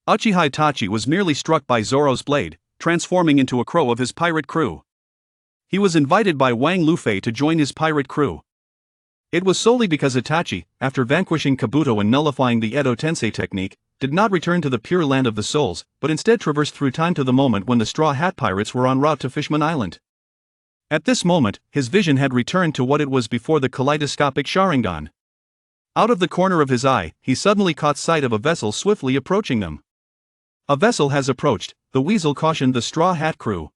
Uchiha Itachi was merely struck by Zoro's blade, transforming into a crow of his pirate crew. He was invited by Wang Lufei to join his pirate crew. It was solely because Itachi, after vanquishing Kabuto and nullifying the Edo Tensei technique, did not return to the pure land of the souls, but instead traversed through time to the moment when the Straw Hat Pirates were en route to Fishman Island. At this moment, his vision had returned to what it was before the kaleidoscopic Sharingan. Out of the corner of his eye, he suddenly caught sight of a vessel swiftly approaching them. "A vessel has approached," the weasel cautioned the Straw Hat crew.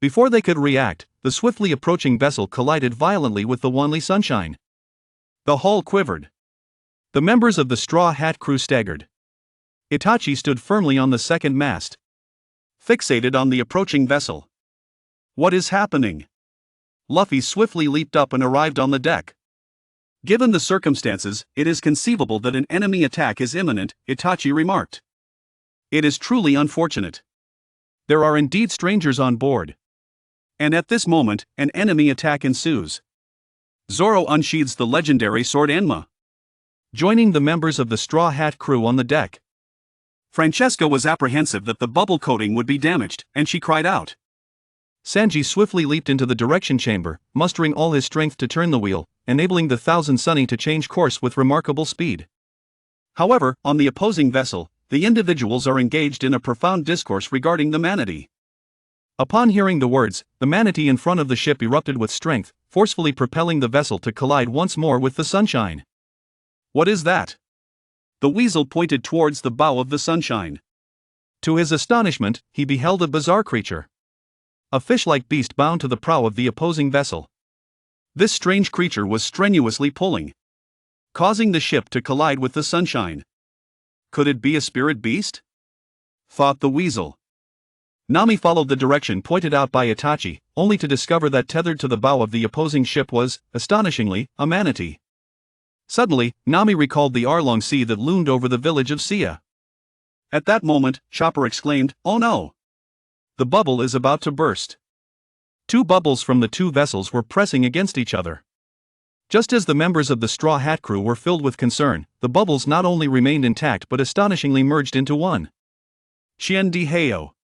Before they could react, the swiftly approaching vessel collided violently with the Wanli Sunshine. The hull quivered. The members of the Straw Hat crew staggered. Itachi stood firmly on the second mast, fixated on the approaching vessel. "What is happening?" Luffy swiftly leaped up and arrived on the deck. "Given the circumstances, it is conceivable that an enemy attack is imminent," Itachi remarked. "It is truly unfortunate. There are indeed strangers on board. And at this moment, an enemy attack ensues." Zoro unsheathes the legendary sword Enma, joining the members of the Straw Hat crew on the deck. Francesca was apprehensive that the bubble coating would be damaged, and she cried out. Sanji swiftly leaped into the direction chamber, mustering all his strength to turn the wheel, enabling the Thousand Sunny to change course with remarkable speed. However, on the opposing vessel, the individuals are engaged in a profound discourse regarding the manatee. Upon hearing the words, the manatee in front of the ship erupted with strength, forcefully propelling the vessel to collide once more with the Sunshine. "What is that?" The weasel pointed towards the bow of the Sunshine. To his astonishment, he beheld a bizarre creature. A fish-like beast bound to the prow of the opposing vessel. This strange creature was strenuously pulling, causing the ship to collide with the Sunshine. Could it be a spirit beast? Thought the weasel. Nami followed the direction pointed out by Itachi, only to discover that tethered to the bow of the opposing ship was, astonishingly, a manatee. Suddenly, Nami recalled the Arlong Sea that loomed over the village of Sia. At that moment, Chopper exclaimed, "Oh no! The bubble is about to burst." Two bubbles from the two vessels were pressing against each other. Just as the members of the Straw Hat crew were filled with concern, the bubbles not only remained intact but astonishingly merged into one. Chien Di Heo.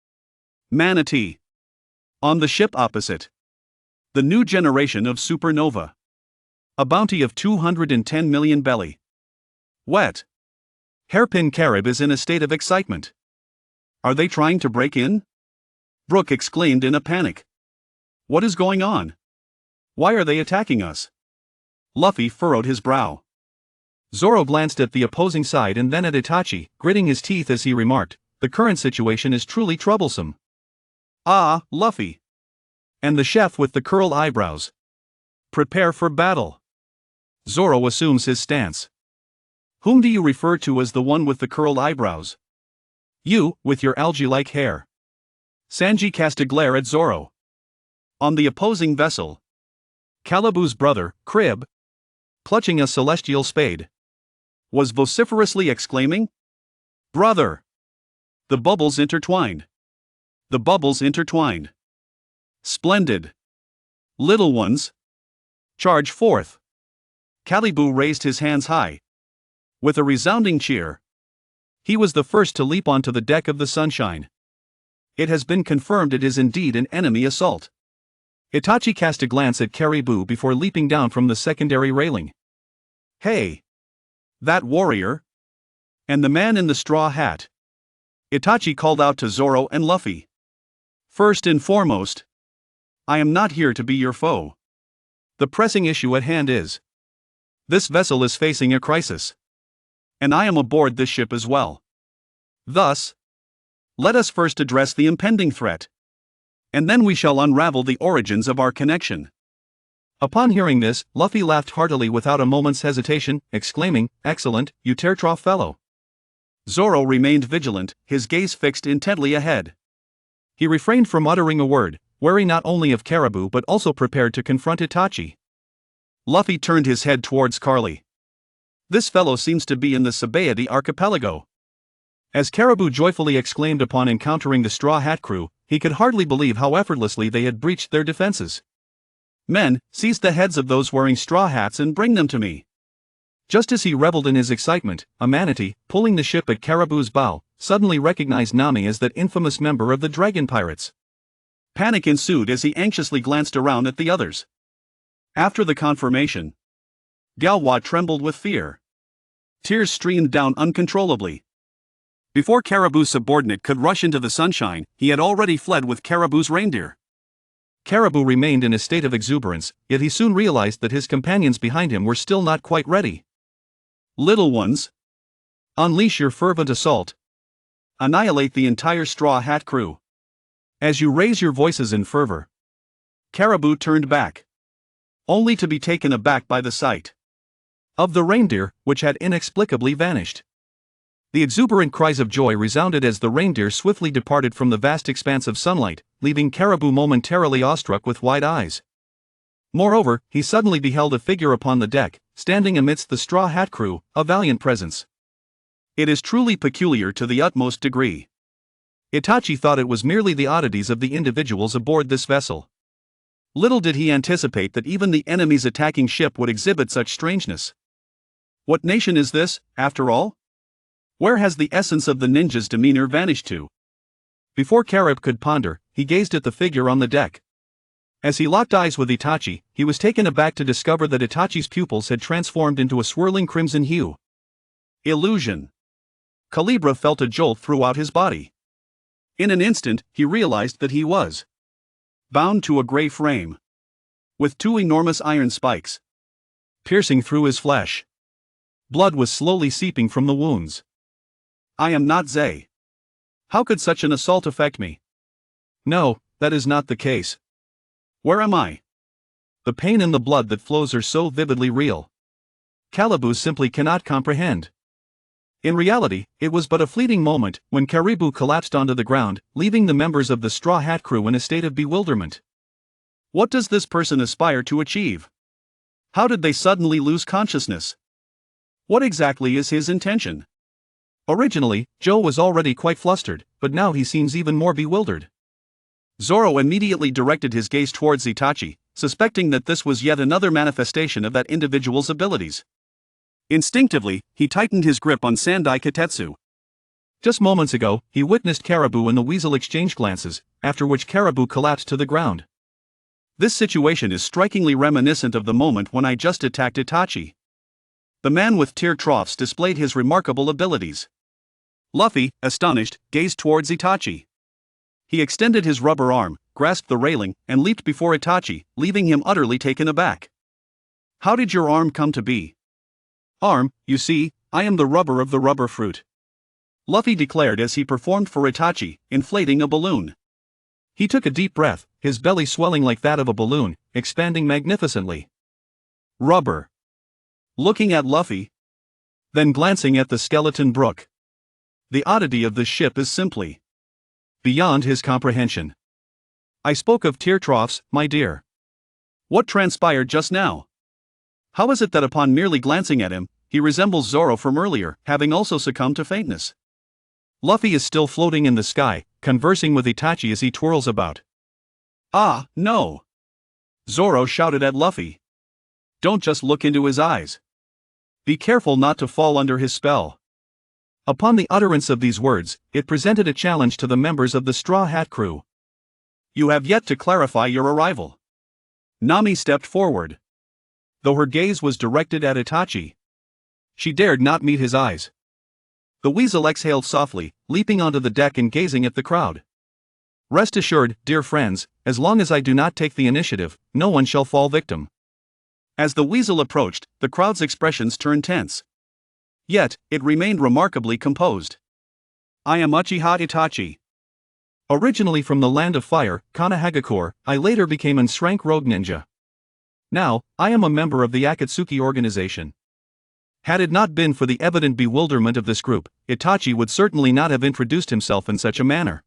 Manatee. On the ship opposite. The new generation of supernova. A bounty of 210 million belly. Wet. Hairpin Carib is in a state of excitement. Are they trying to break in? Brook exclaimed in a panic. What is going on? Why are they attacking us? Luffy furrowed his brow. Zoro glanced at the opposing side and then at Itachi, gritting his teeth as he remarked, "The current situation is truly troublesome." "Ah, Luffy." And the chef with the curled eyebrows. "Prepare for battle." Zoro assumes his stance. "Whom do you refer to as the one with the curled eyebrows?" "You, with your algae-like hair." Sanji cast a glare at Zoro. On the opposing vessel, Calibu's brother, Crib, clutching a celestial spade, was vociferously exclaiming, "Brother!" The bubbles intertwined. The bubbles intertwined. Splendid. Little ones, charge forth. Calibu raised his hands high. With a resounding cheer, he was the first to leap onto the deck of the Sunshine. It has been confirmed it is indeed an enemy assault. Itachi cast a glance at Caribou before leaping down from the secondary railing. "Hey! That warrior? And the man in the straw hat?" Itachi called out to Zoro and Luffy. "First and foremost, I am not here to be your foe. The pressing issue at hand is, this vessel is facing a crisis. And I am aboard this ship as well. Thus, let us first address the impending threat. And then we shall unravel the origins of our connection." Upon hearing this, Luffy laughed heartily without a moment's hesitation, exclaiming, "Excellent, you tear-trough fellow." Zoro remained vigilant, his gaze fixed intently ahead. He refrained from uttering a word, wary not only of Caribou but also prepared to confront Itachi. Luffy turned his head towards Carly. "This fellow seems to be in the Sabaody Archipelago." As Caribou joyfully exclaimed upon encountering the Straw Hat crew, he could hardly believe how effortlessly they had breached their defenses. "Men, seize the heads of those wearing straw hats and bring them to me." Just as he reveled in his excitement, a manatee, pulling the ship at Caribou's bow, suddenly recognized Nami as that infamous member of the Dragon Pirates. Panic ensued as he anxiously glanced around at the others. After the confirmation, Galwa trembled with fear. Tears streamed down uncontrollably. Before Caribou's subordinate could rush into the sunshine, he had already fled with Caribou's reindeer. Caribou remained in a state of exuberance, yet he soon realized that his companions behind him were still not quite ready. Little ones, unleash your fervent assault. Annihilate the entire Straw Hat crew. As you raise your voices in fervor. Caribou turned back, only to be taken aback by the sight of the reindeer, which had inexplicably vanished. The exuberant cries of joy resounded as the reindeer swiftly departed from the vast expanse of sunlight, leaving Caribou momentarily awestruck with wide eyes. Moreover, he suddenly beheld a figure upon the deck, standing amidst the Straw Hat crew, a valiant presence. It is truly peculiar to the utmost degree. Itachi thought it was merely the oddities of the individuals aboard this vessel. Little did he anticipate that even the enemy's attacking ship would exhibit such strangeness. What nation is this, after all? Where has the essence of the ninja's demeanor vanished to? Before Carib could ponder, he gazed at the figure on the deck. As he locked eyes with Itachi, he was taken aback to discover that Itachi's pupils had transformed into a swirling crimson hue. Illusion. Calibra felt a jolt throughout his body. In an instant, he realized that he was bound to a gray frame, with two enormous iron spikes piercing through his flesh. Blood was slowly seeping from the wounds. I am not Zay. How could such an assault affect me? No, that is not the case. Where am I? The pain and the blood that flows are so vividly real. Calibou simply cannot comprehend. In reality, it was but a fleeting moment when Caribou collapsed onto the ground, leaving the members of the Straw Hat crew in a state of bewilderment. What does this person aspire to achieve? How did they suddenly lose consciousness? What exactly is his intention? Originally, Joe was already quite flustered, but now he seems even more bewildered. Zoro immediately directed his gaze towards Itachi, suspecting that this was yet another manifestation of that individual's abilities. Instinctively, he tightened his grip on Sandai Katetsu. Just moments ago, he witnessed Caribou and the Weasel exchange glances, after which Caribou collapsed to the ground. This situation is strikingly reminiscent of the moment when I just attacked Itachi. The man with tear troughs displayed his remarkable abilities. Luffy, astonished, gazed towards Itachi. He extended his rubber arm, grasped the railing, and leaped before Itachi, leaving him utterly taken aback. How did your arm come to be? Arm, you see, I am the rubber of the rubber fruit. Luffy declared as he performed for Itachi, inflating a balloon. He took a deep breath, his belly swelling like that of a balloon, expanding magnificently. Rubber. Looking at Luffy, then glancing at the skeleton brook. The oddity of this ship is simply beyond his comprehension. I spoke of tear troughs, my dear. What transpired just now? How is it that upon merely glancing at him, he resembles Zoro from earlier, having also succumbed to faintness? Luffy is still floating in the sky, conversing with Itachi as he twirls about. Ah, no! Zoro shouted at Luffy. Don't just look into his eyes. Be careful not to fall under his spell. Upon the utterance of these words, it presented a challenge to the members of the Straw Hat crew. You have yet to clarify your arrival. Nami stepped forward, though her gaze was directed at Itachi. She dared not meet his eyes. The Weasel exhaled softly, leaping onto the deck and gazing at the crowd. Rest assured, dear friends, as long as I do not take the initiative, no one shall fall victim. As the Weasel approached, the crowd's expressions turned tense. Yet, it remained remarkably composed. I am Uchiha Itachi. Originally from the land of fire, Konohagakure, I later became an rank rogue ninja. Now, I am a member of the Akatsuki organization. Had it not been for the evident bewilderment of this group, Itachi would certainly not have introduced himself in such a manner.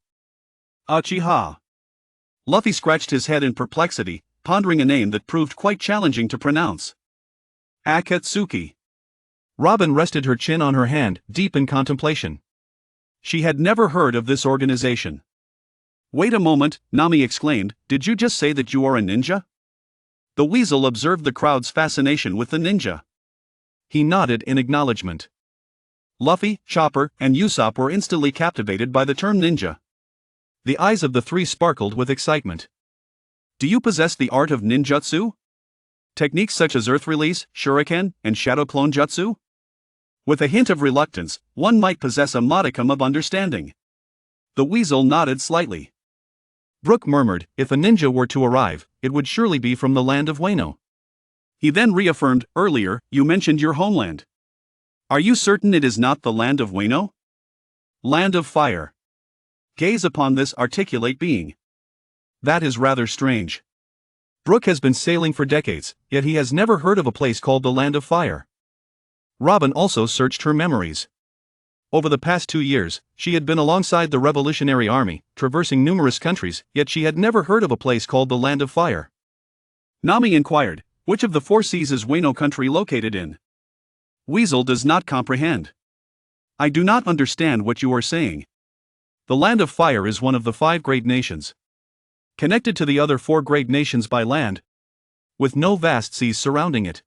Uchiha. Luffy scratched his head in perplexity, pondering a name that proved quite challenging to pronounce. Akatsuki. Robin rested her chin on her hand, deep in contemplation. She had never heard of this organization. Wait a moment, Nami exclaimed, did you just say that you are a ninja? The Weasel observed the crowd's fascination with the ninja. He nodded in acknowledgement. Luffy, Chopper, and Usopp were instantly captivated by the term ninja. The eyes of the three sparkled with excitement. Do you possess the art of ninjutsu? Techniques such as Earth Release, Shuriken, and Shadow Clone Jutsu? With a hint of reluctance, one might possess a modicum of understanding. The weasel nodded slightly. Brook murmured, if a ninja were to arrive, it would surely be from the land of Wano. He then reaffirmed, earlier, you mentioned your homeland. Are you certain it is not the land of Wano? Land of fire. Gaze upon this articulate being. That is rather strange. Brook has been sailing for decades, yet he has never heard of a place called the Land of Fire. Robin also searched her memories. Over the past 2 years, she had been alongside the Revolutionary Army, traversing numerous countries, yet she had never heard of a place called the Land of Fire. Nami inquired, which of the 4 seas is Wano country located in? Weasel does not comprehend. I do not understand what you are saying. The Land of Fire is one of the 5 great nations, connected to the other 4 great nations by land, with no vast seas surrounding it.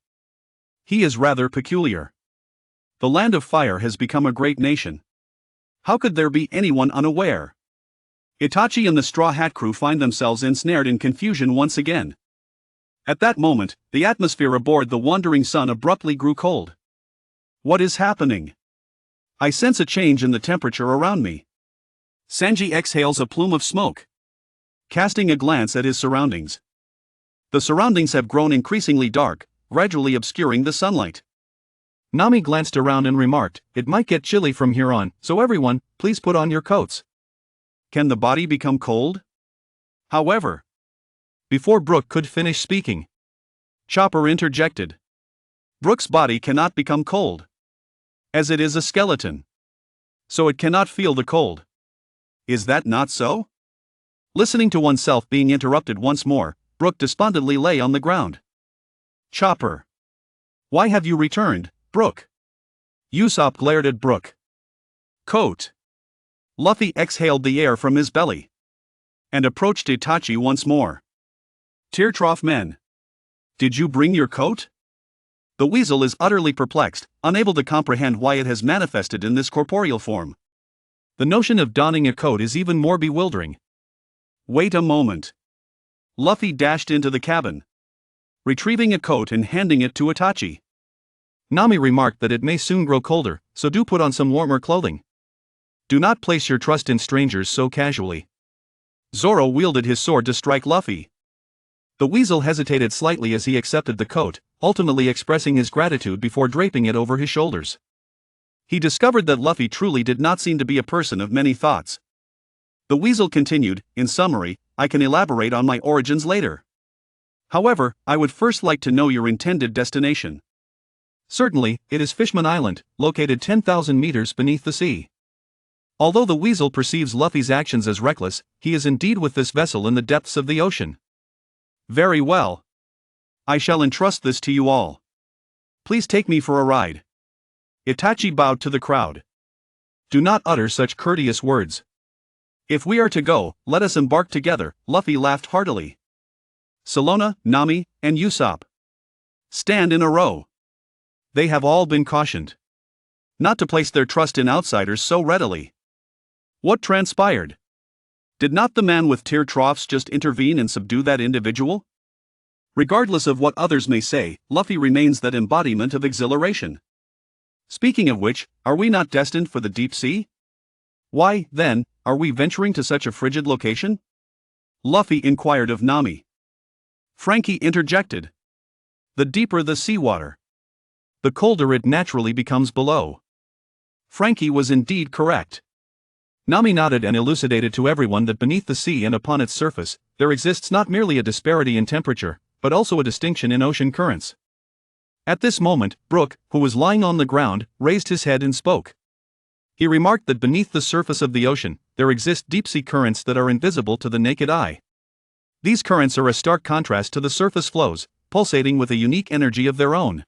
He is rather peculiar. The Land of Fire has become a great nation. How could there be anyone unaware? Itachi and the Straw Hat crew find themselves ensnared in confusion once again. At that moment, the atmosphere aboard the Wandering Sun abruptly grew cold. What is happening? I sense a change in the temperature around me. Sanji exhales a plume of smoke, casting a glance at his surroundings. The surroundings have grown increasingly dark, gradually obscuring the sunlight. Nami glanced around and remarked, it might get chilly from here on, so everyone, please put on your coats. Can the body become cold? However, before Brook could finish speaking, Chopper interjected. Brook's body cannot become cold, as it is a skeleton, so it cannot feel the cold. Is that not so? Listening to oneself being interrupted once more, Brook despondently lay on the ground. Chopper. Why have you returned, Brook? Usopp glared at Brook. Coat. Luffy exhaled the air from his belly and approached Itachi once more. Tear trough men. Did you bring your coat? The weasel is utterly perplexed, unable to comprehend why it has manifested in this corporeal form. The notion of donning a coat is even more bewildering. Wait a moment. Luffy dashed into the cabin, retrieving a coat and handing it to Itachi. Nami remarked that it may soon grow colder, so do put on some warmer clothing. Do not place your trust in strangers so casually. Zoro wielded his sword to strike Luffy. The weasel hesitated slightly as he accepted the coat, ultimately expressing his gratitude before draping it over his shoulders. He discovered that Luffy truly did not seem to be a person of many thoughts. The weasel continued, in summary, I can elaborate on my origins later. However, I would first like to know your intended destination. Certainly, it is Fishman Island, located 10,000 meters beneath the sea. Although the weasel perceives Luffy's actions as reckless, he is indeed with this vessel in the depths of the ocean. Very well. I shall entrust this to you all. Please take me for a ride. Itachi bowed to the crowd. Do not utter such courteous words. If we are to go, let us embark together, Luffy laughed heartily. Salona, Nami, and Usopp. Stand in a row. They have all been cautioned not to place their trust in outsiders so readily. What transpired? Did not the man with tear troughs just intervene and subdue that individual? Regardless of what others may say, Luffy remains that embodiment of exhilaration. Speaking of which, are we not destined for the deep sea? Why, then, are we venturing to such a frigid location? Luffy inquired of Nami. Frankie interjected. The deeper the seawater, the colder it naturally becomes below. Frankie was indeed correct. Nami nodded and elucidated to everyone that beneath the sea and upon its surface, there exists not merely a disparity in temperature, but also a distinction in ocean currents. At this moment, Brook, who was lying on the ground, raised his head and spoke. He remarked that beneath the surface of the ocean, there exist deep-sea currents that are invisible to the naked eye. These currents are a stark contrast to the surface flows, pulsating with a unique energy of their own.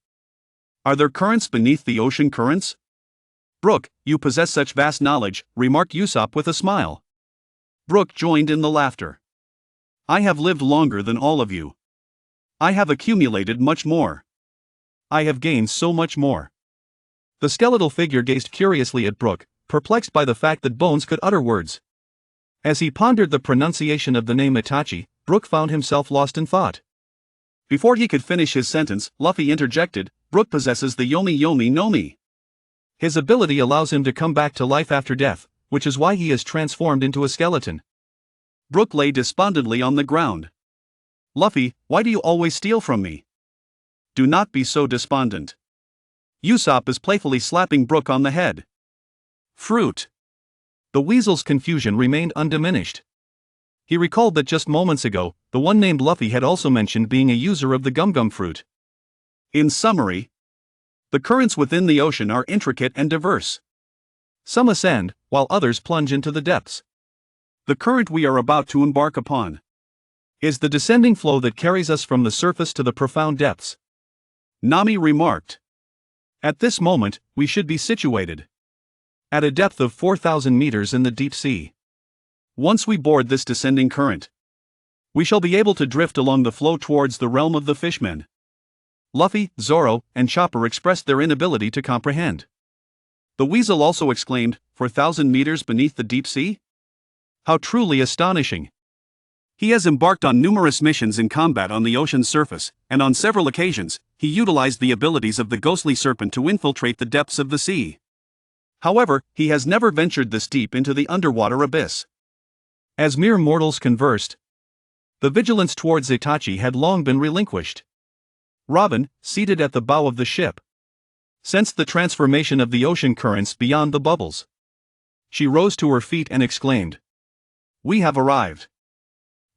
Are there currents beneath the ocean currents? Brook, you possess such vast knowledge, remarked Usopp with a smile. Brook joined in the laughter. I have lived longer than all of you. I have accumulated much more. I have gained so much more. The skeletal figure gazed curiously at Brook, perplexed by the fact that bones could utter words. As he pondered the pronunciation of the name Itachi, Brook found himself lost in thought. Before he could finish his sentence, Luffy interjected, "Brook possesses the Yomi Yomi no Mi. His ability allows him to come back to life after death, which is why he is transformed into a skeleton." Brook lay despondently on the ground. "Luffy, why do you always steal from me? Do not be so despondent." Usopp is playfully slapping Brook on the head. Fruit. The weasel's confusion remained undiminished. He recalled that just moments ago, the one named Luffy had also mentioned being a user of the gum-gum fruit. In summary, the currents within the ocean are intricate and diverse. Some ascend, while others plunge into the depths. The current we are about to embark upon is the descending flow that carries us from the surface to the profound depths. Nami remarked. At this moment, we should be situated at a depth of 4,000 meters in the deep sea. Once we board this descending current, we shall be able to drift along the flow towards the realm of the fishmen. Luffy, Zoro, and Chopper expressed their inability to comprehend. The weasel also exclaimed, 4,000 meters beneath the deep sea? How truly astonishing! He has embarked on numerous missions in combat on the ocean's surface, and on several occasions, he utilized the abilities of the ghostly serpent to infiltrate the depths of the sea. However, he has never ventured this deep into the underwater abyss. As mere mortals conversed, the vigilance towards Itachi had long been relinquished. Robin, seated at the bow of the ship, sensed the transformation of the ocean currents beyond the bubbles. She rose to her feet and exclaimed, "We have arrived."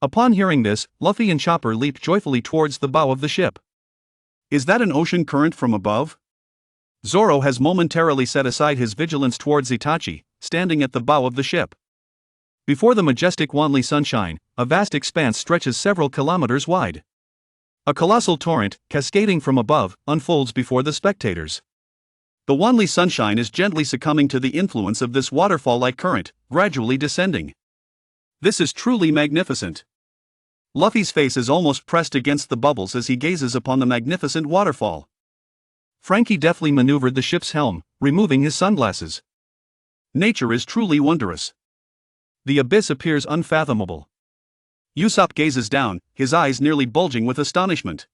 Upon hearing this, Luffy and Chopper leaped joyfully towards the bow of the ship. Is that an ocean current from above? Zoro has momentarily set aside his vigilance towards Itachi, standing at the bow of the ship. Before the majestic Wanli sunshine, a vast expanse stretches several kilometers wide. A colossal torrent, cascading from above, unfolds before the spectators. The Wanli sunshine is gently succumbing to the influence of this waterfall-like current, gradually descending. This is truly magnificent. Luffy's face is almost pressed against the bubbles as he gazes upon the magnificent waterfall. Frankie deftly maneuvered the ship's helm, removing his sunglasses. Nature is truly wondrous. The abyss appears unfathomable. Usopp gazes down, his eyes nearly bulging with astonishment.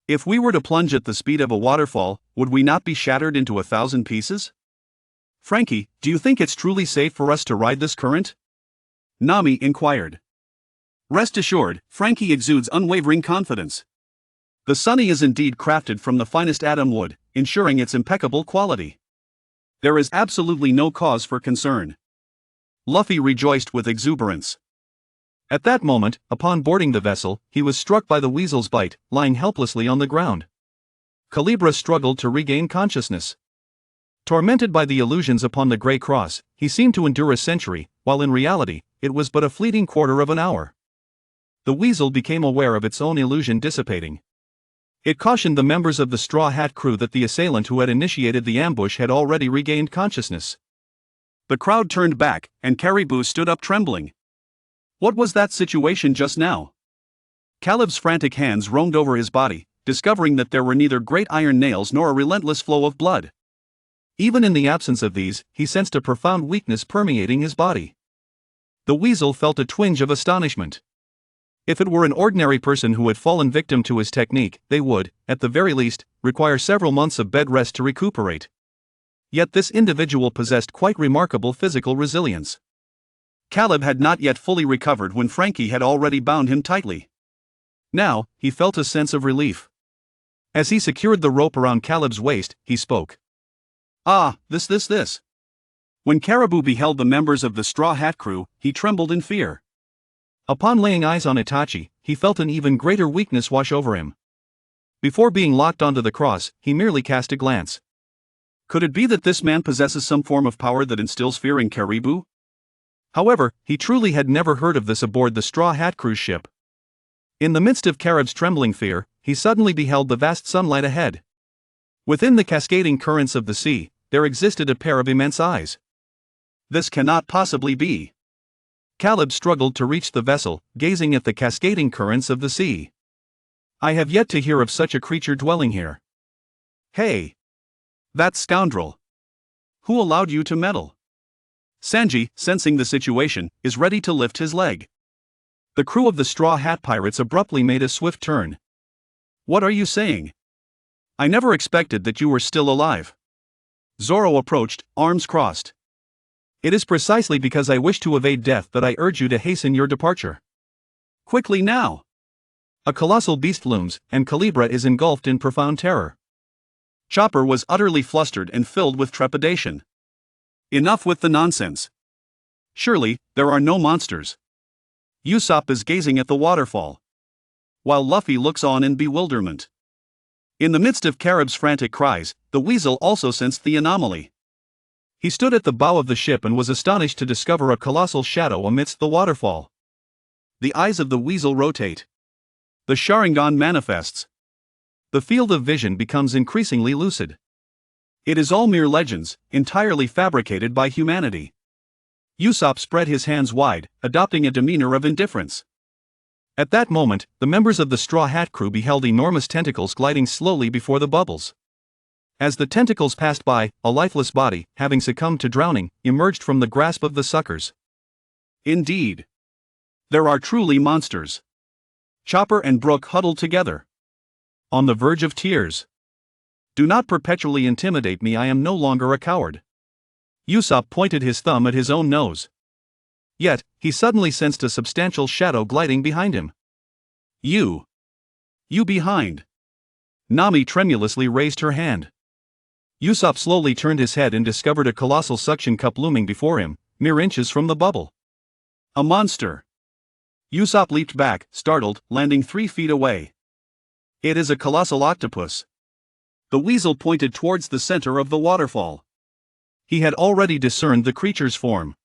If we were to plunge at the speed of a waterfall, would we not be shattered into 1,000 pieces? Frankie, do you think it's truly safe for us to ride this current? Nami inquired. Rest assured, Frankie exudes unwavering confidence. The Sunny is indeed crafted from the finest atom wood, ensuring its impeccable quality. There is absolutely no cause for concern. Luffy rejoiced with exuberance. At that moment, upon boarding the vessel, he was struck by the weasel's bite, lying helplessly on the ground. Calibra struggled to regain consciousness. Tormented by the illusions upon the Grey Cross, he seemed to endure a century, while in reality, it was but a fleeting quarter of an hour. The weasel became aware of its own illusion dissipating. It cautioned the members of the Straw Hat crew that the assailant who had initiated the ambush had already regained consciousness. The crowd turned back, and Caribou stood up trembling. What was that situation just now? Caleb's frantic hands roamed over his body, discovering that there were neither great iron nails nor a relentless flow of blood. Even in the absence of these, he sensed a profound weakness permeating his body. The weasel felt a twinge of astonishment. If it were an ordinary person who had fallen victim to his technique, they would, at the very least, require several months of bed rest to recuperate. Yet this individual possessed quite remarkable physical resilience. Caleb had not yet fully recovered when Frankie had already bound him tightly. Now, he felt a sense of relief. As he secured the rope around Caleb's waist, he spoke. Ah, this. When Caribou beheld the members of the Straw Hat crew, he trembled in fear. Upon laying eyes on Itachi, he felt an even greater weakness wash over him. Before being locked onto the cross, he merely cast a glance. Could it be that this man possesses some form of power that instills fear in Caribou? However, he truly had never heard of this aboard the Straw Hat cruise ship. In the midst of Carib's trembling fear, he suddenly beheld the vast sunlight ahead. Within the cascading currents of the sea, there existed a pair of immense eyes. This cannot possibly be. Caleb struggled to reach the vessel, gazing at the cascading currents of the sea. I have yet to hear of such a creature dwelling here. Hey! That scoundrel. Who allowed you to meddle? Sanji, sensing the situation, is ready to lift his leg. The crew of the Straw Hat Pirates abruptly made a swift turn. What are you saying? I never expected that you were still alive. Zoro approached, arms crossed. It is precisely because I wish to evade death that I urge you to hasten your departure. Quickly now! A colossal beast looms, and Calibra is engulfed in profound terror. Chopper was utterly flustered and filled with trepidation. Enough with the nonsense. Surely, there are no monsters. Usopp is gazing at the waterfall, while Luffy looks on in bewilderment. In the midst of Carib's frantic cries, the weasel also sensed the anomaly. He stood at the bow of the ship and was astonished to discover a colossal shadow amidst the waterfall. The eyes of the weasel rotate. The Sharingan manifests. The field of vision becomes increasingly lucid. It is all mere legends, entirely fabricated by humanity. Usopp spread his hands wide, adopting a demeanor of indifference. At that moment, the members of the Straw Hat crew beheld enormous tentacles gliding slowly before the bubbles. As the tentacles passed by, a lifeless body, having succumbed to drowning, emerged from the grasp of the suckers. Indeed. There are truly monsters. Chopper and Brook huddled together, on the verge of tears. Do not perpetually intimidate me, I am no longer a coward. Usopp pointed his thumb at his own nose. Yet, he suddenly sensed a substantial shadow gliding behind him. You behind. Nami tremulously raised her hand. Usopp slowly turned his head and discovered a colossal suction cup looming before him, mere inches from the bubble. A monster. Usopp leaped back, startled, landing 3 feet away. It is a colossal octopus. The weasel pointed towards the center of the waterfall. He had already discerned the creature's form.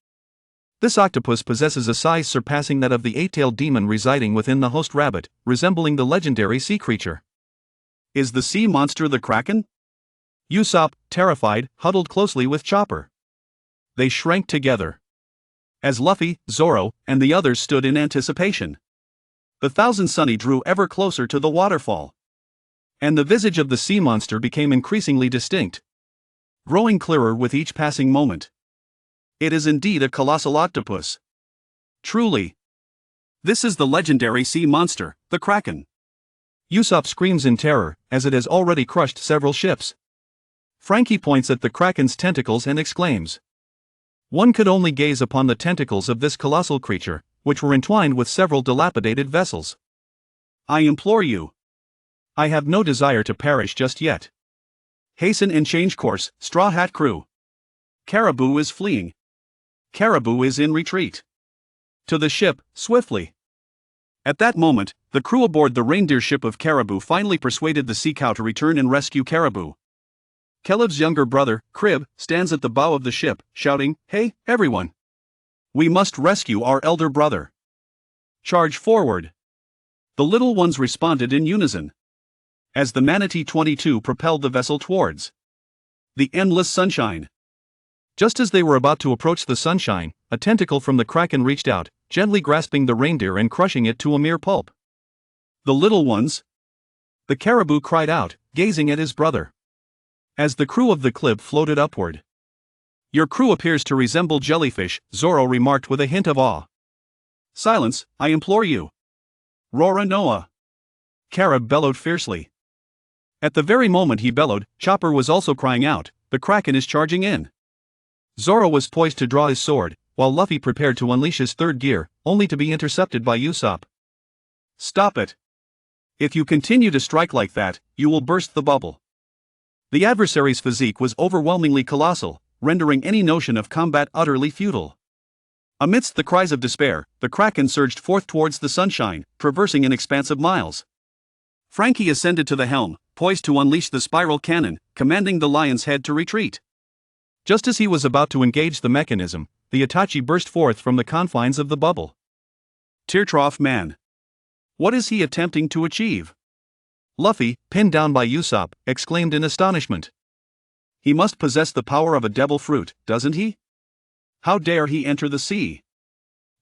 This octopus possesses a size surpassing that of the 8-tailed demon residing within the host rabbit, resembling the legendary sea creature. Is the sea monster the Kraken? Usopp, terrified, huddled closely with Chopper. They shrank together, as Luffy, Zoro, and the others stood in anticipation. The Thousand Sunny drew ever closer to the waterfall, and the visage of the sea monster became increasingly distinct, growing clearer with each passing moment. It is indeed a colossal octopus. Truly. This is the legendary sea monster, the Kraken. Usopp screams in terror, as it has already crushed several ships. Frankie points at the Kraken's tentacles and exclaims. One could only gaze upon the tentacles of this colossal creature, which were entwined with several dilapidated vessels. I implore you. I have no desire to perish just yet. Hasten and change course, Straw Hat crew. Caribou is fleeing. Caribou is in retreat. To the ship, swiftly. At that moment, the crew aboard the reindeer ship of Caribou finally persuaded the sea cow to return and rescue Caribou. Caleb's younger brother, Crib, stands at the bow of the ship, shouting, Hey, everyone! We must rescue our elder brother. Charge forward! The little ones responded in unison, as the Manatee 22 propelled the vessel towards the endless sunshine. Just as they were about to approach the sunshine, a tentacle from the Kraken reached out, gently grasping the reindeer and crushing it to a mere pulp. The little ones! The Caribou cried out, gazing at his brother, as the crew of the Clib floated upward. Your crew appears to resemble jellyfish, Zoro remarked with a hint of awe. Silence, I implore you. Rora Noah! Carib bellowed fiercely. At the very moment he bellowed, Chopper was also crying out, the Kraken is charging in. Zoro was poised to draw his sword, while Luffy prepared to unleash his third gear, only to be intercepted by Usopp. Stop it! If you continue to strike like that, you will burst the bubble. The adversary's physique was overwhelmingly colossal, rendering any notion of combat utterly futile. Amidst the cries of despair, the Kraken surged forth towards the sunshine, traversing an expanse of miles. Frankie ascended to the helm, poised to unleash the spiral cannon, commanding the lion's head to retreat. Just as he was about to engage the mechanism, the Itachi burst forth from the confines of the bubble. Teartrough man! What is he attempting to achieve? Luffy, pinned down by Usopp, exclaimed in astonishment. He must possess the power of a devil fruit, doesn't he? How dare he enter the sea?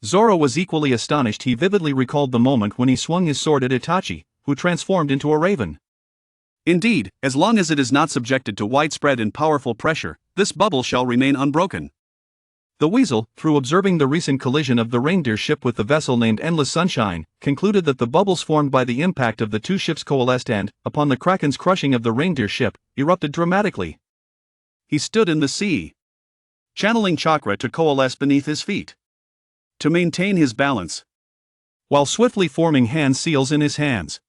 Zoro was equally astonished. He vividly recalled the moment when he swung his sword at Itachi, who transformed into a raven. Indeed, as long as it is not subjected to widespread and powerful pressure, this bubble shall remain unbroken. The weasel, through observing the recent collision of the reindeer ship with the vessel named Endless Sunshine, concluded that the bubbles formed by the impact of the two ships coalesced and, upon the kraken's crushing of the reindeer ship, erupted dramatically. He stood in the sea, channeling chakra to coalesce beneath his feet, to maintain his balance, while swiftly forming hand seals in his hands.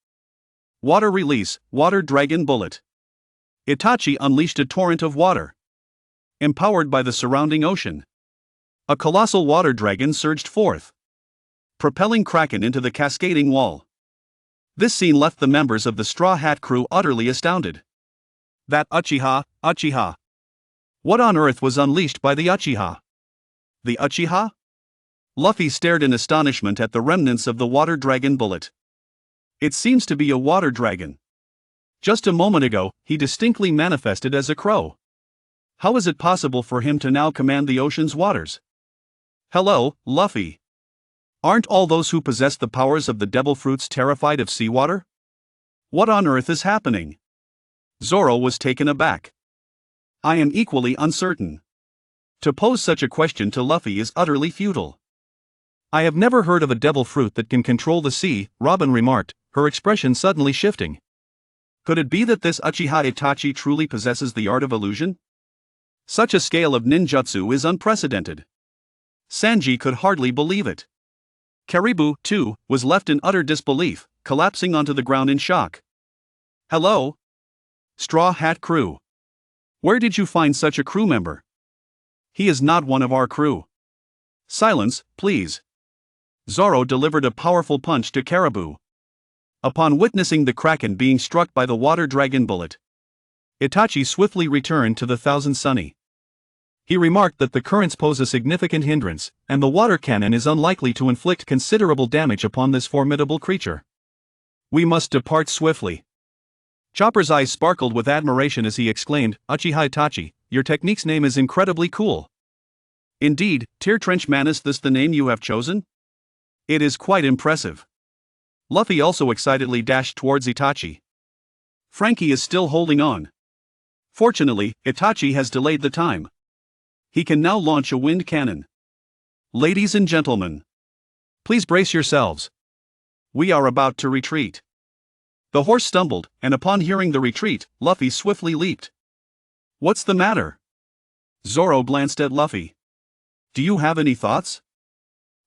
Water release, water dragon bullet. Itachi unleashed a torrent of water, empowered by the surrounding ocean. A colossal water dragon surged forth, propelling Kraken into the cascading wall. This scene left the members of the Straw Hat crew utterly astounded. That Uchiha! What on earth was unleashed by the Uchiha? The Uchiha? Luffy stared in astonishment at the remnants of the water dragon bullet. It seems to be a water dragon. Just a moment ago, he distinctly manifested as a crow. How is it possible for him to now command the ocean's waters? Hello, Luffy. Aren't all those who possess the powers of the devil fruits terrified of seawater? What on earth is happening? Zoro was taken aback. I am equally uncertain. To pose such a question to Luffy is utterly futile. I have never heard of a devil fruit that can control the sea, Robin remarked, her expression suddenly shifting. Could it be that this Uchiha Itachi truly possesses the art of illusion? Such a scale of ninjutsu is unprecedented. Sanji could hardly believe it. Caribou, too, was left in utter disbelief, collapsing onto the ground in shock. Hello? Straw Hat crew. Where did you find such a crew member? He is not one of our crew. Silence, please. Zoro delivered a powerful punch to Caribou. Upon witnessing the Kraken being struck by the water dragon bullet, Itachi swiftly returned to the Thousand Sunny. He remarked that the currents pose a significant hindrance, and the water cannon is unlikely to inflict considerable damage upon this formidable creature. We must depart swiftly. Chopper's eyes sparkled with admiration as he exclaimed, Uchiha Itachi, your technique's name is incredibly cool. Indeed, Tear Trench Man, is this the name you have chosen? It is quite impressive. Luffy also excitedly dashed towards Itachi. Frankie is still holding on. Fortunately, Itachi has delayed the time. He can now launch a wind cannon. Ladies and gentlemen, please brace yourselves. We are about to retreat. The horse stumbled, and upon hearing the retreat, Luffy swiftly leaped. What's the matter? Zoro glanced at Luffy. Do you have any thoughts?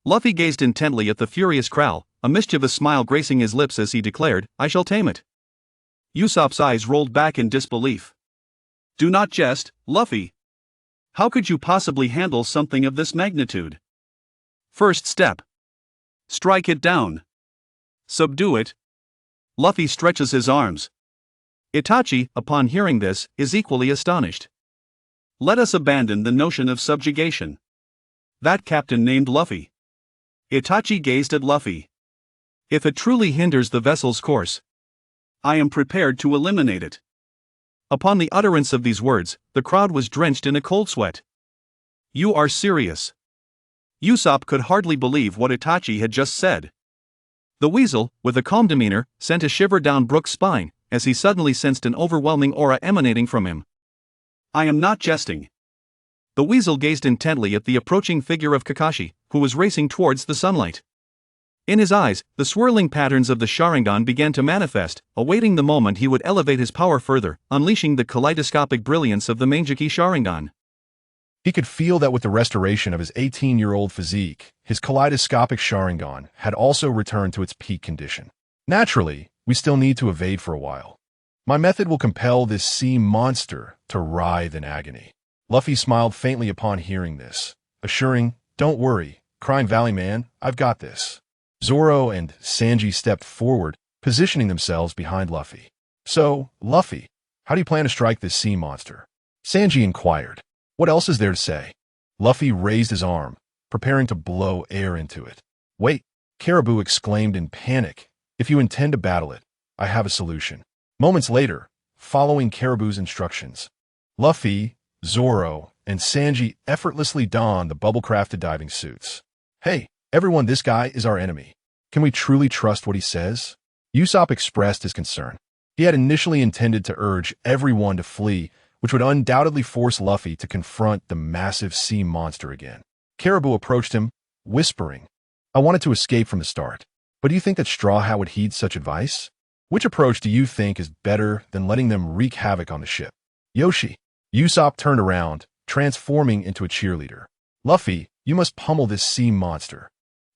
Luffy gazed intently at the furious Crow, a mischievous smile gracing his lips as he declared, I shall tame it. Usopp's eyes rolled back in disbelief. Do not jest, Luffy. How could you possibly handle something of this magnitude? First step. Strike it down. Subdue it. Luffy stretches his arms. Itachi, upon hearing this, is equally astonished. Let us abandon the notion of subjugation. That captain named Luffy. Itachi gazed at Luffy. If it truly hinders the vessel's course, I am prepared to eliminate it. Upon the utterance of these words, the crowd was drenched in a cold sweat. You are serious? Usopp could hardly believe what Itachi had just said. The weasel, with a calm demeanor, sent a shiver down Brook's spine, as he suddenly sensed an overwhelming aura emanating from him. I am not jesting. The weasel gazed intently at the approaching figure of Kakashi, who was racing towards the sunlight. In his eyes, the swirling patterns of the Sharingan began to manifest, awaiting the moment he would elevate his power further, unleashing the kaleidoscopic brilliance of the Mangekyou Sharingan. He could feel that with the restoration of his 18-year-old physique, his kaleidoscopic Sharingan had also returned to its peak condition. Naturally, we still need to evade for a while. My method will compel this sea monster to writhe in agony. Luffy smiled faintly upon hearing this, assuring, Don't worry, Crime Valley man, I've got this. Zoro and Sanji stepped forward, positioning themselves behind Luffy. So, Luffy, how do you plan to strike this sea monster? Sanji inquired. What else is there to say? Luffy raised his arm, preparing to blow air into it. Wait, Caribou exclaimed in panic. If you intend to battle it, I have a solution. Moments later, following Caribou's instructions, Luffy, Zoro, and Sanji effortlessly donned the bubble-crafted diving suits. Hey, everyone, this guy is our enemy. Can we truly trust what he says? Usopp expressed his concern. He had initially intended to urge everyone to flee, which would undoubtedly force Luffy to confront the massive sea monster again. Caribou approached him, whispering, "I wanted to escape from the start, but do you think that Straw Hat would heed such advice? Which approach do you think is better than letting them wreak havoc on the ship?" "Yoshi." Usopp turned around, transforming into a cheerleader. "Luffy, you must pummel this sea monster."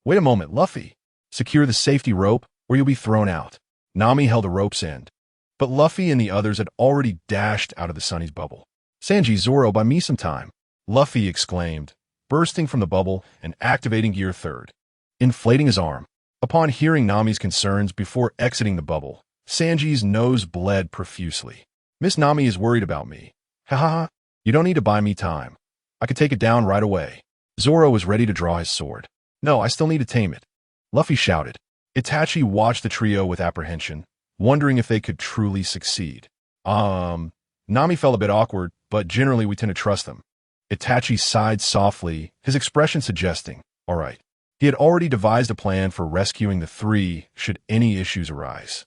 "Wait a moment, Luffy. Secure the safety rope, or you'll be thrown out." Nami held a rope's end, but Luffy and the others had already dashed out of the Sunny's bubble. "Sanji, Zoro, buy me some time," Luffy exclaimed, bursting from the bubble and activating Gear 3rd, inflating his arm. Upon hearing Nami's concerns before exiting the bubble, Sanji's nose bled profusely. "Miss Nami is worried about me. Ha ha ha. You don't need to buy me time. I could take it down right away." Zoro was ready to draw his sword. "No, I still need to tame it," Luffy shouted. Itachi watched the trio with apprehension, wondering if they could truly succeed. Nami felt a bit awkward, but generally we tend to trust them." Itachi sighed softly, his expression suggesting, "All right." He had already devised a plan for rescuing the three should any issues arise.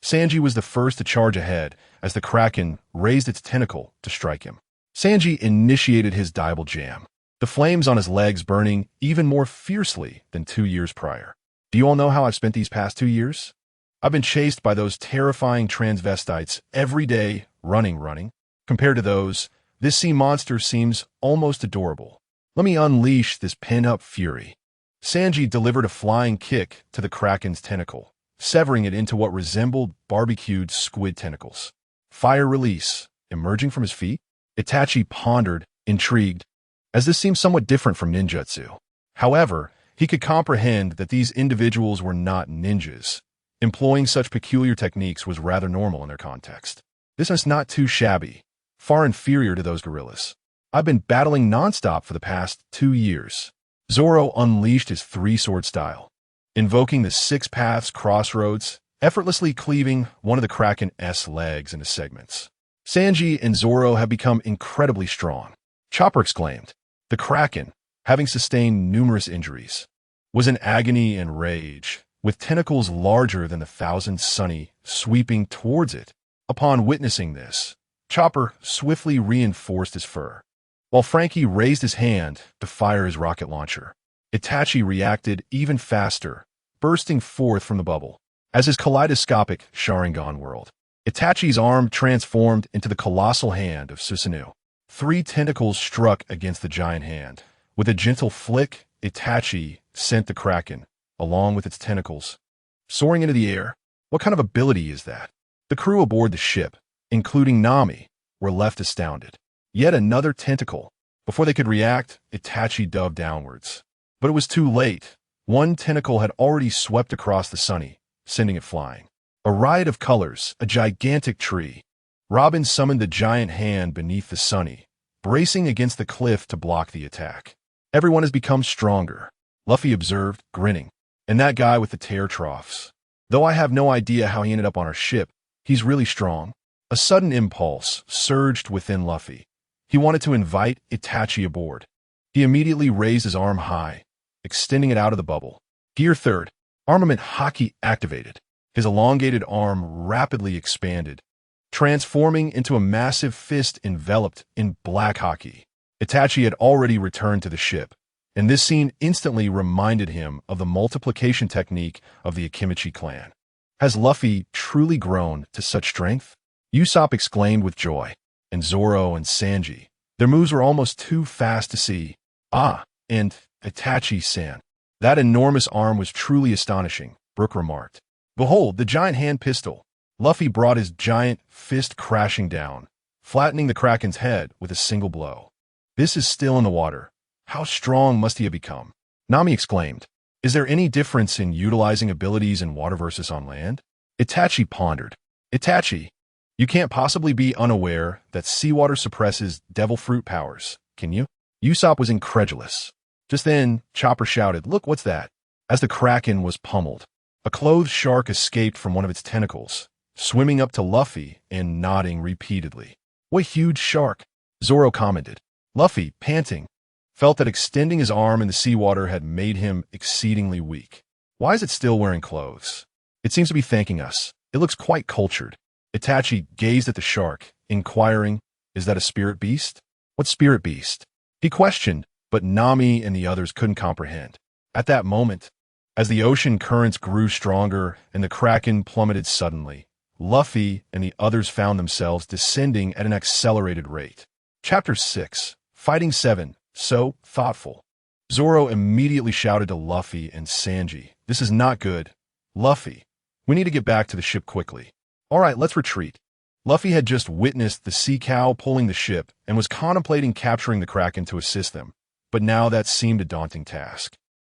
Sanji was the first to charge ahead as the Kraken raised its tentacle to strike him. Sanji initiated his Diable Jam, the flames on his legs burning even more fiercely than 2 years prior. Do you all know how I've spent these past 2 years? I've been chased by those terrifying transvestites every day, running. Compared to those, this sea monster seems almost adorable. Let me unleash this pent-up fury. Sanji delivered a flying kick to the Kraken's tentacle, severing it into what resembled barbecued squid tentacles. Fire release, emerging from his feet? Itachi pondered, intrigued, as this seemed somewhat different from ninjutsu. However, he could comprehend that these individuals were not ninjas. Employing such peculiar techniques was rather normal in their context. This is not too shabby, far inferior to those guerrillas. I've been battling nonstop for the past 2 years. Zoro unleashed his 3-sword style, invoking the 6 paths crossroads, effortlessly cleaving one of the Kraken's legs into segments. Sanji and Zoro have become incredibly strong, Chopper exclaimed. The Kraken, having sustained numerous injuries, was in agony and rage, with tentacles larger than the 1,000 Sunny sweeping towards it. Upon witnessing this, Chopper swiftly reinforced his fur, while Frankie raised his hand to fire his rocket launcher. Itachi reacted even faster, bursting forth from the bubble. As his kaleidoscopic Sharingan world, Itachi's arm transformed into the colossal hand of Susanoo. 3 tentacles struck against the giant hand. With a gentle flick, Itachi sent the Kraken, along with its tentacles, soaring into the air. What kind of ability is that? The crew aboard the ship, including Nami, were left astounded. Yet another tentacle. Before they could react, Itachi dove downwards. But it was too late. One tentacle had already swept across the Sunny, sending it flying. A riot of colors, a gigantic tree. Robin summoned the giant hand beneath the Sunny, bracing against the cliff to block the attack. Everyone has become stronger, Luffy observed, grinning. And that guy with the tear troughs. Though I have no idea how he ended up on our ship, he's really strong. A sudden impulse surged within Luffy. He wanted to invite Itachi aboard. He immediately raised his arm high, extending it out of the bubble. Gear 3rd, armament Haki activated. His elongated arm rapidly expanded, transforming into a massive fist enveloped in black Haki. Itachi had already returned to the ship, and this scene instantly reminded him of the multiplication technique of the Akimichi clan. Has Luffy truly grown to such strength? Usopp exclaimed with joy, and Zoro and Sanji. Their moves were almost too fast to see. And Itachi-san. That enormous arm was truly astonishing, Brook remarked. Behold, the giant hand pistol. Luffy brought his giant fist crashing down, flattening the Kraken's head with a single blow. This is still in the water. How strong must he have become? Nami exclaimed. Is there any difference in utilizing abilities in water versus on land? Itachi pondered. Itachi, you can't possibly be unaware that seawater suppresses devil fruit powers, can you? Usopp was incredulous. Just then, Chopper shouted, Look, what's that? As the Kraken was pummeled, a clothed shark escaped from one of its tentacles, swimming up to Luffy and nodding repeatedly. What huge shark? Zoro commented. Luffy, panting, felt that extending his arm in the seawater had made him exceedingly weak. Why is it still wearing clothes? It seems to be thanking us. It looks quite cultured. Itachi gazed at the shark, inquiring, "Is that a spirit beast?" "What spirit beast?" he questioned, but Nami and the others couldn't comprehend. At that moment, as the ocean currents grew stronger and the Kraken plummeted suddenly, Luffy and the others found themselves descending at an accelerated rate. Chapter 6, Fighting 7, So Thoughtful. Zoro immediately shouted to Luffy and Sanji, "This is not good. Luffy, we need to get back to the ship quickly." "All right, let's retreat." Luffy had just witnessed the sea cow pulling the ship and was contemplating capturing the Kraken to assist them, but now that seemed a daunting task.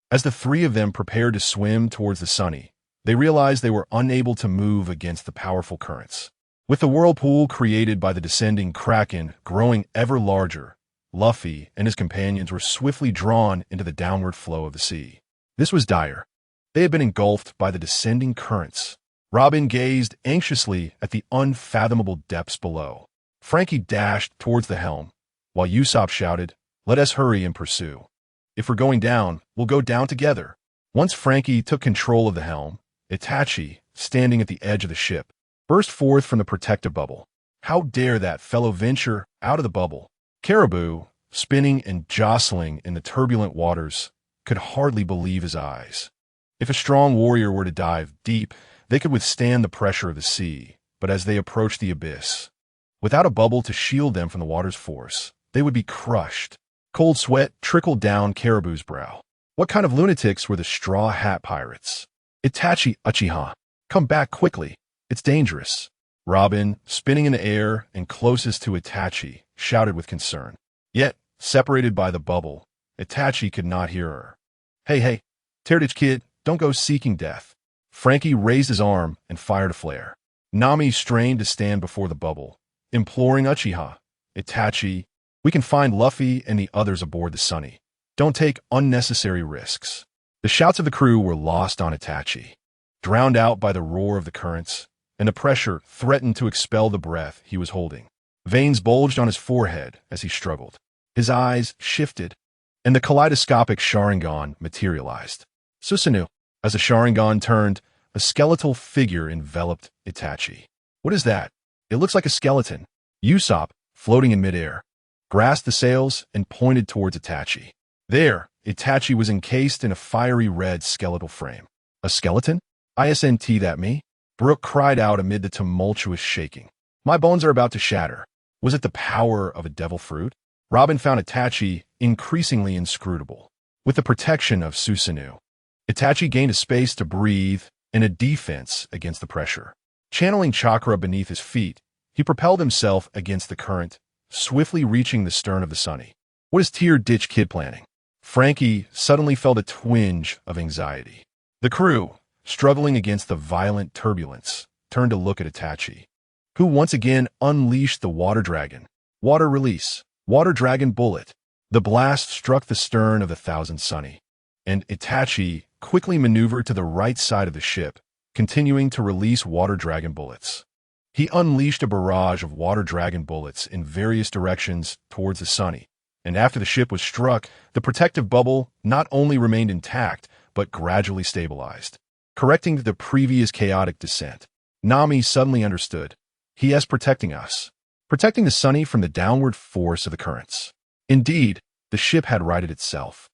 As the three of them prepared to swim towards the Sunny, they realized they were unable to move against the powerful currents. With the whirlpool created by the descending Kraken growing ever larger, Luffy and his companions were swiftly drawn into the downward flow of the sea. This was dire. They had been engulfed by the descending currents. Robin gazed anxiously at the unfathomable depths below. Frankie dashed towards the helm, while Usopp shouted, "Let us hurry and pursue. If we're going down, we'll go down together." Once Frankie took control of the helm, Itachi, standing at the edge of the ship, burst forth from the protective bubble. How dare that fellow venture out of the bubble? Caribou, spinning and jostling in the turbulent waters, could hardly believe his eyes. If a strong warrior were to dive deep, they could withstand the pressure of the sea, but as they approached the abyss, without a bubble to shield them from the water's force, they would be crushed. Cold sweat trickled down Caribou's brow. What kind of lunatics were the Straw Hat Pirates? "Itachi, Uchiha, come back quickly. It's dangerous." Robin, spinning in the air and closest to Itachi, shouted with concern. Yet, separated by the bubble, Itachi could not hear her. Hey, Teradich kid, don't go seeking death." Frankie raised his arm and fired a flare. Nami strained to stand before the bubble, imploring Uchiha, "Itachi, we can find Luffy and the others aboard the Sunny. Don't take unnecessary risks." The shouts of the crew were lost on Itachi, drowned out by the roar of the currents, and the pressure threatened to expel the breath he was holding. Veins bulged on his forehead as he struggled. His eyes shifted, and the kaleidoscopic Sharingan materialized. Susanoo. As the Sharingan turned, a skeletal figure enveloped Itachi. "What is that? It looks like a skeleton." Usopp, floating in midair, grasped the sails and pointed towards Itachi. There, Itachi was encased in a fiery red skeletal frame. "A skeleton? Isn't that me?" Brook cried out amid the tumultuous shaking. "My bones are about to shatter." Was it the power of a devil fruit? Robin found Itachi increasingly inscrutable. With the protection of Susanoo, Itachi gained a space to breathe and a defense against the pressure. Channeling chakra beneath his feet, he propelled himself against the current, swiftly reaching the stern of the Sunny. What is Tear-Ditch Kid planning? Frankie suddenly felt a twinge of anxiety. The crew, struggling against the violent turbulence, turned to look at Itachi, who once again unleashed the water dragon. Water release. Water dragon bullet. The blast struck the stern of the Thousand Sunny, and Itachi quickly maneuvered to the right side of the ship, continuing to release water dragon bullets. He unleashed a barrage of water dragon bullets in various directions towards the Sunny, and after the ship was struck, the protective bubble not only remained intact, but gradually stabilized, correcting the previous chaotic descent. Nami suddenly understood. He is protecting us. Protecting the Sunny from the downward force of the currents. Indeed, the ship had righted itself.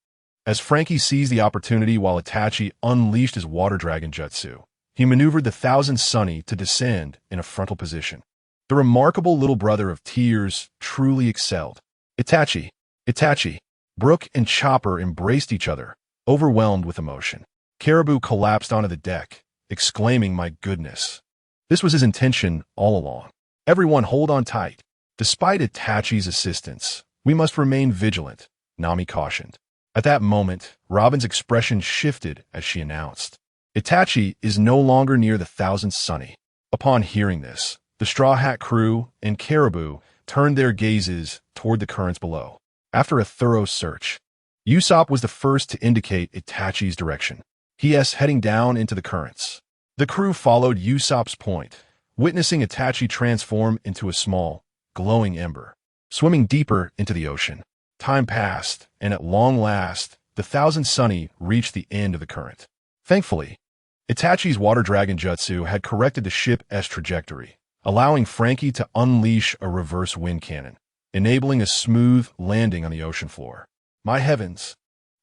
As Frankie seized the opportunity while Itachi unleashed his water dragon jutsu, he maneuvered the Thousand Sunny to descend in a frontal position. The remarkable little brother of Tears truly excelled. Itachi. Brook and Chopper embraced each other, overwhelmed with emotion. Caribou collapsed onto the deck, exclaiming, "My goodness." This was his intention all along. "Everyone hold on tight. Despite Itachi's assistance, we must remain vigilant," Nami cautioned. At that moment, Robin's expression shifted as she announced, "Itachi is no longer near the Thousand Sunny." Upon hearing this, the Straw Hat crew and Caribou turned their gazes toward the currents below. After a thorough search, Usopp was the first to indicate Itachi's direction. He is heading down into the currents. The crew followed Usopp's point, witnessing Itachi transform into a small, glowing ember, swimming deeper into the ocean. Time passed, and at long last, the Thousand Sunny reached the end of the current. Thankfully, Itachi's water dragon jutsu had corrected the ship's trajectory, allowing Frankie to unleash a reverse wind cannon, enabling a smooth landing on the ocean floor. My heavens,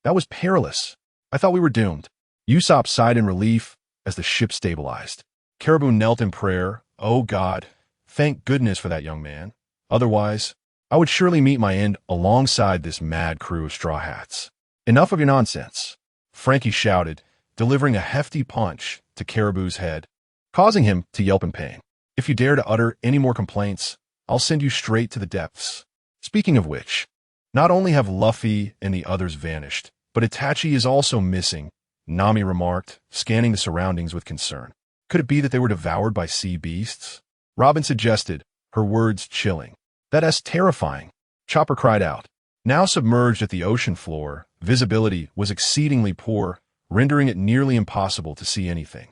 that was perilous. I thought we were doomed. Usopp sighed in relief as the ship stabilized. Caribou knelt in prayer. Oh God, thank goodness for that young man. Otherwise, I would surely meet my end alongside this mad crew of Straw Hats. Enough of your nonsense, Frankie shouted, delivering a hefty punch to Caribou's head, causing him to yelp in pain. If you dare to utter any more complaints, I'll send you straight to the depths. Speaking of which, not only have Luffy and the others vanished, but Itachi is also missing, Nami remarked, scanning the surroundings with concern. Could it be that they were devoured by sea beasts? Robin suggested, her words chilling. That's terrifying, Chopper cried out. Now submerged at the ocean floor, visibility was exceedingly poor, rendering it nearly impossible to see anything.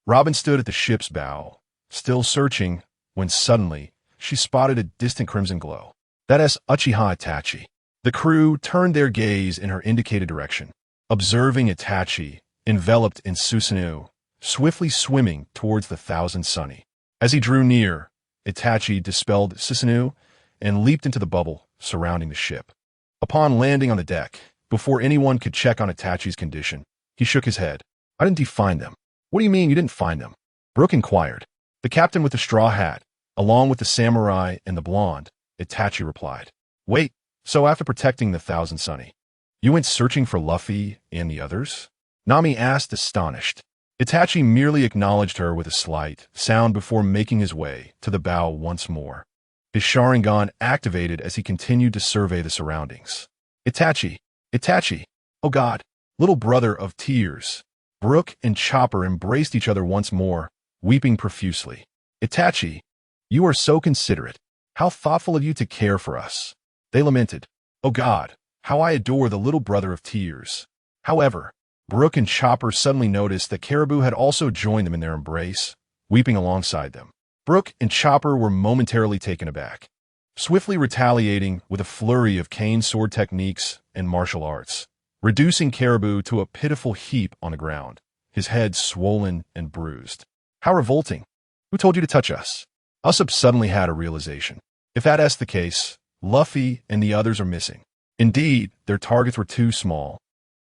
Robin stood at the ship's bow, still searching, when suddenly, she spotted a distant crimson glow. That's Uchiha Itachi. The crew turned their gaze in her indicated direction, observing Itachi, enveloped in Susanoo, swiftly swimming towards the Thousand Sunny. As he drew near, Itachi dispelled Susanoo and leaped into the bubble surrounding the ship. Upon landing on the deck, before anyone could check on Itachi's condition, he shook his head. Why didn't he find them? What do you mean you didn't find them? Brooke inquired. The captain with the straw hat, along with the samurai and the blonde, Itachi replied. Wait, so after protecting the Thousand Sunny, you went searching for Luffy and the others? Nami asked, astonished. Itachi merely acknowledged her with a slight sound before making his way to the bow once more. His Sharingan activated as he continued to survey the surroundings. Itachi! Itachi! Oh God! Little brother of tears! Brooke and Chopper embraced each other once more, weeping profusely. Itachi! You are so considerate. How thoughtful of you to care for us. They lamented. Oh God! How I adore the little brother of tears. However, Brooke and Chopper suddenly noticed that Caribou had also joined them in their embrace, weeping alongside them. Brooke and Chopper were momentarily taken aback, swiftly retaliating with a flurry of cane sword techniques and martial arts, reducing Caribou to a pitiful heap on the ground, his head swollen and bruised. How revolting! Who told you to touch us? Usopp suddenly had a realization. If that's the case, Luffy and the others are missing. Indeed, their targets were too small,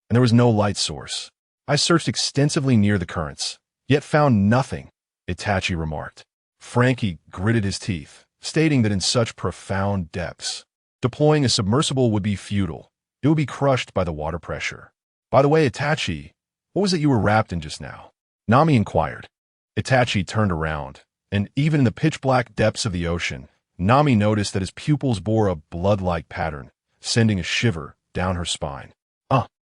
and there was no light source. I searched extensively near the currents, yet found nothing, Itachi remarked. Frankie gritted his teeth, stating that in such profound depths, deploying a submersible would be futile. It would be crushed by the water pressure. By the way, Itachi, what was it you were wrapped in just now? Nami inquired. Itachi turned around, and even in the pitch-black depths of the ocean, Nami noticed that his pupils bore a blood-like pattern, sending a shiver down her spine.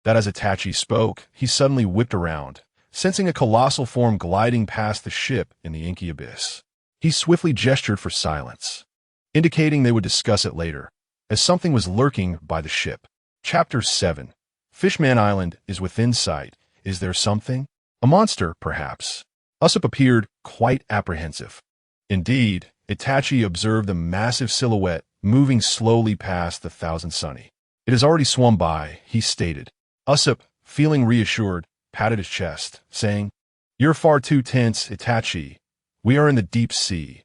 That as Itachi spoke, he suddenly whipped around, sensing a colossal form gliding past the ship in the inky abyss. He swiftly gestured for silence, indicating they would discuss it later, as something was lurking by the ship. Chapter 7. Fishman Island is within sight. Is there something? A monster, perhaps? Usopp appeared quite apprehensive. Indeed, Itachi observed the massive silhouette moving slowly past the Thousand Sunny. It has already swum by, he stated. Usopp, feeling reassured, patted his chest, saying, You're far too tense, Itachi. We are in the deep sea.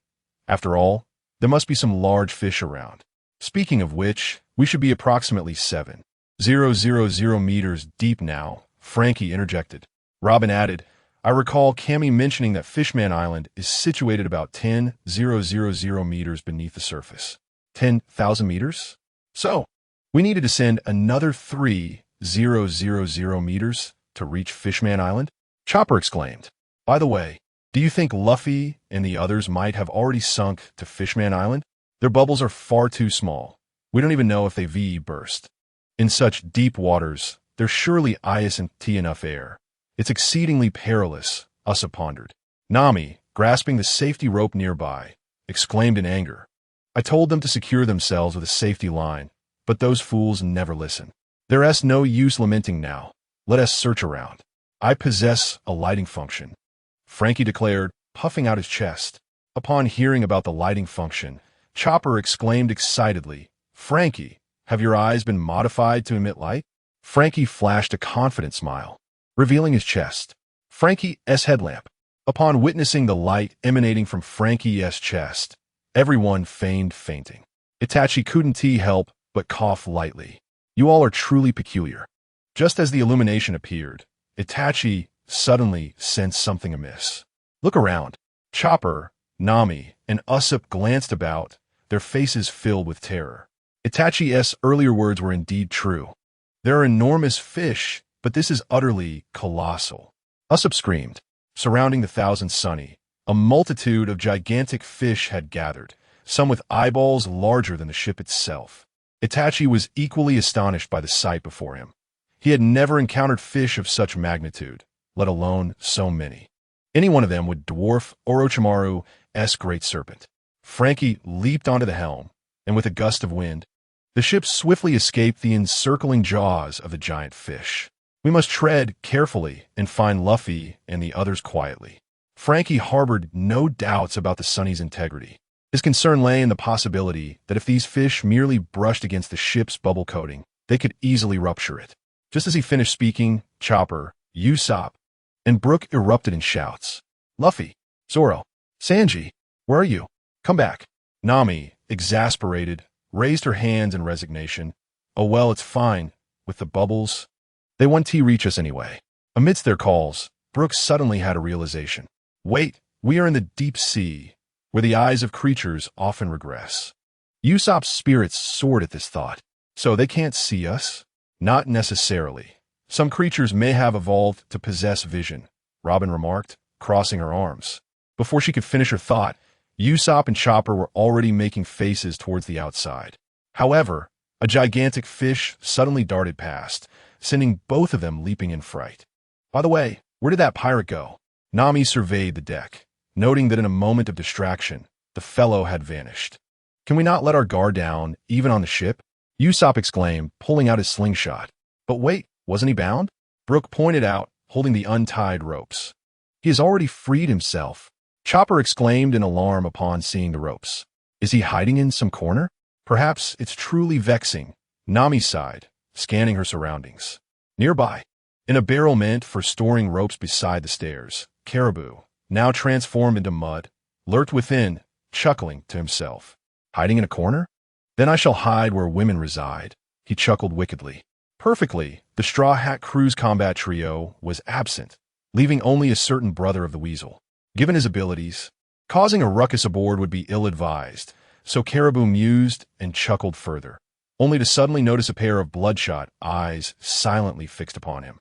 After all, there must be some large fish around. Speaking of which, we should be approximately 7,000 meters deep now, Frankie interjected. Robin added, I recall Cammy mentioning that Fishman Island is situated about 10,000 meters beneath the surface. 10,000 meters? So, we need to descend another 3,000 meters to reach Fishman Island? Chopper exclaimed. By the way, do you think Luffy and the others might have already sunk to Fishman Island? Their bubbles are far too small. We don't even know if they VE burst. In such deep waters, there's surely isn't enough air. It's exceedingly perilous, Usopp pondered. Nami, grasping the safety rope nearby, exclaimed in anger. I told them to secure themselves with a safety line, but those fools never listen. There's no use lamenting now. Let us search around. I possess a lighting function, Frankie declared, puffing out his chest. Upon hearing about the lighting function, Chopper exclaimed excitedly, Frankie, have your eyes been modified to emit light? Frankie flashed a confident smile, revealing his chest. Frankie's headlamp. Upon witnessing the light emanating from Frankie's chest, everyone feigned fainting. Itachi couldn't help but cough lightly. You all are truly peculiar. Just as the illumination appeared, Itachi suddenly sensed something amiss. Look around. Chopper, Nami, and Usopp glanced about, their faces filled with terror. Itachi's earlier words were indeed true. There are enormous fish, but this is utterly colossal. Usopp screamed. Surrounding the Thousand Sunny, a multitude of gigantic fish had gathered, some with eyeballs larger than the ship itself. Itachi was equally astonished by the sight before him. He had never encountered fish of such magnitude, let alone so many. Any one of them would dwarf Orochimaru's great serpent. Frankie leaped onto the helm, and with a gust of wind, the ship swiftly escaped the encircling jaws of the giant fish. We must tread carefully and find Luffy and the others quietly. Frankie harbored no doubts about the Sunny's integrity. His concern lay in the possibility that if these fish merely brushed against the ship's bubble coating, they could easily rupture it. Just as he finished speaking, Chopper, Usopp, and Brook erupted in shouts. Luffy, Zoro, Sanji, where are you? Come back. Nami, exasperated, raised her hands in resignation. Oh well, it's fine. With the bubbles, they won't reach us anyway. Amidst their calls, Brook suddenly had a realization. Wait, we are in the deep sea, where the eyes of creatures often regress. Usopp's spirits soared at this thought. So they can't see us? Not necessarily. Some creatures may have evolved to possess vision, Robin remarked, crossing her arms. Before she could finish her thought, Usopp and Chopper were already making faces towards the outside. However, a gigantic fish suddenly darted past, sending both of them leaping in fright. By the way, where did that pirate go? Nami surveyed the deck, noting that in a moment of distraction, the fellow had vanished. Can we not let our guard down, even on the ship? Usopp exclaimed, pulling out his slingshot. But wait, wasn't he bound? Brook pointed out, holding the untied ropes. He has already freed himself. Chopper exclaimed in alarm upon seeing the ropes. Is he hiding in some corner? Perhaps it's truly vexing. Nami sighed, scanning her surroundings. Nearby, in a barrel meant for storing ropes beside the stairs, Caribou, now transformed into mud, lurked within, chuckling to himself. Hiding in a corner? Then I shall hide where women reside, he chuckled wickedly. Perfectly, the Straw Hat Crew's combat trio was absent, leaving only a certain brother of the Weasel. Given his abilities, causing a ruckus aboard would be ill-advised, so Caribou mused and chuckled further, only to suddenly notice a pair of bloodshot eyes silently fixed upon him.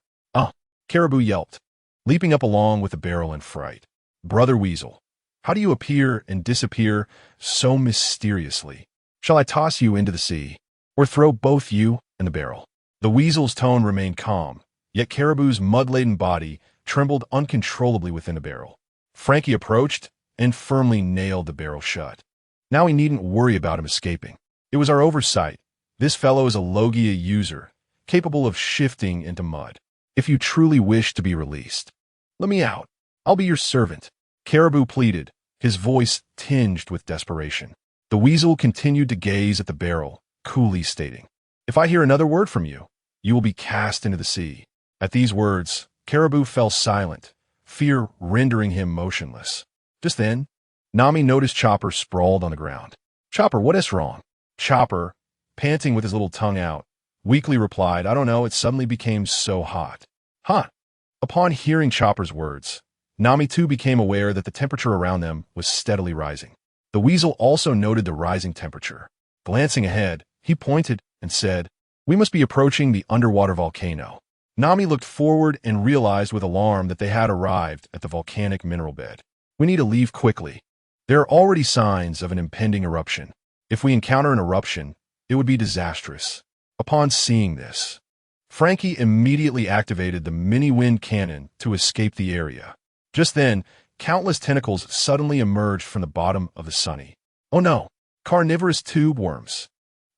Caribou yelped, leaping up along with the barrel in fright. Brother Weasel, how do you appear and disappear so mysteriously? Shall I toss you into the sea, or throw both you and the barrel? The Weasel's tone remained calm, yet Caribou's mud-laden body trembled uncontrollably within the barrel. Frankie approached and firmly nailed the barrel shut. Now we needn't worry about him escaping. It was our oversight. This fellow is a Logia user, capable of shifting into mud. If you truly wish to be released, let me out. I'll be your servant. Caribou pleaded, his voice tinged with desperation. The Weasel continued to gaze at the barrel, coolly stating, If I hear another word from you, you will be cast into the sea. At these words, Caribou fell silent, fear rendering him motionless. Just then, Nami noticed Chopper sprawled on the ground. Chopper, what is wrong? Chopper, panting with his little tongue out, weakly replied, I don't know, it suddenly became so hot. Hot? Upon hearing Chopper's words, Nami too became aware that the temperature around them was steadily rising. The Weasel also noted the rising temperature. Glancing ahead, he pointed and said, We must be approaching the underwater volcano. Nami looked forward and realized with alarm that they had arrived at the volcanic mineral bed. We need to leave quickly. There are already signs of an impending eruption. If we encounter an eruption, it would be disastrous. Upon seeing this, Frankie immediately activated the mini-wind cannon to escape the area. Just then, countless tentacles suddenly emerged from the bottom of the Sunny. Oh no, carnivorous tube worms.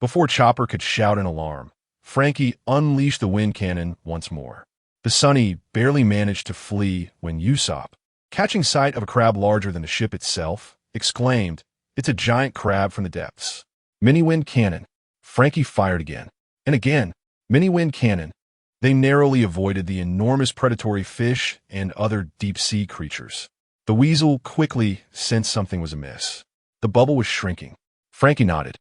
Before Chopper could shout in alarm, Frankie unleashed the wind cannon once more. The Sunny barely managed to flee when Usopp, catching sight of a crab larger than the ship itself, exclaimed, It's a giant crab from the depths. Mini-wind cannon. Frankie fired again. And again, mini-wind cannon. They narrowly avoided the enormous predatory fish and other deep-sea creatures. The weasel quickly sensed something was amiss. The bubble was shrinking. Frankie nodded.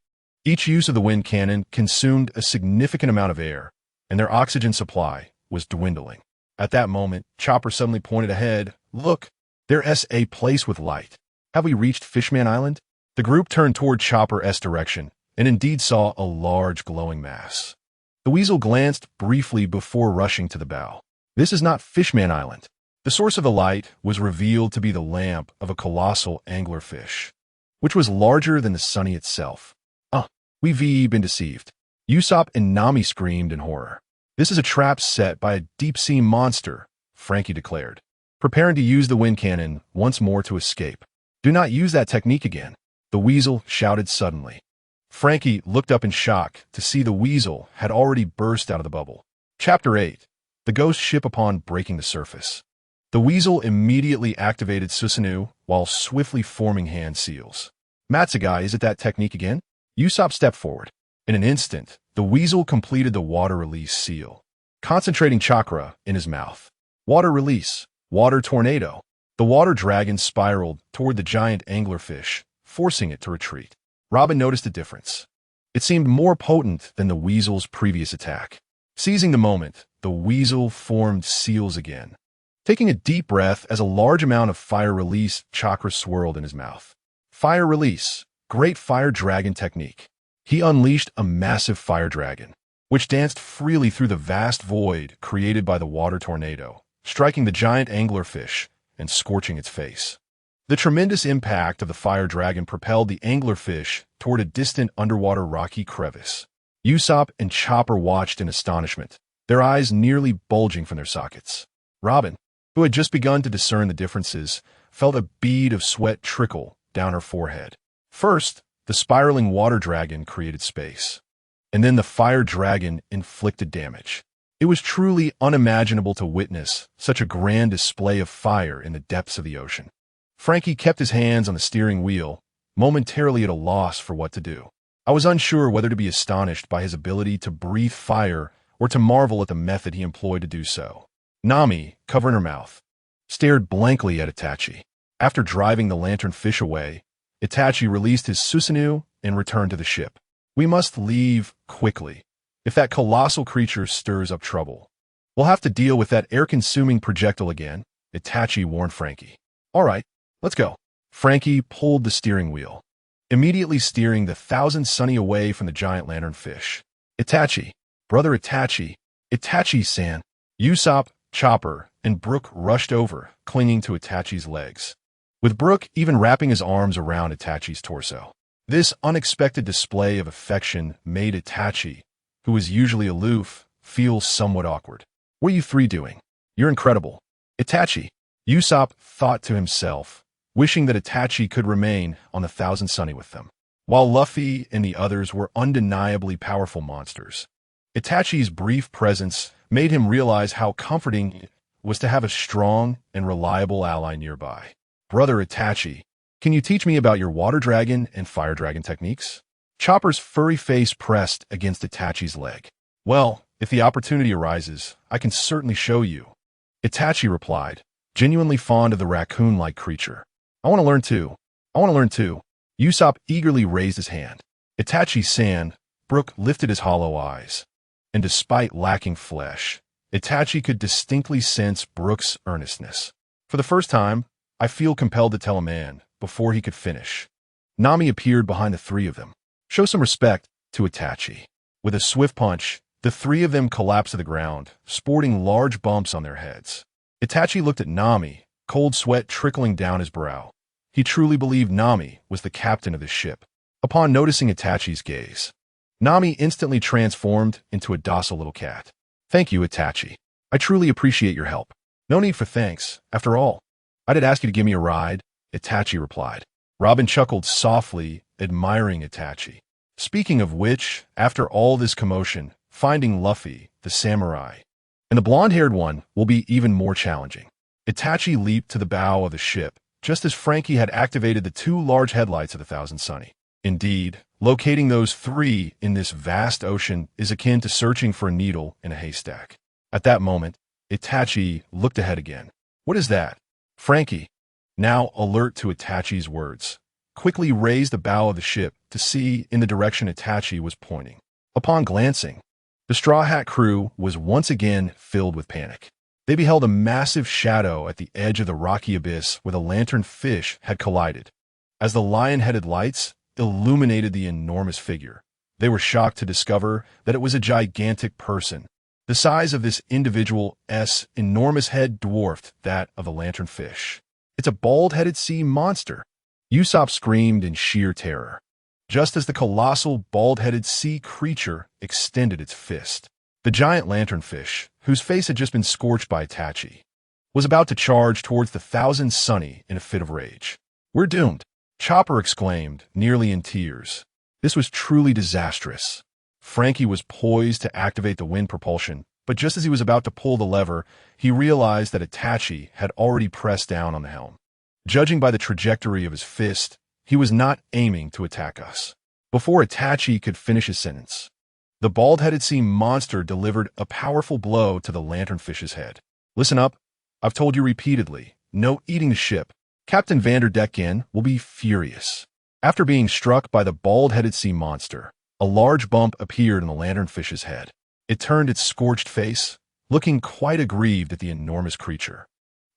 Each use of the wind cannon consumed a significant amount of air, and their oxygen supply was dwindling. At that moment, Chopper suddenly pointed ahead. Look, there's a place with light. Have we reached Fishman Island? The group turned toward Chopper's direction, and indeed saw a large glowing mass. The weasel glanced briefly before rushing to the bow. This is not Fishman Island. The source of the light was revealed to be the lamp of a colossal anglerfish, which was larger than the sunny itself. We've been deceived. Usopp and Nami screamed in horror. This is a trap set by a deep-sea monster, Frankie declared, preparing to use the wind cannon once more to escape. Do not use that technique again, the weasel shouted suddenly. Frankie looked up in shock to see the weasel had already burst out of the bubble. Chapter 8. The Ghost Ship Upon Breaking the Surface. The weasel immediately activated Susanoo while swiftly forming hand seals. Matsugai, is it that technique again? Usopp stepped forward. In an instant, the weasel completed the water release seal, concentrating chakra in his mouth. Water release, water tornado. The water dragon spiraled toward the giant anglerfish, forcing it to retreat. Robin noticed a difference. It seemed more potent than the weasel's previous attack. Seizing the moment, the weasel formed seals again. Taking a deep breath as a large amount of fire release chakra swirled in his mouth. Fire release, great fire dragon technique. He unleashed a massive fire dragon, which danced freely through the vast void created by the water tornado, striking the giant anglerfish and scorching its face. The tremendous impact of the fire dragon propelled the anglerfish toward a distant underwater rocky crevice. Usopp and Chopper watched in astonishment, their eyes nearly bulging from their sockets. Robin, who had just begun to discern the differences, felt a bead of sweat trickle down her forehead. First, the spiraling water dragon created space, and then the fire dragon inflicted damage. It was truly unimaginable to witness such a grand display of fire in the depths of the ocean. Frankie kept his hands on the steering wheel, momentarily at a loss for what to do. I was unsure whether to be astonished by his ability to breathe fire or to marvel at the method he employed to do so. Nami, covering her mouth, stared blankly at Itachi. After driving the lanternfish away, Itachi released his Susanoo and returned to the ship. We must leave quickly. If that colossal creature stirs up trouble, we'll have to deal with that air-consuming projectile again, Itachi warned Frankie. All right, let's go. Frankie pulled the steering wheel, immediately steering the Thousand Sunny away from the giant lanternfish. Itachi, brother Itachi, Itachi-san. Usopp, Chopper, and Brook rushed over, clinging to Itachi's legs, with Brook even wrapping his arms around Itachi's torso. This unexpected display of affection made Itachi, who was usually aloof, feel somewhat awkward. What are you three doing? You're incredible. Itachi, Usopp thought to himself, wishing that Itachi could remain on the Thousand Sunny with them. While Luffy and the others were undeniably powerful monsters, Itachi's brief presence made him realize how comforting it was to have a strong and reliable ally nearby. Brother Itachi, can you teach me about your water dragon and fire dragon techniques? Chopper's furry face pressed against Itachi's leg. Well, if the opportunity arises, I can certainly show you. Itachi replied, genuinely fond of the raccoon-like creature. I want to learn too. Usopp eagerly raised his hand. Itachi-san, Brook lifted his hollow eyes, and despite lacking flesh, Itachi could distinctly sense Brook's earnestness. For the first time, I feel compelled to tell a man before he could finish. Nami appeared behind the three of them. Show some respect to Itachi. With a swift punch, the three of them collapsed to the ground, sporting large bumps on their heads. Itachi looked at Nami, cold sweat trickling down his brow. He truly believed Nami was the captain of the ship. Upon noticing Itachi's gaze, Nami instantly transformed into a docile little cat. Thank you, Itachi. I truly appreciate your help. No need for thanks. After all, I did ask you to give me a ride, Itachi replied. Robin chuckled softly, admiring Itachi. Speaking of which, after all this commotion, finding Luffy, the samurai, and the blonde-haired one will be even more challenging. Itachi leaped to the bow of the ship, just as Frankie had activated the two large headlights of the Thousand Sunny. Indeed, locating those three in this vast ocean is akin to searching for a needle in a haystack. At that moment, Itachi looked ahead again. What is that? Frankie. now alert to Itachi's words, quickly raised the bow of the ship to see in the direction Itachi was pointing. Upon glancing, the Straw Hat crew was once again filled with panic. They beheld a massive shadow at the edge of the rocky abyss where the lanternfish had collided. As the lion-headed lights illuminated the enormous figure, they were shocked to discover that it was a gigantic person. The size of this individual's enormous head dwarfed that of the lanternfish. "It's a bald-headed sea monster!" Usopp screamed in sheer terror, just as the colossal bald-headed sea creature extended its fist. The giant lanternfish, whose face had just been scorched by Itachi, was about to charge towards the Thousand Sunny in a fit of rage. "We're doomed," Chopper exclaimed, nearly in tears. This was truly disastrous. Frankie was poised to activate the wind propulsion, but just as he was about to pull the lever, he realized that Itachi had already pressed down on the helm. Judging by the trajectory of his fist, he was not aiming to attack us. Before Itachi could finish his sentence, the bald-headed sea monster delivered a powerful blow to the lanternfish's head. "Listen up. I've told you repeatedly, no eating the ship. Captain Vanderdecken will be furious." After being struck by the bald-headed sea monster, a large bump appeared on the lanternfish's head. It turned its scorched face, looking quite aggrieved at the enormous creature.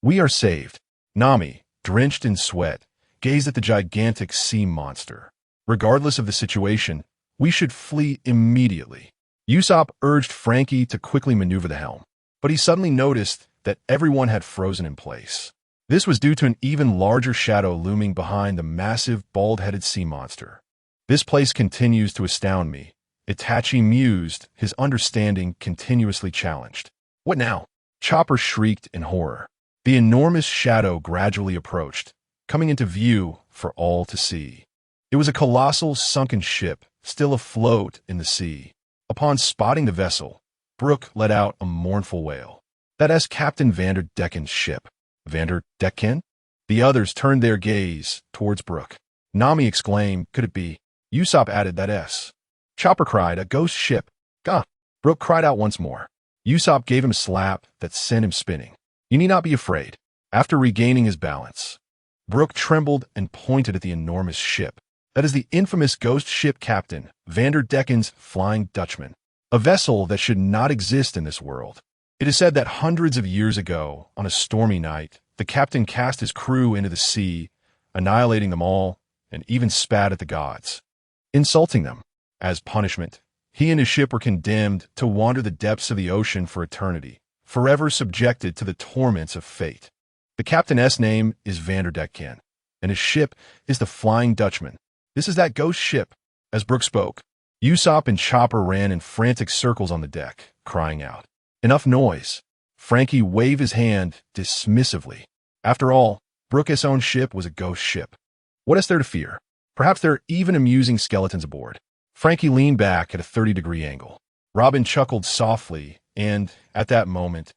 "We are saved." Nami, drenched in sweat, gazed at the gigantic sea monster. "Regardless of the situation, we should flee immediately." Usopp urged Frankie to quickly maneuver the helm, but he suddenly noticed that everyone had frozen in place. This was due to an even larger shadow looming behind the massive, bald-headed sea monster. "This place continues to astound me," Itachi mused, his understanding continuously challenged. "What now?" Chopper shrieked in horror. The enormous shadow gradually approached, coming into view for all to see. It was a colossal sunken ship, still afloat in the sea. Upon spotting the vessel, Brook let out a mournful wail. "That's Captain Vanderdecken's ship." "Vanderdecken?" The others turned their gaze towards Brook. Nami exclaimed, "Could it be?" Usopp added, "That." Chopper cried, "A ghost ship." "Gah!" Brook cried out once more. Usopp gave him a slap that sent him spinning. "You need not be afraid." After regaining his balance, Brook trembled and pointed at the enormous ship. "That is the infamous ghost ship Captain Vanderdecken's Flying Dutchman, a vessel that should not exist in this world. It is said that hundreds of years ago, on a stormy night, the captain cast his crew into the sea, annihilating them all, and even spat at the gods, insulting them. As punishment, he and his ship were condemned to wander the depths of the ocean for eternity, forever subjected to the torments of fate. The captain's name is Vanderdecken, and his ship is the Flying Dutchman. This is that ghost ship." As Brook spoke, Usopp and Chopper ran in frantic circles on the deck, crying out, "Enough noise." Frankie waved his hand dismissively. After all, Brook's own ship was a ghost ship. What is there to fear? Perhaps there are even amusing skeletons aboard. Frankie leaned back at a 30-degree angle. Robin chuckled softly, and, at that moment,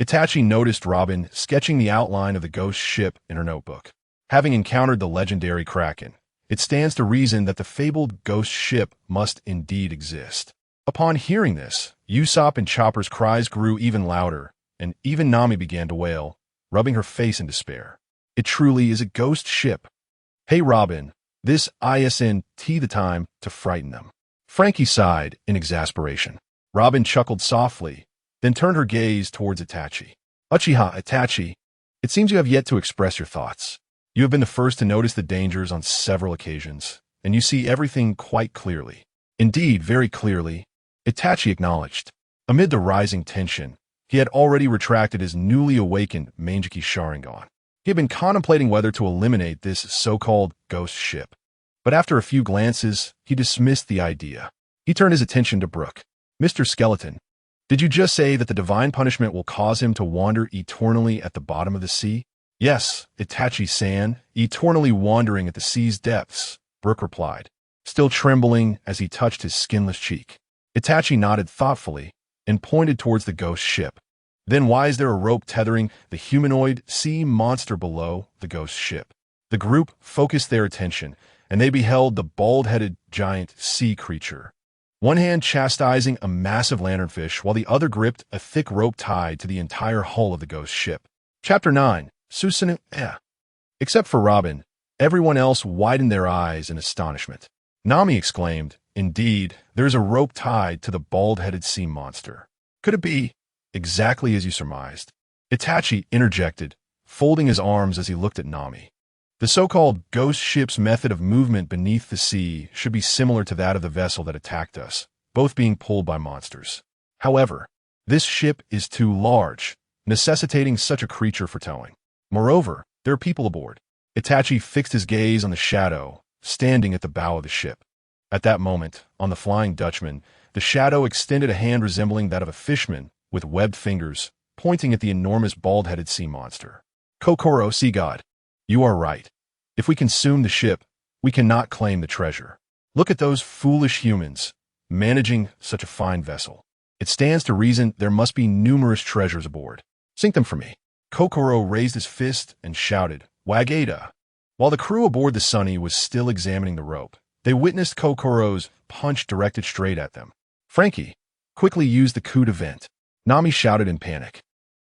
Itachi noticed Robin sketching the outline of the ghost ship in her notebook. Having encountered the legendary Kraken, it stands to reason that the fabled ghost ship must indeed exist. Upon hearing this, Usopp and Chopper's cries grew even louder, and even Nami began to wail, rubbing her face in despair. "It truly is a ghost ship." "Hey, Robin, this isn't the time to frighten them." Frankie sighed in exasperation. Robin chuckled softly, then turned her gaze towards Itachi. "Uchiha, Itachi, it seems you have yet to express your thoughts. You have been the first to notice the dangers on several occasions, and you see everything quite clearly." "Indeed, very clearly," Itachi acknowledged. Amid the rising tension, he had already retracted his newly awakened Mangekyou Sharingan. He had been contemplating whether to eliminate this so-called ghost ship, but after a few glances, he dismissed the idea. He turned his attention to Brook. "Mr. Skeleton, did you just say that the divine punishment will cause him to wander eternally at the bottom of the sea?" "Yes, Itachi-san, eternally wandering at the sea's depths," Brook replied, still trembling as he touched his skinless cheek. Itachi nodded thoughtfully and pointed towards the ghost ship. "Then why is there a rope tethering the humanoid sea monster below the ghost ship?" The group focused their attention, and they beheld the bald-headed giant sea creature, one hand chastising a massive lanternfish while the other gripped a thick rope tied to the entire hull of the ghost ship. Chapter 9. Susanoo. Except for Robin, everyone else widened their eyes in astonishment. Nami exclaimed, "Indeed, there's a rope tied to the bald-headed sea monster. Could it be exactly as you surmised?" Itachi interjected, folding his arms as he looked at Nami. The so-called ghost ship's method of movement beneath the sea should be similar to that of the vessel that attacked us, both being pulled by monsters. However, this ship is too large, necessitating such a creature for towing. Moreover, there are people aboard. Itachi fixed his gaze on the shadow, standing at the bow of the ship. At that moment, on the Flying Dutchman, the shadow extended a hand resembling that of a fishman, with webbed fingers, pointing at the enormous bald-headed sea monster. "Kokoro, sea god, you are right. If we consume the ship, we cannot claim the treasure. Look at those foolish humans, managing such a fine vessel. It stands to reason there must be numerous treasures aboard. Sink them for me." Kokoro raised his fist and shouted, "Wageda!" While the crew aboard the Sunny was still examining the rope, they witnessed Kokoro's punch directed straight at them. "Frankie, quickly use the coup de vent," Nami shouted in panic.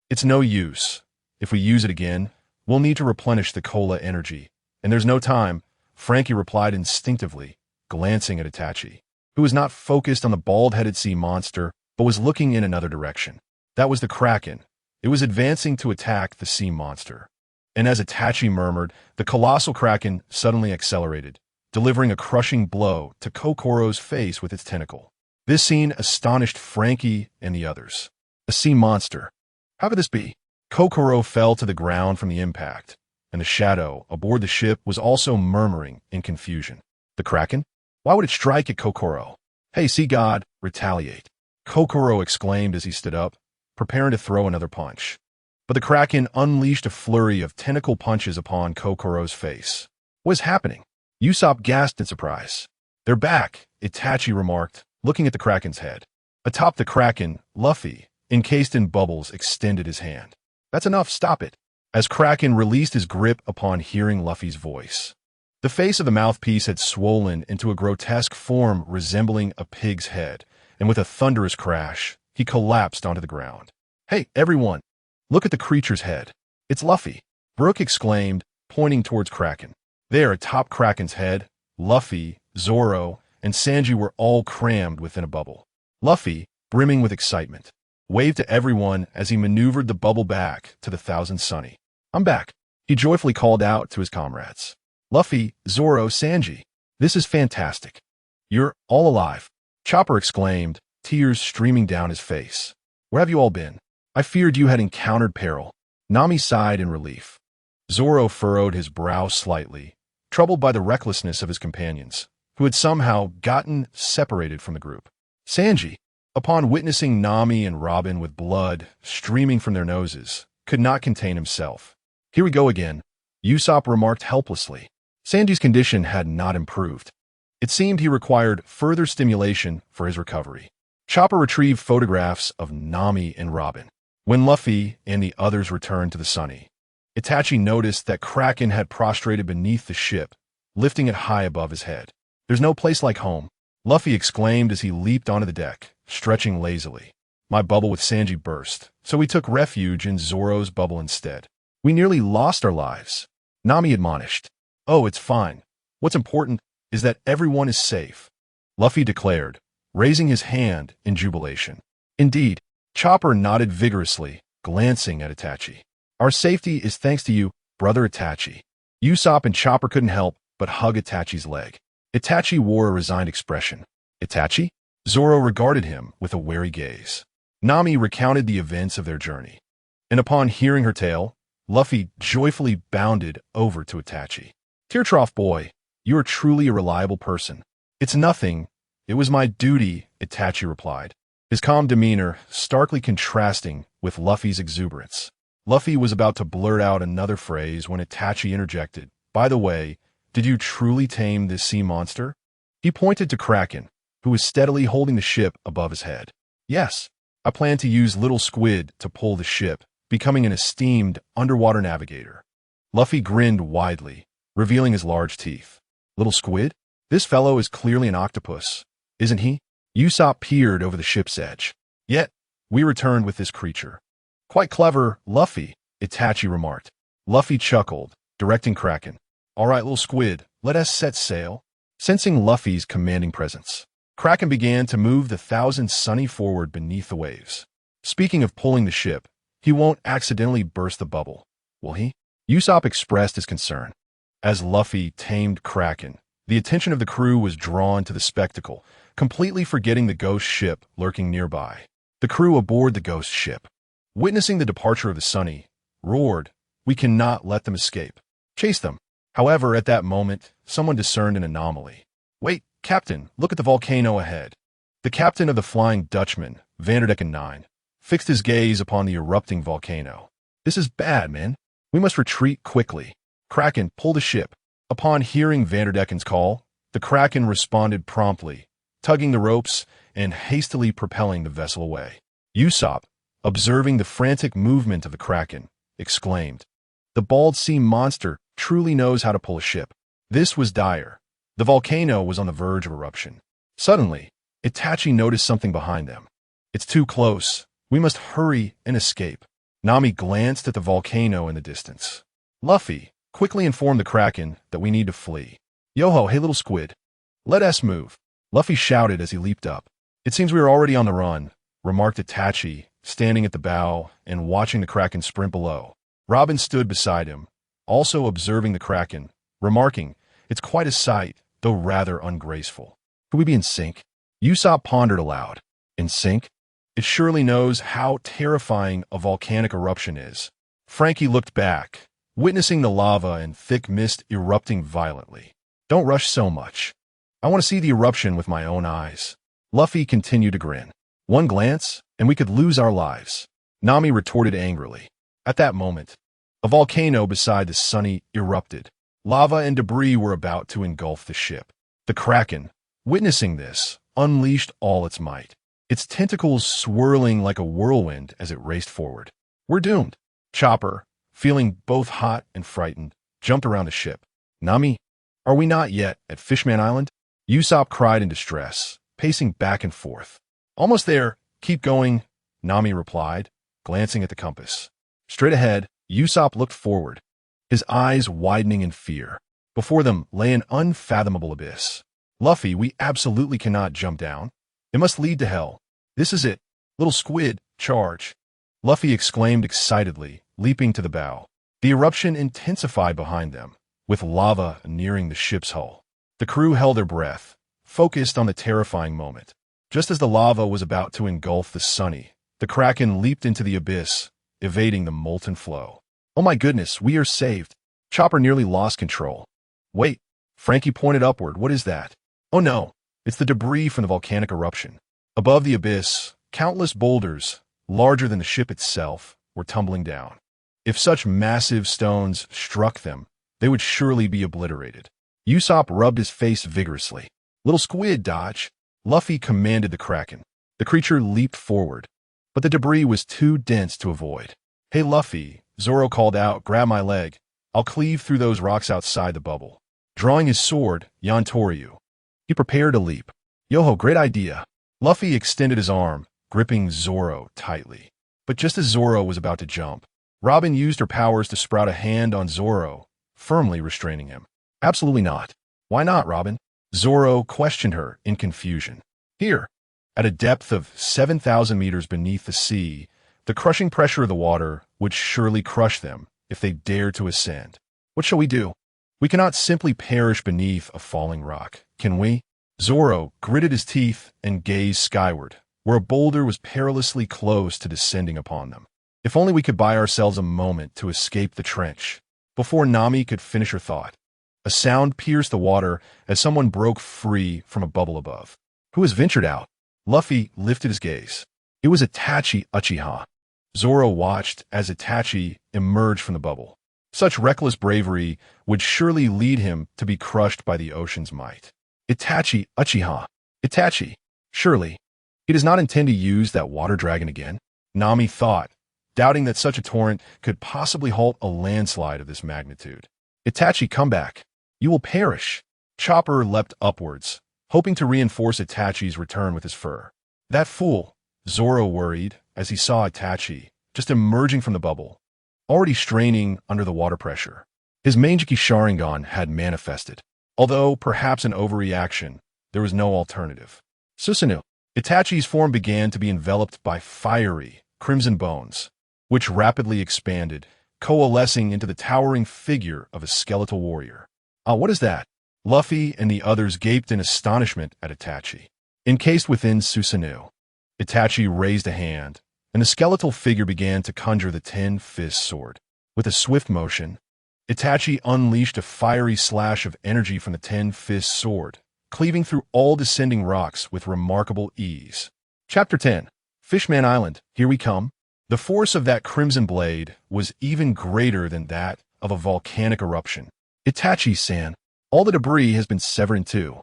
"It's no use. If we use it again, we'll need to replenish the cola energy, and there's no time," Frankie replied instinctively, glancing at Itachi, who was not focused on the bald-headed sea monster, but was looking in another direction. That was the Kraken. It was advancing to attack the sea monster. And as Itachi murmured, the colossal Kraken suddenly accelerated, delivering a crushing blow to Kokoro's face with its tentacle. This scene astonished Frankie and the others. A sea monster. How could this be? Kokoro fell to the ground from the impact, and the shadow aboard the ship was also murmuring in confusion. The Kraken? Why would it strike at Kokoro? "Hey, sea god, retaliate," Kokoro exclaimed as he stood up, preparing to throw another punch. But the Kraken unleashed a flurry of tentacle punches upon Kokoro's face. "What is happening?" Usopp gasped in surprise. "They're back," Itachi remarked, looking at the Kraken's head. Atop the Kraken, Luffy, encased in bubbles, extended his hand. "That's enough, stop it," as Kraken released his grip upon hearing Luffy's voice. The face of the mouthpiece had swollen into a grotesque form resembling a pig's head, and with a thunderous crash, he collapsed onto the ground. "Hey, everyone, look at the creature's head. It's Luffy," Brook exclaimed, pointing towards Kraken. There, atop Kraken's head, Luffy, Zoro, and Sanji were all crammed within a bubble. Luffy, brimming with excitement, waved to everyone as he maneuvered the bubble back to the Thousand Sunny. "I'm back," he joyfully called out to his comrades. "Luffy, Zoro, Sanji, this is fantastic. You're all alive," Chopper exclaimed, tears streaming down his face. "Where have you all been? I feared you had encountered peril." Nami sighed in relief. Zoro furrowed his brow slightly, troubled by the recklessness of his companions, who had somehow gotten separated from the group. Sanji, upon witnessing Nami and Robin with blood streaming from their noses, could not contain himself. "Here we go again," Usopp remarked helplessly. Sanji's condition had not improved. It seemed he required further stimulation for his recovery. Chopper retrieved photographs of Nami and Robin. When Luffy and the others returned to the Sunny, Itachi noticed that Kraken had prostrated beneath the ship, lifting it high above his head. "There's no place like home," Luffy exclaimed as he leaped onto the deck, stretching lazily. "My bubble with Sanji burst, so we took refuge in Zoro's bubble instead. We nearly lost our lives," Nami admonished. "Oh, it's fine. What's important is that everyone is safe," Luffy declared, raising his hand in jubilation. "Indeed," Chopper nodded vigorously, glancing at Itachi. "Our safety is thanks to you, brother Itachi." Usopp and Chopper couldn't help but hug Itachi's leg. Itachi wore a resigned expression. "Itachi?" Zoro regarded him with a wary gaze. Nami recounted the events of their journey, and upon hearing her tale, Luffy joyfully bounded over to Itachi. "Teartrough boy, you are truly a reliable person." "It's nothing. It was my duty," Itachi replied, his calm demeanor starkly contrasting with Luffy's exuberance. Luffy was about to blurt out another phrase when Itachi interjected. "By the way, did you truly tame this sea monster?" He pointed to Kraken, who was steadily holding the ship above his head. "Yes, I plan to use Little Squid to pull the ship, becoming an esteemed underwater navigator." Luffy grinned widely, revealing his large teeth. "Little Squid? This fellow is clearly an octopus, isn't he?" Usopp peered over the ship's edge. "Yet, we returned with this creature." "Quite clever, Luffy," Itachi remarked. Luffy chuckled, directing Kraken. All right, little squid, let us set sail. Sensing Luffy's commanding presence, Kraken began to move the Thousand Sunny forward beneath the waves. Speaking of pulling the ship, he won't accidentally burst the bubble, will he? Usopp expressed his concern. As Luffy tamed Kraken, the attention of the crew was drawn to the spectacle, completely forgetting the ghost ship lurking nearby. The crew aboard the ghost ship, witnessing the departure of the Sunny, roared, "We cannot let them escape. Chase them." However, at that moment, someone discerned an anomaly. "Wait, Captain, look at the volcano ahead." The captain of the Flying Dutchman, Vanderdecken 9, fixed his gaze upon the erupting volcano. "This is bad, man. We must retreat quickly." Kraken, pull the ship. Upon hearing Vanderdecken's call, the Kraken responded promptly, tugging the ropes and hastily propelling the vessel away. Usopp, observing the frantic movement of the Kraken, exclaimed, "The bald sea monster truly knows how to pull a ship." This was dire. The volcano was on the verge of eruption. Suddenly, Itachi noticed something behind them. "It's too close. We must hurry and escape." Nami glanced at the volcano in the distance. Luffy quickly informed the Kraken that we need to flee. "Yo-ho, hey little squid. Let us move." Luffy shouted as he leaped up. "It seems we are already on the run," remarked Itachi, standing at the bow and watching the Kraken sprint below. Robin stood beside him, also observing the Kraken, remarking, "It's quite a sight, though rather ungraceful. Could we be in sync?" Usopp pondered aloud. In sync? It surely knows how terrifying a volcanic eruption is. Frankie looked back, witnessing the lava and thick mist erupting violently. "Don't rush so much. I want to see the eruption with my own eyes." Luffy continued to grin. "One glance, and we could lose our lives," Nami retorted angrily. At that moment, a volcano beside the Sunny erupted. Lava and debris were about to engulf the ship. The Kraken, witnessing this, unleashed all its might, its tentacles swirling like a whirlwind as it raced forward. "We're doomed." Chopper, feeling both hot and frightened, jumped around the ship. "Nami, are we not yet at Fishman Island?" Usopp cried in distress, pacing back and forth. "Almost there. Keep going," Nami replied, glancing at the compass. Straight ahead, Usopp looked forward, his eyes widening in fear. Before them lay an unfathomable abyss. "Luffy, we absolutely cannot jump down. It must lead to hell. This is it. Little squid, charge." Luffy exclaimed excitedly, leaping to the bow. The eruption intensified behind them, with lava nearing the ship's hull. The crew held their breath, focused on the terrifying moment. Just as the lava was about to engulf the Sunny, the Kraken leaped into the abyss, evading the molten flow. "Oh my goodness, we are saved." Chopper nearly lost control. "Wait," Frankie pointed upward. "What is that?" "Oh no, it's the debris from the volcanic eruption." Above the abyss, countless boulders, larger than the ship itself, were tumbling down. If such massive stones struck them, they would surely be obliterated. Usopp rubbed his face vigorously. "Little squid, dodge." Luffy commanded the Kraken. The creature leaped forward, but the debris was too dense to avoid. "Hey Luffy," Zoro called out, "grab my leg. I'll cleave through those rocks outside the bubble." Drawing his sword, Yantoryu, he prepared to leap. "Yo-ho, great idea." Luffy extended his arm, gripping Zoro tightly. But just as Zoro was about to jump, Robin used her powers to sprout a hand on Zoro, firmly restraining him. "Absolutely not." "Why not, Robin?" Zoro questioned her in confusion. "Here, at a depth of 7,000 meters beneath the sea, the crushing pressure of the water would surely crush them if they dared to ascend. What shall we do? We cannot simply perish beneath a falling rock, can we?" Zoro gritted his teeth and gazed skyward, where a boulder was perilously close to descending upon them. "If only we could buy ourselves a moment to escape the trench." Before Nami could finish her thought, a sound pierced the water as someone broke free from a bubble above. "Who has ventured out?" Luffy lifted his gaze. It was Itachi Uchiha. Zoro watched as Itachi emerged from the bubble. Such reckless bravery would surely lead him to be crushed by the ocean's might. "Itachi Uchiha. Itachi. Surely, he does not intend to use that water dragon again?" Nami thought, doubting that such a torrent could possibly halt a landslide of this magnitude. "Itachi, come back. You will perish." Chopper leapt upwards, hoping to reinforce Itachi's return with his fur. "That fool," Zoro worried as he saw Itachi, just emerging from the bubble, already straining under the water pressure. His Mangeki Sharingan had manifested. Although perhaps an overreaction, there was no alternative. Susanoo. Itachi's form began to be enveloped by fiery, crimson bones, which rapidly expanded, coalescing into the towering figure of a skeletal warrior. Ah, what is that? Luffy and the others gaped in astonishment at Itachi. Encased within Susanoo, Itachi raised a hand, and the skeletal figure began to conjure the 10-fist sword. With a swift motion, Itachi unleashed a fiery slash of energy from the 10-fist sword, cleaving through all descending rocks with remarkable ease. Chapter 10. Fishman Island, Here We Come. The force of that crimson blade was even greater than that of a volcanic eruption. Itachi-san, all the debris has been severed in two.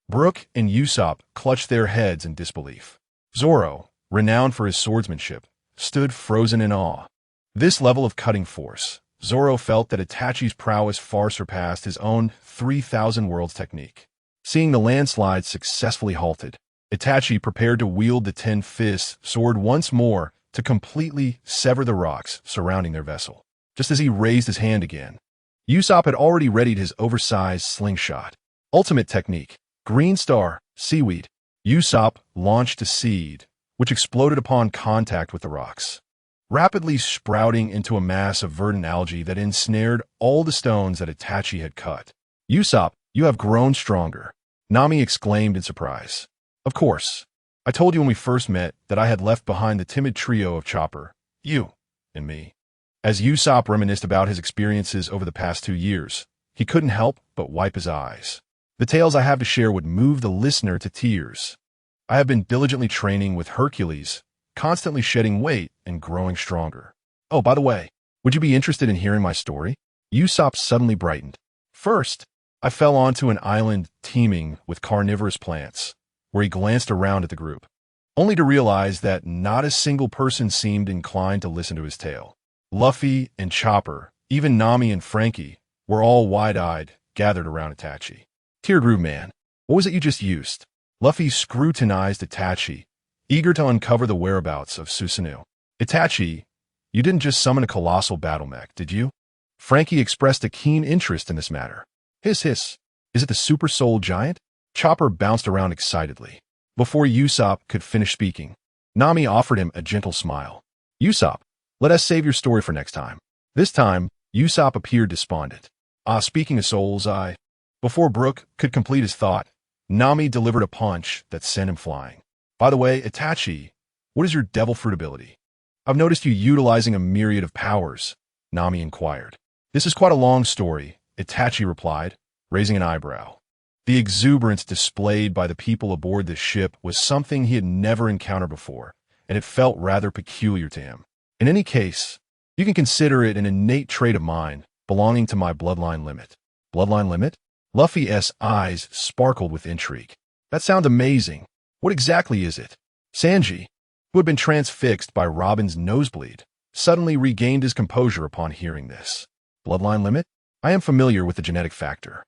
Brook and Usopp clutched their heads in disbelief. Zoro, renowned for his swordsmanship, stood frozen in awe. This level of cutting force, Zoro felt that Itachi's prowess far surpassed his own 3,000 worlds technique. Seeing the landslide successfully halted, Itachi prepared to wield the 10-fist sword once more to completely sever the rocks surrounding their vessel. Just as he raised his hand again, Usopp had already readied his oversized slingshot. Ultimate technique, Green Star, Seaweed. Usopp launched a seed, which exploded upon contact with the rocks, rapidly sprouting into a mass of verdant algae that ensnared all the stones that Itachi had cut. Usopp, you have grown stronger, Nami exclaimed in surprise. Of course. I told you when we first met that I had left behind the timid trio of Chopper, you, and me. As Usopp reminisced about his experiences over the past 2 years, he couldn't help but wipe his eyes. The tales I have to share would move the listener to tears. I have been diligently training with Hercules, constantly shedding weight and growing stronger. Oh, by the way, would you be interested in hearing my story? Usopp suddenly brightened. First, I fell onto an island teeming with carnivorous plants, where he glanced around at the group, only to realize that not a single person seemed inclined to listen to his tale. Luffy and Chopper, even Nami and Frankie, were all wide-eyed, gathered around Itachi. Tear grew, man. What was it you just used? Luffy scrutinized Itachi, eager to uncover the whereabouts of Susanoo. Itachi, you didn't just summon a colossal battle mech, did you? Frankie expressed a keen interest in this matter. Hiss, hiss. Is it the Super Soul Giant? Chopper bounced around excitedly. Before Usopp could finish speaking, Nami offered him a gentle smile. Usopp, let us save your story for next time. This time, Usopp appeared despondent. Speaking of souls, Before Brook could complete his thought, Nami delivered a punch that sent him flying. By the way, Itachi, what is your devil fruit ability? I've noticed you utilizing a myriad of powers, Nami inquired. This is quite a long story, Itachi replied, raising an eyebrow. The exuberance displayed by the people aboard this ship was something he had never encountered before, and it felt rather peculiar to him. In any case, you can consider it an innate trait of mine, belonging to my bloodline limit. Bloodline limit? Luffy's eyes sparkled with intrigue. That sounds amazing. What exactly is it? Sanji, who had been transfixed by Robin's nosebleed, suddenly regained his composure upon hearing this. Bloodline limit? I am familiar with the genetic factor.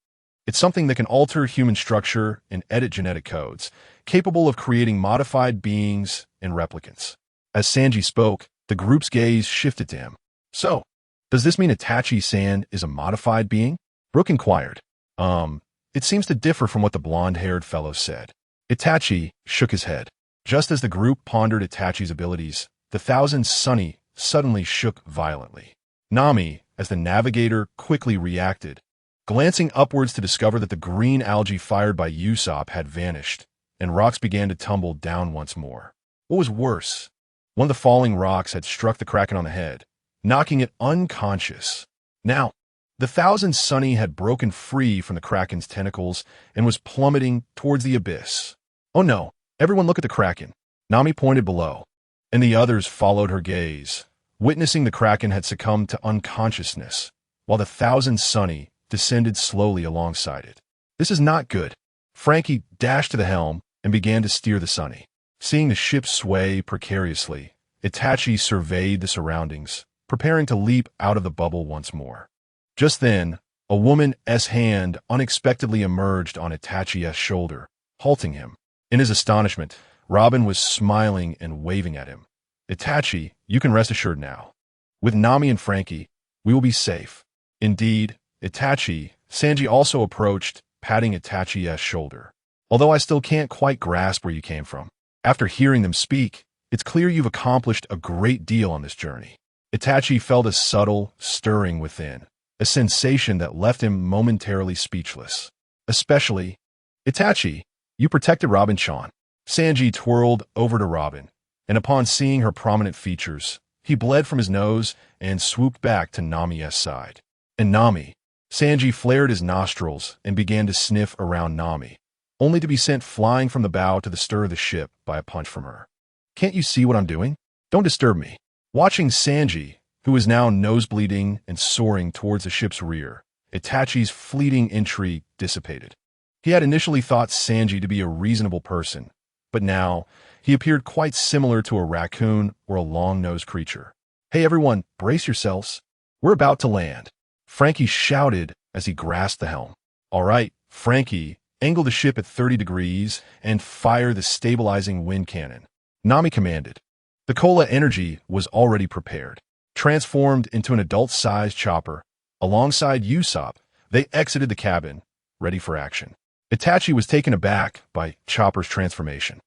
It's something that can alter human structure and edit genetic codes, capable of creating modified beings and replicants. As Sanji spoke, the group's gaze shifted to him. So, does this mean Itachi-san is a modified being? Brook inquired. It seems to differ from what the blonde-haired fellow said. Itachi shook his head. Just as the group pondered Itachi's abilities, the Thousand Sunny suddenly shook violently. Nami, as the navigator, quickly reacted, glancing upwards to discover that the green algae fired by Usopp had vanished, and rocks began to tumble down once more. What was worse, one of the falling rocks had struck the Kraken on the head, knocking it unconscious. Now, the Thousand Sunny had broken free from the Kraken's tentacles and was plummeting towards the abyss. Oh no, everyone look at the Kraken. Nami pointed below, and the others followed her gaze, witnessing the Kraken had succumbed to unconsciousness, while the Thousand Sunny descended slowly alongside it. This is not good. Frankie dashed to the helm and began to steer the Sunny. Seeing the ship sway precariously, Itachi surveyed the surroundings, preparing to leap out of the bubble once more. Just then, a woman's hand unexpectedly emerged on Itachi's shoulder, halting him. In his astonishment, Robin was smiling and waving at him. Itachi, you can rest assured now. With Nami and Frankie, we will be safe. Indeed, Itachi, Sanji also approached, patting Itachi's shoulder. Although I still can't quite grasp where you came from. After hearing them speak, it's clear you've accomplished a great deal on this journey. Itachi felt a subtle stirring within, a sensation that left him momentarily speechless. Especially, Itachi, you protected Robin-chan. Sanji twirled over to Robin, and upon seeing her prominent features, he bled from his nose and swooped back to Nami's side. And Nami, Sanji flared his nostrils and began to sniff around Nami, only to be sent flying from the bow to the stir of the ship by a punch from her. Can't you see what I'm doing? Don't disturb me. Watching Sanji, who was now nosebleeding and soaring towards the ship's rear, Itachi's fleeting intrigue dissipated. He had initially thought Sanji to be a reasonable person, but now he appeared quite similar to a raccoon or a long-nosed creature. Hey everyone, brace yourselves. We're about to land. Frankie shouted as he grasped the helm. All right, Frankie, angle the ship at 30 degrees and fire the stabilizing wind cannon. Nami commanded. The Cola Energy was already prepared. Transformed into an adult-sized chopper, alongside Usopp, they exited the cabin, ready for action. Itachi was taken aback by Chopper's transformation.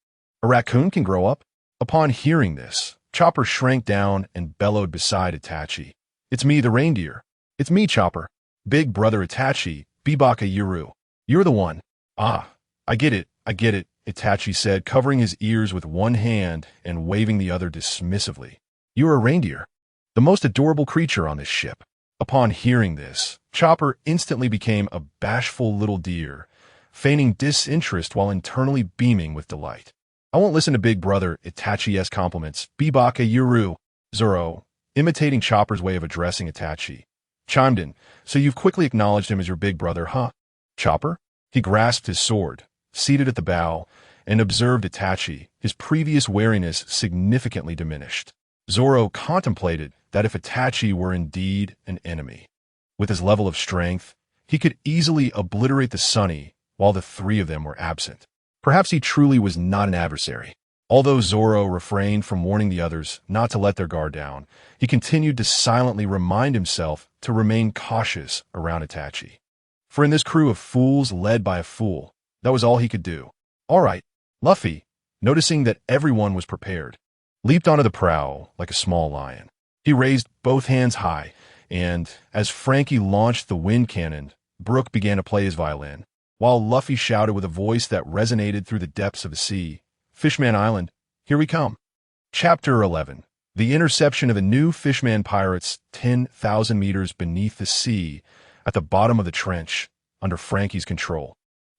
A raccoon can grow up? Upon hearing this, Chopper shrank down and bellowed beside Itachi. It's me, the reindeer. It's me, Chopper. Big brother Itachi, Bibaka Yuru. You're the one. Ah, I get it, Itachi said, covering his ears with one hand and waving the other dismissively. You're a reindeer, the most adorable creature on this ship. Upon hearing this, Chopper instantly became a bashful little deer, feigning disinterest while internally beaming with delight. I won't listen to Big Brother Itachi's compliments. Bibaka Yuru. Zoro, imitating Chopper's way of addressing Itachi, chimed in. So you've quickly acknowledged him as your big brother, huh? Chopper? He grasped his sword, seated at the bow, and observed Itachi, his previous wariness significantly diminished. Zoro contemplated that if Itachi were indeed an enemy, with his level of strength, he could easily obliterate the Sunny while the three of them were absent. Perhaps he truly was not an adversary. Although Zoro refrained from warning the others not to let their guard down, he continued to silently remind himself to remain cautious around Itachi. For in this crew of fools led by a fool, that was all he could do. All right, Luffy, noticing that everyone was prepared, leaped onto the prow like a small lion. He raised both hands high, and as Frankie launched the wind cannon, Brook began to play his violin, while Luffy shouted with a voice that resonated through the depths of the sea, Fishman Island, here we come. Chapter 11. The interception of the new Fishman pirates 10,000 meters beneath the sea at the bottom of the trench under Frankie's control.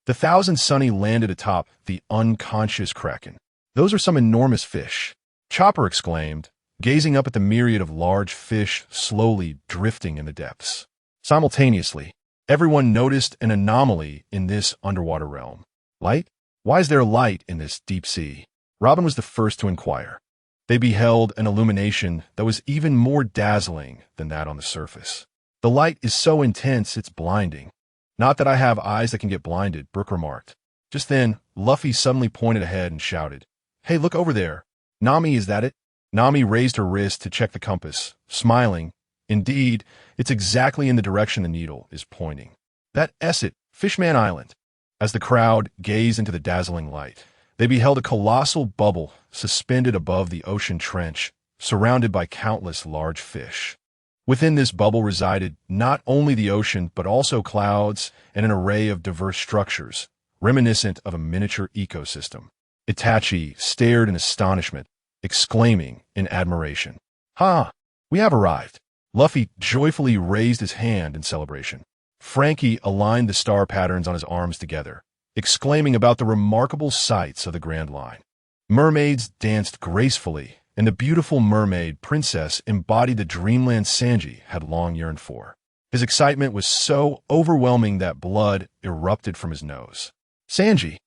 The 1,000 Sunny landed atop the unconscious Kraken. Those are some enormous fish, Chopper exclaimed, gazing up at the myriad of large fish slowly drifting in the depths. Simultaneously, everyone noticed an anomaly in this underwater realm. Light? Why is there light in this deep sea? Robin was the first to inquire. They beheld an illumination that was even more dazzling than that on the surface. The light is so intense it's blinding. Not that I have eyes that can get blinded, Brook remarked. Just then, Luffy suddenly pointed ahead and shouted, Hey, look over there. Nami, is that it? Nami raised her wrist to check the compass, smiling. Indeed, it's exactly in the direction the needle is pointing. That's it, Fishman Island. As the crowd gazed into the dazzling light, they beheld a colossal bubble suspended above the ocean trench, surrounded by countless large fish. Within this bubble resided not only the ocean, but also clouds and an array of diverse structures, reminiscent of a miniature ecosystem. Itachi stared in astonishment, exclaiming in admiration, Ha! We have arrived. Luffy joyfully raised his hand in celebration. Frankie aligned the star patterns on his arms together, exclaiming about the remarkable sights of the Grand Line. Mermaids danced gracefully, and the beautiful mermaid princess embodied the dreamland Sanji had long yearned for. His excitement was so overwhelming that blood erupted from his nose. Sanji!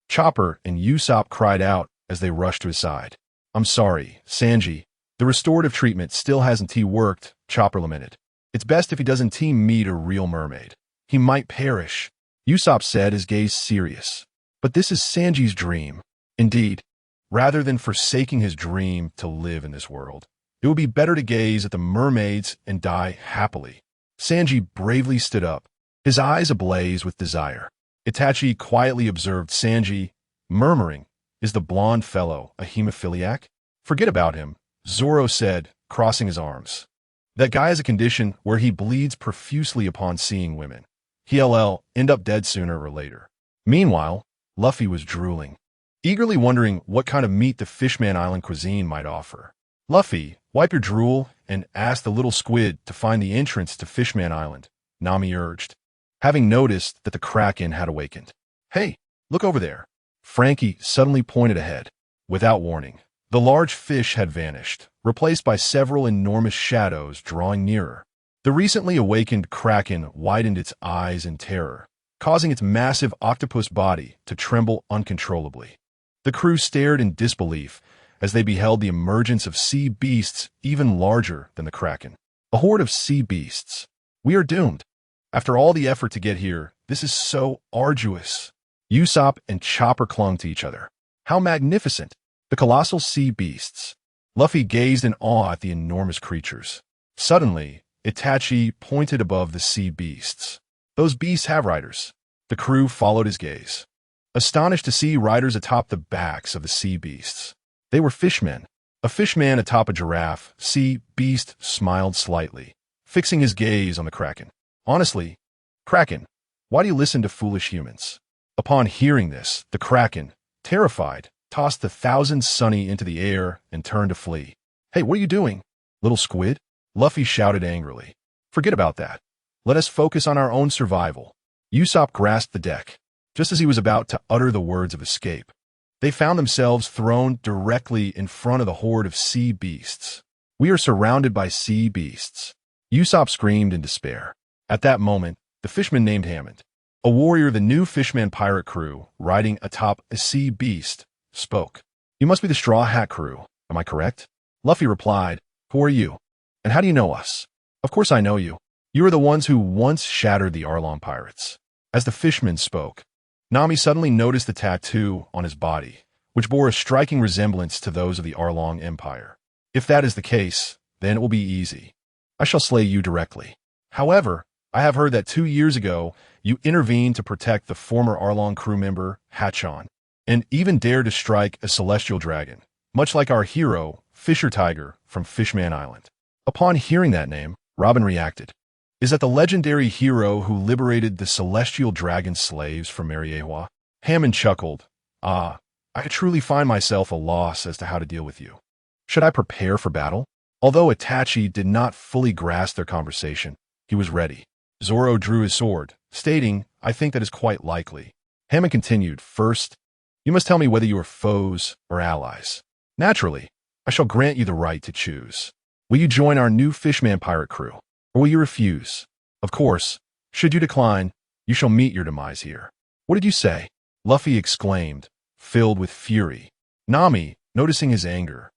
Chopper and Usopp cried out as they rushed to his side. I'm sorry, Sanji. The restorative treatment still hasn't worked, Chopper lamented. It's best if he doesn't meet a real mermaid. He might perish, Usopp said, his gaze serious. But this is Sanji's dream. Indeed, rather than forsaking his dream to live in this world, it would be better to gaze at the mermaids and die happily. Sanji bravely stood up, his eyes ablaze with desire. Itachi quietly observed Sanji, murmuring, "Is the blonde fellow a hemophiliac?" "Forget about him," Zoro said, crossing his arms. "That guy has a condition where he bleeds profusely upon seeing women. He'll end up dead sooner or later." Meanwhile, Luffy was drooling, eagerly wondering what kind of meat the Fishman Island cuisine might offer. "Luffy, wipe your drool and ask the little squid to find the entrance to Fishman Island," Nami urged, having noticed that the Kraken had awakened. "Hey, look over there." Frankie suddenly pointed ahead. Without warning, the large fish had vanished, replaced by several enormous shadows drawing nearer. The recently awakened Kraken widened its eyes in terror, causing its massive octopus body to tremble uncontrollably. The crew stared in disbelief as they beheld the emergence of sea beasts even larger than the Kraken. A horde of sea beasts. "We are doomed. After all the effort to get here, this is so arduous." Usopp and Chopper clung to each other. How magnificent! The colossal sea beasts. Luffy gazed in awe at the enormous creatures. Suddenly, Itachi pointed above the sea beasts. "Those beasts have riders." The crew followed his gaze, astonished to see riders atop the backs of the sea beasts. They were fishmen. A fishman atop a giraffe, sea beast smiled slightly, fixing his gaze on the Kraken. "Honestly, Kraken, why do you listen to foolish humans?" Upon hearing this, the Kraken, terrified, tossed the thousand sunny into the air and turned to flee. "Hey, what are you doing, little squid?" Luffy shouted angrily. "Forget about that. Let us focus on our own survival." Usopp grasped the deck, just as he was about to utter the words of escape. They found themselves thrown directly in front of the horde of sea beasts. "We are surrounded by sea beasts." Usopp screamed in despair. At that moment, the fishman named Hammond, a warrior of the new Fishman pirate crew, riding atop a sea beast, spoke. "You must be the Straw Hat crew, am I correct?" Luffy replied, "Who are you? And how do you know us?" "Of course I know you. You are the ones who once shattered the Arlong pirates." As the fishman spoke, Nami suddenly noticed the tattoo on his body, which bore a striking resemblance to those of the Arlong Empire. "If that is the case, then it will be easy. I shall slay you directly. However, I have heard that 2 years ago, you intervened to protect the former Arlong crew member, Hachon, and even dared to strike a celestial dragon, much like our hero, Fisher Tiger, from Fishman Island." Upon hearing that name, Robin reacted. "Is that the legendary hero who liberated the celestial dragon slaves from Mariewa?" Hammond chuckled. "Ah, I truly find myself a loss as to how to deal with you. Should I prepare for battle?" Although Itachi did not fully grasp their conversation, he was ready. Zoro drew his sword, stating, "I think that is quite likely." Hammond continued, "First, you must tell me whether you are foes or allies. Naturally, I shall grant you the right to choose. Will you join our new Fishman pirate crew, or will you refuse? Of course, should you decline, you shall meet your demise here." "What did you say?" Luffy exclaimed, filled with fury. Nami, noticing his anger,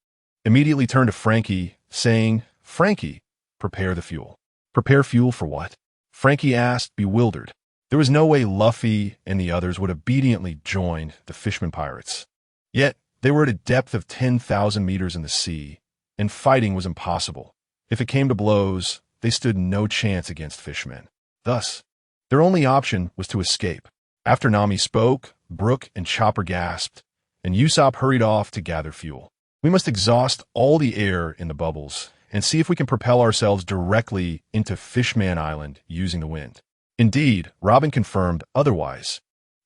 immediately turned to Frankie, saying, "Frankie, prepare the fuel." "Prepare fuel for what?" Frankie asked, bewildered. There was no way Luffy and the others would obediently join the Fishman pirates. Yet, they were at a depth of 10,000 meters in the sea, and fighting was impossible. If it came to blows, they stood no chance against fishmen. Thus, their only option was to escape. After Nami spoke, Brook and Chopper gasped, and Usopp hurried off to gather fuel. "We must exhaust all the air in the bubbles and see if we can propel ourselves directly into Fishman Island using the wind." Indeed, Robin confirmed otherwise.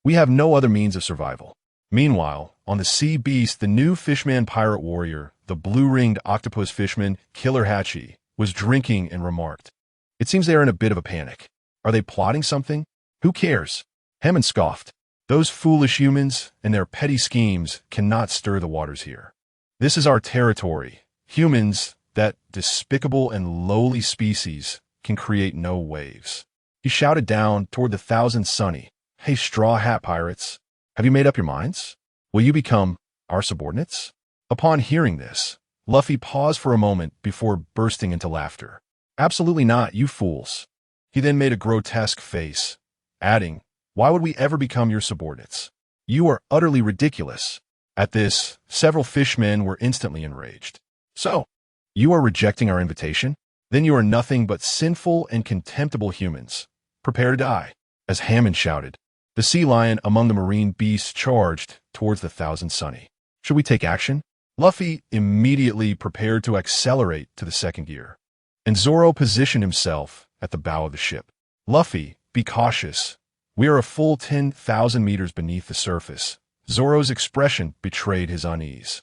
"We have no other means of survival." Meanwhile, on the sea beast, the new Fishman pirate warrior, the blue-ringed octopus fishman, Killer Hachi, was drinking and remarked, "It seems they are in a bit of a panic. Are they plotting something? Who cares?" Hammond scoffed. "Those foolish humans and their petty schemes cannot stir the waters here. This is our territory. Humans, that despicable and lowly species, can create no waves." He shouted down toward the thousand sunny, "Hey, Straw Hat pirates, have you made up your minds? Will you become our subordinates?" Upon hearing this, Luffy paused for a moment before bursting into laughter. "Absolutely not, you fools." He then made a grotesque face, adding, "Why would we ever become your subordinates? You are utterly ridiculous." At this, several fishmen were instantly enraged. "So, you are rejecting our invitation?" then you are nothing but sinful and contemptible humans. Prepare to die. As Hammond shouted, the sea lion among the marine beasts charged towards the Thousand Sunny. Should we take action? Luffy immediately prepared to accelerate to the second gear, and Zoro positioned himself at the bow of the ship. Luffy, be cautious. We are a full 10,000 meters beneath the surface. Zoro's expression betrayed his unease.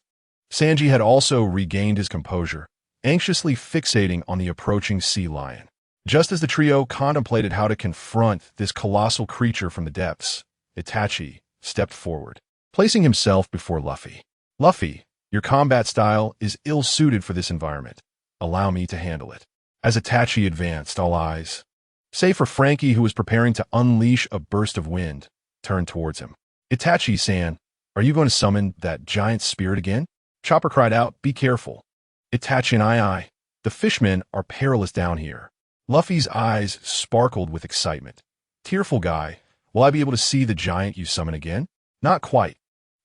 Sanji had also regained his composure, anxiously fixating on the approaching sea lion. Just as the trio contemplated how to confront this colossal creature from the depths, Itachi stepped forward, placing himself before Luffy. Luffy, your combat style is ill-suited for this environment. Allow me to handle it. As Itachi advanced, all eyes, save for Frankie, who was preparing to unleash a burst of wind, turned towards him. Itachi-san, are you going to summon that giant spirit again? Chopper cried out, be careful. Itachi and I, the fishmen are perilous down here. Luffy's eyes sparkled with excitement. Tearful guy, will I be able to see the giant you summon again? Not quite.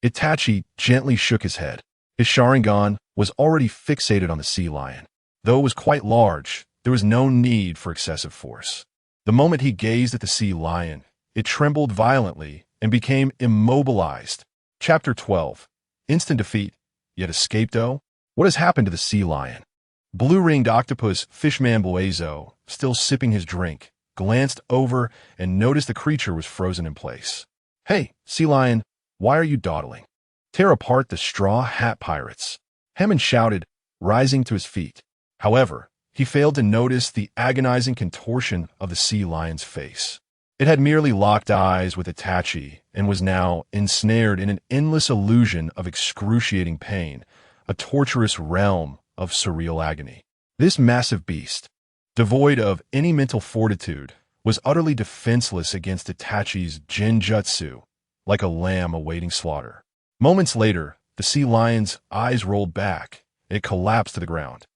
Itachi gently shook his head. His Sharingan was already fixated on the sea lion. Though it was quite large, there was no need for excessive force. The moment he gazed at the sea lion, it trembled violently and became immobilized. Chapter 12. Instant defeat, yet escaped. What has happened to the sea lion? Blue-ringed octopus Fishman Bluezo, still sipping his drink, glanced over and noticed the creature was frozen in place. Hey, sea lion, why are you dawdling? Tear apart the Straw Hat Pirates. Hammond shouted, rising to his feet. However, he failed to notice the agonizing contortion of the sea lion's face. It had merely locked eyes with Itachi and was now ensnared in an endless illusion of excruciating pain, a torturous realm of surreal agony. This massive beast, devoid of any mental fortitude, was utterly defenseless against Itachi's genjutsu, like a lamb awaiting slaughter. Moments later, the sea lion's eyes rolled back, and it collapsed to the ground.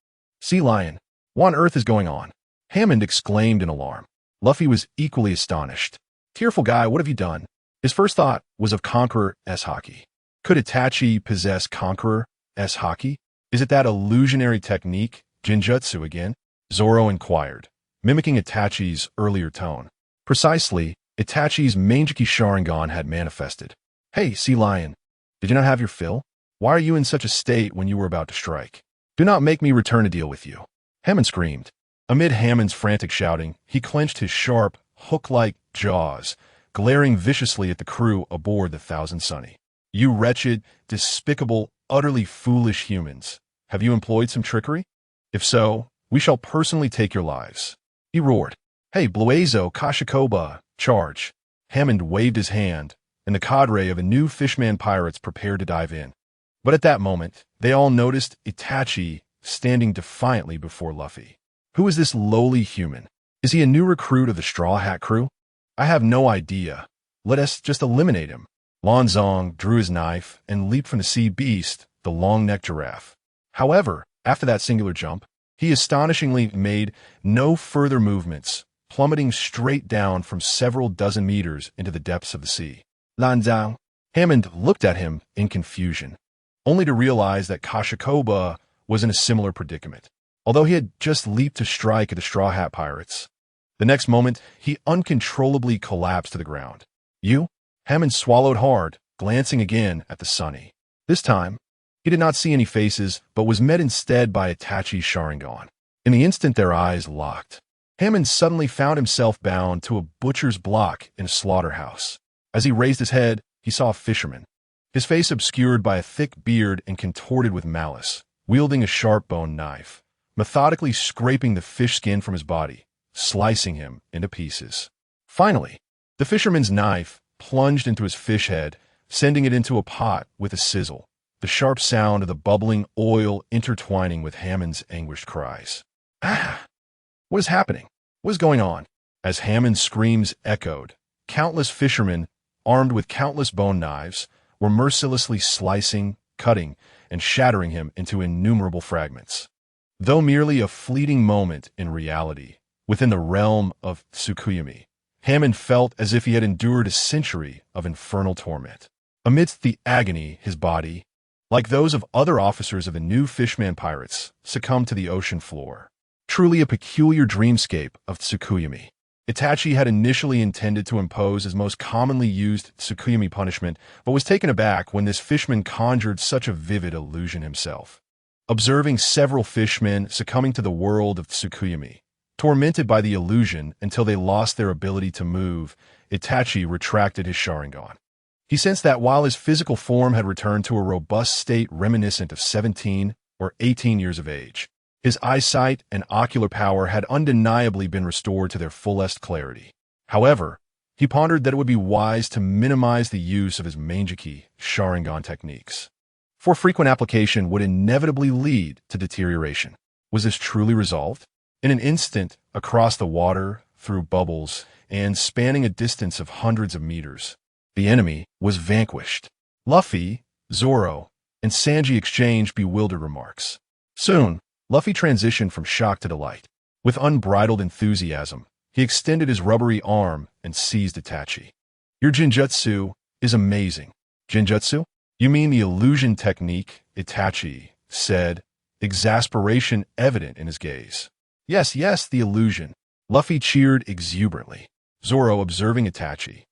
Sea lion, what on earth is going on? Hammond exclaimed in alarm. Luffy was equally astonished. Tearful guy, what have you done? His first thought was of Conqueror-S Haki. Could Itachi possess Conqueror-S Haki? Is it that illusionary technique, Genjutsu again? Zoro inquired, mimicking Itachi's earlier tone. Precisely, Itachi's Mangeki Sharingan had manifested. Hey, sea lion, did you not have your fill? Why are you in such a state when you were about to strike? Do not make me return to deal with you. Hammond screamed. Amid Hammond's frantic shouting, he clenched his sharp, hook-like jaws, glaring viciously at the crew aboard the Thousand Sunny. You wretched, despicable, utterly foolish humans. Have you employed some trickery? If so, we shall personally take your lives. He roared. Hey, Bluezo, Kashikoba, charge. Hammond waved his hand, and the cadre of the new Fishman pirates prepared to dive in. But at that moment, they all noticed Itachi standing defiantly before Luffy. Who is this lowly human? Is he a new recruit of the Straw Hat crew? I have no idea. Let us just eliminate him. Lan Zong drew his knife and leaped from the sea beast, the long-necked giraffe. However, after that singular jump, he astonishingly made no further movements, plummeting straight down from several dozen meters into the depths of the sea. Lan Zong. Hammond looked at him in confusion, only to realize that Kashikoba was in a similar predicament, although he had just leaped to strike at the Straw Hat Pirates. The next moment, he uncontrollably collapsed to the ground. You? Hammond swallowed hard, glancing again at the Sunny. This time, he did not see any faces, but was met instead by Itachi's Sharingan. In the instant their eyes locked, Hammond suddenly found himself bound to a butcher's block in a slaughterhouse. As he raised his head, he saw a fisherman, his face obscured by a thick beard and contorted with malice, wielding a sharp-boned knife, methodically scraping the fish skin from his body, slicing him into pieces. Finally, the fisherman's knife plunged into his fish head, sending it into a pot with a sizzle, the sharp sound of the bubbling oil intertwining with Hammond's anguished cries. Ah! What is happening? What is going on? As Hammond's screams echoed, countless fishermen, armed with countless bone knives, were mercilessly slicing, cutting, and shattering him into innumerable fragments. Though merely a fleeting moment in reality, within the realm of Tsukuyomi, Hammond felt as if he had endured a century of infernal torment. Amidst the agony, his body, like those of other officers of the new Fishman pirates, succumbed to the ocean floor. Truly a peculiar dreamscape of Tsukuyomi. Itachi had initially intended to impose his most commonly used Tsukuyomi punishment, but was taken aback when this fishman conjured such a vivid illusion himself. Observing several fishmen succumbing to the world of Tsukuyomi, tormented by the illusion until they lost their ability to move, Itachi retracted his Sharingan. He sensed that while his physical form had returned to a robust state reminiscent of 17 or 18 years of age, his eyesight and ocular power had undeniably been restored to their fullest clarity. However, he pondered that it would be wise to minimize the use of his Manjiki Sharingan techniques, for frequent application would inevitably lead to deterioration. Was this truly resolved? In an instant, across the water, through bubbles, and spanning a distance of hundreds of meters, the enemy was vanquished. Luffy, Zoro, and Sanji exchanged bewildered remarks. Soon, Luffy transitioned from shock to delight. With unbridled enthusiasm, he extended his rubbery arm and seized Itachi. Your Jinjutsu is amazing. Jinjutsu? You mean the illusion technique, Itachi said, exasperation evident in his gaze. Yes, the illusion. Luffy cheered exuberantly. Zoro, observing Itachi,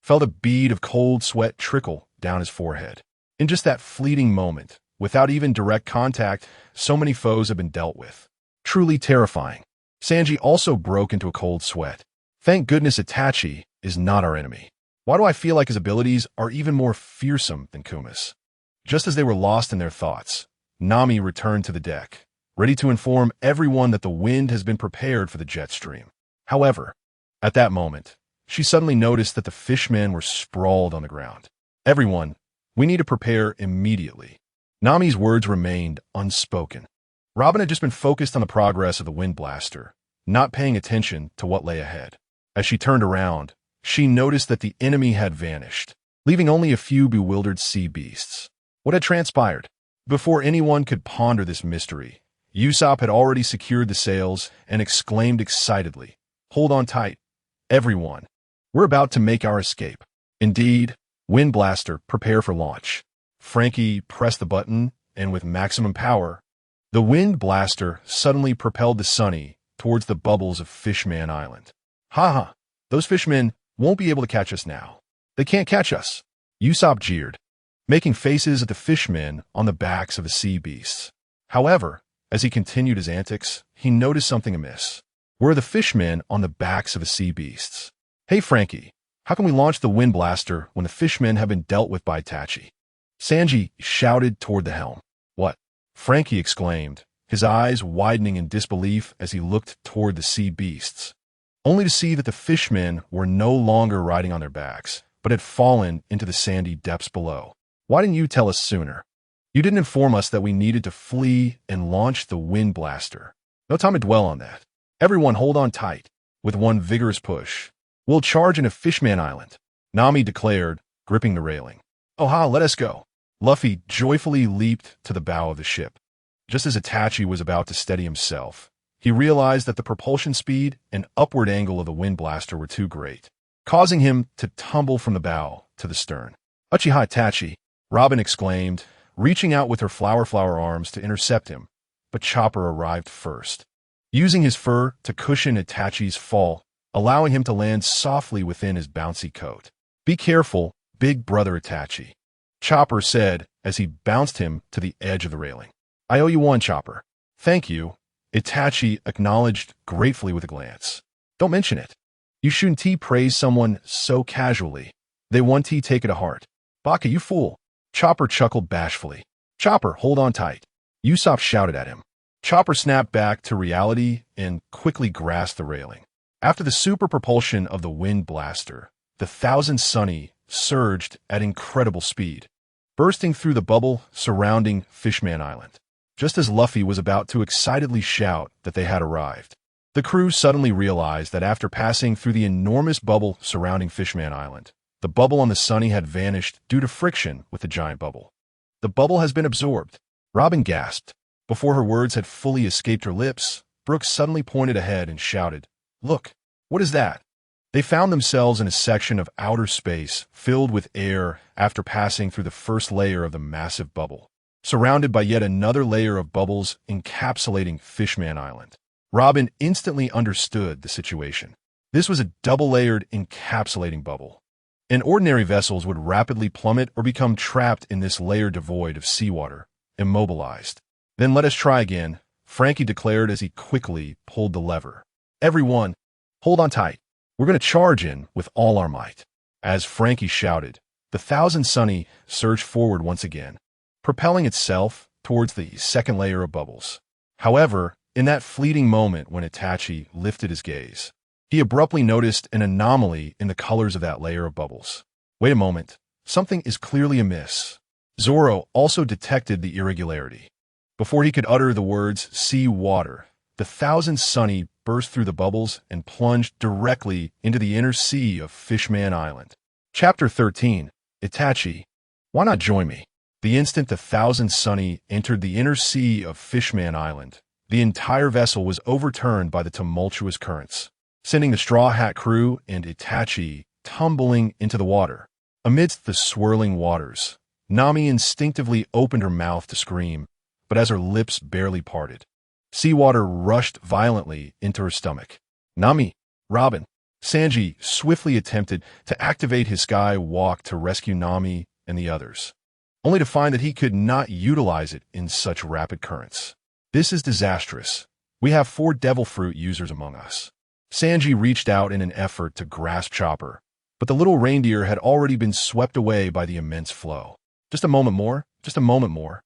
felt a bead of cold sweat trickle down his forehead. In just that fleeting moment, without even direct contact, so many foes have been dealt with. Truly terrifying. Sanji also broke into a cold sweat. Thank goodness Itachi is not our enemy. Why do I feel like his abilities are even more fearsome than Kuma's? Just as they were lost in their thoughts, Nami returned to the deck, ready to inform everyone that the wind has been prepared for the jet stream. However, at that moment, she suddenly noticed that the fishmen were sprawled on the ground. Everyone, we need to prepare immediately. Nami's words remained unspoken. Robin had just been focused on the progress of the wind blaster, not paying attention to what lay ahead. As she turned around, she noticed that the enemy had vanished, leaving only a few bewildered sea beasts. What had transpired? Before anyone could ponder this mystery, Usopp had already secured the sails and exclaimed excitedly, "Hold on tight, everyone. We're about to make our escape." Indeed, Wind Blaster, prepare for launch. Frankie pressed the button, and with maximum power, the Wind Blaster suddenly propelled the Sunny towards the bubbles of Fishman Island. Ha! Those fishmen won't be able to catch us now. They can't catch us. Usopp jeered, making faces at the fishmen on the backs of the sea beasts. However, as he continued his antics, he noticed something amiss. Where are the fishmen on the backs of the sea beasts? Hey Frankie, how can we launch the Wind Blaster when the fishmen have been dealt with by Itachi? Sanji shouted toward the helm. What? Frankie exclaimed, his eyes widening in disbelief as he looked toward the sea beasts, only to see that the fishmen were no longer riding on their backs, but had fallen into the sandy depths below. Why didn't you tell us sooner? You didn't inform us that we needed to flee and launch the Wind Blaster. No time to dwell on that. Everyone hold on tight. With one vigorous push, we'll charge into Fishman Island, Nami declared, gripping the railing. Oh ha, let us go. Luffy joyfully leaped to the bow of the ship. Just as Itachi was about to steady himself, he realized that the propulsion speed and upward angle of the Wind Blaster were too great, causing him to tumble from the bow to the stern. Uchiha Itachi, Robin exclaimed, reaching out with her flower arms to intercept him, but Chopper arrived first, using his fur to cushion Itachi's fall, allowing him to land softly within his bouncy coat. Be careful, big brother Itachi, Chopper said as he bounced him to the edge of the railing. I owe you one, Chopper. Thank you, Itachi acknowledged gratefully with a glance. Don't mention it. You shouldn't praise someone so casually. They won't take it to heart. Baka, you fool. Chopper chuckled bashfully. Chopper, hold on tight. Usopp shouted at him. Chopper snapped back to reality and quickly grasped the railing. After the super propulsion of the Wind Blaster, the Thousand Sunny surged at incredible speed, bursting through the bubble surrounding Fishman Island. Just as Luffy was about to excitedly shout that they had arrived, the crew suddenly realized that after passing through the enormous bubble surrounding Fishman Island, the bubble on the Sunny had vanished due to friction with the giant bubble. The bubble has been absorbed. Robin gasped. Before her words had fully escaped her lips, Brooks suddenly pointed ahead and shouted, Look, what is that? They found themselves in a section of outer space filled with air after passing through the first layer of the massive bubble, surrounded by yet another layer of bubbles encapsulating Fishman Island. Robin instantly understood the situation. This was a double-layered, encapsulating bubble. And ordinary vessels would rapidly plummet or become trapped in this layer devoid of seawater, immobilized. Then let us try again, Frankie declared as he quickly pulled the lever. Everyone, hold on tight. We're going to charge in with all our might. As Frankie shouted, the Thousand Sunny surged forward once again, propelling itself towards the second layer of bubbles. However, in that fleeting moment when Itachi lifted his gaze, he abruptly noticed an anomaly in the colors of that layer of bubbles. Wait a moment, something is clearly amiss. Zoro also detected the irregularity. Before he could utter the words, sea water, the Thousand Sunny burst through the bubbles and plunged directly into the inner sea of Fishman Island. Chapter 13, Itachi, why not join me? The instant the Thousand Sunny entered the inner sea of Fishman Island, the entire vessel was overturned by the tumultuous currents, sending the Straw Hat crew and Itachi tumbling into the water. Amidst the swirling waters, Nami instinctively opened her mouth to scream, but as her lips barely parted, seawater rushed violently into her stomach. Nami, Robin, Sanji swiftly attempted to activate his sky walk to rescue Nami and the others, only to find that he could not utilize it in such rapid currents. This is disastrous. We have 4 devil fruit users among us. Sanji reached out in an effort to grasp Chopper, but the little reindeer had already been swept away by the immense flow. Just a moment more, just a moment more.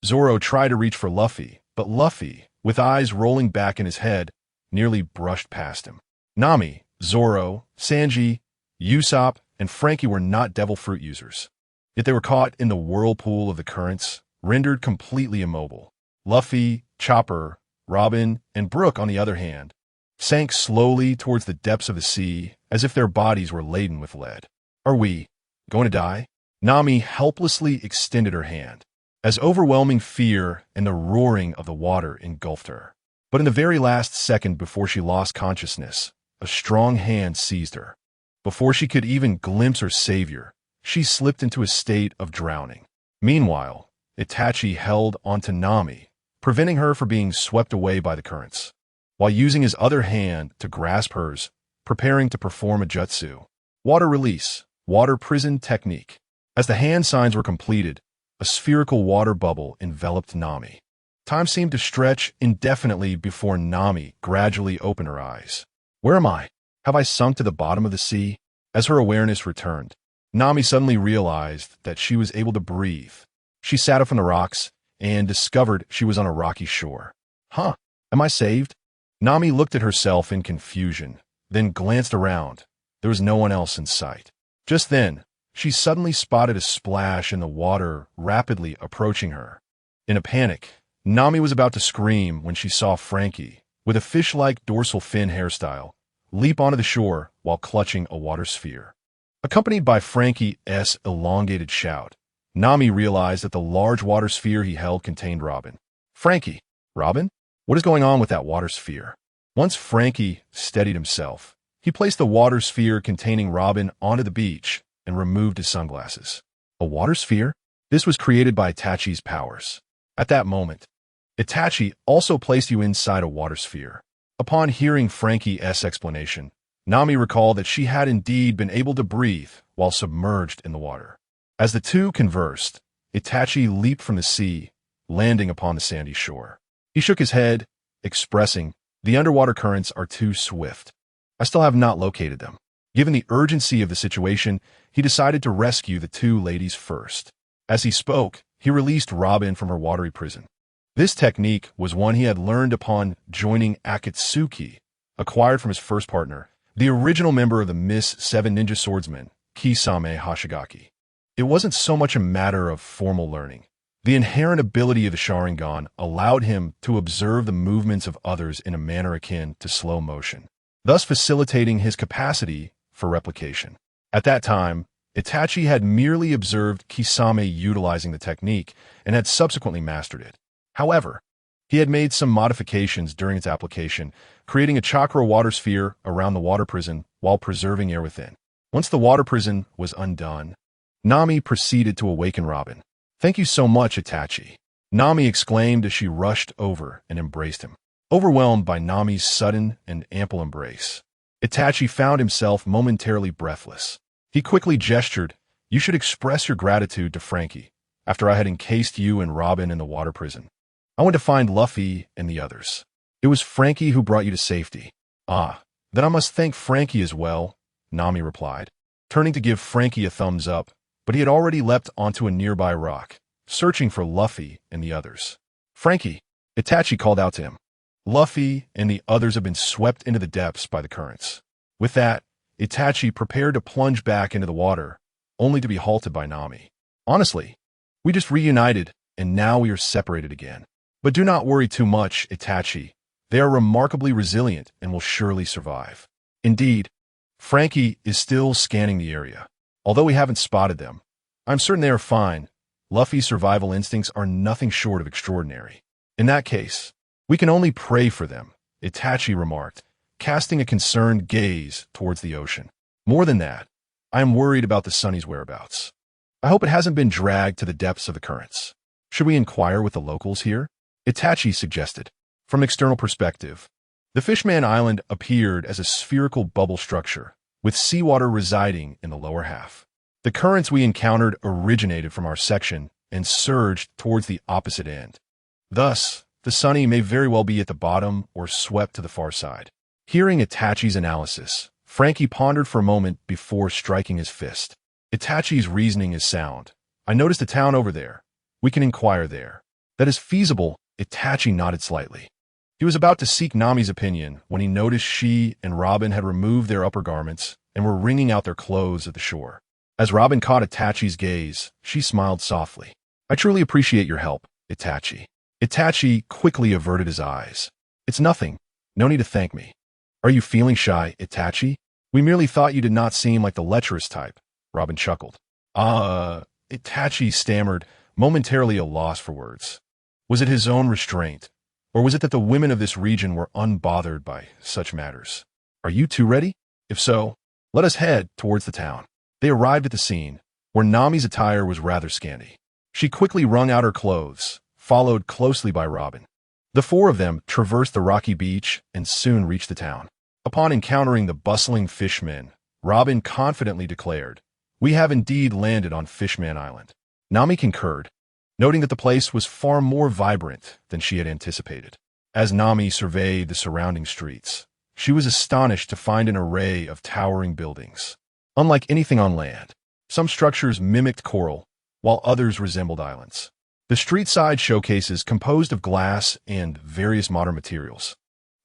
Zoro tried to reach for Luffy, but Luffy, with eyes rolling back in his head, nearly brushed past him. Nami, Zoro, Sanji, Usopp, and Frankie were not devil fruit users. Yet they were caught in the whirlpool of the currents, rendered completely immobile. Luffy, Chopper, Robin, and Brook, on the other hand, sank slowly towards the depths of the sea as if their bodies were laden with lead. Are we going to die? Nami helplessly extended her hand, as overwhelming fear and the roaring of the water engulfed her. But in the very last second before she lost consciousness, a strong hand seized her. Before she could even glimpse her savior, she slipped into a state of drowning. Meanwhile, Itachi held onto Nami, preventing her from being swept away by the currents, while using his other hand to grasp hers, preparing to perform a jutsu. Water release, water prison technique. As the hand signs were completed, a spherical water bubble enveloped Nami. Time seemed to stretch indefinitely before Nami gradually opened her eyes. Where am I? Have I sunk to the bottom of the sea? As her awareness returned, Nami suddenly realized that she was able to breathe. She sat up on the rocks and discovered she was on a rocky shore. Huh, am I saved? Nami looked at herself in confusion, then glanced around. There was no one else in sight. Just then, she suddenly spotted a splash in the water rapidly approaching her. In a panic, Nami was about to scream when she saw Frankie, with a fish-like dorsal fin hairstyle, leap onto the shore while clutching a water sphere. Accompanied by Frankie's elongated shout, Nami realized that the large water sphere he held contained Robin. Frankie, Robin? What is going on with that water sphere? Once Frankie steadied himself, he placed the water sphere containing Robin onto the beach and removed his sunglasses. A water sphere? This was created by Itachi's powers. At that moment, Itachi also placed you inside a water sphere. Upon hearing Frankie's explanation, Nami recalled that she had indeed been able to breathe while submerged in the water. As the two conversed, Itachi leaped from the sea, landing upon the sandy shore. He shook his head, expressing, "The underwater currents are too swift. I still have not located them." Given the urgency of the situation, he decided to rescue the two ladies first. As he spoke, he released Robin from her watery prison. This technique was one he had learned upon joining Akatsuki, acquired from his first partner, the original member of the Miss Seven Ninja Swordsmen, Kisame Hoshigaki. It wasn't so much a matter of formal learning. The inherent ability of the Sharingan allowed him to observe the movements of others in a manner akin to slow motion, thus facilitating his capacity for replication. At that time, Itachi had merely observed Kisame utilizing the technique and had subsequently mastered it. However, he had made some modifications during its application, creating a chakra water sphere around the water prison while preserving air within. Once the water prison was undone, Nami proceeded to awaken Robin. "Thank you so much, Itachi," Nami exclaimed as she rushed over and embraced him. overwhelmed by Nami's sudden and ample embrace. Itachi found himself momentarily breathless. He quickly gestured, "You should express your gratitude to Frankie. After I had encased you and Robin in the water prison, I went to find Luffy and the others. It was Frankie who brought you to safety." "Ah, then I must thank Frankie as well," Nami replied, turning to give Frankie a thumbs up, but he had already leapt onto a nearby rock, searching for Luffy and the others. "Frankie," Itachi called out to him. "Luffy and the others have been swept into the depths by the currents." With that, Itachi prepared to plunge back into the water, only to be halted by Nami. "Honestly, we just reunited, and now we are separated again. But do not worry too much, Itachi. They are remarkably resilient and will surely survive." Indeed, Frankie is still scanning the area. Although we haven't spotted them, I'm certain they are fine. Luffy's survival instincts are nothing short of extraordinary. In that case, we can only pray for them, Itachi remarked, casting a concerned gaze towards the ocean. "More than that, I am worried about the Sunny's whereabouts. I hope it hasn't been dragged to the depths of the currents. Should we inquire with the locals here?" Itachi suggested. From an external perspective, the Fishman Island appeared as a spherical bubble structure, with seawater residing in the lower half. The currents we encountered originated from our section and surged towards the opposite end. Thus, the Sunny may very well be at the bottom or swept to the far side. Hearing Itachi's analysis, Frankie pondered for a moment before striking his fist. "Itachi's reasoning is sound. I noticed a town over there. We can inquire there." "That is feasible," Itachi nodded slightly. He was about to seek Nami's opinion when he noticed she and Robin had removed their upper garments and were wringing out their clothes at the shore. As Robin caught Itachi's gaze, she smiled softly. "I truly appreciate your help, Itachi." Itachi quickly averted his eyes. "It's nothing. No need to thank me." "Are you feeling shy, Itachi? We merely thought you did not seem like the lecherous type," Robin chuckled. Itachi stammered, momentarily at a loss for words. Was it his own restraint, or was it that the women of this region were unbothered by such matters? "Are you two ready? If so, let us head towards the town." They arrived at the scene, where Nami's attire was rather scanty. She quickly wrung out her clothes, followed closely by Robin. The four of them traversed the rocky beach and soon reached the town. Upon encountering the bustling fishmen, Robin confidently declared, "We have indeed landed on Fishman Island." Nami concurred, noting that the place was far more vibrant than she had anticipated. As Nami surveyed the surrounding streets, she was astonished to find an array of towering buildings. Unlike anything on land, some structures mimicked coral, while others resembled islands. The street-side showcases, composed of glass and various modern materials,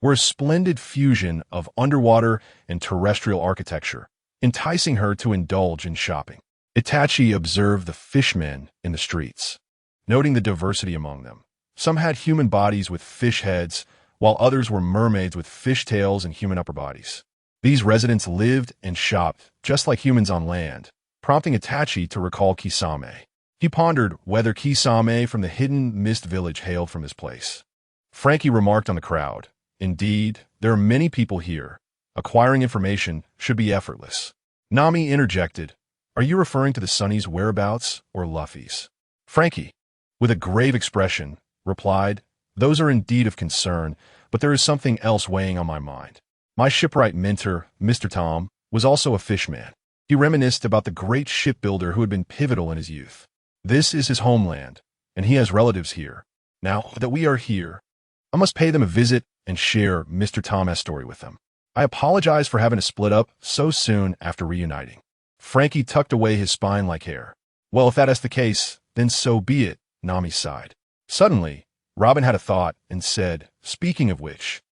were a splendid fusion of underwater and terrestrial architecture, enticing her to indulge in shopping. Itachi observed the fishmen in the streets, noting the diversity among them. Some had human bodies with fish heads, while others were mermaids with fish tails and human upper bodies. These residents lived and shopped just like humans on land, prompting Itachi to recall Kisame. He pondered whether Kisame from the hidden mist village hailed from this place. Frankie remarked on the crowd, "Indeed, there are many people here. Acquiring information should be effortless." Nami interjected, "Are you referring to the Sunny's whereabouts or Luffy's?" Frankie, with a grave expression, replied, "Those are indeed of concern, but there is something else weighing on my mind. My shipwright mentor, Mr. Tom, was also a fishman. He reminisced about the great shipbuilder who had been pivotal in his youth. This is his homeland, and he has relatives here. Now that we are here, I must pay them a visit and share Mr. Tom's story with them. I apologize for having to split up so soon after reuniting." Frankie tucked away his spine-like hair. "Well, if that is the case, then so be it," Nami sighed. Suddenly, Robin had a thought and said, "Speaking of which,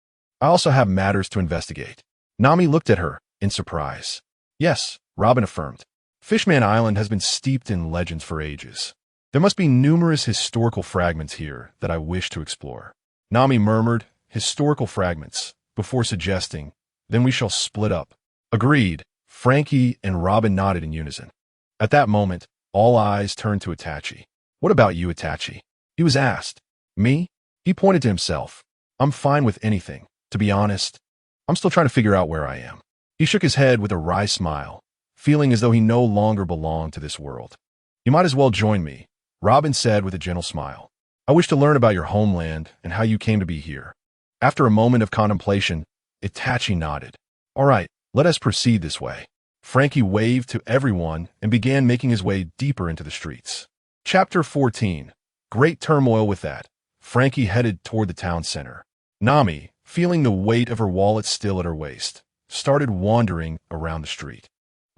I also have matters to investigate." Nami looked at her in surprise. "Yes," Robin affirmed. "Fishman Island has been steeped in legends for ages. There must be numerous historical fragments here that I wish to explore." Nami murmured, "Historical fragments," before suggesting, "Then we shall split up." Agreed. Frankie and Robin nodded in unison. At that moment, all eyes turned to Itachi. "What about you, Itachi?" he was asked. "Me?" He pointed to himself. "I'm fine with anything. To be honest, I'm still trying to figure out where I am." He shook his head with a wry smile, feeling as though he no longer belonged to this world. "You might as well join me," Robin said with a gentle smile. "I wish to learn about your homeland and how you came to be here." After a moment of contemplation, Itachi nodded. All right, let us proceed this way. Frankie waved to everyone and began making his way deeper into the streets. Chapter 14. Great turmoil with that. Frankie headed toward the town center. Nami, feeling the weight of her wallet still at her waist, started wandering around the street.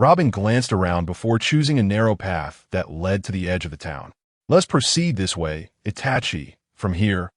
Robin glanced around before choosing a narrow path that led to the edge of the town. Let's proceed this way, Itachi. From here,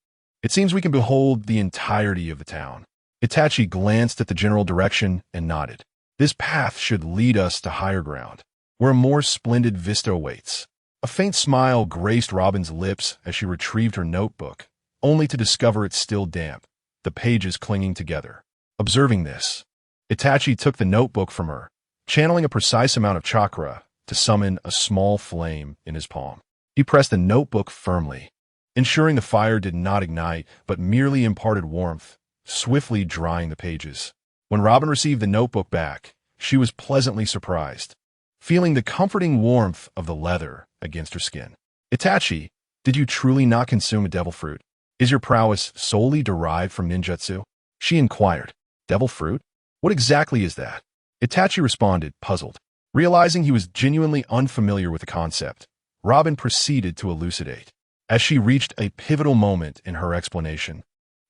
it seems we can behold the entirety of the town. Itachi glanced at the general direction and nodded. This path should lead us to higher ground, where a more splendid vista awaits. A faint smile graced Robin's lips as she retrieved her notebook, only to discover it still damp, the pages clinging together. Observing this, Itachi took the notebook from her, channeling a precise amount of chakra to summon a small flame in his palm. He pressed the notebook firmly, ensuring the fire did not ignite but merely imparted warmth, swiftly drying the pages. When Robin received the notebook back, she was pleasantly surprised, feeling the comforting warmth of the leather against her skin. Itachi, did you truly not consume a devil fruit? Is your prowess solely derived from ninjutsu? She inquired. Devil fruit? What exactly is that? Itachi responded, puzzled. Realizing he was genuinely unfamiliar with the concept, Robin proceeded to elucidate. As she reached a pivotal moment in her explanation,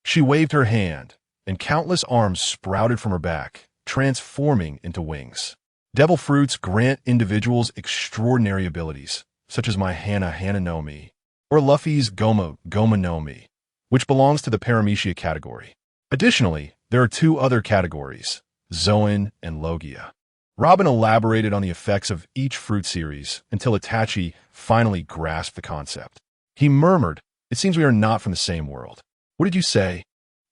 she waved her hand, and countless arms sprouted from her back, transforming into wings. Devil fruits grant individuals extraordinary abilities, such as my Hana no Mi, or Luffy's Goma no Mi, which belongs to the Paramecia category. Additionally, there are two other categories, Zoan and Logia. Robin elaborated on the effects of each fruit series until Itachi finally grasped the concept. He murmured, it seems we are not from the same world. What did you say?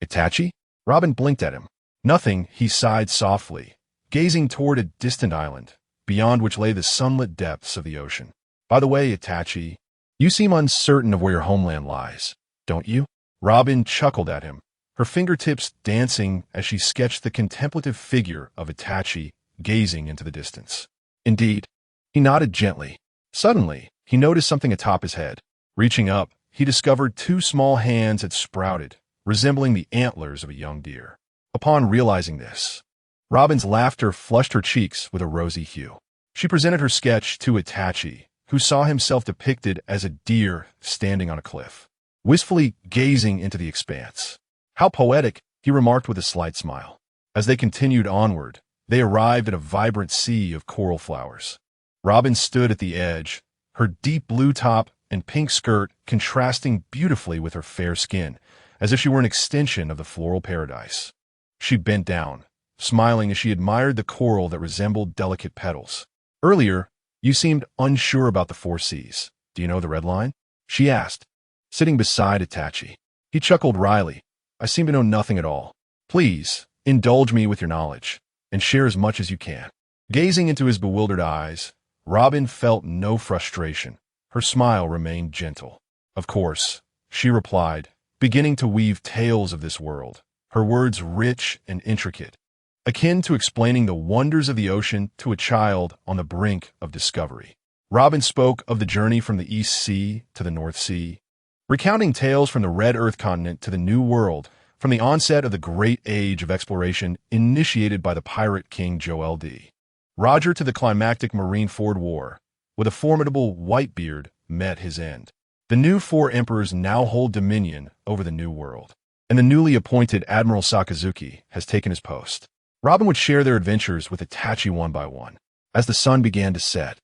Itachi? Robin blinked at him. Nothing, he sighed softly, gazing toward a distant island, beyond which lay the sunlit depths of the ocean. By the way, Itachi, you seem uncertain of where your homeland lies, don't you? Robin chuckled at him, her fingertips dancing as she sketched the contemplative figure of Itachi gazing into the distance. Indeed, he nodded gently. Suddenly, he noticed something atop his head. Reaching up, he discovered two small hands had sprouted, resembling the antlers of a young deer. Upon realizing this, Robin's laughter flushed her cheeks with a rosy hue. She presented her sketch to Itachi, who saw himself depicted as a deer standing on a cliff, wistfully gazing into the expanse. How poetic, he remarked with a slight smile. As they continued onward, they arrived at a vibrant sea of coral flowers. Robin stood at the edge, her deep blue top and pink skirt contrasting beautifully with her fair skin, as if she were an extension of the floral paradise. She bent down, smiling as she admired the coral that resembled delicate petals. Earlier, you seemed unsure about the four C's. Do you know the red line? She asked, sitting beside Itachi. He chuckled wryly. I seem to know nothing at all. Please, indulge me with your knowledge, and share as much as you can. Gazing into his bewildered eyes, Robin felt no frustration. Her smile remained gentle. Of course, she replied, beginning to weave tales of this world, her words rich and intricate, akin to explaining the wonders of the ocean to a child on the brink of discovery. Robin spoke of the journey from the East Sea to the North Sea, recounting tales from the Red Earth continent to the New World, from the onset of the great age of exploration initiated by the pirate king Joel D. Roger to the climactic Marineford War, with a formidable Whitebeard met his end. The new four emperors now hold dominion over the New World, and the newly appointed Admiral Sakazuki has taken his post. Robin would share their adventures with Itachi one by one, as the sun began to set,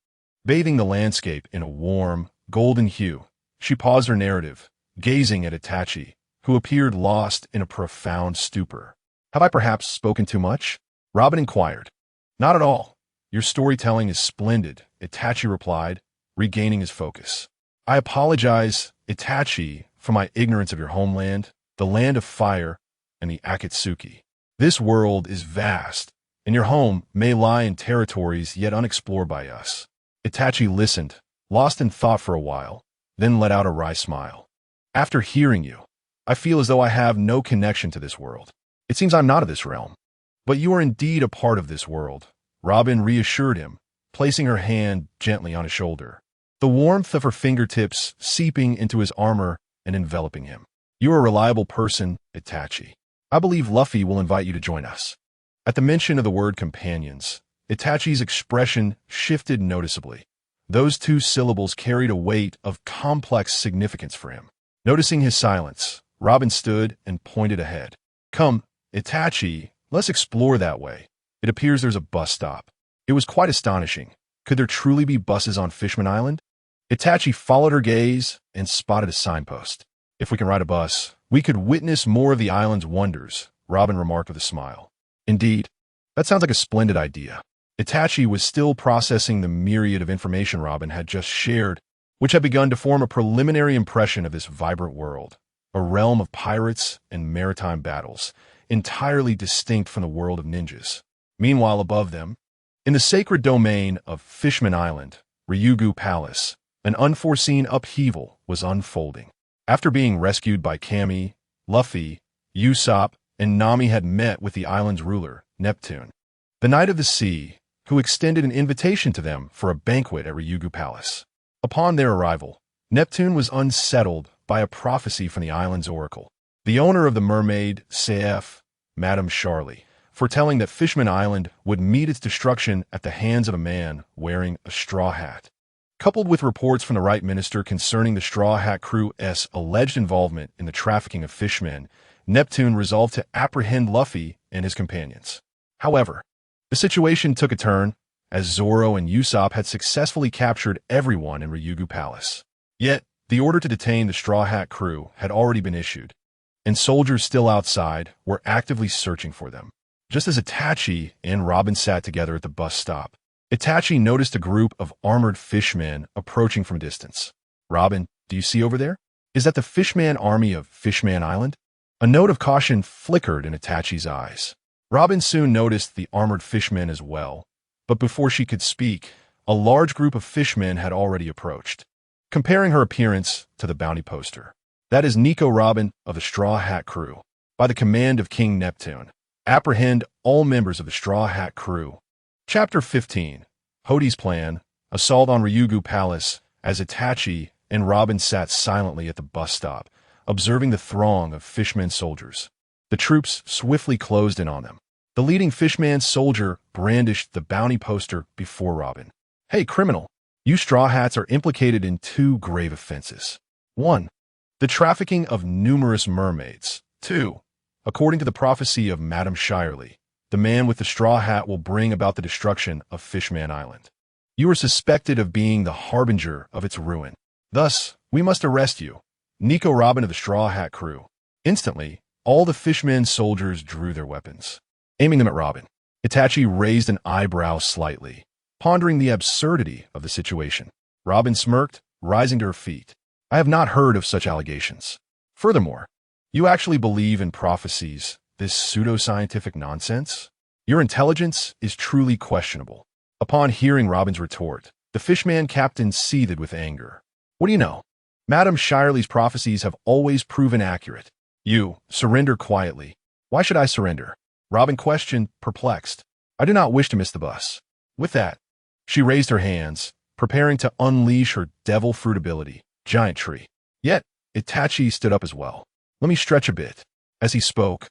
bathing the landscape in a warm, golden hue. She paused her narrative, gazing at Itachi, who appeared lost in a profound stupor. Have I perhaps spoken too much? Robin inquired. Not at all. Your storytelling is splendid, Itachi replied, regaining his focus. I apologize, Itachi, for my ignorance of your homeland, the land of fire, and the Akatsuki. This world is vast, and your home may lie in territories yet unexplored by us. Itachi listened, lost in thought for a while, then let out a wry smile. After hearing you, I feel as though I have no connection to this world. It seems I'm not of this realm. But you are indeed a part of this world, Robin reassured him, placing her hand gently on his shoulder, the warmth of her fingertips seeping into his armor and enveloping him. You are a reliable person, Itachi. I believe Luffy will invite you to join us." At the mention of the word companions, Itachi's expression shifted noticeably. Those two syllables carried a weight of complex significance for him. Noticing his silence, Robin stood and pointed ahead. "Come, Itachi, let's explore that way. It appears there's a bus stop." It was quite astonishing. Could there truly be buses on Fishman Island? Itachi followed her gaze and spotted a signpost. "If we can ride a bus, we could witness more of the island's wonders," Robin remarked with a smile. "Indeed, that sounds like a splendid idea." Itachi was still processing the myriad of information Robin had just shared, which had begun to form a preliminary impression of this vibrant world, a realm of pirates and maritime battles, entirely distinct from the world of ninjas. Meanwhile, above them, in the sacred domain of Fishman Island, Ryugu Palace, an unforeseen upheaval was unfolding. After being rescued by Kami, Luffy, Usopp, and Nami had met with the island's ruler, Neptune, the Knight of the Sea, who extended an invitation to them for a banquet at Ryugu Palace. Upon their arrival, Neptune was unsettled by a prophecy from the island's oracle, the owner of the mermaid, CF, Madame Charlie, foretelling that Fishman Island would meet its destruction at the hands of a man wearing a straw hat. Coupled with reports from the Right Minister concerning the Straw Hat Crew's alleged involvement in the trafficking of fishmen, Neptune resolved to apprehend Luffy and his companions. However, the situation took a turn, as Zoro and Usopp had successfully captured everyone in Ryugu Palace. Yet, the order to detain the Straw Hat crew had already been issued, and soldiers still outside were actively searching for them. Just as Itachi and Robin sat together at the bus stop, Itachi noticed a group of armored fishmen approaching from a distance. "Robin, do you see over there? Is that the Fishman army of Fishman Island?" A note of caution flickered in Itachi's eyes. Robin soon noticed the armored fishmen as well, but before she could speak, a large group of fishmen had already approached. Comparing her appearance to the bounty poster, "That is Nico Robin of the Straw Hat Crew. By the command of King Neptune, apprehend all members of the Straw Hat Crew." Chapter 15. Hody's Plan, Assault on Ryugu Palace. As Itachi and Robin sat silently at the bus stop, observing the throng of Fishman soldiers, the troops swiftly closed in on them. The leading Fishman soldier brandished the bounty poster before Robin. "Hey, criminal, you Straw Hats are implicated in two grave offenses. 1. The trafficking of numerous mermaids. 2. According to the prophecy of Madame Shirley, the man with the straw hat will bring about the destruction of Fishman Island. You are suspected of being the harbinger of its ruin. Thus, we must arrest you, Nico Robin of the Straw Hat Crew." Instantly, all the Fishman soldiers drew their weapons, aiming them at Robin. Itachi raised an eyebrow slightly, pondering the absurdity of the situation. Robin smirked, rising to her feet. "I have not heard of such allegations. Furthermore, you actually believe in prophecies, this pseudoscientific nonsense? Your intelligence is truly questionable." Upon hearing Robin's retort, the Fishman captain seethed with anger. "What do you know? Madame Shirley's prophecies have always proven accurate. You, surrender quietly." "Why should I surrender?" Robin questioned, perplexed. "I do not wish to miss the bus." With that, she raised her hands, preparing to unleash her devil fruit ability, Giant Tree. Yet, Itachi stood up as well. "Let me stretch a bit." As he spoke,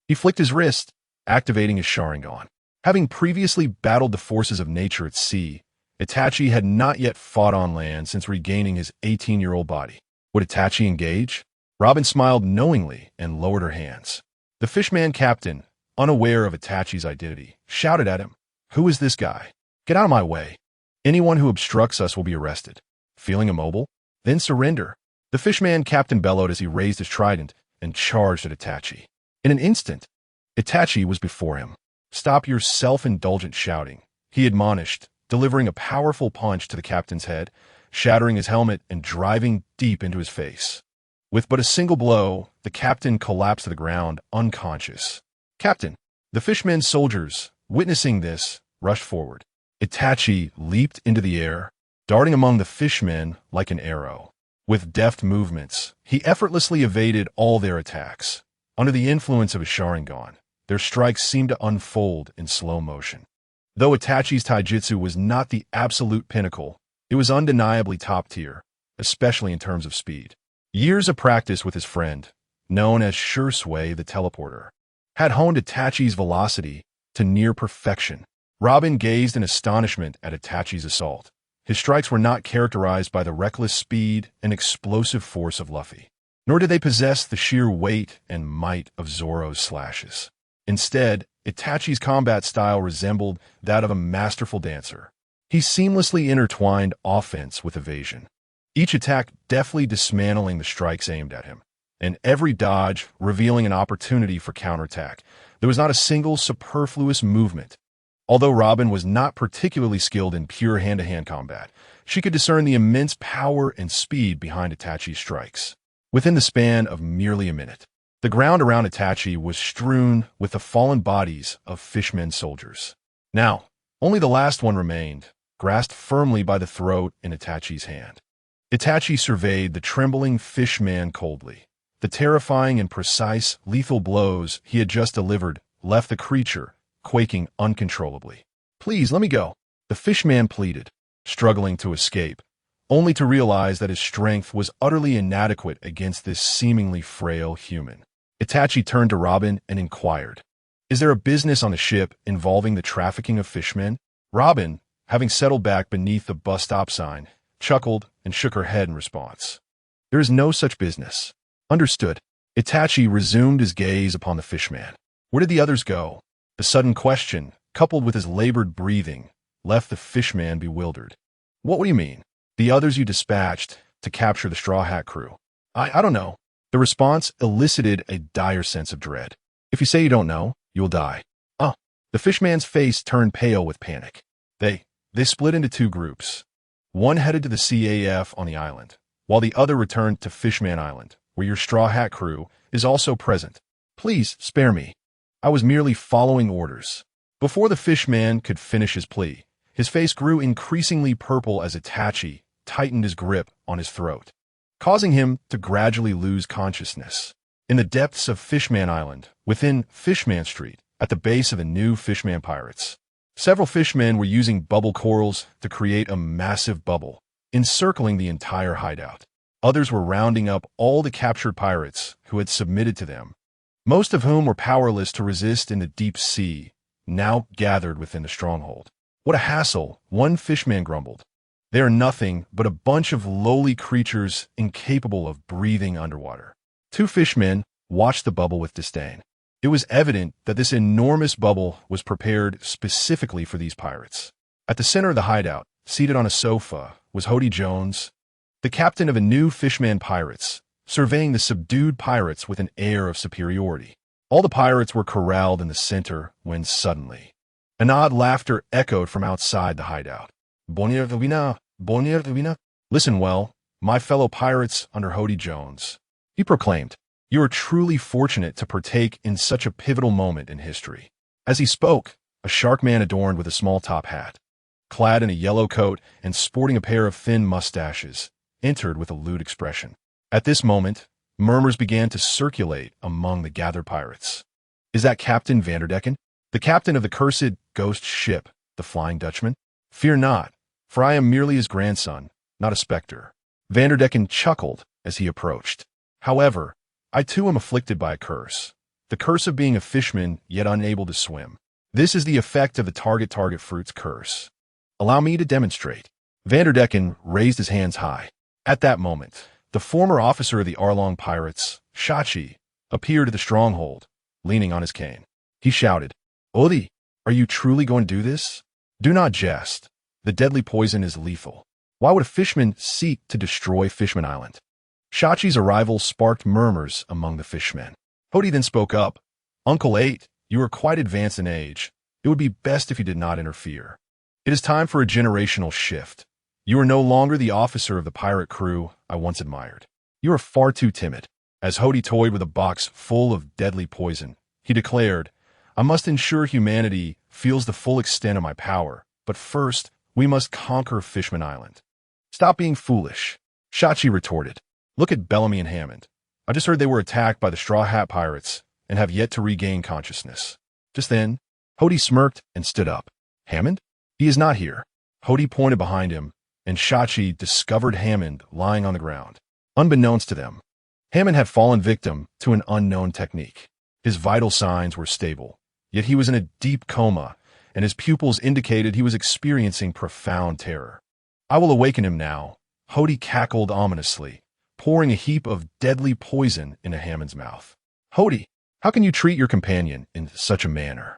he flicked his wrist, activating his Sharingan. Having previously battled the forces of nature at sea, Itachi had not yet fought on land since regaining his 18-year-old body. Would Itachi engage? Robin smiled knowingly and lowered her hands. The Fishman captain, unaware of Itachi's identity, shouted at him, "Who is this guy? Get out of my way. Anyone who obstructs us will be arrested." Feeling immobile? "Then surrender." The Fishman captain bellowed as he raised his trident and charged at Itachi. In an instant, Itachi was before him. "Stop your self-indulgent shouting," he admonished, delivering a powerful punch to the captain's head, shattering his helmet and driving deep into his face. With but a single blow, the captain collapsed to the ground, unconscious. "Captain!" The Fishman soldiers, witnessing this, rushed forward. Itachi leaped into the air, darting among the fishmen like an arrow. With deft movements, he effortlessly evaded all their attacks. Under the influence of his Sharingan, their strikes seemed to unfold in slow motion. Though Itachi's taijutsu was not the absolute pinnacle, it was undeniably top tier, especially in terms of speed. Years of practice with his friend, known as Shursui the Teleporter, had honed Itachi's velocity to near perfection. Robin gazed in astonishment at Itachi's assault. His strikes were not characterized by the reckless speed and explosive force of Luffy, nor did they possess the sheer weight and might of Zoro's slashes. Instead, Itachi's combat style resembled that of a masterful dancer. He seamlessly intertwined offense with evasion, each attack deftly dismantling the strikes aimed at him, and every dodge revealing an opportunity for counterattack. There was not a single superfluous movement. Although Robin was not particularly skilled in pure hand-to-hand combat, she could discern the immense power and speed behind Itachi's strikes. Within the span of merely a minute, the ground around Itachi was strewn with the fallen bodies of fishmen soldiers. Now, only the last one remained, grasped firmly by the throat in Itachi's hand. Itachi surveyed the trembling fishman coldly. The terrifying and precise, lethal blows he had just delivered left the creature quaking uncontrollably. "Please, let me go," the fishman pleaded, struggling to escape, only to realize that his strength was utterly inadequate against this seemingly frail human. Itachi turned to Robin and inquired, "Is there a business on the ship involving the trafficking of fishmen?" Robin, having settled back beneath the bus stop sign, chuckled and shook her head in response. "There is no such business." "Understood." Itachi resumed his gaze upon the fishman. Where did the others go? The sudden question, coupled with his labored breathing, left the fishman bewildered. "What do you mean?" "The others you dispatched to capture the Straw Hat crew." I don't know." The response elicited a dire sense of dread. "If you say you don't know, you'll die." "Oh." The fishman's face turned pale with panic. They split into two groups. One headed to the CAF on the island, while the other returned to Fishman Island, where your Straw Hat crew is also present. "Please, spare me. I was merely following orders." Before the fishman could finish his plea, his face grew increasingly purple as Itachi tightened his grip on his throat, causing him to gradually lose consciousness. In the depths of Fishman Island, within Fishman Street, at the base of the new Fishman Pirates, several fishmen were using bubble corals to create a massive bubble, encircling the entire hideout. Others were rounding up all the captured pirates who had submitted to them, most of whom were powerless to resist in the deep sea, now gathered within the stronghold. "What a hassle," one fishman grumbled. "They are nothing but a bunch of lowly creatures incapable of breathing underwater." Two fishmen watched the bubble with disdain. It was evident that this enormous bubble was prepared specifically for these pirates. At the center of the hideout, seated on a sofa, was Hody Jones, the captain of the new Fishman Pirates, surveying the subdued pirates with an air of superiority. All the pirates were corralled in the center when suddenly an odd laughter echoed from outside the hideout. "Bonnier Vina, Bonnier Vina." "Listen well, my fellow pirates under Hody Jones," he proclaimed. "You are truly fortunate to partake in such a pivotal moment in history." As he spoke, a shark man adorned with a small top hat, clad in a yellow coat and sporting a pair of thin mustaches, entered with a lewd expression. At this moment, murmurs began to circulate among the gathered pirates. "Is that Captain Vanderdecken, the captain of the cursed ghost ship, the Flying Dutchman?" "Fear not, for I am merely his grandson, not a specter." Vanderdecken chuckled as he approached. "However, I too am afflicted by a curse, the curse of being a fishman yet unable to swim. This is the effect of the target fruit's curse. Allow me to demonstrate." Vanderdecken raised his hands high. At that moment, the former officer of the Arlong Pirates, Shachi, appeared at the stronghold, leaning on his cane. He shouted, "Odi, are you truly going to do this? Do not jest. The deadly poison is lethal. Why would a fishman seek to destroy Fishman Island?" Shachi's arrival sparked murmurs among the fishmen. Hody then spoke up. "Uncle 8, you are quite advanced in age. It would be best if you did not interfere. It is time for a generational shift. You are no longer the officer of the pirate crew I once admired. You are far too timid." As Hody toyed with a box full of deadly poison, he declared, "I must ensure humanity feels the full extent of my power, but first, we must conquer Fishman Island." "Stop being foolish," Shachi retorted. "Look at Bellamy and Hammond. I just heard they were attacked by the Straw Hat Pirates and have yet to regain consciousness." Just then, Hody smirked and stood up. "Hammond? He is not here." Hody pointed behind him, and Shachi discovered Hammond lying on the ground. Unbeknownst to them, Hammond had fallen victim to an unknown technique. His vital signs were stable, yet he was in a deep coma, and his pupils indicated he was experiencing profound terror. "I will awaken him now," Hody cackled ominously, pouring a heap of deadly poison into Hammond's mouth. "Hody, how can you treat your companion in such a manner?"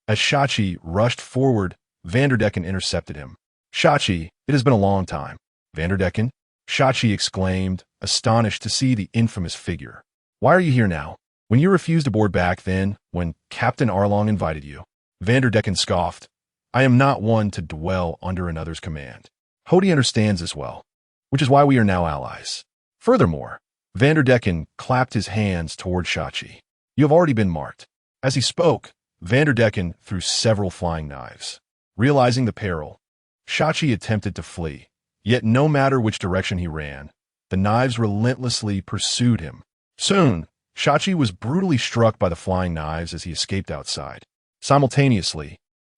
As Shachi rushed forward, Vanderdecken intercepted him. "Shachi, it has been a long time." "Vanderdecken?" Shachi exclaimed, astonished to see the infamous figure. "Why are you here now? When you refused to board back then, when Captain Arlong invited you." Vanderdecken scoffed. "I am not one to dwell under another's command." Hody understands this well, which is why we are now allies. Furthermore, Vanderdecken clapped his hands toward Shachi. "You have already been marked." As he spoke, Vanderdecken threw several flying knives. Realizing the peril, Shachi attempted to flee, yet no matter which direction he ran, the knives relentlessly pursued him. Soon, Shachi was brutally struck by the flying knives as he escaped outside. Simultaneously,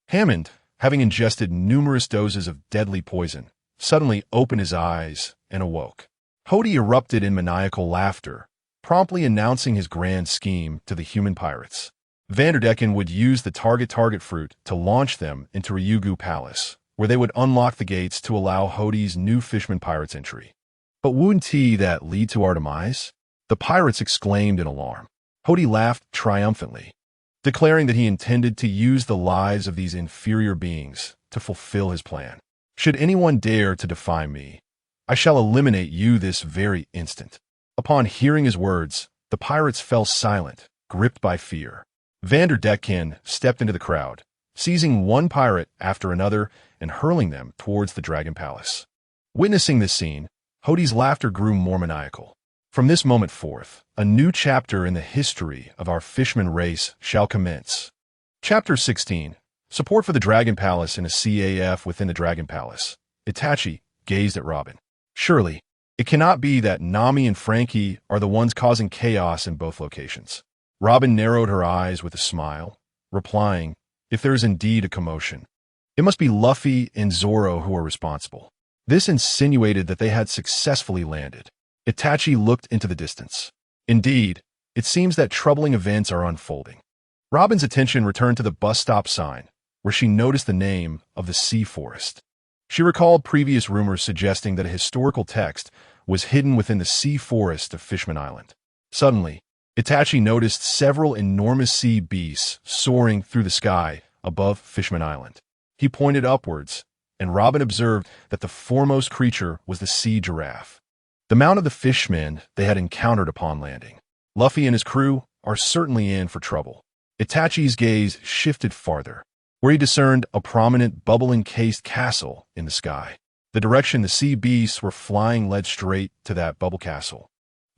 Hammond, having ingested numerous doses of deadly poison, suddenly opened his eyes and awoke. Hody erupted in maniacal laughter, promptly announcing his grand scheme to the human pirates. Vanderdecken would use the target fruit to launch them into Ryugu Palace, where they would unlock the gates to allow Hody's new fisherman pirates entry. "But wouldn't that lead to our demise?" the pirates exclaimed in alarm. Hody laughed triumphantly, declaring that he intended to use the lives of these inferior beings to fulfill his plan. "Should anyone dare to defy me, I shall eliminate you this very instant." Upon hearing his words, the pirates fell silent, gripped by fear. Vanderdecken stepped into the crowd, seizing one pirate after another and hurling them towards the Dragon Palace. Witnessing this scene, Hody's laughter grew more maniacal. From this moment forth, a new chapter in the history of our fishman race shall commence. Chapter 16. Support for the Dragon Palace in a CAF within the Dragon Palace. Itachi gazed at Robin. Surely, it cannot be that Nami and Frankie are the ones causing chaos in both locations. Robin narrowed her eyes with a smile, replying, "If there is indeed a commotion, it must be Luffy and Zoro who are responsible." This insinuated that they had successfully landed. Itachi looked into the distance. Indeed, it seems that troubling events are unfolding. Robin's attention returned to the bus stop sign, where she noticed the name of the Sea Forest. She recalled previous rumors suggesting that a historical text was hidden within the Sea Forest of Fishman Island. Suddenly, Itachi noticed several enormous sea beasts soaring through the sky above Fishman Island. He pointed upwards, and Robin observed that the foremost creature was the sea giraffe, the mount of the fishmen they had encountered upon landing. Luffy and his crew are certainly in for trouble. Itachi's gaze shifted farther, where he discerned a prominent bubble-encased castle in the sky. The direction the sea beasts were flying led straight to that bubble castle.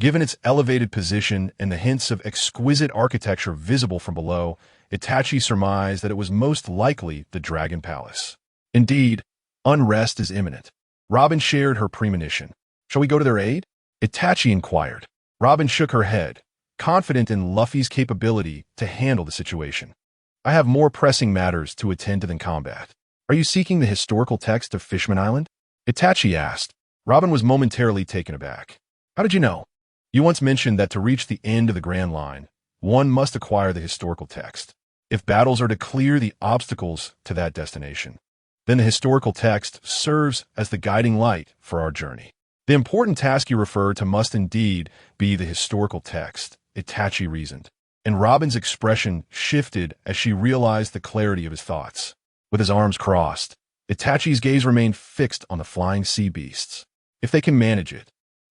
Given its elevated position and the hints of exquisite architecture visible from below, Itachi surmised that it was most likely the Dragon Palace. Indeed, unrest is imminent. Robin shared her premonition. "Shall we go to their aid?" Itachi inquired. Robin shook her head, confident in Luffy's capability to handle the situation. "I have more pressing matters to attend to than combat." "Are you seeking the historical text of Fishman Island?" Itachi asked. Robin was momentarily taken aback. "How did you know?" "You once mentioned that to reach the end of the Grand Line, one must acquire the historical text. If battles are to clear the obstacles to that destination, then the historical text serves as the guiding light for our journey." "The important task you refer to must indeed be the historical text," Itachi reasoned, and Robin's expression shifted as she realized the clarity of his thoughts. With his arms crossed, Itachi's gaze remained fixed on the flying sea beasts. "If they can manage it,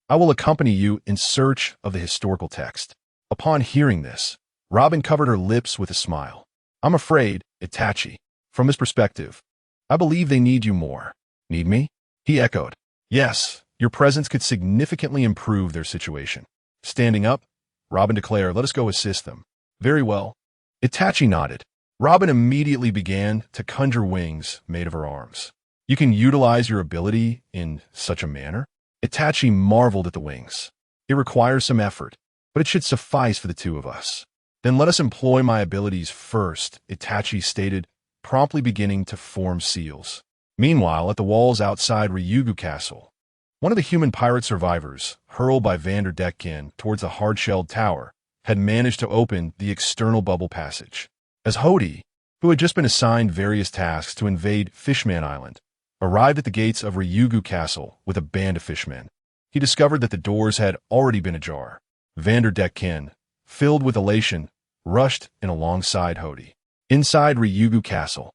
I will accompany you in search of the historical text." Upon hearing this, Robin covered her lips with a smile. "I'm afraid, Itachi, from this perspective, I believe they need you more." "Need me?" he echoed. "Yes, your presence could significantly improve their situation." Standing up, Robin declared, "Let us go assist them." "Very well." Itachi nodded. Robin immediately began to conjure wings made of her arms. "You can utilize your ability in such a manner?" Itachi marveled at the wings. "It requires some effort, but it should suffice for the two of us." "Then let us employ my abilities first," Itachi stated, promptly beginning to form seals. Meanwhile, at the walls outside Ryugu Castle, one of the human pirate survivors, hurled by Vanderdecken towards a hard-shelled tower, had managed to open the external bubble passage. As Hody, who had just been assigned various tasks to invade Fishman Island, arrived at the gates of Ryugu Castle with a band of fishmen, he discovered that the doors had already been ajar. Vanderdecken, filled with elation, rushed in alongside Hody. Inside Ryugu Castle,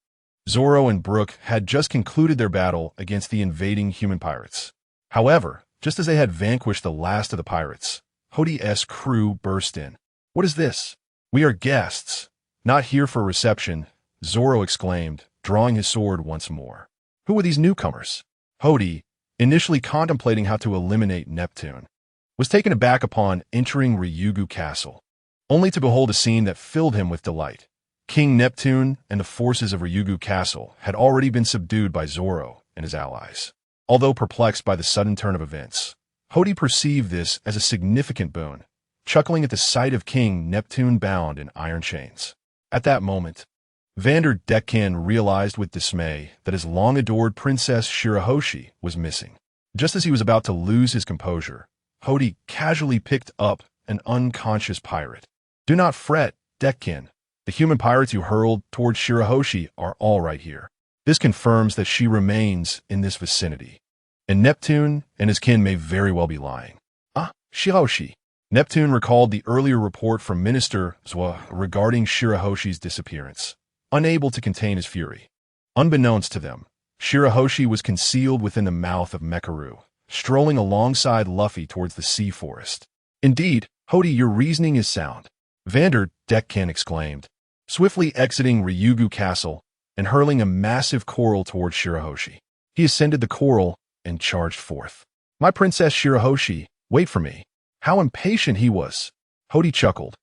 Zoro and Brook had just concluded their battle against the invading human pirates. However, just as they had vanquished the last of the pirates, Hody's crew burst in. "What is this? We are guests, not here for a reception," Zoro exclaimed, drawing his sword once more. Who were these newcomers? Hody, initially contemplating how to eliminate Neptune, was taken aback upon entering Ryugu Castle, only to behold a scene that filled him with delight. King Neptune and the forces of Ryugu Castle had already been subdued by Zoro and his allies. Although perplexed by the sudden turn of events, Hody perceived this as a significant boon, chuckling at the sight of King Neptune bound in iron chains. At that moment, Vanderdecken realized with dismay that his long-adored Princess Shirahoshi was missing. Just as he was about to lose his composure, Hody casually picked up an unconscious pirate. "Do not fret, Decken. The human pirates you hurled towards Shirahoshi are all right here. This confirms that she remains in this vicinity, and Neptune and his kin may very well be lying." "Ah, Shirahoshi." Neptune recalled the earlier report from Minister Zwa regarding Shirahoshi's disappearance, unable to contain his fury. Unbeknownst to them, Shirahoshi was concealed within the mouth of Mekaru, strolling alongside Luffy towards the sea forest. "Indeed, Hody, your reasoning is sound," Vanderdecken exclaimed, swiftly exiting Ryugu Castle and hurling a massive coral towards Shirahoshi. He ascended the coral and charged forth. "My Princess Shirahoshi, wait for me." How impatient he was! Hody chuckled,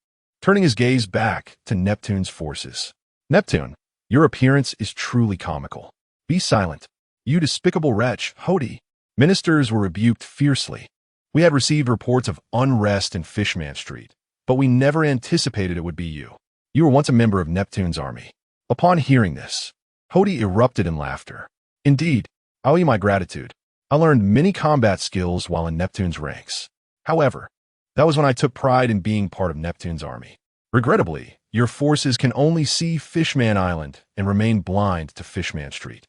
turning his gaze back to Neptune's forces. "Neptune, your appearance is truly comical. Be silent, you despicable wretch, Hody." Ministers were rebuked fiercely. "We had received reports of unrest in Fishman Street, but we never anticipated it would be you. You were once a member of Neptune's army." Upon hearing this, Hody erupted in laughter. "Indeed, I owe you my gratitude. I learned many combat skills while in Neptune's ranks. However, that was when I took pride in being part of Neptune's army. Regrettably, your forces can only see Fishman Island and remain blind to Fishman Street."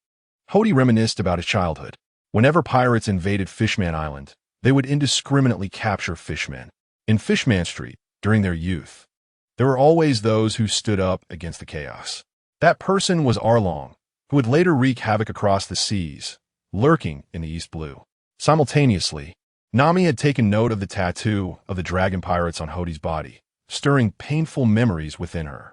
Hody reminisced about his childhood. Whenever pirates invaded Fishman Island, they would indiscriminately capture fishmen. In Fishman Street, during their youth, there were always those who stood up against the chaos. That person was Arlong, who would later wreak havoc across the seas, lurking in the East Blue. Simultaneously, Nami had taken note of the tattoo of the dragon pirates on Hody's body, stirring painful memories within her.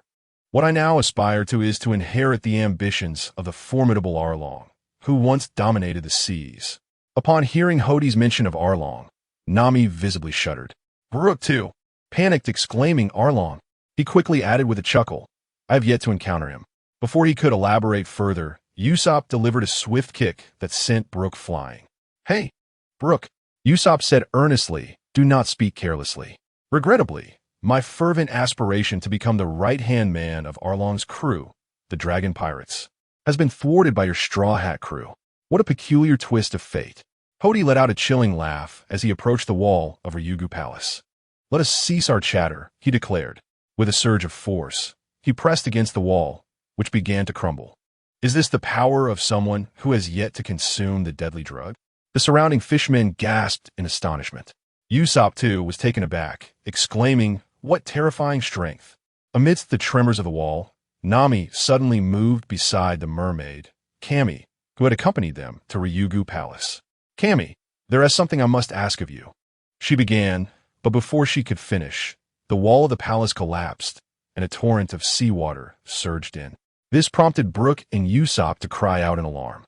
What I now aspire to is to inherit the ambitions of the formidable Arlong, who once dominated the seas. Upon hearing Hody's mention of Arlong, Nami visibly shuddered. Brook, too, panicked, exclaiming, "Arlong." He quickly added with a chuckle, "I have yet to encounter him." Before he could elaborate further, Usopp delivered a swift kick that sent Brook flying. "Hey, Brook," Usopp said earnestly, "do not speak carelessly. Regrettably, my fervent aspiration to become the right-hand man of Arlong's crew, the Dragon Pirates, has been thwarted by your Straw Hat crew. What a peculiar twist of fate." Hody let out a chilling laugh as he approached the wall of Ryugu Palace. "Let us cease our chatter," he declared. With a surge of force, he pressed against the wall, which began to crumble. Is this the power of someone who has yet to consume the deadly drug? The surrounding fishmen gasped in astonishment. Usopp, too, was taken aback, exclaiming, "What terrifying strength!" Amidst the tremors of the wall, Nami suddenly moved beside the mermaid, Kami, who had accompanied them to Ryugu Palace. "Kami, there is something I must ask of you," she began, but before she could finish, the wall of the palace collapsed, and a torrent of seawater surged in. This prompted Brook and Usopp to cry out in alarm.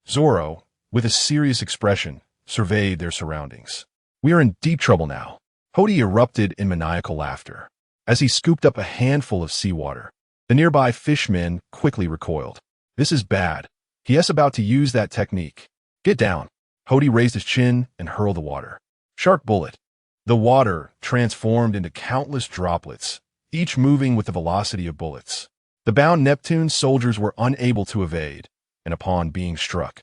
Zoro, with a serious expression, surveyed their surroundings. "We are in deep trouble now." Hody erupted in maniacal laughter. As he scooped up a handful of seawater, the nearby fishmen quickly recoiled. "This is bad. He is about to use that technique. Get down." Hody raised his chin and hurled the water. Shark bullet. The water transformed into countless droplets, each moving with the velocity of bullets. The bound Neptune soldiers were unable to evade, and upon being struck,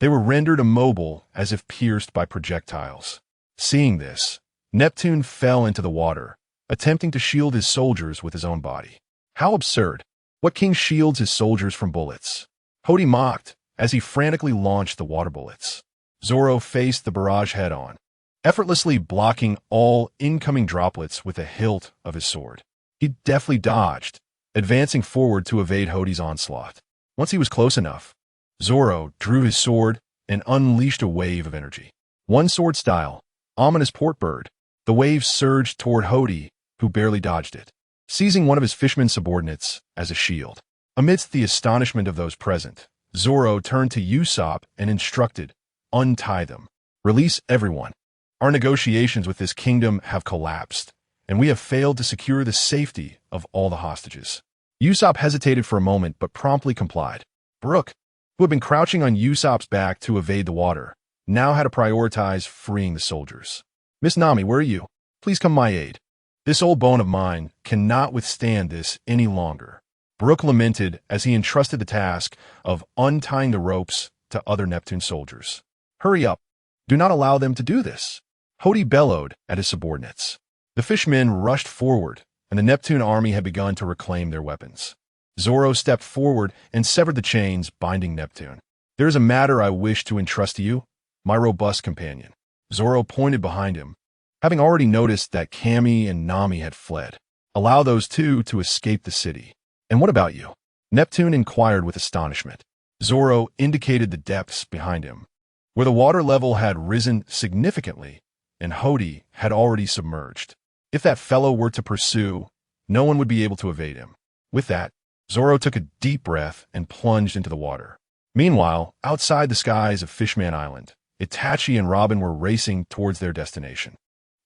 they were rendered immobile as if pierced by projectiles. Seeing this, Neptune fell into the water, attempting to shield his soldiers with his own body. How absurd. What king shields his soldiers from bullets? Hody mocked as he frantically launched the water bullets. Zoro faced the barrage head-on, effortlessly blocking all incoming droplets with the hilt of his sword. He deftly dodged, advancing forward to evade Hody's onslaught. Once he was close enough, Zoro drew his sword and unleashed a wave of energy. One sword style, ominous port bird, the wave surged toward Hody, who barely dodged it, seizing one of his fisherman subordinates as a shield. Amidst the astonishment of those present, Zoro turned to Usopp and instructed, "Untie them. Release everyone. Our negotiations with this kingdom have collapsed, and we have failed to secure the safety of all the hostages." Usopp hesitated for a moment but promptly complied. Brook, who had been crouching on Usopp's back to evade the water, now had to prioritize freeing the soldiers. "Miss Nami, where are you? Please come my aid. This old bone of mine cannot withstand this any longer." Brook lamented as he entrusted the task of untying the ropes to other Neptune soldiers. "Hurry up. Do not allow them to do this." Hody bellowed at his subordinates. The fishmen rushed forward, and the Neptune army had begun to reclaim their weapons. Zoro stepped forward and severed the chains binding Neptune. "There is a matter I wish to entrust to you, my robust companion." Zoro pointed behind him, having already noticed that Kami and Nami had fled. "Allow those two to escape the city." "And what about you?" Neptune inquired with astonishment. Zoro indicated the depths behind him, where the water level had risen significantly, and Hody had already submerged. If that fellow were to pursue, no one would be able to evade him. With that, Zoro took a deep breath and plunged into the water. Meanwhile, outside the skies of Fishman Island, Itachi and Robin were racing towards their destination.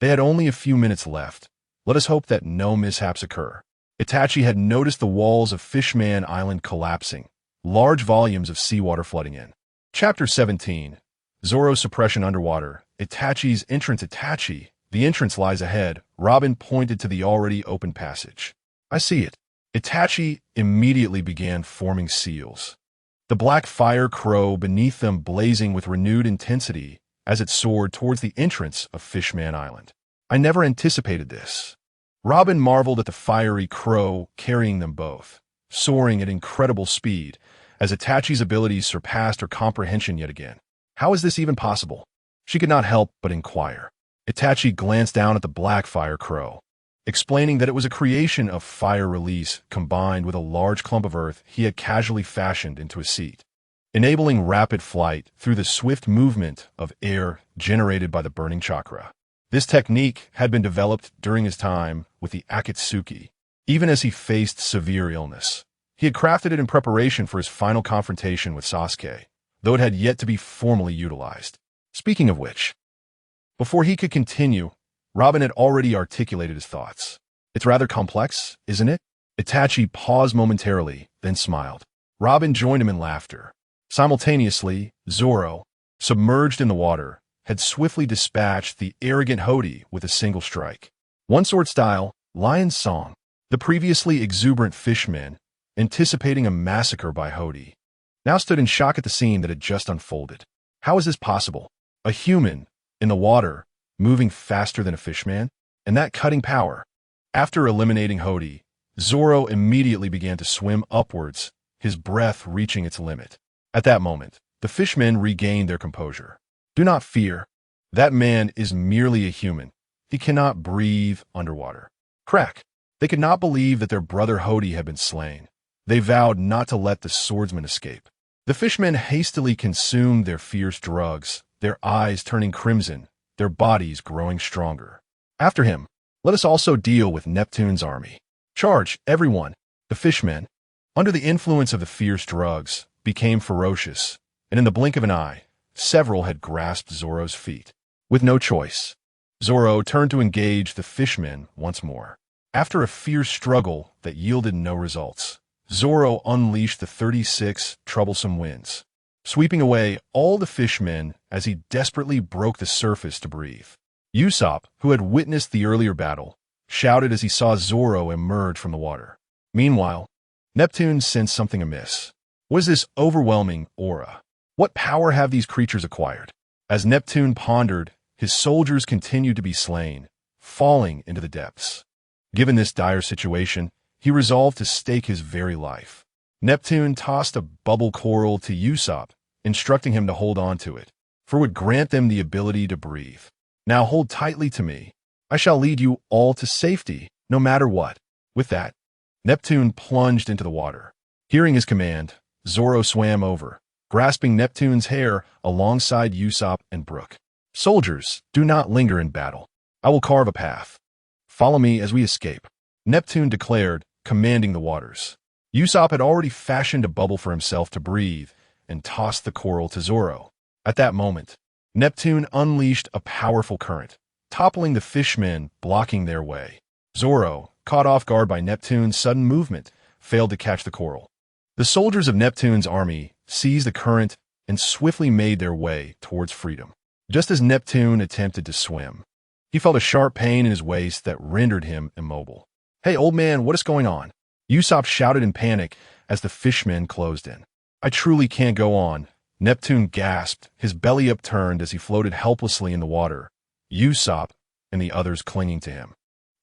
They had only a few minutes left. Let us hope that no mishaps occur. Itachi had noticed the walls of Fishman Island collapsing, large volumes of seawater flooding in. Chapter 17. Zoro's suppression underwater. Itachi's entrance. Itachi, the entrance lies ahead. Robin pointed to the already open passage. "I see it." Itachi immediately began forming seals, the black fire crow beneath them blazing with renewed intensity as it soared towards the entrance of Fishman Island. "I never anticipated this." Robin marveled at the fiery crow carrying them both, soaring at incredible speed as Itachi's abilities surpassed her comprehension yet again. How is this even possible? She could not help but inquire. Itachi glanced down at the black fire crow, explaining that it was a creation of fire release combined with a large clump of earth he had casually fashioned into a seat, enabling rapid flight through the swift movement of air generated by the burning chakra. This technique had been developed during his time with the Akatsuki, even as he faced severe illness. He had crafted it in preparation for his final confrontation with Sasuke, though it had yet to be formally utilized. Speaking of which, before he could continue, Robin had already articulated his thoughts. "It's rather complex, isn't it?" Itachi paused momentarily, then smiled. Robin joined him in laughter. Simultaneously, Zoro, submerged in the water, had swiftly dispatched the arrogant Hody with a single strike. One sword style, Lion's Song. The previously exuberant fishmen, anticipating a massacre by Hody, now stood in shock at the scene that had just unfolded. How is this possible? A human, in the water, moving faster than a fishman? And that cutting power? After eliminating Hody, Zoro immediately began to swim upwards, his breath reaching its limit. At that moment, the fishmen regained their composure. "Do not fear. That man is merely a human. He cannot breathe underwater." Crack! They could not believe that their brother Hody had been slain. They vowed not to let the swordsman escape. The fishmen hastily consumed their fierce drugs, their eyes turning crimson, their bodies growing stronger. "After him, let us also deal with Neptune's army. Charge, everyone!" The fishmen, under the influence of the fierce drugs, became ferocious, and in the blink of an eye, several had grasped Zoro's feet. With no choice, Zoro turned to engage the fishmen once more. After a fierce struggle that yielded no results, Zoro unleashed the 36 troublesome winds, sweeping away all the fishmen as he desperately broke the surface to breathe. Usopp, who had witnessed the earlier battle, shouted as he saw Zoro emerge from the water. Meanwhile, Neptune sensed something amiss. What is this overwhelming aura? What power have these creatures acquired? As Neptune pondered, his soldiers continued to be slain, falling into the depths. Given this dire situation, he resolved to stake his very life. Neptune tossed a bubble coral to Usopp, instructing him to hold on to it, for it would grant them the ability to breathe. Now hold tightly to me. I shall lead you all to safety, no matter what. With that, Neptune plunged into the water. Hearing his command, Zoro swam over, grasping Neptune's hair alongside Usopp and Brook. Soldiers, do not linger in battle. I will carve a path. Follow me as we escape, Neptune declared, commanding the waters. Usopp had already fashioned a bubble for himself to breathe and tossed the coral to Zoro. At that moment, Neptune unleashed a powerful current, toppling the fishmen, blocking their way. Zoro, caught off guard by Neptune's sudden movement, failed to catch the coral. The soldiers of Neptune's army seized the current and swiftly made their way towards freedom. Just as Neptune attempted to swim, he felt a sharp pain in his waist that rendered him immobile. "Hey, old man, what is going on?" Usopp shouted in panic as the fishmen closed in. "I truly can't go on," Neptune gasped, his belly upturned as he floated helplessly in the water, Usopp and the others clinging to him.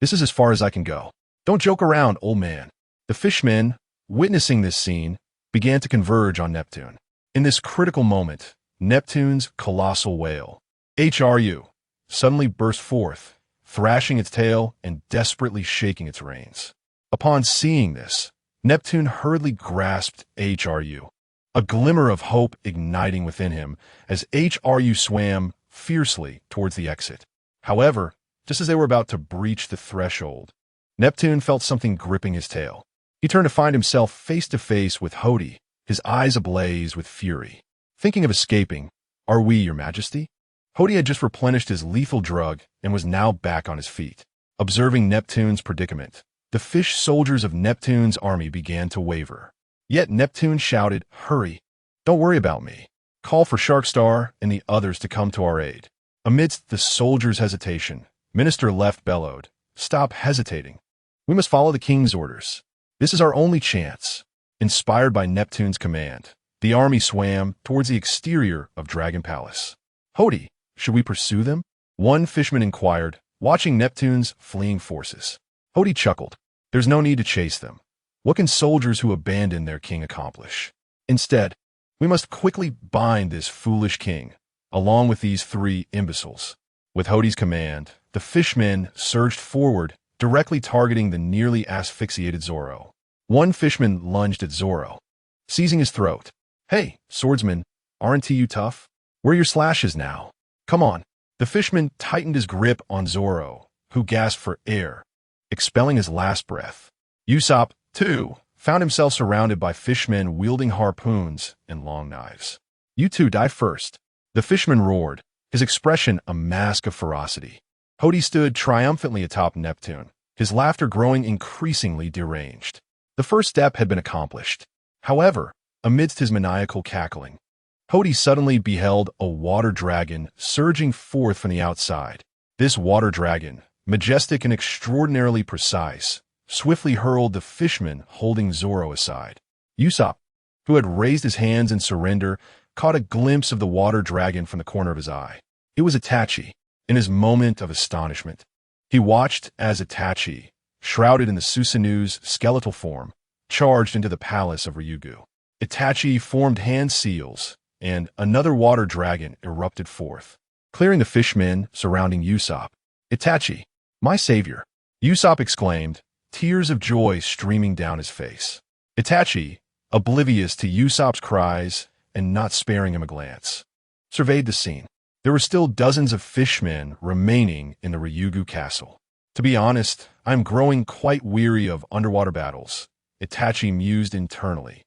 "This is as far as I can go. Don't joke around, old man." The fishmen, witnessing this scene, began to converge on Neptune. In this critical moment, Neptune's colossal whale, HRU, suddenly burst forth, thrashing its tail and desperately shaking its reins. Upon seeing this, Neptune hurriedly grasped HRU, a glimmer of hope igniting within him as HRU swam fiercely towards the exit. However, just as they were about to breach the threshold, Neptune felt something gripping his tail. He turned to find himself face to face with Hody, his eyes ablaze with fury. "Thinking of escaping, are we, your majesty?" Hody had just replenished his lethal drug and was now back on his feet. Observing Neptune's predicament, the fish soldiers of Neptune's army began to waver. Yet Neptune shouted, "Hurry! Don't worry about me. Call for Sharkstar and the others to come to our aid." Amidst the soldiers' hesitation, Minister Left bellowed, "Stop hesitating. We must follow the king's orders. This is our only chance." Inspired by Neptune's command, the army swam towards the exterior of Dragon Palace. "Hody, should we pursue them?" one fisherman inquired, watching Neptune's fleeing forces. Hody chuckled. "There's no need to chase them. What can soldiers who abandon their king accomplish? Instead, we must quickly bind this foolish king, along with these three imbeciles." With Hody's command, the fishmen surged forward, directly targeting the nearly asphyxiated Zoro. One fishman lunged at Zoro, seizing his throat. "Hey, swordsman, aren't you tough? Where are your slashes now? Come on." The fishman tightened his grip on Zoro, who gasped for air, expelling his last breath. Usopp, too, found himself surrounded by fishmen wielding harpoons and long knives. "You two die first," the fishman roared, his expression a mask of ferocity. Hody stood triumphantly atop Neptune, his laughter growing increasingly deranged. The first step had been accomplished. However, amidst his maniacal cackling, Hody suddenly beheld a water dragon surging forth from the outside. This water dragon, majestic and extraordinarily precise, swiftly hurled the fishman holding Zoro aside. Usopp, who had raised his hands in surrender, caught a glimpse of the water dragon from the corner of his eye. It was Itachi. In his moment of astonishment, he watched as Itachi, shrouded in the Susanu's skeletal form, charged into the palace of Ryugu. Itachi formed hand seals, and another water dragon erupted forth, clearing the fishmen surrounding Usopp. "Itachi, my savior!" Usopp exclaimed, tears of joy streaming down his face. Itachi, oblivious to Usopp's cries and not sparing him a glance, surveyed the scene. There were still dozens of fishmen remaining in the Ryugu castle. "To be honest, I'm growing quite weary of underwater battles," Itachi mused internally.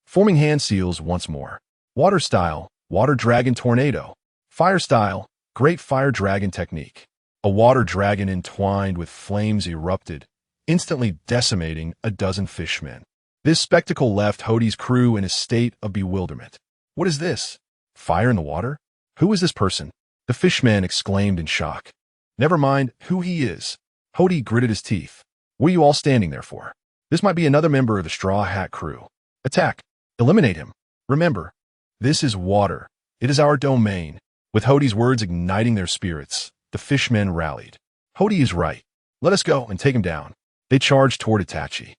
Forming hand seals once more. Water style, water dragon tornado. Fire style, great fire dragon technique. A water dragon entwined with flames erupted, instantly decimating a dozen fishmen. This spectacle left Hody's crew in a state of bewilderment. "What is this? Fire in the water? Who is this person?" the fishman exclaimed in shock. "Never mind who he is." Hody gritted his teeth. "What are you all standing there for? This might be another member of the Straw Hat crew. Attack! Eliminate him! Remember, this is water. It is our domain." With Hody's words igniting their spirits, the fishmen rallied. "Hody is right. Let us go and take him down." They charged toward Itachi.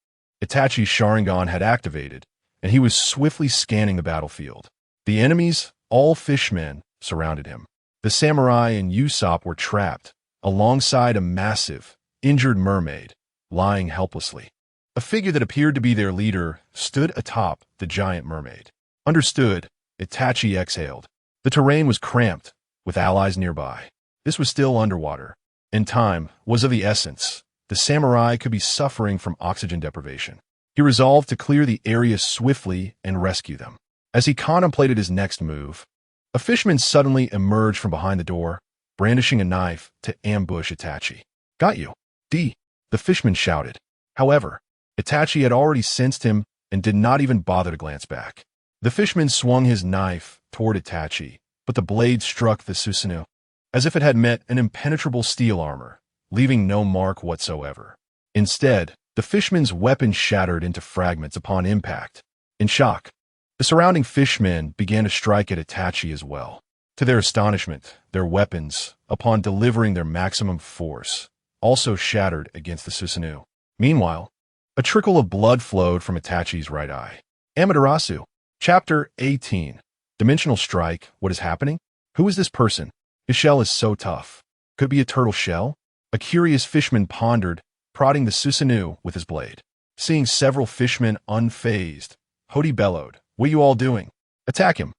Itachi's Sharingan had activated, and he was swiftly scanning the battlefield. The enemies, all fishmen, surrounded him. The samurai and Usopp were trapped, alongside a massive, injured mermaid, lying helplessly. A figure that appeared to be their leader stood atop the giant mermaid. Understood, Itachi exhaled. The terrain was cramped, with allies nearby. This was still underwater, and time was of the essence. The samurai could be suffering from oxygen deprivation. He resolved to clear the area swiftly and rescue them. As he contemplated his next move, a fisherman suddenly emerged from behind the door, brandishing a knife to ambush Itachi. "Got you, D," the fisherman shouted. However, Itachi had already sensed him and did not even bother to glance back. The fisherman swung his knife toward Itachi, but the blade struck the Susanoo, as if it had met an impenetrable steel armor, leaving no mark whatsoever. Instead, the fisherman's weapon shattered into fragments upon impact. In shock, the surrounding fishmen began to strike at Itachi as well. To their astonishment, their weapons, upon delivering their maximum force, also shattered against the Susanoo. Meanwhile, a trickle of blood flowed from Itachi's right eye. Amaterasu. Chapter 18. Dimensional Strike. What is happening? Who is this person? His shell is so tough. Could it be a turtle shell? A curious fisherman pondered, prodding the Susanoo with his blade. Seeing several fishmen unfazed, Hody bellowed, "What are you all doing? Attack him!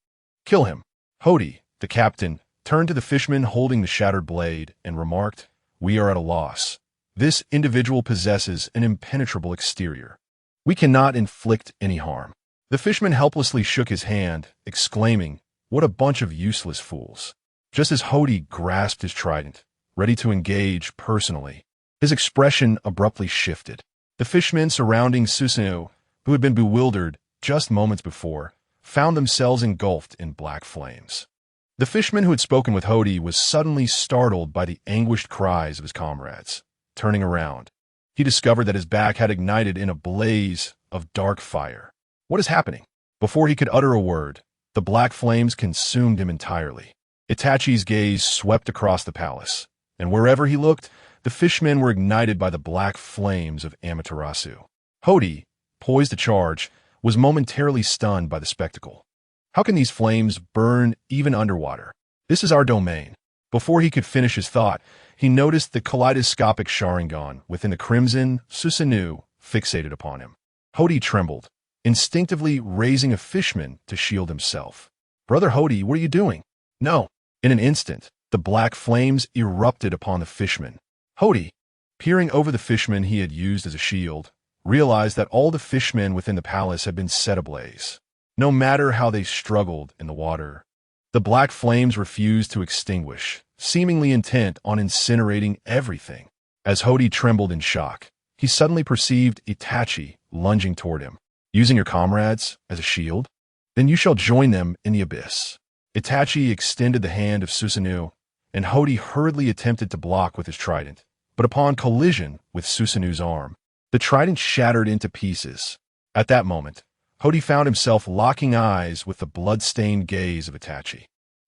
Kill him!" Hody, the captain, turned to the fisherman holding the shattered blade and remarked, "We are at a loss. This individual possesses an impenetrable exterior. We cannot inflict any harm." The fisherman helplessly shook his hand, exclaiming, "What a bunch of useless fools." Just as Hody grasped his trident, ready to engage personally, his expression abruptly shifted. The fishermen surrounding Susanoo, who had been bewildered just moments before, found themselves engulfed in black flames. The fisherman who had spoken with Hody was suddenly startled by the anguished cries of his comrades. Turning around, he discovered that his back had ignited in a blaze of dark fire. What is happening? Before he could utter a word, the black flames consumed him entirely. Itachi's gaze swept across the palace, and wherever he looked, the fishmen were ignited by the black flames of Amaterasu. Hody, poised to charge, was momentarily stunned by the spectacle. How can these flames burn even underwater? This is our domain. Before he could finish his thought, he noticed the kaleidoscopic Sharingan within the crimson Susanoo fixated upon him. Hody trembled, instinctively raising a fishman to shield himself. "Brother Hody, what are you doing?" "No." In an instant, the black flames erupted upon the fishman. Hody, peering over the fishman he had used as a shield, realized that all the fishmen within the palace had been set ablaze. No matter how they struggled in the water, the black flames refused to extinguish, seemingly intent on incinerating everything. As Hody trembled in shock, he suddenly perceived Itachi lunging toward him. "Using your comrades as a shield? Then you shall join them in the abyss." Itachi extended the hand of Susanoo, and Hody hurriedly attempted to block with his trident, but upon collision with Susanoo's arm, the trident shattered into pieces. At that moment, Hody found himself locking eyes with the blood-stained gaze of Itachi.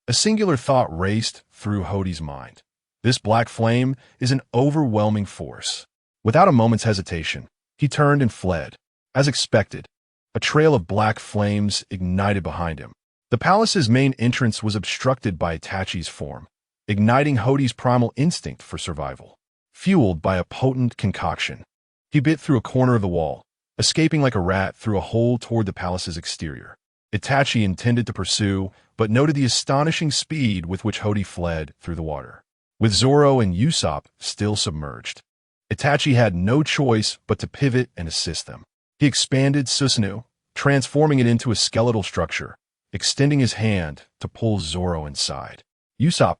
A singular thought raced through Hody's mind. This black flame is an overwhelming force. Without a moment's hesitation, he turned and fled. As expected, a trail of black flames ignited behind him. The palace's main entrance was obstructed by Itachi's form, igniting Hody's primal instinct for survival. Fueled by a potent concoction, he bit through a corner of the wall, escaping like a rat through a hole toward the palace's exterior. Itachi intended to pursue, but noted the astonishing speed with which Hody fled through the water. With Zoro and Usopp still submerged, Itachi had no choice but to pivot and assist them. He expanded Susanoo, transforming it into a skeletal structure, extending his hand to pull Zoro inside. Usopp,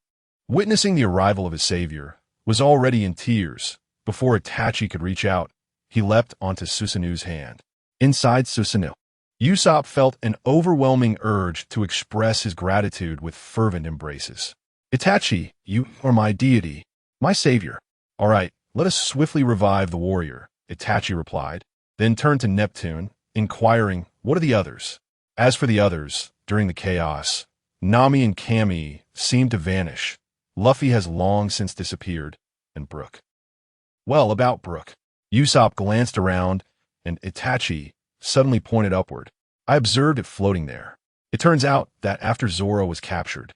witnessing the arrival of his savior, was already in tears. Before Itachi could reach out, he leapt onto Susanoo's hand. Inside Susanoo, Usopp felt an overwhelming urge to express his gratitude with fervent embraces. "Itachi, you are my deity, my savior." "All right, let us swiftly revive the warrior," Itachi replied, then turned to Neptune, inquiring, "What are the others?" As for the others, during the chaos, Nami and Kami seemed to vanish. Luffy has long since disappeared, and Brook. Well, about Brook. Usopp glanced around, and Itachi suddenly pointed upward. I observed it floating there. It turns out that after Zoro was captured,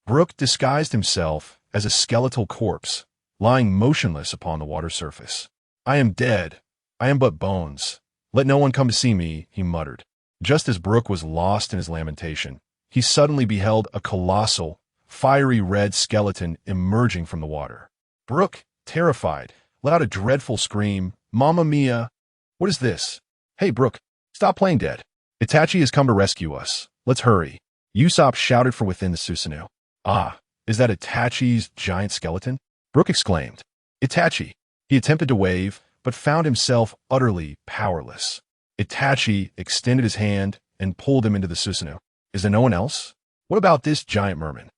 Brook disguised himself as a skeletal corpse, lying motionless upon the water surface. I am dead. I am but bones. Let no one come to see me, he muttered. Just as Brook was lost in his lamentation, he suddenly beheld a colossal, fiery red skeleton emerging from the water. Brook, terrified, let out a dreadful scream. Mamma mia! What is this? Hey, Brook, stop playing dead. Itachi has come to rescue us. Let's hurry. Usopp shouted from within the Susanoo. Ah, is that Itachi's giant skeleton? Brook exclaimed. Itachi. He attempted to wave, but found himself utterly powerless. Itachi extended his hand and pulled him into the Susanoo. Is there no one else? What about this giant merman?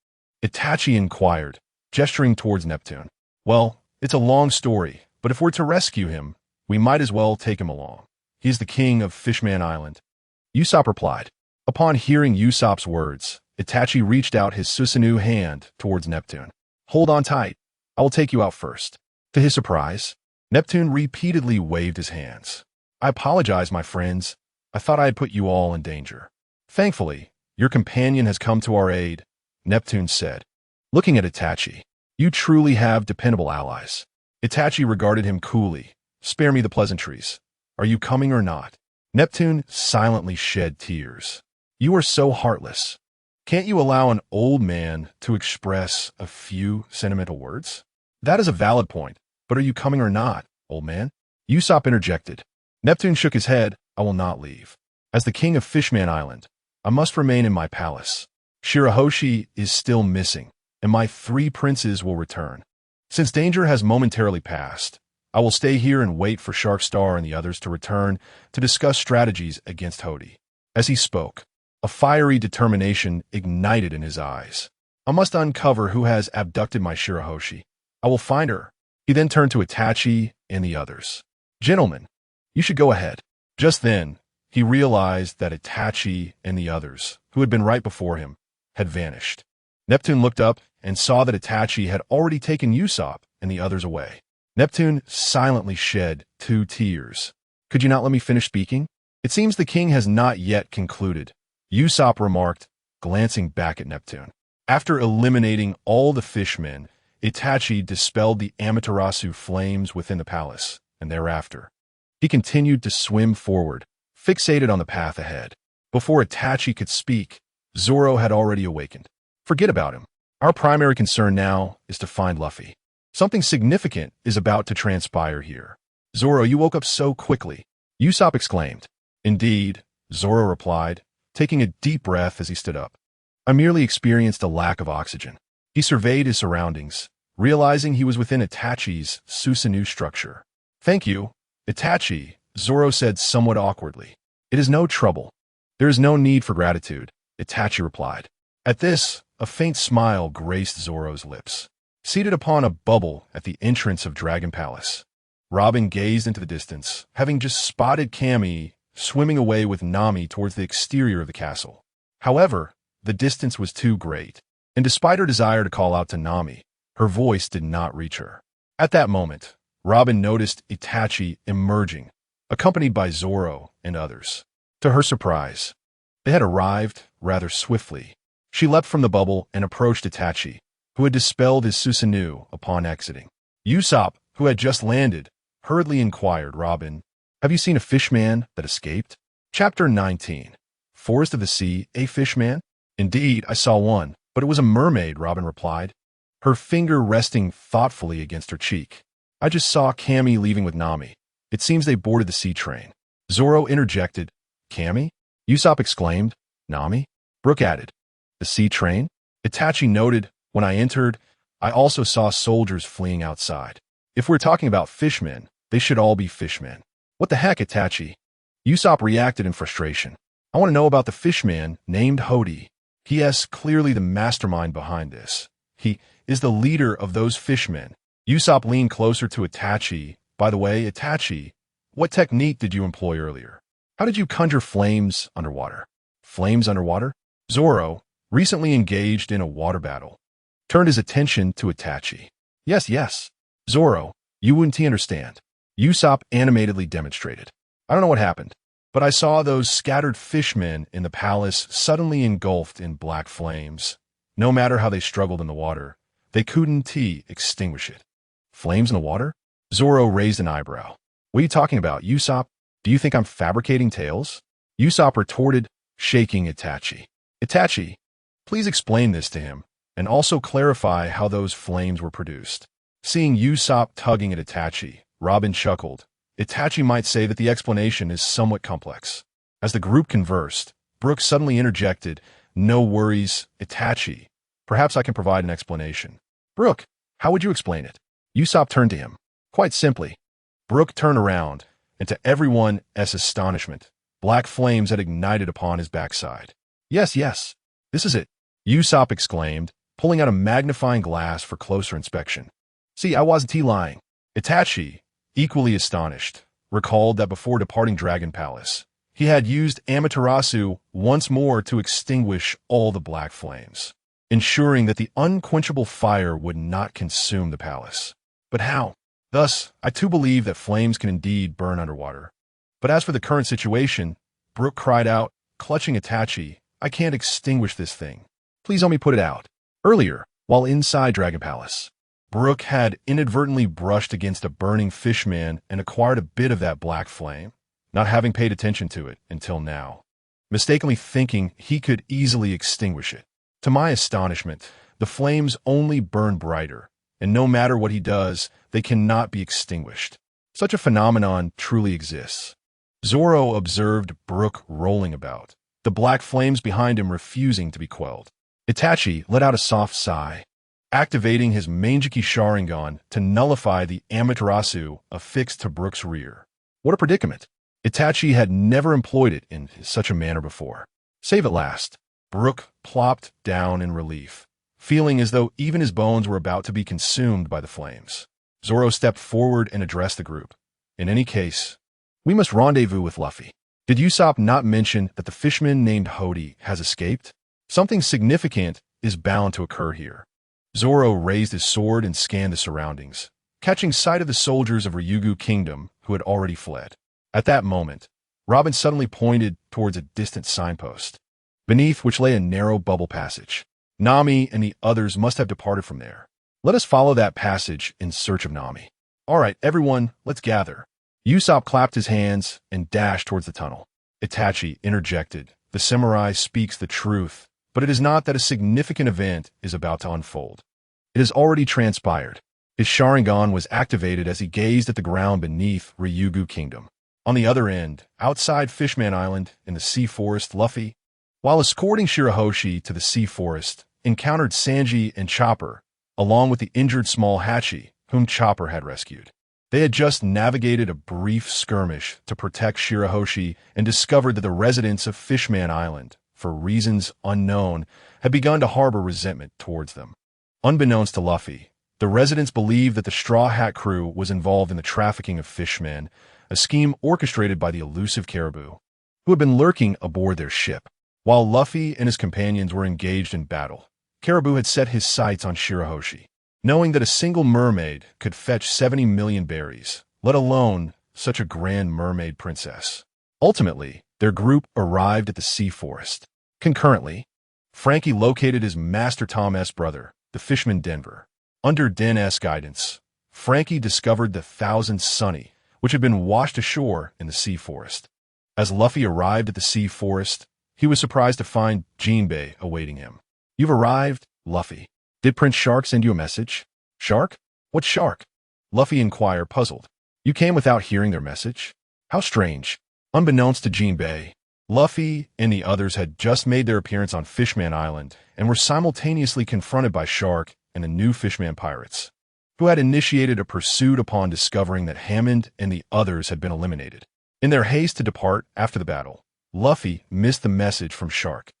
Itachi inquired, gesturing towards Neptune. Well, it's a long story, but if we're to rescue him, we might as well take him along. He is the king of Fishman Island. Usopp replied. Upon hearing Usopp's words, Itachi reached out his Susanoo hand towards Neptune. Hold on tight. I will take you out first. To his surprise, Neptune repeatedly waved his hands. I apologize, my friends. I thought I had put you all in danger. Thankfully, your companion has come to our aid, Neptune said. Looking at Itachi, you truly have dependable allies. Itachi regarded him coolly. Spare me the pleasantries. Are you coming or not? Neptune silently shed tears. You are so heartless. Can't you allow an old man to express a few sentimental words? That is a valid point, but are you coming or not, old man? Usopp interjected. Neptune shook his head. I will not leave. As the king of Fishman Island, I must remain in my palace. Shirahoshi is still missing, and my 3 princes will return. Since danger has momentarily passed, I will stay here and wait for Shark Star and the others to return to discuss strategies against Hody. As he spoke, a fiery determination ignited in his eyes. I must uncover who has abducted my Shirahoshi. I will find her. He then turned to Itachi and the others. Gentlemen, you should go ahead. Just then, he realized that Itachi and the others, who had been right before him, had vanished. Neptune looked up and saw that Itachi had already taken Usopp and the others away. Neptune silently shed 2 tears. Could you not let me finish speaking? It seems the king has not yet concluded, Usopp remarked, glancing back at Neptune. After eliminating all the fishmen, Itachi dispelled the Amaterasu flames within the palace, and thereafter, he continued to swim forward, fixated on the path ahead. Before Itachi could speak, Zoro had already awakened. Forget about him. Our primary concern now is to find Luffy. Something significant is about to transpire here. Zoro, you woke up so quickly, Usopp exclaimed. Indeed, Zoro replied, taking a deep breath as he stood up. I merely experienced a lack of oxygen. He surveyed his surroundings, realizing he was within Itachi's Susanoo structure. Thank you, Itachi, Zoro said somewhat awkwardly. It is no trouble. There is no need for gratitude, Itachi replied. At this, a faint smile graced Zoro's lips. Seated upon a bubble at the entrance of Dragon Palace, Robin gazed into the distance, having just spotted Kami swimming away with Nami towards the exterior of the castle. However, the distance was too great, and despite her desire to call out to Nami, her voice did not reach her. At that moment, Robin noticed Itachi emerging, accompanied by Zoro and others. To her surprise, they had arrived rather swiftly. She leapt from the bubble and approached Itachi, who had dispelled his Susanoo upon exiting. Usopp, who had just landed, hurriedly inquired, Robin, have you seen a fishman that escaped? Chapter 19. Forest of the Sea, a fishman? Indeed, I saw one, but it was a mermaid, Robin replied, her finger resting thoughtfully against her cheek. I just saw Kami leaving with Nami. It seems they boarded the sea train. Zoro interjected. Kami? Usopp exclaimed. Nami? Brook added. The sea train? Itachi noted, when I entered, I also saw soldiers fleeing outside. If we're talking about fishmen, they should all be fishmen. What the heck, Itachi? Usopp reacted in frustration. I want to know about the fishman named Hody. He is clearly the mastermind behind this. He is the leader of those fishmen. Usopp leaned closer to Itachi. By the way, Itachi, what technique did you employ earlier? How did you conjure flames underwater? Flames underwater? Zoro, recently engaged in a water battle, turned his attention to Itachi. Yes. Zoro, you wouldn't understand. Usopp animatedly demonstrated. I don't know what happened, but I saw those scattered fishmen in the palace suddenly engulfed in black flames. No matter how they struggled in the water, they couldn't extinguish it. Flames in the water? Zoro raised an eyebrow. What are you talking about, Usopp? Do you think I'm fabricating tales? Usopp retorted, shaking Itachi. Itachi, please explain this to him, and also clarify how those flames were produced. Seeing Usopp tugging at Itachi, Robin chuckled. Itachi might say that the explanation is somewhat complex. As the group conversed, Brooke suddenly interjected, "No worries, Itachi. Perhaps I can provide an explanation." "Brooke, how would you explain it?" Usopp turned to him. "Quite simply." Brooke turned around, and to everyone's astonishment, black flames had ignited upon his backside. Yes, this is it," Usopp exclaimed, pulling out a magnifying glass for closer inspection. "See, I wasn't lying." Itachi, equally astonished, recalled that before departing Dragon Palace, he had used Amaterasu once more to extinguish all the black flames, ensuring that the unquenchable fire would not consume the palace. But how? Thus, I too believe that flames can indeed burn underwater. But as for the current situation, Brooke cried out, clutching Itachi, "I can't extinguish this thing. Please let me put it out." Earlier, while inside Dragon Palace, Brooke had inadvertently brushed against a burning fishman and acquired a bit of that black flame, not having paid attention to it until now, mistakenly thinking he could easily extinguish it. To my astonishment, the flames only burn brighter, and no matter what he does, they cannot be extinguished. Such a phenomenon truly exists. Zoro observed Brooke rolling about, the black flames behind him refusing to be quelled. Itachi let out a soft sigh, activating his Manjiki Sharingan to nullify the Amaterasu affixed to Brooke's rear. What a predicament! Itachi had never employed it in such a manner before. Save at last. Brooke plopped down in relief, feeling as though even his bones were about to be consumed by the flames. Zoro stepped forward and addressed the group. "In any case, we must rendezvous with Luffy. Did Usopp not mention that the fishman named Hody has escaped? Something significant is bound to occur here." Zoro raised his sword and scanned the surroundings, catching sight of the soldiers of Ryugu Kingdom who had already fled. At that moment, Robin suddenly pointed towards a distant signpost, beneath which lay a narrow bubble passage. Nami and the others must have departed from there. Let us follow that passage in search of Nami. All right, everyone, let's gather. Usopp clapped his hands and dashed towards the tunnel. Itachi interjected, "The samurai speaks the truth, but it is not that a significant event is about to unfold. It has already transpired." His Sharingan was activated as he gazed at the ground beneath Ryugu Kingdom. On the other end, outside Fishman Island, in the sea forest, Luffy, while escorting Shirahoshi to the sea forest, encountered Sanji and Chopper, along with the injured small Hachi, whom Chopper had rescued. They had just navigated a brief skirmish to protect Shirahoshi and discovered that the residents of Fishman Island, for reasons unknown, had begun to harbor resentment towards them. Unbeknownst to Luffy, the residents believed that the Straw Hat crew was involved in the trafficking of fishmen, a scheme orchestrated by the elusive Caribou, who had been lurking aboard their ship. While Luffy and his companions were engaged in battle, Caribou had set his sights on Shirahoshi, knowing that a single mermaid could fetch 70 million berries, let alone such a grand mermaid princess. Ultimately, their group arrived at the sea forest. Concurrently, Frankie located his Master Tom's brother, the fishman Denver. Under Den's guidance, Frankie discovered the Thousand Sunny, which had been washed ashore in the sea forest. As Luffy arrived at the sea forest, he was surprised to find Jinbei awaiting him. "You've arrived, Luffy. Did Prince Shark send you a message?" "Shark? What shark?" Luffy inquired, puzzled. "You came without hearing their message? How strange." Unbeknownst to Jinbei, Luffy and the others had just made their appearance on Fishman Island and were simultaneously confronted by Shark and the new Fishman pirates, who had initiated a pursuit upon discovering that Hammond and the others had been eliminated. In their haste to depart after the battle, Luffy missed the message from Shark.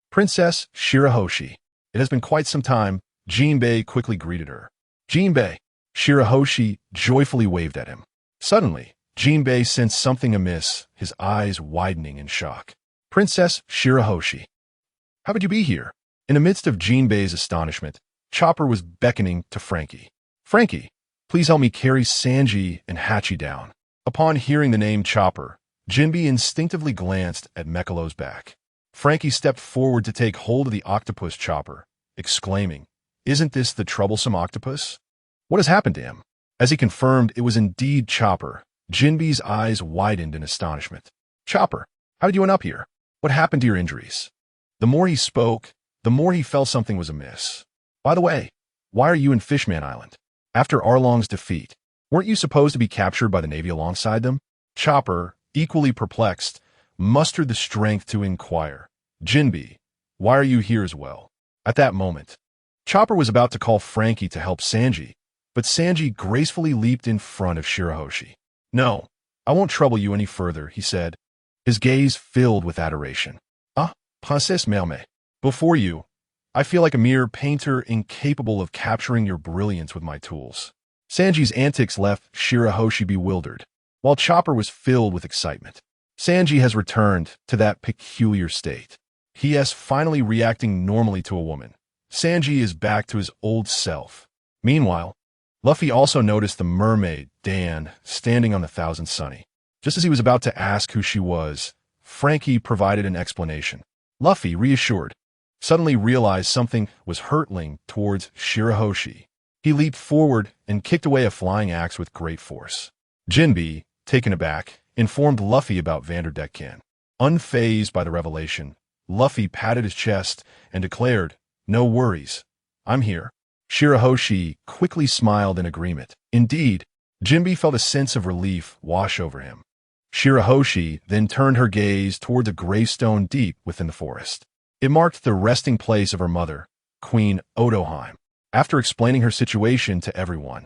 Princess Shirahoshi. It has been quite some time." Jinbei quickly greeted her. "Jinbei." Shirahoshi joyfully waved at him. Suddenly, Jinbei sensed something amiss, his eyes widening in shock. "Princess Shirahoshi, how could you be here?" In the midst of Jinbei's astonishment, Chopper was beckoning to Frankie. "Frankie, Please help me carry Sanji and Hachi down. Upon hearing the name Chopper, Jinbe instinctively glanced at Mechalo's back. Frankie stepped forward to take hold of the octopus Chopper, exclaiming, "Isn't this the troublesome octopus? What has happened to him?" As he confirmed it was indeed Chopper, Jinbe's eyes widened in astonishment. "Chopper, how did you end up here? What happened to your injuries?" The more he spoke, the more he felt something was amiss. "By the way, why are you in Fishman Island? After Arlong's defeat, weren't you supposed to be captured by the Navy alongside them?" Chopper, equally perplexed, mustered the strength to inquire, "Jinbe, why are you here as well?" At that moment, Chopper was about to call Frankie to help Sanji, but Sanji gracefully leaped in front of Shirahoshi. "No, I won't trouble you any further," he said, his gaze filled with adoration. "Ah, Princesse Mermaid, before you, I feel like a mere painter incapable of capturing your brilliance with my tools." Sanji's antics left Shirahoshi bewildered, while Chopper was filled with excitement. Sanji has returned to that peculiar state. He is finally reacting normally to a woman. Sanji is back to his old self. Meanwhile, Luffy also noticed the mermaid, Dan, standing on the Thousand Sunny. Just as he was about to ask who she was, Frankie provided an explanation. Luffy, reassured, suddenly realized something was hurtling towards Shirahoshi. He leaped forward and kicked away a flying axe with great force. Jinbe, taken aback, informed Luffy about Vanderdecken. Unfazed by the revelation, Luffy patted his chest and declared, "No worries, I'm here." Shirahoshi quickly smiled in agreement. Indeed, Jinbe felt a sense of relief wash over him. Shirahoshi then turned her gaze toward a gravestone deep within the forest. It marked the resting place of her mother, Queen Otoheim. After explaining her situation to everyone,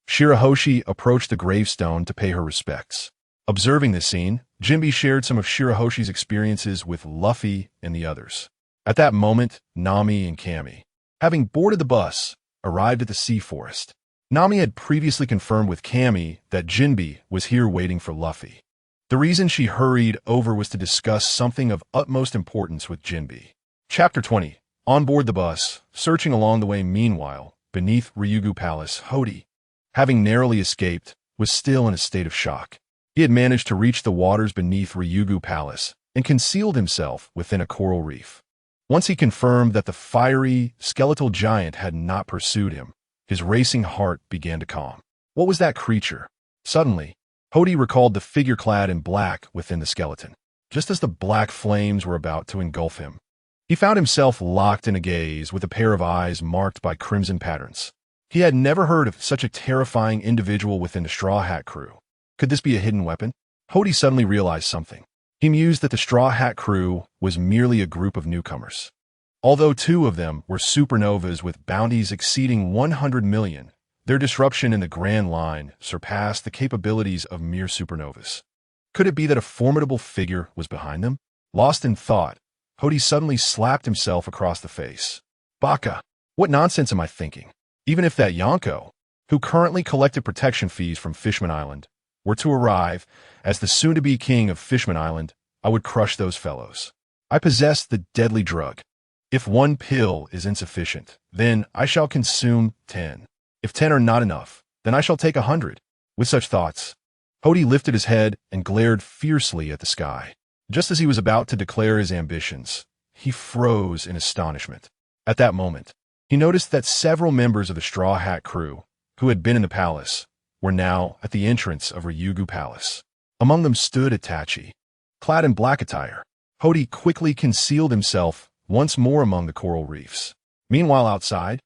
Shirahoshi approached the gravestone to pay her respects. Observing this scene, Jinbe shared some of Shirahoshi's experiences with Luffy and the others. At that moment, Nami and Kami, having boarded the bus, arrived at the sea forest. Nami had previously confirmed with Kami that Jinbe was here waiting for Luffy. The reason she hurried over was to discuss something of utmost importance with Jinbe. Chapter 20. On board the bus, searching along the way meanwhile, beneath Ryugu Palace, Hody, having narrowly escaped, was still in a state of shock. He had managed to reach the waters beneath Ryugu Palace and concealed himself within a coral reef. Once he confirmed that the fiery, skeletal giant had not pursued him, his racing heart began to calm. What was that creature? Suddenly, Hody recalled the figure clad in black within the skeleton. Just as the black flames were about to engulf him, he found himself locked in a gaze with a pair of eyes marked by crimson patterns. He had never heard of such a terrifying individual within the Straw Hat crew. Could this be a hidden weapon? Hody suddenly realized something. He mused that the Straw Hat crew was merely a group of newcomers. Although 2 of them were supernovas with bounties exceeding 100 million, their disruption in the Grand Line surpassed the capabilities of mere supernovas. Could it be that a formidable figure was behind them? Lost in thought, Hody suddenly slapped himself across the face. Baka, what nonsense am I thinking? Even if that Yonko, who currently collected protection fees from Fishman Island, were to arrive as the soon-to-be king of Fishman Island, I would crush those fellows. I possess the deadly drug. If 1 pill is insufficient, then I shall consume 10. If 10 are not enough, then I shall take 100. With such thoughts, Hody lifted his head and glared fiercely at the sky. Just as he was about to declare his ambitions, he froze in astonishment. At that moment, he noticed that several members of the Straw Hat crew, who had been in the palace, were now at the entrance of Ryugu Palace. Among them stood Itachi. Clad in black attire, Hody quickly concealed himself once more among the coral reefs. Meanwhile outside,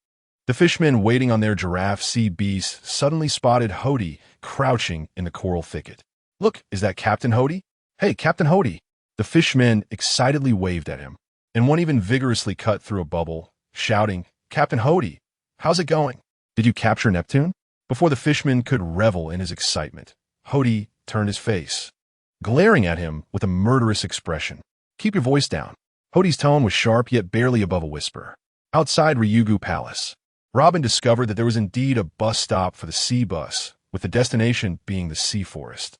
the fishmen waiting on their giraffe sea beasts suddenly spotted Hody crouching in the coral thicket. "Look, is that Captain Hody? Hey, Captain Hody!" The fishmen excitedly waved at him, and one even vigorously cut through a bubble, shouting, "Captain Hody, how's it going? Did you capture Neptune?" Before the fishman could revel in his excitement, Hody turned his face, glaring at him with a murderous expression. "Keep your voice down." Hody's tone was sharp yet barely above a whisper. Outside Ryugu Palace, Robin discovered that there was indeed a bus stop for the sea bus, with the destination being the sea forest.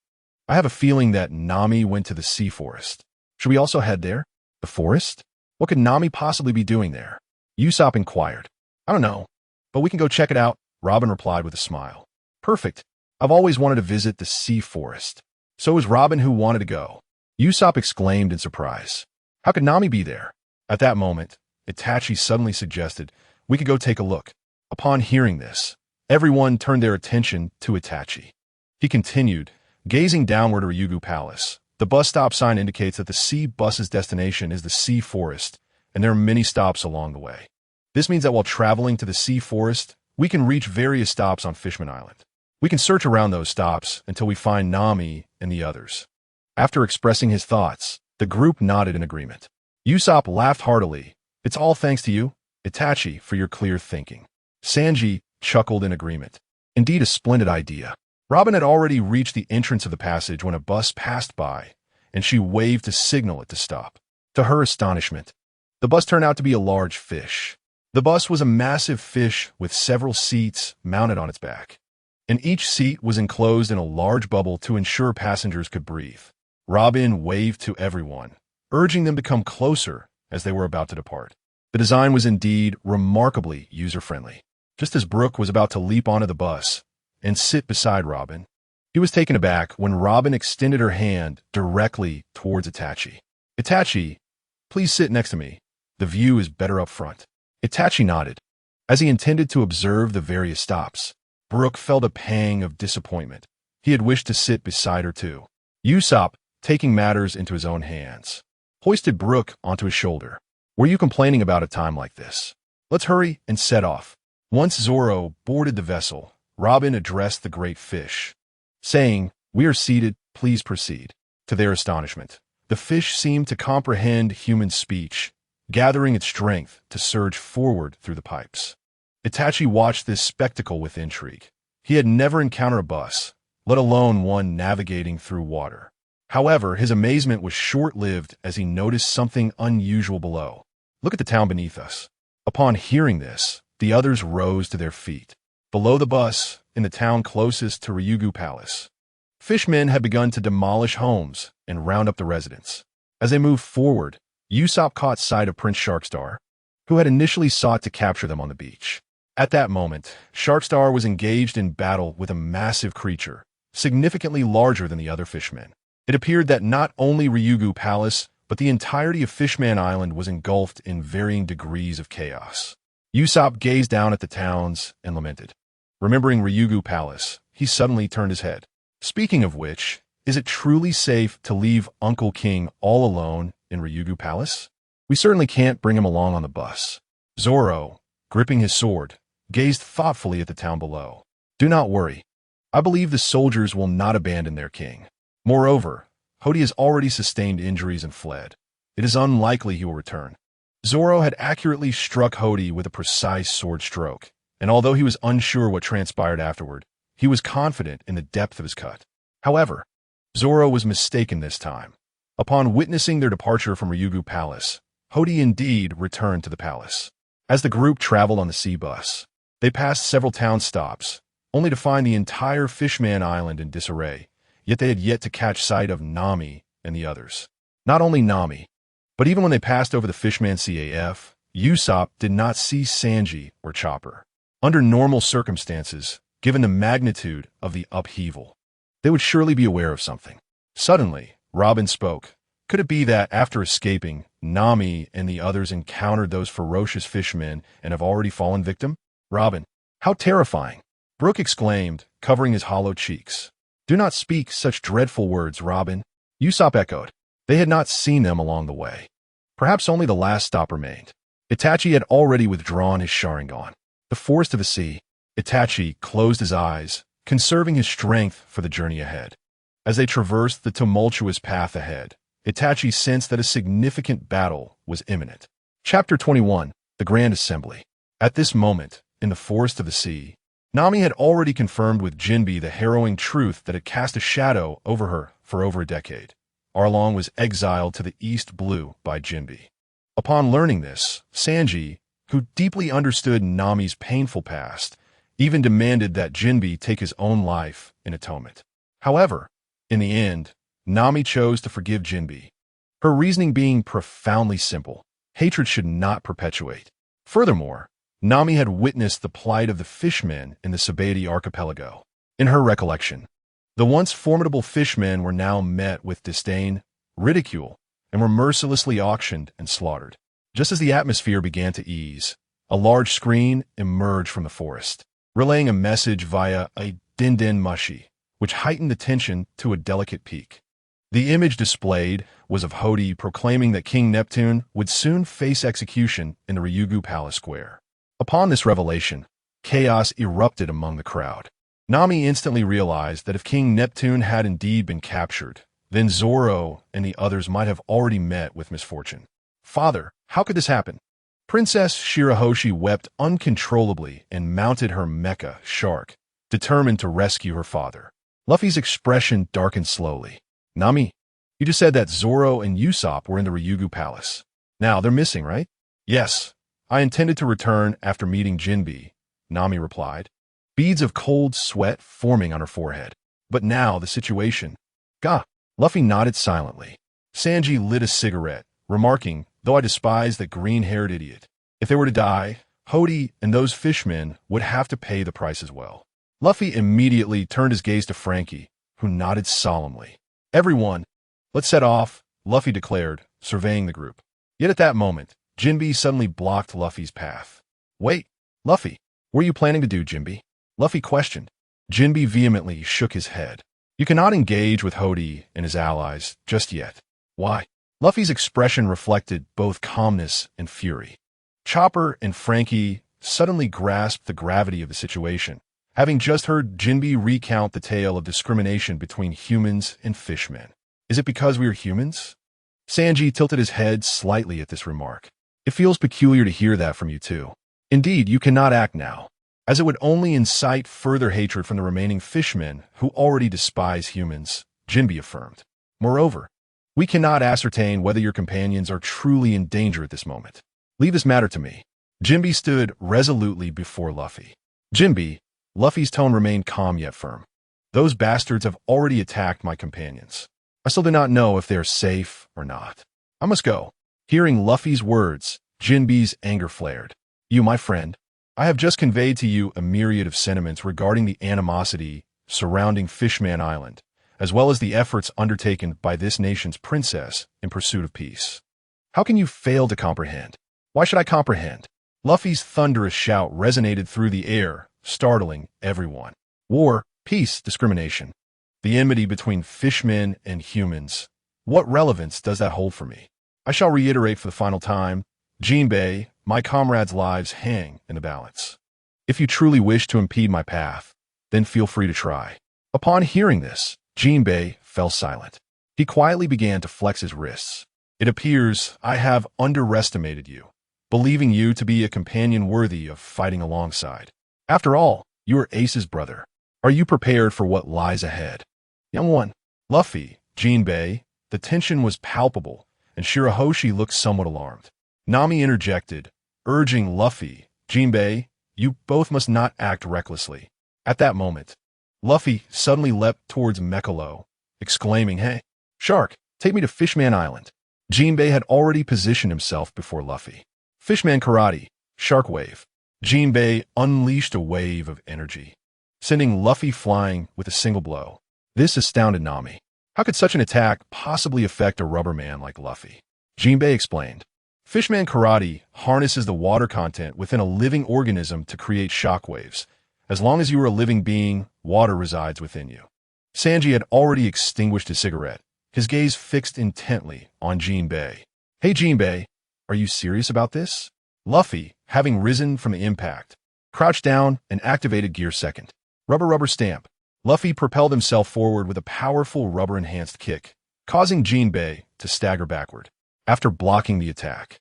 I have a feeling that Nami went to the sea forest. Should we also head there? The forest? What could Nami possibly be doing there? Usopp inquired. "I don't know, but we can go check it out," Robin replied with a smile. Perfect. I've always wanted to visit the sea forest. So is Robin, who wanted to go. Usopp exclaimed in surprise. How could Nami be there? At that moment, Itachi suddenly suggested we could go take a look. Upon hearing this, everyone turned their attention to Itachi. He continued, gazing downward at Ryugu Palace. The bus stop sign indicates that the sea bus's destination is the sea forest, and there are many stops along the way. This means that while traveling to the sea forest, we can reach various stops on Fishman Island. We can search around those stops until we find Nami and the others. After expressing his thoughts, the group nodded in agreement. Usopp laughed heartily. It's all thanks to you, Itachi, for your clear thinking. Sanji chuckled in agreement. Indeed, a splendid idea. Robin had already reached the entrance of the passage when a bus passed by, and she waved to signal it to stop. To her astonishment, the bus turned out to be a large fish. The bus was a massive fish with several seats mounted on its back, and each seat was enclosed in a large bubble to ensure passengers could breathe. Robin waved to everyone, urging them to come closer as they were about to depart. The design was indeed remarkably user-friendly. Just as Brook was about to leap onto the bus and sit beside Robin, he was taken aback when Robin extended her hand directly towards Itachi. Itachi, please sit next to me. The view is better up front. Itachi nodded. As he intended to observe the various stops, Brook felt a pang of disappointment. He had wished to sit beside her too. Usopp, taking matters into his own hands, hoisted Brook onto his shoulder. Were you complaining about a time like this? Let's hurry and set off. Once Zoro boarded the vessel, Robin addressed the great fish, saying, We are seated, please proceed. To their astonishment, the fish seemed to comprehend human speech, gathering its strength to surge forward through the pipes. Itachi watched this spectacle with intrigue. He had never encountered a bus, let alone one navigating through water. However, his amazement was short-lived as he noticed something unusual below. Look at the town beneath us. Upon hearing this, the others rose to their feet. Below the bus, in the town closest to Ryugu Palace, fishmen had begun to demolish homes and round up the residents. As they moved forward, Usopp caught sight of Prince Sharkstar, who had initially sought to capture them on the beach. At that moment, Sharkstar was engaged in battle with a massive creature, significantly larger than the other fishmen. It appeared that not only Ryugu Palace, but the entirety of Fishman Island was engulfed in varying degrees of chaos. Usopp gazed down at the towns and lamented. Remembering Ryugu Palace, he suddenly turned his head. Speaking of which, is it truly safe to leave Uncle King all alone in Ryugu Palace? We certainly can't bring him along on the bus. Zoro, gripping his sword, gazed thoughtfully at the town below. Do not worry. I believe the soldiers will not abandon their king. Moreover, Hody has already sustained injuries and fled. It is unlikely he will return. Zoro had accurately struck Hody with a precise sword stroke, and although he was unsure what transpired afterward, he was confident in the depth of his cut. However, Zoro was mistaken this time. Upon witnessing their departure from Ryugu Palace, Hody indeed returned to the palace. As the group traveled on the sea bus, they passed several town stops, only to find the entire Fishman Island in disarray. Yet they had yet to catch sight of Nami and the others. Not only Nami, but even when they passed over the Fishman CAF, Usopp did not see Sanji or Chopper. Under normal circumstances, given the magnitude of the upheaval, they would surely be aware of something. Suddenly, Robin spoke. Could it be that, after escaping, Nami and the others encountered those ferocious fishmen and have already fallen victim? Robin, how terrifying! Brook exclaimed, covering his hollow cheeks. Do not speak such dreadful words, Robin. Usopp echoed. They had not seen them along the way. Perhaps only the last stop remained. Itachi had already withdrawn his Sharingan. The forest of the sea. Itachi closed his eyes, conserving his strength for the journey ahead. As they traversed the tumultuous path ahead, Itachi sensed that a significant battle was imminent. Chapter 21, The Grand Assembly. At this moment, in the forest of the sea, Nami had already confirmed with Jinbe the harrowing truth that had cast a shadow over her for over a decade. Arlong was exiled to the East Blue by Jinbe. Upon learning this, Sanji, who deeply understood Nami's painful past, even demanded that Jinbe take his own life in atonement. However, in the end, Nami chose to forgive Jinbe, her reasoning being profoundly simple. Hatred should not perpetuate. Furthermore, Nami had witnessed the plight of the fishmen in the Sabaody Archipelago. In her recollection, the once formidable fishmen were now met with disdain, ridicule, and were mercilessly auctioned and slaughtered. Just as the atmosphere began to ease, a large screen emerged from the forest, relaying a message via a din-din mushi, which heightened the tension to a delicate peak. The image displayed was of Hody proclaiming that King Neptune would soon face execution in the Ryugu Palace Square. Upon this revelation, chaos erupted among the crowd. Nami instantly realized that if King Neptune had indeed been captured, then Zoro and the others might have already met with misfortune. Father, how could this happen? Princess Shirahoshi wept uncontrollably and mounted her mecha, Shark, determined to rescue her father. Luffy's expression darkened slowly. Nami, you just said that Zoro and Usopp were in the Ryugu Palace. Now they're missing, right? Yes. I intended to return after meeting Jinbe, Nami replied, beads of cold sweat forming on her forehead. But now the situation... Gah! Luffy nodded silently. Sanji lit a cigarette, remarking, though I despise that green-haired idiot. If they were to die, Hody and those fishmen would have to pay the price as well. Luffy immediately turned his gaze to Frankie, who nodded solemnly. Everyone, let's set off, Luffy declared, surveying the group. Yet at that moment, Jinbe suddenly blocked Luffy's path. Wait, Luffy, what are you planning to do, Jinbe? Luffy questioned. Jinbe vehemently shook his head. You cannot engage with Hody and his allies just yet. Why? Luffy's expression reflected both calmness and fury. Chopper and Frankie suddenly grasped the gravity of the situation, having just heard Jinbe recount the tale of discrimination between humans and fishmen. Is it because we are humans? Sanji tilted his head slightly at this remark. It feels peculiar to hear that from you too. Indeed, you cannot act now, as it would only incite further hatred from the remaining fishmen who already despise humans, Jinbe affirmed. Moreover, we cannot ascertain whether your companions are truly in danger at this moment. Leave this matter to me. Jinbe stood resolutely before Luffy. Jinbe, Luffy's tone remained calm yet firm. Those bastards have already attacked my companions. I still do not know if they are safe or not. I must go. Hearing Luffy's words, Jinbe's anger flared. You, my friend, I have just conveyed to you a myriad of sentiments regarding the animosity surrounding Fishman Island, as well as the efforts undertaken by this nation's princess in pursuit of peace. How can you fail to comprehend? Why should I comprehend? Luffy's thunderous shout resonated through the air, startling everyone. War, peace, discrimination. The enmity between fishmen and humans. What relevance does that hold for me? I shall reiterate for the final time, Jinbe, my comrades' lives hang in the balance. If you truly wish to impede my path, then feel free to try. Upon hearing this, Jinbe fell silent. He quietly began to flex his wrists. It appears I have underestimated you, believing you to be a companion worthy of fighting alongside. After all, you are Ace's brother. Are you prepared for what lies ahead? Young one, Luffy, Jinbe, the tension was palpable, and Shirahoshi looked somewhat alarmed. Nami interjected, urging Luffy, Jinbe, you both must not act recklessly. At that moment, Luffy suddenly leapt towards Mekalo, exclaiming, Hey, Shark, take me to Fishman Island. Jinbe had already positioned himself before Luffy. Fishman Karate, Shark Wave. Jinbe unleashed a wave of energy, sending Luffy flying with a single blow. This astounded Nami. How could such an attack possibly affect a rubber man like Luffy? Jinbe explained. Fishman Karate harnesses the water content within a living organism to create shockwaves. As long as you are a living being, water resides within you. Sanji had already extinguished his cigarette, his gaze fixed intently on Jinbe. Hey Jinbe, are you serious about this? Luffy, having risen from the impact, crouched down and activated Gear Second. Rubber stamp. Luffy propelled himself forward with a powerful rubber-enhanced kick, causing Jinbe to stagger backward. After blocking the attack,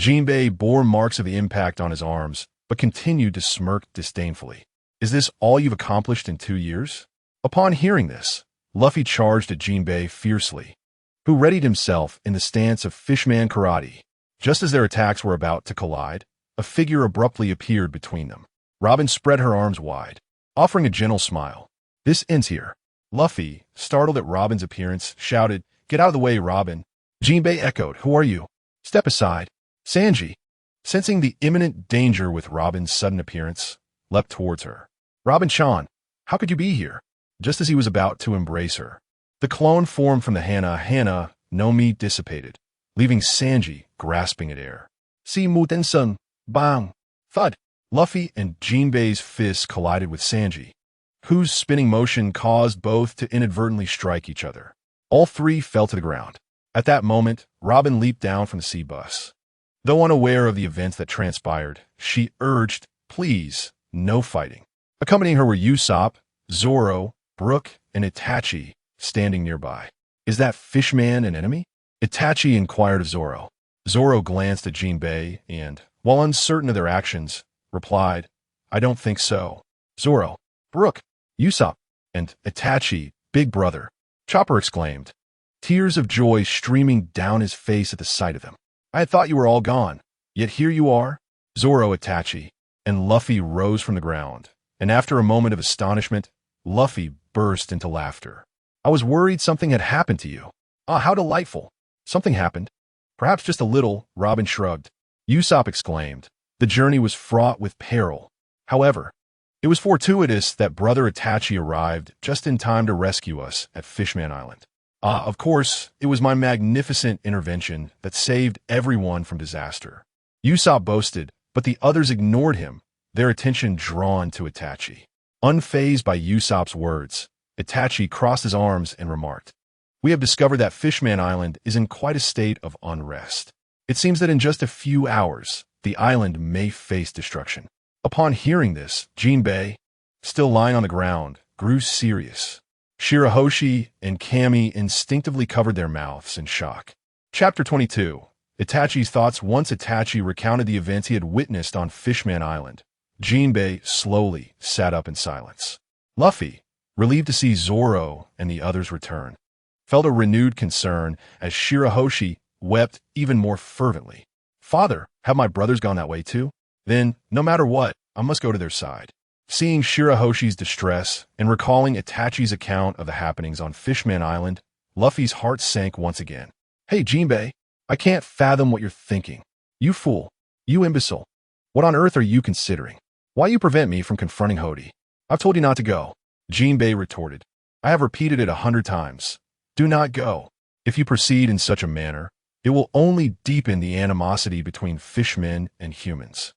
Jinbe bore marks of the impact on his arms, but continued to smirk disdainfully. Is this all you've accomplished in 2 years? Upon hearing this, Luffy charged at Jinbe fiercely, who readied himself in the stance of Fishman Karate. Just as their attacks were about to collide, a figure abruptly appeared between them. Robin spread her arms wide, offering a gentle smile. This ends here. Luffy, startled at Robin's appearance, shouted, Get out of the way, Robin. Jinbe echoed, Who are you? Step aside. Sanji, sensing the imminent danger with Robin's sudden appearance, leapt towards her. Robin-chan, How could you be here? Just as he was about to embrace her, the clone formed from the Hana no Mi dissipated, leaving Sanji grasping at air. Si Muten-sun, bang! Thud! Luffy and Jinbei's fists collided with Sanji, whose spinning motion caused both to inadvertently strike each other. All three fell to the ground. At that moment, Robin leaped down from the sea bus. Though unaware of the events that transpired, she urged, please, no fighting. Accompanying her were Usopp, Zoro, Brook, and Itachi, standing nearby. Is that fishman an enemy? Itachi inquired of Zoro. Zoro glanced at Jinbei and, while uncertain of their actions, replied, I don't think so. Zoro, Brook, Usopp, and Itachi, big brother, Chopper exclaimed, tears of joy streaming down his face at the sight of them. I had thought you were all gone, yet here you are. Zoro, Itachi, and Luffy rose from the ground, and after a moment of astonishment, Luffy burst into laughter. I was worried something had happened to you. Ah, how delightful. Something happened. Perhaps just a little, Robin shrugged. Usopp exclaimed. The journey was fraught with peril. However, it was fortuitous that Brother Itachi arrived just in time to rescue us at Fishman Island. Ah, of course, it was my magnificent intervention that saved everyone from disaster. Usopp boasted, but the others ignored him, their attention drawn to Itachi. Unfazed by Usopp's words, Itachi crossed his arms and remarked, we have discovered that Fishman Island is in quite a state of unrest. It seems that in just a few hours, the island may face destruction. Upon hearing this, Jinbei, still lying on the ground, grew serious. Shirahoshi and Kami instinctively covered their mouths in shock. Chapter 22. Itachi's thoughts. Once Itachi recounted the events he had witnessed on Fishman Island, Jinbei slowly sat up in silence. Luffy, relieved to see Zoro and the others return, felt a renewed concern as Shirahoshi wept even more fervently. Father, have my brothers gone that way too? Then, no matter what, I must go to their side. Seeing Shirahoshi's distress and recalling Itachi's account of the happenings on Fishman Island, Luffy's heart sank once again. Hey, Jinbei, I can't fathom what you're thinking. You fool. You imbecile. What on earth are you considering? Why you prevent me from confronting Hody? I've told you not to go. Jinbei retorted. I have repeated it 100 times. Do not go. If you proceed in such a manner, it will only deepen the animosity between fishmen and humans.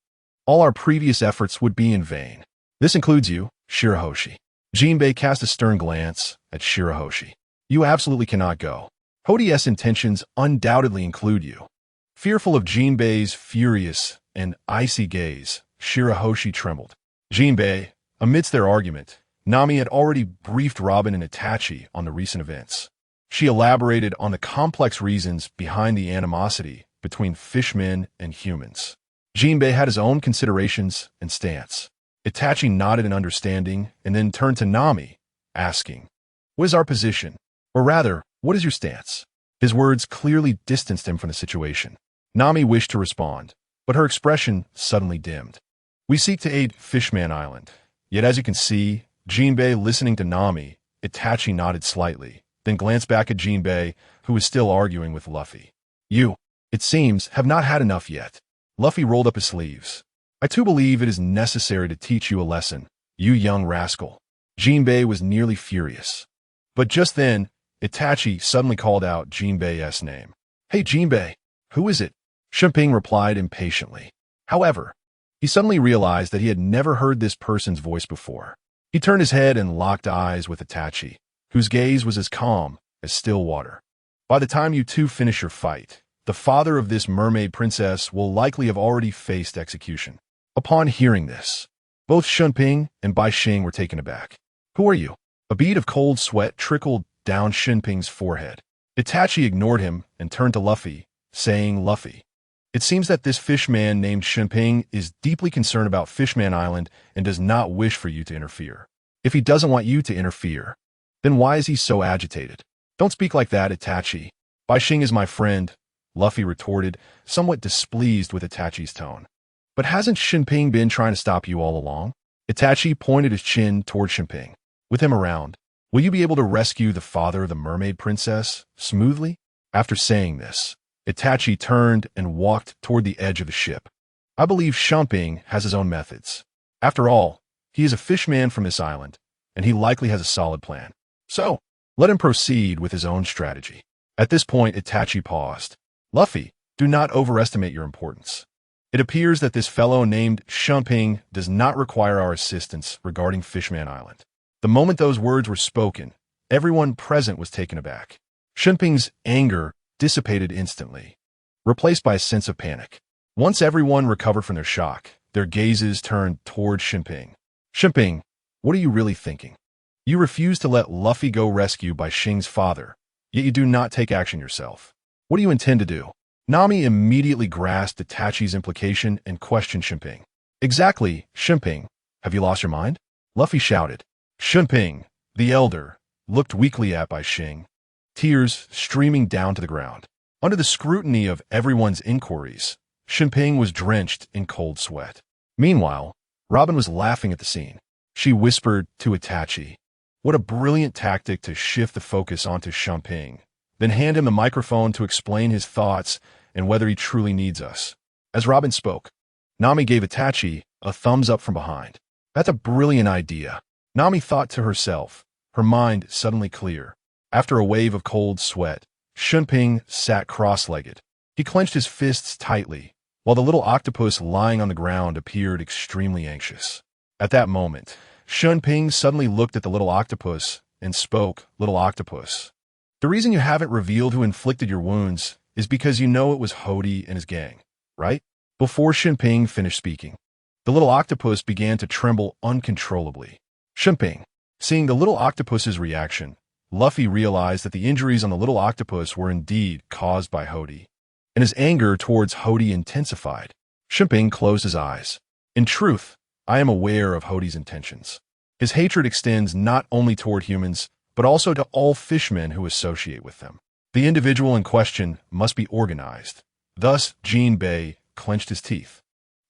All our previous efforts would be in vain. This includes you, Shirahoshi. Jinbei cast a stern glance at Shirahoshi. You absolutely cannot go. Hody's intentions undoubtedly include you. Fearful of Jinbei's furious and icy gaze, Shirahoshi trembled. Jinbei, amidst their argument, Nami had already briefed Robin and Itachi on the recent events. She elaborated on the complex reasons behind the animosity between fishmen and humans. Jinbei had his own considerations and stance. Itachi nodded in understanding and then turned to Nami, asking, what is our position? Or rather, what is your stance? His words clearly distanced him from the situation. Nami wished to respond, but her expression suddenly dimmed. We seek to aid Fishman Island. Yet as you can see, Jinbei listening to Nami, Itachi nodded slightly, then glanced back at Jinbei, who was still arguing with Luffy. You, it seems, have not had enough yet. Luffy rolled up his sleeves. I too believe it is necessary to teach you a lesson, you young rascal. Jinbei was nearly furious. But just then, Itachi suddenly called out Jinbei's name. Hey Jinbei, who is it? Shenping replied impatiently. However, he suddenly realized that he had never heard this person's voice before. He turned his head and locked eyes with Itachi, whose gaze was as calm as still water. By the time you two finish your fight, the father of this mermaid princess will likely have already faced execution. Upon hearing this, both Shenping and Bai Xing were taken aback. Who are you? A bead of cold sweat trickled down Shenping's forehead. Itachi ignored him and turned to Luffy, saying, Luffy, it seems that this fishman named Shenping is deeply concerned about Fishman Island and does not wish for you to interfere. If he doesn't want you to interfere, then why is he so agitated? Don't speak like that, Itachi. Bai Xing is my friend, Luffy retorted, somewhat displeased with Itachi's tone. But hasn't Shenping been trying to stop you all along? Itachi pointed his chin toward Shenping. With him around, will you be able to rescue the father of the mermaid princess smoothly? After saying this, Itachi turned and walked toward the edge of the ship. I believe Shenping has his own methods. After all, he is a fishman from this island, and he likely has a solid plan. So, let him proceed with his own strategy. At this point, Itachi paused. Luffy, do not overestimate your importance. It appears that this fellow named Shunping does not require our assistance regarding Fishman Island. The moment those words were spoken, everyone present was taken aback. Shunping's anger dissipated instantly, replaced by a sense of panic. Once everyone recovered from their shock, their gazes turned toward Shunping. Shunping, what are you really thinking? You refuse to let Luffy go rescued by Shing's father, yet you do not take action yourself. What do you intend to do? Nami immediately grasped Itachi's implication and questioned Shunping. Exactly, Shunping. Have you lost your mind? Luffy shouted. Shunping, the elder, looked weakly at by Shing, tears streaming down to the ground. Under the scrutiny of everyone's inquiries, Shunping was drenched in cold sweat. Meanwhile, Robin was laughing at the scene. She whispered to Itachi, "What a brilliant tactic to shift the focus onto Shunping, then hand him the microphone to explain his thoughts and whether he truly needs us." As Robin spoke, Nami gave Itachi a thumbs up from behind. That's a brilliant idea, Nami thought to herself, her mind suddenly clear. After a wave of cold sweat, Shunping sat cross-legged. He clenched his fists tightly, while the little octopus lying on the ground appeared extremely anxious. At that moment, Shunping suddenly looked at the little octopus and spoke, "Little octopus, the reason you haven't revealed who inflicted your wounds is because you know it was Hody and his gang, right?" Before Shunping finished speaking, the little octopus began to tremble uncontrollably. Shunping, seeing the little octopus's reaction, Luffy realized that the injuries on the little octopus were indeed caused by Hody, and his anger towards Hody intensified. Shunping closed his eyes. In truth, I am aware of Hody's intentions. His hatred extends not only toward humans, but also to all fishmen who associate with them. The individual in question must be organized. Thus, Jinbei clenched his teeth,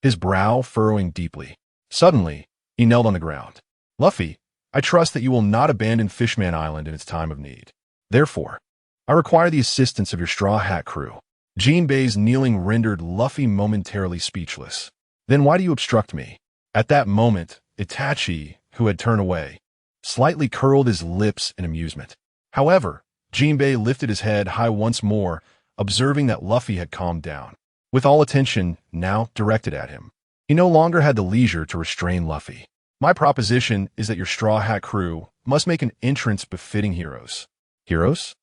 his brow furrowing deeply. Suddenly, he knelt on the ground. Luffy, I trust that you will not abandon Fishman Island in its time of need. Therefore, I require the assistance of your Straw Hat crew. Jinbei's kneeling rendered Luffy momentarily speechless. Then why do you obstruct me? At that moment, Itachi, who had turned away, slightly curled his lips in amusement. However, Jinbei lifted his head high once more, observing that Luffy had calmed down, with all attention now directed at him. He no longer had the leisure to restrain Luffy. My proposition is that your Straw Hat crew must make an entrance befitting heroes. Heroes?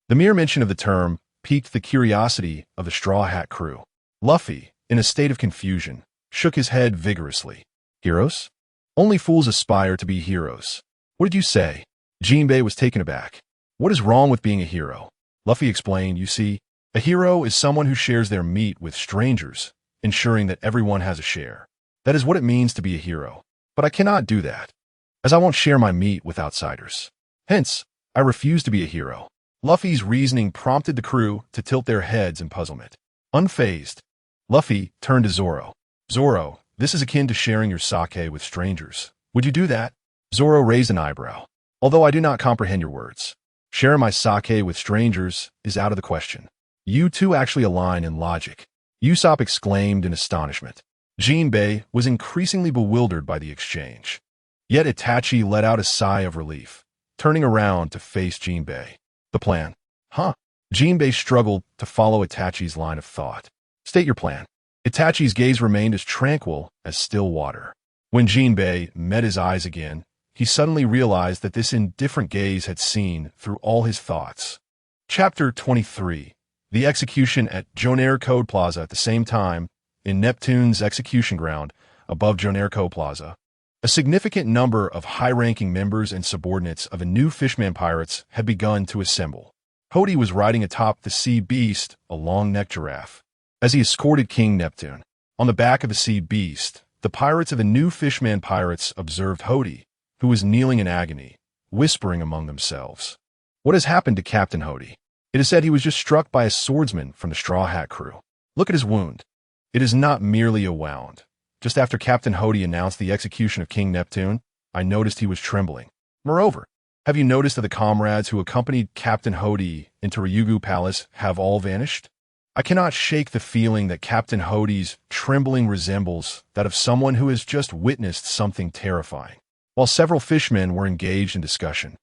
The mere mention of the term piqued the curiosity of the Straw Hat crew. Luffy, in a state of confusion, shook his head vigorously. Heroes? Only fools aspire to be heroes. What did you say? Jinbei was taken aback. What is wrong with being a hero? Luffy explained, you see, a hero is someone who shares their meat with strangers, ensuring that everyone has a share. That is what it means to be a hero. But I cannot do that, as I won't share my meat with outsiders. Hence, I refuse to be a hero. Luffy's reasoning prompted the crew to tilt their heads in puzzlement. Unfazed, Luffy turned to Zoro. Zoro, this is akin to sharing your sake with strangers. Would you do that? Zoro raised an eyebrow. Although I do not comprehend your words, sharing my sake with strangers is out of the question. You two actually align in logic, Usopp exclaimed in astonishment. Jinbei was increasingly bewildered by the exchange. Yet Itachi let out a sigh of relief, turning around to face Jinbei. The plan. Huh? Jinbei struggled to follow Itachi's line of thought. State your plan. Itachi's gaze remained as tranquil as still water. When Jinbei met his eyes again, he suddenly realized that this indifferent gaze had seen through all his thoughts. Chapter 23. The execution at Jonair Code Plaza at the same time, in Neptune's execution ground, above Jonair Code Plaza. A significant number of high-ranking members and subordinates of the new Fishman pirates had begun to assemble. Hody was riding atop the sea beast, a long-necked giraffe, as he escorted King Neptune. On the back of the sea beast, the pirates of the new Fishman pirates observed Hody, who was kneeling in agony, whispering among themselves. What has happened to Captain Hody? It is said he was just struck by a swordsman from the Straw Hat crew. Look at his wound. It is not merely a wound. Just after Captain Hody announced the execution of King Neptune, I noticed he was trembling. Moreover, have you noticed that the comrades who accompanied Captain Hody into Ryugu Palace have all vanished? I cannot shake the feeling that Captain Hody's trembling resembles that of someone who has just witnessed something terrifying. While several fishmen were engaged in discussion,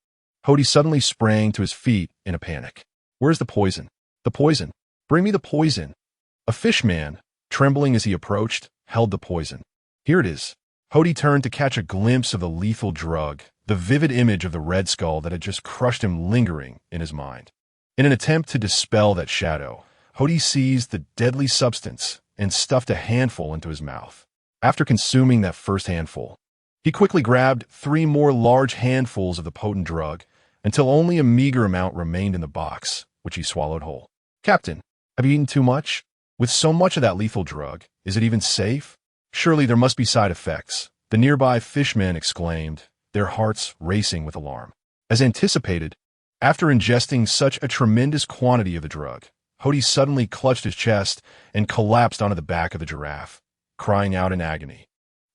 Hody suddenly sprang to his feet in a panic. "Where's the poison? The poison! Bring me the poison!" A fishman, trembling as he approached, held the poison. "Here it is." Hody turned to catch a glimpse of the lethal drug, the vivid image of the red skull that had just crushed him lingering in his mind. In an attempt to dispel that shadow, Hody seized the deadly substance and stuffed a handful into his mouth. After consuming that first handful, he quickly grabbed 3 more large handfuls of the potent drug until only a meager amount remained in the box, which he swallowed whole. "Captain, have you eaten too much? With so much of that lethal drug, is it even safe? Surely there must be side effects," the nearby fishmen exclaimed, their hearts racing with alarm. As anticipated, after ingesting such a tremendous quantity of the drug, Hody suddenly clutched his chest and collapsed onto the back of the giraffe, crying out in agony.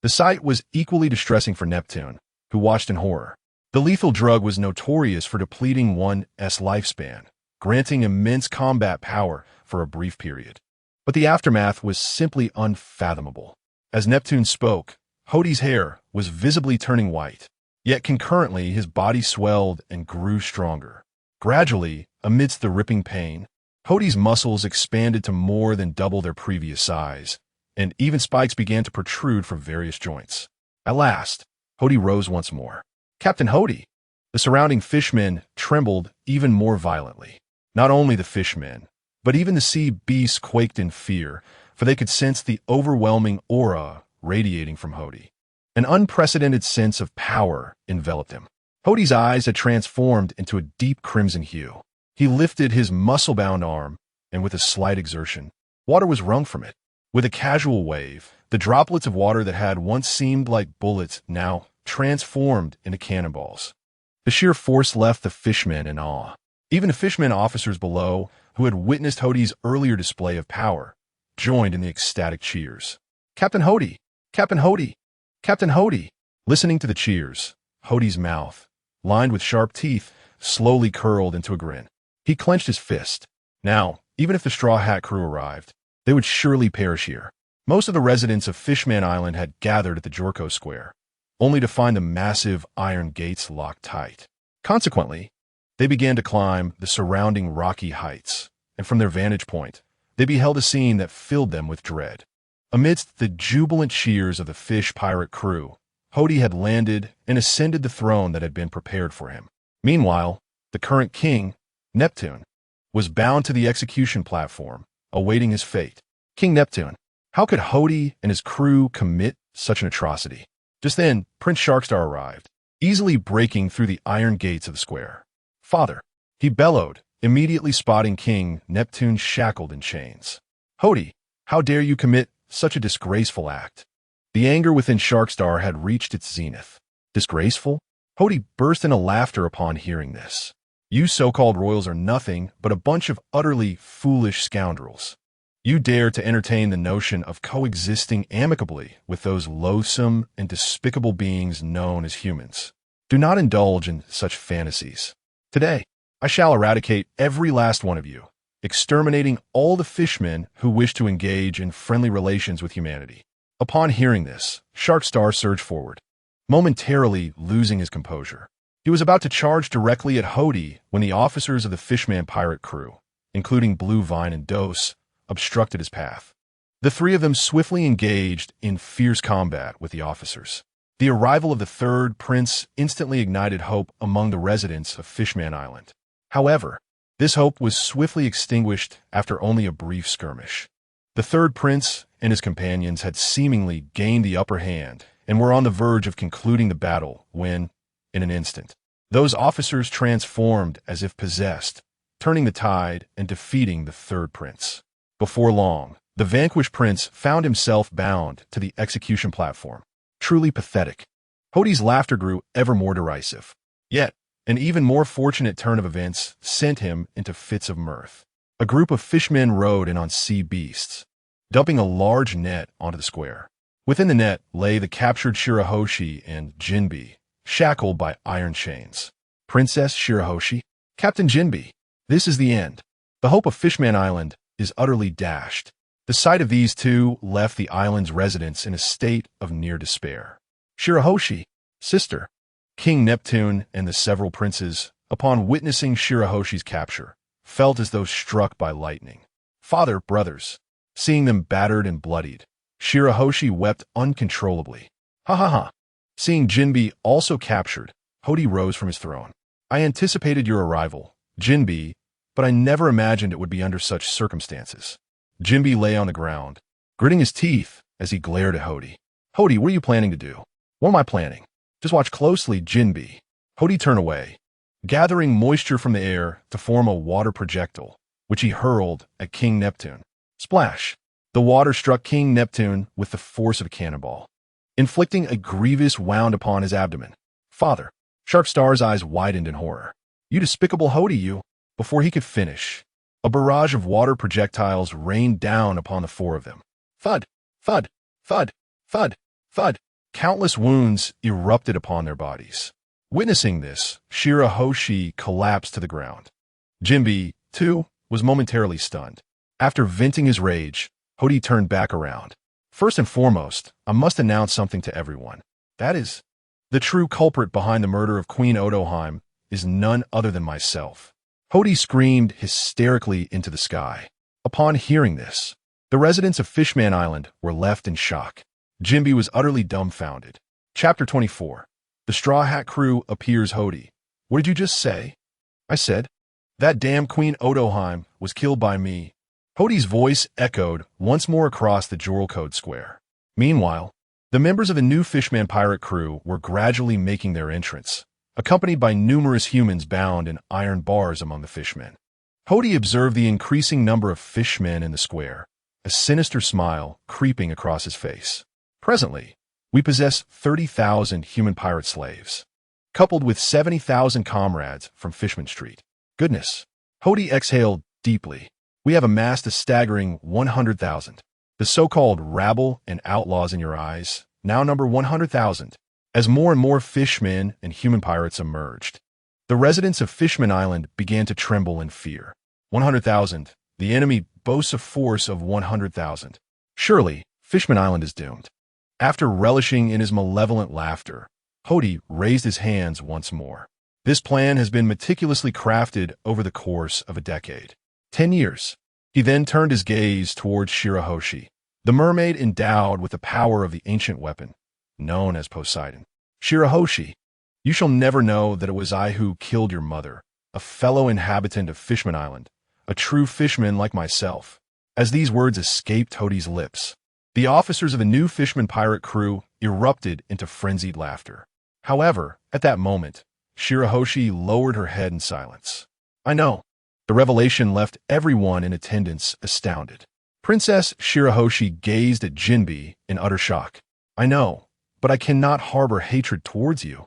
The sight was equally distressing for Neptune, who watched in horror. The lethal drug was notorious for depleting one's lifespan, granting immense combat power for a brief period. But the aftermath was simply unfathomable. As Neptune spoke, Hody's hair was visibly turning white, yet concurrently his body swelled and grew stronger. Gradually, amidst the ripping pain, Hody's muscles expanded to more than double their previous size, and even spikes began to protrude from various joints. At last, Hody rose once more. "Captain Hody!" The surrounding fishmen trembled even more violently. Not only the fishmen, but even the sea beasts quaked in fear, for they could sense the overwhelming aura radiating from Hody. An unprecedented sense of power enveloped him. Hody's eyes had transformed into a deep crimson hue. He lifted his muscle-bound arm, and with a slight exertion, water was wrung from it. With a casual wave, the droplets of water that had once seemed like bullets now transformed into cannonballs. The sheer force left the fishmen in awe. Even the fishmen officers below, who had witnessed Hody's earlier display of power, joined in the ecstatic cheers. "Captain Hody! Captain Hody! Captain Hody!" Listening to the cheers, Hody's mouth, lined with sharp teeth, slowly curled into a grin. He clenched his fist. Now, even if the Straw Hat crew arrived, they would surely perish here. Most of the residents of Fishman Island had gathered at the Jorko Square, only to find the massive iron gates locked tight. Consequently, they began to climb the surrounding rocky heights, and from their vantage point, they beheld a scene that filled them with dread. Amidst the jubilant cheers of the fish pirate crew, Hody had landed and ascended the throne that had been prepared for him. Meanwhile, the current king, Neptune, was bound to the execution platform, awaiting his fate. King Neptune, how could Hody and his crew commit such an atrocity? Just then, Prince Sharkstar arrived, easily breaking through the iron gates of the square. "Father," he bellowed, immediately spotting King Neptune shackled in chains. "Hody, how dare you commit such a disgraceful act?" The anger within Sharkstar had reached its zenith. "Disgraceful?" Hody burst into laughter upon hearing this. "You so-called royals are nothing but a bunch of utterly foolish scoundrels. You dare to entertain the notion of coexisting amicably with those loathsome and despicable beings known as humans. Do not indulge in such fantasies. Today, I shall eradicate every last one of you, exterminating all the fishmen who wish to engage in friendly relations with humanity." Upon hearing this, Sharkstar surged forward, momentarily losing his composure. He was about to charge directly at Hody when the officers of the Fishman pirate crew, including Blue Vine and Dose, obstructed his path. The 3 of them swiftly engaged in fierce combat with the officers. The arrival of the 3rd prince instantly ignited hope among the residents of Fishman Island. However, this hope was swiftly extinguished after only a brief skirmish. The 3rd prince and his companions had seemingly gained the upper hand and were on the verge of concluding the battle when, in an instant, those officers transformed as if possessed, turning the tide and defeating the 3rd prince. Before long, the vanquished prince found himself bound to the execution platform. Truly pathetic. Hody's laughter grew ever more derisive. Yet, an even more fortunate turn of events sent him into fits of mirth. A group of fishmen rode in on sea beasts, dumping a large net onto the square. Within the net lay the captured Shirahoshi and Jinbe, shackled by iron chains. "Princess Shirahoshi, Captain Jinbe, this is the end. The hope of Fishman Island is utterly dashed." The sight of these 2 left the island's residents in a state of near despair. "Shirahoshi," sister. King Neptune and the several princes, upon witnessing Shirahoshi's capture, felt as though struck by lightning. Father, brothers. Seeing them battered and bloodied, Shirahoshi wept uncontrollably. Ha ha ha. Seeing Jinbe also captured, Hody rose from his throne. I anticipated your arrival, Jinbe, but I never imagined it would be under such circumstances. Jinbe lay on the ground, gritting his teeth as he glared at Hody. Hody, what are you planning to do? What am I planning? Just watch closely, Jinbe. Hody turned away, gathering moisture from the air to form a water projectile, which he hurled at King Neptune. Splash! The water struck King Neptune with the force of a cannonball, inflicting a grievous wound upon his abdomen. Father! Sharkstar's eyes widened in horror. You despicable Hody, you! Before he could finish, a barrage of water projectiles rained down upon the four of them. Thud! Thud! Thud! Thud! Thud! Countless wounds erupted upon their bodies. Witnessing this, Shirahoshi collapsed to the ground. Jinbe, too, was momentarily stunned. After venting his rage, Hody turned back around. First and foremost, I must announce something to everyone. That is, the true culprit behind the murder of Queen Otoheim is none other than myself. Hody screamed hysterically into the sky. Upon hearing this, the residents of Fishman Island were left in shock. Jinbe was utterly dumbfounded. Chapter 24. The Straw Hat Crew appears. Hody. What did you just say? I said, that damn Queen Otoheim was killed by me. Hody's voice echoed once more across the Joral Code Square. Meanwhile, the members of the new Fishman pirate crew were gradually making their entrance, accompanied by numerous humans bound in iron bars among the fishmen. Hody observed the increasing number of fishmen in the square, a sinister smile creeping across his face. Presently, we possess 30,000 human pirate slaves, coupled with 70,000 comrades from Fishman Street. Goodness. Hody exhaled deeply. We have amassed a staggering 100,000. The so-called rabble and outlaws in your eyes now number 100,000, as more and more fishmen and human pirates emerged. The residents of Fishman Island began to tremble in fear. 100,000. The enemy boasts a force of 100,000. Surely, Fishman Island is doomed. After relishing in his malevolent laughter, Hody raised his hands once more. This plan has been meticulously crafted over the course of a decade. 10 years. He then turned his gaze towards Shirahoshi, the mermaid endowed with the power of the ancient weapon, known as Poseidon. Shirahoshi, you shall never know that it was I who killed your mother, a fellow inhabitant of Fishman Island, a true fishman like myself. As these words escaped Hody's lips, the officers of the new Fishman pirate crew erupted into frenzied laughter. However, at that moment, Shirahoshi lowered her head in silence. I know. The revelation left everyone in attendance astounded. Princess Shirahoshi gazed at Jinbe in utter shock. I know, but I cannot harbor hatred towards you,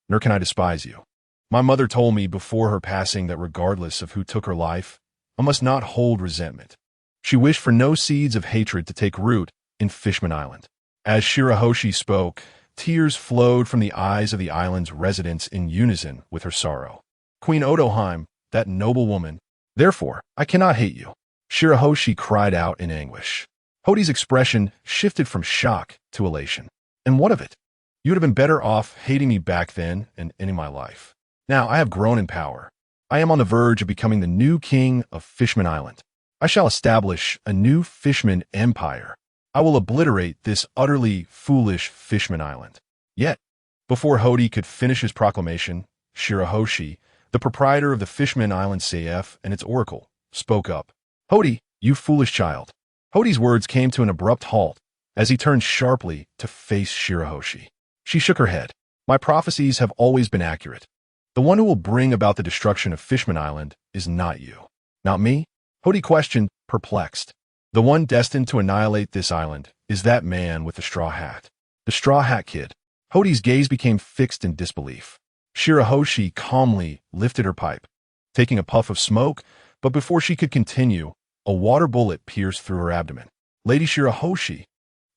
nor can I despise you. My mother told me before her passing that regardless of who took her life, I must not hold resentment. She wished for no seeds of hatred to take root in Fishman Island. As Shirahoshi spoke, tears flowed from the eyes of the island's residents in unison with her sorrow. Queen Otoheim, that noble woman, therefore, I cannot hate you. Shirahoshi cried out in anguish. Hody's expression shifted from shock to elation. And what of it? You would have been better off hating me back then and ending my life. Now I have grown in power. I am on the verge of becoming the new king of Fishman Island. I shall establish a new Fishman empire. I will obliterate this utterly foolish Fishman Island. Yet, before Hody could finish his proclamation, Shirahoshi, the proprietor of the Fishman Island CF and its oracle, spoke up. Hody, you foolish child. Hody's words came to an abrupt halt as he turned sharply to face Shirahoshi. She shook her head. My prophecies have always been accurate. The one who will bring about the destruction of Fishman Island is not you. Not me? Hody questioned, perplexed. The one destined to annihilate this island is that man with the straw hat. The straw hat kid. Hody's gaze became fixed in disbelief. Shirahoshi calmly lifted her pipe, taking a puff of smoke, but before she could continue, a water bullet pierced through her abdomen. Lady Shirahoshi.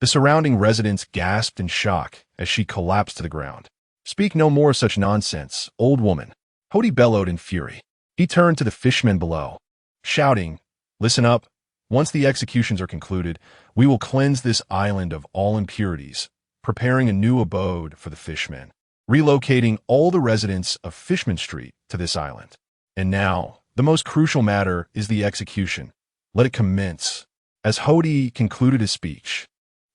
The surrounding residents gasped in shock as she collapsed to the ground. Speak no more of such nonsense, old woman. Hody bellowed in fury. He turned to the fishmen below, shouting, Listen up. Once the executions are concluded, we will cleanse this island of all impurities, preparing a new abode for the fishmen. relocating all the residents of Fishman Street to this island. And now, the most crucial matter is the execution. Let it commence. As Hody concluded his speech,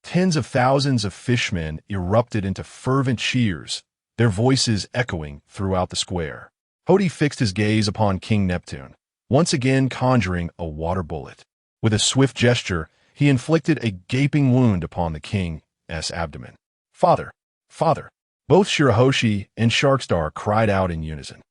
tens of thousands of fishmen erupted into fervent cheers, their voices echoing throughout the square. Hody fixed his gaze upon King Neptune, once again conjuring a water bullet. With a swift gesture, he inflicted a gaping wound upon the king's abdomen. "Father! Father!" Both Shirahoshi and Sharkstar cried out in unison.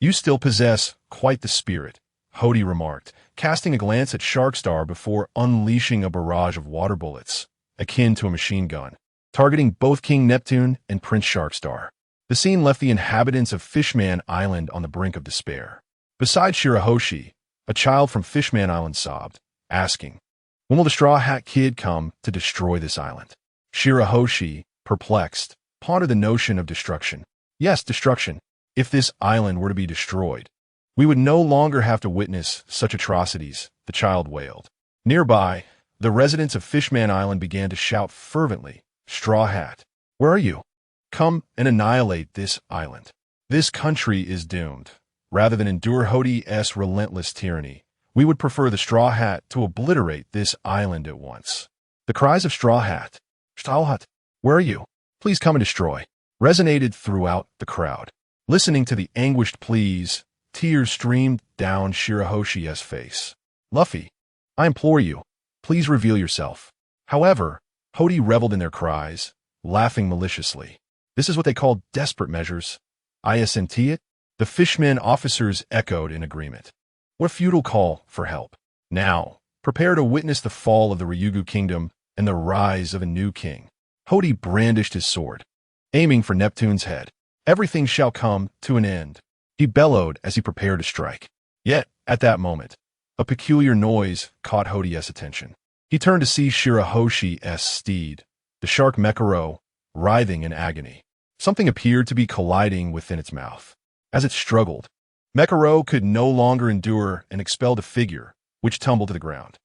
"You still possess quite the spirit," Hody remarked, casting a glance at Sharkstar before unleashing a barrage of water bullets, akin to a machine gun, targeting both King Neptune and Prince Sharkstar. The scene left the inhabitants of Fishman Island on the brink of despair. Beside Shirahoshi, a child from Fishman Island sobbed, asking, "When will the Straw Hat Kid come to destroy this island?" Shirahoshi, perplexed, pondered the notion of destruction. Yes, destruction. If this island were to be destroyed, we would no longer have to witness such atrocities, the child wailed. Nearby, the residents of Fishman Island began to shout fervently, "Straw Hat, where are you? Come and annihilate this island. This country is doomed. Rather than endure Hody's relentless tyranny, we would prefer the Straw Hat to obliterate this island at once." The cries of Straw Hat, "Straw Hat, where are you? Please come and destroy," resonated throughout the crowd. Listening to the anguished pleas, tears streamed down Shirahoshi's face. "Luffy, I implore you, please reveal yourself." However, Hody reveled in their cries, laughing maliciously. "This is what they call desperate measures. Isn't it?" The fishmen officers echoed in agreement. What a futile call for help. Now, prepare to witness the fall of the Ryugu Kingdom and the rise of a new king. Hody brandished his sword, aiming for Neptune's head. "Everything shall come to an end," he bellowed as he prepared to strike. Yet, at that moment, a peculiar noise caught Hody's attention. He turned to see Shirahoshi's steed, the shark Mekaro, writhing in agony. Something appeared to be colliding within its mouth. As it struggled, Mekaro could no longer endure and expelled a figure, which tumbled to the ground.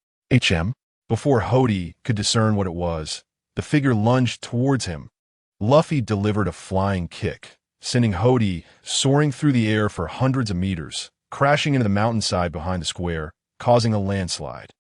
Before Hody could discern what it was, the figure lunged towards him. Luffy delivered a flying kick, sending Hody soaring through the air for hundreds of meters, crashing into the mountainside behind the square, causing a landslide.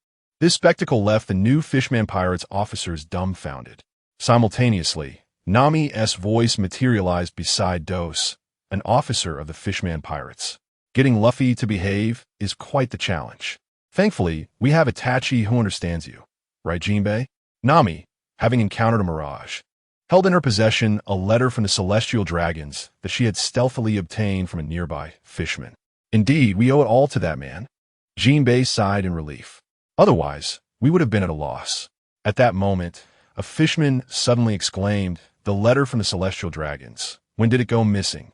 This spectacle left the new Fishman Pirates officers dumbfounded. Simultaneously, Nami's voice materialized beside Dos, an officer of the Fishman Pirates. Getting Luffy to behave is quite the challenge. Thankfully, we have Itachi who understands you. Right, Jinbei? Nami, having encountered a mirage, held in her possession a letter from the celestial dragons that she had stealthily obtained from a nearby fishman. Indeed, we owe it all to that man. Jinbei sighed in relief. Otherwise, we would have been at a loss. At that moment, a fishman suddenly exclaimed, "The letter from the celestial dragons. When did it go missing?"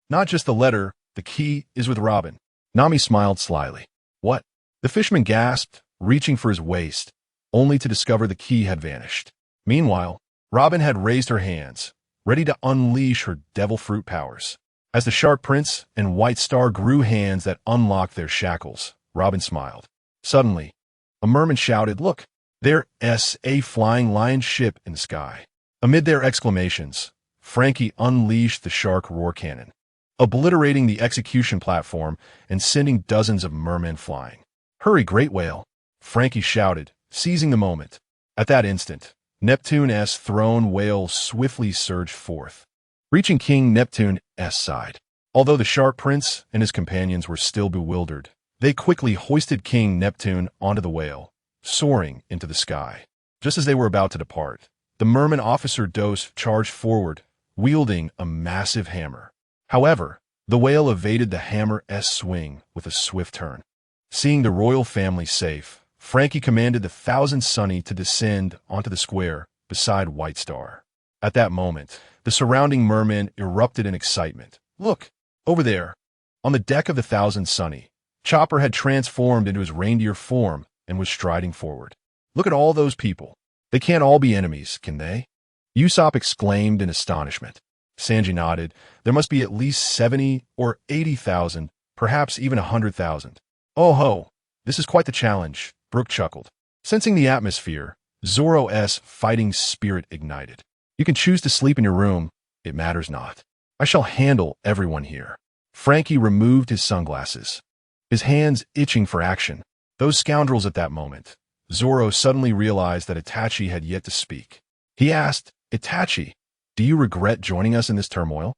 "Not just the letter, the key is with Robin." Nami smiled slyly. "What?" The fishman gasped, reaching for his waist, only to discover the key had vanished. Meanwhile, Robin had raised her hands, ready to unleash her devil fruit powers. As the Shark Prince and White Star grew hands that unlocked their shackles, Robin smiled. Suddenly, a merman shouted, "Look, there's a flying lion ship in the sky." Amid their exclamations, Frankie unleashed the shark roar cannon, obliterating the execution platform and sending dozens of mermen flying. "Hurry, Great Whale!" Frankie shouted, seizing the moment. At that instant, Neptune's throne whale swiftly surged forth, reaching King Neptune's side. Although the Shark Prince and his companions were still bewildered, they quickly hoisted King Neptune onto the whale, soaring into the sky. Just as they were about to depart, the merman officer Dos charged forward, wielding a massive hammer. However, the whale evaded the hammer's swing with a swift turn. Seeing the royal family safe, Frankie commanded the Thousand Sunny to descend onto the square beside White Star. At that moment, the surrounding mermen erupted in excitement. "Look, over there, on the deck of the Thousand Sunny, Chopper had transformed into his reindeer form and was striding forward. Look at all those people. They can't all be enemies, can they?" Usopp exclaimed in astonishment. Sanji nodded. "There must be at least 70 or 80,000, perhaps even 100,000. "Oh ho, this is quite the challenge," Brook chuckled. Sensing the atmosphere, Zoro's fighting spirit ignited. "You can choose to sleep in your room. It matters not." I shall handle everyone here. Frankie removed his sunglasses, his hands itching for action. Those scoundrels at that moment. Zoro suddenly realized that Itachi had yet to speak. He asked, Itachi, do you regret joining us in this turmoil?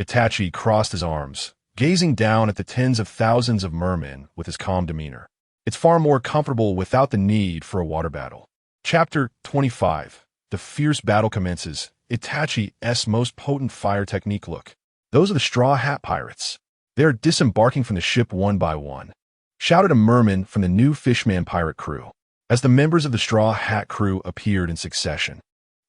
Itachi crossed his arms, gazing down at the tens of thousands of mermen with his calm demeanor. It's far more comfortable without the need for a water battle. Chapter 25. The fierce battle commences. Itachi's most potent fire technique. Look. Those are the Straw Hat Pirates. They are disembarking from the ship one by one, shouted a merman from the new Fishman pirate crew, as the members of the Straw Hat crew appeared in succession.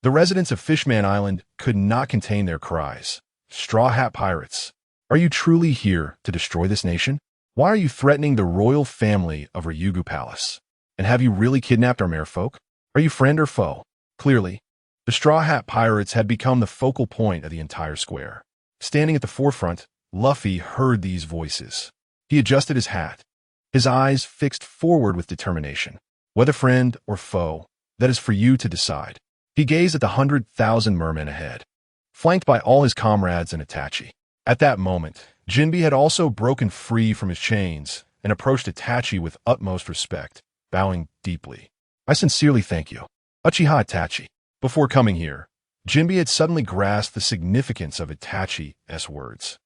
The residents of Fishman Island could not contain their cries. Straw Hat Pirates, are you truly here to destroy this nation? Why are you threatening the royal family of Ryugu Palace? And have you really kidnapped our merfolk? Are you friend or foe? Clearly, the Straw Hat Pirates had become the focal point of the entire square. Standing at the forefront, Luffy heard these voices. He adjusted his hat, his eyes fixed forward with determination. Whether friend or foe, that is for you to decide. He gazed at the 100,000 mermen ahead, flanked by all his comrades and Itachi. At that moment, Jinbe had also broken free from his chains and approached Itachi with utmost respect, bowing deeply. I sincerely thank you, Uchiha Itachi. Before coming here, Jinbe had suddenly grasped the significance of Itachi's words.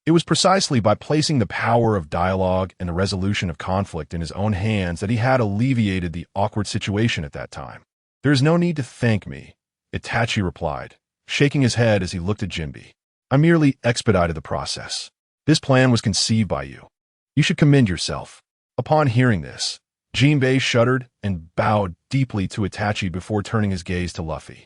It was precisely by placing the power of dialogue and the resolution of conflict in his own hands that he had alleviated the awkward situation at that time. There is no need to thank me, Itachi replied, shaking his head as he looked at Jinbe. I merely expedited the process. This plan was conceived by you. You should commend yourself. Upon hearing this, Jinbe shuddered and bowed deeply to Itachi before turning his gaze to Luffy.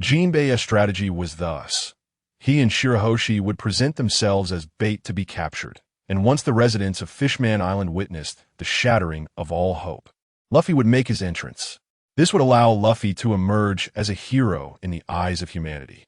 Jinbe's strategy was thus. He and Shirahoshi would present themselves as bait to be captured, and once the residents of Fishman Island witnessed the shattering of all hope, Luffy would make his entrance. This would allow Luffy to emerge as a hero in the eyes of humanity,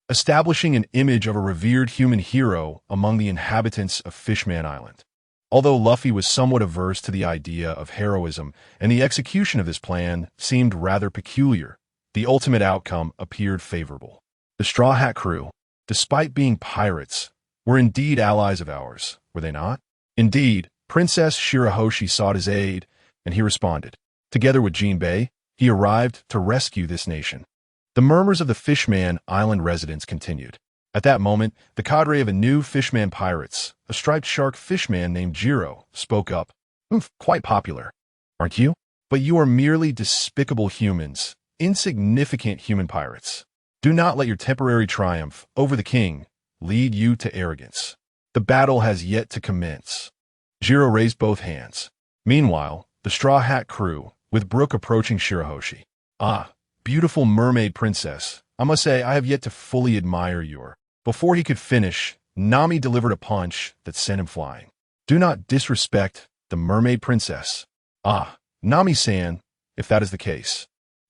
establishing an image of a revered human hero among the inhabitants of Fishman Island. Although Luffy was somewhat averse to the idea of heroism, and the execution of this plan seemed rather peculiar, the ultimate outcome appeared favorable. The Straw Hat crew, despite being pirates, were indeed allies of ours, were they not? Indeed, Princess Shirahoshi sought his aid, and he responded. Together with Jinbe, he arrived to rescue this nation. The murmurs of the Fishman Island residents continued. At that moment, the cadre of a new Fishman pirates, a striped shark fishman named Jiro, spoke up. Quite popular, aren't you? But you are merely despicable humans, insignificant human pirates. Do not let your temporary triumph over the king lead you to arrogance. The battle has yet to commence. Jiro raised both hands. Meanwhile, the Straw Hat crew, with Brook approaching Shirahoshi. Ah, beautiful mermaid princess, I must say I have yet to fully admire your... Before he could finish, Nami delivered a punch that sent him flying. Do not disrespect the mermaid princess. Ah, Nami-san, if that is the case,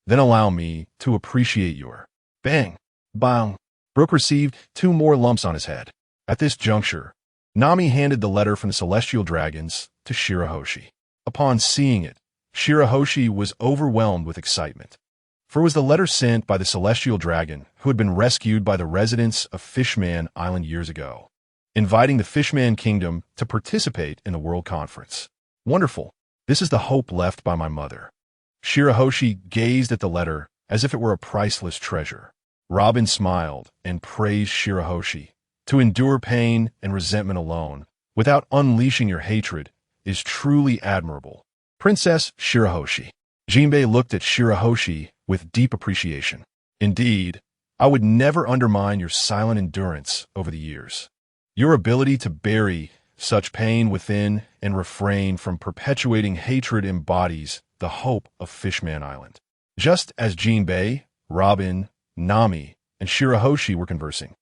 then allow me to appreciate your... Bang! Bang! Brook received 2 more lumps on his head. At this juncture, Nami handed the letter from the Celestial Dragons to Shirahoshi. Upon seeing it, Shirahoshi was overwhelmed with excitement. For it was the letter sent by the Celestial Dragon who had been rescued by the residents of Fishman Island years ago, inviting the Fishman Kingdom to participate in the World Conference. Wonderful. This is the hope left by my mother. Shirahoshi gazed at the letter as if it were a priceless treasure. Robin smiled and praised Shirahoshi. To endure pain and resentment alone, without unleashing your hatred, is truly admirable. Princess Shirahoshi. Jinbe looked at Shirahoshi with deep appreciation. Indeed, I would never undermine your silent endurance over the years. Your ability to bury such pain within and refrain from perpetuating hatred embodies the hope of Fishman Island. Just as Jinbe, Robin, Nami, and Shirahoshi were conversing,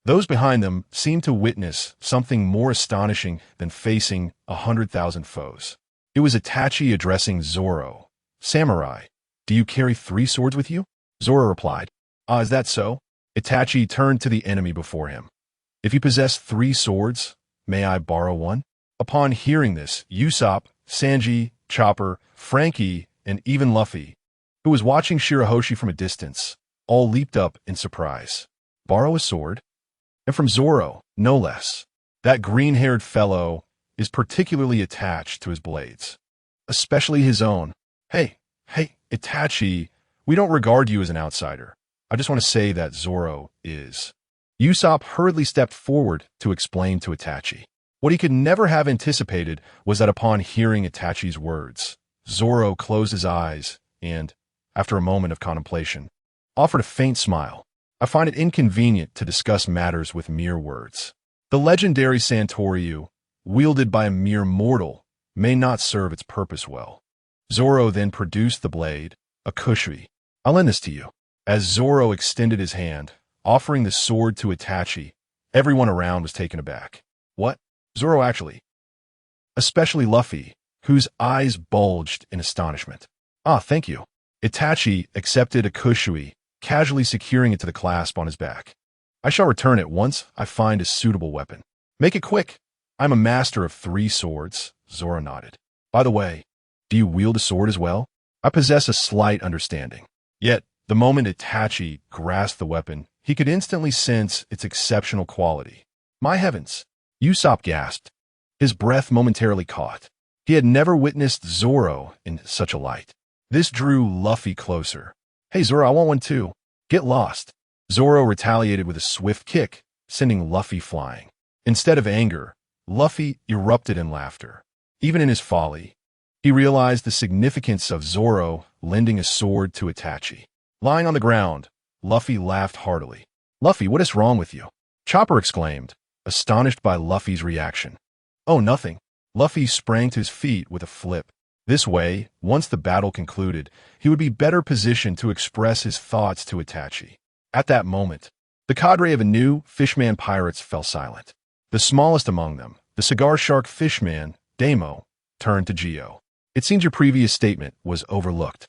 those behind them seemed to witness something more astonishing than facing 100,000 foes. It was Itachi addressing Zoro. Samurai, do you carry 3 swords with you? Zoro replied. Ah, is that so? Itachi turned to the enemy before him. If you possess 3 swords, may I borrow one? Upon hearing this, Usopp, Sanji, Chopper, Frankie, and even Luffy, who was watching Shirahoshi from a distance, all leaped up in surprise. Borrow a sword? And from Zoro, no less. That green-haired fellow is particularly attached to his blades, especially his own. Hey, Itachi, we don't regard you as an outsider. I just want to say that Zoro is. Usopp hurriedly stepped forward to explain to Itachi. What he could never have anticipated was that upon hearing Itachi's words, Zoro closed his eyes and, after a moment of contemplation, offered a faint smile. I find it inconvenient to discuss matters with mere words. The legendary Santoryu, wielded by a mere mortal, may not serve its purpose well. Zoro then produced the blade, a kushui. I'll lend this to you. As Zoro extended his hand, offering the sword to Itachi, everyone around was taken aback. What? Zoro actually? Especially Luffy, whose eyes bulged in astonishment. Ah, thank you. Itachi accepted a kushui, casually securing it to the clasp on his back. I shall return it once I find a suitable weapon. Make it quick. I'm a master of 3 swords, Zoro nodded. By the way, do you wield a sword as well? I possess a slight understanding. Yet, the moment Itachi grasped the weapon, he could instantly sense its exceptional quality. My heavens! Usopp gasped. His breath momentarily caught. He had never witnessed Zoro in such a light. This drew Luffy closer. Hey Zoro, I want one too. Get lost. Zoro retaliated with a swift kick, sending Luffy flying. Instead of anger, Luffy erupted in laughter. Even in his folly, he realized the significance of Zoro lending a sword to Itachi. Lying on the ground, Luffy laughed heartily. Luffy, what is wrong with you? Chopper exclaimed, astonished by Luffy's reaction. Oh, nothing. Luffy sprang to his feet with a flip. This way, once the battle concluded, he would be better positioned to express his thoughts to Itachi. At that moment, the cadre of Inu Fishman pirates fell silent. The smallest among them, the cigar shark fishman, Damo, turned to Gio. It seems your previous statement was overlooked.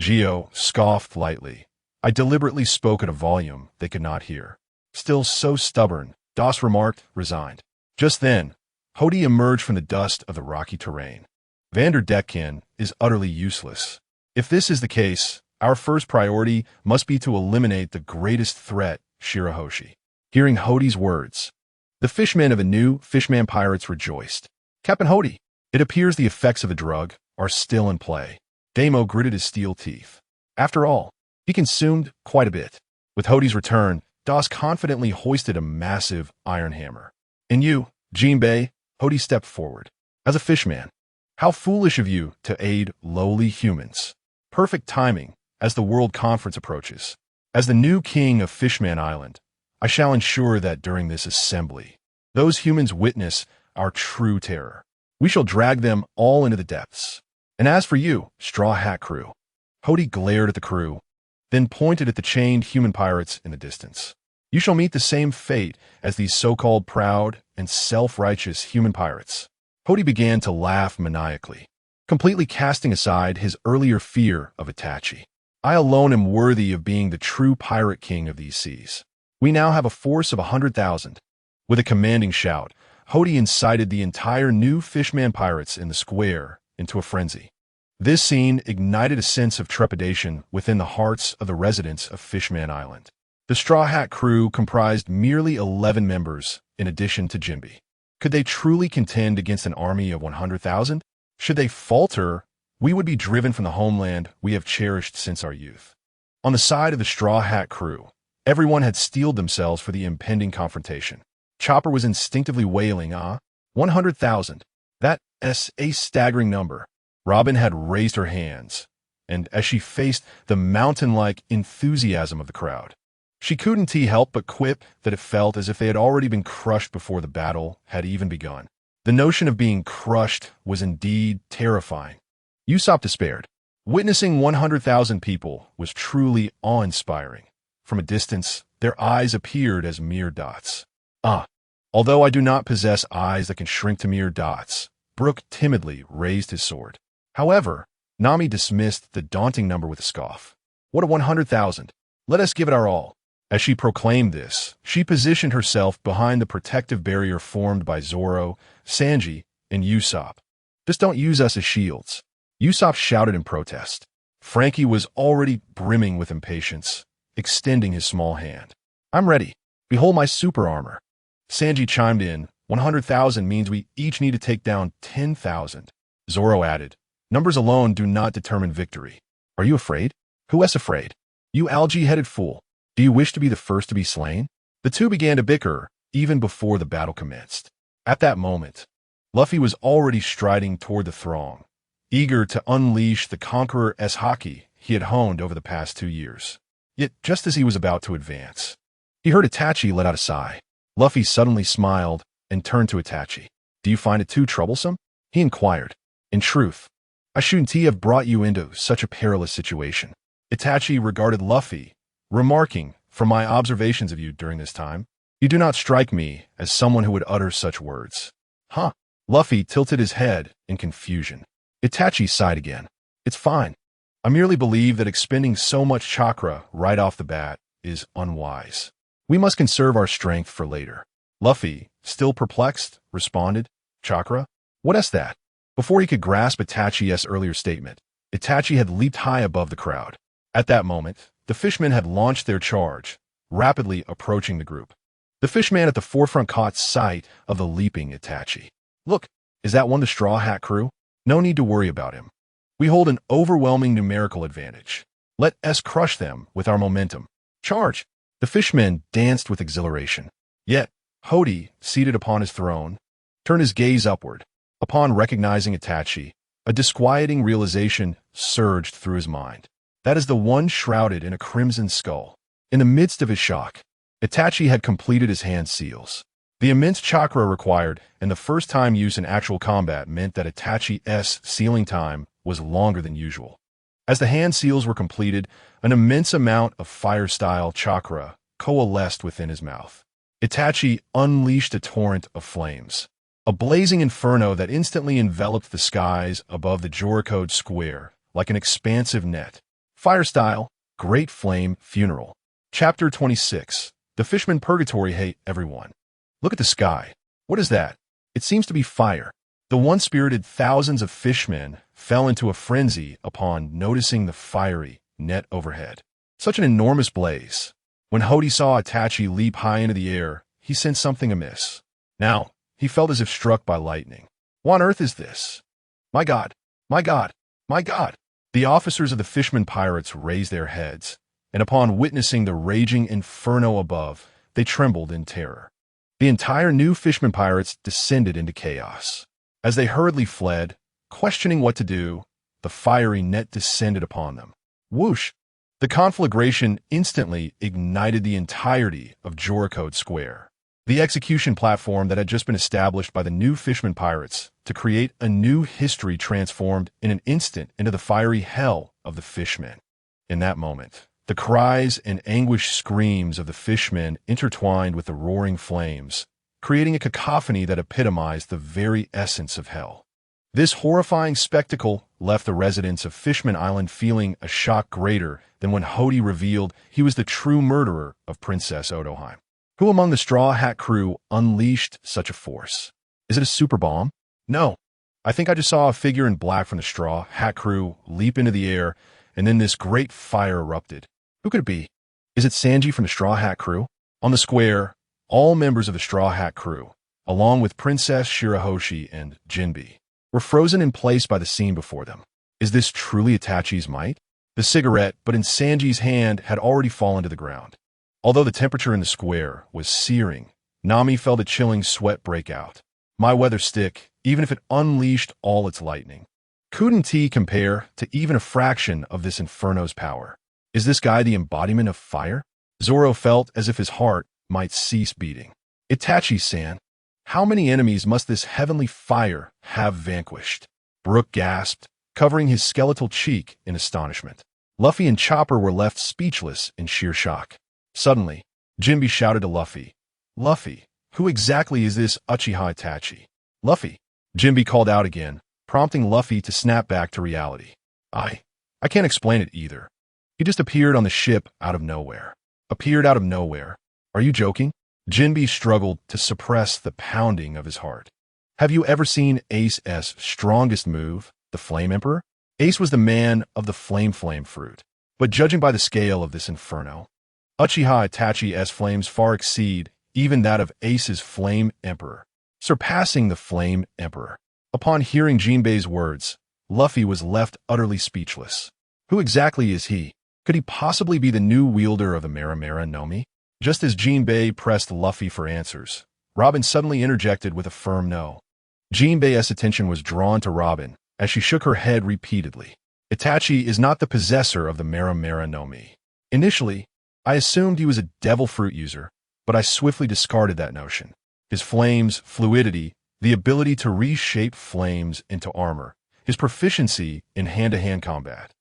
Gio scoffed lightly. I deliberately spoke at a volume they could not hear. Still so stubborn, Das remarked, resigned. Just then, Hody emerged from the dust of the rocky terrain. Vanderdecken is utterly useless. If this is the case, our first priority must be to eliminate the greatest threat, Shirahoshi. Hearing Hody's words, the fishmen of Inu Fishman pirates rejoiced. Captain Hody, it appears the effects of the drug are still in play. Damo gritted his steel teeth. After all, he consumed quite a bit. With Hody's return, Das confidently hoisted a massive iron hammer. And you, Jinbei, Hody stepped forward. As a fishman, how foolish of you to aid lowly humans. Perfect timing as the World Conference approaches. As the new king of Fishman Island, I shall ensure that during this assembly, those humans witness our true terror. We shall drag them all into the depths. And as for you, Straw Hat Crew, Hody glared at the crew, then pointed at the chained human pirates in the distance. You shall meet the same fate as these so-called proud and self-righteous human pirates. Hody began to laugh maniacally, completely casting aside his earlier fear of Itachi. I alone am worthy of being the true pirate king of these seas. We now have a force of 100,000. With a commanding shout, Hody incited the entire new Fishman pirates in the square into a frenzy. This scene ignited a sense of trepidation within the hearts of the residents of Fishman Island. The Straw Hat Crew comprised merely 11 members, in addition to Jinbe. Could they truly contend against an army of 100,000? Should they falter, we would be driven from the homeland we have cherished since our youth. On the side of the Straw Hat Crew, everyone had steeled themselves for the impending confrontation. Chopper was instinctively wailing, 100,000. That's a staggering number. Robin had raised her hands, and as she faced the mountain-like enthusiasm of the crowd, she couldn't help but quip that it felt as if they had already been crushed before the battle had even begun. The notion of being crushed was indeed terrifying. Usopp despaired. Witnessing 100,000 people was truly awe-inspiring. From a distance, their eyes appeared as mere dots. Although I do not possess eyes that can shrink to mere dots, Brook timidly raised his sword. However, Nami dismissed the daunting number with a scoff. What a 100,000! Let us give it our all. As she proclaimed this, she positioned herself behind the protective barrier formed by Zoro, Sanji, and Usopp. Just don't use us as shields. Usopp shouted in protest. Frankie was already brimming with impatience, extending his small hand. I'm ready. Behold my super armor. Sanji chimed in, 100,000 means we each need to take down 10,000. Zoro added, numbers alone do not determine victory. Are you afraid? Who is afraid? You algae-headed fool. Do you wish to be the first to be slain? The two began to bicker, even before the battle commenced. At that moment, Luffy was already striding toward the throng, eager to unleash the conqueror's haki he had honed over the past 2 years. Yet, just as he was about to advance, he heard Itachi let out a sigh. Luffy suddenly smiled and turned to Itachi. Do you find it too troublesome? He inquired. In truth, I shouldn't have brought you into such a perilous situation. Itachi regarded Luffy, remarking, from my observations of you during this time, you do not strike me as someone who would utter such words. Huh? Luffy tilted his head in confusion. Itachi sighed again. It's fine. I merely believe that expending so much chakra right off the bat is unwise. We must conserve our strength for later. Luffy, still perplexed, responded, Chakra? What is that? Before he could grasp Itachi's earlier statement, Itachi had leaped high above the crowd. At that moment, the fishmen had launched their charge, rapidly approaching the group. The fishman at the forefront caught sight of the leaping Itachi. Look, is that one of the Straw Hat crew? No need to worry about him. We hold an overwhelming numerical advantage. Let us crush them with our momentum. Charge! The fishmen danced with exhilaration. Yet, Hody, seated upon his throne, turned his gaze upward. Upon recognizing Itachi, a disquieting realization surged through his mind. That is the one shrouded in a crimson skull. In the midst of his shock, Itachi had completed his hand seals. The immense chakra required and the first-time use in actual combat meant that Itachi's sealing time was longer than usual. As the hand seals were completed, an immense amount of fire-style chakra coalesced within his mouth. Itachi unleashed a torrent of flames, a blazing inferno that instantly enveloped the skies above the Joricode Square like an expansive net. Fire-style, Great Flame Funeral. Chapter 26. The Fishman Purgatory. Hey, everyone. Look at the sky. What is that? It seems to be fire. The one-spirited thousands of fishmen fell into a frenzy upon noticing the fiery net overhead. Such an enormous blaze. When Hody saw Itachi leap high into the air, he sensed something amiss. Now, he felt as if struck by lightning. What on earth is this? My God! My God! My God! The officers of the Fishman Pirates raised their heads, and upon witnessing the raging inferno above, they trembled in terror. The entire new Fishman Pirates descended into chaos. As they hurriedly fled, questioning what to do, the fiery net descended upon them. Whoosh! The conflagration instantly ignited the entirety of Joricode Square, the execution platform that had just been established by the new Fishman Pirates to create a new history transformed in an instant into the fiery hell of the fishmen. In that moment, the cries and anguished screams of the fishmen intertwined with the roaring flames, creating a cacophony that epitomized the very essence of hell. This horrifying spectacle left the residents of Fishman Island feeling a shock greater than when Hody revealed he was the true murderer of Princess Otoheim. Who among the Straw Hat crew unleashed such a force? Is it a super bomb? No. I think I just saw a figure in black from the Straw Hat crew leap into the air, and then this great fire erupted. Who could it be? Is it Sanji from the Straw Hat crew? On the square, all members of the Straw Hat crew, along with Princess Shirahoshi and Jinbe, were frozen in place by the scene before them. Is this truly Itachi's might? The cigarette, but in Sanji's hand, had already fallen to the ground. Although the temperature in the square was searing, Nami felt a chilling sweat break out. My weather stick, even if it unleashed all its lightning, couldn't he compare to even a fraction of this inferno's power? Is this guy the embodiment of fire? Zoro felt as if his heart might cease beating. Itachi-san, how many enemies must this heavenly fire have vanquished? Brook gasped, covering his skeletal cheek in astonishment. Luffy and Chopper were left speechless in sheer shock. Suddenly, Jinbe shouted to Luffy, Luffy, who exactly is this Uchiha Itachi? Luffy, Jinbe called out again, prompting Luffy to snap back to reality. I can't explain it either. He just appeared on the ship out of nowhere. Appeared out of nowhere. Are you joking? Jinbe struggled to suppress the pounding of his heart. Have you ever seen Ace's strongest move, the Flame Emperor? Ace was the man of the flame fruit. But judging by the scale of this inferno, Uchiha Itachi's flames far exceed even that of Ace's Flame Emperor, surpassing the Flame Emperor. Upon hearing Jinbei's words, Luffy was left utterly speechless. Who exactly is he? Could he possibly be the new wielder of the Mera Mera no Mi? Just as Jinbei pressed Luffy for answers, Robin suddenly interjected with a firm no. Jinbei's attention was drawn to Robin as she shook her head repeatedly. Itachi is not the possessor of the Mera Mera no Mi. Initially, I assumed he was a devil fruit user, but I swiftly discarded that notion. His flames, fluidity, the ability to reshape flames into armor, his proficiency in hand-to-hand combat,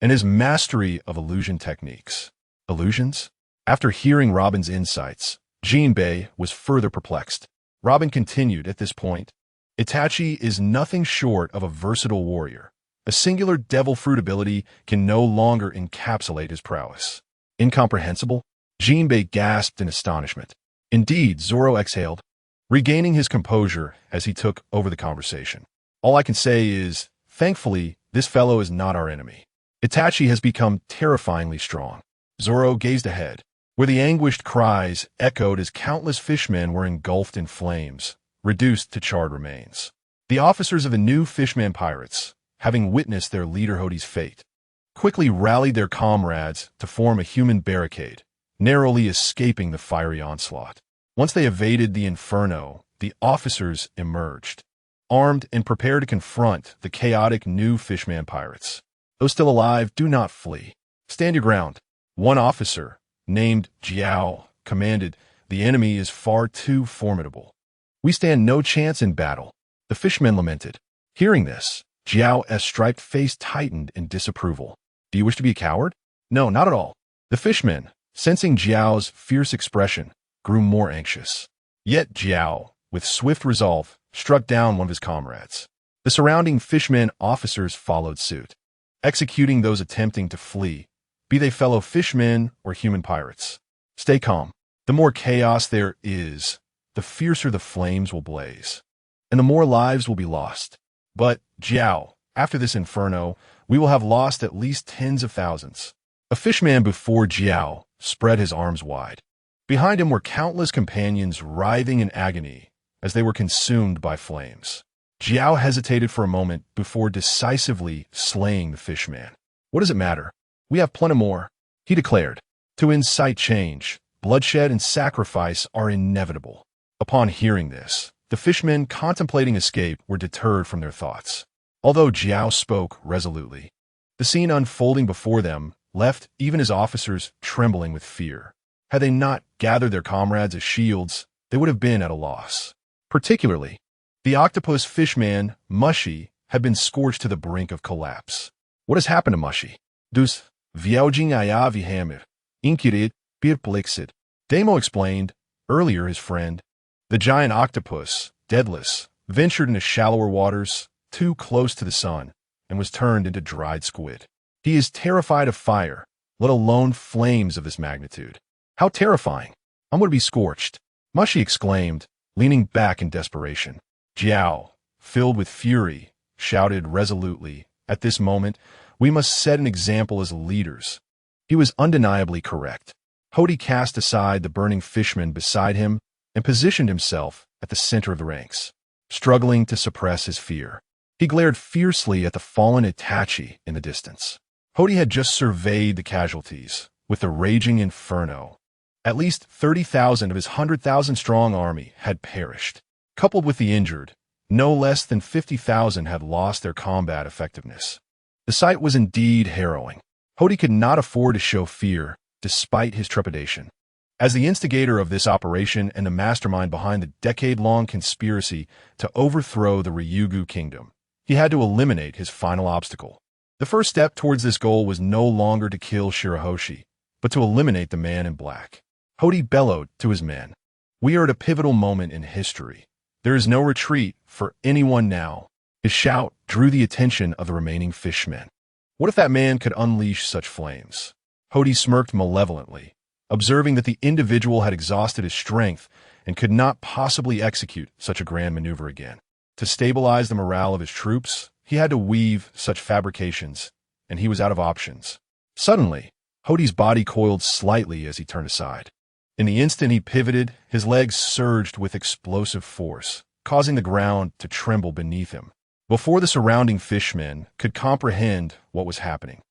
and his mastery of illusion techniques. Illusions? After hearing Robin's insights, Jinbei was further perplexed. Robin continued at this point, Itachi is nothing short of a versatile warrior. A singular devil fruit ability can no longer encapsulate his prowess. Incomprehensible? Jinbei gasped in astonishment. Indeed, Zoro exhaled, regaining his composure as he took over the conversation. All I can say is, thankfully, this fellow is not our enemy. Itachi has become terrifyingly strong. Zoro gazed ahead, where the anguished cries echoed as countless fishmen were engulfed in flames, reduced to charred remains. The officers of the new Fishman pirates, having witnessed their leader Hody's fate, quickly rallied their comrades to form a human barricade, narrowly escaping the fiery onslaught. Once they evaded the inferno, the officers emerged, armed and prepared to confront the chaotic new Fishman pirates. Those still alive, do not flee. Stand your ground. One officer, named Jiao, commanded, the enemy is far too formidable. We stand no chance in battle. The fishmen lamented. Hearing this, Jiao's striped face tightened in disapproval. Do you wish to be a coward? No, not at all. The fishmen, sensing Jiao's fierce expression, grew more anxious. Yet Jiao, with swift resolve, struck down one of his comrades. The surrounding fishmen officers followed suit, executing those attempting to flee, be they fellow fishmen or human pirates. Stay calm. The more chaos there is, the fiercer the flames will blaze, and the more lives will be lost. But, Jiao, after this inferno, we will have lost at least tens of thousands. A fishman before Jiao spread his arms wide. Behind him were countless companions writhing in agony as they were consumed by flames. Jiao hesitated for a moment before decisively slaying the fishman. What does it matter? We have plenty more, he declared. To incite change, bloodshed and sacrifice are inevitable. Upon hearing this, the fishmen contemplating escape were deterred from their thoughts. Although Jiao spoke resolutely, the scene unfolding before them left even his officers trembling with fear. Had they not gathered their comrades as shields, they would have been at a loss. Particularly, the octopus fishman, Mushy, had been scorched to the brink of collapse. What has happened to Mushy? Dus, viauging aya vihamir, inquirit, perplexed. Damo explained, earlier his friend, the giant octopus, deadless, ventured into shallower waters, too close to the sun, and was turned into dried squid. He is terrified of fire, let alone flames of this magnitude. How terrifying! I'm going to be scorched, Mushy exclaimed, leaning back in desperation. Jiao, filled with fury, shouted resolutely, at this moment, we must set an example as leaders. He was undeniably correct. Hody cast aside the burning fishman beside him and positioned himself at the center of the ranks, struggling to suppress his fear. He glared fiercely at the fallen Itachi in the distance. Hody had just surveyed the casualties, with the raging inferno. At least 30,000 of his 100,000-strong army had perished. Coupled with the injured, no less than 50,000 had lost their combat effectiveness. The sight was indeed harrowing. Hody could not afford to show fear, despite his trepidation. As the instigator of this operation and the mastermind behind the decade-long conspiracy to overthrow the Ryugu kingdom, he had to eliminate his final obstacle. The first step towards this goal was no longer to kill Shirahoshi, but to eliminate the man in black. Hody bellowed to his men. We are at a pivotal moment in history. There is no retreat for anyone now. His shout drew the attention of the remaining fishmen. What if that man could unleash such flames? Hody smirked malevolently, observing that the individual had exhausted his strength and could not possibly execute such a grand maneuver again. To stabilize the morale of his troops, he had to weave such fabrications, and he was out of options. Suddenly, Hody's body coiled slightly as he turned aside. In the instant he pivoted, his legs surged with explosive force, causing the ground to tremble beneath him. Before the surrounding fishmen could comprehend what was happening,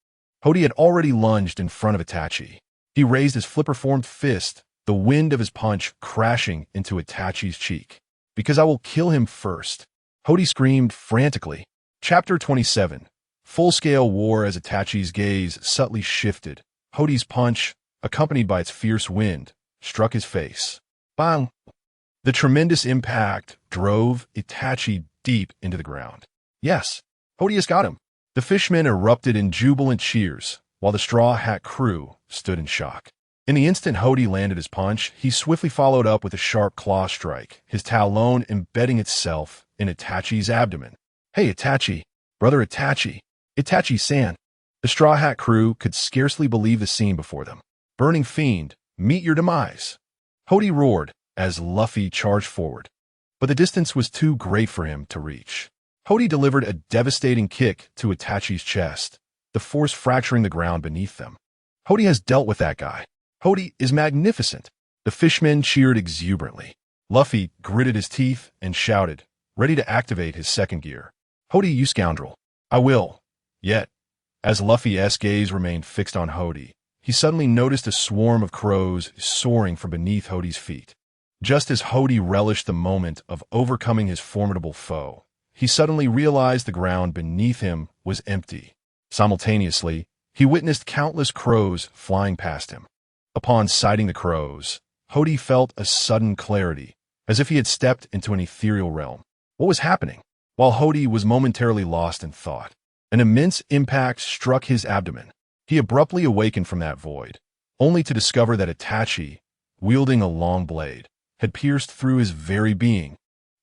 Hody had already lunged in front of Itachi. He raised his flipper-formed fist, the wind of his punch crashing into Itachi's cheek. "Because I will kill him first," Hody screamed frantically. Chapter 27. Full-scale war. As Itachi's gaze subtly shifted, Hody's punch, accompanied by its fierce wind, struck his face. Bang! The tremendous impact drove Itachi deep into the ground. Yes, Hody has got him. The fishmen erupted in jubilant cheers, while the Straw Hat crew stood in shock. In the instant Hody landed his punch, he swiftly followed up with a sharp claw strike, his talon embedding itself in Itachi's abdomen. "Hey, Itachi! Brother Itachi! Itachi-san!" The Straw Hat crew could scarcely believe the scene before them. "Burning Fiend, meet your demise!" Hody roared as Luffy charged forward. But the distance was too great for him to reach. Hody delivered a devastating kick to Itachi's chest, the force fracturing the ground beneath them. Hody has dealt with that guy. Hody is magnificent. The fishmen cheered exuberantly. Luffy gritted his teeth and shouted, ready to activate his second gear. "Hody, you scoundrel. I will." Yet, as Luffy's gaze remained fixed on Hody, he suddenly noticed a swarm of crows soaring from beneath Hody's feet. Just as Hody relished the moment of overcoming his formidable foe, he suddenly realized the ground beneath him was empty. Simultaneously, he witnessed countless crows flying past him. Upon sighting the crows, Hody felt a sudden clarity, as if he had stepped into an ethereal realm. What was happening? While Hody was momentarily lost in thought, an immense impact struck his abdomen. He abruptly awakened from that void, only to discover that Itachi, wielding a long blade, had pierced through his very being.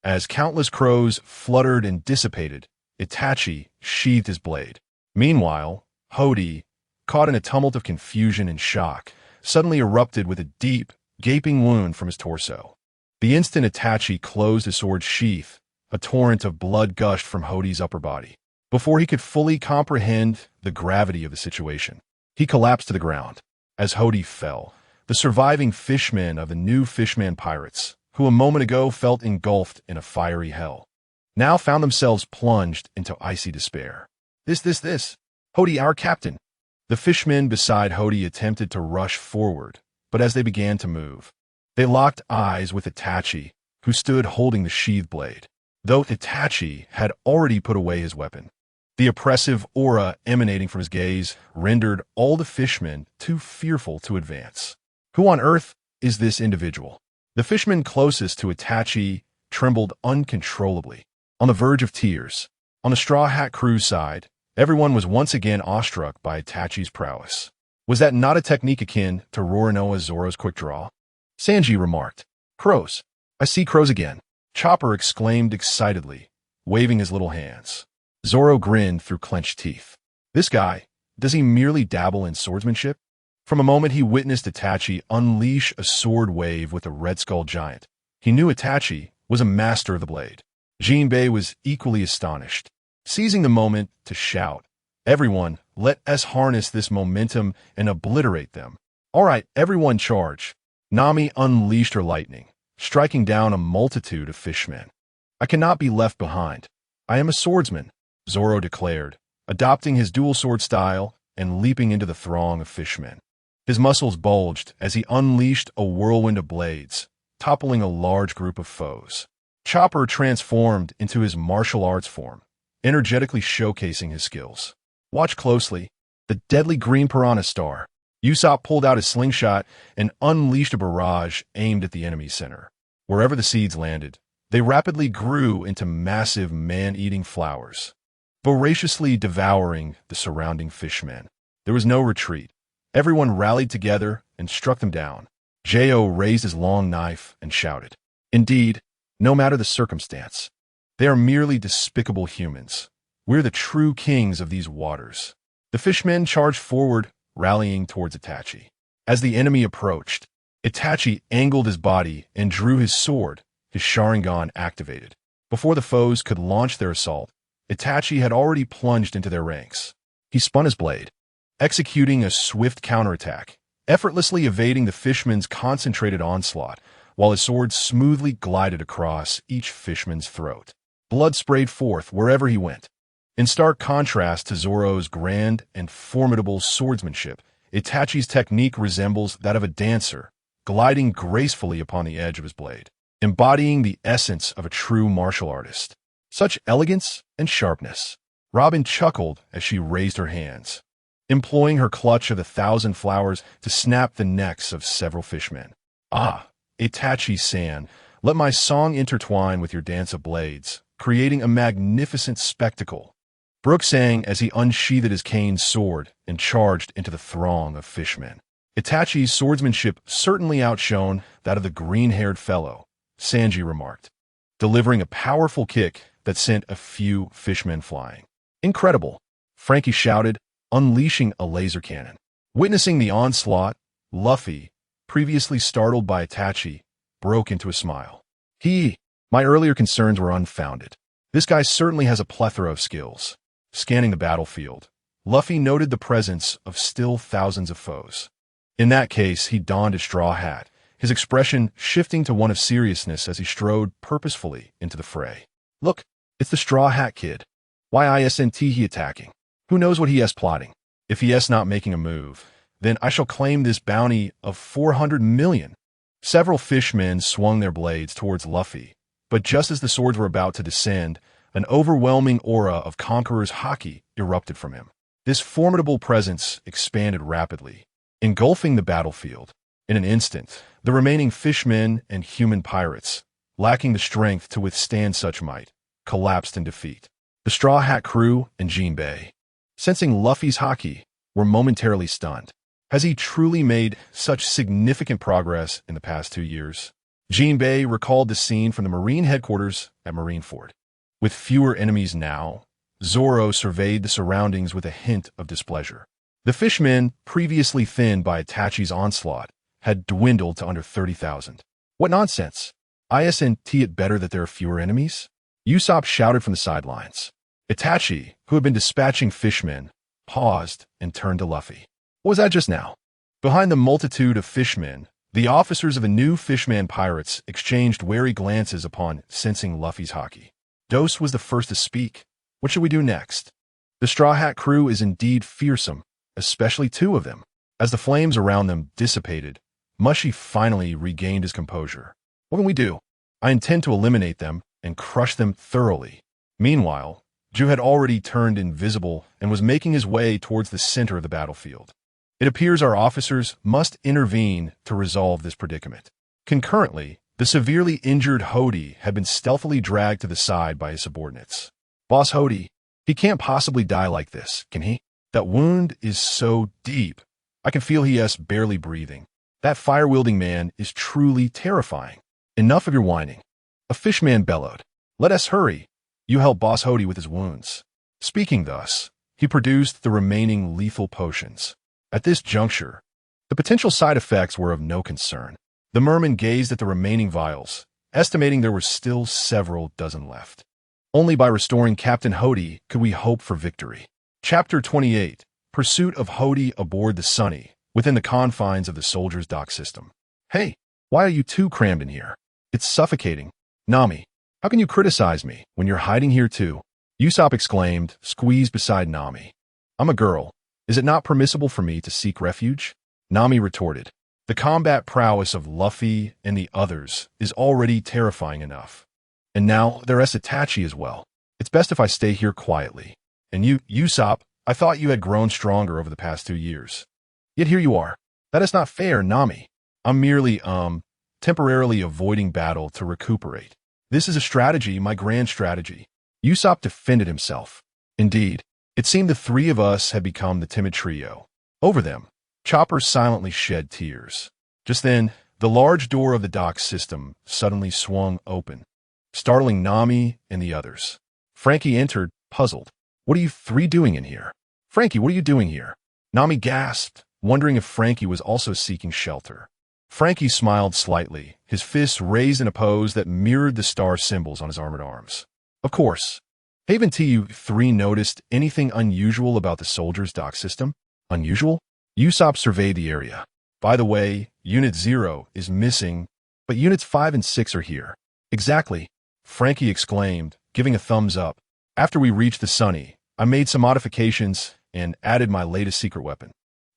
As countless crows fluttered and dissipated, Itachi sheathed his blade. Meanwhile, Hody, caught in a tumult of confusion and shock, suddenly erupted with a deep, gaping wound from his torso. The instant Itachi closed his sword sheath, a torrent of blood gushed from Hody's upper body. Before he could fully comprehend the gravity of the situation, he collapsed to the ground. As Hody fell, the surviving fishmen of the new Fishman pirates, who a moment ago felt engulfed in a fiery hell, now found themselves plunged into icy despair. This, Hody, our captain. The fishmen beside Hody attempted to rush forward, but as they began to move, they locked eyes with Itachi, who stood holding the sheathed blade, though Itachi had already put away his weapon. The oppressive aura emanating from his gaze rendered all the fishmen too fearful to advance. Who on earth is this individual? The fishman closest to Itachi trembled uncontrollably, on the verge of tears. On the Straw Hat crew's side, everyone was once again awestruck by Itachi's prowess. Was that not a technique akin to Roronoa Zoro's quick draw? Sanji remarked, "Crows. I see crows again." Chopper exclaimed excitedly, waving his little hands. Zoro grinned through clenched teeth. This guy, does he merely dabble in swordsmanship? From a moment he witnessed Itachi unleash a sword wave with the Red Skull giant, he knew Itachi was a master of the blade. Jinbei was equally astonished, seizing the moment to shout, "Everyone, let us harness this momentum and obliterate them." "All right, everyone charge." Nami unleashed her lightning, striking down a multitude of fishmen. "I cannot be left behind. I am a swordsman," Zoro declared, adopting his dual sword style and leaping into the throng of fishmen. His muscles bulged as he unleashed a whirlwind of blades, toppling a large group of foes. Chopper transformed into his martial arts form, energetically showcasing his skills. Watch closely. The deadly green piranha star. Usopp pulled out his slingshot and unleashed a barrage aimed at the enemy's center. Wherever the seeds landed, they rapidly grew into massive man-eating flowers, voraciously devouring the surrounding fishmen. There was no retreat. Everyone rallied together and struck them down. Jo raised his long knife and shouted, "Indeed, no matter the circumstance, they are merely despicable humans. We're the true kings of these waters." The fishmen charged forward, rallying towards Itachi. As the enemy approached, Itachi angled his body and drew his sword, his Sharingan activated. Before the foes could launch their assault, Itachi had already plunged into their ranks. He spun his blade, executing a swift counterattack, effortlessly evading the fishman's concentrated onslaught, while his sword smoothly glided across each fishman's throat. Blood sprayed forth wherever he went. In stark contrast to Zoro's grand and formidable swordsmanship, Itachi's technique resembles that of a dancer, gliding gracefully upon the edge of his blade, embodying the essence of a true martial artist. Such elegance and sharpness. Robin chuckled as she raised her hands, employing her clutch of 1,000 flowers to snap the necks of several fishmen. Ah, Itachi-san, let my song intertwine with your dance of blades, creating a magnificent spectacle. Brook sang as he unsheathed his cane sword and charged into the throng of fishmen. Itachi's swordsmanship certainly outshone that of the green-haired fellow, Sanji remarked, delivering a powerful kick that sent a few fishmen flying. Incredible, Frankie shouted, unleashing a laser cannon. Witnessing the onslaught, Luffy, previously startled by Itachi, broke into a smile. My earlier concerns were unfounded. This guy certainly has a plethora of skills. Scanning the battlefield, Luffy noted the presence of still thousands of foes. In that case, he donned a straw hat, his expression shifting to one of seriousness as he strode purposefully into the fray. Look, it's the Straw Hat Kid. Why isn't he attacking? Who knows what he is plotting? If he is not making a move, then I shall claim this bounty of 400 million. Several fishmen swung their blades towards Luffy, but just as the swords were about to descend, an overwhelming aura of Conqueror's haki erupted from him. This formidable presence expanded rapidly, engulfing the battlefield. In an instant, the remaining fishmen and human pirates, lacking the strength to withstand such might, collapsed in defeat. The Straw Hat crew and Jinbei, sensing Luffy's haki, were momentarily stunned. Has he truly made such significant progress in the past 2 years? Jinbei recalled the scene from the Marine headquarters at Marineford. With fewer enemies now, Zoro surveyed the surroundings with a hint of displeasure. The fishmen, previously thinned by Itachi's onslaught, had dwindled to under 30,000. What nonsense! Isn't it better that there are fewer enemies? Usopp shouted from the sidelines. Itachi, who had been dispatching fishmen, paused and turned to Luffy. What was that just now? Behind the multitude of fishmen, the officers of the new fishman pirates exchanged wary glances upon sensing Luffy's haki. Dose was the first to speak. What should we do next? The Straw Hat crew is indeed fearsome, especially 2 of them. As the flames around them dissipated, Mushy finally regained his composure. What can we do? I intend to eliminate them and crush them thoroughly. Meanwhile, Ju had already turned invisible and was making his way towards the center of the battlefield. It appears our officers must intervene to resolve this predicament. Concurrently, the severely injured Hody had been stealthily dragged to the side by his subordinates. Boss Hody, he can't possibly die like this, can he? That wound is so deep. I can feel he is barely breathing. That fire-wielding man is truly terrifying. Enough of your whining. A fishman bellowed. Let us hurry. You help Boss Hody with his wounds. Speaking thus, he produced the remaining lethal potions. At this juncture, the potential side effects were of no concern. The merman gazed at the remaining vials, estimating there were still several dozen left. Only by restoring Captain Hody could we hope for victory. Chapter 28, Pursuit of Hody Aboard the Sunny, within the confines of the Soldier's Dock System. Hey, why are you 2 crammed in here? It's suffocating. Nami, how can you criticize me when you're hiding here too? Usopp exclaimed, squeezed beside Nami. I'm a girl. Is it not permissible for me to seek refuge? Nami retorted. The combat prowess of Luffy and the others is already terrifying enough. And now there's Itachi as well. It's best if I stay here quietly. And you, Usopp, I thought you had grown stronger over the past 2 years. Yet here you are. That is not fair, Nami. I'm merely, temporarily avoiding battle to recuperate. This is a strategy, my grand strategy. Usopp defended himself. Indeed, it seemed the 3 of us had become the timid trio. Over them, Chopper silently shed tears. Just then, the large door of the dock system suddenly swung open, startling Nami and the others. Frankie entered, puzzled. What are you 3 doing in here? Frankie, what are you doing here? Nami gasped, wondering if Frankie was also seeking shelter. Frankie smiled slightly, his fists raised in a pose that mirrored the star symbols on his armored arms. Of course. Haven't you 3 noticed anything unusual about the Soldier's Dock System? Unusual? Usopp surveyed the area. By the way, Unit 0 is missing, but Units 5 and 6 are here. Exactly, Frankie exclaimed, giving a thumbs up. After we reached the Sunny, I made some modifications and added my latest secret weapon.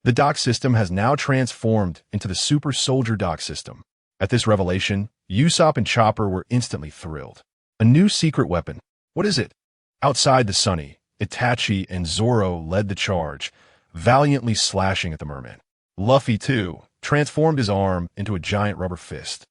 The dock system has now transformed into the Super Soldier dock system. At this revelation, Usopp and Chopper were instantly thrilled. A new secret weapon. What is it? Outside the Sunny, Itachi and Zoro led the charge, valiantly slashing at the merman. Luffy, too, transformed his arm into a giant rubber fist,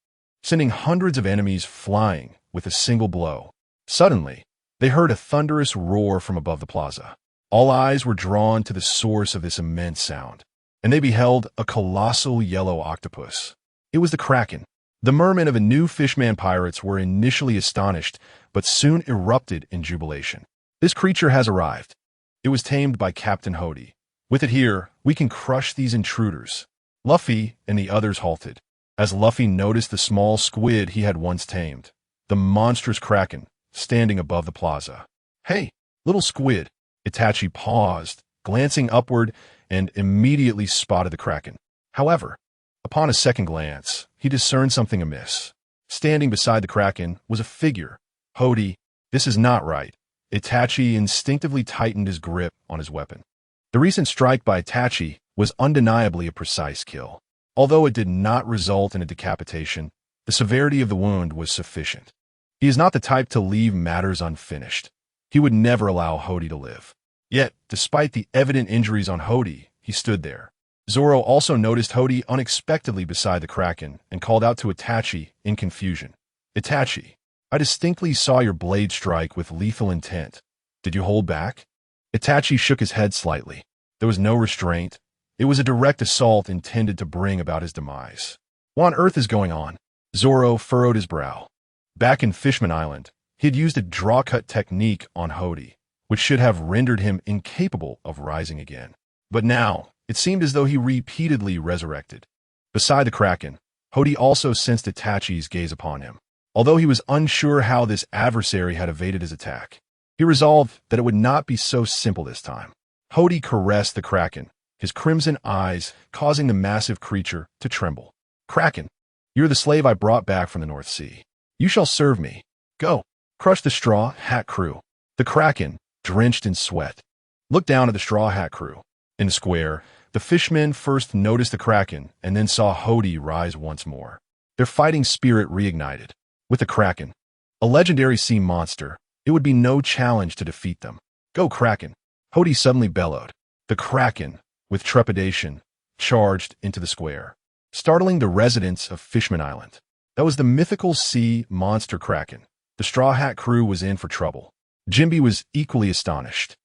sending hundreds of enemies flying with a single blow. Suddenly, they heard a thunderous roar from above the plaza. All eyes were drawn to the source of this immense sound, and they beheld a colossal yellow octopus. It was the Kraken. The mermen of the new Fishman pirates were initially astonished, but soon erupted in jubilation. This creature has arrived. It was tamed by Captain Hody. With it here, we can crush these intruders. Luffy and the others halted, as Luffy noticed the small squid he had once tamed, the monstrous Kraken, standing above the plaza. Hey, little squid! Itachi paused, glancing upward, and immediately spotted the Kraken. However, upon a second glance, he discerned something amiss. Standing beside the Kraken was a figure. Hody, this is not right. Itachi instinctively tightened his grip on his weapon. The recent strike by Itachi was undeniably a precise kill. Although it did not result in a decapitation, the severity of the wound was sufficient. He is not the type to leave matters unfinished. He would never allow Hody to live. Yet, despite the evident injuries on Hody, he stood there. Zoro also noticed Hody unexpectedly beside the Kraken and called out to Itachi in confusion. Itachi, I distinctly saw your blade strike with lethal intent. Did you hold back? Itachi shook his head slightly. There was no restraint. It was a direct assault intended to bring about his demise. What on earth is going on? Zoro furrowed his brow. Back in Fishman Island, he had used a draw-cut technique on Hody, which should have rendered him incapable of rising again. But now, it seemed as though he repeatedly resurrected. Beside the Kraken, Hody also sensed Itachi's gaze upon him. Although he was unsure how this adversary had evaded his attack, he resolved that it would not be so simple this time. Hody caressed the Kraken, his crimson eyes causing the massive creature to tremble. Kraken, you're the slave I brought back from the North Sea. You shall serve me. Go, crush the Straw Hat crew. The Kraken, drenched in sweat, looked down at the Straw Hat crew. In the square, the fishmen first noticed the Kraken and then saw Hody rise once more. Their fighting spirit reignited. With the Kraken, a legendary sea monster, it would be no challenge to defeat them. Go, Kraken! Hody suddenly bellowed. The Kraken, with trepidation, charged into the square, startling the residents of Fishman Island. That was the mythical sea monster Kraken. The Straw Hat crew was in for trouble. Jinbe was equally astonished.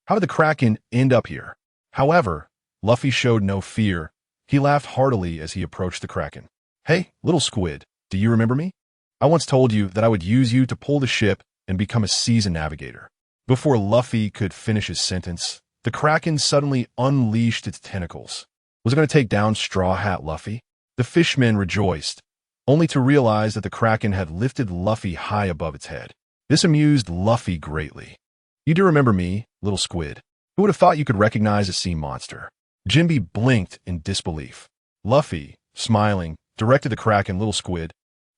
How did the Kraken end up here? However, Luffy showed no fear. He laughed heartily as he approached the Kraken. Hey, little squid, do you remember me? I once told you that I would use you to pull the ship and become a seasoned navigator. Before Luffy could finish his sentence, the Kraken suddenly unleashed its tentacles. Was it going to take down Straw Hat Luffy? The fishmen rejoiced, only to realize that the Kraken had lifted Luffy high above its head. This amused Luffy greatly. You do remember me, little squid. Who would have thought you could recognize a sea monster? Jinbe blinked in disbelief. Luffy, smiling, directed the Kraken, little squid.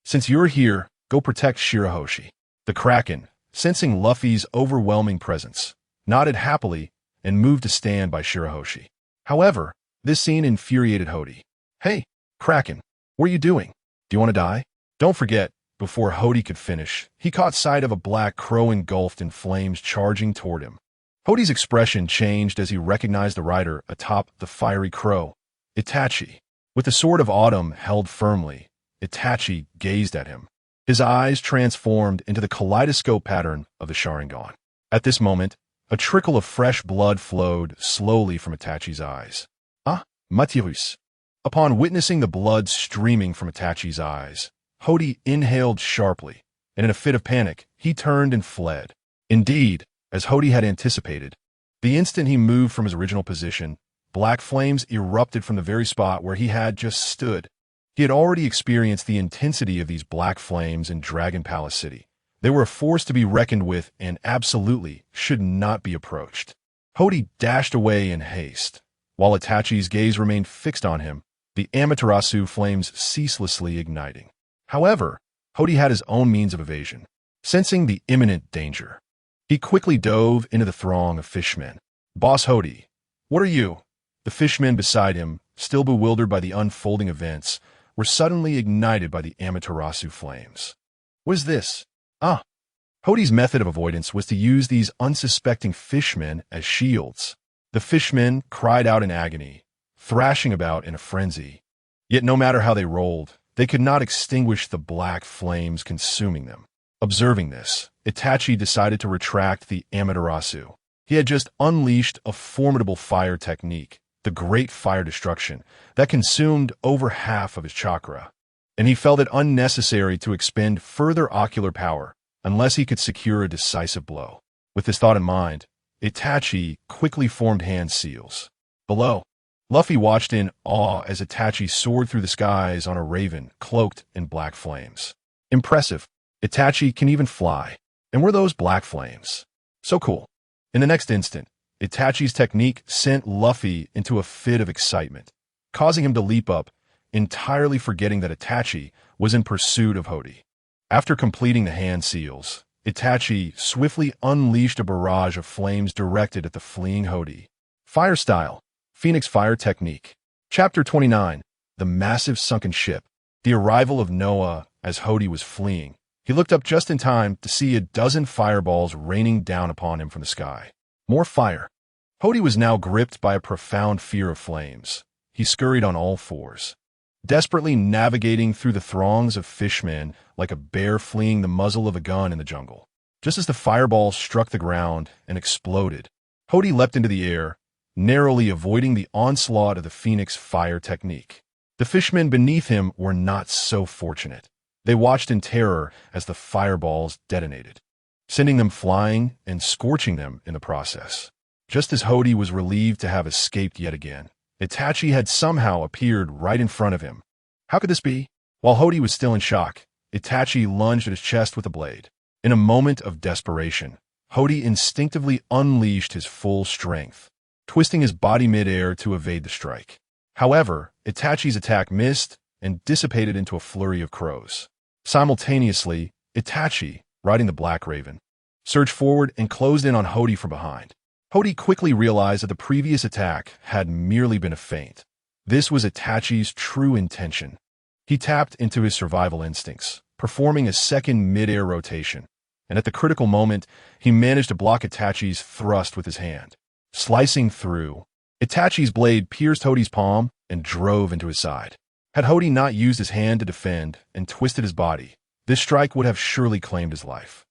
Since you're here, go protect Shirahoshi. The Kraken, sensing Luffy's overwhelming presence, nodded happily and moved to stand by Shirahoshi. However, this scene infuriated Hody. Hey, Kraken, what are you doing? Do you want to die? Don't forget, before Hody could finish, he caught sight of a black crow engulfed in flames charging toward him. Hody's expression changed as he recognized the rider atop the fiery crow, Itachi. With the sword of autumn held firmly, Itachi gazed at him. His eyes transformed into the kaleidoscope pattern of the Sharingan. At this moment, a trickle of fresh blood flowed slowly from Itachi's eyes. Ah, Matirus. Upon witnessing the blood streaming from Itachi's eyes, Hody inhaled sharply, and in a fit of panic, he turned and fled. Indeed, as Hody had anticipated, the instant he moved from his original position, black flames erupted from the very spot where he had just stood. He had already experienced the intensity of these black flames in Dragon Palace City. They were a force to be reckoned with and absolutely should not be approached. Hody dashed away in haste. While Itachi's gaze remained fixed on him, the Amaterasu flames ceaselessly igniting. However, Hody had his own means of evasion. Sensing the imminent danger, he quickly dove into the throng of fishmen. "Boss Hody, what are you?" The fishmen beside him, still bewildered by the unfolding events, were suddenly ignited by the Amaterasu flames. "What is this?" Hody's method of avoidance was to use these unsuspecting fishmen as shields. The fishmen cried out in agony, thrashing about in a frenzy. Yet no matter how they rolled, they could not extinguish the black flames consuming them. Observing this, Itachi decided to retract the Amaterasu. He had just unleashed a formidable fire technique, the Great Fire Destruction, that consumed over half of his chakra, and he felt it unnecessary to expend further ocular power unless he could secure a decisive blow. With this thought in mind, Itachi quickly formed hand seals. Below, Luffy watched in awe as Itachi soared through the skies on a raven cloaked in black flames. Impressive. Itachi can even fly. And were those black flames? So cool. In the next instant, Itachi's technique sent Luffy into a fit of excitement, causing him to leap up, entirely forgetting that Itachi was in pursuit of Hody. After completing the hand seals, Itachi swiftly unleashed a barrage of flames directed at the fleeing Hody. Fire Style, Phoenix Fire Technique. Chapter 29, The Massive Sunken Ship. The arrival of Noah as Hody was fleeing. He looked up just in time to see a dozen fireballs raining down upon him from the sky. More fire. Hody was now gripped by a profound fear of flames. He scurried on all fours, desperately navigating through the throngs of fishmen like a bear fleeing the muzzle of a gun in the jungle. Just as the fireball struck the ground and exploded, Hody leapt into the air, narrowly avoiding the onslaught of the Phoenix Fire Technique. The fishmen beneath him were not so fortunate. They watched in terror as the fireballs detonated, sending them flying and scorching them in the process. Just as Hody was relieved to have escaped yet again, Itachi had somehow appeared right in front of him. How could this be? While Hody was still in shock, Itachi lunged at his chest with a blade. In a moment of desperation, Hody instinctively unleashed his full strength, twisting his body mid-air to evade the strike. However, Itachi's attack missed and dissipated into a flurry of crows. Simultaneously, Itachi, riding the Black Raven, surged forward and closed in on Hody from behind. Hody quickly realized that the previous attack had merely been a feint. This was Itachi's true intention. He tapped into his survival instincts, performing a second mid-air rotation, and at the critical moment, he managed to block Itachi's thrust with his hand. Slicing through, Itachi's blade pierced Hody's palm and drove into his side. Had Hody not used his hand to defend and twisted his body, this strike would have surely claimed his life.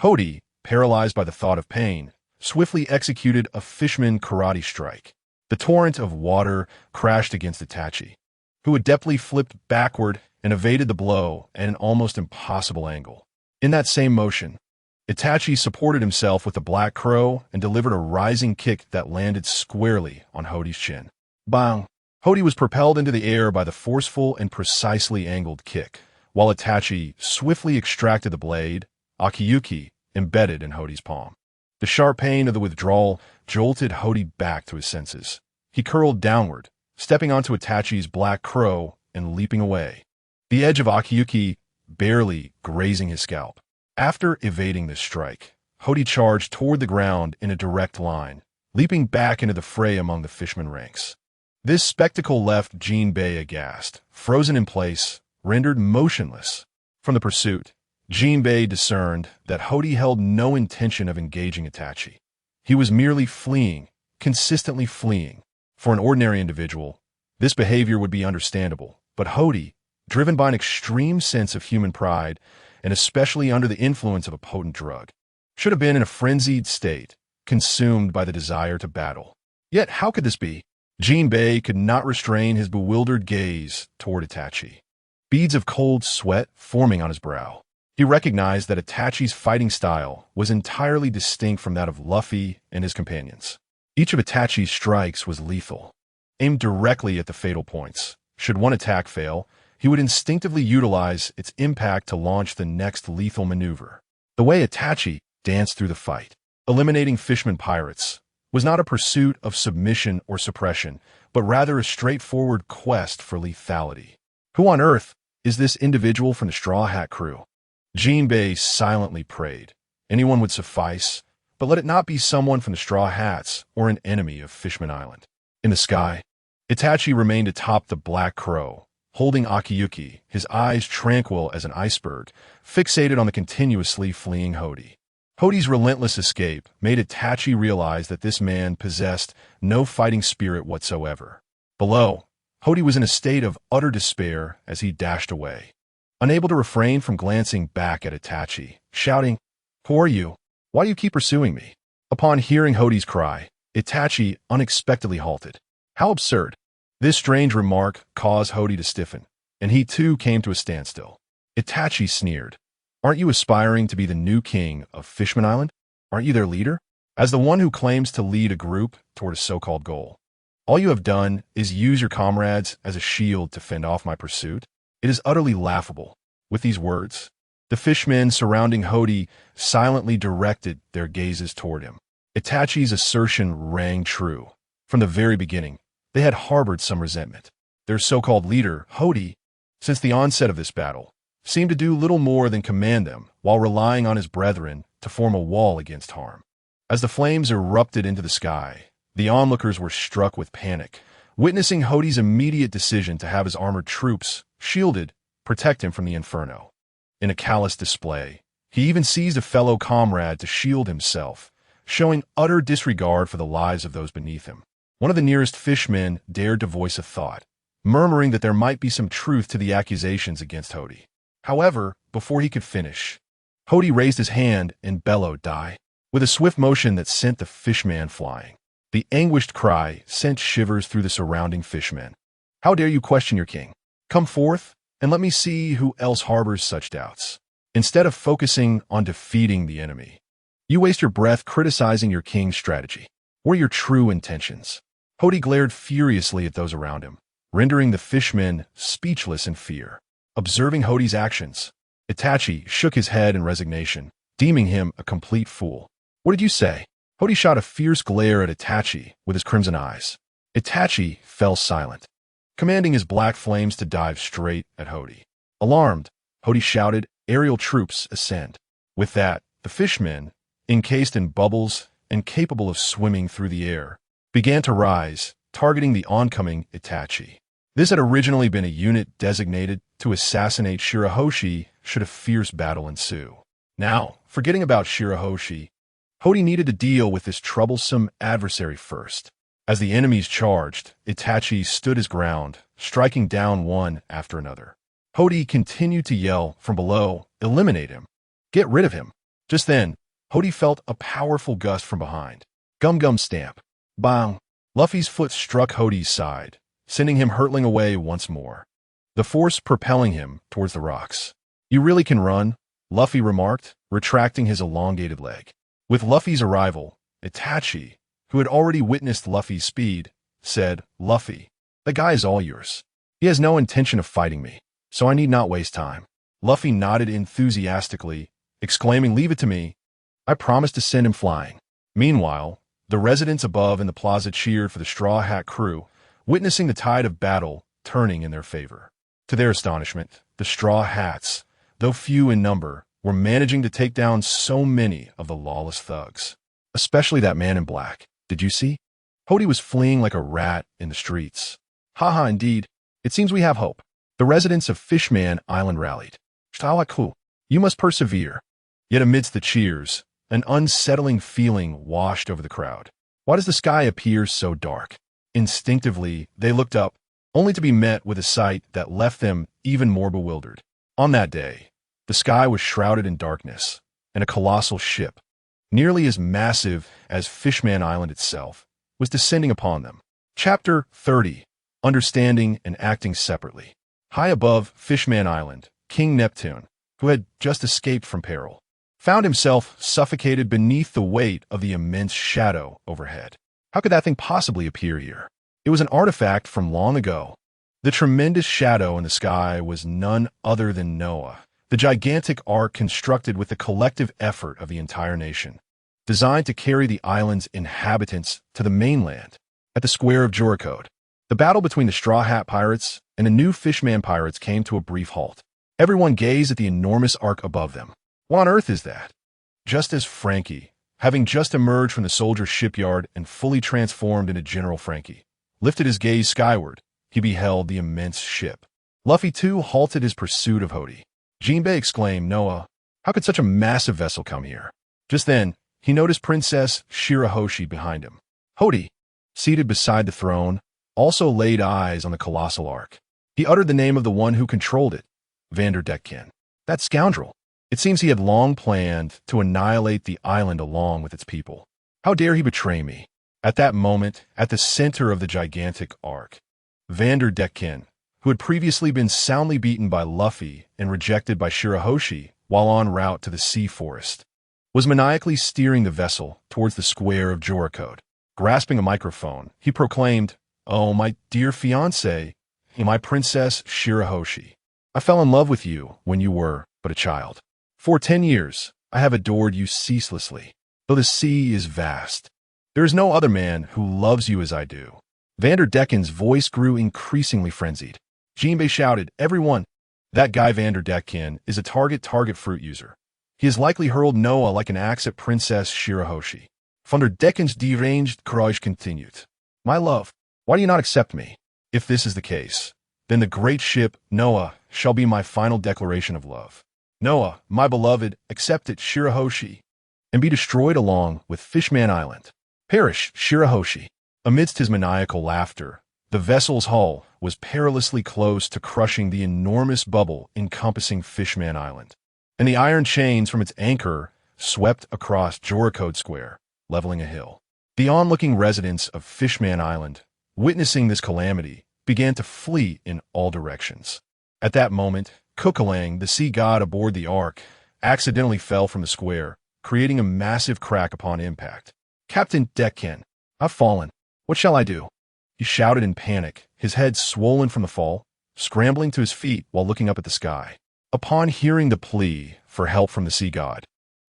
Hody, paralyzed by the thought of pain, swiftly executed a fishman karate strike. The torrent of water crashed against Itachi, who adeptly flipped backward and evaded the blow at an almost impossible angle. In that same motion, Itachi supported himself with the Black Crow and delivered a rising kick that landed squarely on Hody's chin. Bang! Hody was propelled into the air by the forceful and precisely angled kick, while Itachi swiftly extracted the blade, Akiyuki, embedded in Hody's palm. The sharp pain of the withdrawal jolted Hody back to his senses. He curled downward, stepping onto Itachi's Black Crow and leaping away, the edge of Akiyuki barely grazing his scalp. After evading this strike, Hody charged toward the ground in a direct line, leaping back into the fray among the fishermen ranks. This spectacle left Jinbei aghast, frozen in place, rendered motionless. From the pursuit, Jinbei discerned that Hody held no intention of engaging Itachi. He was merely fleeing, consistently fleeing. For an ordinary individual, this behavior would be understandable, but Hody, driven by an extreme sense of human pride, and especially under the influence of a potent drug, should have been in a frenzied state, consumed by the desire to battle. Yet how could this be? Jinbei could not restrain his bewildered gaze toward Itachi, beads of cold sweat forming on his brow. He recognized that Itachi's fighting style was entirely distinct from that of Luffy and his companions. Each of Itachi's strikes was lethal, aimed directly at the fatal points. Should one attack fail, he would instinctively utilize its impact to launch the next lethal maneuver. The way Itachi danced through the fight, eliminating fishermen pirates, was not a pursuit of submission or suppression, but rather a straightforward quest for lethality. Who on earth is this individual from the Straw Hat crew? Jinbei silently prayed. Anyone would suffice, but let it not be someone from the Straw Hats or an enemy of Fishman Island. In the sky, Itachi remained atop the Black Crow, holding Akiyuki, his eyes tranquil as an iceberg, fixated on the continuously fleeing Hody. Hody's relentless escape made Itachi realize that this man possessed no fighting spirit whatsoever. Below, Hody was in a state of utter despair as he dashed away. Unable to refrain from glancing back at Itachi, shouting, "Who are you? Why do you keep pursuing me?" Upon hearing Hody's cry, Itachi unexpectedly halted. How absurd! This strange remark caused Hody to stiffen, and he too came to a standstill. Itachi sneered. "Aren't you aspiring to be the new king of Fishman Island? Aren't you their leader? As the one who claims to lead a group toward a so-called goal. All you have done is use your comrades as a shield to fend off my pursuit? It is utterly laughable." With these words, the fishmen surrounding Hody silently directed their gazes toward him. Itachi's assertion rang true. From the very beginning, they had harbored some resentment. Their so-called leader, Hody, since the onset of this battle, seemed to do little more than command them while relying on his brethren to form a wall against harm. As the flames erupted into the sky, the onlookers were struck with panic, witnessing Hody's immediate decision to have his armored troops, shielded, protect him from the inferno. In a callous display, he even seized a fellow comrade to shield himself, showing utter disregard for the lives of those beneath him. One of the nearest fishmen dared to voice a thought, murmuring that there might be some truth to the accusations against Hody. However, before he could finish, Hody raised his hand and bellowed, "Die!" with a swift motion that sent the fishman flying. The anguished cry sent shivers through the surrounding fishmen. "How dare you question your king? Come forth, and let me see who else harbors such doubts." Instead of focusing on defeating the enemy, you waste your breath criticizing your king's strategy. What are your true intentions? Hody glared furiously at those around him, rendering the fishmen speechless in fear. Observing Hody's actions, Itachi shook his head in resignation, deeming him a complete fool. "What did you say?" Hody shot a fierce glare at Itachi with his crimson eyes. Itachi fell silent, commanding his black flames to dive straight at Hody. Alarmed, Hody shouted, "Aerial troops, ascend." With that, the fishmen, encased in bubbles and capable of swimming through the air, began to rise, targeting the oncoming Itachi. This had originally been a unit designated to assassinate Shirahoshi should a fierce battle ensue. Now, forgetting about Shirahoshi, Hody needed to deal with this troublesome adversary first. As the enemies charged, Itachi stood his ground, striking down one after another. Hody continued to yell from below, "Eliminate him! Get rid of him!" Just then, Hody felt a powerful gust from behind. Gum stamp. Bang! Luffy's foot struck Hody's side, sending him hurtling away once more, the force propelling him towards the rocks. "You really can run," Luffy remarked, retracting his elongated leg. With Luffy's arrival, Itachi, who had already witnessed Luffy's speed, said, "Luffy, the guy is all yours. He has no intention of fighting me, so I need not waste time." Luffy nodded enthusiastically, exclaiming, "Leave it to me. I promise to send him flying." Meanwhile, the residents above in the plaza cheered for the Straw Hat crew, witnessing the tide of battle turning in their favor. To their astonishment, the Straw Hats, though few in number, were managing to take down so many of the lawless thugs. Especially that man in black. Did you see? Hody was fleeing like a rat in the streets. Haha, indeed. It seems we have hope. The residents of Fishman Island rallied. Shtawaku, you must persevere. Yet amidst the cheers, an unsettling feeling washed over the crowd. Why does the sky appear so dark? Instinctively, they looked up, only to be met with a sight that left them even more bewildered. On that day, the sky was shrouded in darkness, and a colossal ship, nearly as massive as Fishman Island itself, was descending upon them. Chapter 30. Understanding and Acting Separately. High above Fishman Island, King Neptune, who had just escaped from peril, found himself suffocated beneath the weight of the immense shadow overhead. How could that thing possibly appear here? It was an artifact from long ago. The tremendous shadow in the sky was none other than Noah, the gigantic ark constructed with the collective effort of the entire nation, designed to carry the island's inhabitants to the mainland at the square of Juricode. The battle between the Straw Hat Pirates and the new Fishman Pirates came to a brief halt. Everyone gazed at the enormous arc above them. What on earth is that? Just as Frankie, having just emerged from the soldier's shipyard and fully transformed into General Frankie, lifted his gaze skyward, he beheld the immense ship. Luffy, too, halted his pursuit of Hody. Jinbei exclaimed, "Noah, how could such a massive vessel come here?" Just then, he noticed Princess Shirahoshi behind him. Hody, seated beside the throne, also laid eyes on the colossal ark. He uttered the name of the one who controlled it, Vanderdecken. That scoundrel. It seems he had long planned to annihilate the island along with its people. How dare he betray me? At that moment, at the center of the gigantic ark, Vanderdecken, who had previously been soundly beaten by Luffy and rejected by Shirahoshi while en route to the sea forest, was maniacally steering the vessel towards the square of Joricode. Grasping a microphone, he proclaimed, "Oh, my dear fiancé, my Princess Shirahoshi, I fell in love with you when you were but a child. For 10 years, I have adored you ceaselessly, though the sea is vast. There is no other man who loves you as I do." Vanderdecken's voice grew increasingly frenzied. Jinbei shouted, "Everyone, that guy Vanderdecken is a target fruit user. He has likely hurled Noah like an axe at Princess Shirahoshi." Vanderdecken's deranged courage continued. "My love, why do you not accept me? If this is the case, then the great ship, Noah, shall be my final declaration of love. Noah, my beloved, accept it, Shirahoshi, and be destroyed along with Fishman Island. Perish, Shirahoshi." Amidst his maniacal laughter, the vessel's hull was perilously close to crushing the enormous bubble encompassing Fishman Island, and the iron chains from its anchor swept across Joricode Square, leveling a hill. The onlooking residents of Fishman Island, witnessing this calamity, began to flee in all directions. At that moment, Kukulang, the sea god aboard the Ark, accidentally fell from the square, creating a massive crack upon impact. "Captain Decken, I've fallen. What shall I do?" He shouted in panic, his head swollen from the fall, scrambling to his feet while looking up at the sky. Upon hearing the plea for help from the sea god,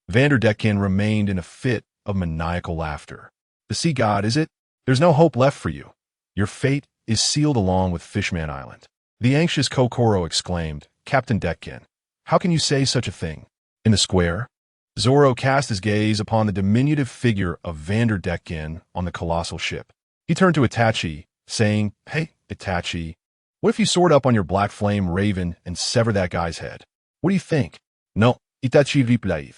Vanderdecken remained in a fit of maniacal laughter. "The sea god, is it? There's no hope left for you. Your fate is sealed along with Fishman Island." The anxious Kokoro exclaimed, "Captain Decken, how can you say such a thing?" In the square, Zoro cast his gaze upon the diminutive figure of Vanderdecken on the colossal ship. He turned to Itachi, saying, "Hey, Itachi, what if you soared up on your black flame raven and sever that guy's head? What do you think?" "No," Itachi replied,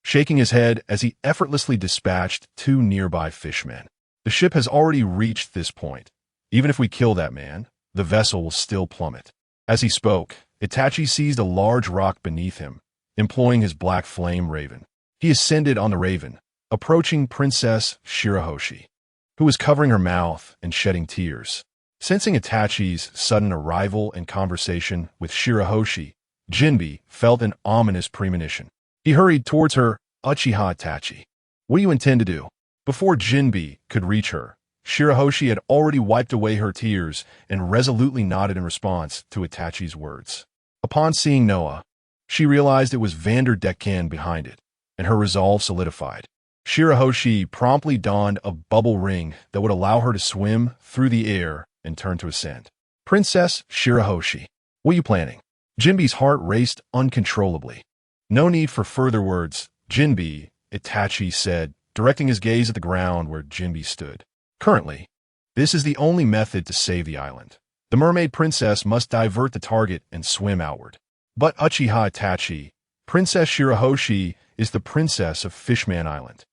shaking his head as he effortlessly dispatched 2 nearby fishmen. "The ship has already reached this point. Even if we kill that man, the vessel will still plummet." As he spoke, Itachi seized a large rock beneath him, employing his black flame raven. He ascended on the raven, approaching Princess Shirahoshi, who was covering her mouth and shedding tears. Sensing Itachi's sudden arrival and conversation with Shirahoshi, Jinbei felt an ominous premonition. He hurried towards her. "Uchiha Itachi, what do you intend to do?" Before Jinbei could reach her, Shirahoshi had already wiped away her tears and resolutely nodded in response to Itachi's words. Upon seeing Noah, she realized it was Vanderdecken behind it, and her resolve solidified. Shirahoshi promptly donned a bubble ring that would allow her to swim through the air and turn to ascend. "Princess Shirahoshi, what are you planning?" Jinbei's heart raced uncontrollably. "No need for further words, Jinbei," Itachi said, directing his gaze at the ground where Jinbei stood. "Currently, this is the only method to save the island. The mermaid princess must divert the target and swim outward. But Uchiha Itachi, Princess Shirahoshi is the princess of Fishman Island.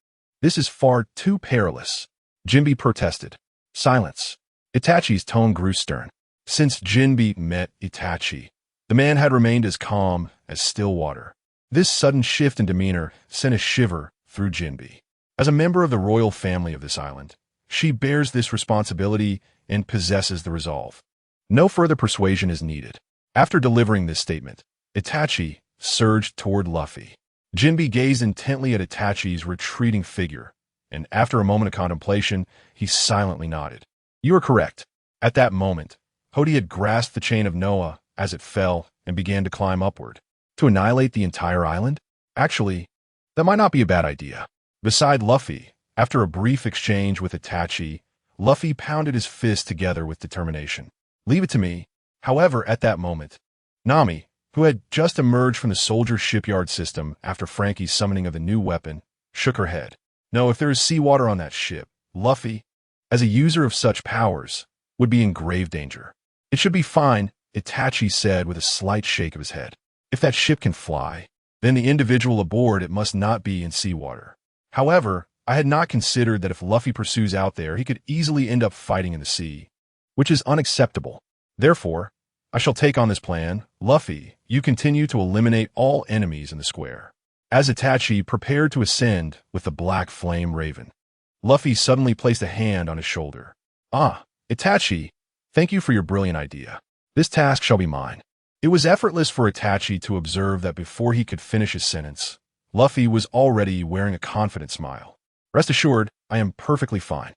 This is far too perilous." Jinbei protested. Silence. Itachi's tone grew stern. Since Jinbei met Itachi, the man had remained as calm as still water. This sudden shift in demeanor sent a shiver through Jinbei. As a member of the royal family of this island, she bears this responsibility and possesses the resolve. No further persuasion is needed. After delivering this statement, Itachi surged toward Luffy. Jinbei gazed intently at Itachi's retreating figure, and after a moment of contemplation, he silently nodded. "You are correct." At that moment, Hody had grasped the chain of Noah as it fell and began to climb upward. To annihilate the entire island? Actually, that might not be a bad idea. Beside Luffy, after a brief exchange with Itachi, Luffy pounded his fists together with determination. Leave it to me. However, at that moment, Nami, who had just emerged from the soldier shipyard system after Frankie's summoning of the new weapon, shook her head. No, if there is seawater on that ship, Luffy, as a user of such powers, would be in grave danger. It should be fine, Itachi said with a slight shake of his head. If that ship can fly, then the individual aboard it must not be in seawater. However, I had not considered that if Luffy pursues out there, he could easily end up fighting in the sea, which is unacceptable. Therefore, I shall take on this plan. Luffy, you continue to eliminate all enemies in the square. As Itachi prepared to ascend with the black flame raven, Luffy suddenly placed a hand on his shoulder. Ah, Itachi, thank you for your brilliant idea. This task shall be mine. It was effortless for Itachi to observe that before he could finish his sentence, Luffy was already wearing a confident smile. Rest assured, I am perfectly fine.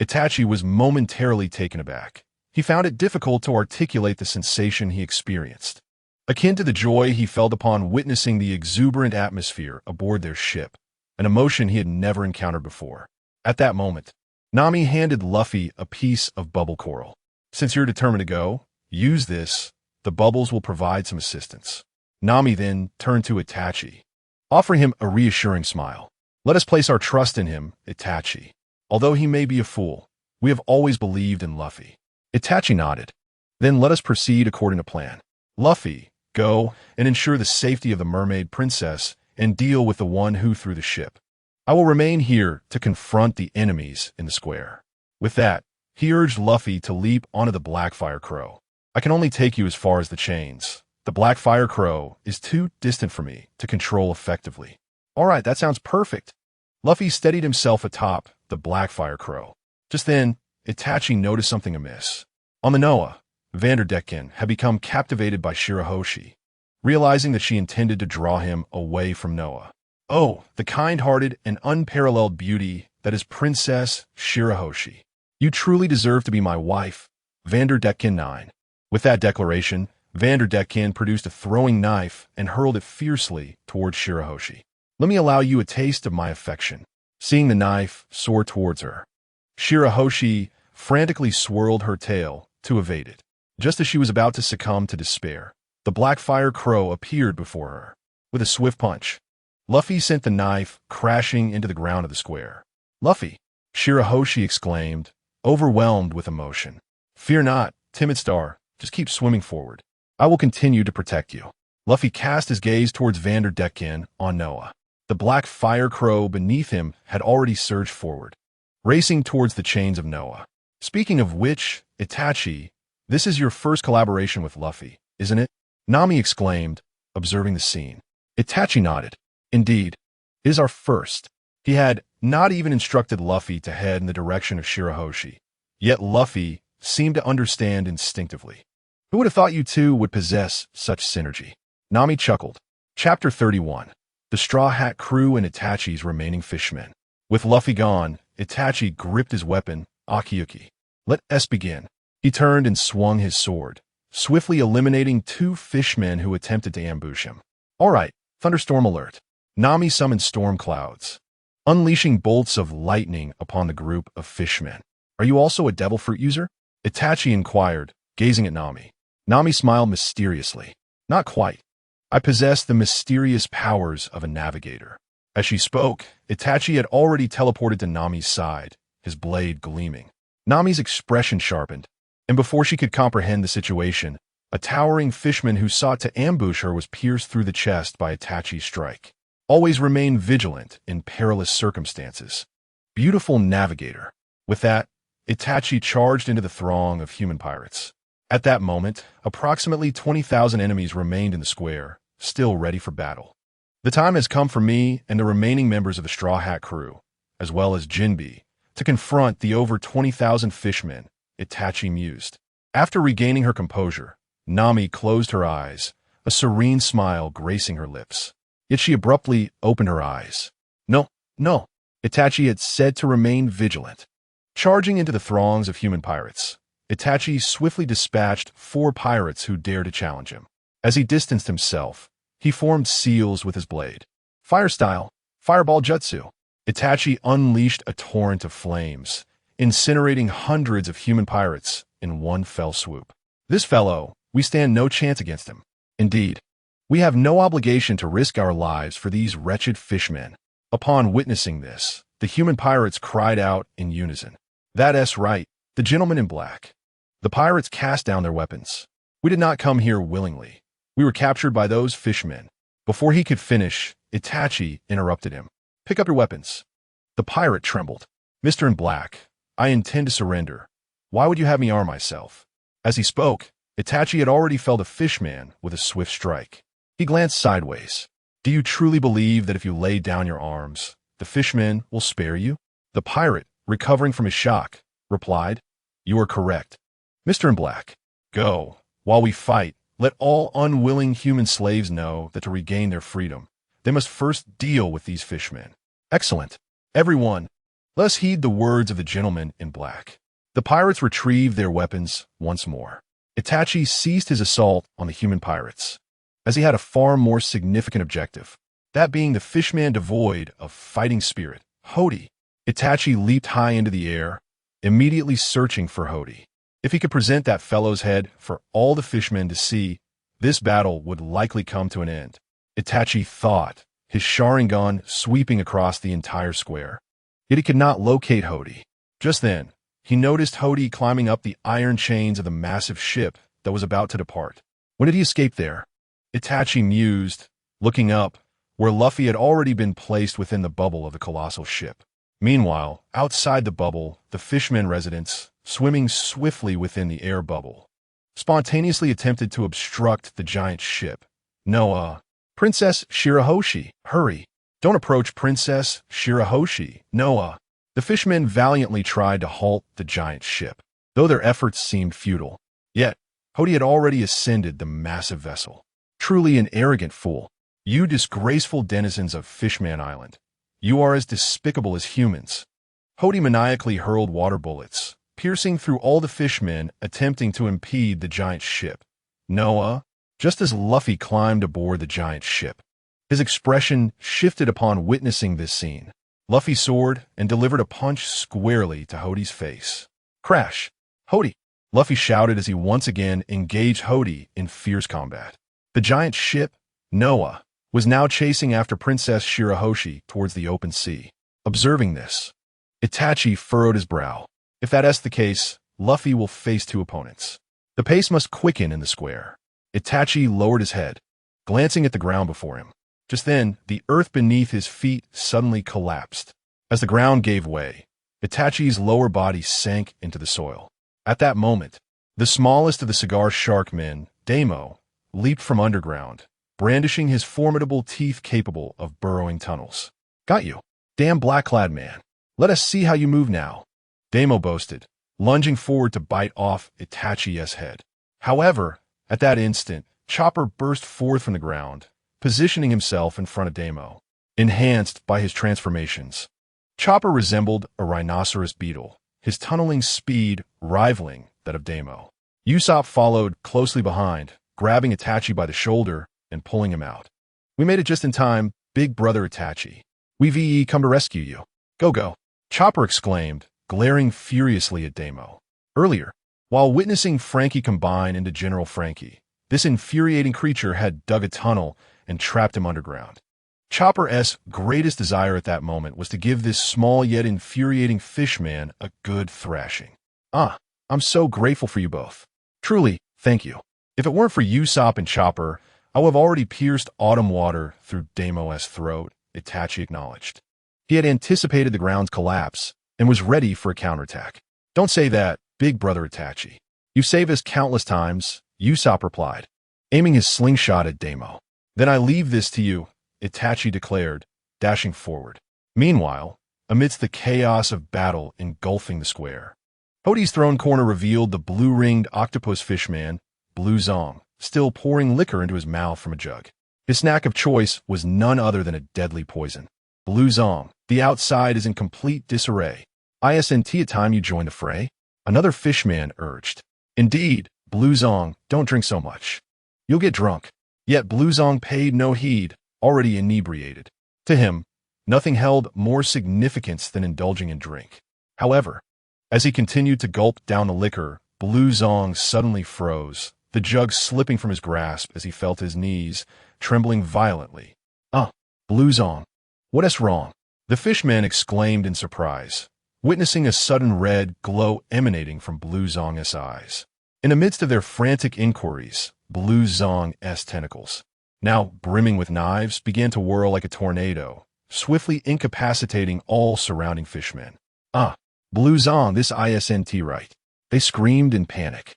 Itachi was momentarily taken aback. He found it difficult to articulate the sensation he experienced, akin to the joy he felt upon witnessing the exuberant atmosphere aboard their ship, an emotion he had never encountered before. At that moment, Nami handed Luffy a piece of bubble coral. Since you're determined to go, use this. The bubbles will provide some assistance. Nami then turned to Itachi, offering him a reassuring smile. Let us place our trust in him, Itachi. Although he may be a fool, we have always believed in Luffy. Itachi nodded. Then let us proceed according to plan. Luffy, go and ensure the safety of the mermaid princess and deal with the one who threw the ship. I will remain here to confront the enemies in the square. With that, he urged Luffy to leap onto the Blackfire Crow. I can only take you as far as the chains. The Blackfire Crow is too distant for me to control effectively. All right, that sounds perfect. Luffy steadied himself atop the Blackfire Crow. Just then, Itachi noticed something amiss. On the Noah, Vanderdecken had become captivated by Shirahoshi, realizing that she intended to draw him away from Noah. Oh, the kind-hearted and unparalleled beauty that is Princess Shirahoshi. You truly deserve to be my wife, Vanderdecken 9. With that declaration, Vanderdecken produced a throwing knife and hurled it fiercely towards Shirahoshi. Let me allow you a taste of my affection. Seeing the knife soar towards her, Shirahoshi frantically swirled her tail to evade it. Just as she was about to succumb to despair, the Blackfire Crow appeared before her. With a swift punch, Luffy sent the knife crashing into the ground of the square. Luffy, Shirahoshi exclaimed, overwhelmed with emotion. Fear not, timid star, just keep swimming forward. I will continue to protect you. Luffy cast his gaze towards Vanderdecken on Noah. The Blackfire Crow beneath him had already surged forward, racing towards the chains of Noah. Speaking of which, Itachi, this is your first collaboration with Luffy, isn't it? Nami exclaimed, observing the scene. Itachi nodded. Indeed, it is our first. He had not even instructed Luffy to head in the direction of Shirahoshi, yet Luffy seemed to understand instinctively. Who would have thought you two would possess such synergy? Nami chuckled. Chapter 31. The Straw Hat Crew and Itachi's remaining fishmen. With Luffy gone, Itachi gripped his weapon, Akiyuki. Let us begin. He turned and swung his sword, swiftly eliminating 2 fishmen who attempted to ambush him. All right, thunderstorm alert. Nami summoned storm clouds, unleashing bolts of lightning upon the group of fishmen. Are you also a devil fruit user? Itachi inquired, gazing at Nami. Nami smiled mysteriously. Not quite. I possess the mysterious powers of a navigator. As she spoke, Itachi had already teleported to Nami's side, his blade gleaming. Nami's expression sharpened, and before she could comprehend the situation, a towering fishman who sought to ambush her was pierced through the chest by Itachi's strike. Always remain vigilant in perilous circumstances. Beautiful navigator. With that, Itachi charged into the throng of human pirates. At that moment, approximately 20,000 enemies remained in the square, still ready for battle. The time has come for me and the remaining members of the Straw Hat Crew, as well as Jinbe, to confront the over 20,000 fishmen, Itachi mused. After regaining her composure, Nami closed her eyes, a serene smile gracing her lips. Yet she abruptly opened her eyes. No. Itachi had said to remain vigilant. Charging into the throngs of human pirates, Itachi swiftly dispatched 4 pirates who dared to challenge him. As he distanced himself, he formed seals with his blade. Fire style, fireball jutsu. Itachi unleashed a torrent of flames, incinerating hundreds of human pirates in one fell swoop. This fellow, we stand no chance against him. Indeed, we have no obligation to risk our lives for these wretched fishmen. Upon witnessing this, the human pirates cried out in unison. That's right, the gentleman in black. The pirates cast down their weapons. We did not come here willingly. We were captured by those fishmen. Before he could finish, Itachi interrupted him. Pick up your weapons. The pirate trembled. Mr. in Black, I intend to surrender. Why would you have me arm myself? As he spoke, Itachi had already felled a fishman with a swift strike. He glanced sideways. Do you truly believe that if you lay down your arms, the fishman will spare you? The pirate, recovering from his shock, replied, You are correct. Mr. in Black, go. While we fight, let all unwilling human slaves know that to regain their freedom, they must first deal with these fishmen. Excellent. Everyone, let us heed the words of the gentleman in black. The pirates retrieved their weapons once more. Itachi ceased his assault on the human pirates, as he had a far more significant objective, that being the fishman devoid of fighting spirit, Hody. Itachi leaped high into the air, immediately searching for Hody. If he could present that fellow's head for all the fishmen to see, this battle would likely come to an end. Itachi thought, his Sharingan sweeping across the entire square. Yet he could not locate Hody. Just then, he noticed Hody climbing up the iron chains of the massive ship that was about to depart. When did he escape there? Itachi mused, looking up, where Luffy had already been placed within the bubble of the colossal ship. Meanwhile, outside the bubble, the fishmen residents, swimming swiftly within the air bubble, spontaneously attempted to obstruct the giant ship. Noah, Princess Shirahoshi, hurry. Don't approach Princess Shirahoshi, Noah. The fishmen valiantly tried to halt the giant ship, though their efforts seemed futile. Yet, Hody had already ascended the massive vessel. Truly an arrogant fool. You disgraceful denizens of Fishman Island. You are as despicable as humans. Hody maniacally hurled water bullets, piercing through all the fishmen attempting to impede the giant ship. Noah, just as Luffy climbed aboard the giant ship, his expression shifted upon witnessing this scene. Luffy soared and delivered a punch squarely to Hody's face. Crash! Hody! Luffy shouted as he once again engaged Hody in fierce combat. The giant ship, Noah, was now chasing after Princess Shirahoshi towards the open sea. Observing this, Itachi furrowed his brow. If that's the case, Luffy will face two opponents. The pace must quicken in the square. Itachi lowered his head, glancing at the ground before him. Just then, the earth beneath his feet suddenly collapsed. As the ground gave way, Itachi's lower body sank into the soil. At that moment, the smallest of the cigar shark men, Damo, leaped from underground, brandishing his formidable teeth capable of burrowing tunnels. Got you. Damn black-clad man. Let us see how you move now. Damo boasted, lunging forward to bite off Itachi's head. However, at that instant, Chopper burst forth from the ground, positioning himself in front of Damo. Enhanced by his transformations, Chopper resembled a rhinoceros beetle, his tunneling speed rivaling that of Damo. Usopp followed closely behind, grabbing Itachi by the shoulder and pulling him out. We made it just in time, big brother Itachi. We come to rescue you. Go, go. Chopper exclaimed, glaring furiously at Damo. Earlier, while witnessing Frankie combine into General Frankie, this infuriating creature had dug a tunnel and trapped him underground. Chopper's greatest desire at that moment was to give this small yet infuriating fishman a good thrashing. I'm so grateful for you both. Truly, thank you. If it weren't for Usopp and Chopper, I would have already pierced autumn water through Damo's throat, Itachi acknowledged. He had anticipated the ground's collapse and was ready for a counterattack. Don't say that, big brother Itachi. You saved us countless times, Usopp replied, aiming his slingshot at Damo. Then I leave this to you, Itachi declared, dashing forward. Meanwhile, amidst the chaos of battle engulfing the square, Hody's throne corner revealed the blue-ringed octopus fishman, Blue Zong, still pouring liquor into his mouth from a jug. His snack of choice was none other than a deadly poison. Blue Zong, the outside is in complete disarray. Isn't it time you join the fray? Another fishman urged. Indeed, Blue Zong, don't drink so much. You'll get drunk. Yet Blue Zong paid no heed, already inebriated. To him, nothing held more significance than indulging in drink. However, As he continued to gulp down the liquor, Blue Zong suddenly froze, the jug slipping from his grasp as he felt his knees trembling violently. Blue Zong, what is wrong? The fishman exclaimed in surprise, witnessing a sudden red glow emanating from Blue Zong's eyes. In the midst of their frantic inquiries, Blue Zong's tentacles, now brimming with knives, began to whirl like a tornado, swiftly incapacitating all surrounding fishmen. Blue Zong, this isn't right. They screamed in panic,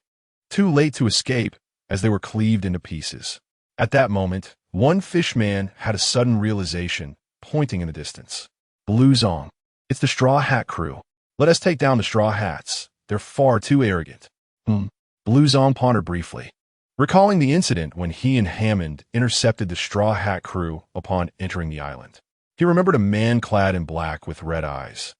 too late to escape as they were cleaved into pieces. At that moment, one fishman had a sudden realization, pointing in the distance. Blue Zong, it's the Straw Hat crew. Let us take down the Straw Hats. They're far too arrogant. Blue Zong pondered briefly, recalling the incident when he and Hammond intercepted the Straw Hat crew upon entering the island. He remembered a man clad in black with red eyes,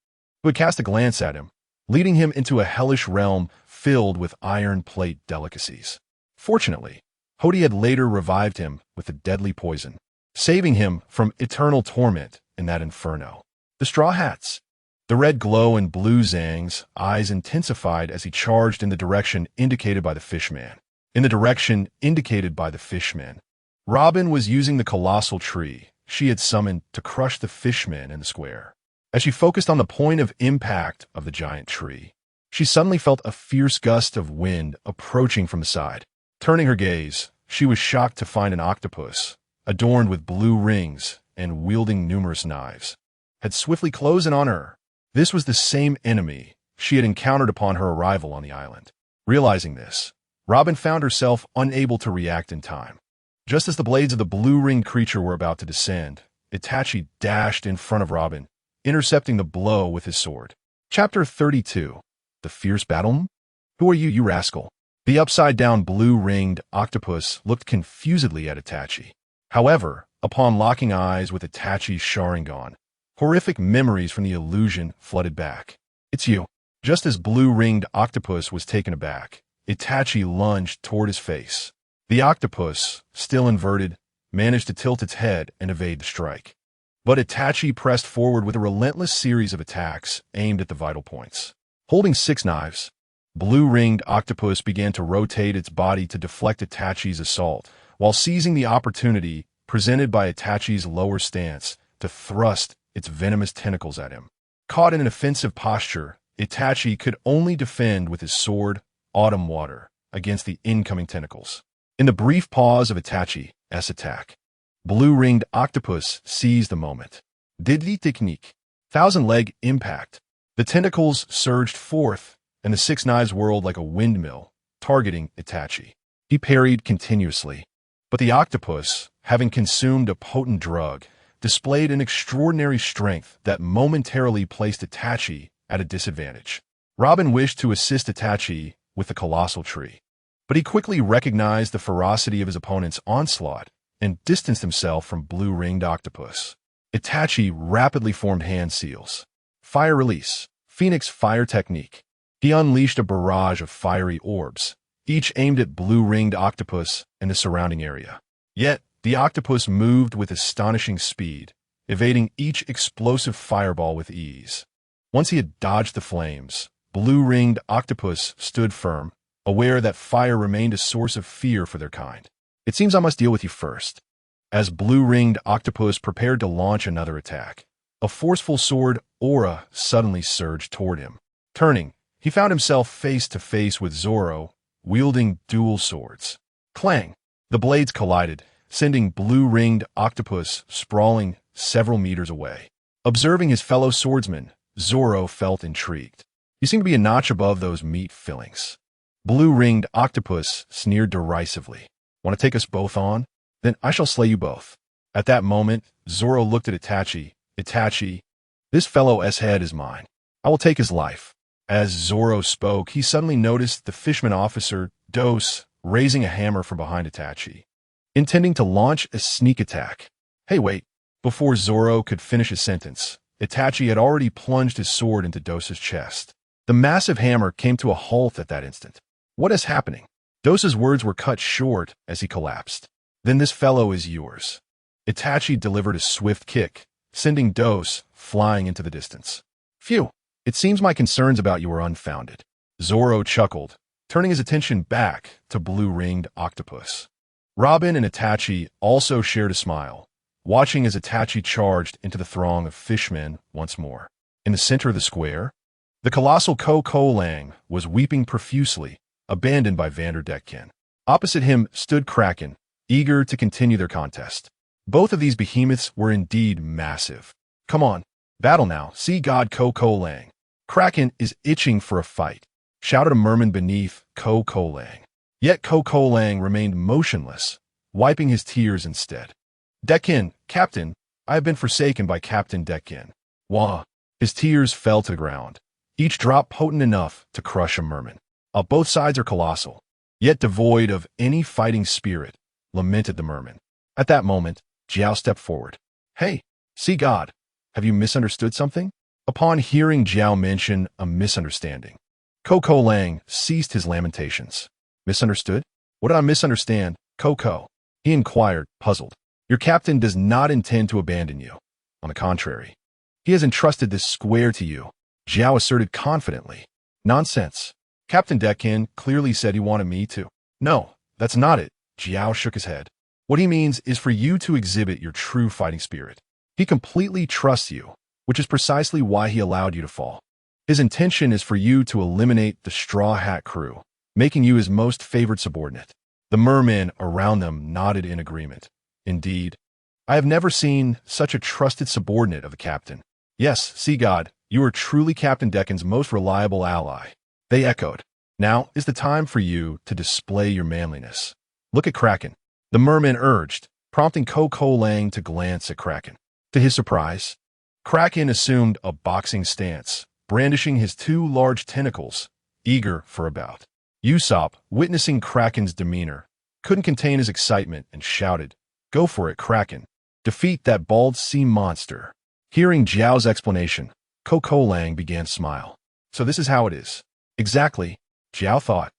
who had cast a glance at him, leading him into a hellish realm filled with iron plate delicacies. Fortunately, Hody had later revived him with a deadly poison, saving him from eternal torment in that inferno. The Straw Hats. The red glow in Blue Zong's eyes intensified as he charged in the direction indicated by the fishman. Robin was using the colossal tree she had summoned to crush the fishmen in the square. As she focused on the point of impact of the giant tree, she suddenly felt a fierce gust of wind approaching from the side. Turning her gaze, she was shocked to find an octopus, adorned with blue rings and wielding numerous knives, had swiftly closed in on her. This was the same enemy she had encountered upon her arrival on the island. Realizing this, Robin found herself unable to react in time. Just as the blades of the blue-ringed creature were about to descend, Itachi dashed in front of Robin, intercepting the blow with his sword. Chapter 32. The Fierce Battle? Who are you, you rascal? The upside-down blue-ringed octopus looked confusedly at Itachi. However, upon locking eyes with Itachi's Sharingan, horrific memories from the illusion flooded back. It's you. Just as blue-ringed octopus was taken aback, Itachi lunged toward his face. The octopus, still inverted, managed to tilt its head and evade the strike. But Itachi pressed forward with a relentless series of attacks aimed at the vital points. Holding 6 knives, blue-ringed octopus began to rotate its body to deflect Itachi's assault, while seizing the opportunity presented by Itachi's lower stance to thrust its venomous tentacles at him. Caught in an offensive posture, Itachi could only defend with his sword, Autumn Water, against the incoming tentacles. In the brief pause of Itachi's attack, blue-ringed octopus seized the moment. Deadly technique. 1,000-leg impact. The tentacles surged forth, and the 6 knives whirled like a windmill, targeting Itachi. He parried continuously, but the octopus, having consumed a potent drug, displayed an extraordinary strength that momentarily placed Itachi at a disadvantage. Robin wished to assist Itachi with the colossal tree, but he quickly recognized the ferocity of his opponent's onslaught and distanced himself from blue-ringed octopus. Itachi rapidly formed hand seals. Fire release. Phoenix fire technique. He unleashed a barrage of fiery orbs, each aimed at blue-ringed octopus and the surrounding area. Yet, the octopus moved with astonishing speed, evading each explosive fireball with ease. Once he had dodged the flames, blue-ringed octopus stood firm, aware that fire remained a source of fear for their kind. It seems I must deal with you first. As blue-ringed octopus prepared to launch another attack, a forceful sword aura suddenly surged toward him. Turning, he found himself face to face with Zoro, wielding dual swords. Clang! The blades collided, sending blue-ringed octopus sprawling several meters away. Observing his fellow swordsman, Zoro felt intrigued. You seem to be a notch above those meat fillings. Blue-ringed octopus sneered derisively. Want to take us both on? Then I shall slay you both. At that moment, Zoro looked at Itachi. Itachi, this fellow's head is mine. I will take his life. As Zoro spoke, he suddenly noticed the fishman officer, Dose, raising a hammer from behind Itachi, intending to launch a sneak attack. Hey, wait. Before Zoro could finish his sentence, Itachi had already plunged his sword into Dose's chest. The massive hammer came to a halt at that instant. What is happening? Dose's words were cut short as he collapsed. Then this fellow is yours. Itachi delivered a swift kick, sending Dose flying into the distance. Phew! It seems my concerns about you are unfounded. Zoro chuckled, turning his attention back to blue-ringed octopus. Robin and Itachi also shared a smile, watching as Itachi charged into the throng of fishmen once more. In the center of the square, the colossal Ko-Ko-Lang was weeping profusely, abandoned by Vanderdecken. Opposite him stood Kraken, eager to continue their contest. Both of these behemoths were indeed massive. Come on, battle now, sea god Ko-Ko-Lang. Kraken is itching for a fight, shouted a merman beneath Ko-Ko-Lang. Yet Ko-Ko-Lang remained motionless, wiping his tears instead. Decken, Captain, I have been forsaken by Captain Decken. Wah! His tears fell to the ground, each drop potent enough to crush a merman. Both sides are colossal, yet devoid of any fighting spirit, lamented the merman. At that moment, Jiao stepped forward. Hey, sea god, have you misunderstood something? Upon hearing Jiao mention a misunderstanding, Ko-Ko-Lang ceased his lamentations. Misunderstood? What did I misunderstand, Ko-Ko? He inquired, puzzled. Your captain does not intend to abandon you. On the contrary, he has entrusted this square to you, Jiao asserted confidently. Nonsense. Captain Decken clearly said he wanted me to. No, that's not it, Jiao shook his head. What he means is for you to exhibit your true fighting spirit. He completely trusts you, which is precisely why he allowed you to fall. His intention is for you to eliminate the Straw Hat crew, making you his most favored subordinate. The mermen around them nodded in agreement. Indeed, I have never seen such a trusted subordinate of the captain. Yes, sea god, you are truly Captain Decken's most reliable ally. They echoed. Now is the time for you to display your manliness. Look at Kraken. The merman urged, prompting Ko-Ko-Lang to glance at Kraken. To his surprise, Kraken assumed a boxing stance, brandishing his two large tentacles, eager for a bout. Usopp, witnessing Kraken's demeanor, couldn't contain his excitement and shouted, Go for it, Kraken. Defeat that bald sea monster. Hearing Jiao's explanation, Ko-Ko-Lang began to smile. So this is how it is. Exactly, Jiao thought,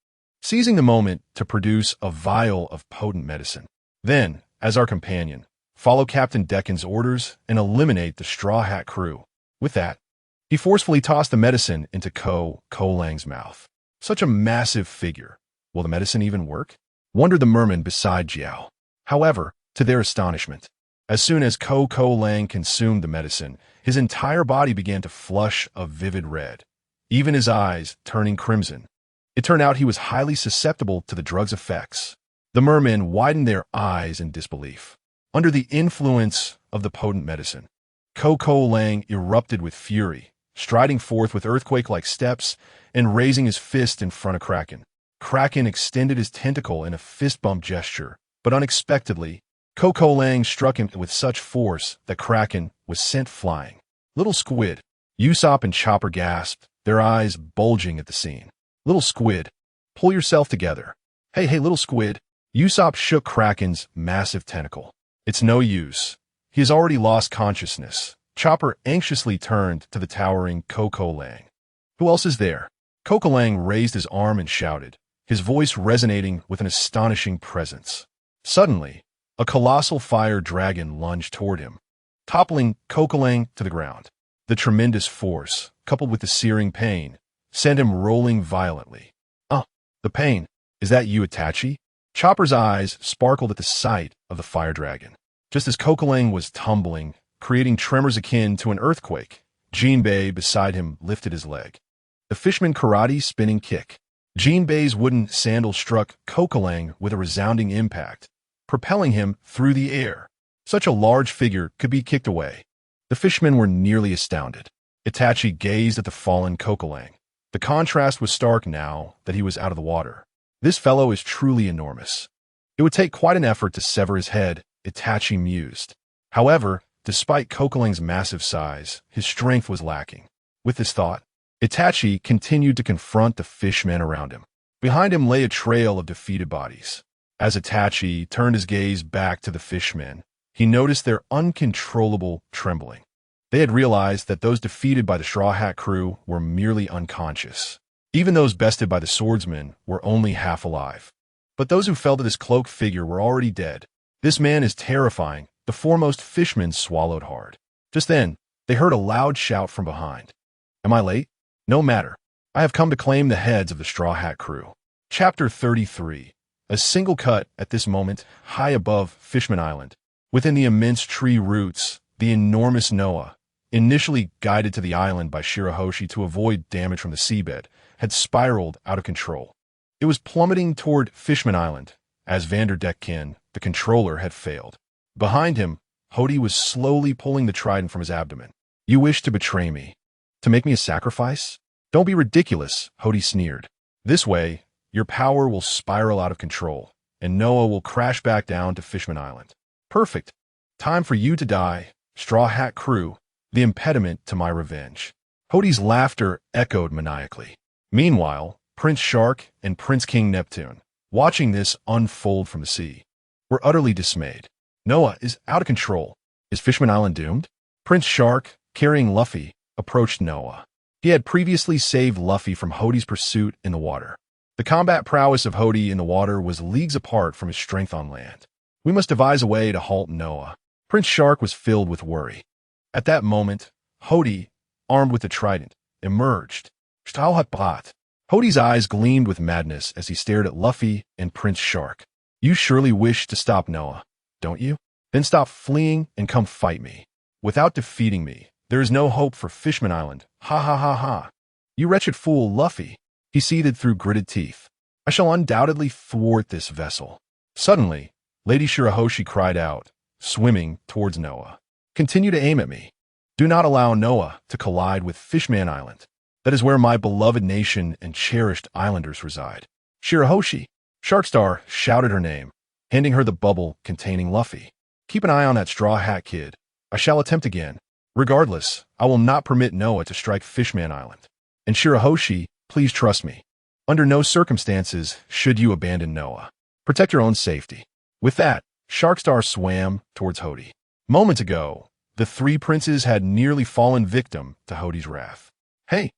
seizing the moment to produce a vial of potent medicine. Then, as our companion, follow Captain Decken's orders and eliminate the Straw Hat crew. With that, he forcefully tossed the medicine into Ko-Ko-Lang's mouth. Such a massive figure. Will the medicine even work? Wondered the merman beside Jiao. However, to their astonishment, as soon as Ko-Ko-Lang consumed the medicine, his entire body began to flush a vivid red, even his eyes turning crimson. It turned out he was highly susceptible to the drug's effects. The mermen widened their eyes in disbelief. Under the influence of the potent medicine, Ko-Ko-Lang erupted with fury, striding forth with earthquake-like steps and raising his fist in front of Kraken. Kraken extended his tentacle in a fist bump gesture, but unexpectedly, Ko-Ko-Lang struck him with such force that Kraken was sent flying. Little squid. Usopp and Chopper gasped, their eyes bulging at the scene. Little squid, pull yourself together. Hey, little squid. Usopp shook Kraken's massive tentacle. It's no use. He has already lost consciousness. Chopper anxiously turned to the towering Ko-Ko-Lang. Who else is there? Ko-Ko-Lang raised his arm and shouted, his voice resonating with an astonishing presence. Suddenly, a colossal fire dragon lunged toward him, toppling Ko-Ko-Lang to the ground. The tremendous force, coupled with the searing pain, sent him rolling violently. The pain. Is that you, Itachi? Chopper's eyes sparkled at the sight of the fire dragon. Just as Ko-Ko-Lang was tumbling, creating tremors akin to an earthquake, Jinbei beside him lifted his leg. The fishman karate spinning kick. Jinbei's wooden sandal struck Ko-Ko-Lang with a resounding impact, propelling him through the air. Such a large figure could be kicked away. The fishmen were nearly astounded. Itachi gazed at the fallen Ko-Ko-Lang. The contrast was stark now that he was out of the water. This fellow is truly enormous. It would take quite an effort to sever his head, Itachi mused. However, despite Ko-Ko-Lang's massive size, his strength was lacking. With this thought, Itachi continued to confront the fishmen around him. Behind him lay a trail of defeated bodies. As Itachi turned his gaze back to the fishmen, he noticed their uncontrollable trembling. They had realized that those defeated by the Straw Hat crew were merely unconscious. Even those bested by the swordsmen were only half alive. But those who fell to this cloaked figure were already dead. This man is terrifying, the foremost fishmen swallowed hard. Just then, they heard a loud shout from behind. Am I late? No matter. I have come to claim the heads of the Straw Hat crew. Chapter 33. A single cut at this moment, high above Fishman Island. Within the immense tree roots, the enormous Noah, initially guided to the island by Shirahoshi to avoid damage from the seabed, had spiraled out of control. It was plummeting toward Fishman Island, as Vanderdecken, the controller, had failed. Behind him, Hody was slowly pulling the trident from his abdomen. You wish to betray me? To make me a sacrifice? Don't be ridiculous, Hody sneered. This way, your power will spiral out of control, and Noah will crash back down to Fishman Island. Perfect. Time for you to die, Straw Hat crew, the impediment to my revenge. Hody's laughter echoed maniacally. Meanwhile, Prince Shark and Prince King Neptune, watching this unfold from the sea, were utterly dismayed. Noah is out of control. Is Fishman Island doomed? Prince Shark, carrying Luffy, approached Noah. He had previously saved Luffy from Hody's pursuit in the water. The combat prowess of Hody in the water was leagues apart from his strength on land. We must devise a way to halt Noah. Prince Shark was filled with worry. At that moment, Hody, armed with the trident, emerged. Hody's eyes gleamed with madness as he stared at Luffy and Prince Shark. You surely wish to stop Noah, don't you? Then stop fleeing and come fight me. Without defeating me, there is no hope for Fishman Island. Ha ha ha ha. You wretched fool, Luffy. He seethed through gritted teeth. I shall undoubtedly thwart this vessel. Suddenly, Lady Shirahoshi cried out, swimming towards Noah. Continue to aim at me. Do not allow Noah to collide with Fishman Island. That is where my beloved nation and cherished islanders reside. Shirahoshi. Sharkstar shouted her name, handing her the bubble containing Luffy. Keep an eye on that Straw Hat kid. I shall attempt again. Regardless, I will not permit Noah to strike Fishman Island. And Shirahoshi, please trust me. Under no circumstances should you abandon Noah. Protect your own safety. With that, Sharkstar swam towards Hody. Moments ago, the three princes had nearly fallen victim to Hody's wrath. Hey,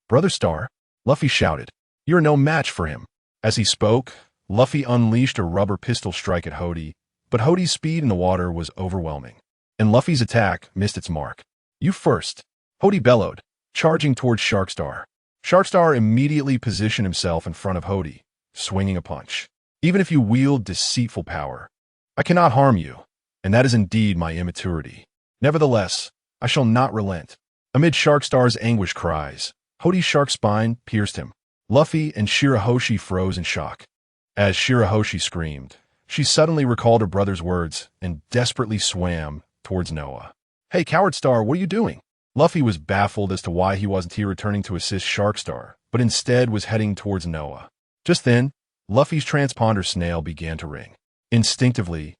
Brother Star, Luffy shouted. You're no match for him. As he spoke, Luffy unleashed a rubber pistol strike at Hody, but Hody's speed in the water was overwhelming, and Luffy's attack missed its mark. You first, Hody bellowed, charging towards Sharkstar. Sharkstar immediately positioned himself in front of Hody, swinging a punch. Even if you wield deceitful power, I cannot harm you, and that is indeed my immaturity. Nevertheless, I shall not relent. Amid Sharkstar's anguished cries, Hody's shark spine pierced him. Luffy and Shirahoshi froze in shock. As Shirahoshi screamed, she suddenly recalled her brother's words and desperately swam towards Noah. Hey, Coward Star, what are you doing? Luffy was baffled as to why he wasn't here returning to assist Sharkstar, but instead was heading towards Noah. Just then, Luffy's transponder snail began to ring. Instinctively,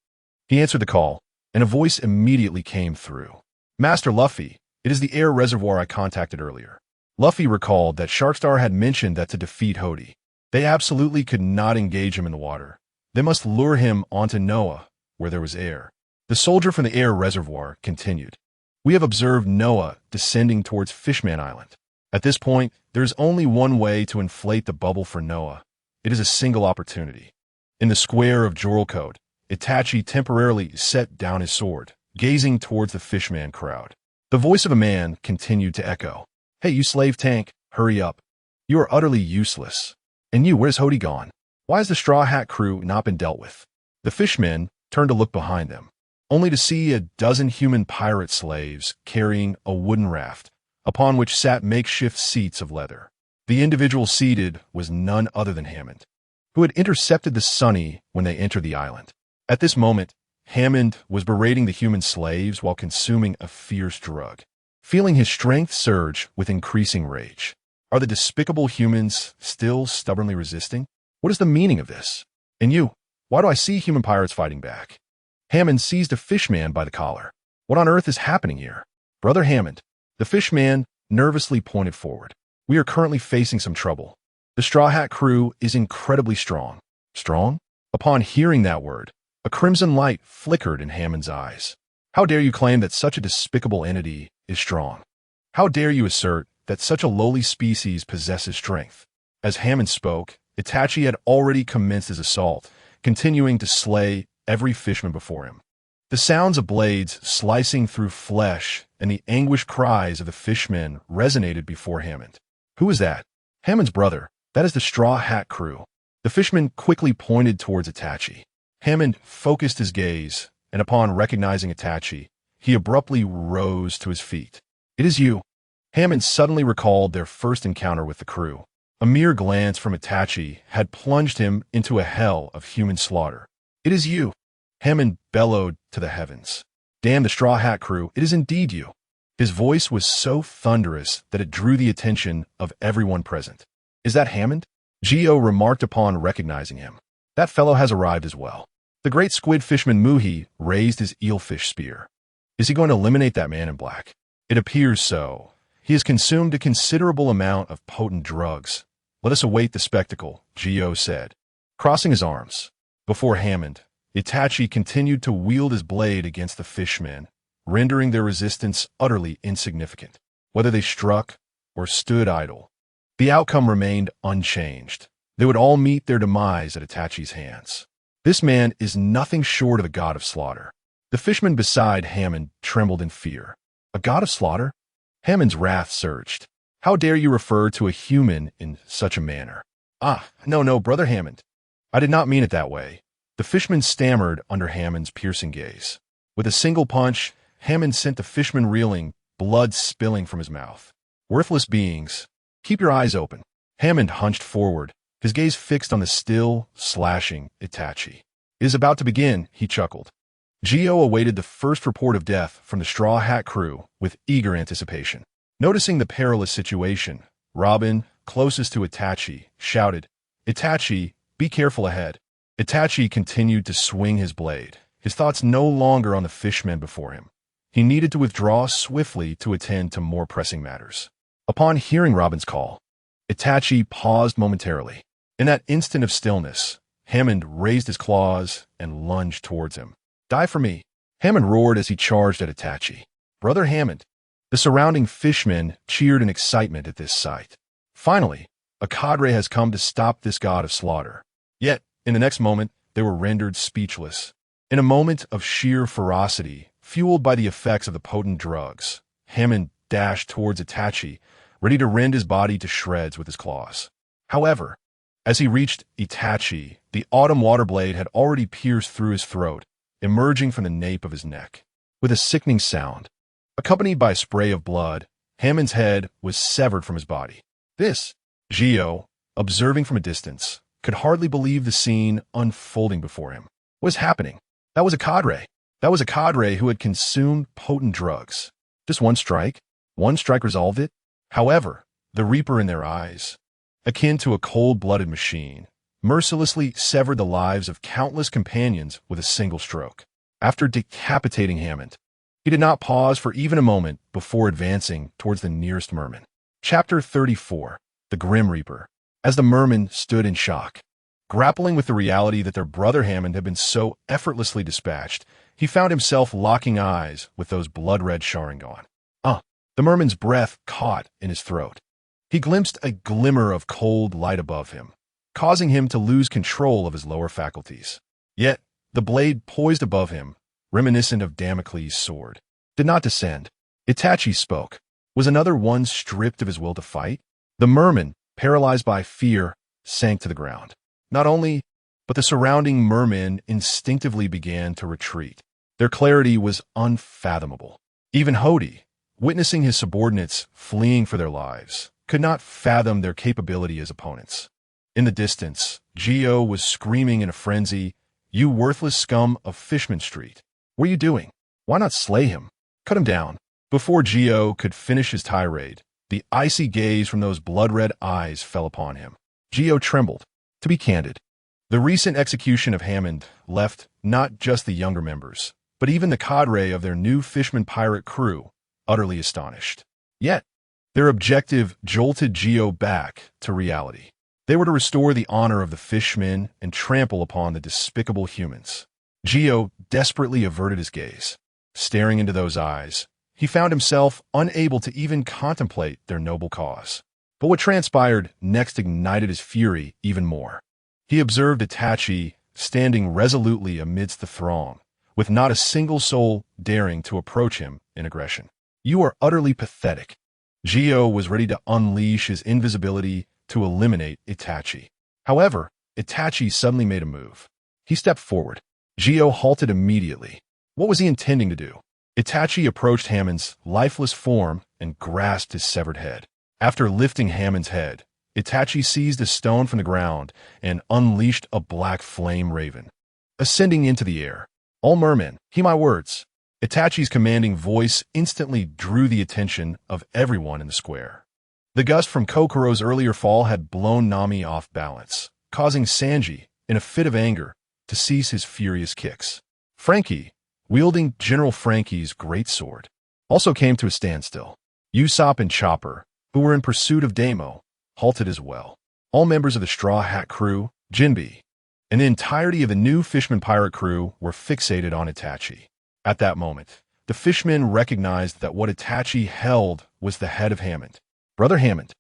he answered the call, and a voice immediately came through. Master Luffy, it is the air reservoir I contacted earlier. Luffy recalled that Sharkstar had mentioned that to defeat Hody, they absolutely could not engage him in the water. They must lure him onto Noah, where there was air. The soldier from the air reservoir continued. We have observed Noah descending towards Fishman Island. At this point, there is only one way to inflate the bubble for Noah. It is a single opportunity. In the square of Joralcode, Itachi temporarily set down his sword, gazing towards the Fishman crowd. The voice of a man continued to echo. Hey, you slave tank, hurry up. You are utterly useless. And you, where's Hody gone? Why has the Straw Hat crew not been dealt with? The fishmen turned to look behind them, only to see a dozen human pirate slaves carrying a wooden raft, upon which sat makeshift seats of leather. The individual seated was none other than Hammond, who had intercepted the Sunny when they entered the island. At this moment, Hammond was berating the human slaves while consuming a fierce drug, feeling his strength surge with increasing rage. Are the despicable humans still stubbornly resisting? What is the meaning of this? And you, why do I see human pirates fighting back? Hammond seized a fishman by the collar. What on earth is happening here? Brother Hammond, the fishman nervously pointed forward. We are currently facing some trouble. The Straw Hat crew is incredibly strong. Strong? Upon hearing that word, a crimson light flickered in Hammond's eyes. How dare you claim that such a despicable entity is strong? How dare you assert that such a lowly species possesses strength? As Hammond spoke, Itachi had already commenced his assault, continuing to slay every fishman before him. The sounds of blades slicing through flesh and the anguished cries of the fishmen resonated before Hammond. Who is that? Hammond's brother. That is the Straw Hat crew. The fisherman quickly pointed towards Itachi. Hammond focused his gaze, and upon recognizing Itachi, he abruptly rose to his feet. It is you. Hammond suddenly recalled their first encounter with the crew. A mere glance from Itachi had plunged him into a hell of human slaughter. It is you. Hammond bellowed to the heavens. Damn the Straw Hat crew, it is indeed you. His voice was so thunderous that it drew the attention of everyone present. Is that Hammond? Geo remarked upon recognizing him. That fellow has arrived as well. The great squid fishman Muhi raised his eelfish spear. Is he going to eliminate that man in black? It appears so. He has consumed a considerable amount of potent drugs. Let us await the spectacle, Geo said. Crossing his arms. Before Hammond, Itachi continued to wield his blade against the fishmen, rendering their resistance utterly insignificant. Whether they struck or stood idle, the outcome remained unchanged. They would all meet their demise at Itachi's hands. This man is nothing short of a god of slaughter. The fishman beside Hammond trembled in fear. A god of slaughter? Hammond's wrath surged. How dare you refer to a human in such a manner? No, Brother Hammond. I did not mean it that way. The fishman stammered under Hammond's piercing gaze. With a single punch, Hammond sent the fishman reeling, blood spilling from his mouth. Worthless beings, keep your eyes open. Hammond hunched forward, his gaze fixed on the still, slashing Itachi. It is about to begin, he chuckled. Geo awaited the first report of death from the Straw Hat crew with eager anticipation. Noticing the perilous situation, Robin, closest to Itachi, shouted, Itachi, be careful ahead. Itachi continued to swing his blade, his thoughts no longer on the fishmen before him. He needed to withdraw swiftly to attend to more pressing matters. Upon hearing Robin's call, Itachi paused momentarily. In that instant of stillness, Hammond raised his claws and lunged towards him. Die for me, Hammond roared as he charged at Itachi. Brother Hammond. The surrounding fishmen cheered in excitement at this sight. Finally, a cadre has come to stop this god of slaughter. Yet, in the next moment, they were rendered speechless. In a moment of sheer ferocity, fueled by the effects of the potent drugs, Hammond dashed towards Itachi, ready to rend his body to shreds with his claws. However, as he reached Itachi, the autumn water blade had already pierced through his throat, emerging from the nape of his neck. With a sickening sound, accompanied by a spray of blood, Hammond's head was severed from his body. This, Geo, observing from a distance, could hardly believe the scene unfolding before him. What was happening? That was a cadre. That was a cadre who had consumed potent drugs. Just one strike resolved it. However, the reaper in their eyes, akin to a cold-blooded machine, mercilessly severed the lives of countless companions with a single stroke. After decapitating Hammond, he did not pause for even a moment before advancing towards the nearest merman. Chapter 34. The Grim Reaper. As the mermen stood in shock, grappling with the reality that their brother Hammond had been so effortlessly dispatched, he found himself locking eyes with those blood-red Sharingan. The merman's breath caught in his throat. He glimpsed a glimmer of cold light above him, causing him to lose control of his lower faculties. Yet, the blade poised above him, reminiscent of Damocles' sword, did not descend. Itachi spoke. Was another one stripped of his will to fight? The merman, paralyzed by fear, sank to the ground. Not only, but the surrounding mermen instinctively began to retreat. Their clarity was unfathomable. Even Hody, witnessing his subordinates fleeing for their lives, could not fathom their capability as opponents. In the distance, Geo was screaming in a frenzy, "You worthless scum of Fishman Street! What are you doing? Why not slay him? Cut him down!" Before Geo could finish his tirade, the icy gaze from those blood-red eyes fell upon him. Geo trembled. To be candid, the recent execution of Hammond left not just the younger members, but even the cadre of their new Fishman pirate crew utterly astonished. Yet, their objective jolted Geo back to reality. They were to restore the honor of the fishmen and trample upon the despicable humans. Geo desperately averted his gaze. Staring into those eyes, he found himself unable to even contemplate their noble cause. But what transpired next ignited his fury even more. He observed Itachi standing resolutely amidst the throng, with not a single soul daring to approach him in aggression. You are utterly pathetic. Gio was ready to unleash his invisibility to eliminate Itachi. However, Itachi suddenly made a move. He stepped forward. Gio halted immediately. What was he intending to do? Itachi approached Hamon's lifeless form and grasped his severed head. After lifting Hamon's head, Itachi seized a stone from the ground and unleashed a black flame raven. Ascending into the air. All mermen, heed my words. Itachi's commanding voice instantly drew the attention of everyone in the square. The gust from Kokuro's earlier fall had blown Nami off balance, causing Sanji, in a fit of anger, to cease his furious kicks. Frankie, wielding General Frankie's great sword, also came to a standstill. Usopp and Chopper, who were in pursuit of Daimo, halted as well. All members of the Straw Hat crew, Jinbe, and the entirety of the new Fishman pirate crew were fixated on Itachi. At that moment, the fishmen recognized that what Itachi held was the head of Hammond. Brother Hammond.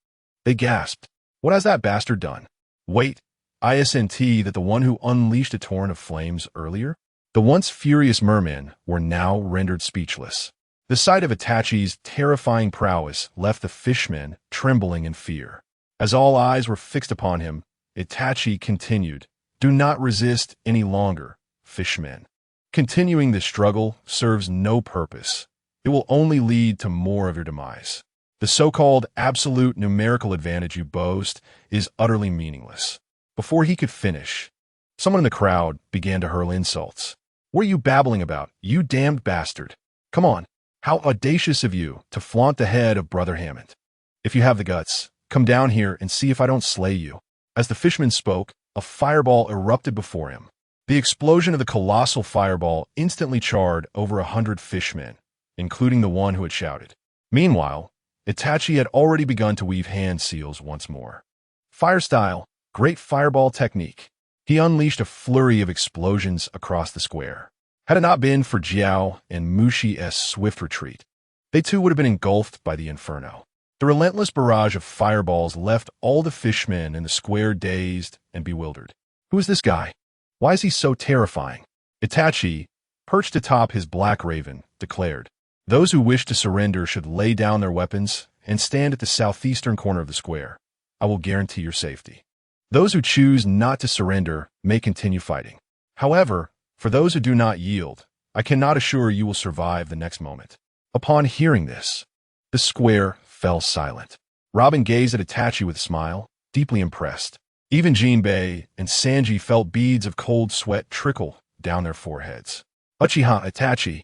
They gasped. What has that bastard done? Wait, isn't that the one who unleashed a torrent of flames earlier? The once furious mermen were now rendered speechless. The sight of Itachi's terrifying prowess left the fishmen trembling in fear. As all eyes were fixed upon him, Itachi continued, "Do not resist any longer, fishmen. Continuing this struggle serves no purpose. It will only lead to more of your demise. The so-called absolute numerical advantage you boast is utterly meaningless." Before he could finish, someone in the crowd began to hurl insults. "What are you babbling about, you damned bastard? Come on, how audacious of you to flaunt the head of Brother Hammond. If you have the guts, come down here and see if I don't slay you." As the fisherman spoke, a fireball erupted before him. The explosion of the colossal fireball instantly charred over 100 fishmen, including the one who had shouted. Meanwhile, Itachi had already begun to weave hand seals once more. Fire style, great fireball technique. He unleashed a flurry of explosions across the square. Had it not been for Jiao and Mushi's swift retreat, they too would have been engulfed by the inferno. The relentless barrage of fireballs left all the fishmen in the square dazed and bewildered. Who is this guy? Why is he so terrifying? Itachi, perched atop his black raven, declared, "Those who wish to surrender should lay down their weapons and stand at the southeastern corner of the square. I will guarantee your safety. Those who choose not to surrender may continue fighting. However, for those who do not yield, I cannot assure you will survive the next moment." Upon hearing this, the square fell silent. Robin gazed at Itachi with a smile, deeply impressed. Even Jinbe and Sanji felt beads of cold sweat trickle down their foreheads. "Uchiha Itachi."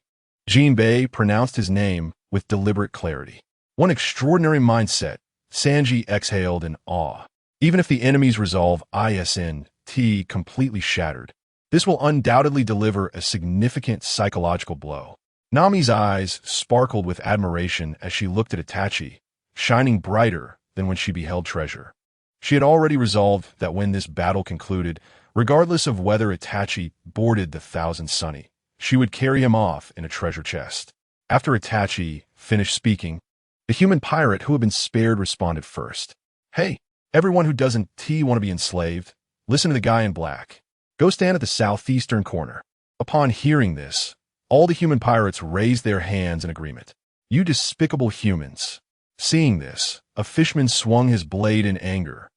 Jinbe pronounced his name with deliberate clarity. One extraordinary mindset, Sanji exhaled in awe. Even if the enemy's resolve isn't completely shattered, this will undoubtedly deliver a significant psychological blow. Nami's eyes sparkled with admiration as she looked at Itachi, shining brighter than when she beheld treasure. She had already resolved that when this battle concluded, regardless of whether Itachi boarded the Thousand Sunny, she would carry him off in a treasure chest. After Itachi finished speaking, the human pirate who had been spared responded first. "Hey, everyone who doesn't want to be enslaved, listen to the guy in black. Go stand at the southeastern corner." Upon hearing this, all the human pirates raised their hands in agreement. "You despicable humans." Seeing this, a fisherman swung his blade in anger.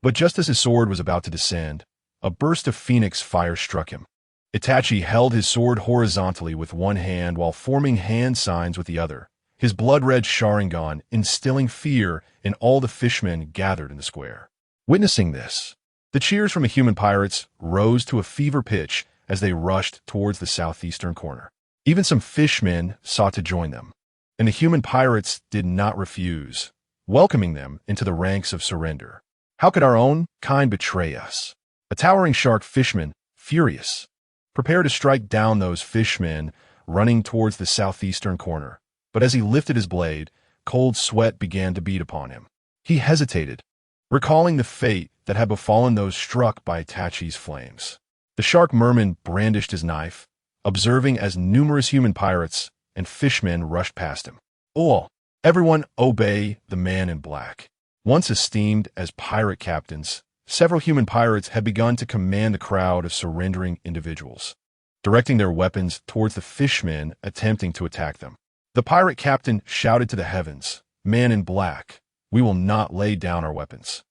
But just as his sword was about to descend, a burst of phoenix fire struck him. Itachi held his sword horizontally with one hand while forming hand signs with the other, his blood-red Sharingan instilling fear in all the fishmen gathered in the square. Witnessing this, the cheers from the human pirates rose to a fever pitch as they rushed towards the southeastern corner. Even some fishmen sought to join them, and the human pirates did not refuse, welcoming them into the ranks of surrender. How could our own kind betray us? A towering shark fishman, furious, prepared to strike down those fishmen running towards the southeastern corner. But as he lifted his blade, cold sweat began to beat upon him. He hesitated, recalling the fate that had befallen those struck by Itachi's flames. The shark merman brandished his knife, observing as numerous human pirates and fishmen rushed past him. "All, everyone obey the man in black." Once esteemed as pirate captains, several human pirates had begun to command the crowd of surrendering individuals, directing their weapons towards the fishmen attempting to attack them. The pirate captain shouted to the heavens, "Man in black, we will not lay down our weapons.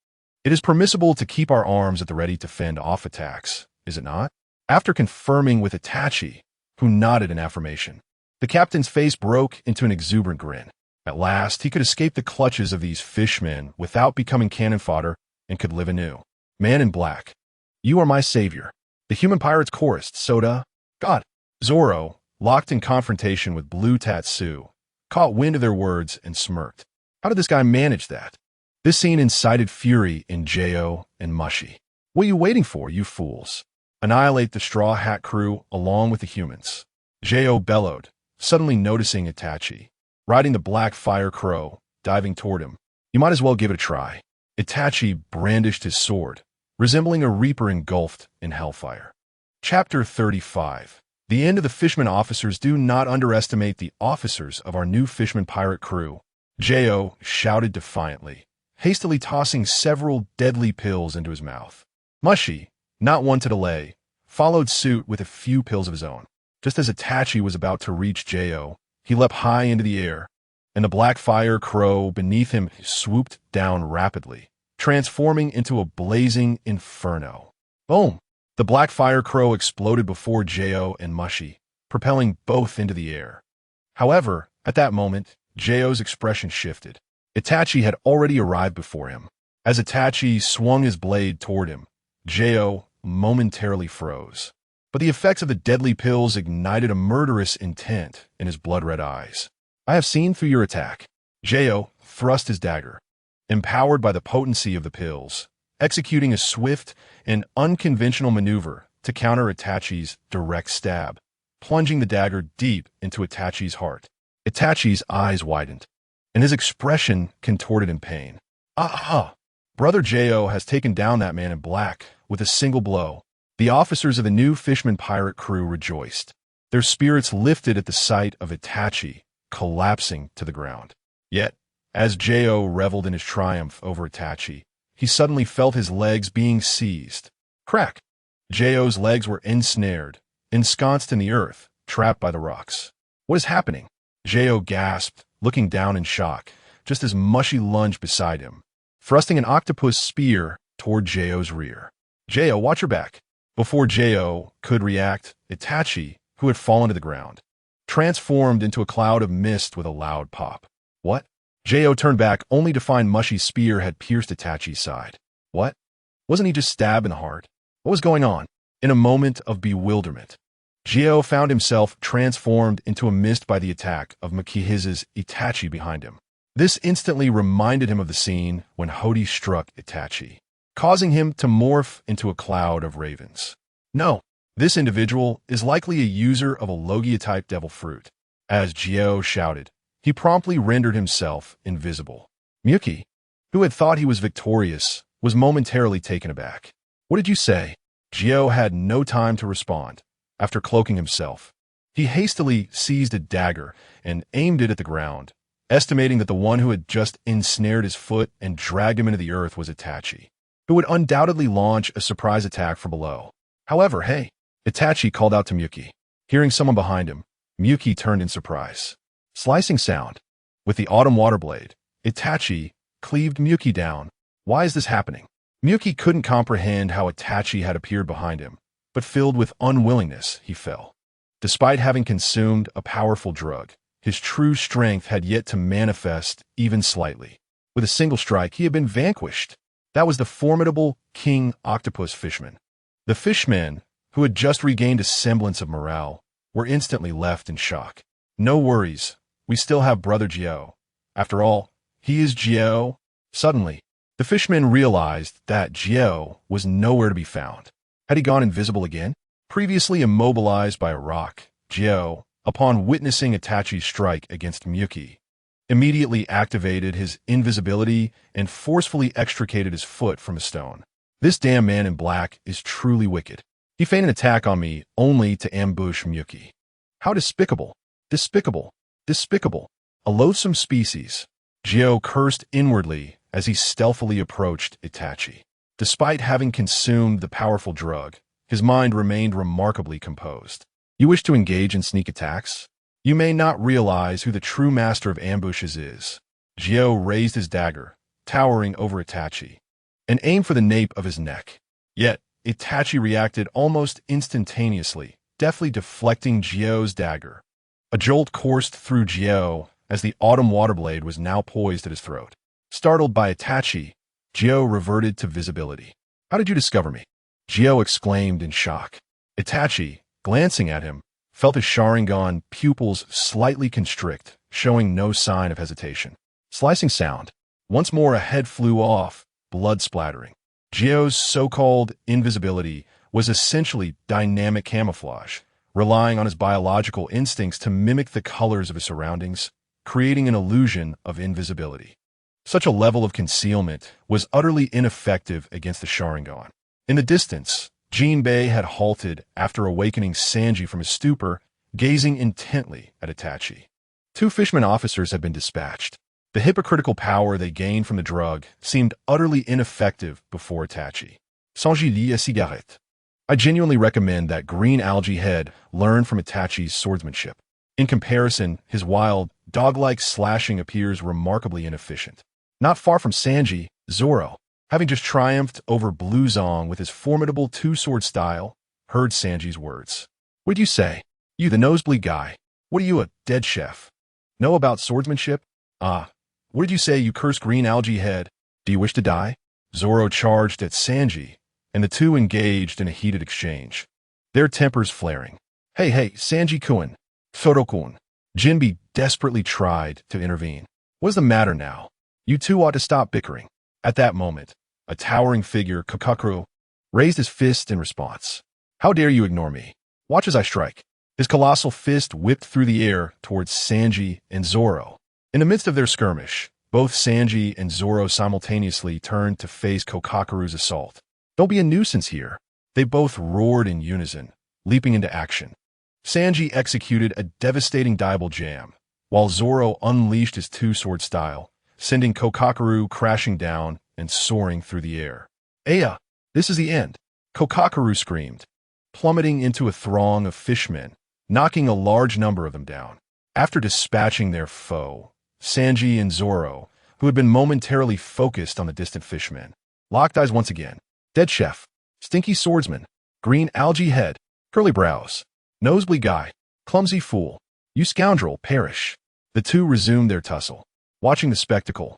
It is permissible to keep our arms at the ready to fend off attacks, is it not?" After confirming with Itachi, who nodded in affirmation, the captain's face broke into an exuberant grin. At last, he could escape the clutches of these fishmen without becoming cannon fodder and could live anew. "Man in black, you are my savior." The human pirates chorused, "Soda, God." Zoro, locked in confrontation with Blue Tatsu, caught wind of their words and smirked. How did this guy manage that? This scene incited fury in Jo and Mushi. "What are you waiting for, you fools? Annihilate the Straw Hat crew along with the humans." Jo bellowed, suddenly noticing Itachi, riding the black fire crow, diving toward him. "You might as well give it a try." Itachi brandished his sword, resembling a reaper engulfed in hellfire. Chapter 35. The end of the Fishman officers. Do not underestimate the officers of our new Fishman pirate crew, Jo shouted defiantly, hastily tossing several deadly pills into his mouth. Mushi, not one to delay, followed suit with a few pills of his own. Just as Itachi was about to reach Jo, he leapt high into the air, and the black fire crow beneath him swooped down rapidly, transforming into a blazing inferno. Boom! The black fire crow exploded before Jo and Mushi, propelling both into the air. However, at that moment, Jo's expression shifted. Itachi had already arrived before him. As Itachi swung his blade toward him, Jo momentarily froze. But the effects of the deadly pills ignited a murderous intent in his blood-red eyes. "I have seen through your attack." Jo thrust his dagger, empowered by the potency of the pills, executing a swift and unconventional maneuver to counter Itachi's direct stab, plunging the dagger deep into Itachi's heart. Itachi's eyes widened, and his expression contorted in pain. "Aha! Brother Jo has taken down that man in black with a single blow." The officers of the new Fishman pirate crew rejoiced. Their spirits lifted at the sight of Itachi collapsing to the ground. Yet, as Jo reveled in his triumph over Itachi, he suddenly felt his legs being seized. Crack! Jo's legs were ensnared, ensconced in the earth, trapped by the rocks. "What is happening?" Jo gasped, looking down in shock, just as Mushi lunged beside him, thrusting an octopus spear toward Jo's rear. "Jo, watch your back." Before Jo could react, Itachi, who had fallen to the ground, transformed into a cloud of mist with a loud pop. "What?" Jo turned back only to find Mushi's spear had pierced Itachi's side. "What? Wasn't he just stabbed in the heart? What was going on?" In a moment of bewilderment, Jo found himself transformed into a mist by the attack of Makihise's Itachi behind him. This instantly reminded him of the scene when Hody struck Itachi, causing him to morph into a cloud of ravens. No, this individual is likely a user of a Logia-type devil fruit. As Jo shouted, he promptly rendered himself invisible. Miyuki, who had thought he was victorious, was momentarily taken aback. "What did you say?" Jo had no time to respond. After cloaking himself, he hastily seized a dagger and aimed it at the ground, estimating that the one who had just ensnared his foot and dragged him into the earth was Itachi, who would undoubtedly launch a surprise attack from below. However, hey, Itachi called out to Miyuki. Hearing someone behind him, Miyuki turned in surprise. Slicing sound. With the autumn water blade, Itachi cleaved Miyuki down. Why is this happening? Miyuki couldn't comprehend how Itachi had appeared behind him, but filled with unwillingness, he fell. Despite having consumed a powerful drug, his true strength had yet to manifest even slightly. With a single strike, he had been vanquished. That was the formidable King Octopus Fishman. The fishmen, who had just regained a semblance of morale, were instantly left in shock. "No worries, we still have Brother Jo. After all, he is Jo." Suddenly, the fishmen realized that Jo was nowhere to be found. Had he gone invisible again? Previously immobilized by a rock, Jo, upon witnessing Itachi's strike against Miyuki, immediately activated his invisibility and forcefully extricated his foot from a stone. This damn man in black is truly wicked. He feigned an attack on me only to ambush Miyuki. How despicable! Despicable! Despicable! A loathsome species. Jo cursed inwardly as he stealthily approached Itachi. Despite having consumed the powerful drug, his mind remained remarkably composed. "You wish to engage in sneak attacks? You may not realize who the true master of ambushes is. Gyo raised his dagger, towering over Itachi, and aimed for the nape of his neck. Yet, Itachi reacted almost instantaneously, deftly deflecting Gyo's dagger. A jolt coursed through Gyo as the autumn water blade was now poised at his throat. Startled by Itachi, Gyo reverted to visibility. "How did you discover me?" Gyo exclaimed in shock. Itachi, glancing at him, felt his Sharingan pupils slightly constrict, showing no sign of hesitation. Slicing sound. Once more a head flew off, blood splattering. Gyo's so-called invisibility was essentially dynamic camouflage, relying on his biological instincts to mimic the colors of his surroundings, creating an illusion of invisibility. Such a level of concealment was utterly ineffective against the Sharingan. In the distance, Jinbei had halted after awakening Sanji from his stupor, gazing intently at Itachi. 2 fishermen officers had been dispatched. The hypocritical power they gained from the drug seemed utterly ineffective before Itachi. Sanji lit a cigarette. I genuinely recommend that green algae head learn from Itachi's swordsmanship. In comparison, his wild, dog-like slashing appears remarkably inefficient. Not far from Sanji, Zoro, having just triumphed over Blue Zong with his formidable two-sword style, heard Sanji's words. "What'd you say? You the nosebleed guy. What are you, a dead chef? Know about swordsmanship? Ah, what did you say, you cursed green algae head? Do you wish to die?" Zoro charged at Sanji, and the two engaged in a heated exchange, their tempers flaring. Hey, Sanji-kun, Zoro-kun. Jinbei desperately tried to intervene. "What's the matter now? You two ought to stop bickering." At that moment, a towering figure, Kokakuru, raised his fist in response. "How dare you ignore me? Watch as I strike." His colossal fist whipped through the air towards Sanji and Zoro. In the midst of their skirmish, both Sanji and Zoro simultaneously turned to face Kokakuru's assault. "Don't be a nuisance here." They both roared in unison, leaping into action. Sanji executed a devastating double jam, while Zoro unleashed his two-sword style, sending Kokakuru crashing down and soaring through the air. "Aya, this is the end!" Kokakuru screamed, plummeting into a throng of fishmen, knocking a large number of them down. After dispatching their foe, Sanji and Zoro, who had been momentarily focused on the distant fishmen, locked eyes once again. "Dead chef, stinky swordsman, green algae head, curly brows, nosebleed guy, clumsy fool, you scoundrel, perish." The two resumed their tussle. Watching the spectacle,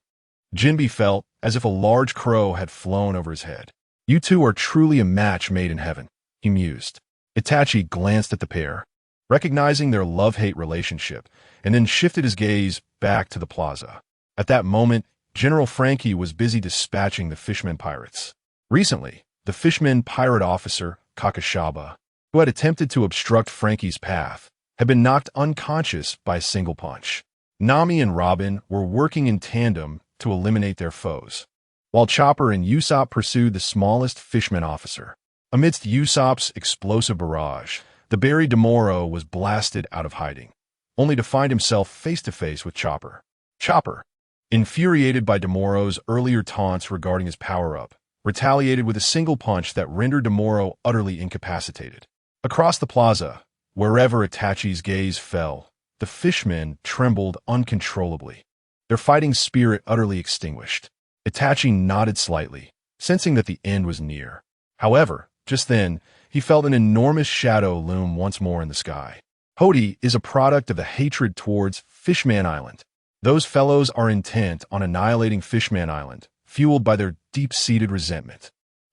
Jinbei felt as if a large crow had flown over his head. "You two are truly a match made in heaven," he mused. Itachi glanced at the pair, recognizing their love-hate relationship, and then shifted his gaze back to the plaza. At that moment, General Frankie was busy dispatching the fishmen pirates. Recently, the fishmen pirate officer, Kakashaba, who had attempted to obstruct Frankie's path, had been knocked unconscious by a single punch. Nami and Robin were working in tandem to eliminate their foes, while Chopper and Usopp pursued the smallest fishman officer. Amidst Usopp's explosive barrage, the Barry DeMoro was blasted out of hiding, only to find himself face-to-face with Chopper. Chopper, infuriated by DeMoro's earlier taunts regarding his power-up, retaliated with a single punch that rendered DeMoro utterly incapacitated. Across the plaza, wherever Itachi's gaze fell, the fishmen trembled uncontrollably, their fighting spirit utterly extinguished. Itachi nodded slightly, sensing that the end was near. However, just then, he felt an enormous shadow loom once more in the sky. Hody is a product of the hatred towards Fishman Island. Those fellows are intent on annihilating Fishman Island, fueled by their deep-seated resentment.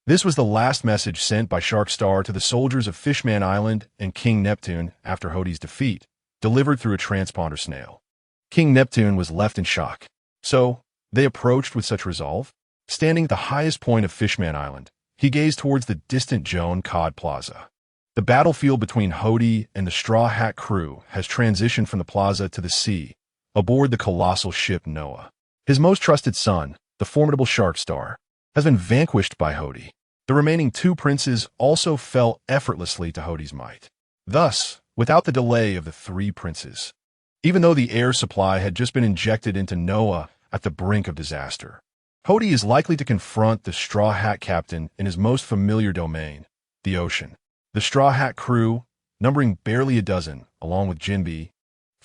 This was the last message sent by Sharkstar to the soldiers of Fishman Island and King Neptune after Hody's defeat, delivered through a transponder snail. King Neptune was left in shock. So, they approached with such resolve? Standing at the highest point of Fishman Island, he gazed towards the distant Joan Cod Plaza. The battlefield between Hody and the Straw Hat crew has transitioned from the plaza to the sea, aboard the colossal ship Noah. His most trusted son, the formidable Sharkstar, has been vanquished by Hody. The remaining 2 princes also fell effortlessly to Hody's might. Thus, without the delay of the 3 princes, even though the air supply had just been injected into Noah at the brink of disaster, Hody is likely to confront the Straw Hat captain in his most familiar domain, the ocean. The Straw Hat crew, numbering barely a dozen, along with Jinbei,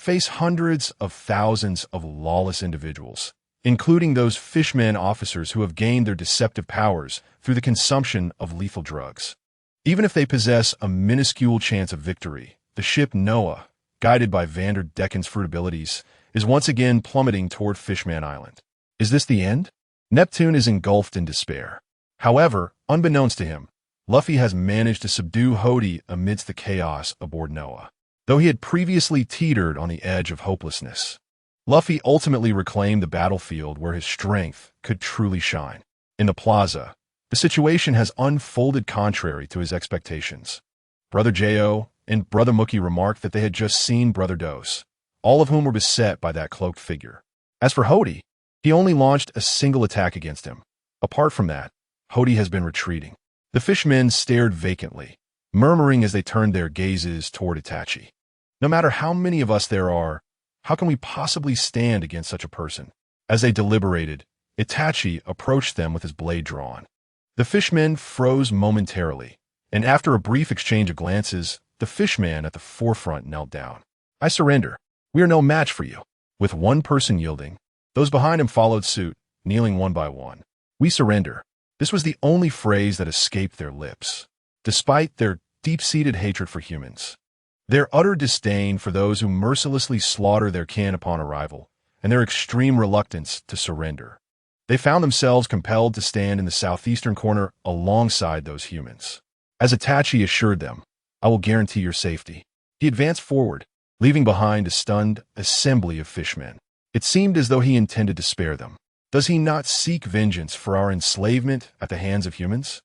face hundreds of thousands of lawless individuals, including those fishmen officers who have gained their deceptive powers through the consumption of lethal drugs. Even if they possess a minuscule chance of victory, the ship Noah, guided by Vander Decken's fruit abilities, is once again plummeting toward Fishman Island. Is this the end? Neptune is engulfed in despair. However, unbeknownst to him, Luffy has managed to subdue Hody amidst the chaos aboard Noah. Though he had previously teetered on the edge of hopelessness, Luffy ultimately reclaimed the battlefield where his strength could truly shine. In the plaza, the situation has unfolded contrary to his expectations. Brother Jo and Brother Mookie remarked that they had just seen Brother Dose, all of whom were beset by that cloaked figure. As for Hody, he only launched a single attack against him. Apart from that, Hody has been retreating. The fishmen stared vacantly, murmuring as they turned their gazes toward Itachi. No matter how many of us there are, how can we possibly stand against such a person? As they deliberated, Itachi approached them with his blade drawn. The fishmen froze momentarily, and after a brief exchange of glances, the fishman at the forefront knelt down. I surrender. We are no match for you. With one person yielding, those behind him followed suit, kneeling one by one. We surrender. This was the only phrase that escaped their lips, despite their deep-seated hatred for humans. Their utter disdain for those who mercilessly slaughter their kin upon arrival, and their extreme reluctance to surrender. They found themselves compelled to stand in the southeastern corner alongside those humans. As Itachi assured them, I will guarantee your safety. He advanced forward, leaving behind a stunned assembly of fishmen. It seemed as though he intended to spare them. Does he not seek vengeance for our enslavement at the hands of humans?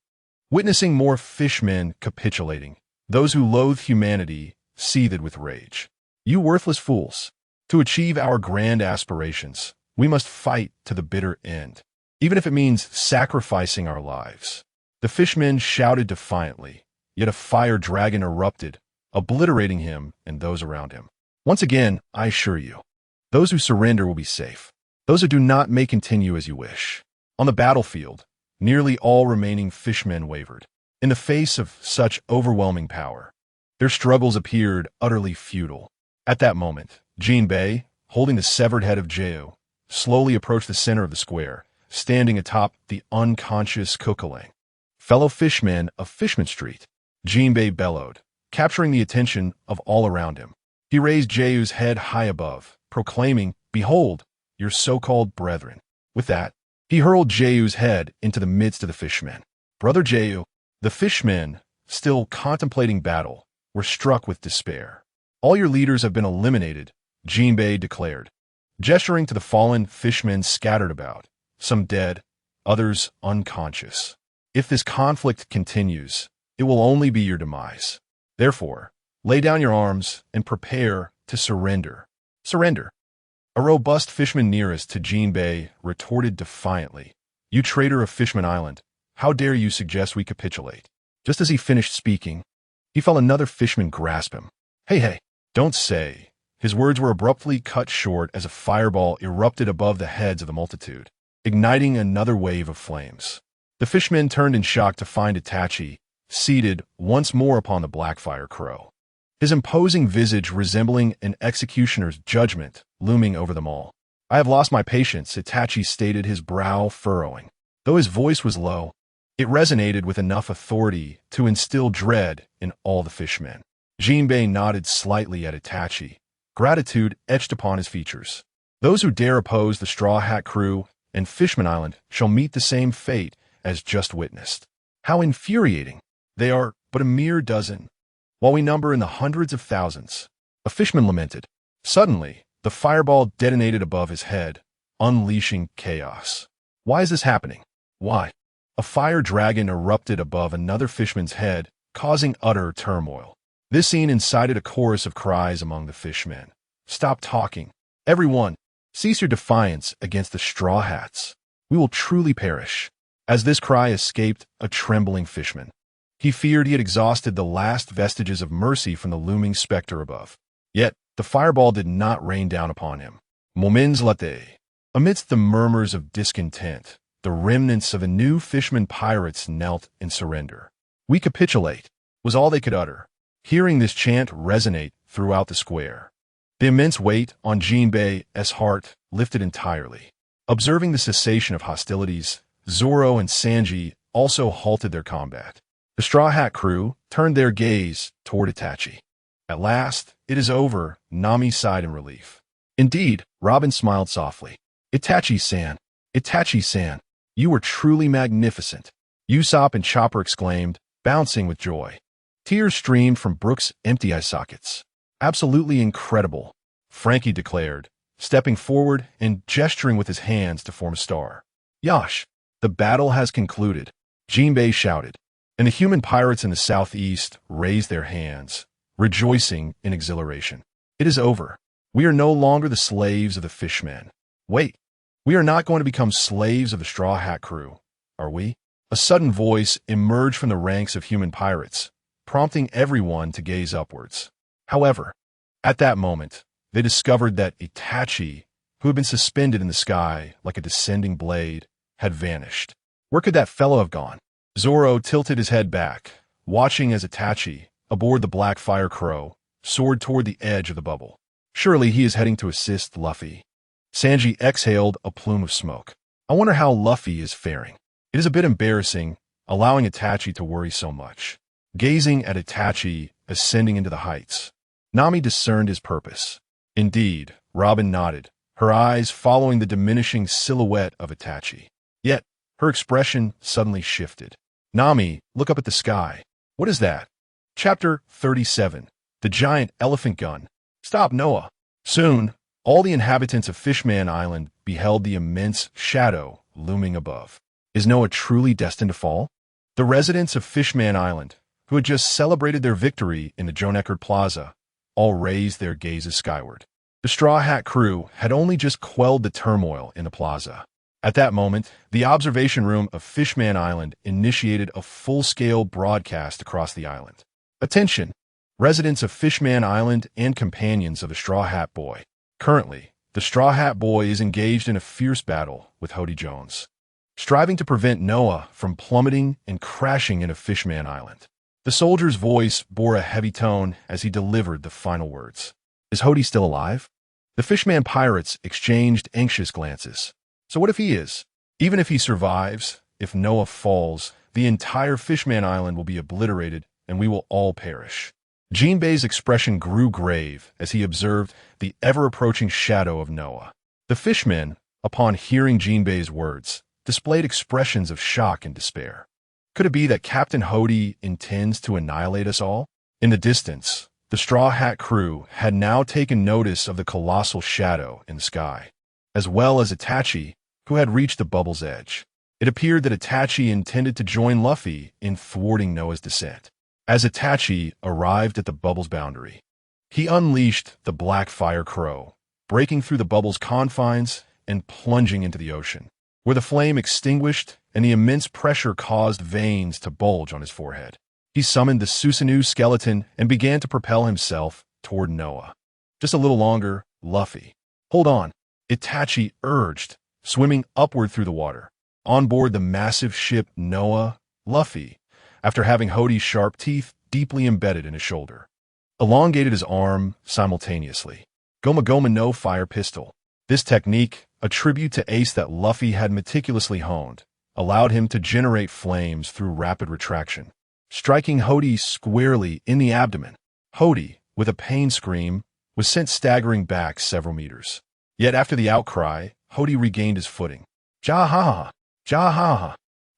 Witnessing more fishmen capitulating, those who loathe humanity seethed with rage. You worthless fools! To achieve our grand aspirations, we must fight to the bitter end, even if it means sacrificing our lives. The fishmen shouted defiantly, yet a fire dragon erupted, obliterating him and those around him. Once again, I assure you, those who surrender will be safe. Those who do not may continue as you wish. On the battlefield, nearly all remaining fishmen wavered. In the face of such overwhelming power, their struggles appeared utterly futile. At that moment, Jinbei, holding the severed head of Jo, slowly approached the center of the square, standing atop the unconscious Kukuleng. Fellow fishmen of Fishman Street, Jinbei bellowed, capturing the attention of all around him. He raised Jeyu's head high above, proclaiming, Behold, your so-called brethren. With that, he hurled Jeyu's head into the midst of the fishmen. Brother Jeyu, the fishmen, still contemplating battle, were struck with despair. All your leaders have been eliminated, Jinbei declared, gesturing to the fallen fishmen scattered about, some dead, others unconscious. If this conflict continues, it will only be your demise. Therefore, lay down your arms and prepare to surrender. Surrender. A robust fishman nearest to Jinbei retorted defiantly, You traitor of Fishman Island, how dare you suggest we capitulate? Just as he finished speaking, he felt another fishman grasp him. Hey, don't say. His words were abruptly cut short as a fireball erupted above the heads of the multitude, igniting another wave of flames. The fishmen turned in shock to find Itachi seated once more upon the Blackfire Crow, his imposing visage resembling an executioner's judgment looming over them all. I have lost my patience, Itachi stated, his brow furrowing. Though his voice was low, it resonated with enough authority to instill dread in all the fishmen. Jinbei nodded slightly at Itachi, gratitude etched upon his features. Those who dare oppose the Straw Hat Crew and Fishman Island shall meet the same fate as just witnessed. How infuriating! They are but a mere dozen, while we number in the hundreds of thousands. A fishman lamented. Suddenly, the fireball detonated above his head, unleashing chaos. Why is this happening? Why? A fire dragon erupted above another fishman's head, causing utter turmoil. This scene incited a chorus of cries among the fishmen. Stop talking. Everyone, cease your defiance against the Straw Hats. We will truly perish. As this cry escaped a trembling fishman, he feared he had exhausted the last vestiges of mercy from the looming specter above. Yet, the fireball did not rain down upon him. Moments later, amidst the murmurs of discontent, the remnants of the new fisherman pirates knelt in surrender. We capitulate, was all they could utter. Hearing this chant resonate throughout the square, The immense weight on Jinbei's heart lifted entirely. Observing the cessation of hostilities, Zoro and Sanji also halted their combat. The Straw Hat crew turned their gaze toward Itachi. At last, it is over, Nami sighed in relief. Indeed, Robin smiled softly. Itachi-san, Itachi-san, you were truly magnificent. Usopp and Chopper exclaimed, bouncing with joy. Tears streamed from Brook's empty eye sockets. Absolutely incredible, Frankie declared, stepping forward and gesturing with his hands to form a star. Yash, the battle has concluded, Jinbei shouted, and the human pirates in the southeast raised their hands, rejoicing in exhilaration. It is over. We are no longer the slaves of the fishmen. Wait, we are not going to become slaves of the Straw Hat crew, are we? A sudden voice emerged from the ranks of human pirates, prompting everyone to gaze upwards. However, at that moment, they discovered that Itachi, who had been suspended in the sky like a descending blade, had vanished. Where could that fellow have gone? Zoro tilted his head back, watching as Itachi, aboard the Black Fire Crow, soared toward the edge of the bubble. Surely he is heading to assist Luffy. Sanji exhaled a plume of smoke. I wonder how Luffy is faring. It is a bit embarrassing, allowing Itachi to worry so much. Gazing at Itachi ascending into the heights, Nami discerned his purpose. Indeed, Robin nodded, her eyes following the diminishing silhouette of Itachi. Yet, her expression suddenly shifted. Nami, look up at the sky. What is that? Chapter 37. The Giant Elephant Gun. Stop, Noah. Soon, all the inhabitants of Fishman Island beheld the immense shadow looming above. Is Noah truly destined to fall? The residents of Fishman Island, who had just celebrated their victory in the Joneckard Plaza, all raised their gazes skyward. The Straw Hat crew had only just quelled the turmoil in the plaza. At that moment, the observation room of Fishman Island initiated a full-scale broadcast across the island. Attention, residents of Fishman Island and companions of the Straw Hat Boy. Currently, the Straw Hat Boy is engaged in a fierce battle with Hody Jones, striving to prevent Noah from plummeting and crashing into Fishman Island. The soldier's voice bore a heavy tone as he delivered the final words. Is Hody still alive? The Fishman pirates exchanged anxious glances. So what if he is? Even if he survives, if Noah falls, the entire Fishman Island will be obliterated and we will all perish. Jinbei's expression grew grave as he observed the ever-approaching shadow of Noah. The fishmen, upon hearing Jinbei's words, displayed expressions of shock and despair. Could it be that Captain Hody intends to annihilate us all? In the distance, the Straw Hat crew had now taken notice of the colossal shadow in the sky, as well as Itachi, who had reached the bubble's edge. It appeared that Itachi intended to join Luffy in thwarting Noah's descent. As Itachi arrived at the bubble's boundary, he unleashed the Black Fire Crow, breaking through the bubble's confines and plunging into the ocean, where the flame extinguished and the immense pressure caused veins to bulge on his forehead. He summoned the Susanoo skeleton and began to propel himself toward Noah. Just a little longer, Luffy. Hold on, Itachi urged, swimming upward through the water. On board the massive ship Noah, Luffy, after having Hody's sharp teeth deeply embedded in his shoulder, elongated his arm simultaneously. Goma Goma no fire pistol. This technique, a tribute to Ace that Luffy had meticulously honed, allowed him to generate flames through rapid retraction, striking Hody squarely in the abdomen. Hody, with a pain scream, was sent staggering back several meters. Yet after the outcry, Hody regained his footing. Ja-ha-ha! Ja-ha-ha!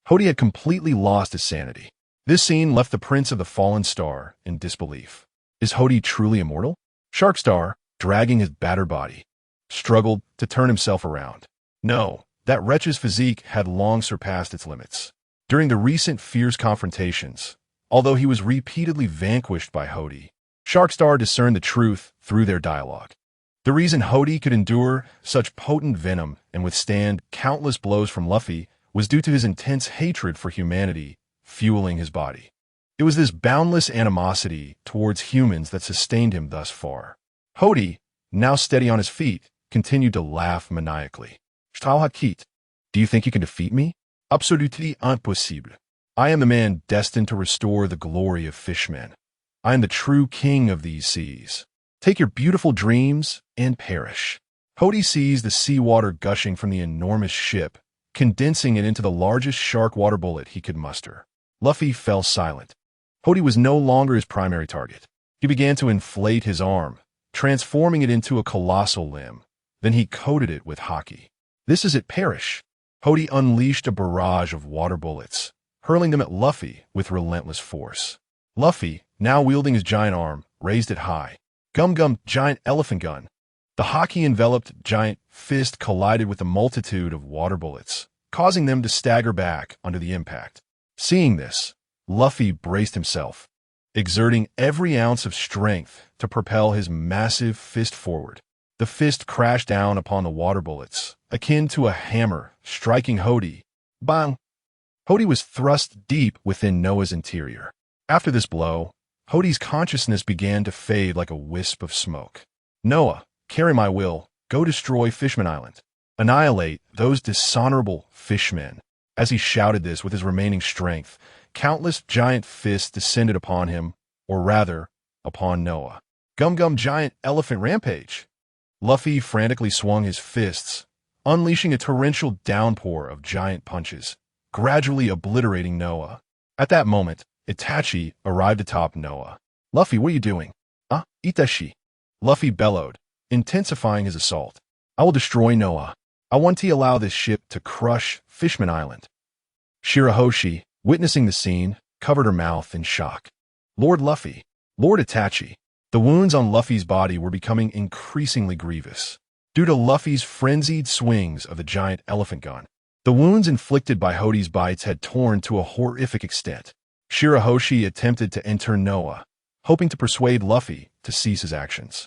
Hody had completely lost his sanity. This scene left the Prince of the Fallen Star in disbelief. Is Hody truly immortal? Sharkstar, dragging his battered body, struggled to turn himself around. No, that wretch's physique had long surpassed its limits. During the recent fierce confrontations, although he was repeatedly vanquished by Hody, Sharkstar discerned the truth through their dialogue. The reason Hody could endure such potent venom and withstand countless blows from Luffy was due to his intense hatred for humanity fueling his body. It was this boundless animosity towards humans that sustained him thus far. Hody, now steady on his feet, continued to laugh maniacally. Stalhakit, do you think you can defeat me? Absolutely impossible. I am the man destined to restore the glory of fishmen. I am the true king of these seas. Take your beautiful dreams and perish. Hody sees the seawater gushing from the enormous ship, condensing it into the largest shark water bullet he could muster. Luffy fell silent. Hody was no longer his primary target. He began to inflate his arm, transforming it into a colossal limb. Then he coated it with haki. This is it, perish. Hody unleashed a barrage of water bullets, hurling them at Luffy with relentless force. Luffy, now wielding his giant arm, raised it high. Gum giant elephant gun. The haki-enveloped giant fist collided with a multitude of water bullets, causing them to stagger back under the impact. Seeing this, Luffy braced himself, exerting every ounce of strength to propel his massive fist forward. The fist crashed down upon the water bullets, akin to a hammer striking Hody. Bang! Hody was thrust deep within Noah's interior. After this blow, Hody's consciousness began to fade like a wisp of smoke. Noah, carry my will, go destroy Fishman Island. Annihilate those dishonorable fishmen. As he shouted this with his remaining strength, countless giant fists descended upon him, or rather, upon Noah. Gum giant elephant rampage. Luffy frantically swung his fists, unleashing a torrential downpour of giant punches, gradually obliterating Noah. At that moment, Itachi arrived atop Noah. Luffy, what are you doing? Itachi. Luffy bellowed, intensifying his assault. I will destroy Noah. I want to allow this ship to crush Fishman Island. Shirahoshi, witnessing the scene, covered her mouth in shock. Lord Luffy, Lord Itachi. The wounds on Luffy's body were becoming increasingly grievous, due to Luffy's frenzied swings of the giant elephant gun. The wounds inflicted by Hody's bites had torn to a horrific extent. Shirahoshi attempted to enter Noah, hoping to persuade Luffy to cease his actions.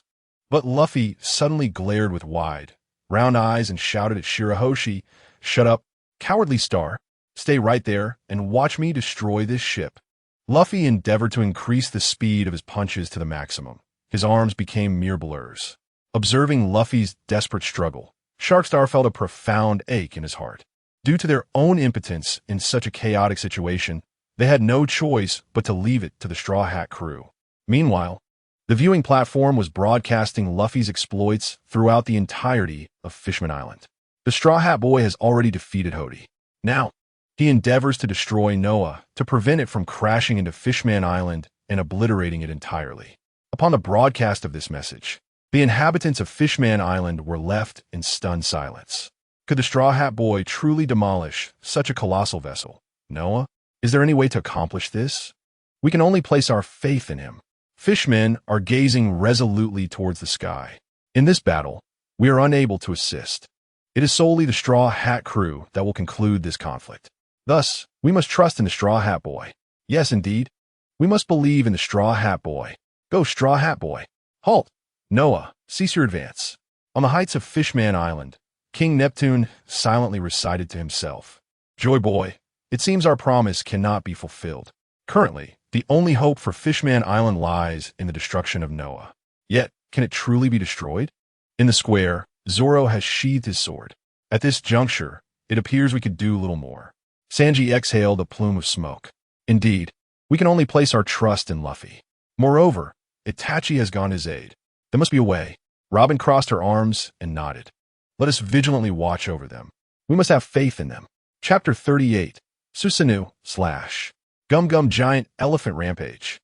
But Luffy suddenly glared with wide, round eyes and shouted at Shirahoshi, "Shut up, cowardly star. Stay right there and watch me destroy this ship." Luffy endeavored to increase the speed of his punches to the maximum. His arms became mere blurs. Observing Luffy's desperate struggle, Sharkstar felt a profound ache in his heart. Due to their own impotence in such a chaotic situation, they had no choice but to leave it to the Straw Hat crew. Meanwhile, the viewing platform was broadcasting Luffy's exploits throughout the entirety of Fishman Island. The Straw Hat Boy has already defeated Hody. Now, he endeavors to destroy Noah to prevent it from crashing into Fishman Island and obliterating it entirely. Upon the broadcast of this message, the inhabitants of Fishman Island were left in stunned silence. Could the Straw Hat Boy truly demolish such a colossal vessel? Noah? Is there any way to accomplish this? We can only place our faith in him. Fishmen are gazing resolutely towards the sky. In this battle, we are unable to assist. It is solely the Straw Hat crew that will conclude this conflict. Thus, we must trust in the Straw Hat Boy. Yes, indeed. We must believe in the Straw Hat Boy. Go, Straw Hat Boy. Halt! Noah, cease your advance. On the heights of Fishman Island, King Neptune silently recited to himself, "Joy Boy, it seems our promise cannot be fulfilled. Currently, the only hope for Fishman Island lies in the destruction of Noah. Yet, can it truly be destroyed?" In the square, Zoro has sheathed his sword. At this juncture, it appears we could do little more. Sanji exhaled a plume of smoke. Indeed, we can only place our trust in Luffy. Moreover, Itachi has gone his aid. There must be a way. Robin crossed her arms and nodded. Let us vigilantly watch over them. We must have faith in them. Chapter 38, Susanoo / Gum Giant Elephant Rampage.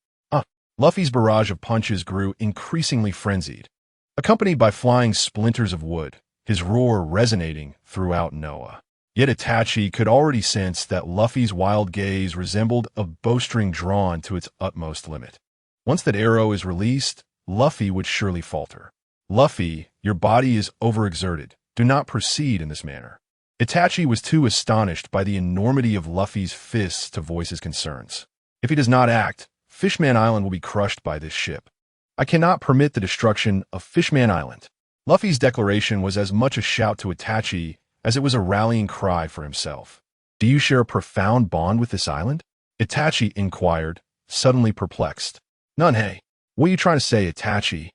Luffy's barrage of punches grew increasingly frenzied, accompanied by flying splinters of wood, his roar resonating throughout Noah. Yet Itachi could already sense that Luffy's wild gaze resembled a bowstring drawn to its utmost limit. Once that arrow is released, Luffy would surely falter. Luffy, your body is overexerted. Do not proceed in this manner. Itachi was too astonished by the enormity of Luffy's fists to voice his concerns. If he does not act, Fishman Island will be crushed by this ship. I cannot permit the destruction of Fishman Island. Luffy's declaration was as much a shout to Itachi as it was a rallying cry for himself. Do you share a profound bond with this island? Itachi inquired, suddenly perplexed. None, hey. What are you trying to say, Itachi?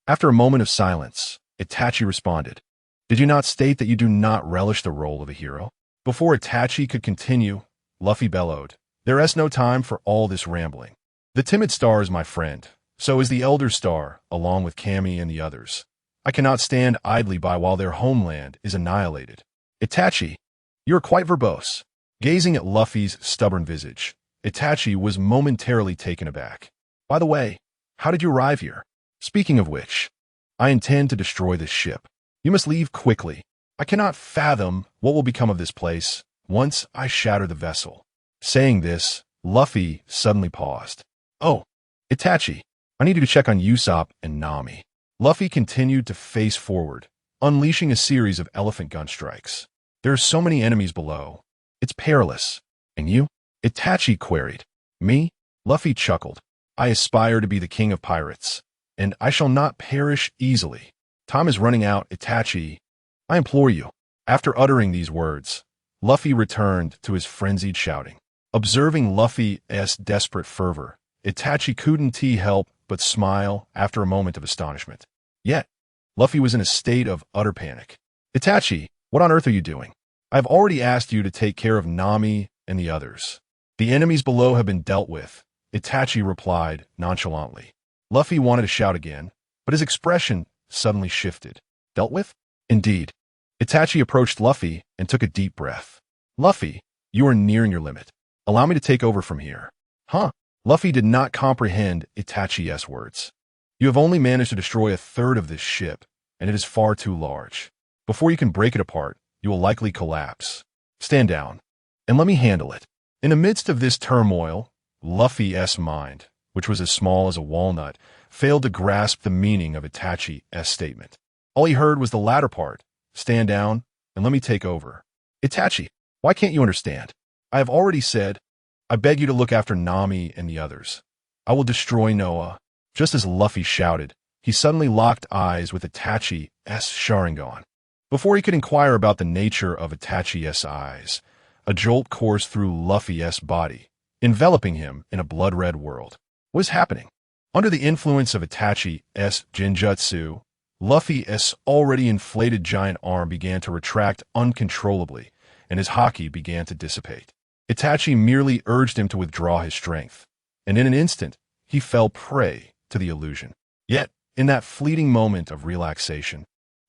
After a moment of silence, Itachi responded. Did you not state that you do not relish the role of a hero? Before Itachi could continue, Luffy bellowed. There is no time for all this rambling. The timid star is my friend. So is the Elder Star, along with Kami and the others. I cannot stand idly by while their homeland is annihilated. Itachi, you are quite verbose. Gazing at Luffy's stubborn visage, Itachi was momentarily taken aback. By the way, how did you arrive here? Speaking of which, I intend to destroy this ship. You must leave quickly. I cannot fathom what will become of this place once I shatter the vessel. Saying this, Luffy suddenly paused. Oh, Itachi, I need you to check on Usopp and Nami. Luffy continued to face forward, unleashing a series of elephant gun strikes. There are so many enemies below. It's perilous. And you? Itachi queried. Me? Luffy chuckled. I aspire to be the king of pirates, and I shall not perish easily. Time is running out, Itachi. I implore you. After uttering these words, Luffy returned to his frenzied shouting. Observing Luffy's desperate fervor, Itachi couldn't help but smile after a moment of astonishment. Yet, Luffy was in a state of utter panic. Itachi, what on earth are you doing? I have already asked you to take care of Nami and the others. The enemies below have been dealt with, Itachi replied nonchalantly. Luffy wanted to shout again, but his expression suddenly shifted. Dealt with? Indeed. Itachi approached Luffy and took a deep breath. Luffy, you are nearing your limit. Allow me to take over from here. Huh? Luffy did not comprehend Itachi's words. You have only managed to destroy a third of this ship, and it is far too large. Before you can break it apart, you will likely collapse. Stand down, and let me handle it. In the midst of this turmoil, Luffy's mind, which was as small as a walnut, failed to grasp the meaning of Itachi's statement. All he heard was the latter part, stand down, and let me take over. Itachi, why can't you understand? I have already said, I beg you to look after Nami and the others. I will destroy Noah. Just as Luffy shouted, he suddenly locked eyes with Itachi's Sharingan. Before he could inquire about the nature of Itachi's eyes, a jolt coursed through Luffy's body, enveloping him in a blood-red world. What is happening? Under the influence of Itachi's Genjutsu, Luffy's already inflated giant arm began to retract uncontrollably, and his haki began to dissipate. Itachi merely urged him to withdraw his strength, and in an instant, he fell prey to the illusion. Yet, in that fleeting moment of relaxation,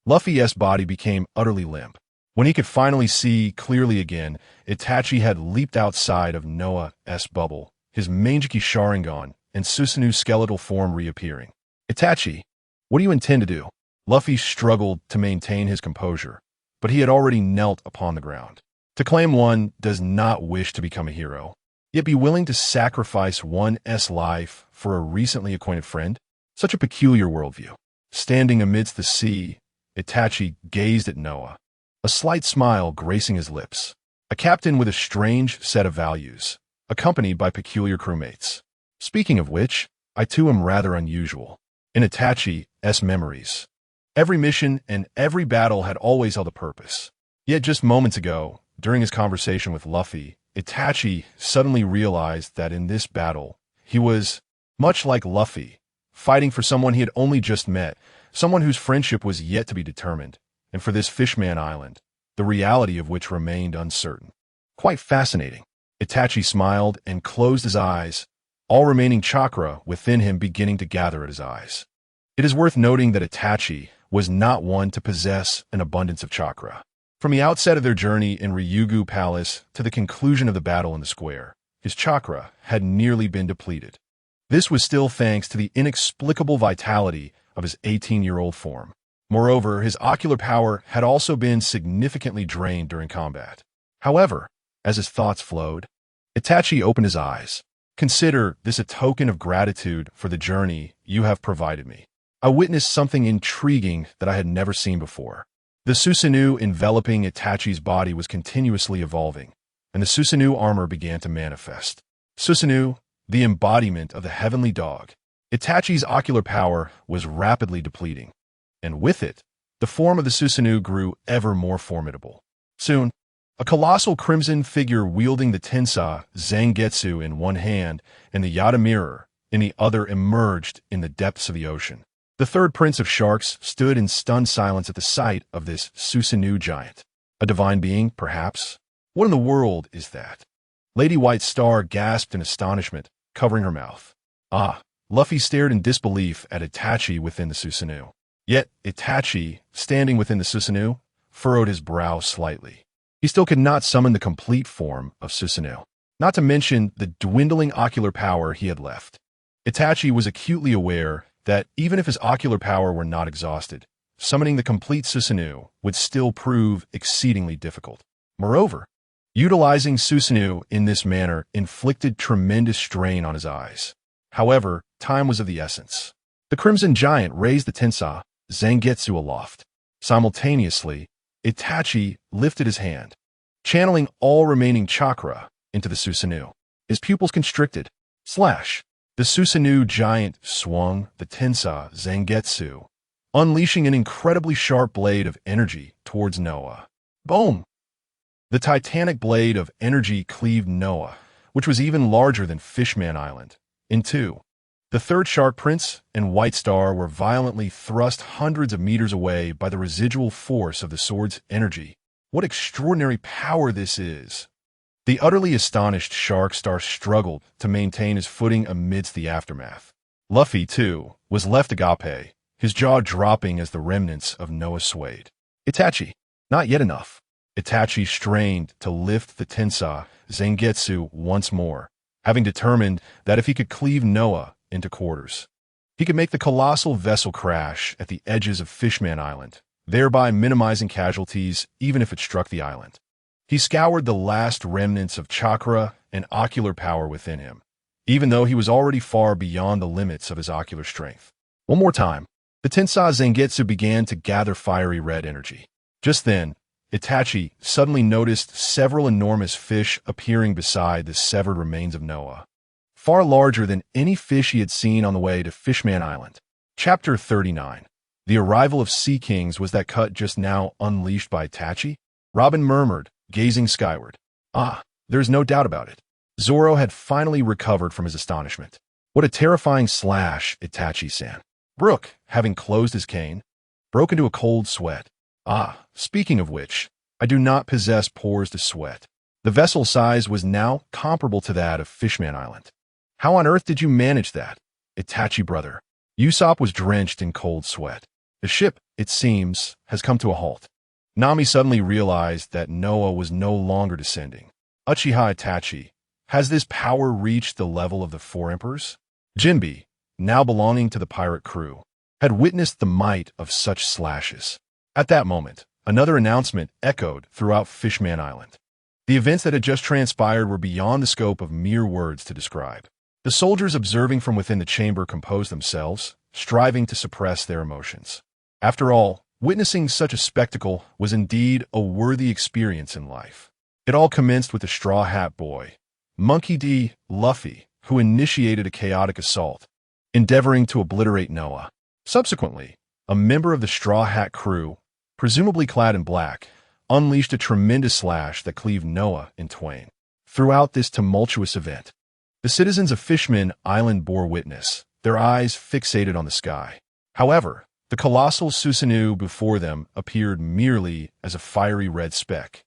Luffy's body became utterly limp. When he could finally see clearly again, Itachi had leaped outside of Noah's bubble, his Mangeki Sharingan and Susanu's skeletal form reappearing. Itachi, what do you intend to do? Luffy struggled to maintain his composure, but he had already knelt upon the ground. To claim one does not wish to become a hero, yet be willing to sacrifice one's life for a recently acquainted friend? Such a peculiar worldview. Standing amidst the sea, Itachi gazed at Noah, a slight smile gracing his lips. A captain with a strange set of values, accompanied by peculiar crewmates. Speaking of which, I too am rather unusual. In Itachi's memories, every mission and every battle had always held a purpose. Yet just moments ago, during his conversation with Luffy, Itachi suddenly realized that in this battle, he was, much like Luffy, fighting for someone he had only just met, someone whose friendship was yet to be determined, and for this Fishman Island, the reality of which remained uncertain. Quite fascinating. Itachi smiled and closed his eyes, all remaining chakra within him beginning to gather at his eyes. It is worth noting that Itachi was not one to possess an abundance of chakra. From the outset of their journey in Ryugu Palace to the conclusion of the battle in the square, his chakra had nearly been depleted. This was still thanks to the inexplicable vitality of his 18-year-old form. Moreover, his ocular power had also been significantly drained during combat. However, as his thoughts flowed, Itachi opened his eyes. Consider this a token of gratitude for the journey you have provided me. I witnessed something intriguing that I had never seen before. The Susanoo enveloping Itachi's body was continuously evolving, and the Susanoo armor began to manifest. Susanoo, the embodiment of the heavenly dog. Itachi's ocular power was rapidly depleting, and with it, the form of the Susanoo grew ever more formidable. Soon, a colossal crimson figure wielding the Tensai Zangetsu in one hand and the Yata mirror in the other emerged in the depths of the ocean. The third prince of sharks stood in stunned silence at the sight of this Susanoo giant. A divine being, perhaps? What in the world is that? Lady White Star gasped in astonishment, covering her mouth. Ah, Luffy stared in disbelief at Itachi within the Susanoo. Yet, Itachi, standing within the Susanoo, furrowed his brow slightly. He still could not summon the complete form of Susanoo, not to mention the dwindling ocular power he had left. Itachi was acutely aware that even if his ocular power were not exhausted, summoning the complete Susanoo would still prove exceedingly difficult. Moreover, utilizing Susanoo in this manner inflicted tremendous strain on his eyes. However, time was of the essence. The Crimson Giant raised the Tensei Zangetsu aloft. Simultaneously, Itachi lifted his hand, channeling all remaining chakra into the Susanoo. His pupils constricted. Slash! The Susanoo giant swung the Tensei Zangetsu, unleashing an incredibly sharp blade of energy towards Noah. Boom! The titanic blade of energy cleaved Noah, which was even larger than Fishman Island, in two. The third Shark Prince and White Star were violently thrust hundreds of meters away by the residual force of the sword's energy. What extraordinary power this is! The utterly astonished Shark Star struggled to maintain his footing amidst the aftermath. Luffy, too, was left agape, his jaw dropping as the remnants of Noah swayed. Itachi, not yet enough. Itachi strained to lift the Tensei Zangetsu once more, having determined that if he could cleave Noah into quarters, he could make the colossal vessel crash at the edges of Fishman Island, thereby minimizing casualties even if it struck the island. He scoured the last remnants of chakra and ocular power within him, even though he was already far beyond the limits of his ocular strength. One more time, the Tensei Zangetsu began to gather fiery red energy. Just then, Itachi suddenly noticed several enormous fish appearing beside the severed remains of Noah, far larger than any fish he had seen on the way to Fishman Island. Chapter 39. The arrival of Sea Kings was that cut just now unleashed by Itachi? Robin murmured, gazing skyward. Ah, there's no doubt about it. Zoro had finally recovered from his astonishment. What a terrifying slash, Itachi-san. Brook, having closed his cane, broke into a cold sweat. Ah, speaking of which, I do not possess pores to sweat. The vessel size was now comparable to that of Fishman Island. How on earth did you manage that? Itachi brother. Usopp was drenched in cold sweat. The ship, it seems, has come to a halt. Nami suddenly realized that Noah was no longer descending. Uchiha Itachi, has this power reached the level of the Four Emperors? Jinbe, now belonging to the pirate crew, had witnessed the might of such slashes. At that moment, another announcement echoed throughout Fishman Island. The events that had just transpired were beyond the scope of mere words to describe. The soldiers observing from within the chamber composed themselves, striving to suppress their emotions. After all, witnessing such a spectacle was indeed a worthy experience in life. It all commenced with the Straw Hat Boy, Monkey D. Luffy, who initiated a chaotic assault, endeavoring to obliterate Noah. Subsequently, a member of the Straw Hat crew, presumably clad in black, unleashed a tremendous slash that cleaved Noah in twain. Throughout this tumultuous event, the citizens of Fishman Island bore witness, their eyes fixated on the sky. However, the colossal Susanoo before them appeared merely as a fiery red speck,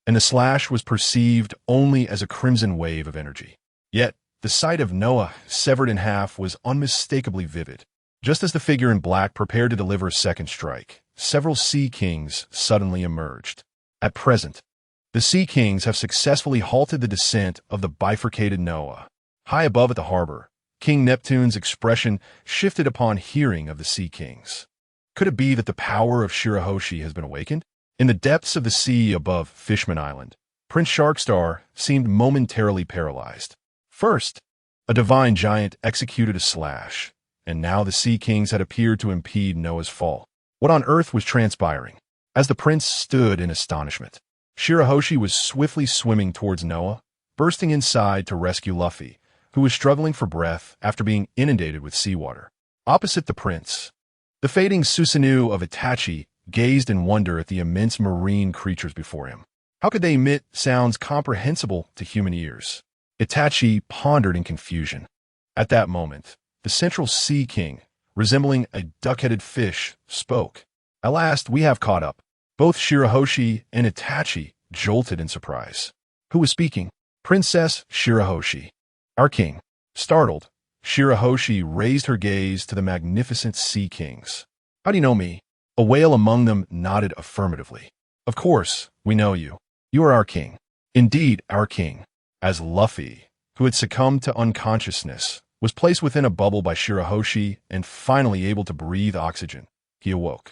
and the slash was perceived only as a crimson wave of energy. Yet, the sight of Noah severed in half was unmistakably vivid. Just as the figure in black prepared to deliver a second strike, several Sea Kings suddenly emerged. At present, the Sea Kings have successfully halted the descent of the bifurcated Noah. High above at the harbor, King Neptune's expression shifted upon hearing of the Sea Kings. Could it be that the power of Shirahoshi has been awakened? In the depths of the sea above Fishman Island, Prince Sharkstar seemed momentarily paralyzed. First, a divine giant executed a slash, and now the Sea Kings had appeared to impede Noah's fall. What on earth was transpiring? As the prince stood in astonishment, Shirahoshi was swiftly swimming towards Noah, bursting inside to rescue Luffy, who was struggling for breath after being inundated with seawater. Opposite the prince, the fading Susanoo of Itachi gazed in wonder at the immense marine creatures before him. How could they emit sounds comprehensible to human ears? Itachi pondered in confusion. At that moment, the central Sea King, resembling a duck-headed fish, spoke. At last, we have caught up. Both Shirahoshi and Itachi jolted in surprise. Who was speaking? Princess Shirahoshi. Our king. Startled, Shirahoshi raised her gaze to the magnificent sea kings. How do you know me? A whale among them nodded affirmatively. Of course, we know you. You are our king. Indeed, our king. As Luffy, who had succumbed to unconsciousness, was placed within a bubble by Shirahoshi and finally able to breathe oxygen, he awoke.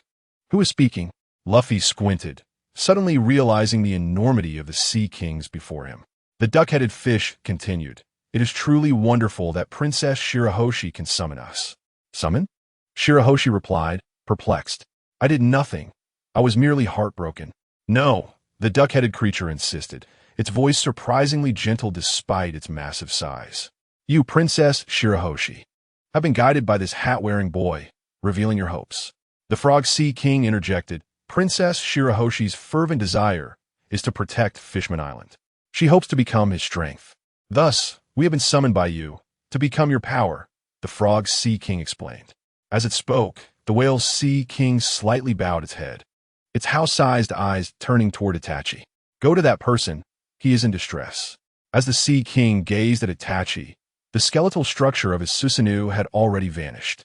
Who is speaking? Luffy squinted, suddenly realizing the enormity of the sea kings before him. The duck-headed fish continued. It is truly wonderful that Princess Shirahoshi can summon us. Summon? Shirahoshi replied, perplexed. I did nothing. I was merely heartbroken. No, the duck-headed creature insisted, its voice surprisingly gentle despite its massive size. You, Princess Shirahoshi, have been guided by this hat-wearing boy, revealing your hopes. The Frog Sea King interjected, Princess Shirahoshi's fervent desire is to protect Fishman Island. She hopes to become his strength. Thus, we have been summoned by you to become your power, the Frog Sea King explained. As it spoke, the Whale Sea King slightly bowed its head, its house-sized eyes turning toward Itachi. Go to that person. He is in distress. As the Sea King gazed at Itachi, the skeletal structure of his Susanoo had already vanished.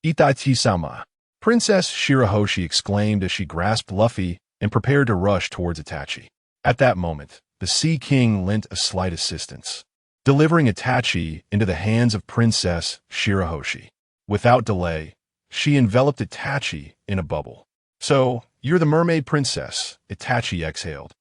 Itachi-sama, Princess Shirahoshi exclaimed as she grasped Luffy and prepared to rush towards Itachi. At that moment, the Sea King lent a slight assistance, delivering Itachi into the hands of Princess Shirahoshi. Without delay, she enveloped Itachi in a bubble. So, you're the mermaid princess, Itachi exhaled,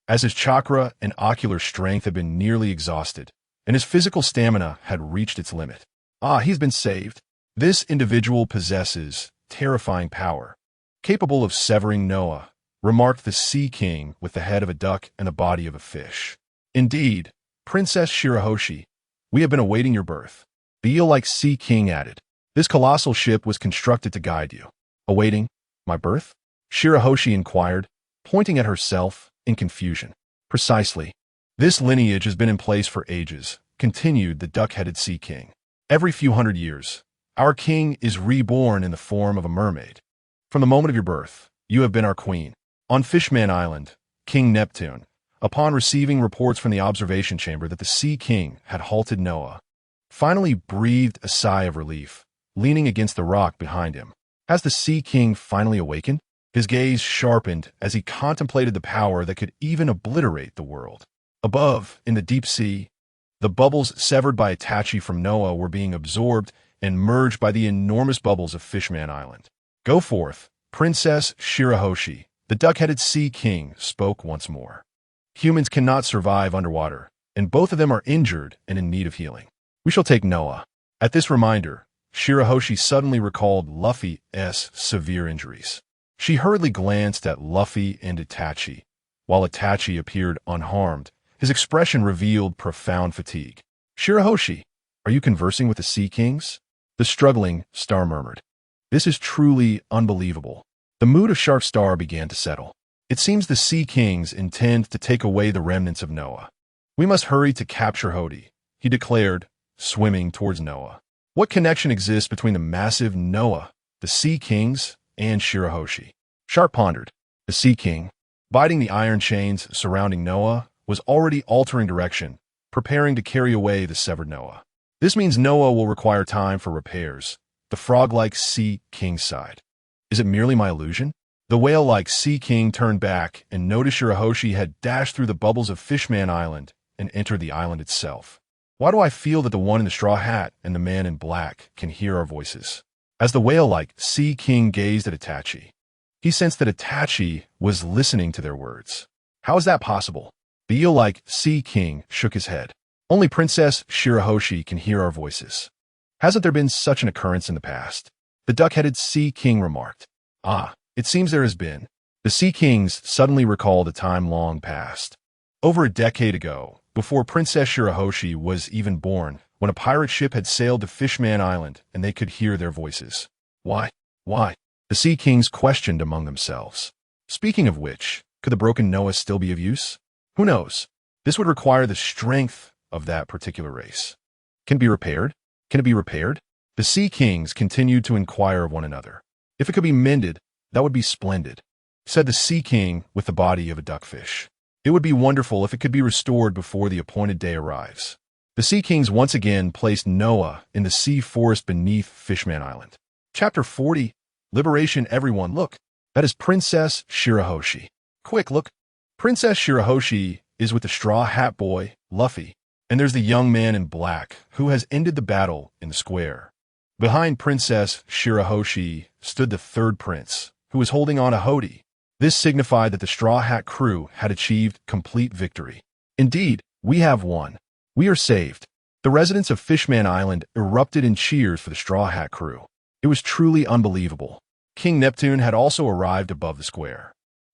as his chakra and ocular strength had been nearly exhausted, and his physical stamina had reached its limit. Ah, he's been saved. This individual possesses terrifying power, capable of severing Noah, remarked the Sea King with the head of a duck and the body of a fish. Indeed, Princess Shirahoshi, we have been awaiting your birth. The eel-like Sea King added. This colossal ship was constructed to guide you. Awaiting my birth? Shirahoshi inquired, pointing at herself in confusion. Precisely. This lineage has been in place for ages, continued the duck-headed Sea King. Every few hundred years, our king is reborn in the form of a mermaid. From the moment of your birth, you have been our queen. On Fishman Island, King Neptune, upon receiving reports from the observation chamber that the Sea King had halted Noah, finally breathed a sigh of relief, leaning against the rock behind him. Has the Sea King finally awakened? His gaze sharpened as he contemplated the power that could even obliterate the world. Above, in the deep sea, the bubbles severed by Itachi from Noah were being absorbed and merged by the enormous bubbles of Fishman Island. Go forth, Princess Shirahoshi, the duck-headed Sea King spoke once more. Humans cannot survive underwater, and both of them are injured and in need of healing. We shall take Noah. At this reminder, Shirahoshi suddenly recalled Luffy's severe injuries. She hurriedly glanced at Luffy and Itachi. While Itachi appeared unharmed, his expression revealed profound fatigue. Shirahoshi, are you conversing with the Sea Kings? The struggling Star murmured. This is truly unbelievable. The mood of Shark Star began to settle. It seems the Sea Kings intend to take away the remnants of Noah. We must hurry to capture Hody, he declared, swimming towards Noah. What connection exists between the massive Noah, the Sea Kings, and Shirahoshi? Shark pondered. The Sea King, biting the iron chains surrounding Noah, was already altering direction, preparing to carry away the severed Noah. This means Noah will require time for repairs. The frog-like Sea King sighed. Is it merely my illusion? The whale-like Sea King turned back and noticed Shirahoshi had dashed through the bubbles of Fishman Island and entered the island itself. Why do I feel that the one in the straw hat and the man in black can hear our voices? As the whale-like Sea King gazed at Itachi, he sensed that Itachi was listening to their words. How is that possible? The eel-like Sea King shook his head. Only Princess Shirahoshi can hear our voices. Hasn't there been such an occurrence in the past? The duck-headed Sea King remarked. Ah, it seems there has been. The Sea Kings suddenly recalled a time long past. Over a decade ago, before Princess Shirahoshi was even born, when a pirate ship had sailed to Fishman Island and they could hear their voices. Why? The Sea Kings questioned among themselves. Speaking of which, could the broken Noah still be of use? Who knows? This would require the strength of that particular race. Can it be repaired? The Sea Kings continued to inquire of one another. If it could be mended, that would be splendid, said the Sea King with the body of a duckfish. It would be wonderful if it could be restored before the appointed day arrives. The The Sea Kings once again placed Noah in the sea forest beneath Fishman Island. Chapter 40, Liberation. Everyone, look. That is Princess Shirahoshi. Quick, look. Princess Shirahoshi is with the Straw Hat Boy, Luffy, and there's the young man in black who has ended the battle in the square. Behind Princess Shirahoshi stood the third prince, who was holding on a Hody. This signified that the Straw Hat crew had achieved complete victory. Indeed, we have won. We are saved. The residents of Fishman Island erupted in cheers for the Straw Hat crew. It was truly unbelievable. King Neptune had also arrived above the square.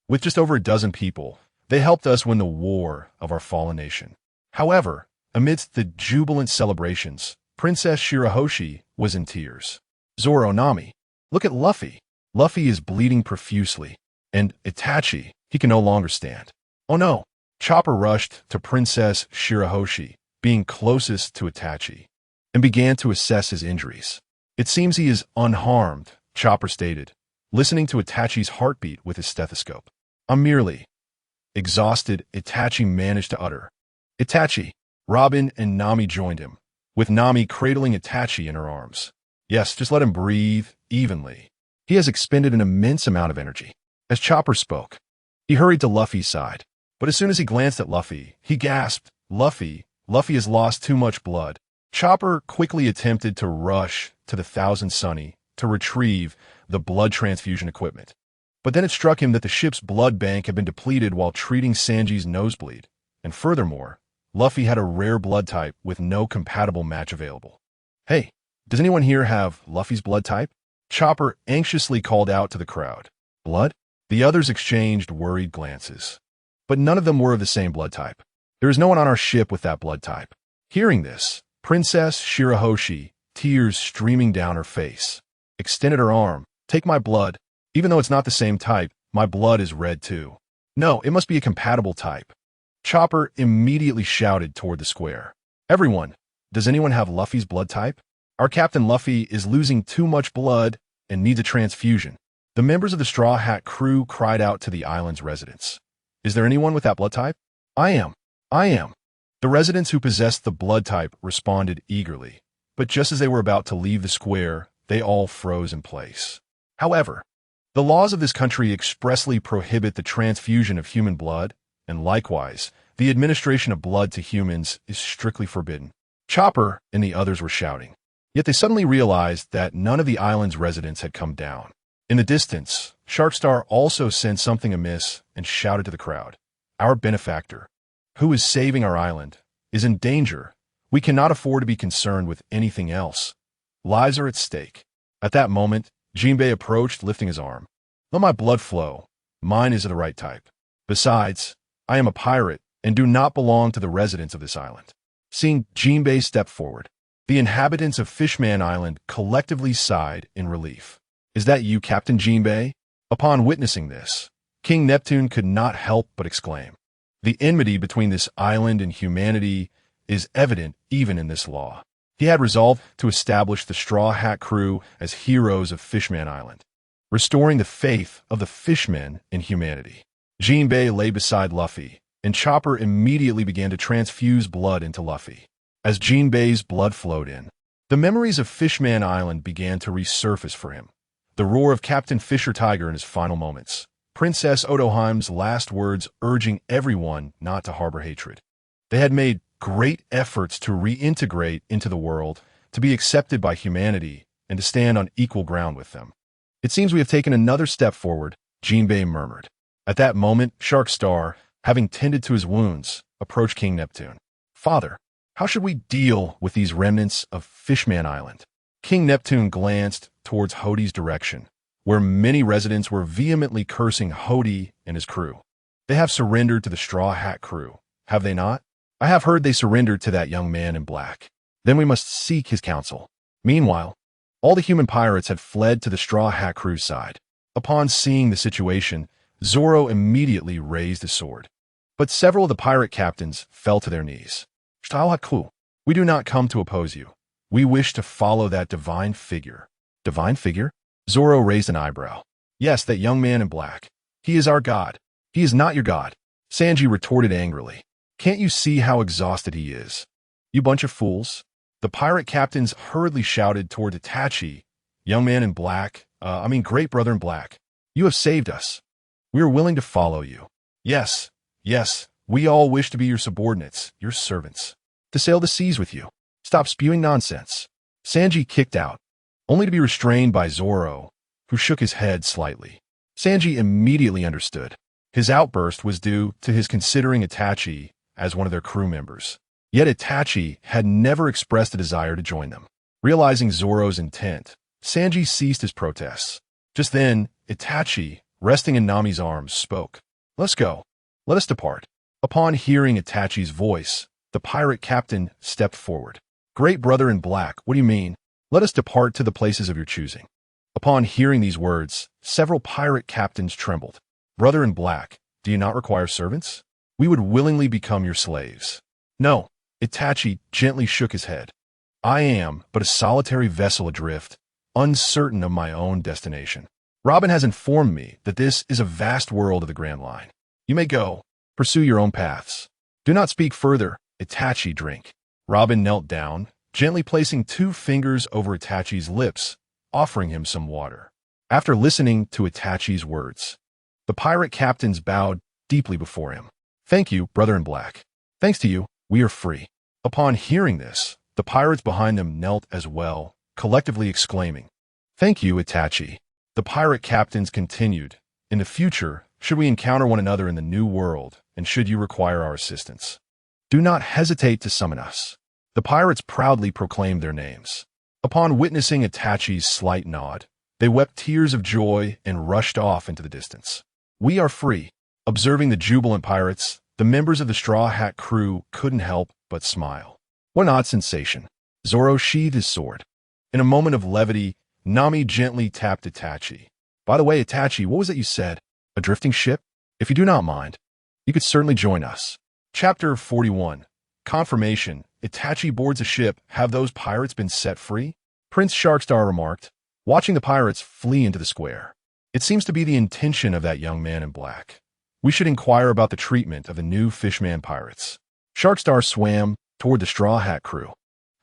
With just over a dozen people, they helped us win the war of our fallen nation. However, amidst the jubilant celebrations, Princess Shirahoshi was in tears. Zoro, Nami, look at Luffy. Luffy is bleeding profusely. And Itachi, he can no longer stand. Oh no! Chopper rushed to Princess Shirahoshi, being closest to Itachi, and began to assess his injuries. It seems he is unharmed, Chopper stated, listening to Itachi's heartbeat with his stethoscope. I'm merely exhausted, Itachi managed to utter. Itachi, Robin and Nami joined him, with Nami cradling Itachi in her arms. Yes, just let him breathe evenly. He has expended an immense amount of energy. As Chopper spoke, he hurried to Luffy's side, but as soon as he glanced at Luffy, he gasped, Luffy has lost too much blood. Chopper quickly attempted to rush to the Thousand Sunny to retrieve the blood transfusion equipment. But then it struck him that the ship's blood bank had been depleted while treating Sanji's nosebleed, and furthermore, Luffy had a rare blood type with no compatible match available. Hey, does anyone here have Luffy's blood type? Chopper anxiously called out to the crowd. Blood? The others exchanged worried glances. But none of them were of the same blood type. There is no one on our ship with that blood type. Hearing this, Princess Shirahoshi, tears streaming down her face, extended her arm. Take my blood. Even though it's not the same type, my blood is red too. No, it must be a compatible type. Chopper immediately shouted toward the square. Everyone, does anyone have Luffy's blood type? Our Captain Luffy is losing too much blood and needs a transfusion. The members of the Straw Hat crew cried out to the island's residents. Is there anyone with that blood type? I am. The residents who possessed the blood type responded eagerly, but just as they were about to leave the square, they all froze in place. However, the laws of this country expressly prohibit the transfusion of human blood, and likewise, the administration of blood to humans is strictly forbidden. Chopper and the others were shouting. Yet they suddenly realized that none of the island's residents had come down. In the distance, Sharkstar also sensed something amiss and shouted to the crowd. Our benefactor, who is saving our island, is in danger. We cannot afford to be concerned with anything else. Lives are at stake. At that moment, Jinbei approached, lifting his arm. Let my blood flow. Mine is of the right type. Besides, I am a pirate and do not belong to the residents of this island. Seeing Jinbei step forward, the inhabitants of Fishman Island collectively sighed in relief. Is that you, Captain Jinbei? Upon witnessing this, King Neptune could not help but exclaim. The enmity between this island and humanity is evident even in this law. He had resolved to establish the Straw Hat crew as heroes of Fishman Island, restoring the faith of the fishmen in humanity. Jinbei lay beside Luffy, and Chopper immediately began to transfuse blood into Luffy. As Jinbei's blood flowed in, the memories of Fishman Island began to resurface for him. The roar of Captain Fisher Tiger in his final moments, Princess Odoheim's last words urging everyone not to harbor hatred. They had made great efforts to reintegrate into the world, to be accepted by humanity, and to stand on equal ground with them. It seems we have taken another step forward, Jinbei murmured. At that moment, Sharkstar, having tended to his wounds, approached King Neptune. Father, how should we deal with these remnants of Fishman Island? King Neptune glanced towards Hody's direction, where many residents were vehemently cursing Hody and his crew. They have surrendered to the Straw Hat crew, have they not? I have heard they surrendered to that young man in black. Then we must seek his counsel. Meanwhile, all the human pirates had fled to the Straw Hat crew's side. Upon seeing the situation, Zoro immediately raised his sword. But several of the pirate captains fell to their knees. Straw Hat crew, we do not come to oppose you. We wish to follow that divine figure. Divine figure? Zoro raised an eyebrow. Yes, that young man in black. He is our god. He is not your god. Sanji retorted angrily. Can't you see how exhausted he is? You bunch of fools. The pirate captains hurriedly shouted toward Itachi, young man in black, great brother in black. You have saved us. We are willing to follow you. Yes, yes, we all wish to be your subordinates, your servants. To sail the seas with you. Stop spewing nonsense. Sanji kicked out, only to be restrained by Zoro, who shook his head slightly. Sanji immediately understood. His outburst was due to his considering Itachi as one of their crew members. Yet Itachi had never expressed a desire to join them. Realizing Zoro's intent, Sanji ceased his protests. Just then, Itachi, resting in Nami's arms, spoke. Let's go. Let us depart. Upon hearing Itachi's voice, the pirate captain stepped forward. Great brother in black, what do you mean? Let us depart to the places of your choosing. Upon hearing these words, several pirate captains trembled. Brother in black, do you not require servants? We would willingly become your slaves. No, Itachi gently shook his head. I am but a solitary vessel adrift, uncertain of my own destination. Robin has informed me that this is a vast world of the Grand Line. You may go, pursue your own paths. Do not speak further, Itachi, drink. Robin knelt down, gently placing 2 fingers over Itachi's lips, offering him some water. After listening to Itachi's words, the pirate captains bowed deeply before him. Thank you, brother in black. Thanks to you, we are free. Upon hearing this, the pirates behind them knelt as well, collectively exclaiming, Thank you, Itachi. The pirate captains continued, In the future, should we encounter one another in the new world, and should you require our assistance, do not hesitate to summon us. The pirates proudly proclaimed their names. Upon witnessing Itachi's slight nod, they wept tears of joy and rushed off into the distance. We are free. Observing the jubilant pirates, the members of the Straw Hat crew couldn't help but smile. What an odd sensation. Zoro sheathed his sword. In a moment of levity, Nami gently tapped Itachi. By the way, Itachi, what was it you said? A drifting ship? If you do not mind, you could certainly join us. Chapter 41. Confirmation. Itachi boards a ship. Have those pirates been set free? Prince Sharkstar remarked, watching the pirates flee into the square. It seems to be the intention of that young man in black. We should inquire about the treatment of the new Fishman pirates. Sharkstar swam toward the Straw Hat crew.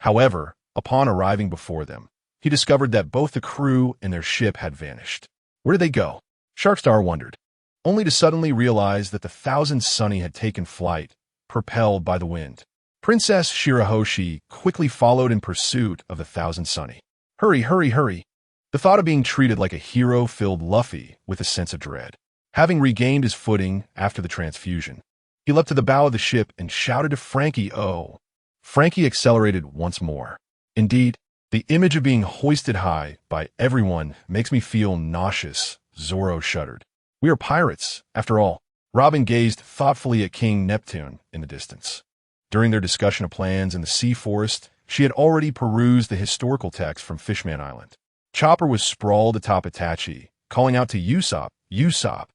However, upon arriving before them, he discovered that both the crew and their ship had vanished. Where did they go? Sharkstar wondered, only to suddenly realize that the Thousand Sunny had taken flight, propelled by the wind. Princess Shirahoshi quickly followed in pursuit of the Thousand Sunny. Hurry, hurry, hurry. The thought of being treated like a hero filled Luffy with a sense of dread. Having regained his footing after the transfusion, he leapt to the bow of the ship and shouted to Frankie, oh. Frankie accelerated once more. Indeed, the image of being hoisted high by everyone makes me feel nauseous, Zoro shuddered. We are pirates, after all. Robin gazed thoughtfully at King Neptune in the distance. During their discussion of plans in the sea forest, she had already perused the historical text from Fishman Island. Chopper was sprawled atop Itachi, calling out to Usopp, Usopp,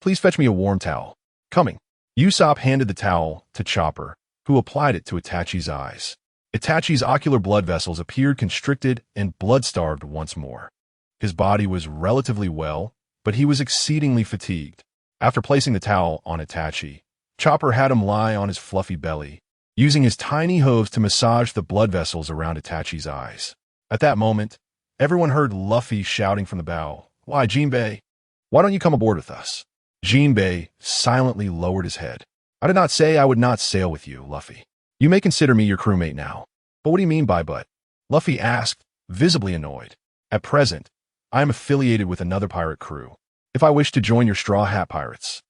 please fetch me a warm towel. Coming. Usopp handed the towel to Chopper, who applied it to Itachi's eyes. Itachi's ocular blood vessels appeared constricted and blood-starved once more. His body was relatively well, but he was exceedingly fatigued. After placing the towel on Itachi, Chopper had him lie on his fluffy belly, using his tiny hooves to massage the blood vessels around Itachi's eyes. At that moment, everyone heard Luffy shouting from the bow, Why, Jinbei? Why don't you come aboard with us? Jinbei silently lowered his head. I did not say I would not sail with you, Luffy. You may consider me your crewmate now. But what do you mean by but? Luffy asked, visibly annoyed. At present, I am affiliated with another pirate crew. If I wish to join your Straw Hat Pirates,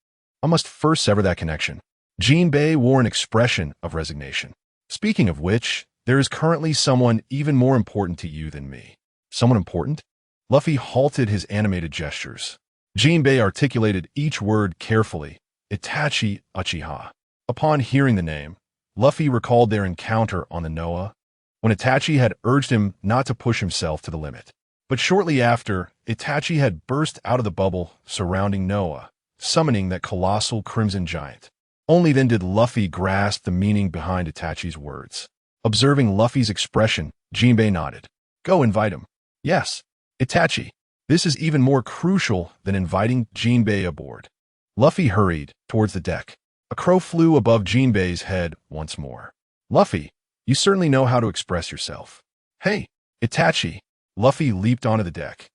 I must first sever that connection. Jinbei wore an expression of resignation. Speaking of which, there is currently someone even more important to you than me. Someone important? Luffy halted his animated gestures. Jinbei articulated each word carefully. Itachi Uchiha. Upon hearing the name, Luffy recalled their encounter on the Noah, when Itachi had urged him not to push himself to the limit. But shortly after, Itachi had burst out of the bubble surrounding Noah, summoning that colossal crimson giant. Only then did Luffy grasp the meaning behind Itachi's words. Observing Luffy's expression, Jinbei nodded. Go invite him. Yes, Itachi. This is even more crucial than inviting Jinbei aboard. Luffy hurried towards the deck. A crow flew above Jinbei's head once more. Luffy, You certainly know how to express yourself. Hey, Itachi! Luffy leaped onto the deck,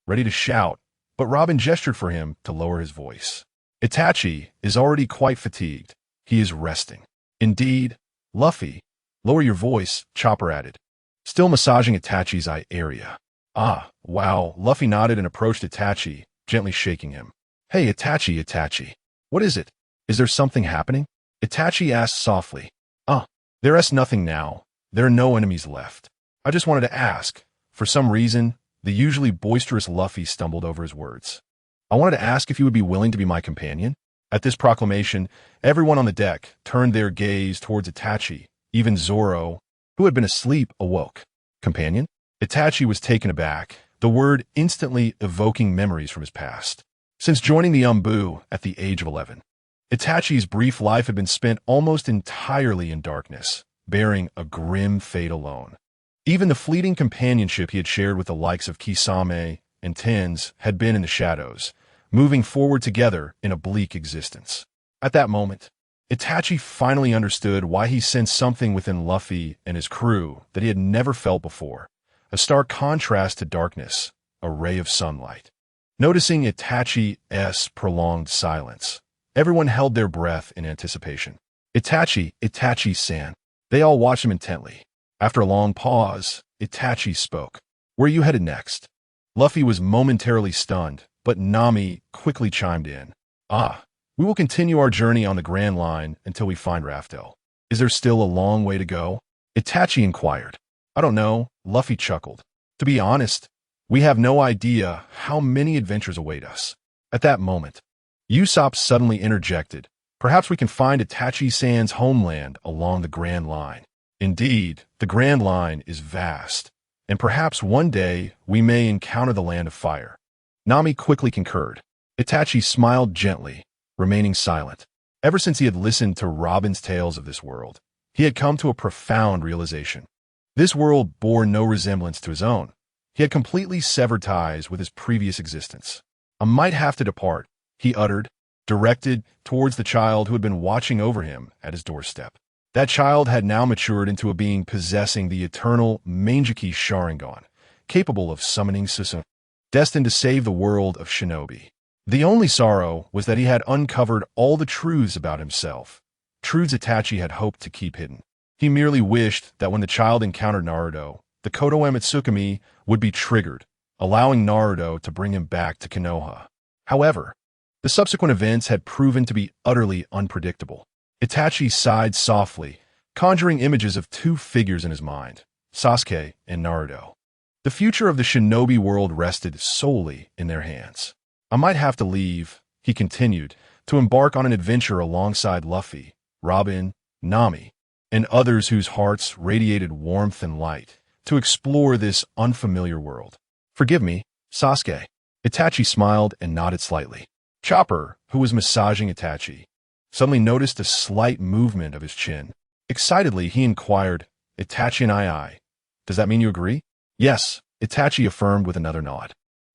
ready to shout, but Robin gestured for him to lower his voice. Itachi is already quite fatigued. He is resting. Indeed, Luffy, lower your voice, Chopper added, still massaging Itachi's eye area. Ah, wow, Luffy nodded and approached Itachi, gently shaking him. Hey, Itachi. What is it? Is there something happening? Itachi asked softly. There's nothing now. There are no enemies left. I just wanted to ask. For some reason, the usually boisterous Luffy stumbled over his words. I wanted to ask if you would be willing to be my companion. At this proclamation, everyone on the deck turned their gaze towards Itachi. Even Zoro, who had been asleep, awoke. Companion? Itachi was taken aback, the word instantly evoking memories from his past. Since joining the Umbu at the age of 11, Itachi's brief life had been spent almost entirely in darkness, bearing a grim fate alone. Even the fleeting companionship he had shared with the likes of Kisame and Tens had been in the shadows, moving forward together in a bleak existence. At that moment, Itachi finally understood why he sensed something within Luffy and his crew that he had never felt before, a stark contrast to darkness, a ray of sunlight. Noticing Itachi's prolonged silence, everyone held their breath in anticipation. Itachi-san. They all watched him intently. After a long pause, Itachi spoke. Where are you headed next? Luffy was momentarily stunned, but Nami quickly chimed in. We will continue our journey on the Grand Line until we find Raftel. Is there still a long way to go? Itachi inquired. I don't know, Luffy chuckled. To be honest, we have no idea how many adventures await us. At that moment, Usopp suddenly interjected. Perhaps we can find Itachi-san's homeland along the Grand Line. Indeed, the Grand Line is vast, and perhaps one day we may encounter the Land of Fire. Nami quickly concurred. Itachi smiled gently, remaining silent. Ever since he had listened to Robin's tales of this world, he had come to a profound realization. This world bore no resemblance to his own. He had completely severed ties with his previous existence. I might have to depart, he uttered, directed towards the child who had been watching over him at his doorstep. That child had now matured into a being possessing the eternal Mangekyo Sharingan, capable of summoning Sasuke, destined to save the world of shinobi. The only sorrow was that he had uncovered all the truths about himself, truths Itachi had hoped to keep hidden. He merely wished that when the child encountered Naruto, the Kotoe Tsukumi would be triggered, allowing Naruto to bring him back to Konoha. However, the subsequent events had proven to be utterly unpredictable. Itachi sighed softly, conjuring images of two figures in his mind, Sasuke and Naruto. The future of the shinobi world rested solely in their hands. I might have to leave, he continued, to embark on an adventure alongside Luffy, Robin, Nami, and others whose hearts radiated warmth and light, to explore this unfamiliar world. Forgive me, Sasuke. Itachi smiled and nodded slightly. Chopper, who was massaging Itachi, suddenly noticed a slight movement of his chin. Excitedly, he inquired, Itachi and I, does that mean you agree? Yes, Itachi affirmed with another nod.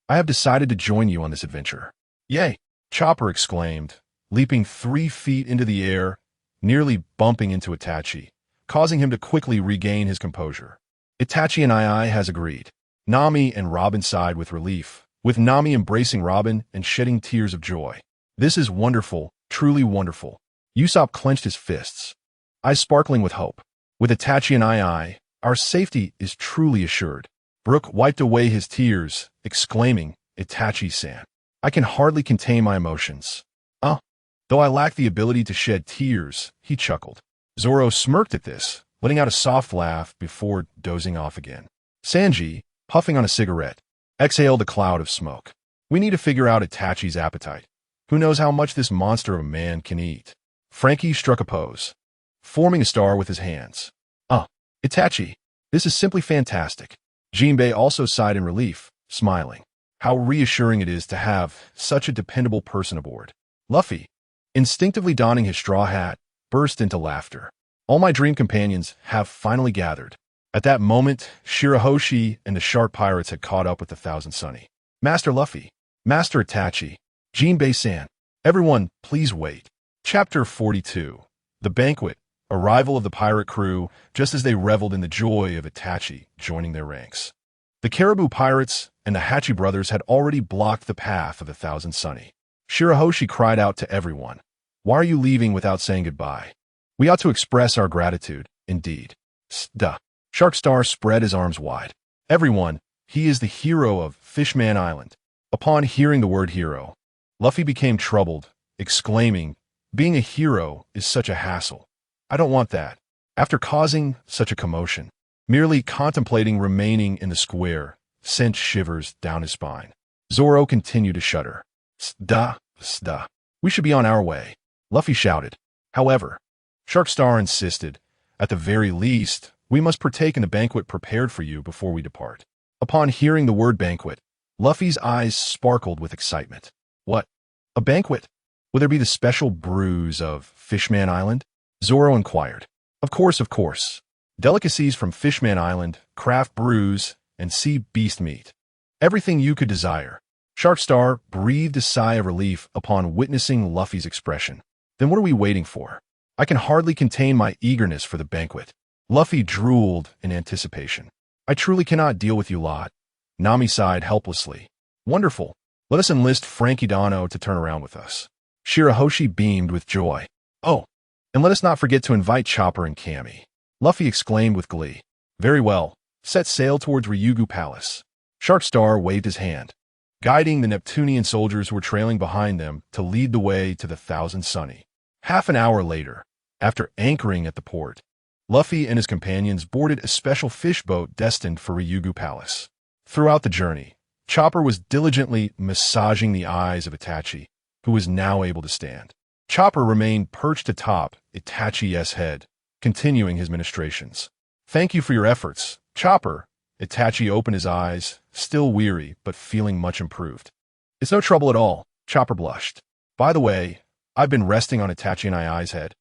I have decided to join you on this adventure. Yay! Chopper exclaimed, leaping 3 feet into the air, nearly bumping into Itachi, causing him to quickly regain his composure. Itachi and I has agreed. Nami and Robin sighed with relief, with Nami embracing Robin and shedding tears of joy. This is wonderful, truly wonderful. Usopp clenched his fists, eyes sparkling with hope. With Itachi and I, our safety is truly assured. Brook wiped away his tears, exclaiming, Itachi-san. I can hardly contain my emotions. Though I lack the ability to shed tears, he chuckled. Zoro smirked at this, letting out a soft laugh before dozing off again. Sanji, puffing on a cigarette, exhaled a cloud of smoke. We need to figure out Itachi's appetite. Who knows how much this monster of a man can eat? Frankie struck a pose, forming a star with his hands. Itachi, this is simply fantastic. Jinbei also sighed in relief, smiling. How reassuring it is to have such a dependable person aboard. Luffy, instinctively donning his straw hat, burst into laughter. All my dream companions have finally gathered. At that moment, Shirahoshi and the Shark Pirates had caught up with the Thousand Sunny. Master Luffy, Master Itachi, Jinbei-san, everyone, please wait. Chapter 42. The Banquet, Arrival of the pirate crew just as they reveled in the joy of Itachi joining their ranks. The Caribou pirates and the Hachi brothers had already blocked the path of the Thousand Sunny. Shirahoshi cried out to everyone, "Why are you leaving without saying goodbye? We ought to express our gratitude, indeed." Duh. Sharkstar spread his arms wide. "Everyone, he is the hero of Fishman Island." Upon hearing the word hero, Luffy became troubled, exclaiming, "Being a hero is such a hassle. I don't want that." After causing such a commotion, merely contemplating remaining in the square sent shivers down his spine. Zoro continued to shudder. Sda. We should be on our way," Luffy shouted. However, Sharkstar insisted, "At the very least, we must partake in the banquet prepared for you before we depart." Upon hearing the word banquet, Luffy's eyes sparkled with excitement. "What? A banquet? Will there be the special brews of Fishman Island?" Zoro inquired. Of course. Delicacies from Fishman Island, craft brews, and sea beast meat. Everything you could desire." Sharkstar breathed a sigh of relief upon witnessing Luffy's expression. "Then what are we waiting for? I can hardly contain my eagerness for the banquet." Luffy drooled in anticipation. "I truly cannot deal with you lot." Nami sighed helplessly. "Wonderful. Let us enlist Frankie Dano to turn around with us." Shirahoshi beamed with joy. "Oh, and let us not forget to invite Chopper and Kami." Luffy exclaimed with glee. "Very well. Set sail towards Ryugu Palace." Sharkstar waved his hand, guiding the Neptunian soldiers who were trailing behind them to lead the way to the Thousand Sunny. Half an hour later, after anchoring at the port, Luffy and his companions boarded a special fish boat destined for Ryugu Palace. Throughout the journey, Chopper was diligently massaging the eyes of Itachi, who was now able to stand. Chopper remained perched atop Itachi's head, continuing his ministrations. "Thank you for your efforts, Chopper." Itachi opened his eyes, still weary but feeling much improved. "It's no trouble at all," Chopper blushed. "By the way, I've been resting on Itachi and I's head.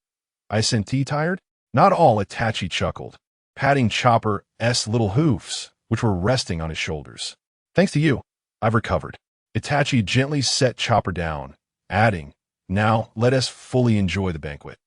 I senti tired?" "Not all," Itachi chuckled, patting Chopper's little hoofs, which were resting on his shoulders. "Thanks to you, I've recovered." Itachi gently set Chopper down, adding, "Now let us fully enjoy the banquet."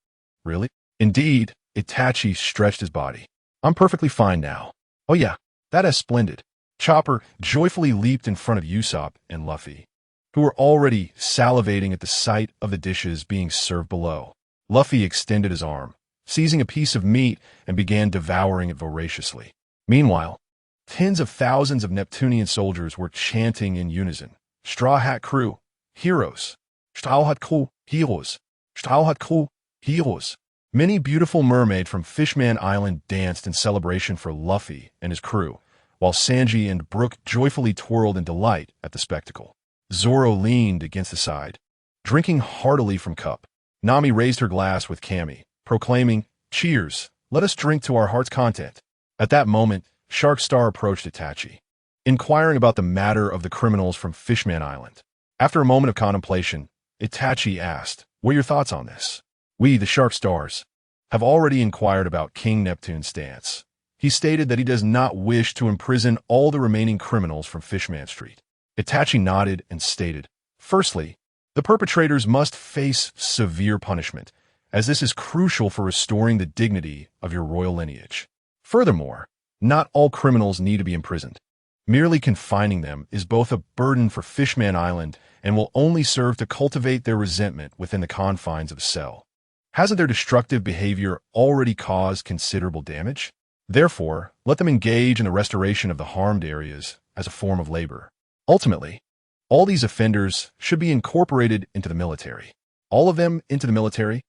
"Really?" "Indeed." Itachi stretched his body. "I'm perfectly fine now." "Oh yeah, that is splendid." Chopper joyfully leaped in front of Usopp and Luffy, who were already salivating at the sight of the dishes being served below. Luffy extended his arm, seizing a piece of meat and began devouring it voraciously. Meanwhile, tens of thousands of Neptunian soldiers were chanting in unison, "Straw Hat Crew, heroes! Straw Hat Crew, heroes! Straw Hat Crew, heroes!" Many beautiful mermaids from Fishman Island danced in celebration for Luffy and his crew, while Sanji and Brook joyfully twirled in delight at the spectacle. Zoro leaned against the side, drinking heartily from cup. Nami raised her glass with Kami, proclaiming, "Cheers, let us drink to our heart's content." At that moment, Sharkstar approached Itachi, inquiring about the matter of the criminals from Fishman Island. After a moment of contemplation, Itachi asked, "What are your thoughts on this?" "We, the Sharkstars, have already inquired about King Neptune's stance. He stated that he does not wish to imprison all the remaining criminals from Fishman Street." Itachi nodded and stated, "Firstly, the perpetrators must face severe punishment, as this is crucial for restoring the dignity of your royal lineage. Furthermore, not all criminals need to be imprisoned. Merely confining them is both a burden for Fishman Island and will only serve to cultivate their resentment within the confines of a cell. Hasn't their destructive behavior already caused considerable damage? Therefore, let them engage in the restoration of the harmed areas as a form of labor. Ultimately, all these offenders should be incorporated into the military." "All of them into the military?"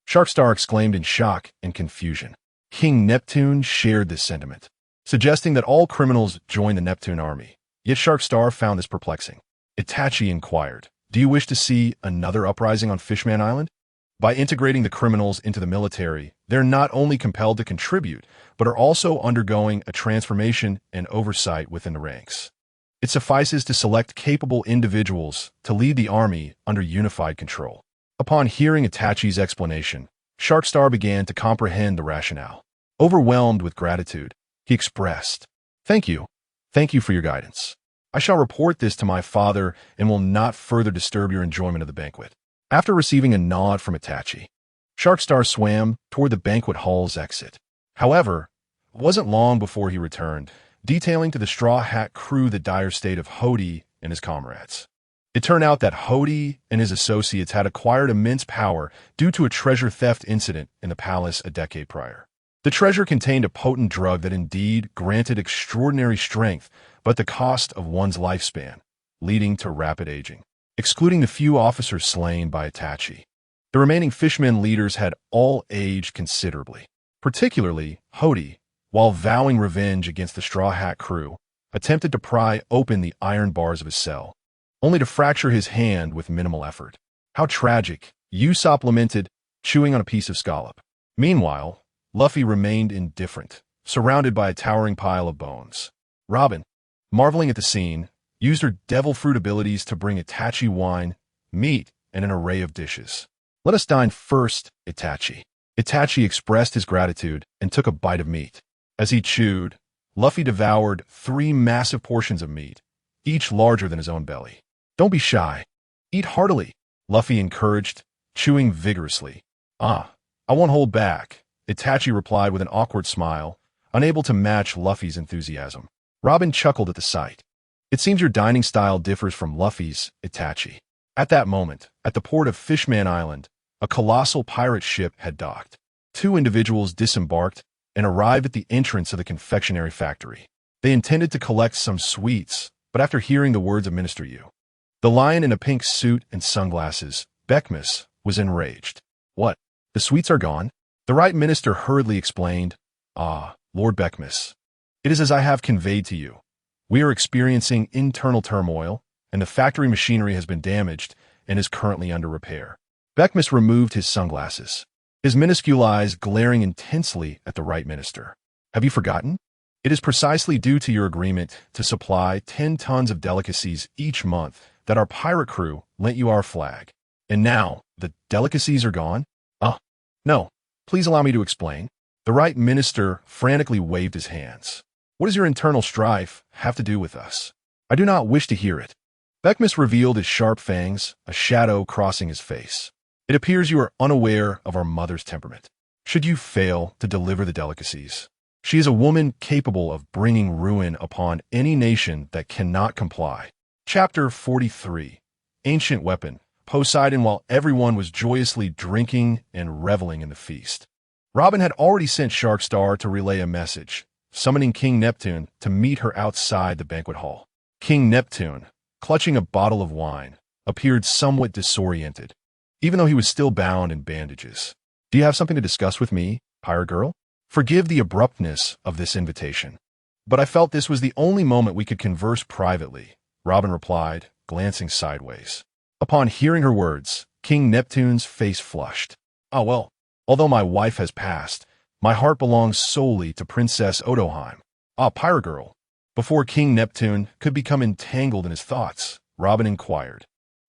Sharkstar exclaimed in shock and confusion. King Neptune shared this sentiment, suggesting that all criminals join the Neptune army. Yet Sharkstar found this perplexing. Itachi inquired, "Do you wish to see another uprising on Fishman Island?" By integrating the criminals into the military, they're not only compelled to contribute, but are also undergoing a transformation and oversight within the ranks. It suffices to select capable individuals to lead the army under unified control. Upon hearing Itachi's explanation, Sharkstar began to comprehend the rationale. Overwhelmed with gratitude, he expressed, Thank you for your guidance. I shall report this to my father and will not further disturb your enjoyment of the banquet." After receiving a nod from Itachi, Sharkstar swam toward the banquet hall's exit. However, it wasn't long before he returned, detailing to the Straw Hat crew the dire state of Hody and his comrades. It turned out that Hody and his associates had acquired immense power due to a treasure theft incident in the palace a decade prior. The treasure contained a potent drug that indeed granted extraordinary strength, but the cost of one's lifespan, leading to rapid aging. Excluding the few officers slain by Itachi, the remaining fishmen leaders had all aged considerably. Particularly, Hody, while vowing revenge against the Straw Hat crew, attempted to pry open the iron bars of his cell, only to fracture his hand with minimal effort. How tragic, Usopp lamented, chewing on a piece of scallop. Meanwhile, Luffy remained indifferent, surrounded by a towering pile of bones. Robin, marveling at the scene, used her devil fruit abilities to bring Itachi wine, meat, and an array of dishes. Let us dine first, Itachi. Itachi expressed his gratitude and took a bite of meat. As he chewed, Luffy devoured 3 massive portions of meat, each larger than his own belly. Don't be shy. Eat heartily, Luffy encouraged, chewing vigorously. I won't hold back, Itachi replied with an awkward smile, unable to match Luffy's enthusiasm. Robin chuckled at the sight. It seems your dining style differs from Luffy's, Itachi. At that moment, at the port of Fishman Island, a colossal pirate ship had docked. 2 individuals disembarked and arrived at the entrance of the confectionery factory. They intended to collect some sweets, but after hearing the words of Minister Yu, the lion in a pink suit and sunglasses, Beckmas, was enraged. What? The sweets are gone? The right minister hurriedly explained, Lord Beckmas, it is as I have conveyed to you. We are experiencing internal turmoil, and the factory machinery has been damaged and is currently under repair. Beckmas removed his sunglasses, his minuscule eyes glaring intensely at the right minister. Have you forgotten? It is precisely due to your agreement to supply 10 tons of delicacies each month that our pirate crew lent you our flag. And now, the delicacies are gone? No. Please allow me to explain. The right minister frantically waved his hands. What does your internal strife have to do with us? I do not wish to hear it. Beckmas revealed his sharp fangs, a shadow crossing his face. It appears you are unaware of our mother's temperament. Should you fail to deliver the delicacies, she is a woman capable of bringing ruin upon any nation that cannot comply. Chapter 43. Ancient Weapon. Poseidon. While everyone was joyously drinking and reveling in the feast, Robin had already sent Sharkstar to relay a message, summoning King Neptune to meet her outside the banquet hall. King Neptune, clutching a bottle of wine, appeared somewhat disoriented, even though he was still bound in bandages. Do you have something to discuss with me, pirate girl? Forgive the abruptness of this invitation, but I felt this was the only moment we could converse privately, Robin replied, glancing sideways. Upon hearing her words, King Neptune's face flushed. Well, although my wife has passed, my heart belongs solely to Princess Odoheim. Pirate girl. Before King Neptune could become entangled in his thoughts, Robin inquired,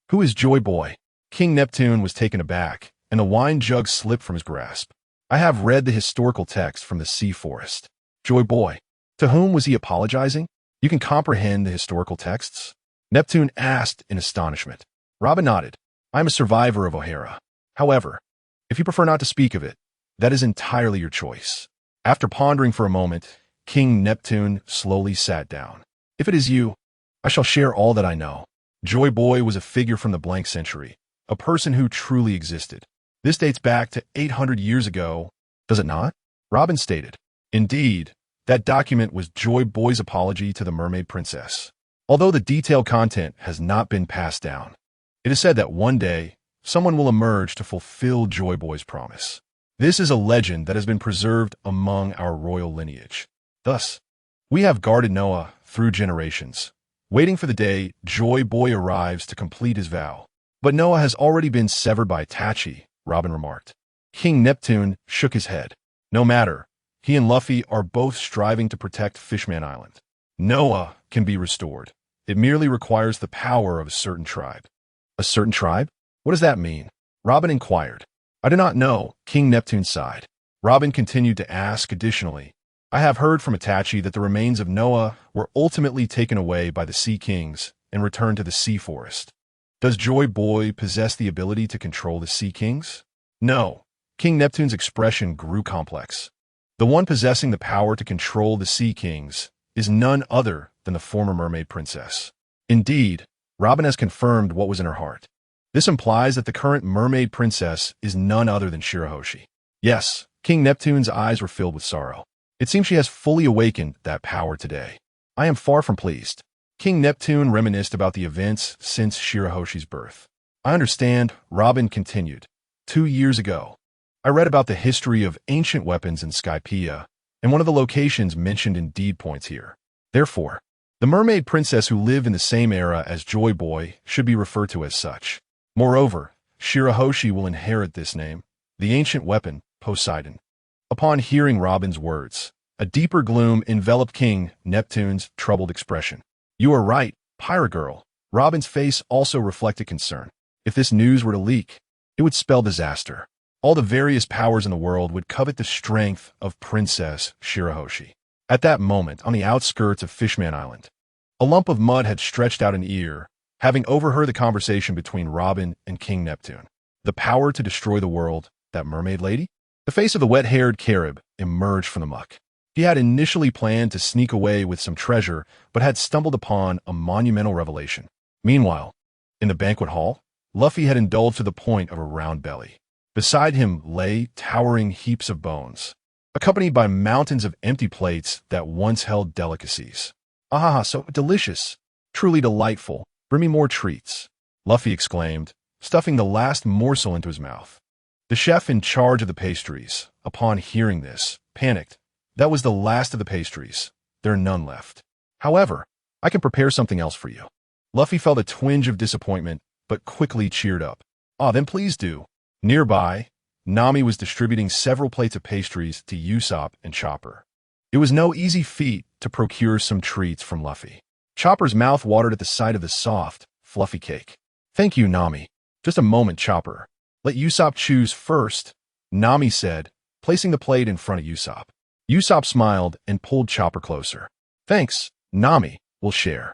Who is Joy Boy? King Neptune was taken aback, and the wine jug slipped from his grasp. I have read the historical text from the Sea Forest. Joy Boy. To whom was he apologizing? You can comprehend the historical texts? Neptune asked in astonishment. Robin nodded. I am a survivor of O'Hara. However, if you prefer not to speak of it, that is entirely your choice. After pondering for a moment, King Neptune slowly sat down. If it is you, I shall share all that I know. Joy Boy was a figure from the blank century, a person who truly existed. This dates back to 800 years ago, does it not? Robin stated. Indeed, that document was Joy Boy's apology to the Mermaid Princess. Although the detailed content has not been passed down, it is said that one day, someone will emerge to fulfill Joy Boy's promise. This is a legend that has been preserved among our royal lineage. Thus, we have guarded Noah through generations, waiting for the day Joy Boy arrives to complete his vow. But Noah has already been severed by Itachi, Robin remarked. King Neptune shook his head. No matter, he and Luffy are both striving to protect Fishman Island. Noah can be restored. It merely requires the power of a certain tribe. A certain tribe? What does that mean? Robin inquired. I do not know, King Neptune sighed. Robin continued to ask additionally. I have heard from Itachi that the remains of Noah were ultimately taken away by the Sea Kings and returned to the Sea Forest. Does Joy Boy possess the ability to control the Sea Kings? No. King Neptune's expression grew complex. The one possessing the power to control the Sea Kings is none other than the former mermaid princess. Indeed, Robin has confirmed what was in her heart. This implies that the current mermaid princess is none other than Shirahoshi. Yes, King Neptune's eyes were filled with sorrow. It seems she has fully awakened that power today. I am far from pleased. King Neptune reminisced about the events since Shirahoshi's birth. I understand, Robin continued. 2 years ago, I read about the history of ancient weapons in Skypiea, and one of the locations mentioned in deed points here. Therefore, the mermaid princess who lived in the same era as Joy Boy should be referred to as such. Moreover, Shirahoshi will inherit this name, the ancient weapon, Poseidon. Upon hearing Robin's words, a deeper gloom enveloped King Neptune's troubled expression. You are right, Pirate Girl. Robin's face also reflected concern. If this news were to leak, it would spell disaster. All the various powers in the world would covet the strength of Princess Shirahoshi. At that moment, on the outskirts of Fishman Island, a lump of mud had stretched out an ear, having overheard the conversation between Robin and King Neptune. The power to destroy the world, that mermaid lady? The face of the wet-haired Carib emerged from the muck. He had initially planned to sneak away with some treasure, but had stumbled upon a monumental revelation. Meanwhile, in the banquet hall, Luffy had indulged to the point of a round belly. Beside him lay towering heaps of bones, accompanied by mountains of empty plates that once held delicacies. Ah, so delicious! Truly delightful. Bring me more treats, Luffy exclaimed, stuffing the last morsel into his mouth. The chef in charge of the pastries, upon hearing this, panicked. That was the last of the pastries. There are none left. However, I can prepare something else for you. Luffy felt a twinge of disappointment, but quickly cheered up. Ah, then please do. Nearby, Nami was distributing several plates of pastries to Usopp and Chopper. It was no easy feat to procure some treats from Luffy. Chopper's mouth watered at the sight of the soft, fluffy cake. Thank you, Nami. Just a moment, Chopper. Let Usopp choose first, Nami said, placing the plate in front of Usopp. Usopp smiled and pulled Chopper closer. Thanks, Nami. We'll share.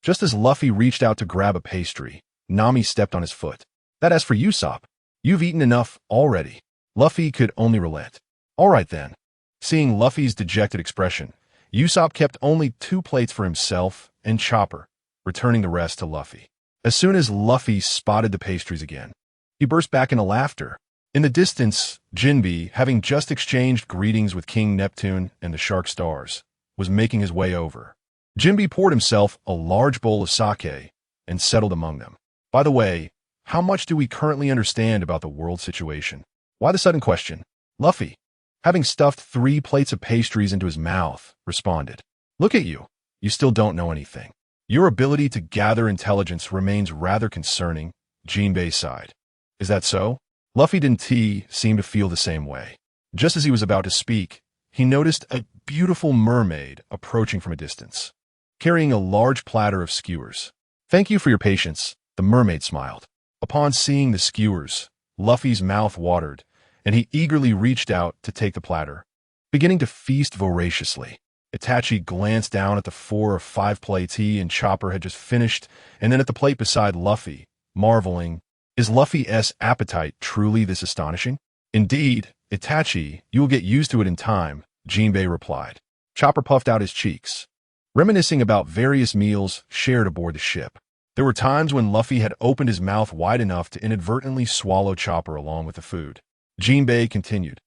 Just as Luffy reached out to grab a pastry, Nami stepped on his foot. That as for Usopp, you've eaten enough already. Luffy could only relent. All right then. Seeing Luffy's dejected expression, Usopp kept only 2 plates for himself and Chopper, returning the rest to Luffy. As soon as Luffy spotted the pastries again, he burst back into laughter. In the distance, Jinbe, having just exchanged greetings with King Neptune and the Shark Stars, was making his way over. Jinbe poured himself a large bowl of sake and settled among them. By the way, how much do we currently understand about the world situation? Why the sudden question? Luffy, having stuffed 3 plates of pastries into his mouth, responded. Look at you. You still don't know anything. Your ability to gather intelligence remains rather concerning, Jinbe sighed. Is that so? Luffy didn't seem to feel the same way. Just as he was about to speak, he noticed a beautiful mermaid approaching from a distance, carrying a large platter of skewers. Thank you for your patience, the mermaid smiled. Upon seeing the skewers, Luffy's mouth watered, and he eagerly reached out to take the platter, beginning to feast voraciously. Itachi glanced down at the 4 or 5 plates he and Chopper had just finished, and then at the plate beside Luffy, marveling, is Luffy's appetite truly this astonishing? Indeed, Itachi, you will get used to it in time, Jinbe replied. Chopper puffed out his cheeks, reminiscing about various meals shared aboard the ship. There were times when Luffy had opened his mouth wide enough to inadvertently swallow Chopper along with the food. Jinbe continued,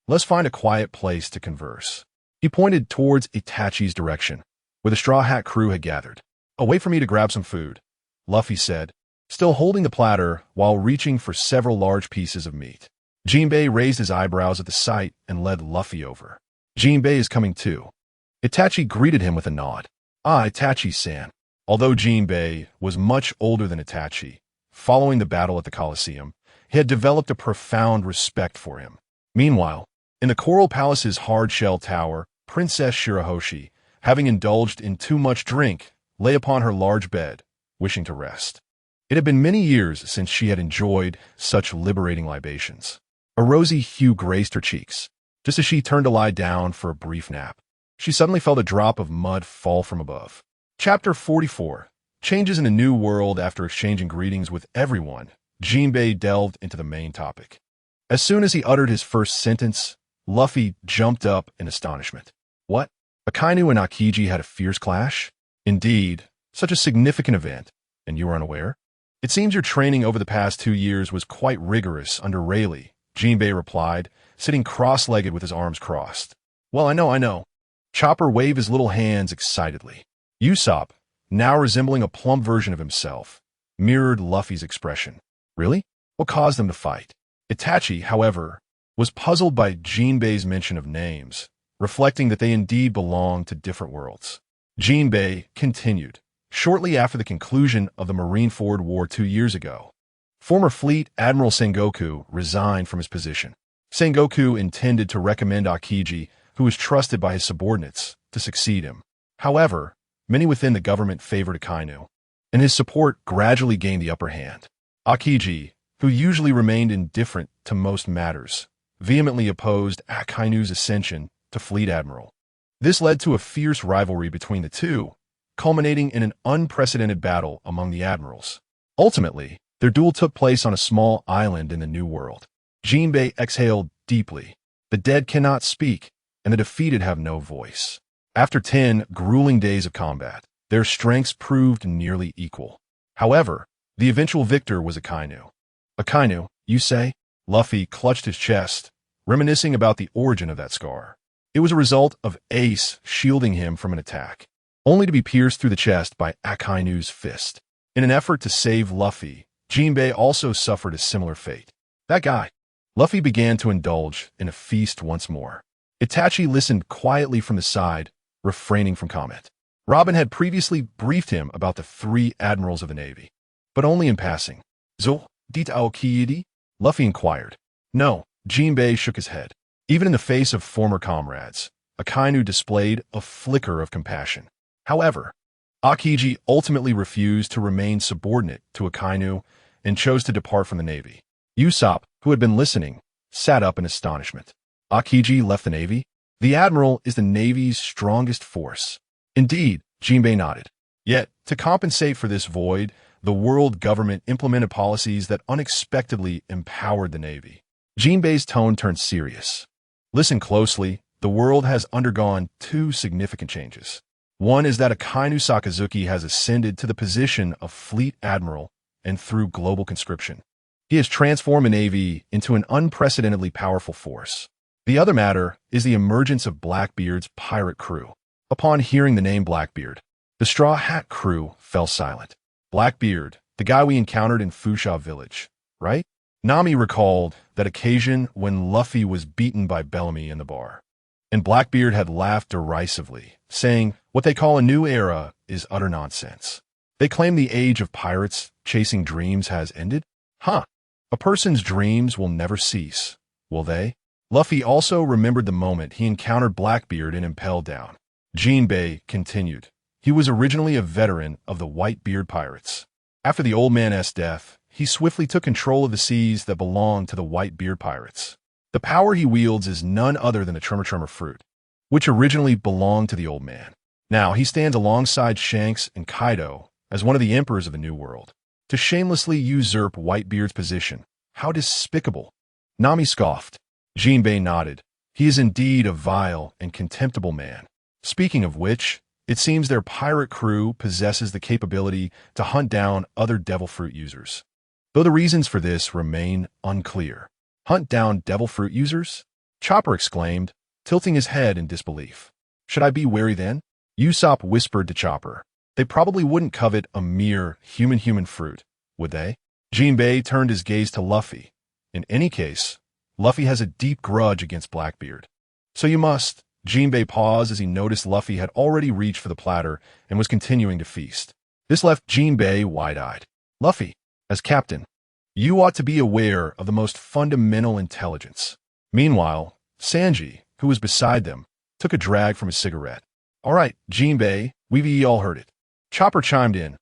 let's find a quiet place to converse. He pointed towards Itachi's direction, where the Straw Hat crew had gathered. Oh, wait for me to grab some food, Luffy said, still holding the platter while reaching for several large pieces of meat. Jinbe raised his eyebrows at the sight and led Luffy over. Jinbe is coming too. Itachi greeted him with a nod. Ah, Itachi-san. Although Jinbe was much older than Itachi, following the battle at the Colosseum, he had developed a profound respect for him. Meanwhile, in the Coral Palace's hard-shell tower, Princess Shirahoshi, having indulged in too much drink, lay upon her large bed, wishing to rest. It had been many years since she had enjoyed such liberating libations. A rosy hue graced her cheeks. Just as she turned to lie down for a brief nap, she suddenly felt a drop of mud fall from above. Chapter 44. Changes in the New World. After exchanging greetings with everyone, Jinbe delved into the main topic. As soon as he uttered his first sentence, Luffy jumped up in astonishment. What? Akainu and Akiji had a fierce clash? Indeed, such a significant event, and you were unaware? It seems your training over the past 2 years was quite rigorous under Rayleigh, Jinbei replied, sitting cross-legged with his arms crossed. Well, I know. Chopper waved his little hands excitedly. Usopp, now resembling a plump version of himself, mirrored Luffy's expression. Really? What caused them to fight? Itachi, however, was puzzled by Jinbei's mention of names, reflecting that they indeed belonged to different worlds. Jinbei continued. Shortly after the conclusion of the Marineford War 2 years ago, former Fleet Admiral Sengoku resigned from his position. Sengoku intended to recommend Akiji, who was trusted by his subordinates, to succeed him. However, many within the government favored Akainu, and his support gradually gained the upper hand. Akiji, who usually remained indifferent to most matters, vehemently opposed Akainu's ascension to Fleet Admiral. This led to a fierce rivalry between the two, culminating in an unprecedented battle among the admirals. Ultimately, their duel took place on a small island in the New World. Jinbei exhaled deeply. The dead cannot speak, and the defeated have no voice. After 10 grueling days of combat, their strengths proved nearly equal. However, the eventual victor was Akainu. Akainu, you say? Luffy clutched his chest, reminiscing about the origin of that scar. It was a result of Ace shielding him from an attack, only to be pierced through the chest by Akainu's fist. In an effort to save Luffy, Jinbei also suffered a similar fate. That guy. Luffy began to indulge in a feast once more. Itachi listened quietly from the side, refraining from comment. Robin had previously briefed him about the 3 admirals of the Navy, but only in passing. Zo, dit Aokiyidi? Luffy inquired. No, Jinbei shook his head. Even in the face of former comrades, Akainu displayed a flicker of compassion. However, Akiji ultimately refused to remain subordinate to Akainu and chose to depart from the Navy. Usopp, who had been listening, sat up in astonishment. Akiji left the Navy? The Admiral is the Navy's strongest force. Indeed, Jinbei nodded. Yet, to compensate for this void, the world government implemented policies that unexpectedly empowered the Navy. Jinbei's tone turned serious. Listen closely, the world has undergone 2 significant changes. One is that Akainu Sakazuki has ascended to the position of Fleet Admiral, and through global conscription, he has transformed the Navy into an unprecedentedly powerful force. The other matter is the emergence of Blackbeard's pirate crew. Upon hearing the name Blackbeard, the Straw Hat crew fell silent. Blackbeard, the guy we encountered in Fusha Village, right? Nami recalled that occasion when Luffy was beaten by Bellamy in the bar, and Blackbeard had laughed derisively, saying what they call a new era is utter nonsense. They claim the age of pirates chasing dreams has ended? Huh. A person's dreams will never cease, will they? Luffy also remembered the moment he encountered Blackbeard and impelled down. Jinbei continued. He was originally a veteran of the Whitebeard pirates. After the old man's death, he swiftly took control of the seas that belonged to the Whitebeard pirates. The power he wields is none other than the Tremor fruit, which originally belonged to the old man. Now he stands alongside Shanks and Kaido as one of the emperors of the New World. To shamelessly usurp Whitebeard's position, how despicable! Nami scoffed. Jinbei nodded. He is indeed a vile and contemptible man. Speaking of which, it seems their pirate crew possesses the capability to hunt down other devil fruit users, though the reasons for this remain unclear. Hunt down devil fruit users? Chopper exclaimed, tilting his head in disbelief. Should I be wary then? Usopp whispered to Chopper. They probably wouldn't covet a mere human fruit, would they? Jinbei turned his gaze to Luffy. In any case, Luffy has a deep grudge against Blackbeard. So you must. Jinbei paused as he noticed Luffy had already reached for the platter and was continuing to feast. This left Jinbei wide-eyed. Luffy, as captain, you ought to be aware of the most fundamental intelligence. Meanwhile, Sanji, who was beside them, took a drag from his cigarette. All right, Jinbei, we've all heard it. Chopper chimed in.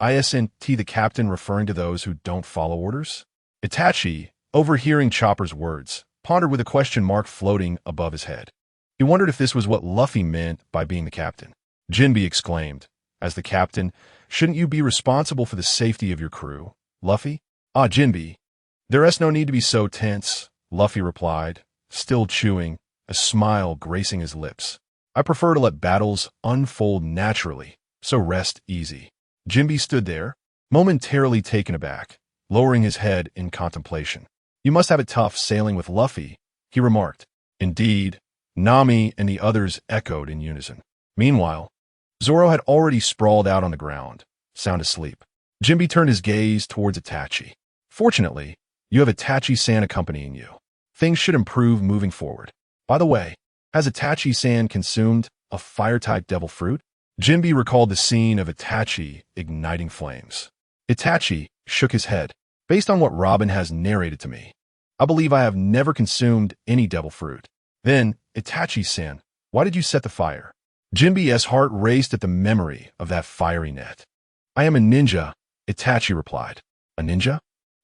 Isn't the captain referring to those who don't follow orders? Itachi, overhearing Chopper's words, pondered with a question mark floating above his head. He wondered if this was what Luffy meant by being the captain. Jinbei exclaimed, as the captain, shouldn't you be responsible for the safety of your crew, Luffy? Ah, Jinbei, there is no need to be so tense. Luffy replied, still chewing, a smile gracing his lips. I prefer to let battles unfold naturally, so rest easy. Jinbe stood there, momentarily taken aback, lowering his head in contemplation. You must have it tough sailing with Luffy, he remarked. Indeed, Nami and the others echoed in unison. Meanwhile, Zoro had already sprawled out on the ground, sound asleep. Jinbe turned his gaze towards Itachi. Fortunately, you have Itachi-san accompanying you. Things should improve moving forward. By the way, has Itachi-san consumed a fire-type devil fruit? Jinbe recalled the scene of Itachi igniting flames. Itachi shook his head. Based on what Robin has narrated to me, I believe I have never consumed any devil fruit. Then, Itachi-san, why did you set the fire? Jinbe's heart raced at the memory of that fiery net. I am a ninja, Itachi replied. A ninja?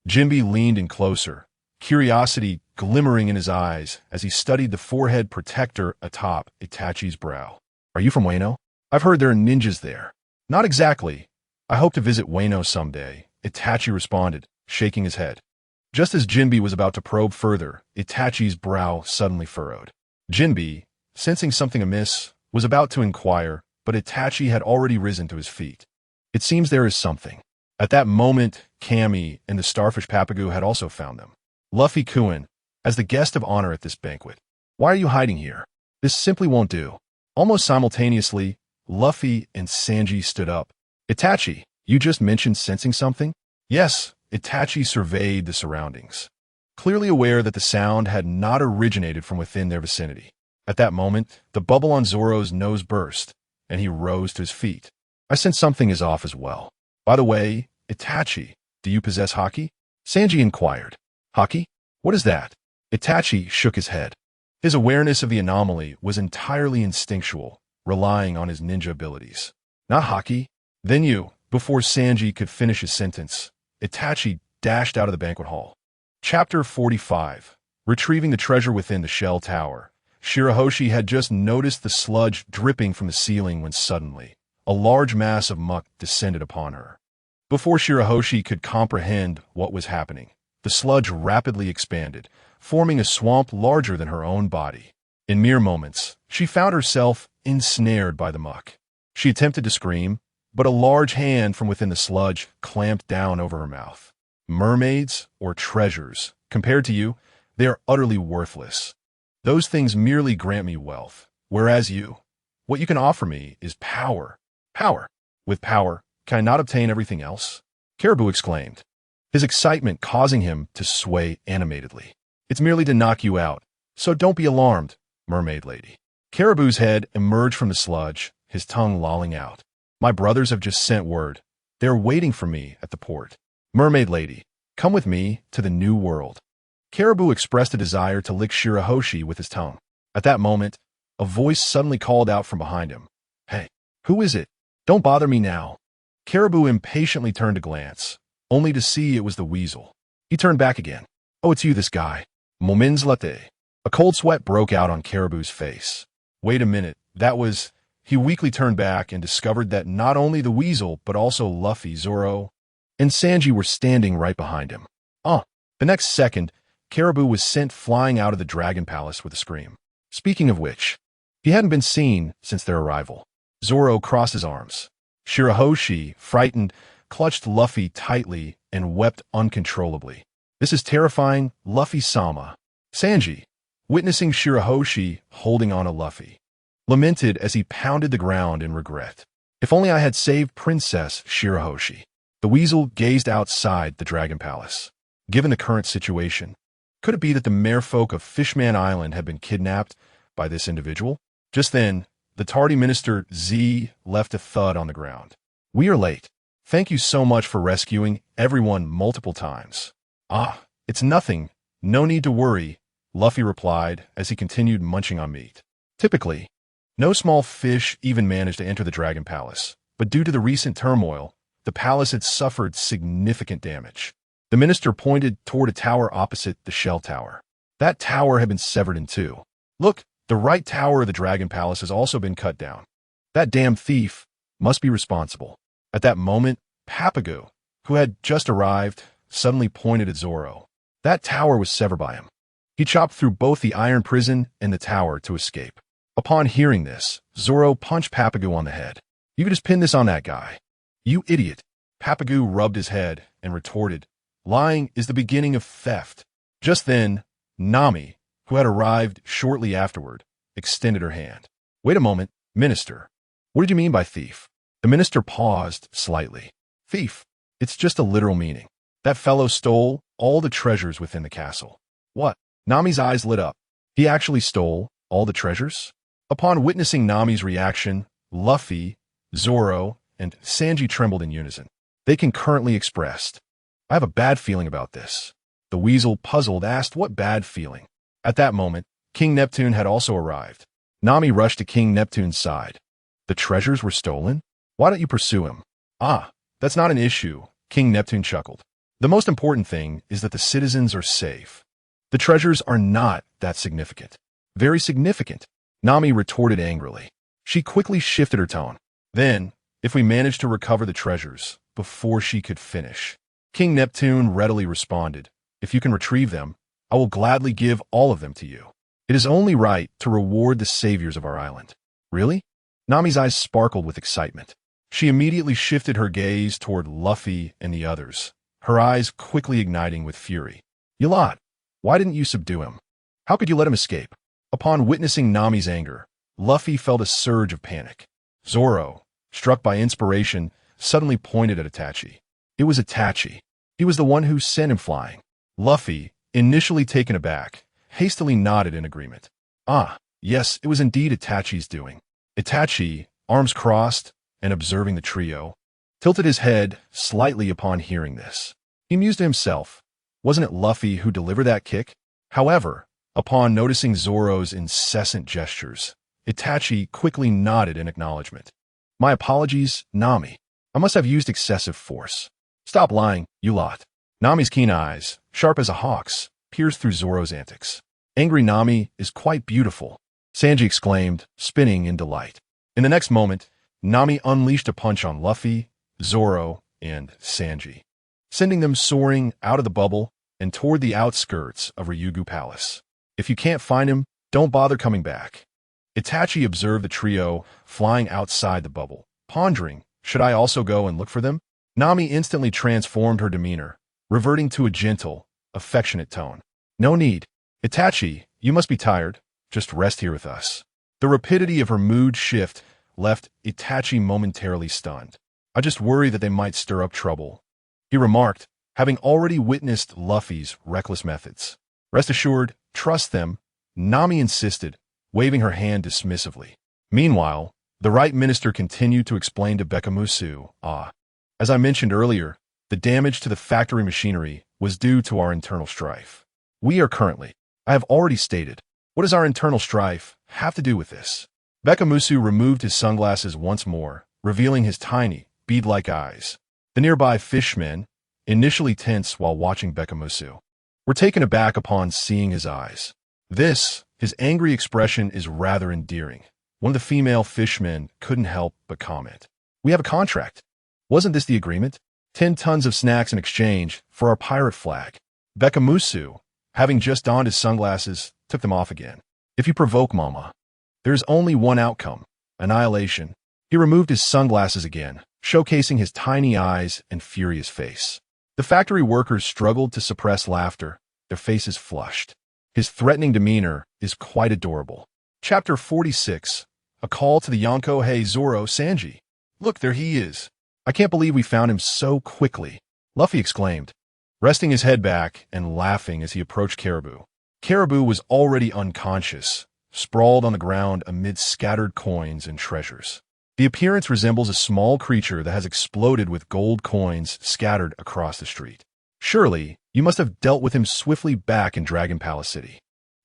Jinbe leaned in closer, curiosity glimmering in his eyes as he studied the forehead protector atop Itachi's brow. Are you from Wano? I've heard there are ninjas there. Not exactly. I hope to visit Wano someday, Itachi responded, shaking his head. Just as Jinbe was about to probe further, Itachi's brow suddenly furrowed. Jinbe, sensing something amiss, was about to inquire, but Itachi had already risen to his feet. It seems there is something. At that moment, Kami and the Starfish Papagu had also found them. Luffy Kuin, as the guest of honor at this banquet. Why are you hiding here? This simply won't do. Almost simultaneously, Luffy and Sanji stood up. Itachi, you just mentioned sensing something? Yes, Itachi surveyed the surroundings, clearly aware that the sound had not originated from within their vicinity. At that moment, the bubble on Zoro's nose burst, and he rose to his feet. I sense something is off as well. By the way, Itachi, do you possess haki? Sanji inquired. Haki? What is that? Itachi shook his head. His awareness of the anomaly was entirely instinctual, relying on his ninja abilities. Not haki? Then you, before Sanji could finish his sentence, Itachi dashed out of the banquet hall. Chapter 45. Retrieving the treasure within the shell tower. Shirahoshi had just noticed the sludge dripping from the ceiling when suddenly, a large mass of muck descended upon her. Before Shirahoshi could comprehend what was happening, the sludge rapidly expanded, forming a swamp larger than her own body. In mere moments, she found herself ensnared by the muck. She attempted to scream, but a large hand from within the sludge clamped down over her mouth. Mermaids or treasures, compared to you, they are utterly worthless. Those things merely grant me wealth, whereas what you can offer me is power. Power. With power, can I not obtain everything else? Caribou exclaimed, his excitement causing him to sway animatedly. It's merely to knock you out, so don't be alarmed, mermaid lady. Caribou's head emerged from the sludge, his tongue lolling out. My brothers have just sent word. They're waiting for me at the port. Mermaid lady, come with me to the new world. Caribou expressed a desire to lick Shirahoshi with his tongue. At that moment, a voice suddenly called out from behind him. Hey, who is it? Don't bother me now. Caribou impatiently turned to glance, only to see it was the weasel. He turned back again. Oh, it's you, this guy. Moments latte. A cold sweat broke out on Caribou's face. Wait a minute, that was... He weakly turned back and discovered that not only the weasel, but also Luffy, Zoro, and Sanji were standing right behind him. The next second, Caribou was sent flying out of the Dragon Palace with a scream. Speaking of which, he hadn't been seen since their arrival. Zoro crossed his arms. Shirahoshi, frightened, clutched Luffy tightly and wept uncontrollably. This is terrifying, Luffy-sama. Sanji, witnessing Shirahoshi holding on to Luffy, lamented as he pounded the ground in regret. If only I had saved Princess Shirahoshi. The weasel gazed outside the Dragon Palace. Given the current situation, could it be that the merfolk of Fishman Island had been kidnapped by this individual? Just then, the tardy Minister Z left a thud on the ground. We are late. Thank you so much for rescuing everyone multiple times. It's nothing. No need to worry, Luffy replied as he continued munching on meat. Typically, no small fish even managed to enter the Dragon Palace, but due to the recent turmoil, the palace had suffered significant damage. The minister pointed toward a tower opposite the shell tower. That tower had been severed in two. Look, the right tower of the Dragon Palace has also been cut down. That damn thief must be responsible. At that moment, Papagu, who had just arrived, suddenly pointed at Zoro. That tower was severed by him. He chopped through both the iron prison and the tower to escape. Upon hearing this, Zoro punched Papagu on the head. "You could just pin this on that guy." "You idiot." Papagu rubbed his head and retorted, "Lying is the beginning of theft." Just then, Nami, who had arrived shortly afterward, extended her hand. "Wait a moment, Minister. What did you mean by thief?" The minister paused slightly. "Thief. It's just a literal meaning. That fellow stole all the treasures within the castle." "What?" Nami's eyes lit up. "He actually stole all the treasures?" Upon witnessing Nami's reaction, Luffy, Zoro, and Sanji trembled in unison. They concurrently expressed, "I have a bad feeling about this." The weasel, puzzled, asked what bad feeling. At that moment, King Neptune had also arrived. Nami rushed to King Neptune's side. "The treasures were stolen? Why don't you pursue him?" "Ah, that's not an issue," King Neptune chuckled. "The most important thing is that the citizens are safe. The treasures are not that significant." "Very significant," Nami retorted angrily. She quickly shifted her tone. "Then, if we manage to recover the treasures before she could finish." King Neptune readily responded, "If you can retrieve them, I will gladly give all of them to you. It is only right to reward the saviors of our island." "Really?" Nami's eyes sparkled with excitement. She immediately shifted her gaze toward Luffy and the others, her eyes quickly igniting with fury. "You lot, why didn't you subdue him? How could you let him escape?" Upon witnessing Nami's anger, Luffy felt a surge of panic. Zoro, struck by inspiration, suddenly pointed at Itachi. It was Itachi. He was the one who sent him flying. Luffy, initially taken aback, hastily nodded in agreement. "Ah, yes, it was indeed Itachi's doing." Itachi, arms crossed and observing the trio, tilted his head slightly upon hearing this. He mused to himself, wasn't it Luffy who delivered that kick? However, upon noticing Zoro's incessant gestures, Itachi quickly nodded in acknowledgement. "My apologies, Nami. I must have used excessive force." "Stop lying, you lot." Nami's keen eyes, sharp as a hawk's, pierced through Zoro's antics. "Angry Nami is quite beautiful," Sanji exclaimed, spinning in delight. In the next moment, Nami unleashed a punch on Luffy, Zoro, and Sanji, sending them soaring out of the bubble and toward the outskirts of Ryugu Palace. "If you can't find him, don't bother coming back." Itachi observed the trio flying outside the bubble, pondering, should I also go and look for them? Nami instantly transformed her demeanor, reverting to a gentle, affectionate tone. "No need. Itachi, you must be tired. Just rest here with us." The rapidity of her mood shift left Itachi momentarily stunned. "I just worry that they might stir up trouble," he remarked, having already witnessed Luffy's reckless methods. "Rest assured, trust them," Nami insisted, waving her hand dismissively. Meanwhile, the right minister continued to explain to Bekamusu, as I mentioned earlier, the damage to the factory machinery was due to our internal strife. We are currently, I have already stated, what does our internal strife have to do with this? Bekamusu removed his sunglasses once more, revealing his tiny, bead-like eyes. The nearby fishmen, initially tense while watching Bekamusu, were taken aback upon seeing his eyes. His angry expression is rather endearing. One of the female fishmen couldn't help but comment. "We have a contract. Wasn't this the agreement? 10 tons of snacks in exchange for our pirate flag." Bekamusu, having just donned his sunglasses, took them off again. "If you provoke Mama, there is only one outcome, annihilation." He removed his sunglasses again, showcasing his tiny eyes and furious face. The factory workers struggled to suppress laughter, their faces flushed. His threatening demeanor is quite adorable. Chapter 46, A Call to the Yonko. "Hey Zoro, Sanji. Look, there he is. I can't believe we found him so quickly," Luffy exclaimed, resting his head back and laughing as he approached Caribou. Caribou was already unconscious, sprawled on the ground amid scattered coins and treasures. The appearance resembles a small creature that has exploded with gold coins scattered across the street. "Surely, you must have dealt with him swiftly back in Dragon Palace City."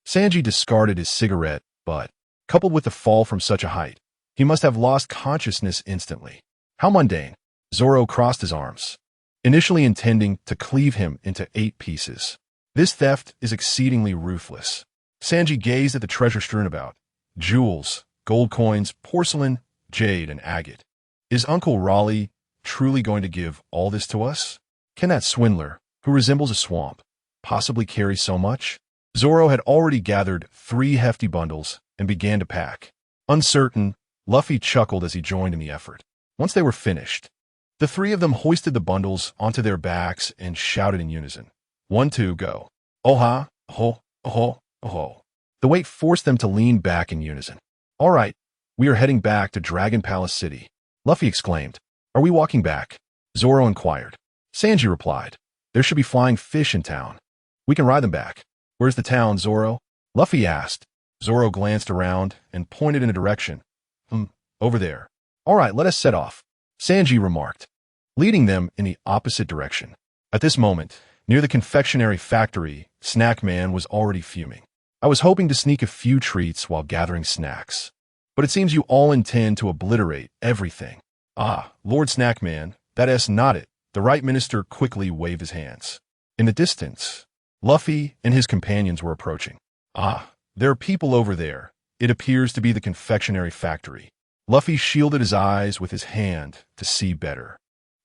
Sanji discarded his cigarette, but, coupled with the fall from such a height, he must have lost consciousness instantly. How mundane. Zoro crossed his arms, initially intending to cleave him into 8 pieces. This theft is exceedingly ruthless. Sanji gazed at the treasure strewn about. Jewels, gold coins, porcelain, jade, and agate. Is Uncle Raleigh truly going to give all this to us? Can that swindler, who resembles a swamp, possibly carry so much? Zoro had already gathered 3 hefty bundles and began to pack. Uncertain, Luffy chuckled as he joined in the effort. Once they were finished, the 3 of them hoisted the bundles onto their backs and shouted in unison. 1, 2, go. Oha, ho, ho, ho. The weight forced them to lean back in unison. All right, we are heading back to Dragon Palace City, Luffy exclaimed. Are we walking back? Zoro inquired. Sanji replied. There should be flying fish in town. We can ride them back. Where's the town, Zoro? Luffy asked. Zoro glanced around and pointed in a direction. Over there. All right, let us set off, Sanji remarked, leading them in the opposite direction. At this moment, near the confectionery factory, Snack Man was already fuming. I was hoping to sneak a few treats while gathering snacks. But it seems you all intend to obliterate everything. Ah, Lord Snack Man, that not it. The right minister quickly waved his hands. In the distance, Luffy and his companions were approaching. Ah, there are people over there. It appears to be the confectionery factory. Luffy shielded his eyes with his hand to see better.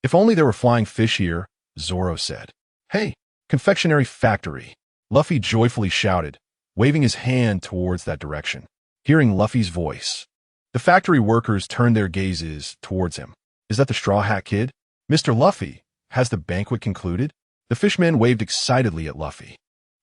If only there were flying fish here, Zoro said. Hey, confectionery factory, Luffy joyfully shouted, waving his hand towards that direction. Hearing Luffy's voice, the factory workers turned their gazes towards him. Is that the Straw Hat Kid? Mr. Luffy, has the banquet concluded? The fishmen waved excitedly at Luffy.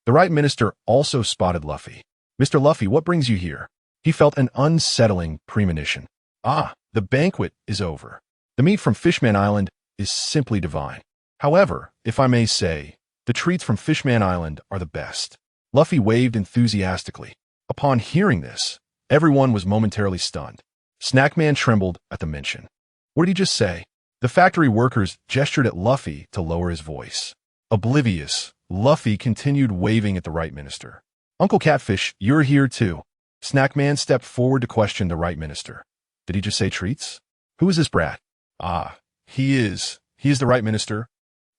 The right minister also spotted Luffy. Mr. Luffy, what brings you here? He felt an unsettling premonition. Ah, the banquet is over. The meat from Fishman Island is simply divine. However, if I may say, the treats from Fishman Island are the best. Luffy waved enthusiastically. Upon hearing this, everyone was momentarily stunned. Snackman trembled at the mention. What did he just say? The factory workers gestured at Luffy to lower his voice. Oblivious, Luffy continued waving at the right minister. Uncle Catfish, you're here too. Snackman stepped forward to question the right minister. Did he just say treats? Who is this brat? Ah, he is the right minister.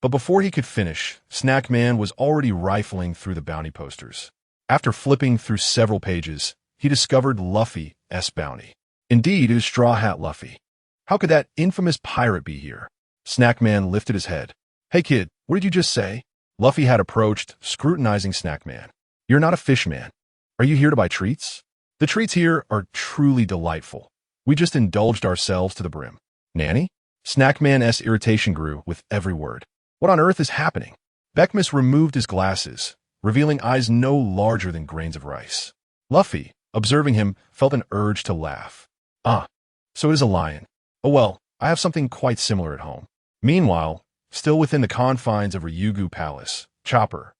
But before he could finish, Snackman was already rifling through the bounty posters. After flipping through several pages, he discovered Luffy's bounty. Indeed, it is Straw Hat Luffy. How could that infamous pirate be here? Snackman lifted his head. Hey kid, what did you just say? Luffy had approached, scrutinizing Snackman. You're not a fish man. Are you here to buy treats? The treats here are truly delightful. We just indulged ourselves to the brim. Nanny? Snackman's irritation grew with every word. What on earth is happening? Beckmus removed his glasses, revealing eyes no larger than grains of rice. Luffy, observing him, felt an urge to laugh. Ah, so it is a lion. Oh well, I have something quite similar at home. Meanwhile, still within the confines of Ryugu Palace, Chopper,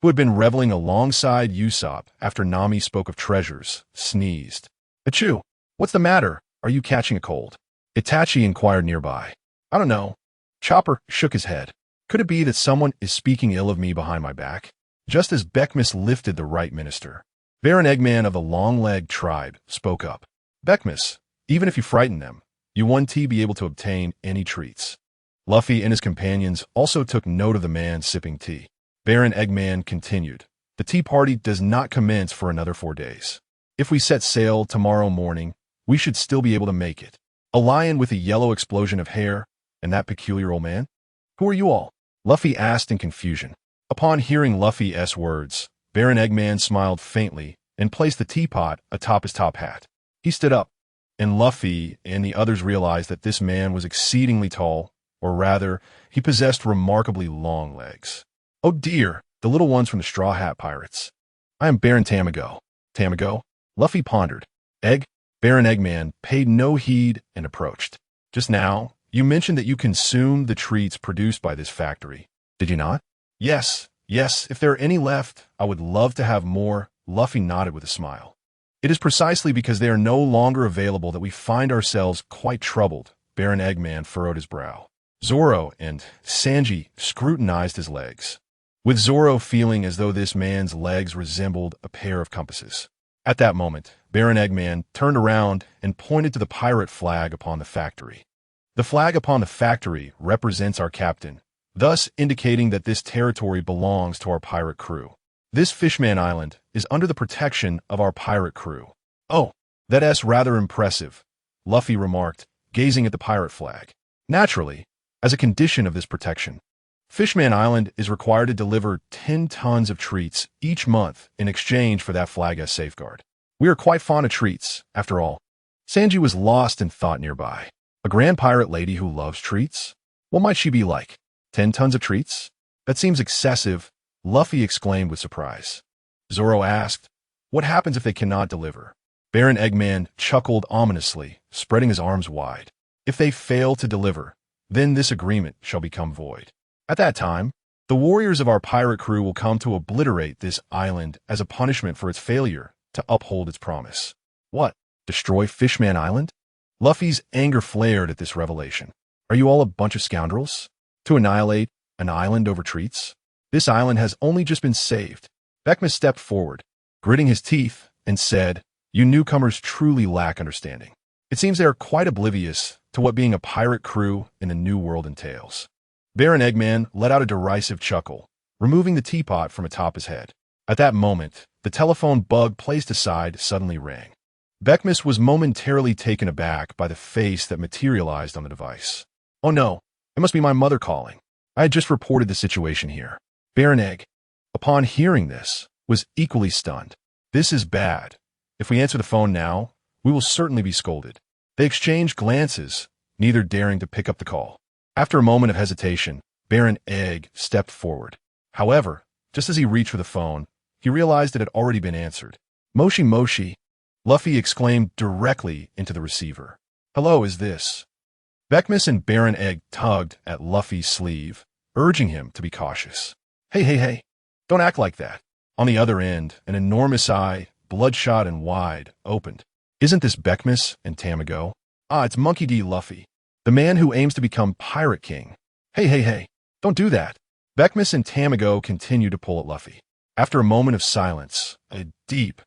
who had been reveling alongside Usopp after Nami spoke of treasures, sneezed. Achoo! What's the matter? Are you catching a cold? Itachi inquired nearby. I don't know. Chopper shook his head. Could it be that someone is speaking ill of me behind my back? Just as Beckmus lifted the right minister, Baron Eggman of the Long-Legged tribe spoke up. Beckmus, even if you frighten them, you won't be able to obtain any treats. Luffy and his companions also took note of the man sipping tea. Baron Eggman continued. The tea party does not commence for another 4 days. If we set sail tomorrow morning, we should still be able to make it. A lion with a yellow explosion of hair, and that peculiar old man? Who are you all? Luffy asked in confusion. Upon hearing Luffy's words, Baron Eggman smiled faintly and placed the teapot atop his top hat. He stood up, and Luffy and the others realized that this man was exceedingly tall, or rather, he possessed remarkably long legs. Oh dear, the little ones from the Straw Hat Pirates. I am Baron Tamago. Tamago? Luffy pondered. Baron Eggman paid no heed and approached. Just now, you mentioned that you consumed the treats produced by this factory. Did you not? Yes, if there are any left, I would love to have more. Luffy nodded with a smile. It is precisely because they are no longer available that we find ourselves quite troubled. Baron Eggman furrowed his brow. Zoro and Sanji scrutinized his legs, with Zoro feeling as though this man's legs resembled a pair of compasses. At that moment, Baron Eggman turned around and pointed to the pirate flag upon the factory. The flag upon the factory represents our captain, thus indicating that this territory belongs to our pirate crew. This Fishman Island is under the protection of our pirate crew. Oh, that's rather impressive, Luffy remarked, gazing at the pirate flag. Naturally, as a condition of this protection, Fishman Island is required to deliver 10 tons of treats each month in exchange for that flag as safeguard. We are quite fond of treats, after all. Sanji was lost in thought nearby. A grand pirate lady who loves treats? What might she be like? 10 tons of treats? That seems excessive, Luffy exclaimed with surprise. Zoro asked, what happens if they cannot deliver? Baron Eggman chuckled ominously, spreading his arms wide. If they fail to deliver, then this agreement shall become void. At that time, the warriors of our pirate crew will come to obliterate this island as a punishment for its failure to uphold its promise. What? Destroy Fishman Island? Luffy's anger flared at this revelation. Are you all a bunch of scoundrels? To annihilate an island over treats? This island has only just been saved. Beckman stepped forward, gritting his teeth, and said, you newcomers truly lack understanding. It seems they are quite oblivious to what being a pirate crew in the New World entails. Baron Eggman let out a derisive chuckle, removing the teapot from atop his head. At that moment, the telephone bug placed aside suddenly rang. Beckman was momentarily taken aback by the face that materialized on the device. Oh no, it must be my mother calling. I had just reported the situation here. Baron Egg, upon hearing this, was equally stunned. This is bad. If we answer the phone now, we will certainly be scolded. They exchanged glances, neither daring to pick up the call. After a moment of hesitation, Baron Egg stepped forward. However, just as he reached for the phone, he realized it had already been answered. Moshi Moshi, Luffy exclaimed directly into the receiver. Hello, is this? Beckman and Baron Egg tugged at Luffy's sleeve, urging him to be cautious. Hey, don't act like that. On the other end, an enormous eye, bloodshot and wide, opened. Isn't this Beckman and Tamago? Ah, it's Monkey D. Luffy, the man who aims to become Pirate King. Hey, don't do that. Beckman and Tamago continued to pull at Luffy. After a moment of silence, a deep,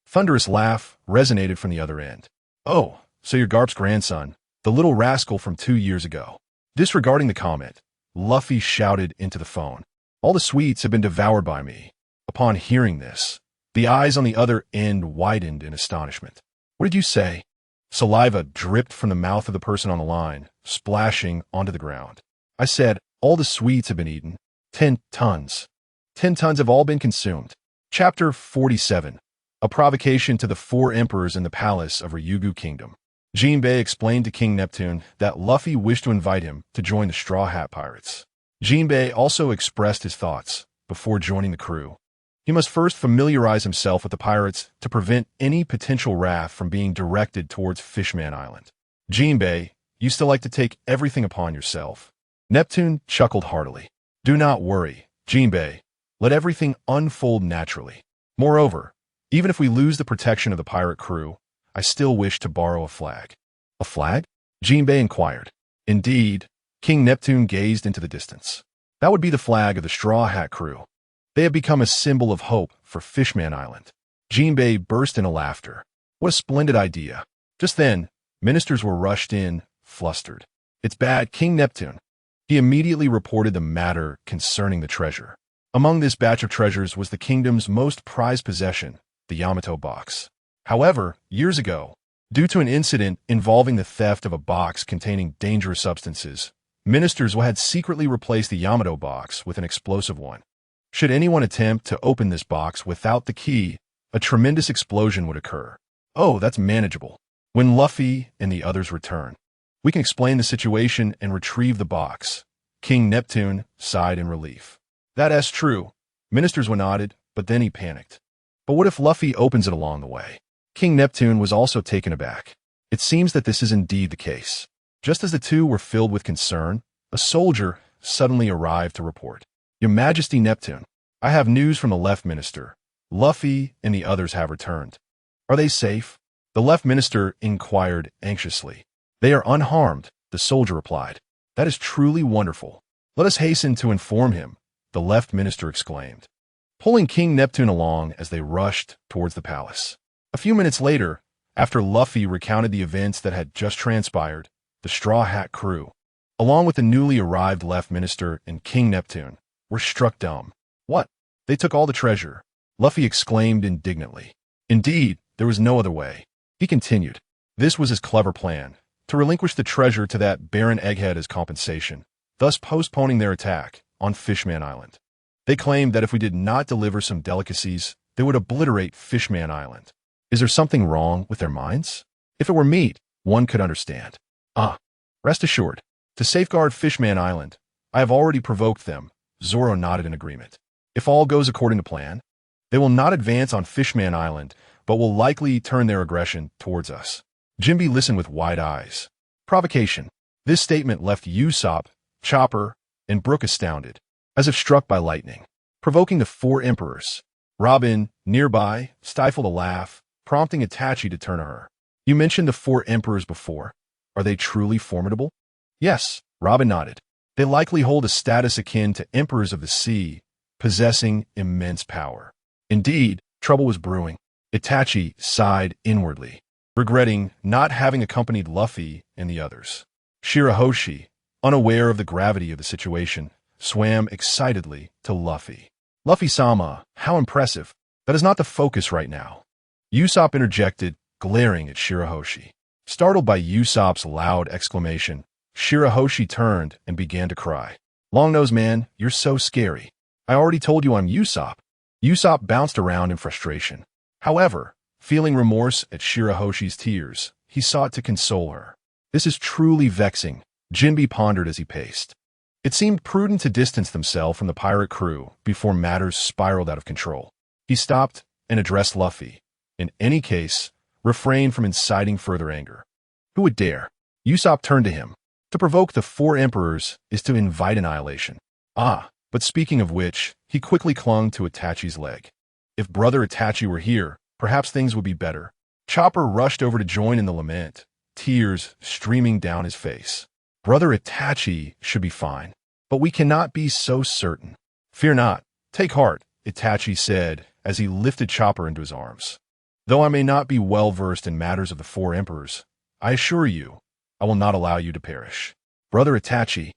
thunderous laugh resonated from the other end. Oh, so you're Garp's grandson, the little rascal from 2 years ago. Disregarding the comment, Luffy shouted into the phone. All the sweets have been devoured by me. Upon hearing this, the eyes on the other end widened in astonishment. What did you say? Saliva dripped from the mouth of the person on the line, splashing onto the ground. I said, all the sweets have been eaten. 10 tons. 10 tons have all been consumed. Chapter 47. A provocation to the 4 emperors in the palace of Ryugu Kingdom. Jinbei explained to King Neptune that Luffy wished to invite him to join the Straw Hat Pirates. Jinbei also expressed his thoughts before joining the crew. He must first familiarize himself with the pirates to prevent any potential wrath from being directed towards Fishman Island. Jinbei, you still like to take everything upon yourself. Neptune chuckled heartily. Do not worry, Jinbei. Let everything unfold naturally. Moreover, even if we lose the protection of the pirate crew, I still wish to borrow a flag. A flag? Jinbei inquired. Indeed, King Neptune gazed into the distance. That would be the flag of the Straw Hat crew. They have become a symbol of hope for Fishman Island. Jinbei burst into laughter. What a splendid idea. Just then, ministers were rushed in, flustered. It's bad, King Neptune. He immediately reported the matter concerning the treasure. Among this batch of treasures was the kingdom's most prized possession, the Yamato box. However, years ago, due to an incident involving the theft of a box containing dangerous substances, ministers had secretly replaced the Yamato box with an explosive one. Should anyone attempt to open this box without the key, a tremendous explosion would occur. Oh, that's manageable. When Luffy and the others return, we can explain the situation and retrieve the box. King Neptune sighed in relief. That's true. Ministers nodded, but then he panicked. But what if Luffy opens it along the way? King Neptune was also taken aback. It seems that this is indeed the case. Just as the two were filled with concern, a soldier suddenly arrived to report. Your Majesty Neptune, I have news from the Left Minister. Luffy and the others have returned. Are they safe? The Left Minister inquired anxiously. They are unharmed, the soldier replied. That is truly wonderful. Let us hasten to inform him, the Left Minister exclaimed, pulling King Neptune along as they rushed towards the palace. A few minutes later, after Luffy recounted the events that had just transpired, the Straw Hat crew, along with the newly arrived Left Minister and King Neptune, were struck dumb. What? They took all the treasure, Luffy exclaimed indignantly. Indeed, there was no other way. He continued. This was his clever plan, to relinquish the treasure to that Baron Egghead as compensation, thus postponing their attack on Fishman Island. They claimed that if we did not deliver some delicacies, they would obliterate Fishman Island. Is there something wrong with their minds? If it were meat, one could understand. Rest assured, to safeguard Fishman Island, I have already provoked them. Zoro nodded in agreement. If all goes according to plan, they will not advance on Fishman Island, but will likely turn their aggression towards us. Jinbe listened with wide eyes. Provocation. This statement left Usopp, Chopper, and Brook astounded, as if struck by lightning. Provoking the four emperors. Robin, nearby, stifled a laugh, prompting Itachi to turn to her. You mentioned the four emperors before. Are they truly formidable? Yes, Robin nodded. They likely hold a status akin to emperors of the sea, possessing immense power. Indeed, trouble was brewing. Itachi sighed inwardly, regretting not having accompanied Luffy and the others. Shirahoshi, unaware of the gravity of the situation, swam excitedly to Luffy. Luffy-sama, how impressive. That is not the focus right now. Usopp interjected, glaring at Shirahoshi. Startled by Usopp's loud exclamation, Shirahoshi turned and began to cry. Longnose man, you're so scary. I already told you I'm Usopp. Usopp bounced around in frustration. However, feeling remorse at Shirahoshi's tears, he sought to console her. This is truly vexing, Jinbe pondered as he paced. It seemed prudent to distance themselves from the pirate crew before matters spiraled out of control. He stopped and addressed Luffy. In any case, refrain from inciting further anger. Who would dare? Usopp turned to him. To provoke the four emperors is to invite annihilation. But speaking of which, he quickly clung to Itachi's leg. If brother Itachi were here, perhaps things would be better. Chopper rushed over to join in the lament, tears streaming down his face. Brother Itachi should be fine, but we cannot be so certain. Fear not, take heart, Itachi said as he lifted Chopper into his arms. Though I may not be well versed in matters of the four emperors, I assure you, I will not allow you to perish. Brother Itachi.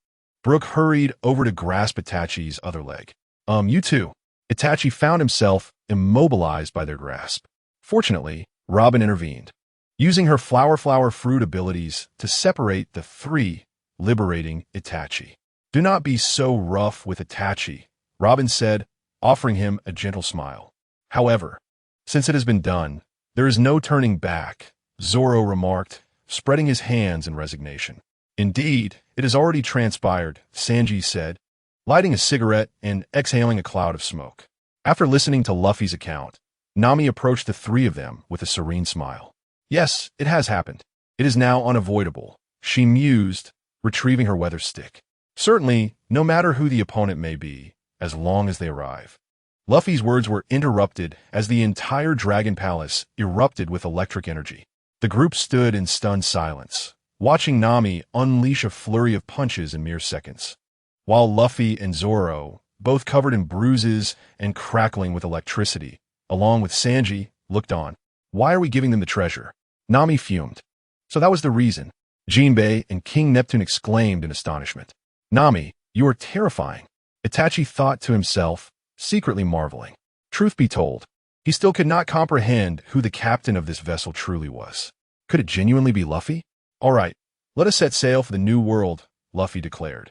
Brook hurried over to grasp Itachi's other leg. You too. Itachi found himself immobilized by their grasp. Fortunately, Robin intervened, using her flower fruit abilities to separate the three, liberating Itachi. Do not be so rough with Itachi, Robin said, offering him a gentle smile. However, since it has been done, there is no turning back, Zoro remarked, spreading his hands in resignation. Indeed, it has already transpired, Sanji said, lighting a cigarette and exhaling a cloud of smoke. After listening to Luffy's account, Nami approached the three of them with a serene smile. Yes, it has happened. It is now unavoidable, she mused, retrieving her weather stick. Certainly, no matter who the opponent may be, as long as they arrive. Luffy's words were interrupted as the entire Dragon Palace erupted with electric energy. The group stood in stunned silence, watching Nami unleash a flurry of punches in mere seconds. While Luffy and Zoro, both covered in bruises and crackling with electricity, along with Sanji, looked on. Why are we giving them the treasure? Nami fumed. So that was the reason. Jinbe and King Neptune exclaimed in astonishment. Nami, you are terrifying. Itachi thought to himself, secretly marveling. Truth be told, he still could not comprehend who the captain of this vessel truly was. Could it genuinely be Luffy? All right, let us set sail for the new world, Luffy declared,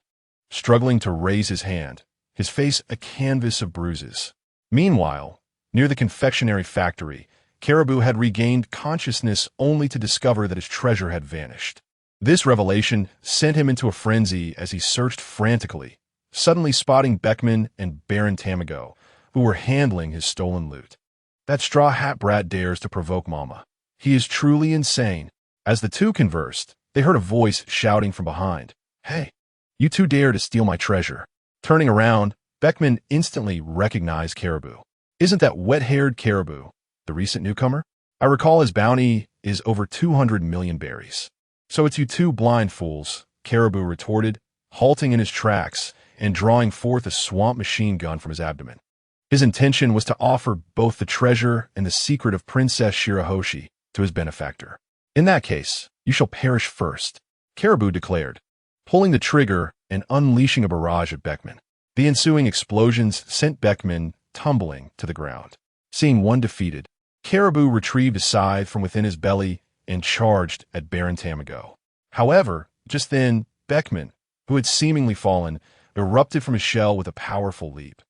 struggling to raise his hand, his face a canvas of bruises. Meanwhile, near the confectionery factory, Caribou had regained consciousness only to discover that his treasure had vanished. This revelation sent him into a frenzy as he searched frantically, suddenly spotting Beckman and Baron Tamago, who were handling his stolen loot. That straw hat brat dares to provoke Mama. He is truly insane. As the two conversed, they heard a voice shouting from behind. Hey, you two dare to steal my treasure. Turning around, Beckman instantly recognized Caribou. Isn't that wet-haired Caribou, the recent newcomer? I recall his bounty is over 200 million berries. So it's you two blind fools, Caribou retorted, halting in his tracks and drawing forth a swamp machine gun from his abdomen. His intention was to offer both the treasure and the secret of Princess Shirahoshi to his benefactor. In that case, you shall perish first, Caribou declared, pulling the trigger and unleashing a barrage at Beckman. The ensuing explosions sent Beckman tumbling to the ground. Seeing one defeated, Caribou retrieved a scythe from within his belly and charged at Baron Tamago. However, just then, Beckman, who had seemingly fallen, erupted from his shell with a powerful leap,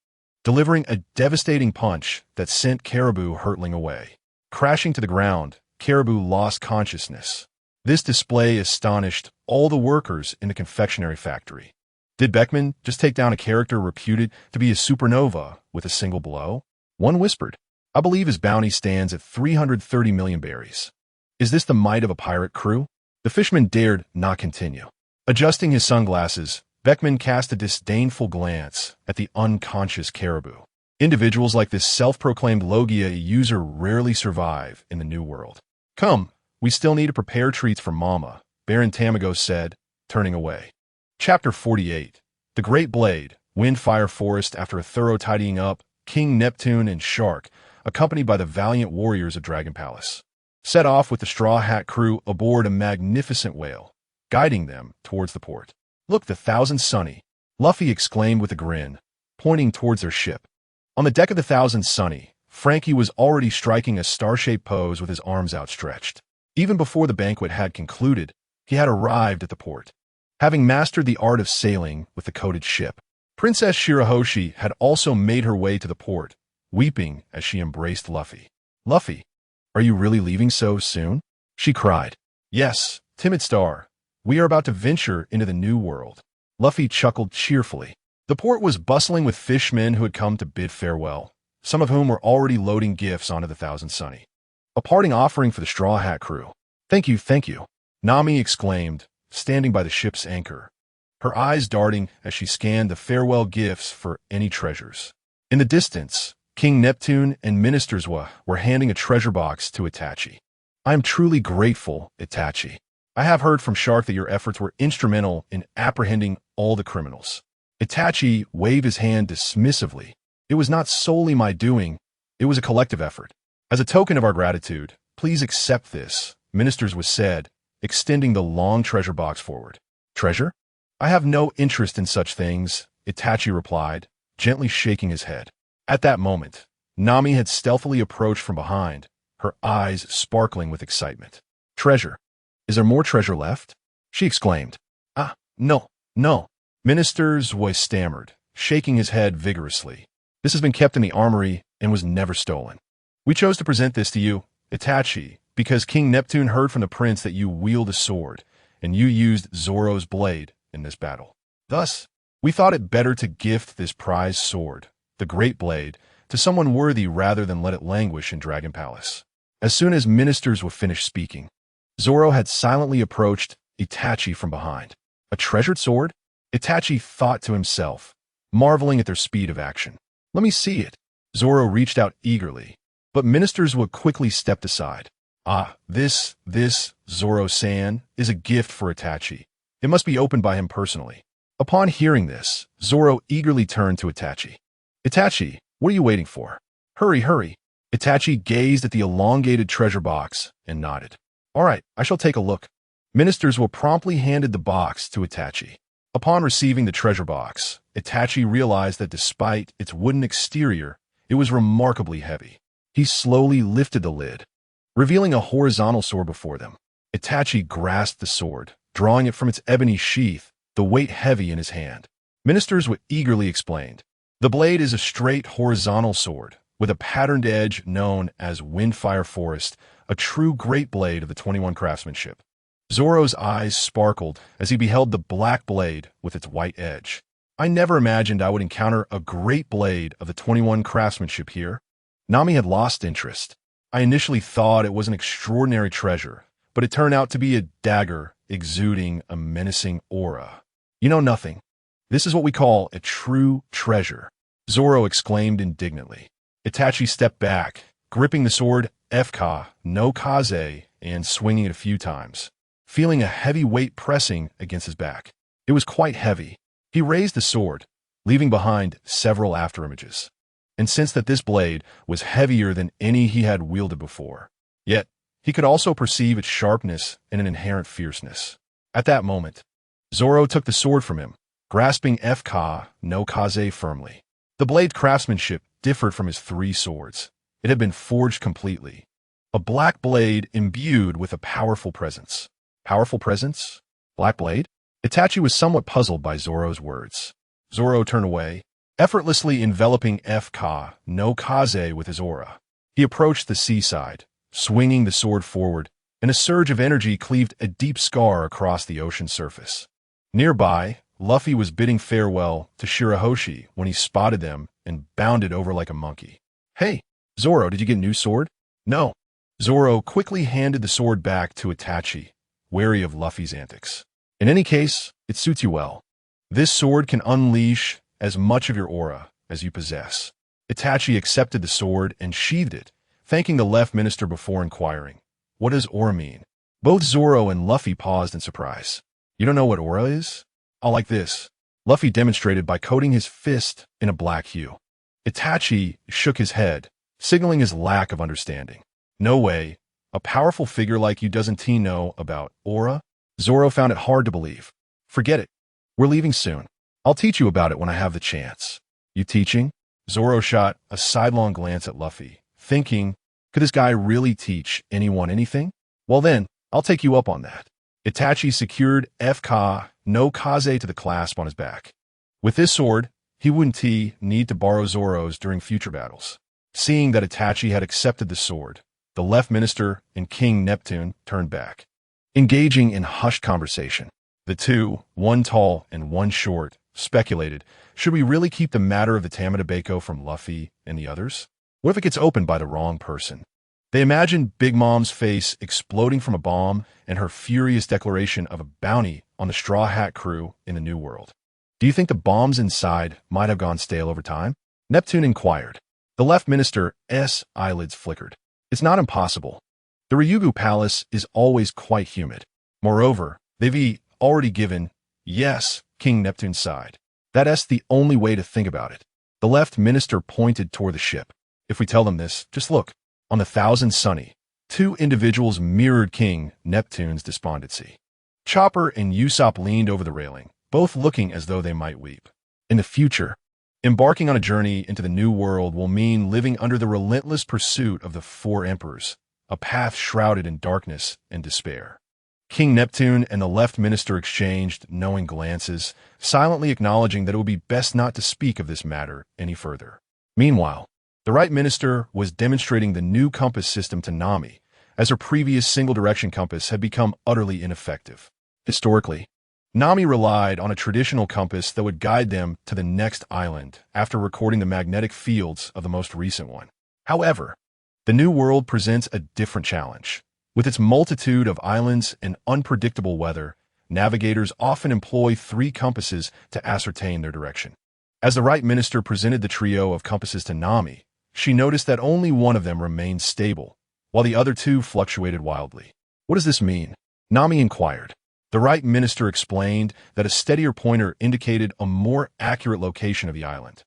delivering a devastating punch that sent Caribou hurtling away. Crashing to the ground, Caribou lost consciousness. This display astonished all the workers in the confectionery factory. Did Beckman just take down a character reputed to be a supernova with a single blow? One whispered, I believe his bounty stands at 330 million berries. Is this the might of a pirate crew? The fisherman dared not continue. Adjusting his sunglasses, Beckman cast a disdainful glance at the unconscious Caribou. Individuals like this self-proclaimed Logia user rarely survive in the New World. Come, we still need to prepare treats for Mama, Baron Tamago said, turning away. Chapter 48. The Great Blade, Windfire Forest. After a thorough tidying up, King Neptune and Shark, accompanied by the valiant warriors of Dragon Palace, set off with the Straw Hat crew aboard a magnificent whale, guiding them towards the port. Look, the Thousand Sunny, Luffy exclaimed with a grin, pointing towards their ship. On the deck of the Thousand Sunny, Frankie was already striking a star-shaped pose with his arms outstretched. Even before the banquet had concluded, he had arrived at the port, having mastered the art of sailing with the coated ship. Princess Shirahoshi had also made her way to the port, weeping as she embraced Luffy. Luffy, are you really leaving so soon? She cried. Yes, timid star. We are about to venture into the New World. Luffy chuckled cheerfully. The port was bustling with fishmen who had come to bid farewell, some of whom were already loading gifts onto the Thousand Sunny. A parting offering for the Straw Hat crew. Thank you, thank you, Nami exclaimed, standing by the ship's anchor, her eyes darting as she scanned the farewell gifts for any treasures. In the distance, King Neptune and Ministers were handing a treasure box to Itachi. I am truly grateful, Itachi. I have heard from Shark that your efforts were instrumental in apprehending all the criminals. Itachi waved his hand dismissively. It was not solely my doing, it was a collective effort. As a token of our gratitude, please accept this, Ministers was said, extending the long treasure box forward. Treasure? I have no interest in such things, Itachi replied, gently shaking his head. At that moment, Nami had stealthily approached from behind, her eyes sparkling with excitement. Treasure? Is there more treasure left? She exclaimed. No. Minister's voice stammered, shaking his head vigorously. This has been kept in the armory and was never stolen. We chose to present this to you, Itachi, because King Neptune heard from the prince that you wield a sword, and you used Zoro's blade in this battle. Thus, we thought it better to gift this prized sword, the Great Blade, to someone worthy rather than let it languish in Dragon Palace. As soon as Ministers were finished speaking, Zoro had silently approached Itachi from behind. A treasured sword? Itachi thought to himself, marveling at their speed of action. Let me see it. Zoro reached out eagerly, but Ministers would quickly stepped aside. This, Zoro-san, is a gift for Itachi. It must be opened by him personally. Upon hearing this, Zoro eagerly turned to Itachi. Itachi, what are you waiting for? Hurry. Itachi gazed at the elongated treasure box and nodded. All right, I shall take a look. Ministers were promptly handed the box to Itachi. Upon receiving the treasure box, Itachi realized that despite its wooden exterior, it was remarkably heavy. He slowly lifted the lid, revealing a horizontal sword before them. Itachi grasped the sword, drawing it from its ebony sheath, the weight heavy in his hand. Ministers were eagerly explained. The blade is a straight horizontal sword, with a patterned edge known as Windfire Forest, a true great blade of the 21 craftsmanship. Zoro's eyes sparkled as he beheld the black blade with its white edge. I never imagined I would encounter a great blade of the 21 craftsmanship here. Nami had lost interest. I initially thought it was an extraordinary treasure, but it turned out to be a dagger exuding a menacing aura. You know nothing. This is what we call a true treasure, Zoro exclaimed indignantly. Itachi stepped back, gripping the sword Fka no Kaze and swinging it a few times, feeling a heavy weight pressing against his back. It was quite heavy. He raised the sword, leaving behind several afterimages, and sensed that this blade was heavier than any he had wielded before. Yet, he could also perceive its sharpness and an inherent fierceness. At that moment, Zoro took the sword from him, grasping Fka no Kaze firmly. The blade's craftsmanship differed from his three swords. It had been forged completely. A black blade imbued with a powerful presence. Powerful presence? Black blade? Itachi was somewhat puzzled by Zoro's words. Zoro turned away, effortlessly enveloping F-Ka no Kaze with his aura. He approached the seaside, swinging the sword forward, and a surge of energy cleaved a deep scar across the ocean surface. Nearby, Luffy was bidding farewell to Shirahoshi when he spotted them and bounded over like a monkey. "Hey, Zoro, did you get a new sword?" "No." Zoro quickly handed the sword back to Itachi, wary of Luffy's antics. "In any case, it suits you well. This sword can unleash as much of your aura as you possess." Itachi accepted the sword and sheathed it, thanking the left minister before inquiring, "What does aura mean?" Both Zoro and Luffy paused in surprise. "You don't know what aura is?" "I'll like this." Luffy demonstrated by coating his fist in a black hue. Itachi shook his head, signaling his lack of understanding. "No way. A powerful figure like you doesn't know about aura?" Zoro found it hard to believe. "Forget it. We're leaving soon. I'll teach you about it when I have the chance." "You teaching?" Zoro shot a sidelong glance at Luffy, thinking, could this guy really teach anyone anything? "Well then, I'll take you up on that." Itachi secured F-Ka no Kaze to the clasp on his back. With this sword, he wouldn't need to borrow Zoro's during future battles. Seeing that Itachi had accepted the sword, the left minister and King Neptune turned back, engaging in hushed conversation. The two, one tall and one short, speculated, should we really keep the matter of the Tamadabeko from Luffy and the others? What if it gets opened by the wrong person? They imagined Big Mom's face exploding from a bomb and her furious declaration of a bounty on the Straw Hat crew in the New World. "Do you think the bombs inside might have gone stale over time?" Neptune inquired. The left minister's eyelids flickered. "It's not impossible. The Ryugu Palace is always quite humid. Moreover, they've already given, yes," King Neptune sighed. "That's the only way to think about it." The left minister pointed toward the ship. "If we tell them this, just look. On the Thousand Sunny." Two individuals mirrored King Neptune's despondency. Chopper and Usopp leaned over the railing, both looking as though they might weep. In the future, embarking on a journey into the New World will mean living under the relentless pursuit of the Four Emperors, a path shrouded in darkness and despair. King Neptune and the left minister exchanged knowing glances, silently acknowledging that it would be best not to speak of this matter any further. Meanwhile, the right minister was demonstrating the new compass system to Nami, as her previous single-direction compass had become utterly ineffective. Historically, Nami relied on a traditional compass that would guide them to the next island after recording the magnetic fields of the most recent one. However, the New World presents a different challenge. With its multitude of islands and unpredictable weather, navigators often employ 3 compasses to ascertain their direction. As the right minister presented the trio of compasses to Nami, she noticed that only one of them remained stable, while the other 2 fluctuated wildly. "What does this mean?" Nami inquired. The right minister explained that a steadier pointer indicated a more accurate location of the island,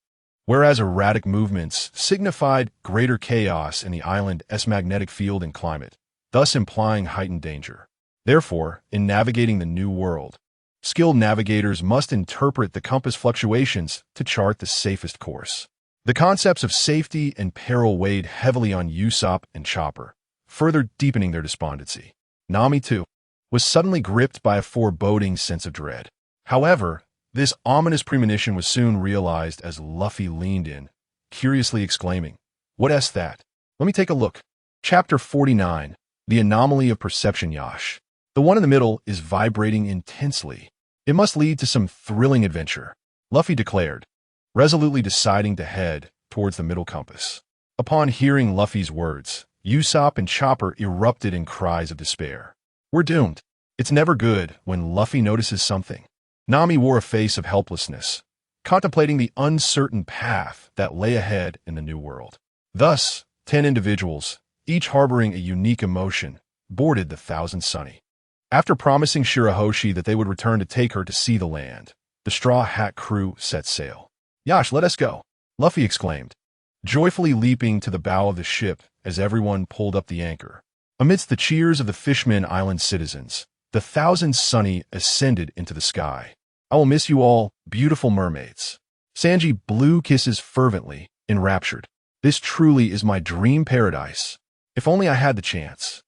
whereas erratic movements signified greater chaos in the island's magnetic field and climate, thus implying heightened danger. Therefore, in navigating the New World, skilled navigators must interpret the compass fluctuations to chart the safest course. The concepts of safety and peril weighed heavily on Usopp and Chopper, further deepening their despondency. Nami, too, was suddenly gripped by a foreboding sense of dread. However, this ominous premonition was soon realized as Luffy leaned in, curiously exclaiming, "What's that? Let me take a look." Chapter 49, The Anomaly of Perception Yash. The one in the middle is vibrating intensely. It must lead to some thrilling adventure, Luffy declared, resolutely deciding to head towards the middle compass. Upon hearing Luffy's words, Usopp and Chopper erupted in cries of despair. "We're doomed." It's never good when Luffy notices something. Nami wore a face of helplessness, contemplating the uncertain path that lay ahead in the New World. Thus, 10 individuals, each harboring a unique emotion, boarded the Thousand Sunny. After promising Shirahoshi that they would return to take her to see the land, the Straw Hat crew set sail. "Yash, let us go," Luffy exclaimed, joyfully leaping to the bow of the ship as everyone pulled up the anchor. Amidst the cheers of the Fishman Island citizens, the Thousand Sunny ascended into the sky. "I will miss you all, beautiful mermaids." Sanji blew kisses fervently, enraptured. "This truly is my dream paradise. If only I had the chance.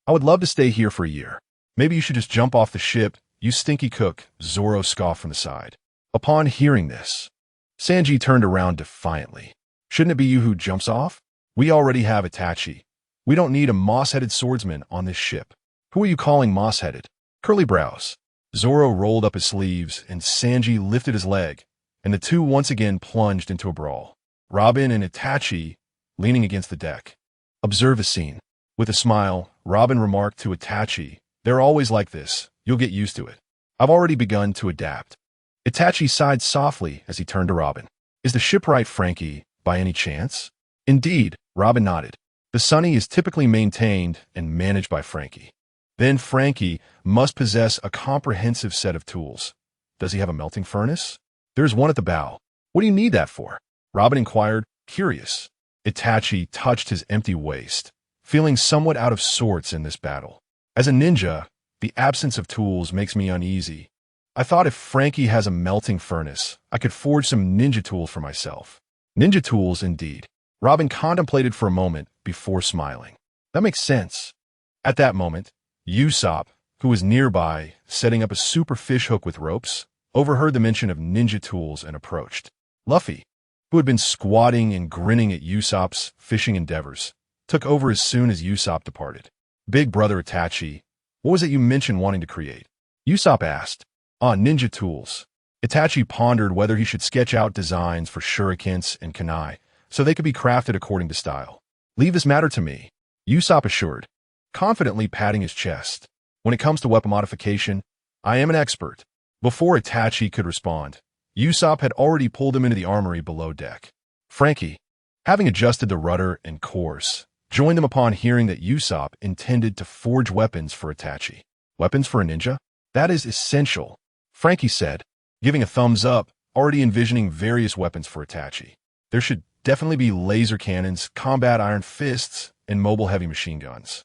I would love to stay here for a year." "Maybe you should just jump off the ship, you stinky cook," Zoro scoffed from the side. Upon hearing this, Sanji turned around defiantly. Shouldn't it be you who jumps off? We already have Itachi. We don't need a moss-headed swordsman on this ship. Who are you calling moss-headed? Curly brows. Zoro rolled up his sleeves and Sanji lifted his leg, and the two once again plunged into a brawl. Robin and Itachi leaning against the deck. Observe the scene. With a smile, Robin remarked to Itachi, "They're always like this. You'll get used to it. I've already begun to adapt." Itachi sighed softly as he turned to Robin. "Is the shipwright Frankie, by any chance?" "Indeed," Robin nodded. "The Sunny is typically maintained and managed by Frankie. Then Frankie must possess a comprehensive set of tools. Does he have a melting furnace?" "There's one at the bow." "What do you need that for?" Robin inquired, curious. Itachi touched his empty waist, feeling somewhat out of sorts in this battle. "As a ninja, the absence of tools makes me uneasy. I thought if Frankie has a melting furnace, I could forge some ninja tools for myself." "Ninja tools, indeed." Robin contemplated for a moment before smiling. "That makes sense." At that moment, Usopp, who was nearby, setting up a super fish hook with ropes, overheard the mention of ninja tools and approached. Luffy, who had been squatting and grinning at Usopp's fishing endeavors, took over as soon as Usopp departed. "Big brother Itachi, what was it you mentioned wanting to create?" Usopp asked. Ninja tools." Itachi pondered whether he should sketch out designs for shurikens and kunai, so they could be crafted according to style. "Leave this matter to me," Usopp assured, confidently patting his chest. "When it comes to weapon modification, I am an expert." Before Itachi could respond, Usopp had already pulled him into the armory below deck. Frankie, having adjusted the rudder and course, joined them upon hearing that Usopp intended to forge weapons for Itachi. "Weapons for a ninja? That is essential," Frankie said, giving a thumbs up, already envisioning various weapons for Itachi. "There should definitely be laser cannons, combat iron fists, and mobile heavy machine guns."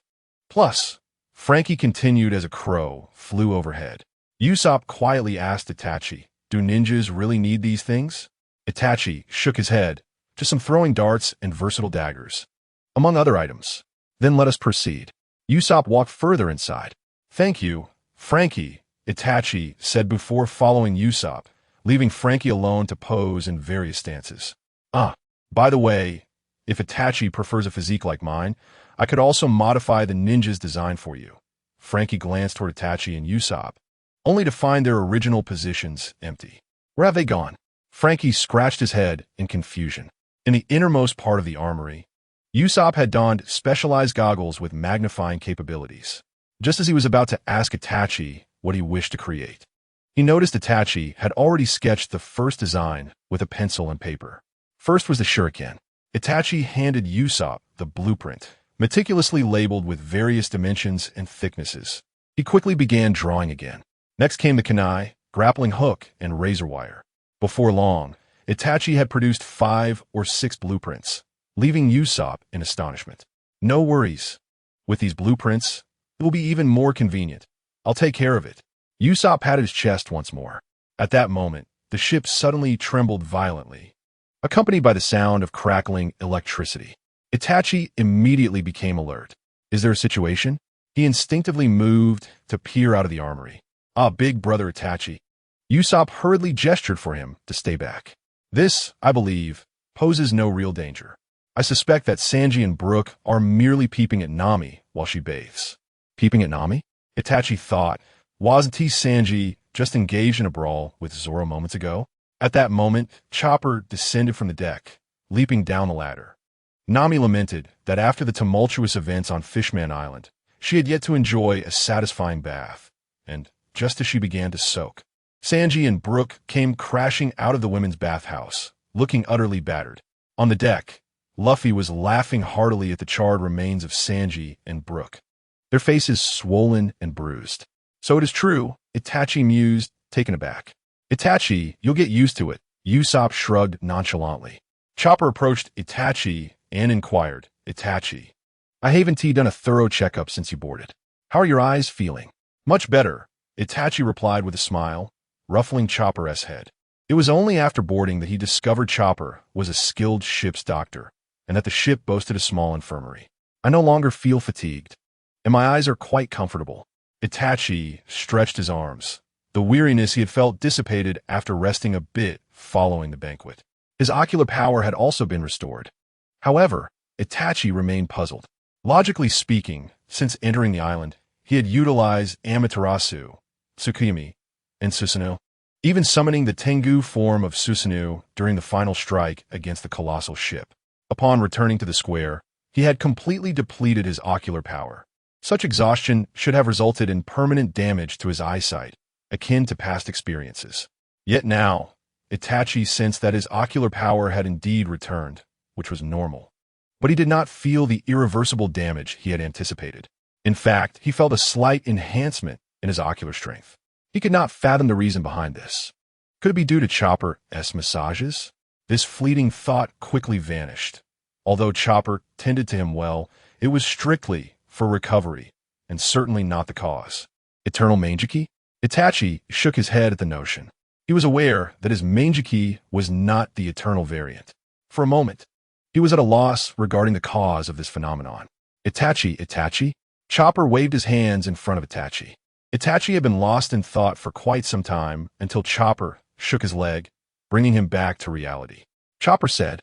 Plus, Frankie continued as a crow flew overhead. Usopp quietly asked Itachi, "Do ninjas really need these things?" Itachi shook his head, "Just some throwing darts and versatile daggers, among other items." "Then let us proceed." Usopp walked further inside. "Thank you, Frankie," Itachi said before following Usopp, leaving Frankie alone to pose in various stances. By the way, if Itachi prefers a physique like mine, I could also modify the ninja's design for you." Frankie glanced toward Itachi and Usopp, only to find their original positions empty. "Where have they gone?" Frankie scratched his head in confusion. In the innermost part of the armory, Usopp had donned specialized goggles with magnifying capabilities. Just as he was about to ask Itachi what he wished to create, he noticed Itachi had already sketched the first design with a pencil and paper. First was the shuriken. Itachi handed Usopp the blueprint, meticulously labeled with various dimensions and thicknesses. He quickly began drawing again. Next came the kunai, grappling hook, and razor wire. Before long, Itachi had produced 5 or 6 blueprints, leaving Usopp in astonishment. "No worries. With these blueprints, it will be even more convenient. I'll take care of it." Usopp patted his chest once more. At that moment, the ship suddenly trembled violently, accompanied by the sound of crackling electricity. Itachi immediately became alert. "Is there a situation?" He instinctively moved to peer out of the armory. Big brother Itachi." Usopp hurriedly gestured for him to stay back. "This, I believe, poses no real danger. I suspect that Sanji and Brook are merely peeping at Nami while she bathes." "Peeping at Nami?" Itachi thought. Wasn't he, Sanji, just engaged in a brawl with Zoro moments ago? At that moment, Chopper descended from the deck, leaping down the ladder. Nami lamented that after the tumultuous events on Fishman Island, she had yet to enjoy a satisfying bath, and just as she began to soak, Sanji and Brook came crashing out of the women's bathhouse, looking utterly battered. On the deck, Luffy was laughing heartily at the charred remains of Sanji and Brook, their faces swollen and bruised. "So it is true," Itachi mused, taken aback. "Itachi, you'll get used to it," Usopp shrugged nonchalantly. Chopper approached Itachi and inquired, "Itachi, I haven't done a thorough checkup since you boarded. How are your eyes feeling?" "Much better," Itachi replied with a smile, ruffling Chopper's head. It was only after boarding that he discovered Chopper was a skilled ship's doctor, and that the ship boasted a small infirmary. "I no longer feel fatigued, and my eyes are quite comfortable." Itachi stretched his arms, The weariness he had felt dissipated after resting a bit following the banquet. His ocular power had also been restored. However, Itachi remained puzzled. Logically speaking, since entering the island, he had utilized Amaterasu, Tsukimi, and Susanoo, even summoning the Tengu form of Susanoo during the final strike against the colossal ship. Upon returning to the square, he had completely depleted his ocular power. Such exhaustion should have resulted in permanent damage to his eyesight, akin to past experiences. Yet now, Itachi sensed that his ocular power had indeed returned, which was normal. But he did not feel the irreversible damage he had anticipated. In fact, he felt a slight enhancement in his ocular strength. He could not fathom the reason behind this. Could it be due to Chopper's massages? This fleeting thought quickly vanished. Although Chopper tended to him well, it was strictly for recovery, and certainly not the cause. Eternal Mangeki? Itachi shook his head at the notion. He was aware that his Mangeki was not the eternal variant. For a moment, he was at a loss regarding the cause of this phenomenon. Itachi? Chopper waved his hands in front of Itachi. Itachi had been lost in thought for quite some time until Chopper shook his leg, bringing him back to reality. Chopper said,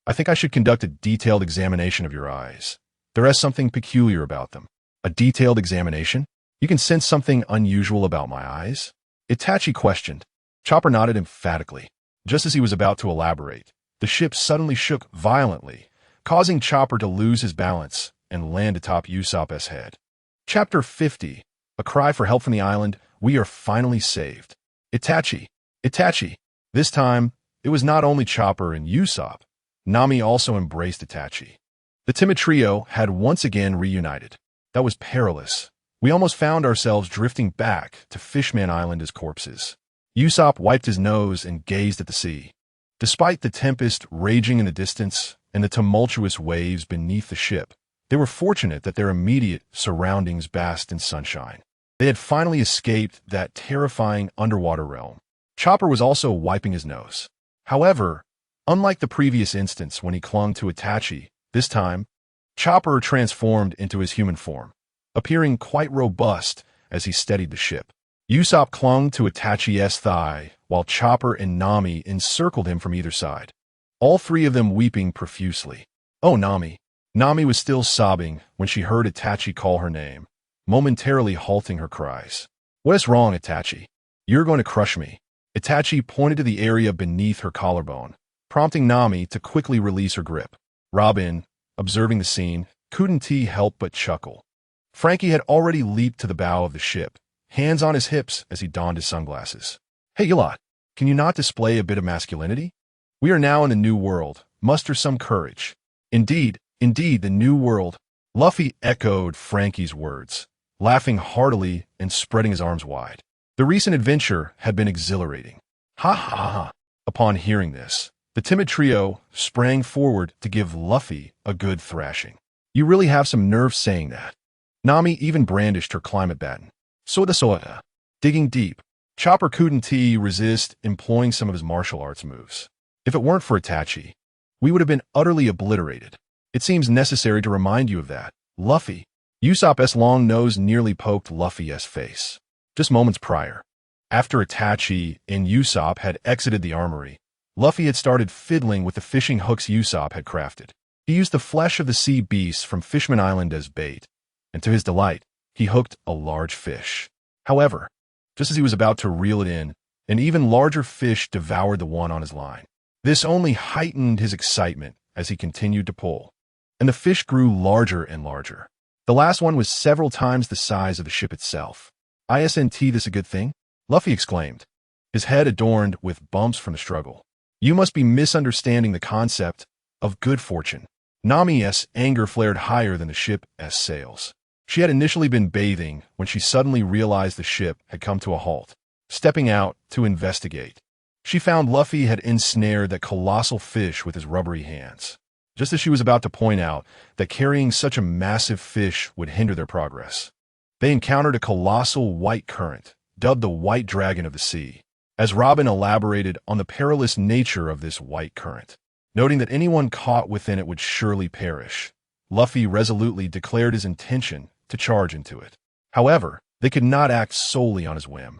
"I think I should conduct a detailed examination of your eyes. There is something peculiar about them." "A detailed examination? You can sense something unusual about my eyes?" Itachi questioned. Chopper nodded emphatically. Just as he was about to elaborate, the ship suddenly shook violently, causing Chopper to lose his balance and land atop Usopp's head. Chapter 50. A cry for help from the island. We are finally saved. Itachi. This time, it was not only Chopper and Usopp. Nami also embraced Itachi. The timid trio had once again reunited. That was perilous. We almost found ourselves drifting back to Fishman Island as corpses. Usopp wiped his nose and gazed at the sea. Despite the tempest raging in the distance and the tumultuous waves beneath the ship, they were fortunate that their immediate surroundings basked in sunshine. They had finally escaped that terrifying underwater realm. Chopper was also wiping his nose. However, unlike the previous instance when he clung to Itachi, this time, Chopper transformed into his human form, appearing quite robust as he steadied the ship. Usopp clung to Itachi's thigh, while Chopper and Nami encircled him from either side, all three of them weeping profusely. "Oh, Nami." Nami was still sobbing when she heard Itachi call her name, momentarily halting her cries. "What is wrong, Itachi? You're going to crush me." Itachi pointed to the area beneath her collarbone, prompting Nami to quickly release her grip. Robin, observing the scene, couldn't help but chuckle. Frankie had already leaped to the bow of the ship, hands on his hips as he donned his sunglasses. "Hey, you lot, can you not display a bit of masculinity? We are now in the new world. Muster some courage." Indeed, the new world." Luffy echoed Frankie's words, laughing heartily and spreading his arms wide. The recent adventure had been exhilarating. Ha ha ha. Upon hearing this, the timid trio sprang forward to give Luffy a good thrashing. "You really have some nerve saying that." Nami even brandished her climate baton. Soda. Digging deep, Chopper couldn't resist employing some of his martial arts moves. If it weren't for Itachi, we would have been utterly obliterated. It seems necessary to remind you of that, Luffy. Usopp's long nose nearly poked Luffy's face. Just moments prior, after Itachi and Usopp had exited the armory, Luffy had started fiddling with the fishing hooks Usopp had crafted. He used the flesh of the sea beasts from Fishman Island as bait, and to his delight, he hooked a large fish. However, just as he was about to reel it in, an even larger fish devoured the one on his line. This only heightened his excitement as he continued to pull, and the fish grew larger and larger. The last one was several times the size of the ship itself. "Isn't this a good thing?" Luffy exclaimed, his head adorned with bumps from the struggle. "You must be misunderstanding the concept of good fortune." Nami's anger flared higher than the ship's sails. She had initially been bathing when she suddenly realized the ship had come to a halt. Stepping out to investigate, she found Luffy had ensnared that colossal fish with his rubbery hands. Just as she was about to point out that carrying such a massive fish would hinder their progress, they encountered a colossal white current, dubbed the White Dragon of the Sea. As Robin elaborated on the perilous nature of this white current, noting that anyone caught within it would surely perish, Luffy resolutely declared his intention to charge into it. However, they could not act solely on his whim.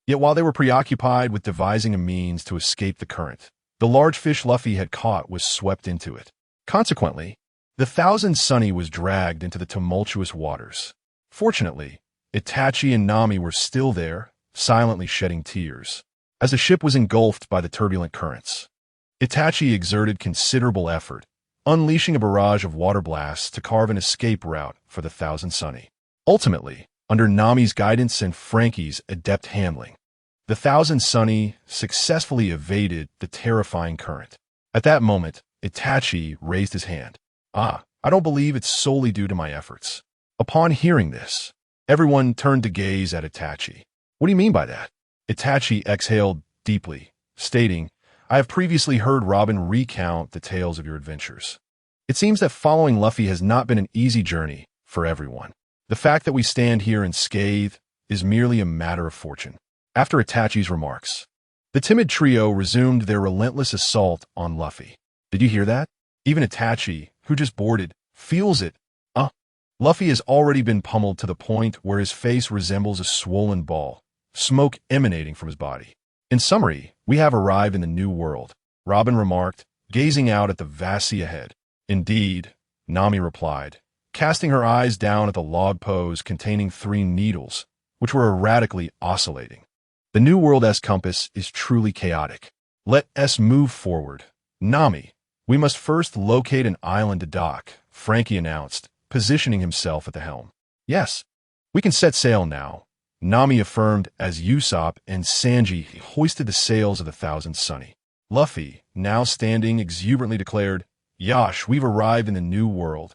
Yet while they were preoccupied with devising a means to escape the current, the large fish Luffy had caught was swept into it. Consequently, the Thousand Sunny was dragged into the tumultuous waters. Fortunately, Itachi and Nami were still there, silently shedding tears, as the ship was engulfed by the turbulent currents. Itachi exerted considerable effort, unleashing a barrage of water blasts to carve an escape route for the Thousand Sunny. Ultimately, under Nami's guidance and Frankie's adept handling, the Thousand Sunny successfully evaded the terrifying current. At that moment, Itachi raised his hand. I don't believe it's solely due to my efforts. Upon hearing this, everyone turned to gaze at Itachi. What do you mean by that? Itachi exhaled deeply, stating, I have previously heard Robin recount the tales of your adventures. It seems that following Luffy has not been an easy journey for everyone. The fact that we stand here unscathed is merely a matter of fortune. After Itachi's remarks, the timid trio resumed their relentless assault on Luffy. Did you hear that? Even Itachi, who just boarded, feels it. Luffy has already been pummeled to the point where his face resembles a swollen ball, smoke emanating from his body. In summary, we have arrived in the New World, Robin remarked, gazing out at the vast sea ahead. Indeed, Nami replied, casting her eyes down at the log pose containing 3 needles, which were erratically oscillating. The New World's compass is truly chaotic. Let us move forward. Nami, we must first locate an island to dock, Frankie announced, positioning himself at the helm. Yes, we can set sail now, Nami affirmed as Usopp and Sanji hoisted the sails of the Thousand Sunny. Luffy, now standing exuberantly, declared, Yash, we've arrived in the New World.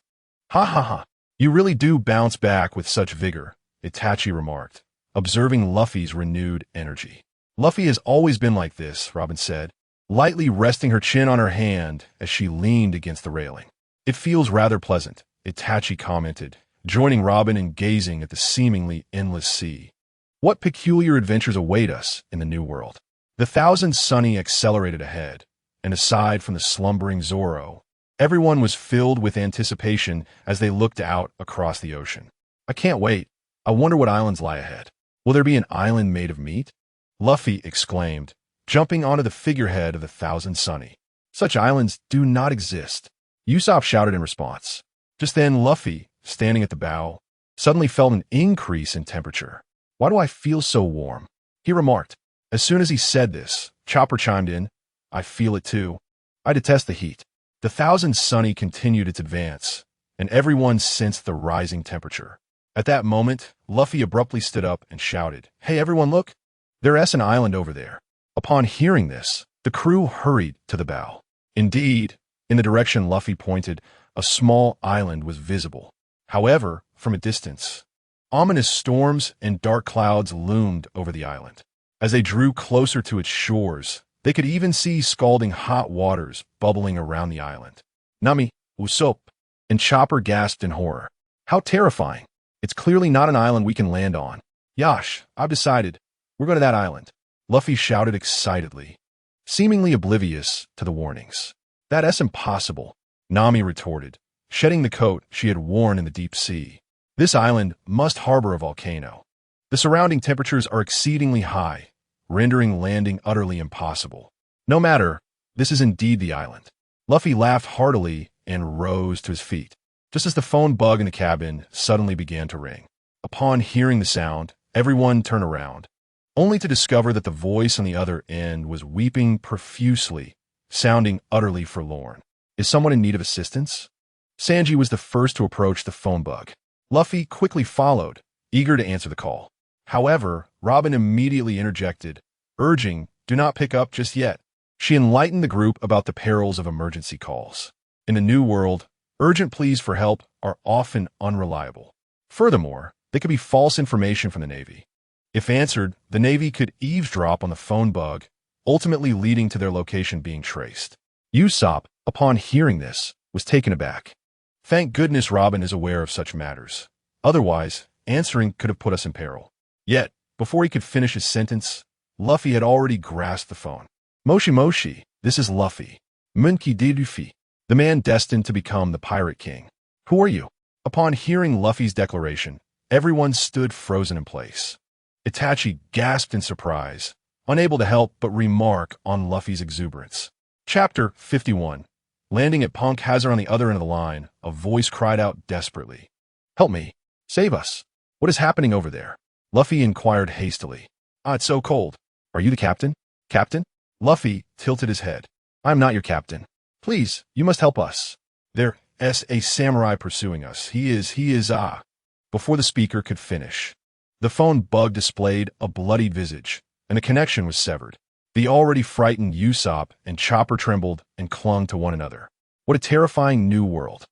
Ha ha ha. You really do bounce back with such vigor, Itachi remarked, observing Luffy's renewed energy. Luffy has always been like this, Robin said, lightly resting her chin on her hand as she leaned against the railing. It feels rather pleasant, Itachi commented, joining Robin in gazing at the seemingly endless sea. What peculiar adventures await us in the New World? The Thousand Sunny accelerated ahead, and aside from the slumbering Zoro, everyone was filled with anticipation as they looked out across the ocean. I can't wait. I wonder what islands lie ahead. Will there be an island made of meat? Luffy exclaimed, jumping onto the figurehead of the Thousand Sunny. Such islands do not exist. Usopp shouted in response. Just then, Luffy, standing at the bow, suddenly felt an increase in temperature. Why do I feel so warm? He remarked. As soon as he said this, Chopper chimed in. I feel it too. I detest the heat. The Thousand Sunny continued its advance, and everyone sensed the rising temperature. At that moment, Luffy abruptly stood up and shouted, Hey everyone, look! There's an island over there. Upon hearing this, the crew hurried to the bow. Indeed, in the direction Luffy pointed, a small island was visible. However, from a distance, ominous storms and dark clouds loomed over the island. As they drew closer to its shores, they could even see scalding hot waters bubbling around the island. Nami, Usopp, and Chopper gasped in horror. How terrifying! It's clearly not an island we can land on. Yash, I've decided. We're going to that island. Luffy shouted excitedly, seemingly oblivious to the warnings. That's impossible, Nami retorted, shedding the coat she had worn in the deep sea. This island must harbor a volcano. The surrounding temperatures are exceedingly high, rendering landing utterly impossible. No matter, this is indeed the island. Luffy laughed heartily and rose to his feet, just as the phone bug in the cabin suddenly began to ring. Upon hearing the sound, everyone turned around, only to discover that the voice on the other end was weeping profusely, sounding utterly forlorn. Is someone in need of assistance? Sanji was the first to approach the phone bug. Luffy quickly followed, eager to answer the call. However, Robin immediately interjected, urging, do not pick up just yet. She enlightened the group about the perils of emergency calls. In the New World, urgent pleas for help are often unreliable. Furthermore, they could be false information from the Navy. If answered, the Navy could eavesdrop on the phone bug, ultimately leading to their location being traced. Usopp, upon hearing this, was taken aback. Thank goodness Robin is aware of such matters. Otherwise, answering could have put us in peril. Yet, before he could finish his sentence, Luffy had already grasped the phone. Moshi Moshi, this is Luffy. Munki de Luffy, the man destined to become the Pirate King. Who are you? Upon hearing Luffy's declaration, everyone stood frozen in place. Itachi gasped in surprise, unable to help but remark on Luffy's exuberance. Chapter 51. Landing at Punk Hazard on the other end of the line, a voice cried out desperately. "Help me! Save us! What is happening over there?" Luffy inquired hastily. "Ah, it's so cold. Are you the captain?" "Captain?" Luffy tilted his head. "I am not your captain. Please, you must help us. There's a samurai pursuing us. He is. Before the speaker could finish, the phone bug displayed a bloodied visage, and the connection was severed. The already frightened Usopp and Chopper trembled and clung to one another. What a terrifying new world.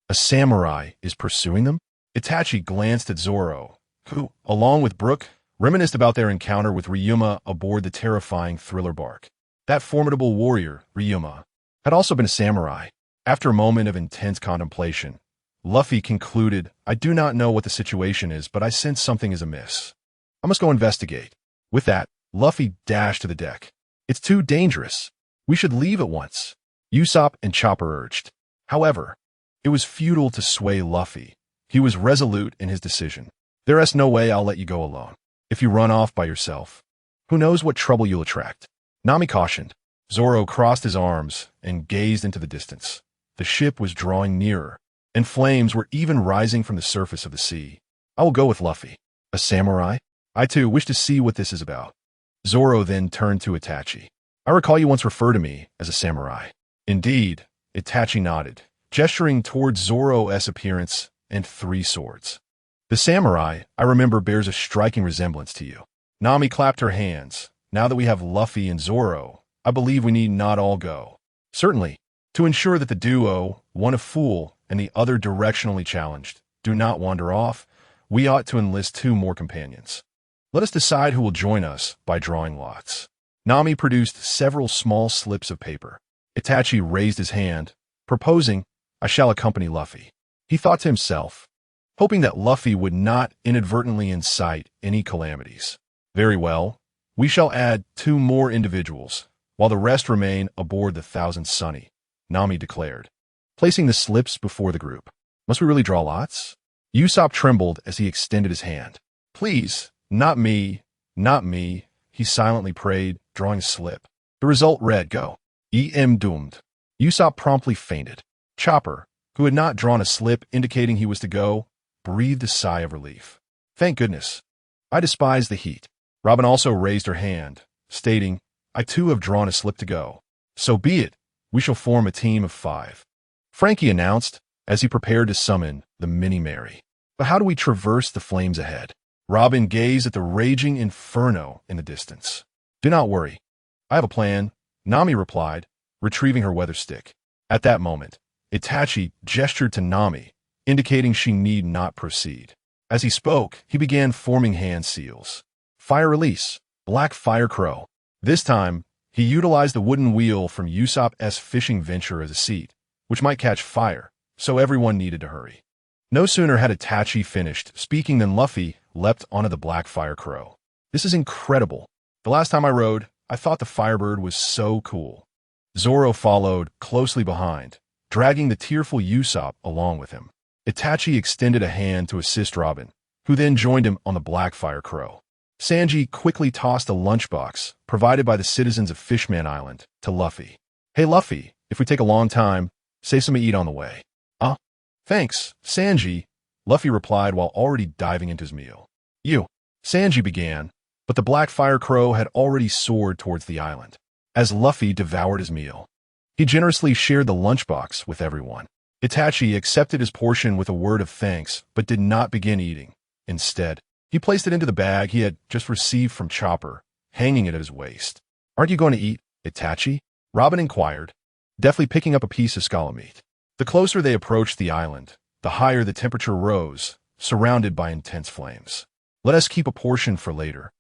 A samurai is pursuing them? Itachi glanced at Zoro, who, along with Brook, reminisced about their encounter with Ryuma aboard the terrifying thriller bark. That formidable warrior, Ryuma, had also been a samurai. After a moment of intense contemplation, Luffy concluded, "I do not know what the situation is, but I sense something is amiss. I must go investigate." With that, Luffy dashed to the deck. "It's too dangerous. We should leave at once," Usopp and Chopper urged. However, it was futile to sway Luffy. He was resolute in his decision. "There's no way I'll let you go alone. If you run off by yourself, who knows what trouble you'll attract," Nami cautioned. Zoro crossed his arms and gazed into the distance. The ship was drawing nearer, and flames were even rising from the surface of the sea. "I will go with Luffy." "A samurai? I too wish to see what this is about." Zoro then turned to Itachi. "I recall you once referred to me as a samurai." "Indeed," Itachi nodded, gesturing towards Zoro's appearance and 3 swords. "The samurai, I remember, bears a striking resemblance to you." Nami clapped her hands. "Now that we have Luffy and Zoro, I believe we need not all go." "Certainly. To ensure that the duo, one a fool and the other directionally challenged, do not wander off, we ought to enlist 2 more companions. Let us decide who will join us by drawing lots." Nami produced several small slips of paper. Itachi raised his hand, proposing, "I shall accompany Luffy." He thought to himself, hoping that Luffy would not inadvertently incite any calamities. "Very well. We shall add 2 more individuals, while the rest remain aboard the Thousand Sunny," Nami declared, placing the slips before the group. "Must we really draw lots?" Usopp trembled as he extended his hand. "Please, not me, not me," he silently prayed, drawing a slip. The result read, "Go. E.M. doomed." Usopp promptly fainted. Chopper, who had not drawn a slip indicating he was to go, breathed a sigh of relief. "Thank goodness. I despise the heat." Robin also raised her hand, stating, "I too have drawn a slip to go." "So be it. We shall form a team of 5. Frankie announced as he prepared to summon the Mini-Mary. "But how do we traverse the flames ahead?" Robin gazed at the raging inferno in the distance. "Do not worry. I have a plan," Nami replied, retrieving her weather stick. At that moment, Itachi gestured to Nami, indicating she need not proceed. As he spoke, he began forming hand seals. Fire release, Black Fire Crow. This time, he utilized the wooden wheel from Usopp's fishing venture as a seat, which might catch fire, so everyone needed to hurry. No sooner had Itachi finished speaking than Luffy leapt onto the Black Fire Crow. "This is incredible. The last time I rode, I thought the Firebird was so cool." Zoro followed closely behind, dragging the tearful Usopp along with him. Itachi extended a hand to assist Robin, who then joined him on the Black Fire Crow. Sanji quickly tossed a lunchbox, provided by the citizens of Fishman Island, to Luffy. "Hey Luffy, if we take a long time, save some to eat on the way." Thanks, Sanji," Luffy replied while already diving into his meal. Sanji began, but the Black Fire Crow had already soared towards the island. As Luffy devoured his meal, he generously shared the lunchbox with everyone. Itachi accepted his portion with a word of thanks, but did not begin eating. Instead, he placed it into the bag he had just received from Chopper, hanging it at his waist. "Aren't you going to eat, Itachi?" Robin inquired, deftly picking up a piece of scala meat. The closer they approached the island, the higher the temperature rose, surrounded by intense flames. "Let us keep a portion for later."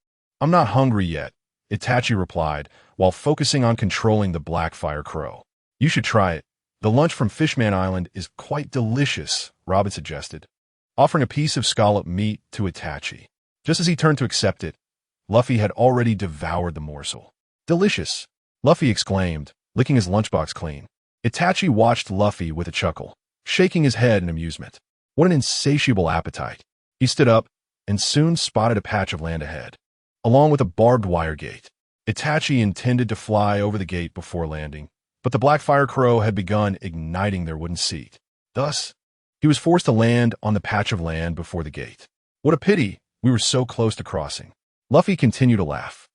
"I'm not hungry yet," Itachi replied, while focusing on controlling the Black Fire Crow. "You should try it. The lunch from Fishman Island is quite delicious," Robin suggested, offering a piece of scalloped meat to Itachi. Just as he turned to accept it, Luffy had already devoured the morsel. "Delicious," Luffy exclaimed, licking his lunchbox clean. Itachi watched Luffy with a chuckle, shaking his head in amusement. What an insatiable appetite. He stood up and soon spotted a patch of land ahead. along with a barbed wire gate. Itachi intended to fly over the gate before landing, but the Black Fire Crow had begun igniting their wooden seat. Thus, he was forced to land on the patch of land before the gate. What a pity, we were so close to crossing. Luffy continued to laugh.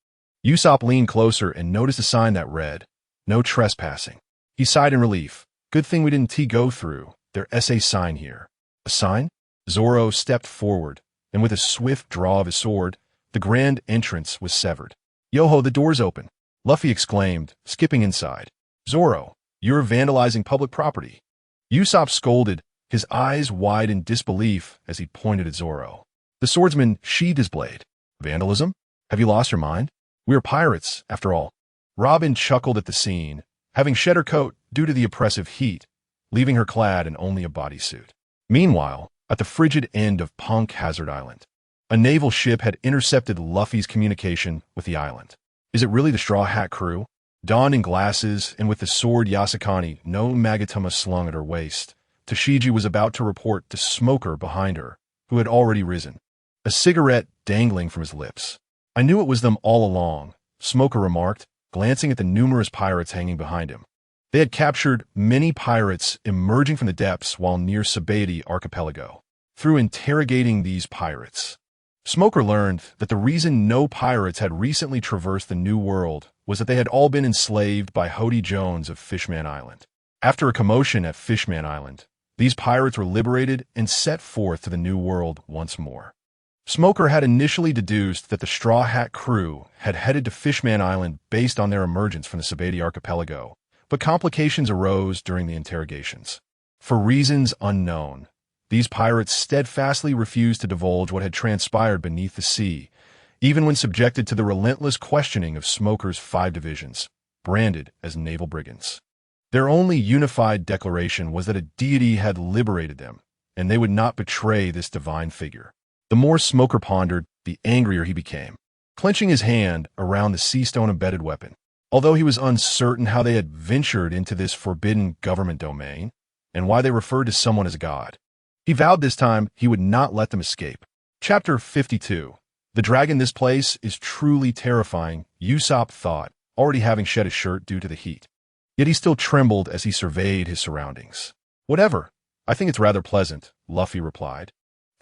Usopp leaned closer and noticed a sign that read, "No trespassing." He sighed in relief. Good thing we didn't go through their SA sign here. A sign? Zoro stepped forward, and with a swift draw of his sword, the grand entrance was severed. "Yo-ho, the door's open," Luffy exclaimed, skipping inside. "Zoro, you're vandalizing public property." Usopp scolded, his eyes wide in disbelief as he pointed at Zoro. The swordsman sheathed his blade. "Vandalism? Have you lost your mind? We are pirates, after all." Robin chuckled at the scene, having shed her coat due to the oppressive heat, leaving her clad in only a bodysuit. Meanwhile, at the frigid end of Punk Hazard Island, a naval ship had intercepted Luffy's communication with the island. Is it really the Straw Hat crew? Donned in glasses and with the sword Yasakani no Magatama slung at her waist, Tashigi was about to report to Smoker behind her, who had already risen, a cigarette dangling from his lips. "I knew it was them all along," Smoker remarked, glancing at the numerous pirates hanging behind him. They had captured many pirates emerging from the depths while near Sabaody Archipelago. Through interrogating these pirates, Smoker learned that the reason no pirates had recently traversed the New World was that they had all been enslaved by Hody Jones of Fishman Island. After a commotion at Fishman Island, these pirates were liberated and set forth to the New World once more. Smoker had initially deduced that the Straw Hat crew had headed to Fishman Island based on their emergence from the Sabaody Archipelago, but complications arose during the interrogations. For reasons unknown, these pirates steadfastly refused to divulge what had transpired beneath the sea, even when subjected to the relentless questioning of Smoker's 5 divisions, branded as naval brigands. Their only unified declaration was that a deity had liberated them, and they would not betray this divine figure. The more Smoker pondered, the angrier he became, clenching his hand around the sea-stone-embedded weapon. Although he was uncertain how they had ventured into this forbidden government domain, and why they referred to someone as God, he vowed this time he would not let them escape. Chapter 52. The dragon this place is truly terrifying, Usopp thought, already having shed his shirt due to the heat. Yet he still trembled as he surveyed his surroundings. "Whatever. I think it's rather pleasant," Luffy replied,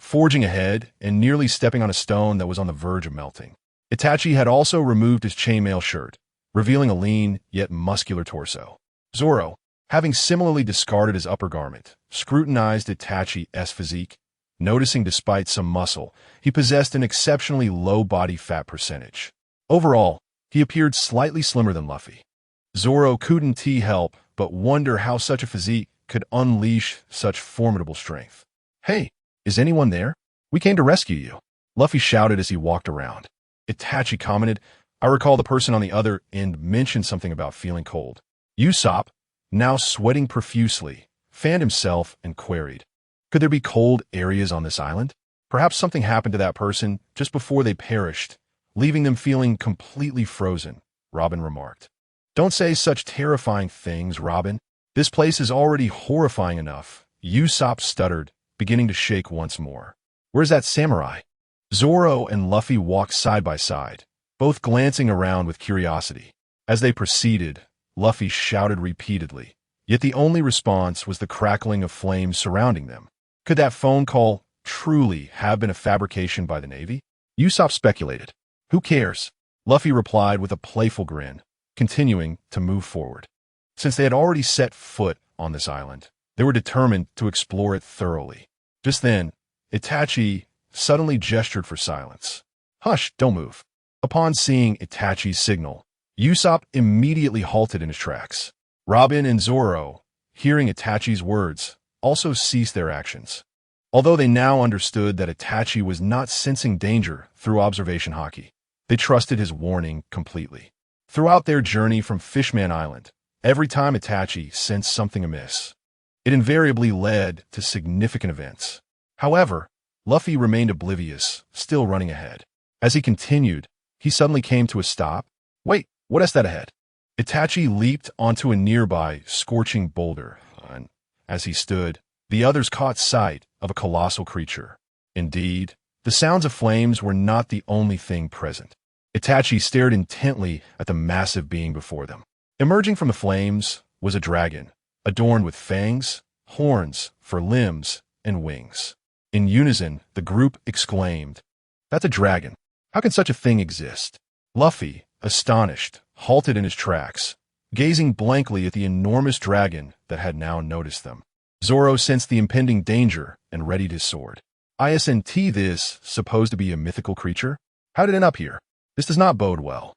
forging ahead and nearly stepping on a stone that was on the verge of melting. Itachi had also removed his chainmail shirt, revealing a lean yet muscular torso. Zoro, having similarly discarded his upper garment, scrutinized Itachi's physique, noticing despite some muscle, he possessed an exceptionally low body fat percentage. Overall, he appeared slightly slimmer than Luffy. Zoro couldn't help but wonder how such a physique could unleash such formidable strength. "Hey, is anyone there? We came to rescue you," Luffy shouted as he walked around. Itachi commented, "I recall the person on the other end mentioned something about feeling cold." Usopp, now sweating profusely, fanned himself and queried, "Could there be cold areas on this island? Perhaps something happened to that person just before they perished, leaving them feeling completely frozen," Robin remarked. "Don't say such terrifying things, Robin. This place is already horrifying enough," Usopp stuttered, beginning to shake once more. "Where's that samurai?" Zoro and Luffy walked side by side, both glancing around with curiosity. As they proceeded, Luffy shouted repeatedly, yet the only response was the crackling of flames surrounding them. Could that phone call truly have been a fabrication by the Navy? Usopp speculated. "Who cares?" Luffy replied with a playful grin, continuing to move forward. Since they had already set foot on this island, they were determined to explore it thoroughly. Just then, Itachi suddenly gestured for silence. "Hush, don't move." Upon seeing Itachi's signal, Usopp immediately halted in his tracks. Robin and Zoro, hearing Itachi's words, also ceased their actions. Although they now understood that Itachi was not sensing danger through observation haki, they trusted his warning completely. Throughout their journey from Fishman Island, every time Itachi sensed something amiss, it invariably led to significant events. However, Luffy remained oblivious, still running ahead. As he continued, he suddenly came to a stop. "Wait, what is that ahead?" Itachi leaped onto a nearby scorching boulder, and as he stood, the others caught sight of a colossal creature. Indeed, the sounds of flames were not the only thing present. Itachi stared intently at the massive being before them. Emerging from the flames was a dragon, adorned with fangs, horns for limbs, and wings. In unison, the group exclaimed, "That's a dragon! How can such a thing exist?" Luffy, astonished, halted in his tracks, gazing blankly at the enormous dragon that had now noticed them. Zoro sensed the impending danger and readied his sword. Isn't this supposed to be a mythical creature? How did it end up here? This does not bode well.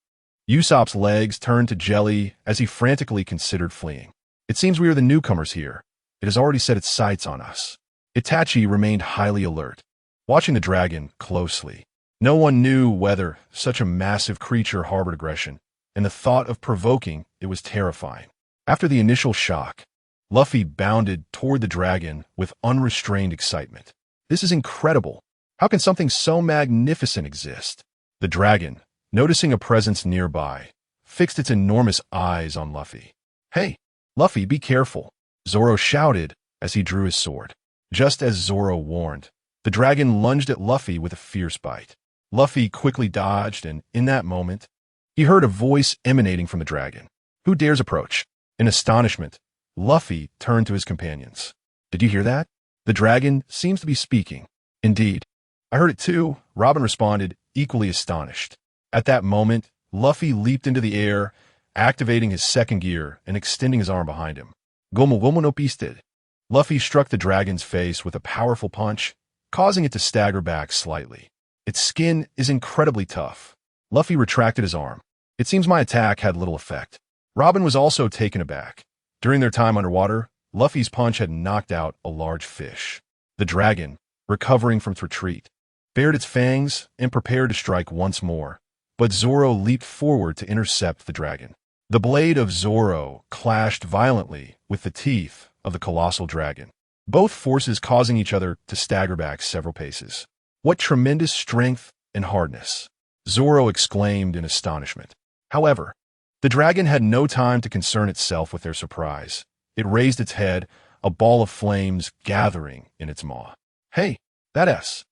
Usopp's legs turned to jelly as he frantically considered fleeing. It seems we are the newcomers here. It has already set its sights on us. Itachi remained highly alert, watching the dragon closely. No one knew whether such a massive creature harbored aggression, and the thought of provoking it was terrifying. After the initial shock, Luffy bounded toward the dragon with unrestrained excitement. This is incredible. How can something so magnificent exist? The dragon, noticing a presence nearby, fixed its enormous eyes on Luffy. "Hey, Luffy, be careful," Zoro shouted as he drew his sword. Just as Zoro warned, the dragon lunged at Luffy with a fierce bite. Luffy quickly dodged, and in that moment, he heard a voice emanating from the dragon. "Who dares approach?" In astonishment, Luffy turned to his companions. "Did you hear that? The dragon seems to be speaking." "Indeed. I heard it too," Robin responded, equally astonished. At that moment, Luffy leaped into the air, activating his second gear and extending his arm behind him. "Gomu gomu no piste." Luffy struck the dragon's face with a powerful punch, causing it to stagger back slightly. Its skin is incredibly tough. Luffy retracted his arm. "It seems my attack had little effect." Robin was also taken aback. During their time underwater, Luffy's punch had knocked out a large fish. The dragon, recovering from its retreat, bared its fangs and prepared to strike once more, but Zoro leaped forward to intercept the dragon. The blade of Zoro clashed violently with the teeth of the colossal dragon, both forces causing each other to stagger back several paces. "What tremendous strength and hardness!" Zoro exclaimed in astonishment. However, the dragon had no time to concern itself with their surprise. It raised its head, a ball of flames gathering in its maw. "Hey, that S!"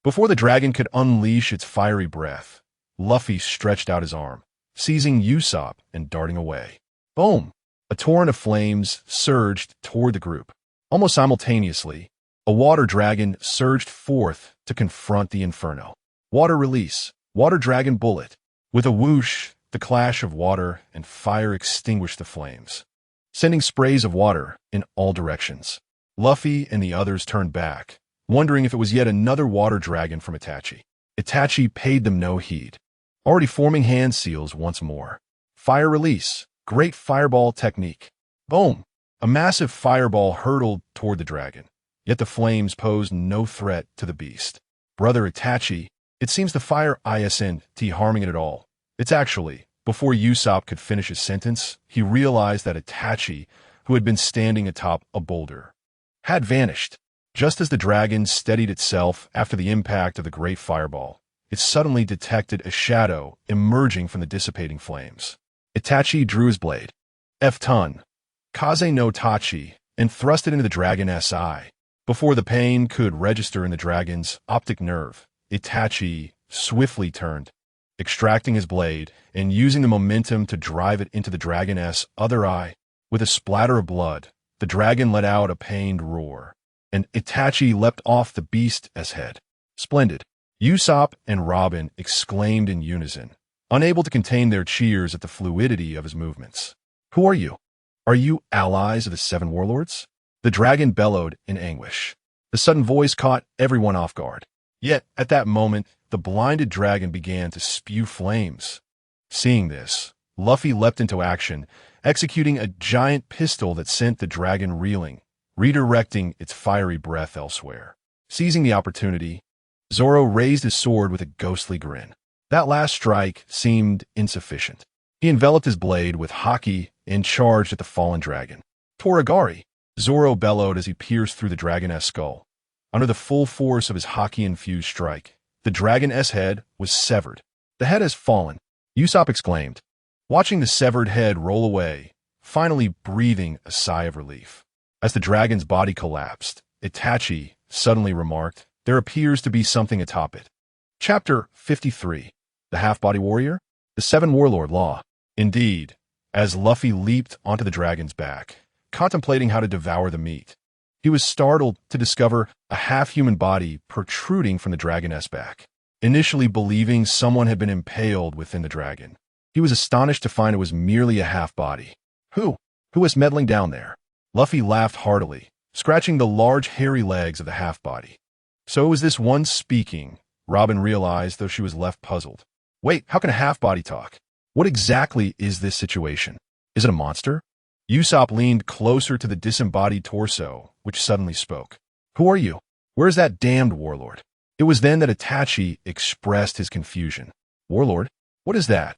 Before the dragon could unleash its fiery breath, Luffy stretched out his arm, seizing Usopp and darting away. Boom! A torrent of flames surged toward the group. Almost simultaneously, a water dragon surged forth to confront the inferno. Water release, water dragon bullet. With a whoosh, the clash of water and fire extinguished the flames, sending sprays of water in all directions. Luffy and the others turned back, wondering if it was yet another water dragon from Itachi. Itachi paid them no heed, already forming hand seals once more. Fire release, great fireball technique. Boom! A massive fireball hurtled toward the dragon, yet the flames posed no threat to the beast. "Brother Itachi, it seems the fire isn't harming it at all. It's actually..." Before Usopp could finish his sentence, he realized that Itachi, who had been standing atop a boulder, had vanished. Just as the dragon steadied itself after the impact of the great fireball, it suddenly detected a shadow emerging from the dissipating flames. Itachi drew his blade, F-ton, Kaze no Tachi, and thrust it into the dragon's eye. Before the pain could register in the dragon's optic nerve, Itachi swiftly turned, extracting his blade and using the momentum to drive it into the dragon's other eye. With a splatter of blood, the dragon let out a pained roar, and Itachi leapt off the beast's head. "Splendid!" Usopp and Robin exclaimed in unison, unable to contain their cheers at the fluidity of his movements. "Who are you? Are you allies of the Seven Warlords?" The dragon bellowed in anguish. The sudden voice caught everyone off guard. Yet, at that moment, the blinded dragon began to spew flames. Seeing this, Luffy leapt into action, executing a giant pistol that sent the dragon reeling, redirecting its fiery breath elsewhere. Seizing the opportunity, Zoro raised his sword with a ghostly grin. That last strike seemed insufficient. He enveloped his blade with haki and charged at the fallen dragon. "Toragari!" Zoro bellowed as he pierced through the dragon's skull. Under the full force of his haki-infused strike, the dragon's head was severed. "The head has fallen," Usopp exclaimed, watching the severed head roll away, finally breathing a sigh of relief. As the dragon's body collapsed, Itachi suddenly remarked, "There appears to be something atop it." Chapter 53. The half-body warrior? The seven warlord law. Indeed, as Luffy leaped onto the dragon's back, contemplating how to devour the meat, he was startled to discover a half-human body protruding from the dragoness back. Initially believing someone had been impaled within the dragon, he was astonished to find it was merely a half-body. Who was meddling down there? Luffy laughed heartily, scratching the large hairy legs of the half-body. So it was this one speaking, Robin realized, though she was left puzzled. Wait, how can a half-body talk? What exactly is this situation? Is it a monster? Usopp leaned closer to the disembodied torso, which suddenly spoke. Who are you? Where's that damned warlord? It was then that Itachi expressed his confusion. Warlord? What is that?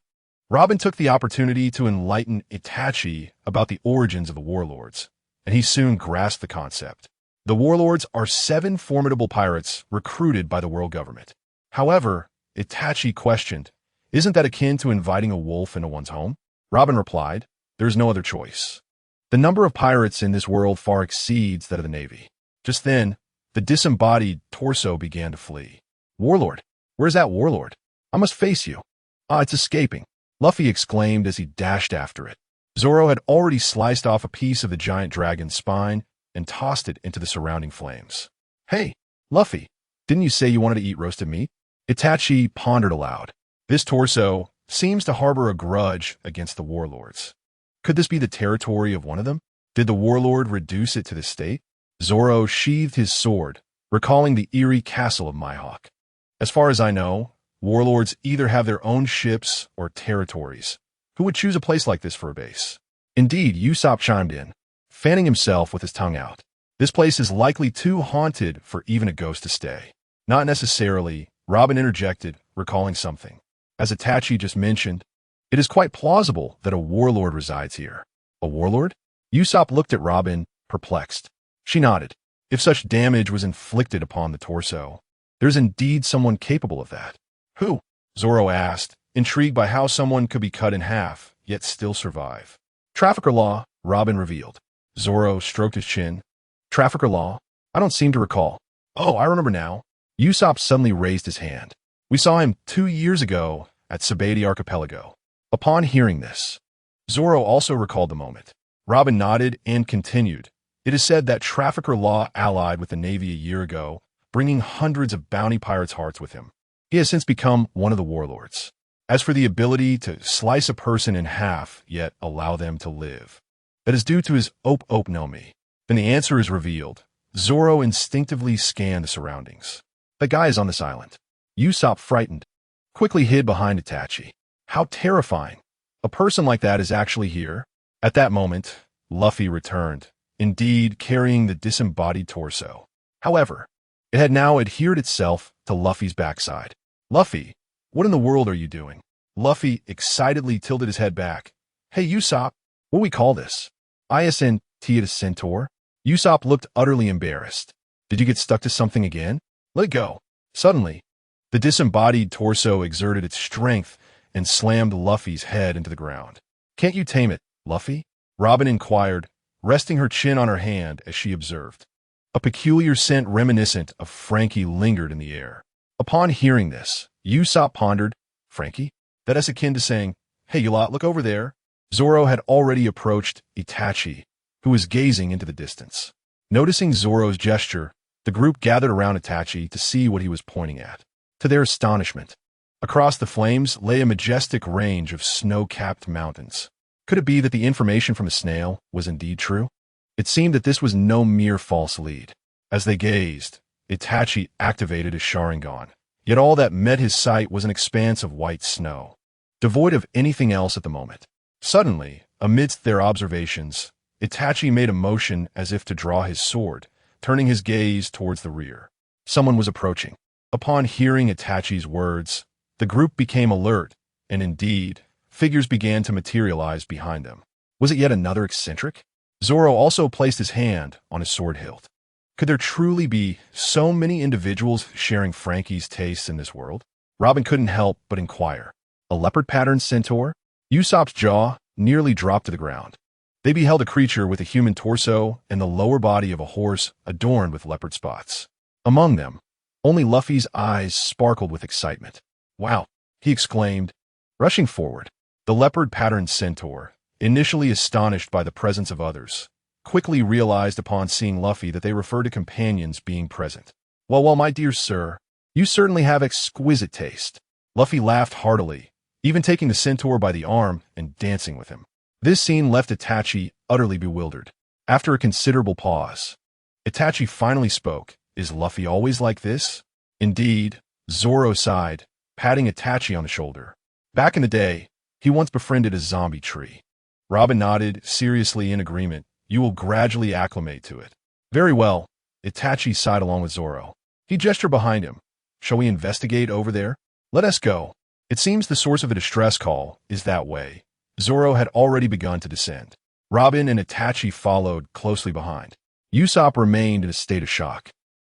Robin took the opportunity to enlighten Itachi about the origins of the warlords, and he soon grasped the concept. The warlords are 7 formidable pirates recruited by the world government. However, Itachi questioned, isn't that akin to inviting a wolf into one's home? Robin replied, there's no other choice. The number of pirates in this world far exceeds that of the Navy. Just then, the disembodied torso began to flee. Warlord? Where's that warlord? I must face you. Ah, it's escaping, Luffy exclaimed as he dashed after it. Zoro had already sliced off a piece of the giant dragon's spine and tossed it into the surrounding flames. Hey, Luffy, didn't you say you wanted to eat roasted meat? Itachi pondered aloud. This torso seems to harbor a grudge against the warlords. Could this be the territory of one of them? Did the warlord reduce it to this state? Zoro sheathed his sword, recalling the eerie castle of Mihawk. As far as I know, warlords either have their own ships or territories. Who would choose a place like this for a base? Indeed, Usopp chimed in, fanning himself with his tongue out. This place is likely too haunted for even a ghost to stay. Not necessarily, Robin interjected, recalling something. As Itachi just mentioned, it is quite plausible that a warlord resides here. A warlord? Usopp looked at Robin, perplexed. She nodded. If such damage was inflicted upon the torso, there's indeed someone capable of that. Who? Zoro asked, intrigued by how someone could be cut in half, yet still survive. Trafficker law, Robin revealed. Zoro stroked his chin. Trafficker law? I don't seem to recall. Oh, I remember now. Usopp suddenly raised his hand. We saw him 2 years ago at Sabaody Archipelago. Upon hearing this, Zoro also recalled the moment. Robin nodded and continued. It is said that Trafficker Law allied with the Navy a year ago, bringing hundreds of bounty pirates' hearts with him. He has since become one of the warlords. As for the ability to slice a person in half, yet allow them to live, that is due to his Ope Ope no Mi. Then the answer is revealed. Zoro instinctively scanned the surroundings. The guy is on this island. Usopp, frightened, quickly hid behind Itachi. How terrifying. A person like that is actually here. At that moment, Luffy returned, indeed carrying the disembodied torso. However, it had now adhered itself to Luffy's backside. Luffy, what in the world are you doing? Luffy excitedly tilted his head back. Hey, Usopp, what do we call this? ISN Tia Centaur? Usopp looked utterly embarrassed. Did you get stuck to something again? Let it go. Suddenly, the disembodied torso exerted its strength and slammed Luffy's head into the ground. Can't you tame it, Luffy? Robin inquired, resting her chin on her hand as she observed. A peculiar scent reminiscent of Frankie lingered in the air. Upon hearing this, Usopp pondered, Frankie? That is akin to saying, hey, you lot, look over there. Zoro had already approached Itachi, who was gazing into the distance. Noticing Zoro's gesture, the group gathered around Itachi to see what he was pointing at. To their astonishment, across the flames lay a majestic range of snow-capped mountains. Could it be that the information from the snail was indeed true? It seemed that this was no mere false lead. As they gazed, Itachi activated his Sharingan, yet all that met his sight was an expanse of white snow, devoid of anything else at the moment. Suddenly, amidst their observations, Itachi made a motion as if to draw his sword, turning his gaze towards the rear. Someone was approaching. Upon hearing Itachi's words, the group became alert, and indeed, figures began to materialize behind them. Was it yet another eccentric? Zoro also placed his hand on his sword hilt. Could there truly be so many individuals sharing Frankie's tastes in this world? Robin couldn't help but inquire. A leopard-patterned centaur? Usopp's jaw nearly dropped to the ground. They beheld a creature with a human torso and the lower body of a horse adorned with leopard spots. Among them, only Luffy's eyes sparkled with excitement. Wow, he exclaimed, rushing forward. The leopard-patterned centaur, initially astonished by the presence of others, quickly realized upon seeing Luffy that they referred to companions being present. Well, my dear sir, you certainly have exquisite taste. Luffy laughed heartily, even taking the centaur by the arm and dancing with him. This scene left Itachi utterly bewildered. After a considerable pause, Itachi finally spoke. Is Luffy always like this? Indeed, Zoro sighed, patting Itachi on the shoulder. Back in the day, he once befriended a zombie tree. Robin nodded, seriously in agreement. You will gradually acclimate to it. Very well, Itachi sighed along with Zoro. He gestured behind him. Shall we investigate over there? Let us go. It seems the source of a distress call is that way. Zoro had already begun to descend. Robin and Itachi followed closely behind. Usopp remained in a state of shock.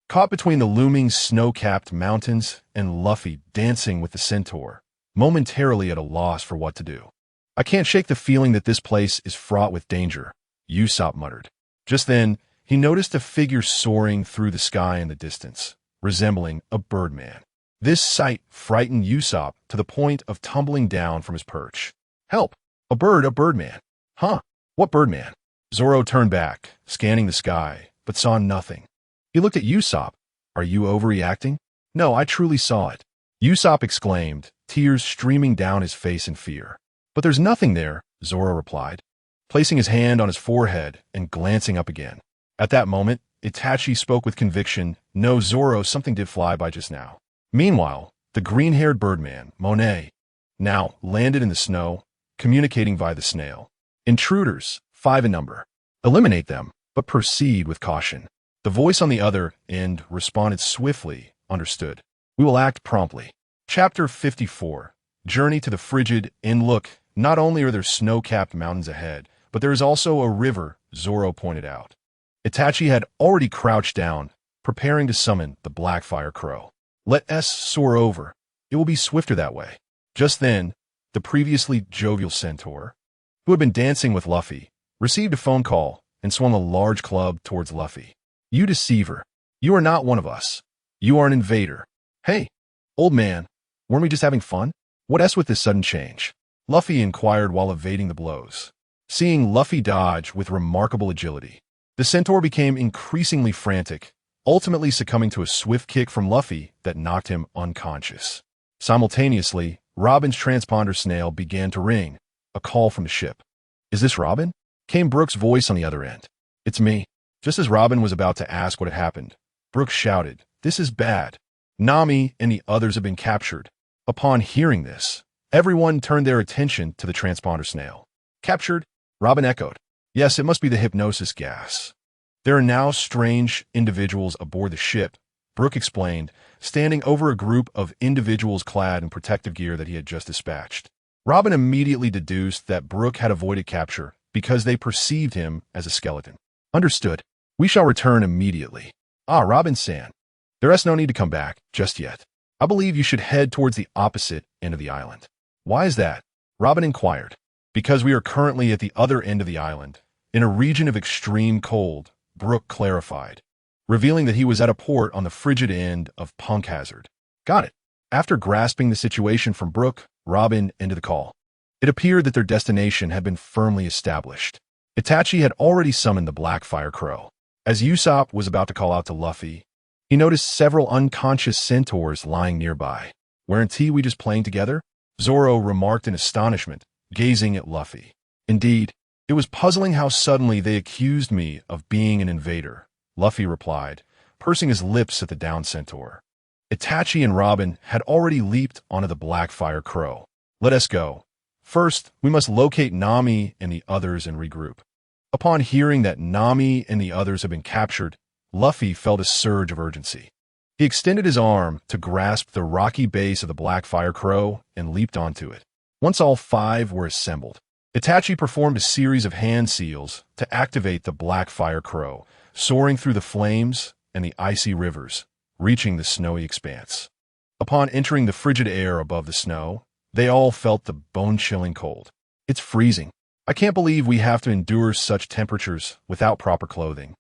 Caught between the looming snow-capped mountains and Luffy dancing with the centaur, momentarily at a loss for what to do. I can't shake the feeling that this place is fraught with danger, Usopp muttered. Just then, he noticed a figure soaring through the sky in the distance, resembling a birdman. This sight frightened Usopp to the point of tumbling down from his perch. Help! A birdman. Huh? What birdman? Zoro turned back, scanning the sky, but saw nothing. He looked at Usopp. Are you overreacting? No, I truly saw it. Usopp exclaimed, tears streaming down his face in fear. But there's nothing there, Zoro replied, placing his hand on his forehead and glancing up again. At that moment, Itachi spoke with conviction. No, Zoro, something did fly by just now. Meanwhile, the green-haired birdman, Monet, now landed in the snow, communicating via the snail. Intruders, 5 in number. Eliminate them, but proceed with caution. The voice on the other end responded swiftly, understood. We will act promptly. Chapter 54. Journey to the frigid End. Look, not only are there snow-capped mountains ahead, but there is also a river, Zoro pointed out. Itachi had already crouched down, preparing to summon the Blackfire Crow. Let us soar over. It will be swifter that way. Just then, the previously jovial centaur, who had been dancing with Luffy, received a phone call and swung a large club towards Luffy. You deceiver. You are not one of us. You are an invader. Hey, old man, weren't we just having fun? What's with this sudden change? Luffy inquired while evading the blows. Seeing Luffy dodge with remarkable agility, the centaur became increasingly frantic, ultimately succumbing to a swift kick from Luffy that knocked him unconscious. Simultaneously, Robin's transponder snail began to ring, a call from the ship. Is this Robin? Came Brook's voice on the other end. It's me. Just as Robin was about to ask what had happened, Brook shouted, This is bad. Nami and the others have been captured. Upon hearing this, everyone turned their attention to the transponder snail. Captured? Robin echoed. Yes, it must be the hypnosis gas. There are now strange individuals aboard the ship, Brook explained, standing over a group of individuals clad in protective gear that he had just dispatched. Robin immediately deduced that Brook had avoided capture because they perceived him as a skeleton. Understood. We shall return immediately. Ah, Robin-san. There is no need to come back just yet. I believe you should head towards the opposite end of the island. Why is that? Robin inquired. Because we are currently at the other end of the island, in a region of extreme cold, Brook clarified, revealing that he was at a port on the frigid end of Punk Hazard. Got it. After grasping the situation from Brook, Robin ended the call. It appeared that their destination had been firmly established. Itachi had already summoned the Blackfire Crow. As Usopp was about to call out to Luffy, he noticed several unconscious centaurs lying nearby. Weren't we just playing together? Zoro remarked in astonishment, gazing at Luffy. Indeed, it was puzzling how suddenly they accused me of being an invader, Luffy replied, pursing his lips at the down centaur. Itachi and Robin had already leaped onto the Blackfire Crow. Let us go. First, we must locate Nami and the others and regroup. Upon hearing that Nami and the others had been captured, Luffy felt a surge of urgency. He extended his arm to grasp the rocky base of the Blackfire Crow and leaped onto it. Once all 5 were assembled, Itachi performed a series of hand seals to activate the Blackfire Crow, soaring through the flames and the icy rivers, reaching the snowy expanse. Upon entering the frigid air above the snow, they all felt the bone-chilling cold. It's freezing. I can't believe we have to endure such temperatures without proper clothing.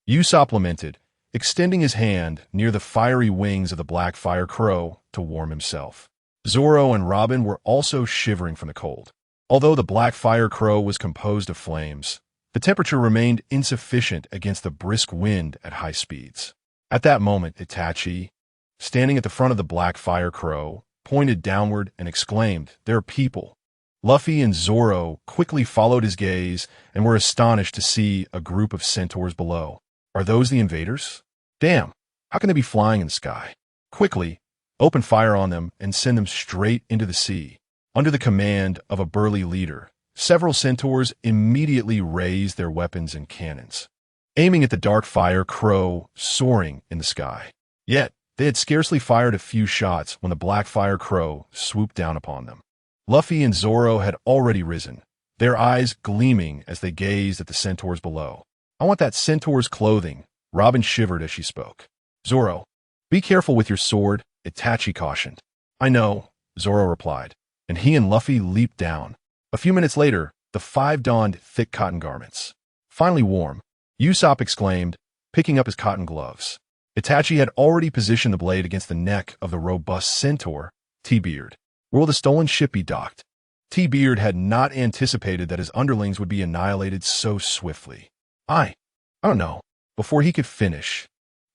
Usopp lamented, extending his hand near the fiery wings of the Blackfire Crow to warm himself. Zoro and Robin were also shivering from the cold. Although the black fire crow was composed of flames, the temperature remained insufficient against the brisk wind at high speeds. At that moment, Itachi, standing at the front of the black fire crow, pointed downward and exclaimed, "There are people." Luffy and Zoro quickly followed his gaze and were astonished to see a group of centaurs below. Are those the invaders? Damn, how can they be flying in the sky? Quickly, open fire on them and send them straight into the sea. Under the command of a burly leader, several centaurs immediately raised their weapons and cannons, aiming at the dark fire crow soaring in the sky. Yet, they had scarcely fired a few shots when the black fire crow swooped down upon them. Luffy and Zoro had already risen, their eyes gleaming as they gazed at the centaurs below. "I want that centaur's clothing," Robin shivered as she spoke. "Zoro, be careful with your sword," Itachi cautioned. "I know," Zoro replied, and he and Luffy leaped down. A few minutes later, the five donned thick cotton garments. "Finally warm," Usopp exclaimed, picking up his cotton gloves. Itachi had already positioned the blade against the neck of the robust centaur, T-Beard. Where will the stolen ship be docked? T-Beard had not anticipated that his underlings would be annihilated so swiftly. I don't know. Before he could finish,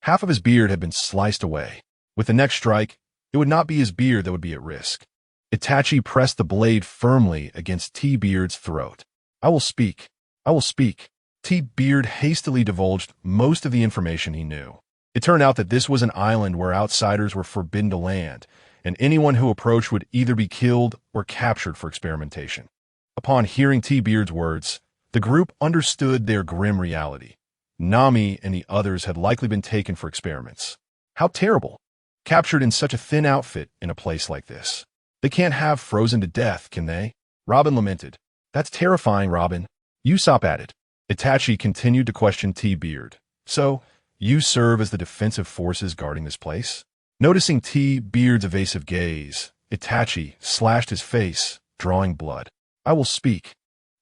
half of his beard had been sliced away. With the next strike, it would not be his beard that would be at risk. Itachi pressed the blade firmly against T-Beard's throat. I will speak. I will speak." T-Beard hastily divulged most of the information he knew. It turned out that this was an island where outsiders were forbidden to land, and anyone who approached would either be killed or captured for experimentation. Upon hearing T-Beard's words, the group understood their grim reality. Nami and the others had likely been taken for experiments. How terrible! Captured in such a thin outfit in a place like this. They can't have frozen to death, can they? Robin lamented. "That's terrifying, Robin," Usopp added. Itachi continued to question T-Beard. "So, you serve as the defensive forces guarding this place?" Noticing T-Beard's evasive gaze, Itachi slashed his face, drawing blood. I will speak.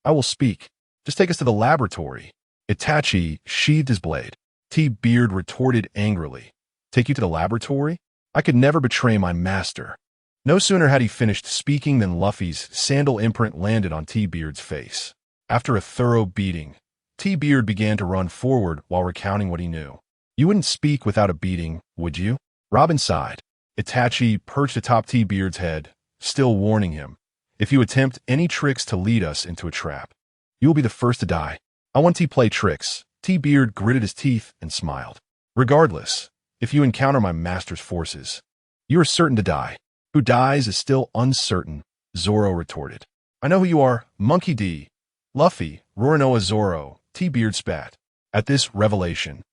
I will speak. Just take us to the laboratory." Itachi sheathed his blade. T-Beard retorted angrily. "Take you to the laboratory? I could never betray my master." No sooner had he finished speaking than Luffy's sandal imprint landed on T-Beard's face. After a thorough beating, T-Beard began to run forward while recounting what he knew. "You wouldn't speak without a beating, would you?" Robin sighed. Itachi perched atop T-Beard's head, still warning him, "If you attempt any tricks to lead us into a trap, you will be the first to die." "I want to play tricks." T-Beard gritted his teeth and smiled. "Regardless, if you encounter my master's forces, you are certain to die." "Who dies is still uncertain," Zoro retorted. "I know who you are, Monkey D." "Luffy, Roronoa Zoro," T-Beard spat. At this revelation,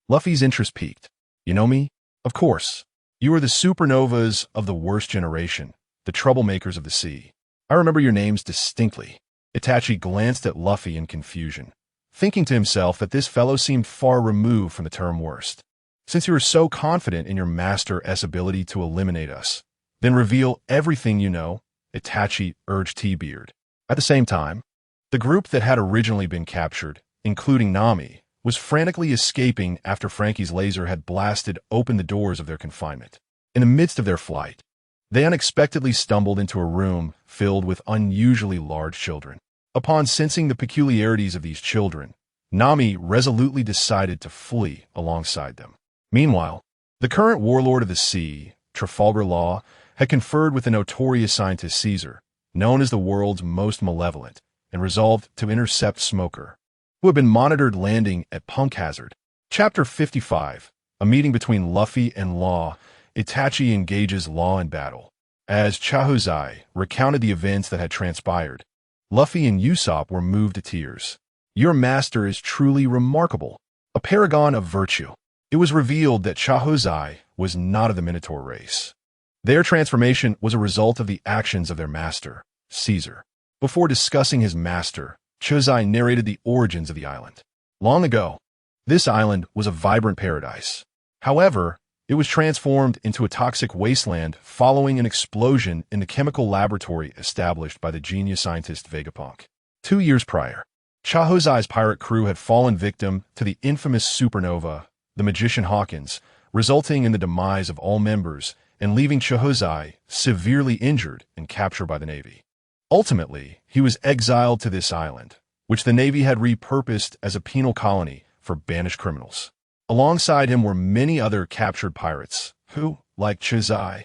Luffy's interest peaked. "You know me?" "Of course. You are the supernovas of the worst generation, the troublemakers of the sea. I remember your names distinctly." Itachi glanced at Luffy in confusion, thinking to himself that this fellow seemed far removed from the term worst. "Since you are so confident in your master's ability to eliminate us, then reveal everything you know," Itachi urged T-Beard. At the same time, the group that had originally been captured, including Nami, was frantically escaping after Frankie's laser had blasted open the doors of their confinement. In the midst of their flight, they unexpectedly stumbled into a room filled with unusually large children. Upon sensing the peculiarities of these children, Nami resolutely decided to flee alongside them. Meanwhile, the current warlord of the sea, Trafalgar Law, had conferred with the notorious scientist Caesar, known as the world's most malevolent, and resolved to intercept Smoker, who had been monitored landing at Punk Hazard. Chapter 55, a meeting between Luffy and Law. Itachi engages Law in battle. As Chahuzai recounted the events that had transpired, Luffy and Usopp were moved to tears. "Your master is truly remarkable, a paragon of virtue." It was revealed that Chahuzai was not of the Minotaur race. Their transformation was a result of the actions of their master, Caesar. Before discussing his master, Chahuzai narrated the origins of the island. Long ago, this island was a vibrant paradise. However, it was transformed into a toxic wasteland following an explosion in the chemical laboratory established by the genius scientist Vegapunk. 2 years prior, Chahuzai's pirate crew had fallen victim to the infamous supernova, the magician Hawkins, resulting in the demise of all members and leaving Chihozai severely injured and captured by the Navy. Ultimately, he was exiled to this island, which the Navy had repurposed as a penal colony for banished criminals. Alongside him were many other captured pirates who, like Chihozai,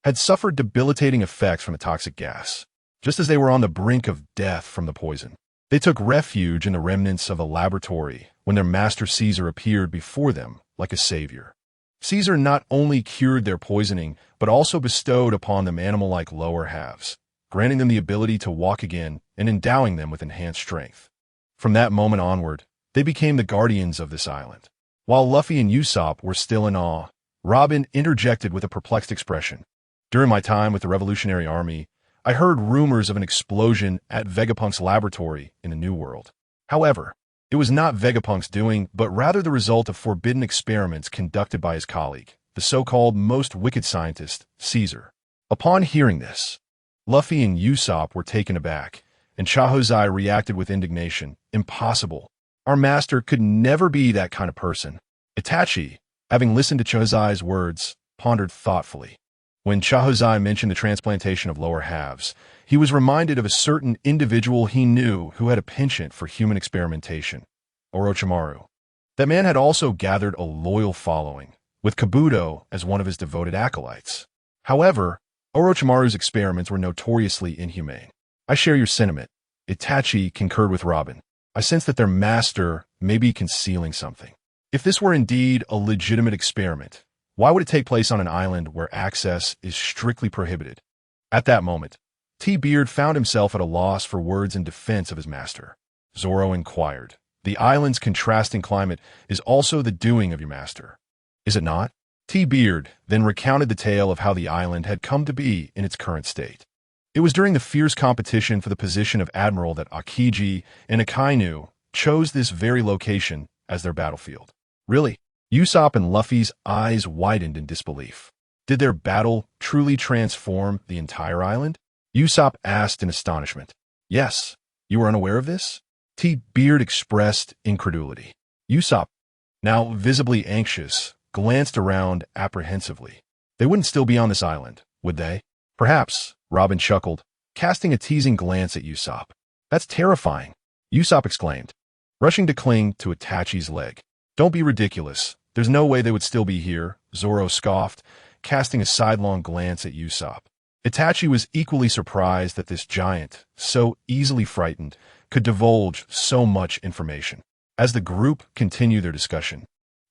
had suffered debilitating effects from the toxic gas. Just as they were on the brink of death from the poison, they took refuge in the remnants of a laboratory when their master Caesar appeared before them like a savior. Caesar not only cured their poisoning, but also bestowed upon them animal-like lower halves, granting them the ability to walk again and endowing them with enhanced strength. From that moment onward, they became the guardians of this island. While Luffy and Usopp were still in awe, Robin interjected with a perplexed expression. During my time with the Revolutionary Army, I heard rumors of an explosion at Vegapunk's laboratory in the New World. However, it was not Vegapunk's doing, but rather the result of forbidden experiments conducted by his colleague, the so-called most wicked scientist, Caesar. Upon hearing this, Luffy and Usopp were taken aback, and Chihozai reacted with indignation. Impossible. Our master could never be that kind of person. Itachi, having listened to Chihozai's words, pondered thoughtfully. When Chihozai mentioned the transplantation of lower halves, he was reminded of a certain individual he knew who had a penchant for human experimentation, Orochimaru. That man had also gathered a loyal following, with Kabuto as one of his devoted acolytes. However, Orochimaru's experiments were notoriously inhumane. I share your sentiment. Itachi concurred with Robin. I sense that their master may be concealing something. If this were indeed a legitimate experiment, why would it take place on an island where access is strictly prohibited? At that moment, T-Beard found himself at a loss for words in defense of his master. Zoro inquired, "The island's contrasting climate is also the doing of your master, is it not?" T-Beard then recounted the tale of how the island had come to be in its current state. It was during the fierce competition for the position of admiral that Akiji and Akainu chose this very location as their battlefield. Really? Usopp and Luffy's eyes widened in disbelief. Did their battle truly transform the entire island? Usopp asked in astonishment. Yes, you were unaware of this? T-Beard expressed incredulity. Usopp, now visibly anxious, glanced around apprehensively. They wouldn't still be on this island, would they? Perhaps, Robin chuckled, casting a teasing glance at Usopp. That's terrifying, Usopp exclaimed, rushing to cling to Itachi's leg. Don't be ridiculous. There's no way they would still be here, Zoro scoffed, casting a sidelong glance at Usopp. Itachi was equally surprised that this giant, so easily frightened, could divulge so much information. As the group continued their discussion,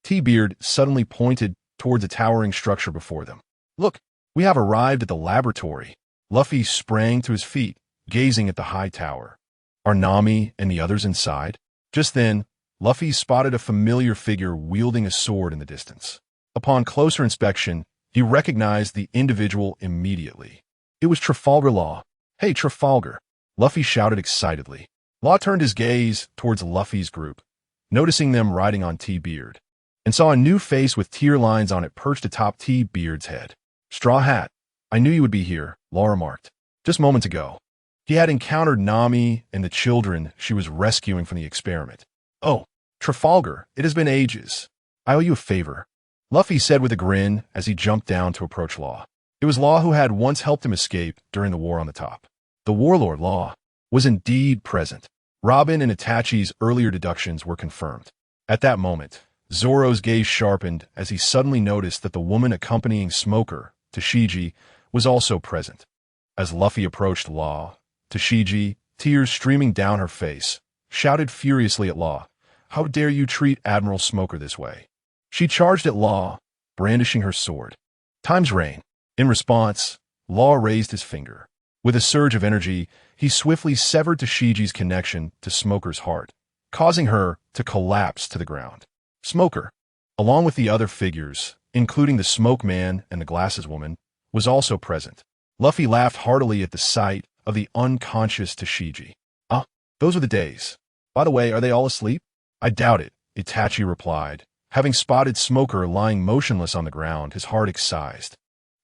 T-Beard suddenly pointed towards a towering structure before them. Look, we have arrived at the laboratory. Luffy sprang to his feet, gazing at the high tower. Are Nami and the others inside? Just then, Luffy spotted a familiar figure wielding a sword in the distance. Upon closer inspection, he recognized the individual immediately. It was Trafalgar Law. Hey, Trafalgar, Luffy shouted excitedly. Law turned his gaze towards Luffy's group, noticing them riding on T-Beard, and saw a new face with tear lines on it perched atop T-Beard's head. Straw Hat, I knew you would be here, Law remarked. Just moments ago, he had encountered Nami and the children she was rescuing from the experiment. Oh, Trafalgar, it has been ages. I owe you a favor, Luffy said with a grin as he jumped down to approach Law. It was Law who had once helped him escape during the war on the top. The warlord, Law, was indeed present. Robin and Itachi's earlier deductions were confirmed. At that moment, Zoro's gaze sharpened as he suddenly noticed that the woman accompanying Smoker, Tashigi, was also present. As Luffy approached Law, Tashigi, tears streaming down her face, shouted furiously at Law, "How dare you treat Admiral Smoker this way?" She charged at Law, brandishing her sword. Time's reign. In response, Law raised his finger. With a surge of energy, he swiftly severed Tashigi's connection to Smoker's heart, causing her to collapse to the ground. Smoker, along with the other figures, including the Smoke Man and the Glasses Woman, was also present. Luffy laughed heartily at the sight of the unconscious Tashigi. Ah, those were the days. By the way, are they all asleep? I doubt it, Itachi replied. Having spotted Smoker lying motionless on the ground, his heart excised.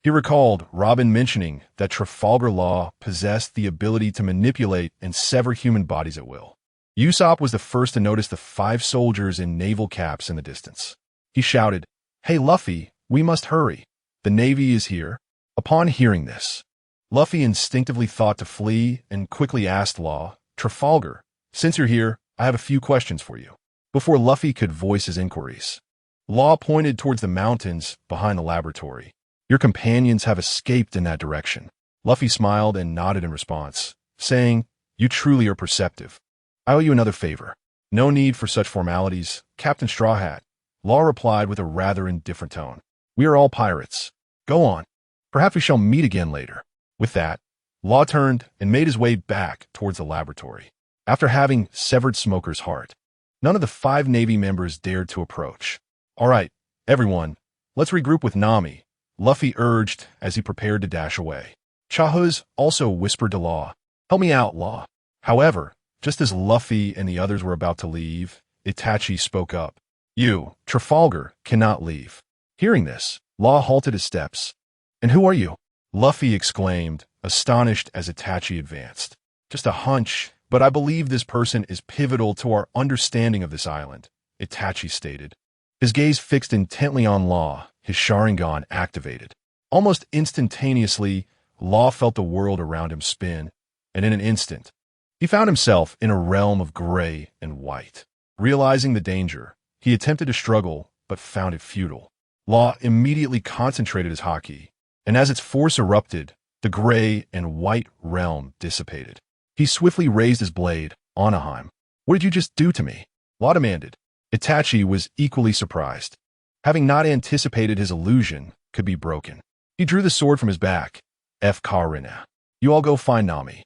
He recalled Robin mentioning that Trafalgar Law possessed the ability to manipulate and sever human bodies at will. Usopp was the first to notice the 5 soldiers in naval caps in the distance. He shouted, "Hey Luffy, we must hurry." The Navy is here. Upon hearing this, Luffy instinctively thought to flee and quickly asked Law, Trafalgar, since you're here, I have a few questions for you. Before Luffy could voice his inquiries, Law pointed towards the mountains behind the laboratory. Your companions have escaped in that direction. Luffy smiled and nodded in response, saying, You truly are perceptive. I owe you another favor. No need for such formalities, Captain Straw Hat. Law replied with a rather indifferent tone. We are all pirates. Go on. Perhaps we shall meet again later. With that, Law turned and made his way back towards the laboratory. After having severed Smoker's heart, none of the 5 Navy members dared to approach. All right, everyone, let's regroup with Nami, Luffy urged as he prepared to dash away. Chahuz also whispered to Law, Help me out, Law. However, just as Luffy and the others were about to leave, Itachi spoke up. You, Trafalgar, cannot leave. Hearing this, Law halted his steps. And who are you? Luffy exclaimed, astonished as Itachi advanced. Just a hunch, but I believe this person is pivotal to our understanding of this island, Itachi stated. His gaze fixed intently on Law, his Sharingan activated. Almost instantaneously, Law felt the world around him spin, and in an instant, he found himself in a realm of gray and white. Realizing the danger, he attempted to struggle, but found it futile. Law immediately concentrated his haki, and as its force erupted, the gray and white realm dissipated. He swiftly raised his blade, Anaheim. What did you just do to me? Law demanded. Itachi was equally surprised. Having not anticipated his illusion could be broken. He drew the sword from his back. F. Karina. You all go find Nami.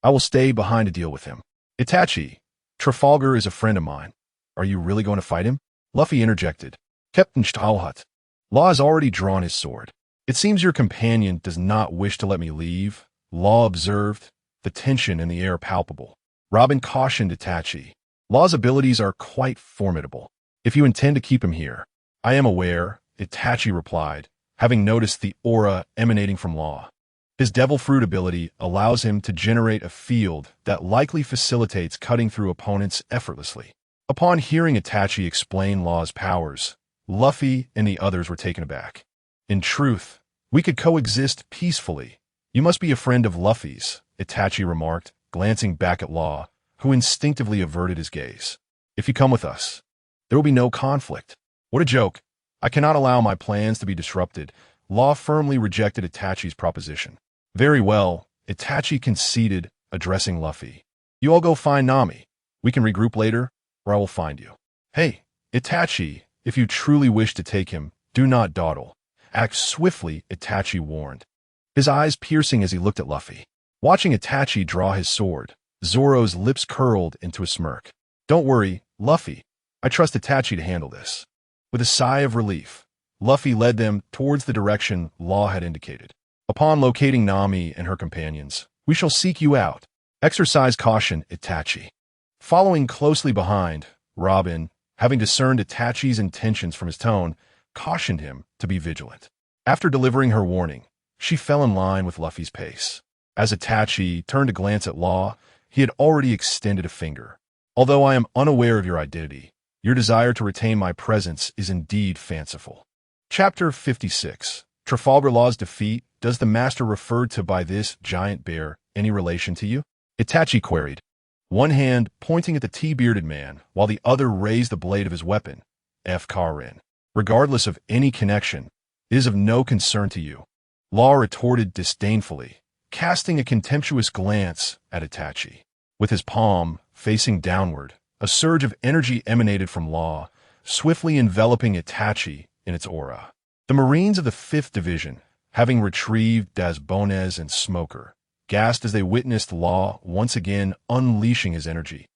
I will stay behind to deal with him. Itachi, Trafalgar is a friend of mine. Are you really going to fight him? Luffy interjected. Captain Stauhut. Law has already drawn his sword. It seems your companion does not wish to let me leave, Law observed, the tension in the air palpable. Robin cautioned Itachi. Law's abilities are quite formidable. If you intend to keep him here. I am aware, Itachi replied, having noticed the aura emanating from Law. His Devil Fruit ability allows him to generate a field that likely facilitates cutting through opponents effortlessly. Upon hearing Itachi explain Law's powers, Luffy and the others were taken aback. In truth, we could coexist peacefully. You must be a friend of Luffy's, Itachi remarked, glancing back at Law, who instinctively averted his gaze. If you come with us, there will be no conflict. What a joke. I cannot allow my plans to be disrupted. Law firmly rejected Itachi's proposition. Very well, Itachi conceded, addressing Luffy. You all go find Nami. We can regroup later, or I will find you. Hey, Itachi, if you truly wish to take him, do not dawdle. Act swiftly, Itachi warned, his eyes piercing as he looked at Luffy. Watching Itachi draw his sword, Zoro's lips curled into a smirk. Don't worry, Luffy. I trust Itachi to handle this. With a sigh of relief, Luffy led them towards the direction Law had indicated. Upon locating Nami and her companions, we shall seek you out. Exercise caution, Itachi. Following closely behind, Robin, having discerned Itachi's intentions from his tone, cautioned him to be vigilant. After delivering her warning, she fell in line with Luffy's pace. As Itachi turned to glance at Law, he had already extended a finger. Although I am unaware of your identity, your desire to retain my presence is indeed fanciful. Chapter 56. Trafalgar Law's defeat. Does the master referred to by this giant bear any relation to you? Itachi queried, one hand pointing at the tea-bearded man, while the other raised the blade of his weapon. F. Karin. Regardless of any connection, it is of no concern to you. Law retorted disdainfully, casting a contemptuous glance at Itachi. With his palm facing downward, a surge of energy emanated from Law, swiftly enveloping Itachi in its aura. The Marines of the 5th Division, having retrieved Dasbones and Smoker, gasped as they witnessed Law once again unleashing his energy.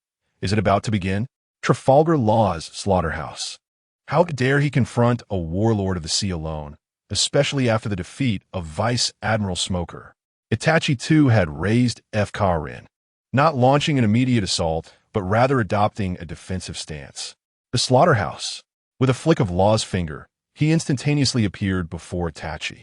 Is it about to begin? Trafalgar Law's slaughterhouse. How dare he confront a warlord of the sea alone, especially after the defeat of Vice Admiral Smoker? Itachi too had raised F. Karin, not launching an immediate assault, but rather adopting a defensive stance. The slaughterhouse. With a flick of Law's finger, he instantaneously appeared before Itachi.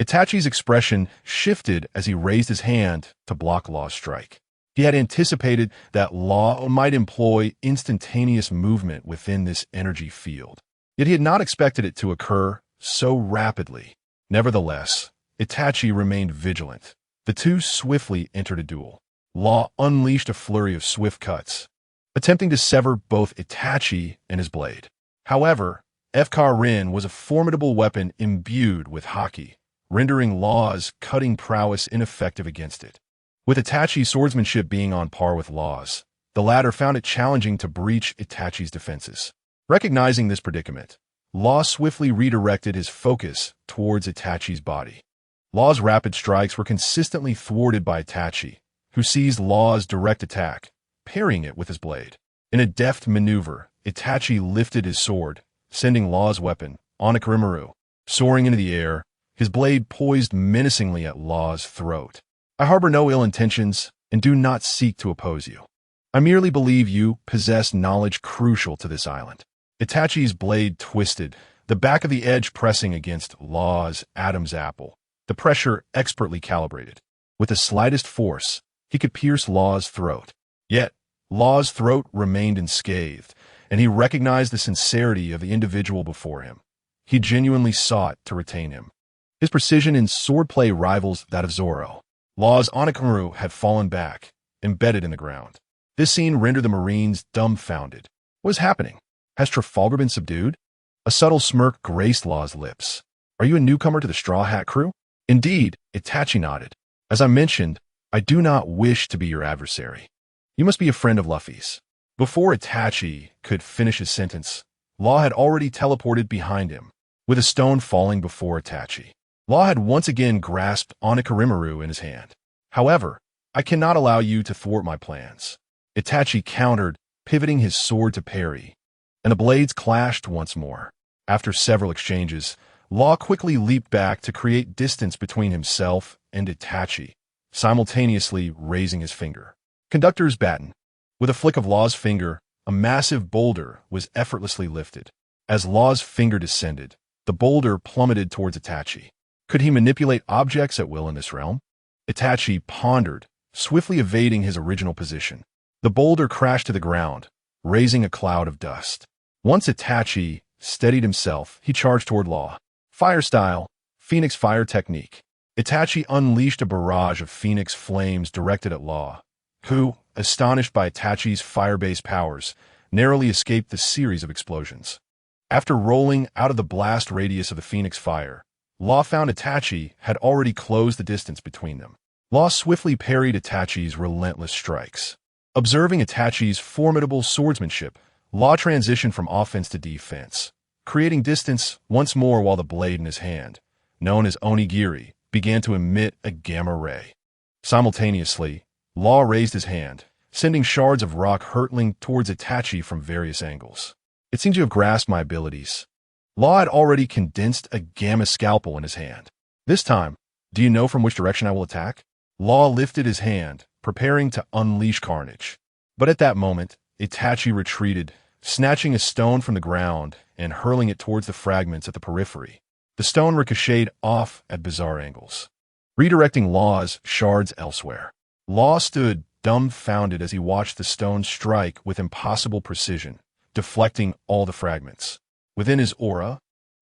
Itachi's expression shifted as he raised his hand to block Law's strike. He had anticipated that Law might employ instantaneous movement within this energy field. Yet he had not expected it to occur so rapidly. Nevertheless, Itachi remained vigilant. The two swiftly entered a duel. Law unleashed a flurry of swift cuts, attempting to sever both Itachi and his blade. However, Efkar Rin was a formidable weapon imbued with haki, rendering Law's cutting prowess ineffective against it. With Itachi's swordsmanship being on par with Law's, the latter found it challenging to breach Itachi's defenses. Recognizing this predicament, Law swiftly redirected his focus towards Itachi's body. Law's rapid strikes were consistently thwarted by Itachi, who seized Law's direct attack, parrying it with his blade. In a deft maneuver, Itachi lifted his sword, sending Law's weapon, Onigirimaru, soaring into the air, his blade poised menacingly at Law's throat. I harbor no ill intentions and do not seek to oppose you. I merely believe you possess knowledge crucial to this island. Itachi's blade twisted, the back of the edge pressing against Law's Adam's apple, the pressure expertly calibrated. With the slightest force, he could pierce Law's throat. Yet, Law's throat remained unscathed, and he recognized the sincerity of the individual before him. He genuinely sought to retain him. His precision in swordplay rivals that of Zoro. Law's Onigirimaru had fallen back, embedded in the ground. This scene rendered the Marines dumbfounded. What is happening? Has Trafalgar been subdued? A subtle smirk graced Law's lips. Are you a newcomer to the Straw Hat crew? Indeed, Itachi nodded. As I mentioned, I do not wish to be your adversary. You must be a friend of Luffy's. Before Itachi could finish his sentence, Law had already teleported behind him, with a stone falling before Itachi. Law had once again grasped Onigirimaru in his hand. However, I cannot allow you to thwart my plans. Itachi countered, pivoting his sword to parry, and the blades clashed once more. After several exchanges, Law quickly leaped back to create distance between himself and Itachi, simultaneously raising his finger. Conductor's baton. With a flick of Law's finger, a massive boulder was effortlessly lifted. As Law's finger descended, the boulder plummeted towards Itachi. Could he manipulate objects at will in this realm? Itachi pondered, swiftly evading his original position. The boulder crashed to the ground, raising a cloud of dust. Once Itachi steadied himself, he charged toward Law. Fire style, Phoenix fire technique. Itachi unleashed a barrage of Phoenix flames directed at Law, who, astonished by Itachi's fire-based powers, narrowly escaped the series of explosions. After rolling out of the blast radius of the Phoenix fire, Law found Itachi had already closed the distance between them. Law swiftly parried Itachi's relentless strikes. Observing Itachi's formidable swordsmanship, Law transitioned from offense to defense, creating distance once more while the blade in his hand, known as onigiri, began to emit a gamma ray. Simultaneously, Law raised his hand, sending shards of rock hurtling towards Itachi from various angles. It seems you have grasped my abilities. Law had already condensed a gamma scalpel in his hand. This time, do you know from which direction I will attack? Law lifted his hand, preparing to unleash carnage. But at that moment, Itachi retreated, snatching a stone from the ground and hurling it towards the fragments at the periphery. The stone ricocheted off at bizarre angles, redirecting Law's shards elsewhere. Law stood dumbfounded as he watched the stone strike with impossible precision, deflecting all the fragments. Within his aura,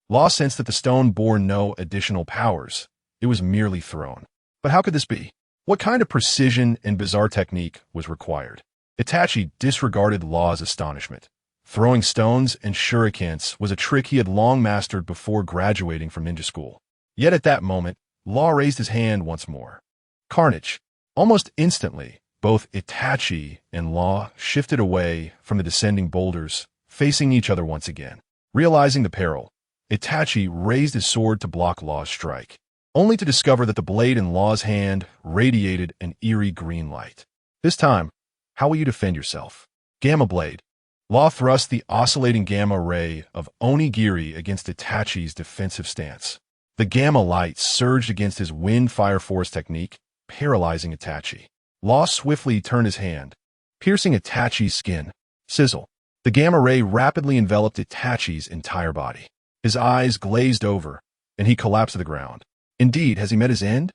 Law sensed that the stone bore no additional powers. It was merely thrown. But how could this be? What kind of precision and bizarre technique was required? Itachi disregarded Law's astonishment. Throwing stones and shurikens was a trick he had long mastered before graduating from ninja school. Yet at that moment, Law raised his hand once more. Carnage. Almost instantly, both Itachi and Law shifted away from the descending boulders, facing each other once again. Realizing the peril, Itachi raised his sword to block Law's strike, only to discover that the blade in Law's hand radiated an eerie green light. This time, how will you defend yourself? Gamma Blade. Law thrust the oscillating gamma ray of onigiri against Itachi's defensive stance. The gamma light surged against his wind fire force technique, paralyzing Itachi. Law swiftly turned his hand, piercing Itachi's skin. Sizzle. The gamma ray rapidly enveloped Itachi's entire body. His eyes glazed over, and he collapsed to the ground. Indeed, has he met his end?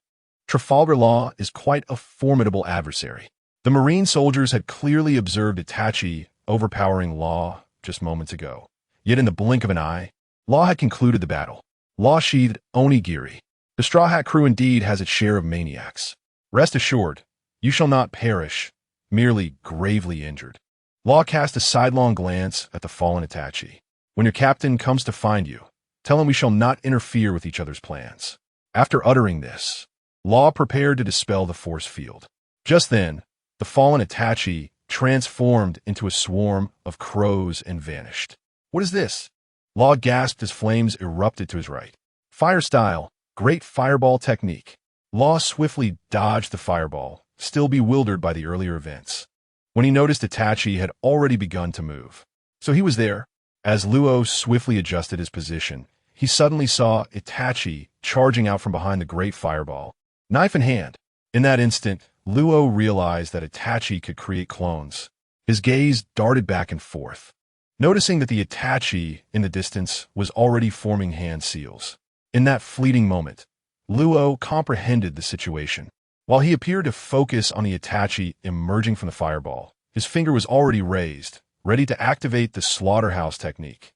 Trafalgar Law is quite a formidable adversary. The Marine soldiers had clearly observed Itachi overpowering Law just moments ago. Yet in the blink of an eye, Law had concluded the battle. Law sheathed onigiri. The Straw Hat crew indeed has its share of maniacs. Rest assured, you shall not perish, merely gravely injured. Law cast a sidelong glance at the fallen Itachi. When your captain comes to find you, tell him we shall not interfere with each other's plans. After uttering this, Law prepared to dispel the force field. Just then, the fallen Itachi transformed into a swarm of crows and vanished. What is this? Law gasped as flames erupted to his right. Fire style, great fireball technique. Law swiftly dodged the fireball, still bewildered by the earlier events. When he noticed Itachi had already begun to move. So he was there. As Luo swiftly adjusted his position, he suddenly saw Itachi charging out from behind the great fireball, knife in hand. In that instant, Luo realized that Itachi could create clones. His gaze darted back and forth, noticing that the Itachi in the distance was already forming hand seals. In that fleeting moment, Luo comprehended the situation. While he appeared to focus on the Itachi emerging from the fireball, his finger was already raised, ready to activate the slaughterhouse technique.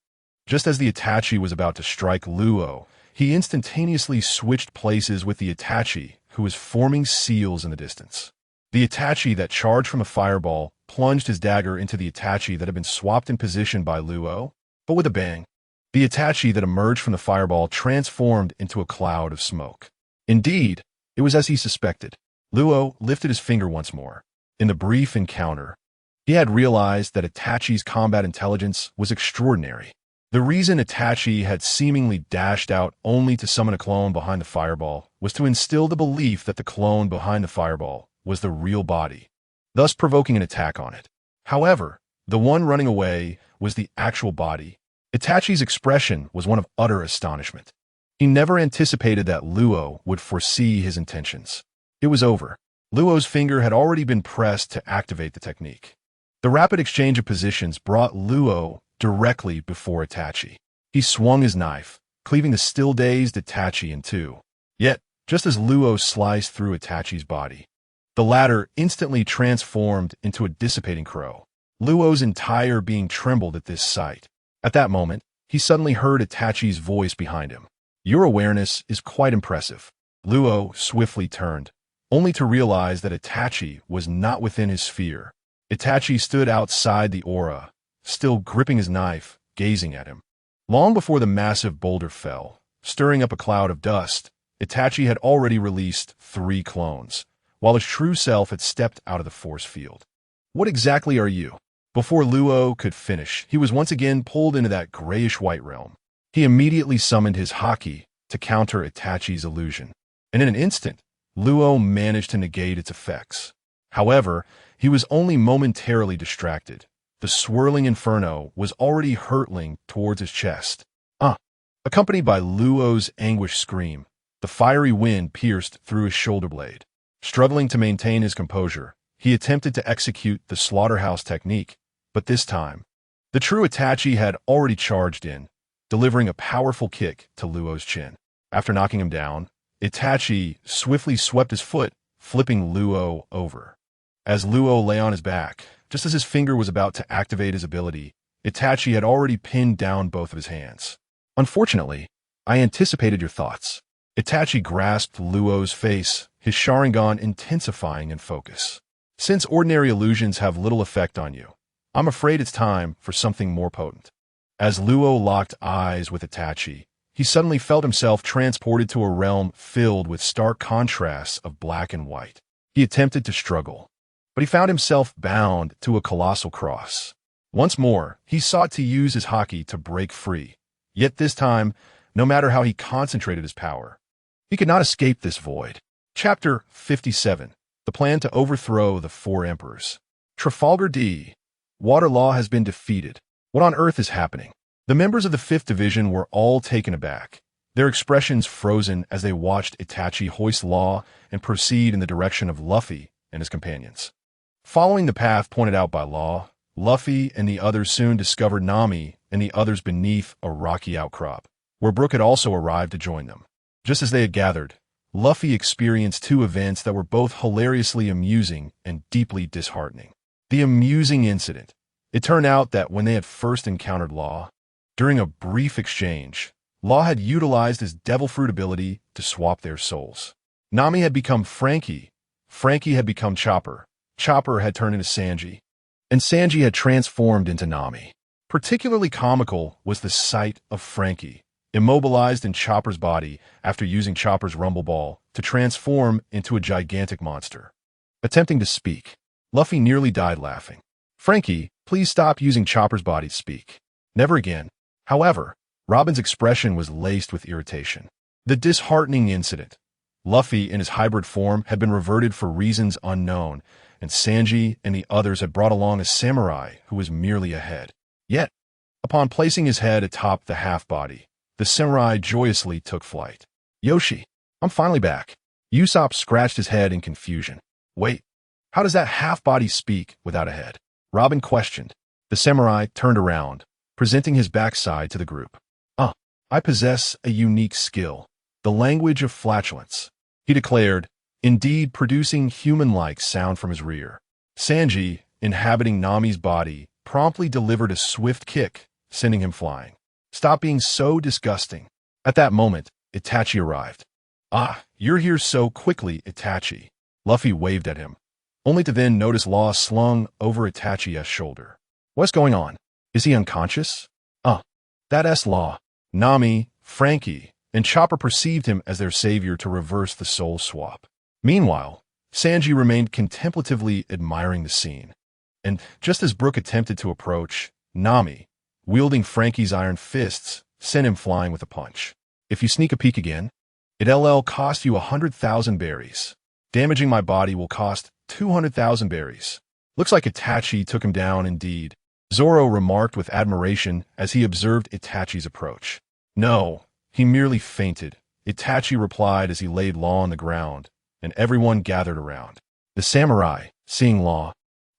Just as the Itachi was about to strike Luo, he instantaneously switched places with the Itachi, who was forming seals in the distance. The Itachi that charged from a fireball plunged his dagger into the Itachi that had been swapped in position by Luo, but with a bang. The Itachi that emerged from the fireball transformed into a cloud of smoke. Indeed, it was as he suspected. Luo lifted his finger once more. In the brief encounter, he had realized that Itachi's combat intelligence was extraordinary. The reason Itachi had seemingly dashed out only to summon a clone behind the fireball was to instill the belief that the clone behind the fireball was the real body, thus provoking an attack on it. However, the one running away was the actual body. Itachi's expression was one of utter astonishment. He never anticipated that Luo would foresee his intentions. It was over. Luo's finger had already been pressed to activate the technique. The rapid exchange of positions brought Luo directly before Itachi. He swung his knife, cleaving the still-dazed Itachi in two. Yet, just as Luo sliced through Itachi's body, the latter instantly transformed into a dissipating crow. Luo's entire being trembled at this sight. At that moment, he suddenly heard Itachi's voice behind him. Your awareness is quite impressive. Luo swiftly turned, only to realize that Itachi was not within his sphere. Itachi stood outside the aura, still gripping his knife, gazing at him. Long before the massive boulder fell, stirring up a cloud of dust, Itachi had already released 3 clones, while his true self had stepped out of the force field. What exactly are you? Before Luo could finish, he was once again pulled into that grayish-white realm. He immediately summoned his haki to counter Itachi's illusion, and in an instant, Luo managed to negate its effects. However, he was only momentarily distracted. The swirling inferno was already hurtling towards his chest. Accompanied by Luo's anguished scream, the fiery wind pierced through his shoulder blade. Struggling to maintain his composure, he attempted to execute the slaughterhouse technique, but this time, the true Itachi had already charged in, delivering a powerful kick to Luo's chin. After knocking him down, Itachi swiftly swept his foot, flipping Luo over. As Luo lay on his back, just as his finger was about to activate his ability, Itachi had already pinned down both of his hands. Unfortunately, I anticipated your thoughts. Itachi grasped Luo's face, his Sharingan intensifying in focus. Since ordinary illusions have little effect on you, I'm afraid it's time for something more potent. As Luo locked eyes with Itachi, he suddenly felt himself transported to a realm filled with stark contrasts of black and white. He attempted to struggle, but he found himself bound to a colossal cross. Once more, he sought to use his haki to break free. Yet this time, no matter how he concentrated his power, he could not escape this void. Chapter 57. The Plan to Overthrow the 4 Emperors. Trafalgar D. Water Law has been defeated. What on earth is happening? The members of the 5th Division were all taken aback, their expressions frozen as they watched Itachi hoist Law and proceed in the direction of Luffy and his companions. Following the path pointed out by Law, Luffy and the others soon discovered Nami and the others beneath a rocky outcrop, where Brook had also arrived to join them. Just as they had gathered, Luffy experienced 2 events that were both hilariously amusing and deeply disheartening. The amusing incident. It turned out that when they had first encountered Law, during a brief exchange, Law had utilized his devil fruit ability to swap their souls. Nami had become Frankie. Frankie had become Chopper. Chopper had turned into Sanji. And Sanji had transformed into Nami. Particularly comical was the sight of Frankie, immobilized in Chopper's body after using Chopper's Rumble Ball to transform into a gigantic monster. Attempting to speak, Luffy nearly died laughing. Frankie, please stop using Chopper's body to speak. Never again. However, Robin's expression was laced with irritation. The disheartening incident. Luffy, in his hybrid form, had been reverted for reasons unknown, and Sanji and the others had brought along a samurai who was merely a head. Yet, upon placing his head atop the half-body, the samurai joyously took flight. Yoshi, I'm finally back. Usopp scratched his head in confusion. Wait, how does that half-body speak without a head? Robin questioned. The samurai turned around, presenting his backside to the group. I possess a unique skill, the language of flatulence, he declared, indeed producing human-like sound from his rear. Sanji, inhabiting Nami's body, promptly delivered a swift kick, sending him flying. Stop being so disgusting. At that moment, Itachi arrived. You're here so quickly, Itachi. Luffy waved at him, only to then notice Law slung over Itachi's shoulder. What's going on? Is he unconscious? That's Law. Nami, Frankie, and Chopper perceived him as their savior to reverse the soul swap. Meanwhile, Sanji remained contemplatively admiring the scene. And just as Brook attempted to approach, Nami, wielding Frankie's iron fists, sent him flying with a punch. If you sneak a peek again, it'll cost you 100,000 berries. Damaging my body will cost 200,000 berries. Looks like Itachi took him down indeed, Zoro remarked with admiration as he observed Itachi's approach. No, he merely fainted, Itachi replied as he laid Law on the ground, and everyone gathered around. The samurai, seeing Law,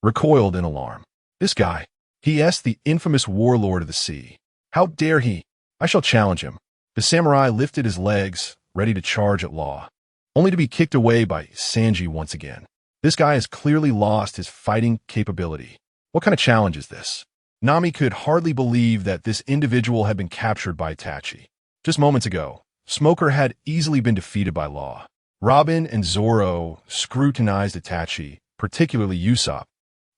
recoiled in alarm. This guy, he*s the infamous warlord of the sea. How dare he? I shall challenge him. The samurai lifted his legs, ready to charge at Law, only to be kicked away by Sanji once again. This guy has clearly lost his fighting capability. What kind of challenge is this? Nami could hardly believe that this individual had been captured by Itachi. Just moments ago, Smoker had easily been defeated by Law. Robin and Zoro scrutinized Itachi, particularly Usopp,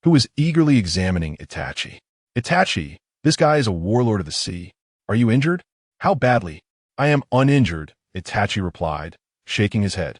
who was eagerly examining Itachi. Itachi, this guy is a warlord of the sea. Are you injured? How badly? I am uninjured, Itachi replied, shaking his head.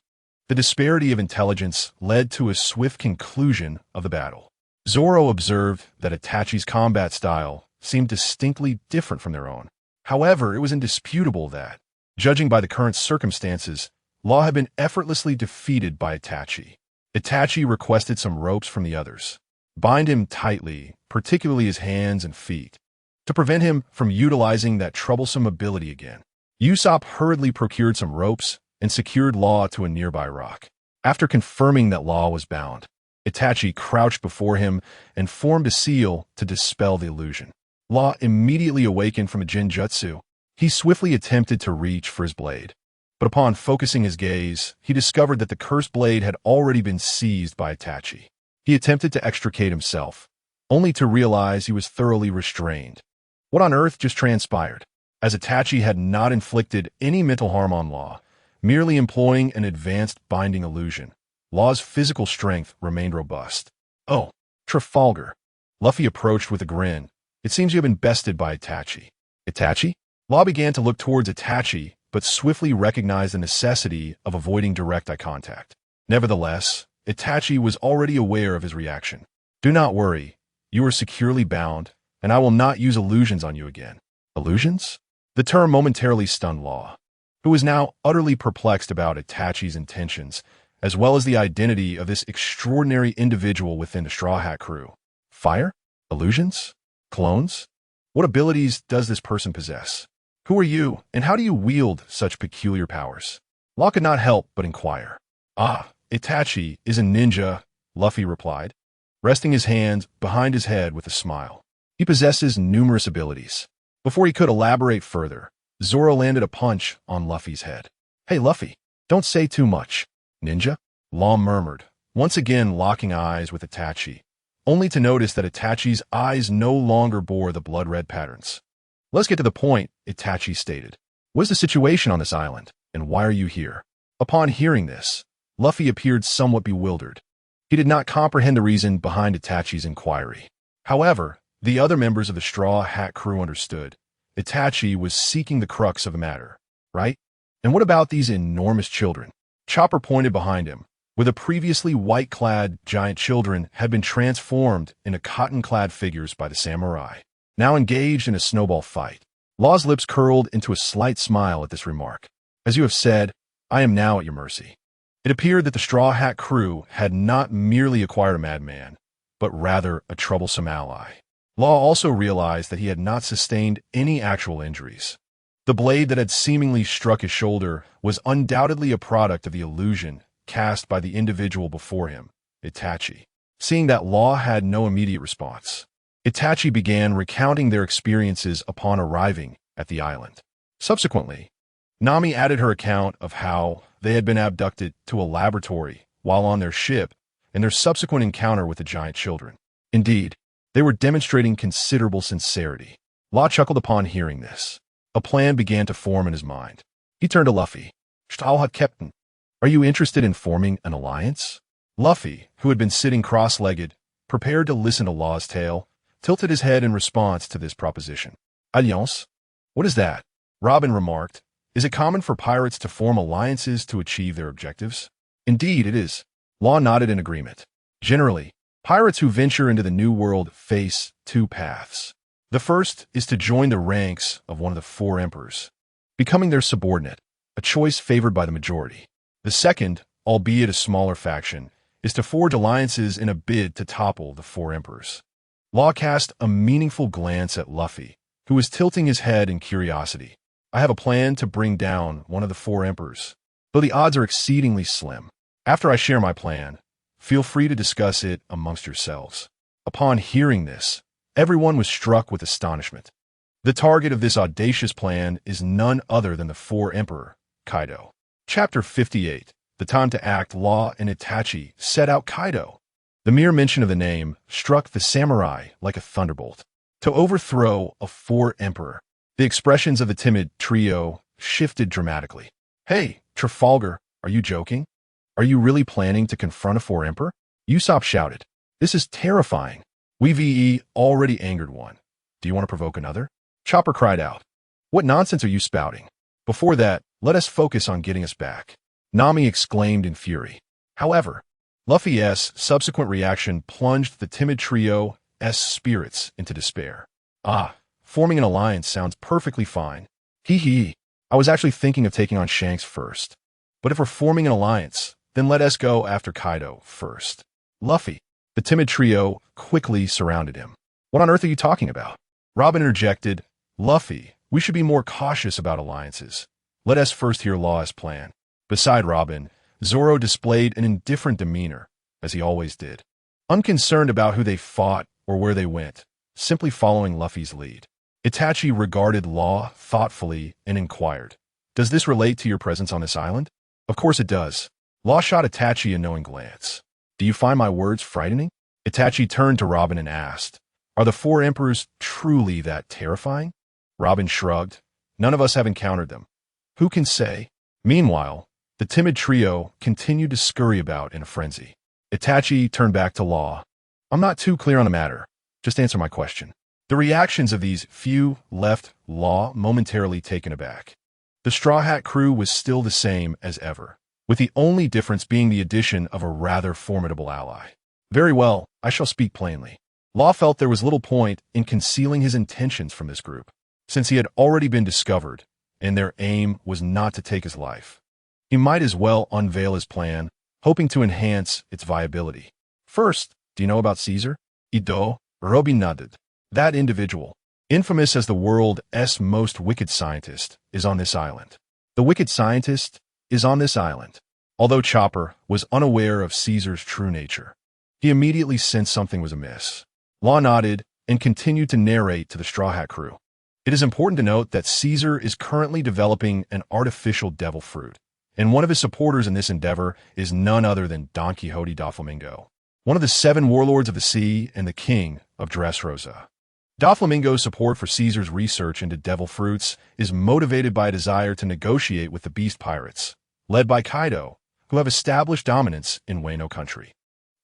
The disparity of intelligence led to a swift conclusion of the battle. Zoro observed that Itachi's combat style seemed distinctly different from their own. However, it was indisputable that, judging by the current circumstances, Law had been effortlessly defeated by Itachi. Itachi requested some ropes from the others. Bind him tightly, particularly his hands and feet, to prevent him from utilizing that troublesome ability again. Usopp hurriedly procured some ropes and secured Law to a nearby rock. After confirming that Law was bound, Itachi crouched before him and formed a seal to dispel the illusion. Law immediately awakened from a genjutsu. He swiftly attempted to reach for his blade, but upon focusing his gaze, he discovered that the cursed blade had already been seized by Itachi. He attempted to extricate himself, only to realize he was thoroughly restrained. What on earth just transpired? As Itachi had not inflicted any mental harm on Law, merely employing an advanced binding illusion, Law's physical strength remained robust. Oh, Trafalgar. Luffy approached with a grin. It seems you have been bested by Itachi. Itachi? Law began to look towards Itachi, but swiftly recognized the necessity of avoiding direct eye contact. Nevertheless, Itachi was already aware of his reaction. Do not worry. You are securely bound, and I will not use illusions on you again. Illusions? The term momentarily stunned Law, who was now utterly perplexed about Itachi's intentions, as well as the identity of this extraordinary individual within the Straw Hat crew. Fire? Illusions? Clones? What abilities does this person possess? Who are you, and how do you wield such peculiar powers? Law could not help but inquire. Itachi is a ninja, Luffy replied, resting his hands behind his head with a smile. He possesses numerous abilities. Before he could elaborate further, Zoro landed a punch on Luffy's head. Hey Luffy, don't say too much. Ninja? Law murmured, once again locking eyes with Itachi, only to notice that Itachi's eyes no longer bore the blood-red patterns. Let's get to the point, Itachi stated. What's the situation on this island, and why are you here? Upon hearing this, Luffy appeared somewhat bewildered. He did not comprehend the reason behind Itachi's inquiry. However, the other members of the Straw Hat crew understood. Itachi was seeking the crux of the matter, right? And what about these enormous children? Chopper pointed behind him, where the previously white-clad giant children had been transformed into cotton-clad figures by the samurai, now engaged in a snowball fight. Law's lips curled into a slight smile at this remark. As you have said, I am now at your mercy. It appeared that the Straw Hat crew had not merely acquired a madman, but rather a troublesome ally. Law also realized that he had not sustained any actual injuries. The blade that had seemingly struck his shoulder was undoubtedly a product of the illusion cast by the individual before him, Itachi. Seeing that Law had no immediate response, Itachi began recounting their experiences upon arriving at the island. Subsequently, Nami added her account of how they had been abducted to a laboratory while on their ship and their subsequent encounter with the giant children. Indeed, they were demonstrating considerable sincerity. Law chuckled upon hearing this. A plan began to form in his mind. He turned to Luffy. Stahlhut Captain, are you interested in forming an alliance? Luffy, who had been sitting cross-legged, prepared to listen to Law's tale, tilted his head in response to this proposition. Alliance? What is that? Robin remarked. Is it common for pirates to form alliances to achieve their objectives? Indeed, it is. Law nodded in agreement. Generally, pirates who venture into the New World face two paths. The first is to join the ranks of one of the four emperors, becoming their subordinate, a choice favored by the majority. The second, albeit a smaller faction, is to forge alliances in a bid to topple the four emperors. Law cast a meaningful glance at Luffy, who was tilting his head in curiosity. I have a plan to bring down one of the four emperors, though the odds are exceedingly slim. After I share my plan, feel free to discuss it amongst yourselves. Upon hearing this, everyone was struck with astonishment. The target of this audacious plan is none other than the four emperor, Kaido. Chapter 58. The time to act. Law and Itachi set out Kaido. The mere mention of the name struck the samurai like a thunderbolt. To overthrow a four emperor. The expressions of the timid trio shifted dramatically. Hey, Trafalgar, are you joking? Are you really planning to confront a four emperor? Usopp shouted. This is terrifying. We already angered one. Do you want to provoke another? Chopper cried out. What nonsense are you spouting? Before that, let us focus on getting us back. Nami exclaimed in fury. However, Luffy's subsequent reaction plunged the timid trio's spirits into despair. Forming an alliance sounds perfectly fine. Hee. I was actually thinking of taking on Shanks first. But if we're forming an alliance, then let us go after Kaido first. Luffy. The timid trio quickly surrounded him. What on earth are you talking about? Robin interjected. Luffy, we should be more cautious about alliances. Let us first hear Law's plan. Beside Robin, Zoro displayed an indifferent demeanor, as he always did. Unconcerned about who they fought or where they went, simply following Luffy's lead. Itachi regarded Law thoughtfully and inquired, Does this relate to your presence on this island? Of course it does. Law shot Itachi a knowing glance. Do you find my words frightening? Itachi turned to Robin and asked, Are the four emperors truly that terrifying? Robin shrugged. None of us have encountered them. Who can say? Meanwhile, the timid trio continued to scurry about in a frenzy. Itachi turned back to Law. I'm not too clear on the matter. Just answer my question. The reactions of these few left Law momentarily taken aback. The Straw Hat crew was still the same as ever, with the only difference being the addition of a rather formidable ally. Very well, I shall speak plainly. Law felt there was little point in concealing his intentions from this group, since he had already been discovered, and their aim was not to take his life. He might as well unveil his plan, hoping to enhance its viability. First, do you know about Caesar? Ido, Robin nodded. That individual, infamous as the world's most wicked scientist, is on this island. The wicked scientist is on this island. Although Chopper was unaware of Caesar's true nature, he immediately sensed something was amiss. Law nodded and continued to narrate to the Straw Hat crew. It is important to note that Caesar is currently developing an artificial devil fruit, and one of his supporters in this endeavor is none other than Don Quixote da Flamingo, one of the 7 warlords of the sea and the king of Dressrosa. Doflamingo's support for Caesar's research into devil fruits is motivated by a desire to negotiate with the beast pirates, led by Kaido, who have established dominance in Wano country.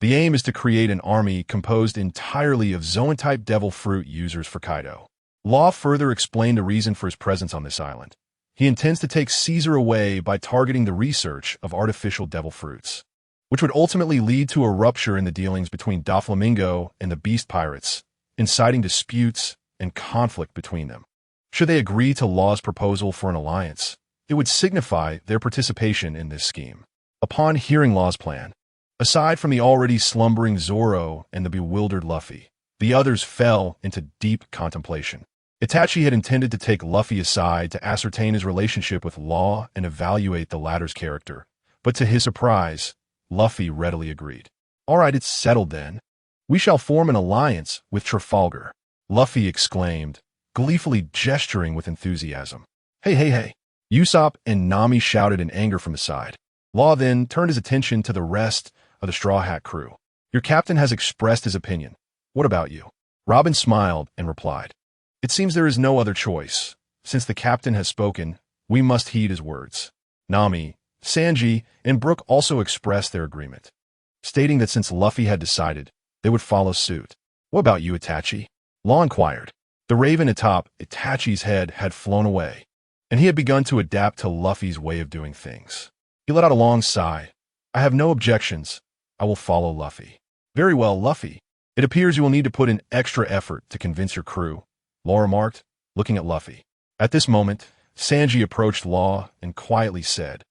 The aim is to create an army composed entirely of Zoan-type devil fruit users for Kaido. Law further explained the reason for his presence on this island. He intends to take Caesar away by targeting the research of artificial devil fruits, which would ultimately lead to a rupture in the dealings between Doflamingo and the beast pirates, inciting disputes and conflict between them. Should they agree to Law's proposal for an alliance, it would signify their participation in this scheme. Upon hearing Law's plan, aside from the already slumbering Zoro and the bewildered Luffy, the others fell into deep contemplation. Itachi had intended to take Luffy aside to ascertain his relationship with Law and evaluate the latter's character, but to his surprise, Luffy readily agreed. "All right, it's settled then. We shall form an alliance with Trafalgar," Luffy exclaimed, gleefully gesturing with enthusiasm. Hey. Usopp and Nami shouted in anger from the side. Law then turned his attention to the rest of the Straw Hat crew. "Your captain has expressed his opinion. What about you?" Robin smiled and replied, "It seems there is no other choice. Since the captain has spoken, we must heed his words." Nami, Sanji, and Brook also expressed their agreement, stating that since Luffy had decided, they would follow suit. "What about you, Itachi?" Law inquired. The raven atop Itachi's head had flown away, and he had begun to adapt to Luffy's way of doing things. He let out a long sigh. "I have no objections. I will follow Luffy." "Very well, Luffy. It appears you will need to put in extra effort to convince your crew," Law remarked, looking at Luffy. At this moment, Sanji approached Law and quietly said,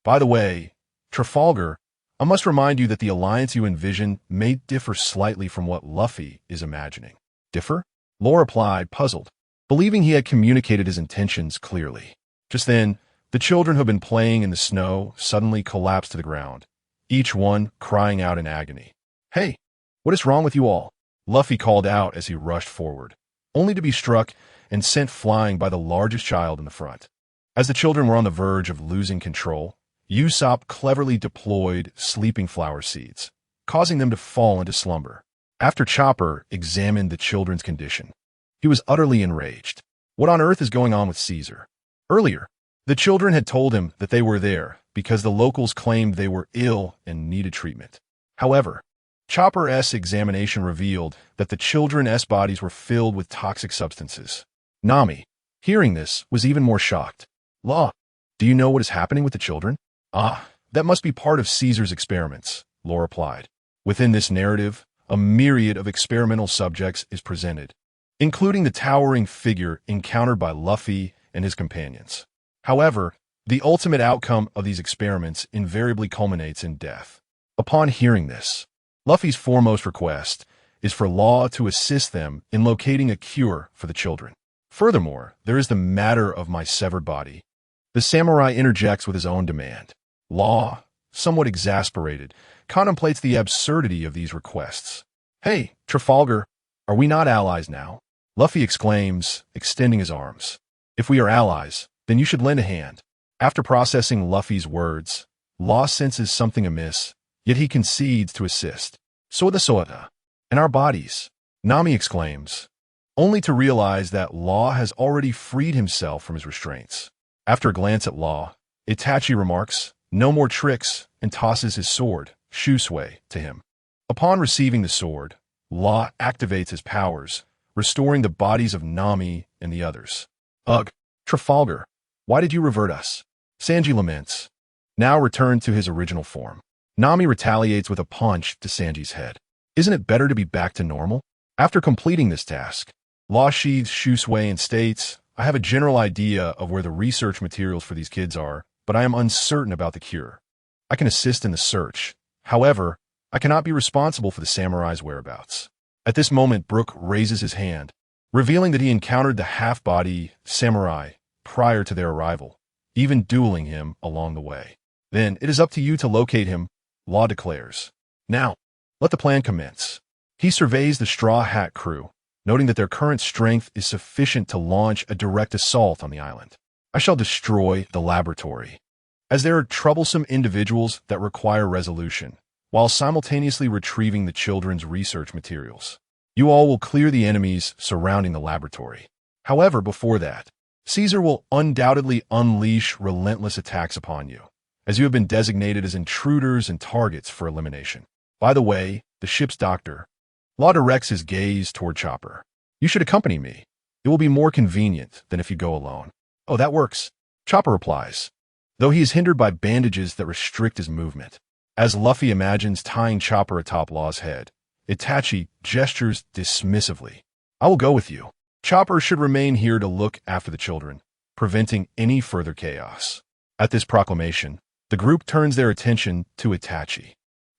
"By the way, Trafalgar, I must remind you that the alliance you envision may differ slightly from what Luffy is imagining." "Differ?" Law replied, puzzled, believing he had communicated his intentions clearly. Just then, the children who had been playing in the snow suddenly collapsed to the ground, each one crying out in agony. "Hey, what is wrong with you all?" Luffy called out as he rushed forward, only to be struck and sent flying by the largest child in the front. As the children were on the verge of losing control, Usopp cleverly deployed sleeping flower seeds, causing them to fall into slumber. After Chopper examined the children's condition, he was utterly enraged. What on earth is going on with Caesar? Earlier, the children had told him that they were there because the locals claimed they were ill and needed treatment. However, Chopper's examination revealed that the children's bodies were filled with toxic substances. Nami, hearing this, was even more shocked. "Law, do you know what is happening with the children?" "Ah, that must be part of Caesar's experiments," Law replied. Within this narrative, a myriad of experimental subjects is presented, including the towering figure encountered by Luffy and his companions. However, the ultimate outcome of these experiments invariably culminates in death. Upon hearing this, Luffy's foremost request is for Law to assist them in locating a cure for the children. Furthermore, there is the matter of my severed body. The samurai interjects with his own demand. Law, somewhat exasperated, contemplates the absurdity of these requests. "Hey, Trafalgar, are we not allies now?" Luffy exclaims, extending his arms. "If we are allies, then you should lend a hand." After processing Luffy's words, Law senses something amiss, yet he concedes to assist. "Soda, and our bodies," Nami exclaims, only to realize that Law has already freed himself from his restraints. After a glance at Law, Itachi remarks, "No more tricks," and tosses his sword, Shusui, to him. Upon receiving the sword, Law activates his powers, restoring the bodies of Nami and the others. "Ugh, Trafalgar, why did you revert us?" Sanji laments, now returned to his original form. Nami retaliates with a punch to Sanji's head. "Isn't it better to be back to normal?" After completing this task, Law sheathes Shusui and states, "I have a general idea of where the research materials for these kids are, but I am uncertain about the cure. I can assist in the search. However, I cannot be responsible for the samurai's whereabouts." At this moment, Brook raises his hand, revealing that he encountered the half-body samurai prior to their arrival, even dueling him along the way. "Then it is up to you to locate him," Law declares. "Now, let the plan commence." He surveys the Straw Hat crew, noting that their current strength is sufficient to launch a direct assault on the island. "I shall destroy the laboratory, as there are troublesome individuals that require resolution, while simultaneously retrieving the children's research materials. You all will clear the enemies surrounding the laboratory. However, before that, Caesar will undoubtedly unleash relentless attacks upon you, as you have been designated as intruders and targets for elimination. By the way, the ship's doctor, Law directs his gaze toward Chopper. You should accompany me. It will be more convenient than if you go alone. Oh, that works. Chopper replies, though he is hindered by bandages that restrict his movement. As Luffy imagines tying Chopper atop Law's head, Itachi gestures dismissively. I will go with you. Chopper should remain here to look after the children, preventing any further chaos. At this proclamation, the group turns their attention to Itachi.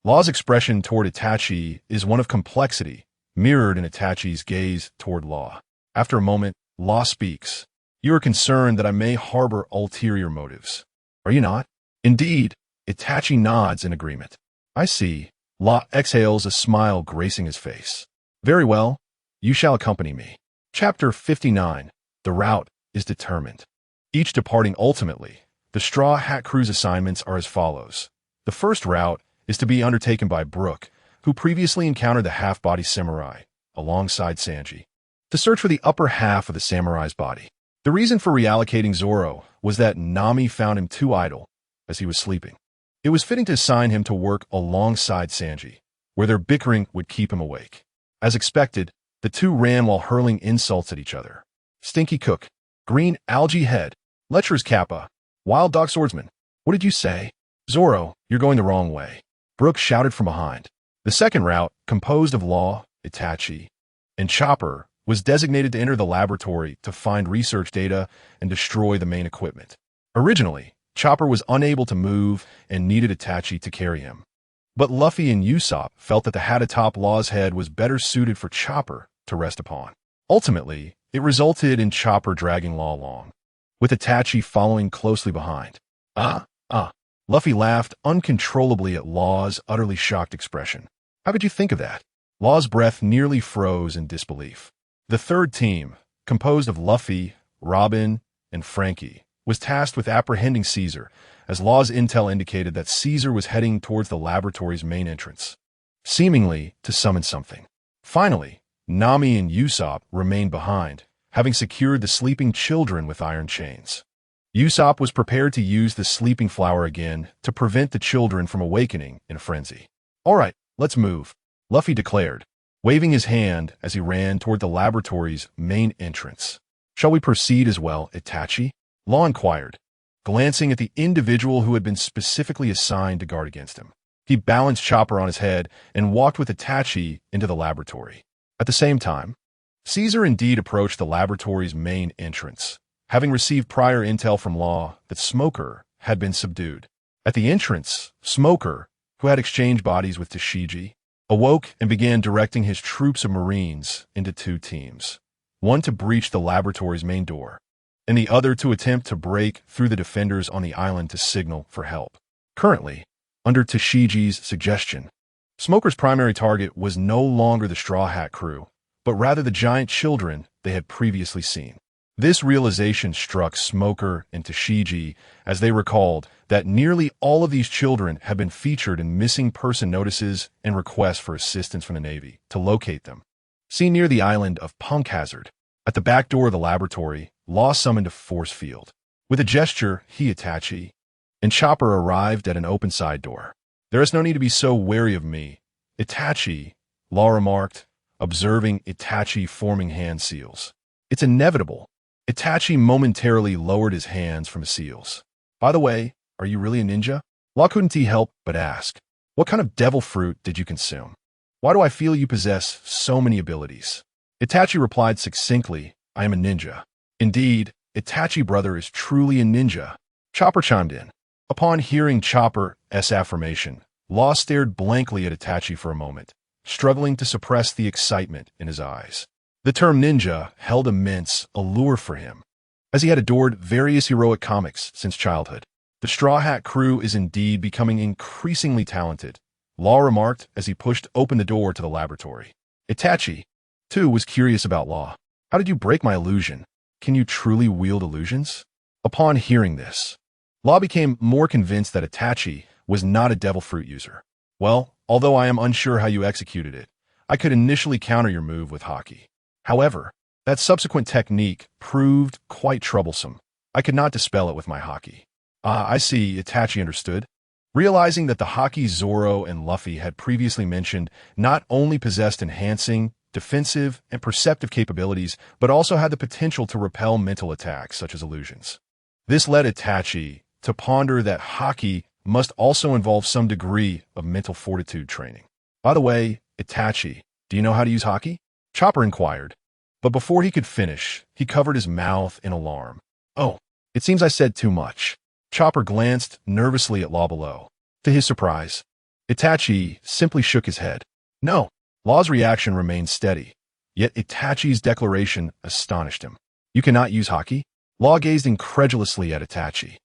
Law's expression toward Itachi is one of complexity, mirrored in Itachi's gaze toward Law. After a moment, Law speaks. You are concerned that I may harbor ulterior motives. Are you not? Indeed. Itachi nods in agreement. I see. Law exhales, a smile gracing his face. Very well. You shall accompany me. Chapter 59. The route is determined. Each departing ultimately, the Straw Hat Crew's assignments are as follows. The first route is to be undertaken by Brook, who previously encountered the half-body samurai, alongside Sanji, to search for the upper half of the samurai's body. The reason for reallocating Zoro was that Nami found him too idle as he was sleeping. It was fitting to assign him to work alongside Sanji, where their bickering would keep him awake. As expected, the two ran while hurling insults at each other. Stinky Cook, Green Algae Head, Lecher's Kappa, Wild Dog Swordsman. What did you say? Zoro, you're going the wrong way. Brook shouted from behind. The second route, composed of Law, Itachi, and Chopper, was designated to enter the laboratory to find research data and destroy the main equipment. Originally, Chopper was unable to move and needed Itachi to carry him. But Luffy and Usopp felt that the hat atop Law's head was better suited for Chopper to rest upon. Ultimately, it resulted in Chopper dragging Law along, with Itachi following closely behind. Luffy laughed uncontrollably at Law's utterly shocked expression. How could you think of that? Law's breath nearly froze in disbelief. The third team, composed of Luffy, Robin, and Frankie, was tasked with apprehending Caesar, as Law's intel indicated that Caesar was heading towards the laboratory's main entrance, seemingly to summon something. Finally, Nami and Usopp remained behind, having secured the sleeping children with iron chains. Usopp was prepared to use the sleeping flower again to prevent the children from awakening in a frenzy. All right, let's move, Luffy declared, waving his hand as he ran toward the laboratory's main entrance. Shall we proceed as well, Itachi? Law inquired, glancing at the individual who had been specifically assigned to guard against him. He balanced Chopper on his head and walked with Itachi into the laboratory. At the same time, Caesar indeed approached the laboratory's main entrance, having received prior intel from Law that Smoker had been subdued. At the entrance, Smoker, who had exchanged bodies with Tashigi, awoke and began directing his troops of Marines into two teams, one to breach the laboratory's main door, and the other to attempt to break through the defenders on the island to signal for help. Currently, under Tashigi's suggestion, Smoker's primary target was no longer the Straw Hat Crew, but rather the giant children they had previously seen. This realization struck Smoker and Tashigi as they recalled that nearly all of these children had been featured in missing person notices and requests for assistance from the Navy to locate them. Seen near the island of Punk Hazard, at the back door of the laboratory, Law summoned a force field. With a gesture, he, Itachi, and Chopper arrived at an open side door. There is no need to be so wary of me, Itachi, Law remarked, observing Itachi forming hand seals. It's inevitable. Itachi momentarily lowered his hands from his seals. By the way, are you really a ninja? Law couldn't help but ask. What kind of devil fruit did you consume? Why do I feel you possess so many abilities? Itachi replied succinctly, I am a ninja. Indeed, Itachi brother is truly a ninja. Chopper chimed in. Upon hearing Chopper's affirmation, Law stared blankly at Itachi for a moment, struggling to suppress the excitement in his eyes. The term ninja held immense allure for him, as he had adored various heroic comics since childhood. The Straw Hat Crew is indeed becoming increasingly talented, Law remarked as he pushed open the door to the laboratory. Itachi, too, was curious about Law. How did you break my illusion? Can you truly wield illusions? Upon hearing this, Law became more convinced that Itachi was not a devil fruit user. Well, although I am unsure how you executed it, I could initially counter your move with haki. However, that subsequent technique proved quite troublesome. I could not dispel it with my haki. Ah, I see, Itachi understood. Realizing that the haki Zoro and Luffy had previously mentioned not only possessed enhancing, defensive, and perceptive capabilities, but also had the potential to repel mental attacks such as illusions. This led Itachi to ponder that haki must also involve some degree of mental fortitude training. By the way, Itachi, do you know how to use haki? Chopper inquired. But before he could finish, he covered his mouth in alarm. Oh, it seems I said too much. Chopper glanced nervously at Law below. To his surprise, Itachi simply shook his head. No, Law's reaction remained steady, yet Itachi's declaration astonished him. You cannot use haki? Law gazed incredulously at Itachi,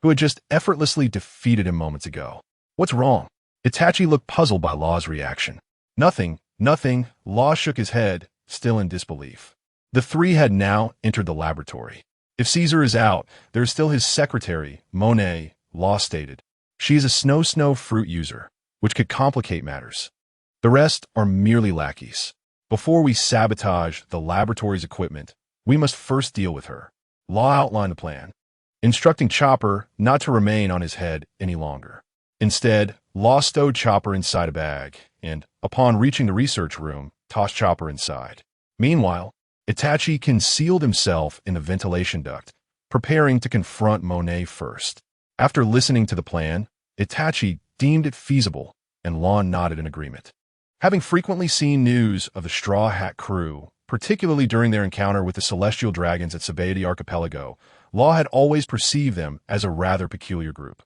who had just effortlessly defeated him moments ago. What's wrong? Itachi looked puzzled by Law's reaction. Nothing. Law shook his head, still in disbelief. The three had now entered the laboratory. If Caesar is out, there is still his secretary, Monet, Law stated. She is a snow fruit user, which could complicate matters. The rest are merely lackeys. Before we sabotage the laboratory's equipment, we must first deal with her. Law outlined the plan, instructing Chopper not to remain on his head any longer. Instead, Law stowed Chopper inside a bag, and, upon reaching the research room, tossed Chopper inside. Meanwhile, Itachi concealed himself in the ventilation duct, preparing to confront Monet first. After listening to the plan, Itachi deemed it feasible, and Law nodded in agreement. Having frequently seen news of the Straw Hat crew, particularly during their encounter with the celestial dragons at Sabaody Archipelago, Law had always perceived them as a rather peculiar group.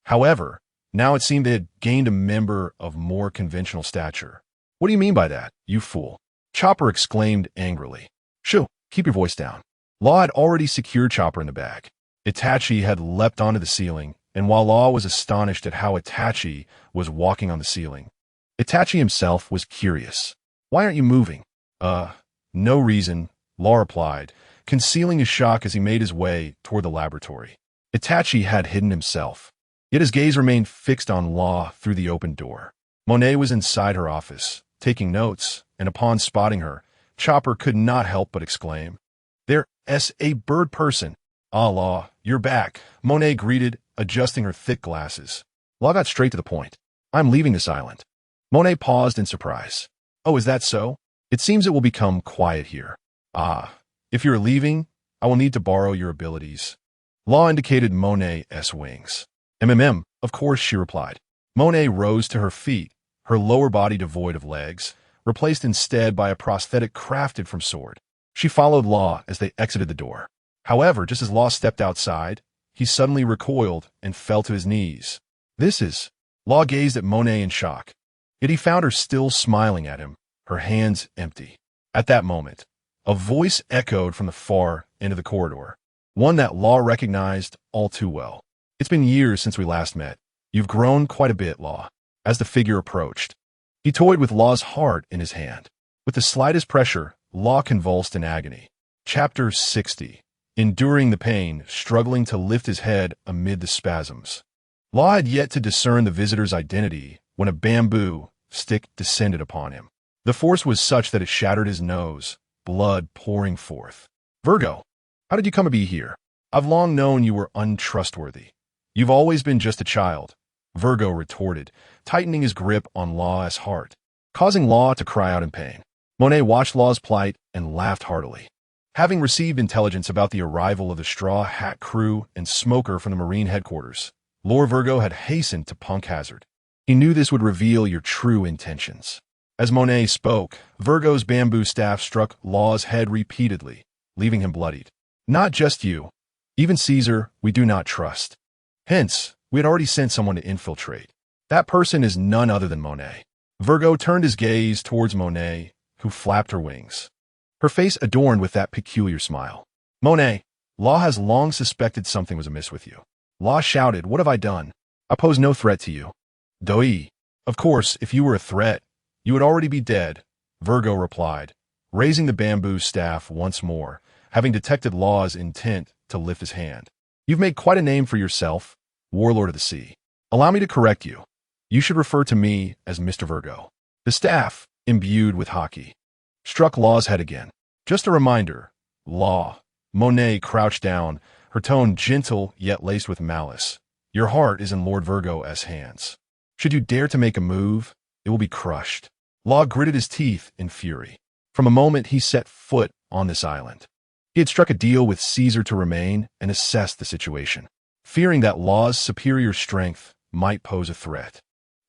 However, now it seemed they had gained a member of more conventional stature. What do you mean by that, you fool? Chopper exclaimed angrily. Shoo, keep your voice down. Law had already secured Chopper in the bag. Itachi had leapt onto the ceiling, and while Law was astonished at how Itachi was walking on the ceiling, Itachi himself was curious. Why aren't you moving? No reason, Law replied, concealing his shock as he made his way toward the laboratory. Itachi had hidden himself, yet his gaze remained fixed on Law through the open door. Monet was inside her office, taking notes, and upon spotting her, Chopper could not help but exclaim, "There's a bird person." "Ah, Law, you're back," Monet greeted, adjusting her thick glasses. Law got straight to the point. "I'm leaving this island." Monet paused in surprise. "Oh, is that so? It seems it will become quiet here." "Ah, if you're leaving, I will need to borrow your abilities." Law indicated Monet's wings. Of course," she replied. Monet rose to her feet, her lower body devoid of legs, replaced instead by a prosthetic crafted from sword. She followed Law as they exited the door. However, just as Law stepped outside, he suddenly recoiled and fell to his knees. "This is—" Law gazed at Monet in shock. Yet he found her still smiling at him, her hands empty. At that moment, a voice echoed from the far end of the corridor, one that Law recognized all too well. "It's been years since we last met. You've grown quite a bit, Law." As the figure approached, he toyed with Law's heart in his hand. With the slightest pressure, Law convulsed in agony. Chapter 60. Enduring the pain, struggling to lift his head amid the spasms. Law had yet to discern the visitor's identity when a bamboo stick descended upon him. The force was such that it shattered his nose, blood pouring forth. "Virgo, how did you come to be here? I've long known you were untrustworthy. You've always been just a child," Virgo retorted, tightening his grip on Law's heart, causing Law to cry out in pain. Monet watched Law's plight and laughed heartily. Having received intelligence about the arrival of the Straw Hat crew and Smoker from the Marine headquarters, Lord Virgo had hastened to Punk Hazard. He knew this would reveal your true intentions. As Monet spoke, Virgo's bamboo staff struck Law's head repeatedly, leaving him bloodied. "Not just you. Even Caesar, we do not trust. Hence, we had already sent someone to infiltrate. That person is none other than Monet." Virgo turned his gaze towards Monet, who flapped her wings, her face adorned with that peculiar smile. "Monet, Law has long suspected something was amiss with you." Law shouted, "What have I done? I pose no threat to you." "Doi. Of course, if you were a threat, you would already be dead," Virgo replied, raising the bamboo staff once more, having detected Law's intent to lift his hand. "You've made quite a name for yourself, Warlord of the Sea. Allow me to correct you. You should refer to me as Mr. Virgo." The staff, imbued with haki, struck Law's head again. Just a reminder, Law. Monet crouched down, her tone gentle yet laced with malice. Your heart is in Lord Virgo's hands. Should you dare to make a move, it will be crushed. Law gritted his teeth in fury. From a moment he set foot on this island, he had struck a deal with Caesar to remain and assess the situation, fearing that Law's superior strength might pose a threat.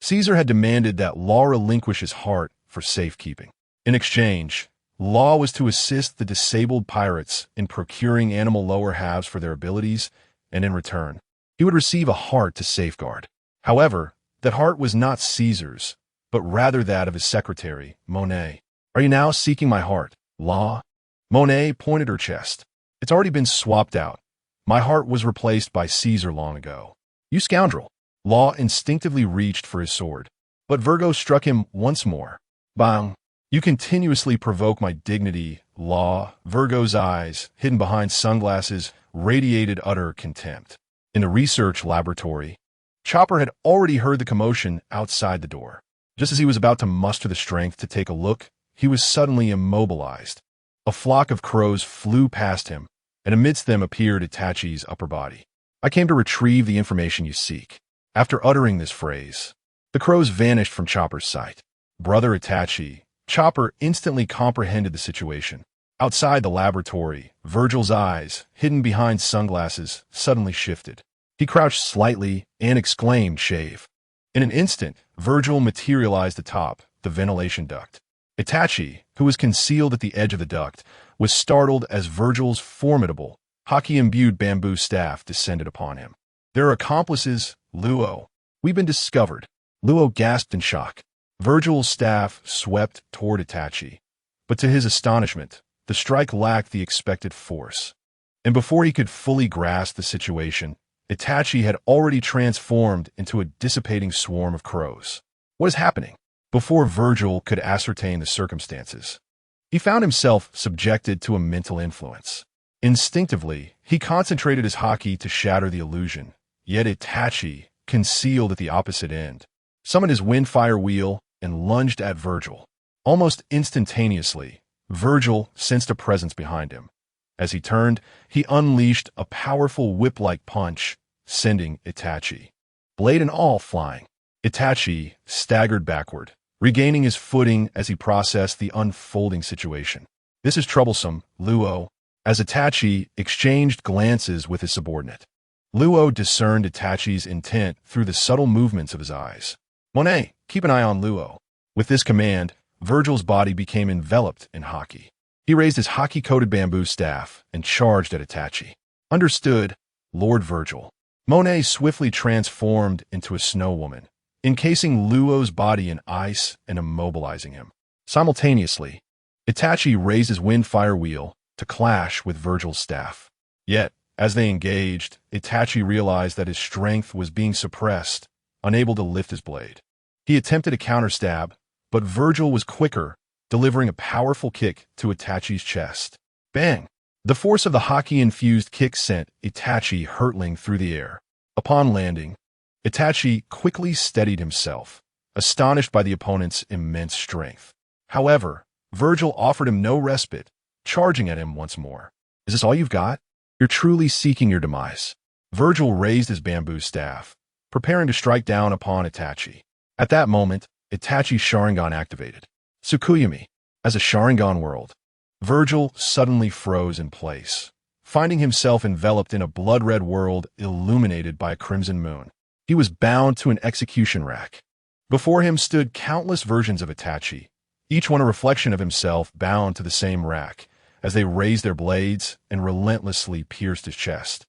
Caesar had demanded that Law relinquish his heart for safekeeping. In exchange, Law was to assist the disabled pirates in procuring animal lower halves for their abilities, and in return, he would receive a heart to safeguard. However, that heart was not Caesar's, but rather that of his secretary, Monet. Are you now seeking my heart, Law? Monet pointed her chest. It's already been swapped out. My heart was replaced by Caesar long ago. You scoundrel. Law instinctively reached for his sword, but Virgo struck him once more. Bang. You continuously provoke my dignity, Law. Virgo's eyes, hidden behind sunglasses, radiated utter contempt. In the research laboratory, Chopper had already heard the commotion outside the door. Just as he was about to muster the strength to take a look, he was suddenly immobilized. A flock of crows flew past him, and amidst them appeared Itachi's upper body. I came to retrieve the information you seek. After uttering this phrase, the crows vanished from Chopper's sight. Brother Itachi. Chopper instantly comprehended the situation. Outside the laboratory, Virgil's eyes, hidden behind sunglasses, suddenly shifted. He crouched slightly and exclaimed, "Shave." In an instant, Virgil materialized atop the ventilation duct. Itachi, who was concealed at the edge of the duct, was startled as Virgil's formidable, haki-imbued bamboo staff descended upon him. Their accomplices, Luo. We've been discovered. Luo gasped in shock. Virgil's staff swept toward Itachi, but to his astonishment, the strike lacked the expected force. And before he could fully grasp the situation, Itachi had already transformed into a dissipating swarm of crows. What is happening? Before Virgil could ascertain the circumstances, he found himself subjected to a mental influence. Instinctively, he concentrated his haki to shatter the illusion, yet Itachi, concealed at the opposite end, summoned his wind-fire wheel and lunged at Virgil. Almost instantaneously, Virgil sensed a presence behind him. As he turned, he unleashed a powerful whip-like punch, sending Itachi, blade and all, flying. Itachi staggered backward, regaining his footing as he processed the unfolding situation. This is troublesome, Luo. As Itachi exchanged glances with his subordinate, Luo discerned Itachi's intent through the subtle movements of his eyes. Monet, keep an eye on Luo. With this command, Virgil's body became enveloped in haki. He raised his haki-coated bamboo staff and charged at Itachi. Understood, Lord Virgil. Monet swiftly transformed into a snow woman, encasing Luo's body in ice and immobilizing him. Simultaneously, Itachi raised his wind-fire wheel to clash with Virgil's staff. Yet, as they engaged, Itachi realized that his strength was being suppressed, unable to lift his blade. He attempted a counterstab, but Virgil was quicker, delivering a powerful kick to Itachi's chest. Bang! The force of the haki-infused kick sent Itachi hurtling through the air. Upon landing, Itachi quickly steadied himself, astonished by the opponent's immense strength. However, Virgil offered him no respite, charging at him once more. Is this all you've got? You're truly seeking your demise. Virgil raised his bamboo staff, preparing to strike down upon Itachi. At that moment, Itachi's Sharingan activated. Tsukuyami. As a Sharingan world, Virgil suddenly froze in place, finding himself enveloped in a blood-red world illuminated by a crimson moon. He was bound to an execution rack. Before him stood countless versions of Itachi, each one a reflection of himself bound to the same rack, as they raised their blades and relentlessly pierced his chest.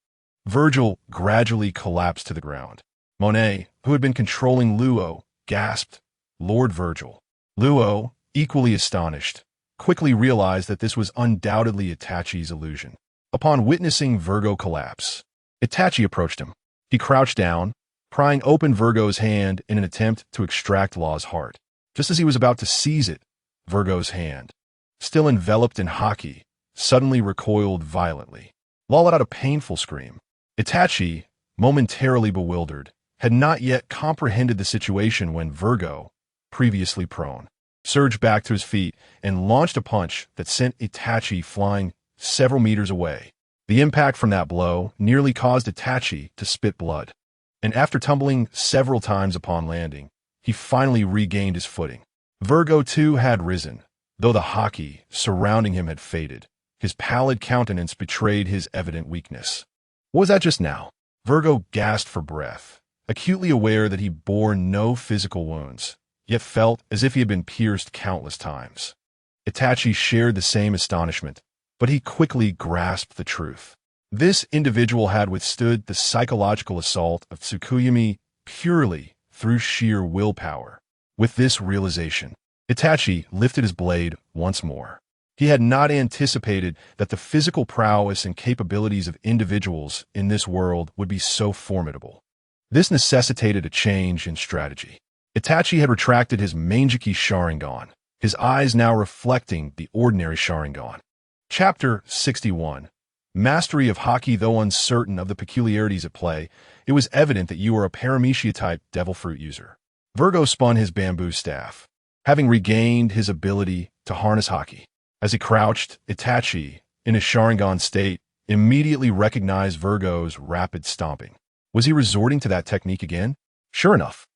Virgil gradually collapsed to the ground. Monet, who had been controlling Luo, gasped, "Lord Virgil." Luo, equally astonished, quickly realized that this was undoubtedly Itachi's illusion. Upon witnessing Virgo collapse, Itachi approached him. He crouched down, prying open Virgo's hand in an attempt to extract Law's heart. Just as he was about to seize it, Virgo's hand, still enveloped in haki, suddenly recoiled violently. Law let out a painful scream. Itachi, momentarily bewildered, had not yet comprehended the situation when Virgo, previously prone, surged back to his feet, and launched a punch that sent Itachi flying several meters away. The impact from that blow nearly caused Itachi to spit blood, and after tumbling several times upon landing, he finally regained his footing. Virgo too had risen, though the haki surrounding him had faded. His pallid countenance betrayed his evident weakness. What was that just now? Virgo gasped for breath, acutely aware that he bore no physical wounds, yet felt as if he had been pierced countless times. Itachi shared the same astonishment, but he quickly grasped the truth. This individual had withstood the psychological assault of Tsukuyomi purely through sheer willpower. With this realization, Itachi lifted his blade once more. He had not anticipated that the physical prowess and capabilities of individuals in this world would be so formidable. This necessitated a change in strategy. Itachi had retracted his Manjiki Sharingan, his eyes now reflecting the ordinary Sharingan. Chapter 61. Mastery of Haki. Though uncertain of the peculiarities at play, it was evident that you are a Paramecia-type Devil Fruit user. Virgo spun his bamboo staff, having regained his ability to harness Haki. As he crouched, Itachi, in his Sharingan state, immediately recognized Virgo's rapid stomping. Was he resorting to that technique again? Sure enough,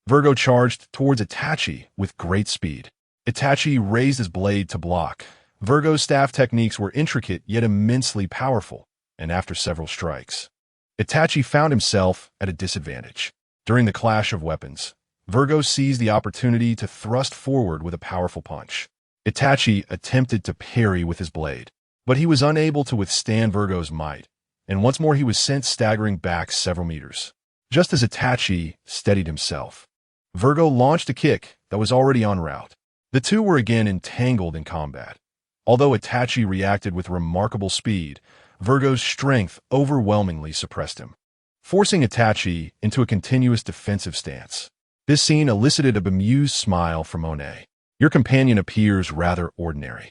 Virgo charged towards Itachi with great speed. Itachi raised his blade to block. Virgo's staff techniques were intricate yet immensely powerful, and after several strikes, Itachi found himself at a disadvantage. During the clash of weapons, Virgo seized the opportunity to thrust forward with a powerful punch. Itachi attempted to parry with his blade, but he was unable to withstand Virgo's might, and once more he was sent staggering back several meters. Just as Itachi steadied himself, Virgo launched a kick that was already en route. The two were again entangled in combat. Although Itachi reacted with remarkable speed, Virgo's strength overwhelmingly suppressed him, forcing Itachi into a continuous defensive stance. This scene elicited a bemused smile from Monet. Your companion appears rather ordinary.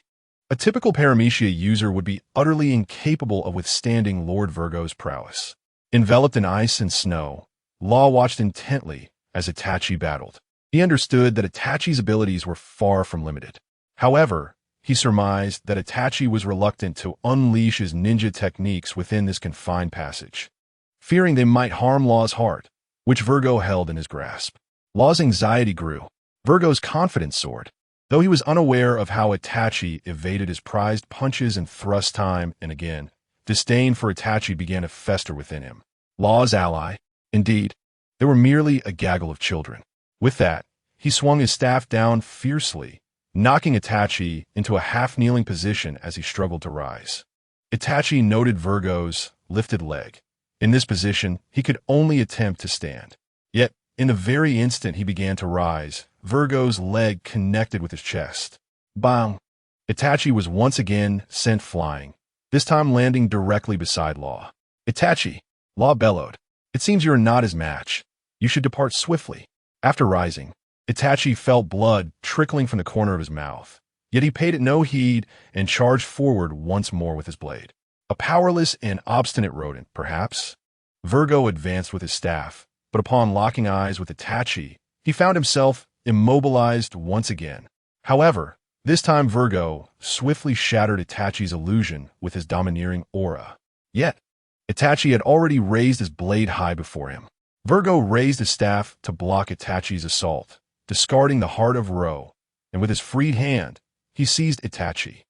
A typical Paramecia user would be utterly incapable of withstanding Lord Virgo's prowess. Enveloped in ice and snow, Law watched intently as Itachi battled. He understood that Itachi's abilities were far from limited. However, he surmised that Itachi was reluctant to unleash his ninja techniques within this confined passage, fearing they might harm Law's heart, which Virgo held in his grasp. Law's anxiety grew. Virgo's confidence soared. Though he was unaware of how Itachi evaded his prized punches and thrusts time and again, disdain for Itachi began to fester within him. Law's ally, indeed, they were merely a gaggle of children. With that, he swung his staff down fiercely, knocking Itachi into a half-kneeling position as he struggled to rise. Itachi noted Virgo's lifted leg. In this position, he could only attempt to stand. Yet, in the very instant he began to rise, Virgo's leg connected with his chest. Bang! Itachi was once again sent flying, this time landing directly beside Law. Itachi, Law bellowed. It seems you are not his match. You should depart swiftly. After rising, Itachi felt blood trickling from the corner of his mouth. Yet he paid it no heed and charged forward once more with his blade. A powerless and obstinate rodent, perhaps. Virgo advanced with his staff, but upon locking eyes with Itachi, he found himself immobilized once again. However, this time Virgo swiftly shattered Itachi's illusion with his domineering aura. Yet, Itachi had already raised his blade high before him. Virgo raised his staff to block Itachi's assault, discarding the heart of Ro, and with his freed hand, he seized Itachi.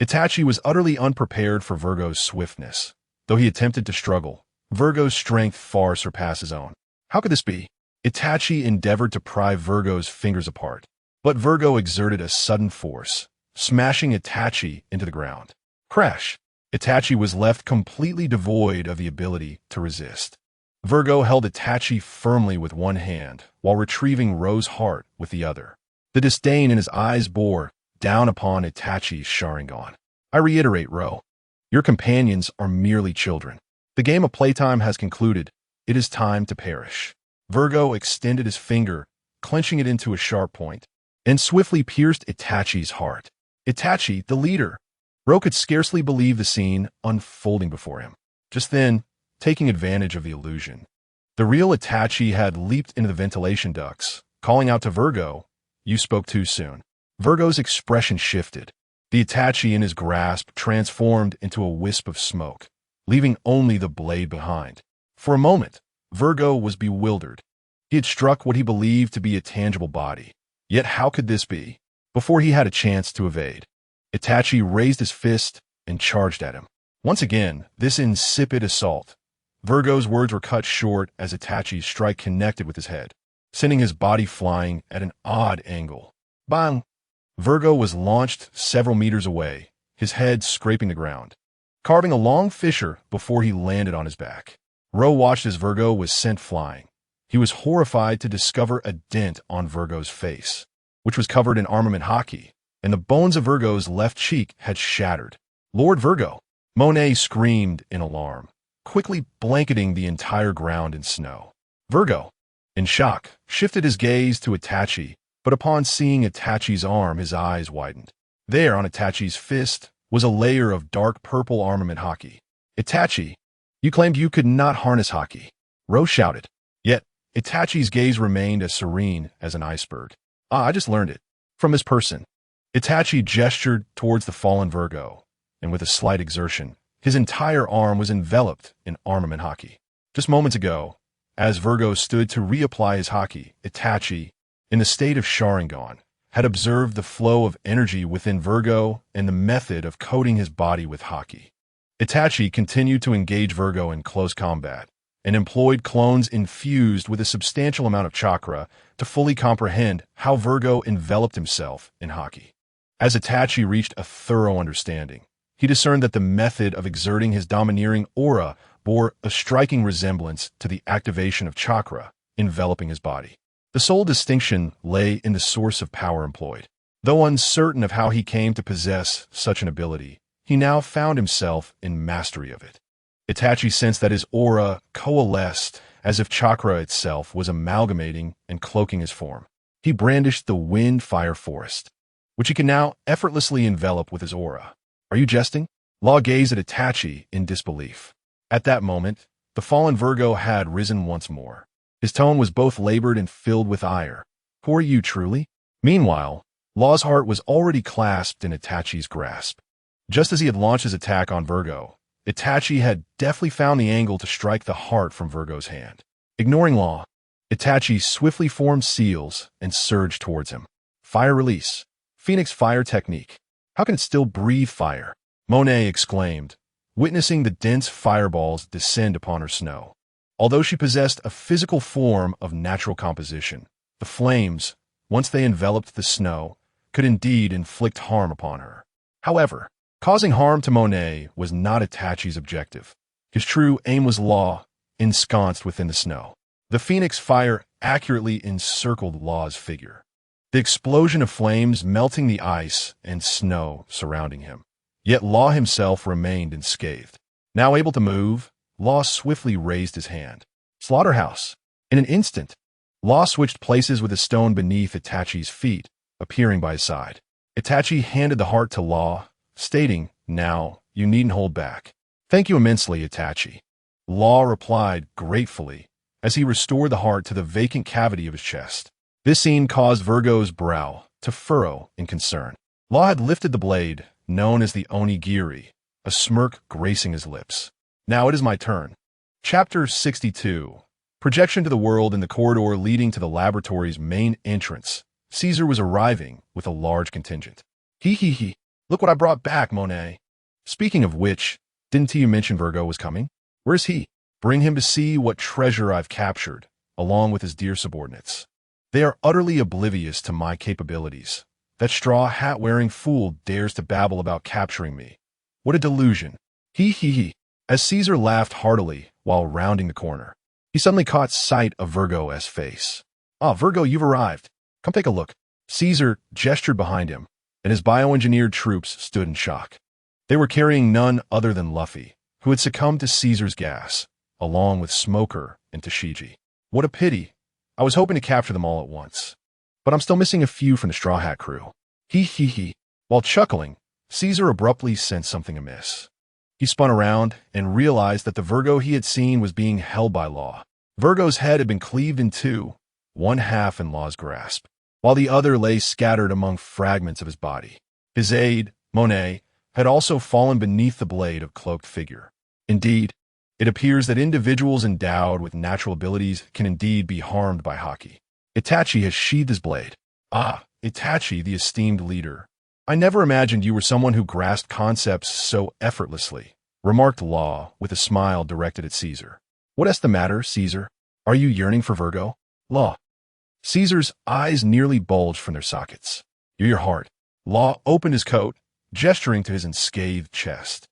Itachi was utterly unprepared for Virgo's swiftness. Though he attempted to struggle, Virgo's strength far surpassed his own. How could this be? Itachi endeavored to pry Virgo's fingers apart, but Virgo exerted a sudden force, smashing Itachi into the ground. Crash! Itachi was left completely devoid of the ability to resist. Virgo held Itachi firmly with one hand, while retrieving Ro's heart with the other. The disdain in his eyes bore down upon Itachi's Sharingan. I reiterate, Ro, your companions are merely children. The game of playtime has concluded. It is time to perish. Virgo extended his finger, clenching it into a sharp point, and swiftly pierced Itachi's heart. Itachi, the leader! Ro could scarcely believe the scene unfolding before him. Just then, taking advantage of the illusion, the real Itachi had leaped into the ventilation ducts, calling out to Virgo, "You spoke too soon." Virgo's expression shifted. The Itachi in his grasp transformed into a wisp of smoke, leaving only the blade behind. For a moment, Virgo was bewildered. He had struck what he believed to be a tangible body. Yet how could this be? Before he had a chance to evade, Itachi raised his fist and charged at him. Once again, this insipid assault. Virgo's words were cut short as Itachi's strike connected with his head, sending his body flying at an odd angle. Bang! Virgo was launched several meters away, his head scraping the ground, carving a long fissure before he landed on his back. Ro watched as Virgo was sent flying. He was horrified to discover a dent on Virgo's face, which was covered in armament haki, and the bones of Virgo's left cheek had shattered. Lord Virgo! Monet screamed in alarm, quickly blanketing the entire ground in snow. Virgo, in shock, shifted his gaze to Itachi, but upon seeing Itachi's arm, his eyes widened. There, on Itachi's fist, was a layer of dark purple armament haki. Itachi, you claimed you could not harness haki. Ro shouted. Yet, Itachi's gaze remained as serene as an iceberg. I just learned it. From this person. Itachi gestured towards the fallen Virgo, and with a slight exertion, his entire arm was enveloped in armament haki. Just moments ago, as Virgo stood to reapply his haki, Itachi, in the state of Sharingan, had observed the flow of energy within Virgo and the method of coating his body with haki. Itachi continued to engage Virgo in close combat and employed clones infused with a substantial amount of chakra to fully comprehend how Virgo enveloped himself in haki. As Itachi reached a thorough understanding, he discerned that the method of exerting his domineering aura bore a striking resemblance to the activation of chakra enveloping his body. The sole distinction lay in the source of power employed. Though uncertain of how he came to possess such an ability, he now found himself in mastery of it. Itachi sensed that his aura coalesced as if chakra itself was amalgamating and cloaking his form. He brandished the wind-fire forest, which he could now effortlessly envelop with his aura. Are you jesting? Law gazed at Itachi in disbelief. At that moment, the fallen Virgo had risen once more. His tone was both labored and filled with ire. Who are you truly? Meanwhile, Law's heart was already clasped in Itachi's grasp. Just as he had launched his attack on Virgo, Itachi had deftly found the angle to strike the heart from Virgo's hand. Ignoring Law, Itachi swiftly formed seals and surged towards him. Fire release. Phoenix fire technique. How can it still breathe fire? Monet exclaimed, witnessing the dense fireballs descend upon her snow. Although she possessed a physical form of natural composition, the flames, once they enveloped the snow, could indeed inflict harm upon her. However, causing harm to Monet was not Itachi's objective. His true aim was Law, ensconced within the snow. The phoenix fire accurately encircled Law's figure, the explosion of flames melting the ice and snow surrounding him. Yet Law himself remained unscathed. Now able to move, Law swiftly raised his hand. Slaughterhouse. In an instant, Law switched places with a stone beneath Itachi's feet, appearing by his side. Itachi handed the heart to Law, stating, Now, you needn't hold back. Thank you immensely, Itachi. Law replied gratefully as he restored the heart to the vacant cavity of his chest. This scene caused Virgo's brow to furrow in concern. Law had lifted the blade, known as the onigiri, a smirk gracing his lips. Now it is my turn. Chapter 62. Projection to the world in the corridor leading to the laboratory's main entrance. Caesar was arriving with a large contingent. He. Look what I brought back, Monet. Speaking of which, didn't you mention Virgo was coming? Where's he? Bring him to see what treasure I've captured, along with his dear subordinates. They are utterly oblivious to my capabilities. That straw hat-wearing fool dares to babble about capturing me. What a delusion. He. As Caesar laughed heartily while rounding the corner, he suddenly caught sight of Virgo's face. Ah, Virgo, you've arrived. Come take a look. Caesar gestured behind him, and his bioengineered troops stood in shock. They were carrying none other than Luffy, who had succumbed to Caesar's gas, along with Smoker and Tashigi. What a pity. I was hoping to capture them all at once. But I'm still missing a few from the Straw Hat crew. He. While chuckling, Caesar abruptly sensed something amiss. He spun around and realized that the Virgo he had seen was being held by Law. Virgo's head had been cleaved in two, one half in Law's grasp. while the other lay scattered among fragments of his body. His aide, Monet, had also fallen beneath the blade of cloaked figure. Indeed, it appears that individuals endowed with natural abilities can indeed be harmed by haki. Itachi has sheathed his blade. Ah, Itachi, the esteemed leader. I never imagined you were someone who grasped concepts so effortlessly, remarked Law with a smile directed at Caesar. What's the matter, Caesar? Are you yearning for Virgo? Law. Caesar's eyes nearly bulged from their sockets. You're your heart. Law opened his coat, gesturing to his unscathed chest.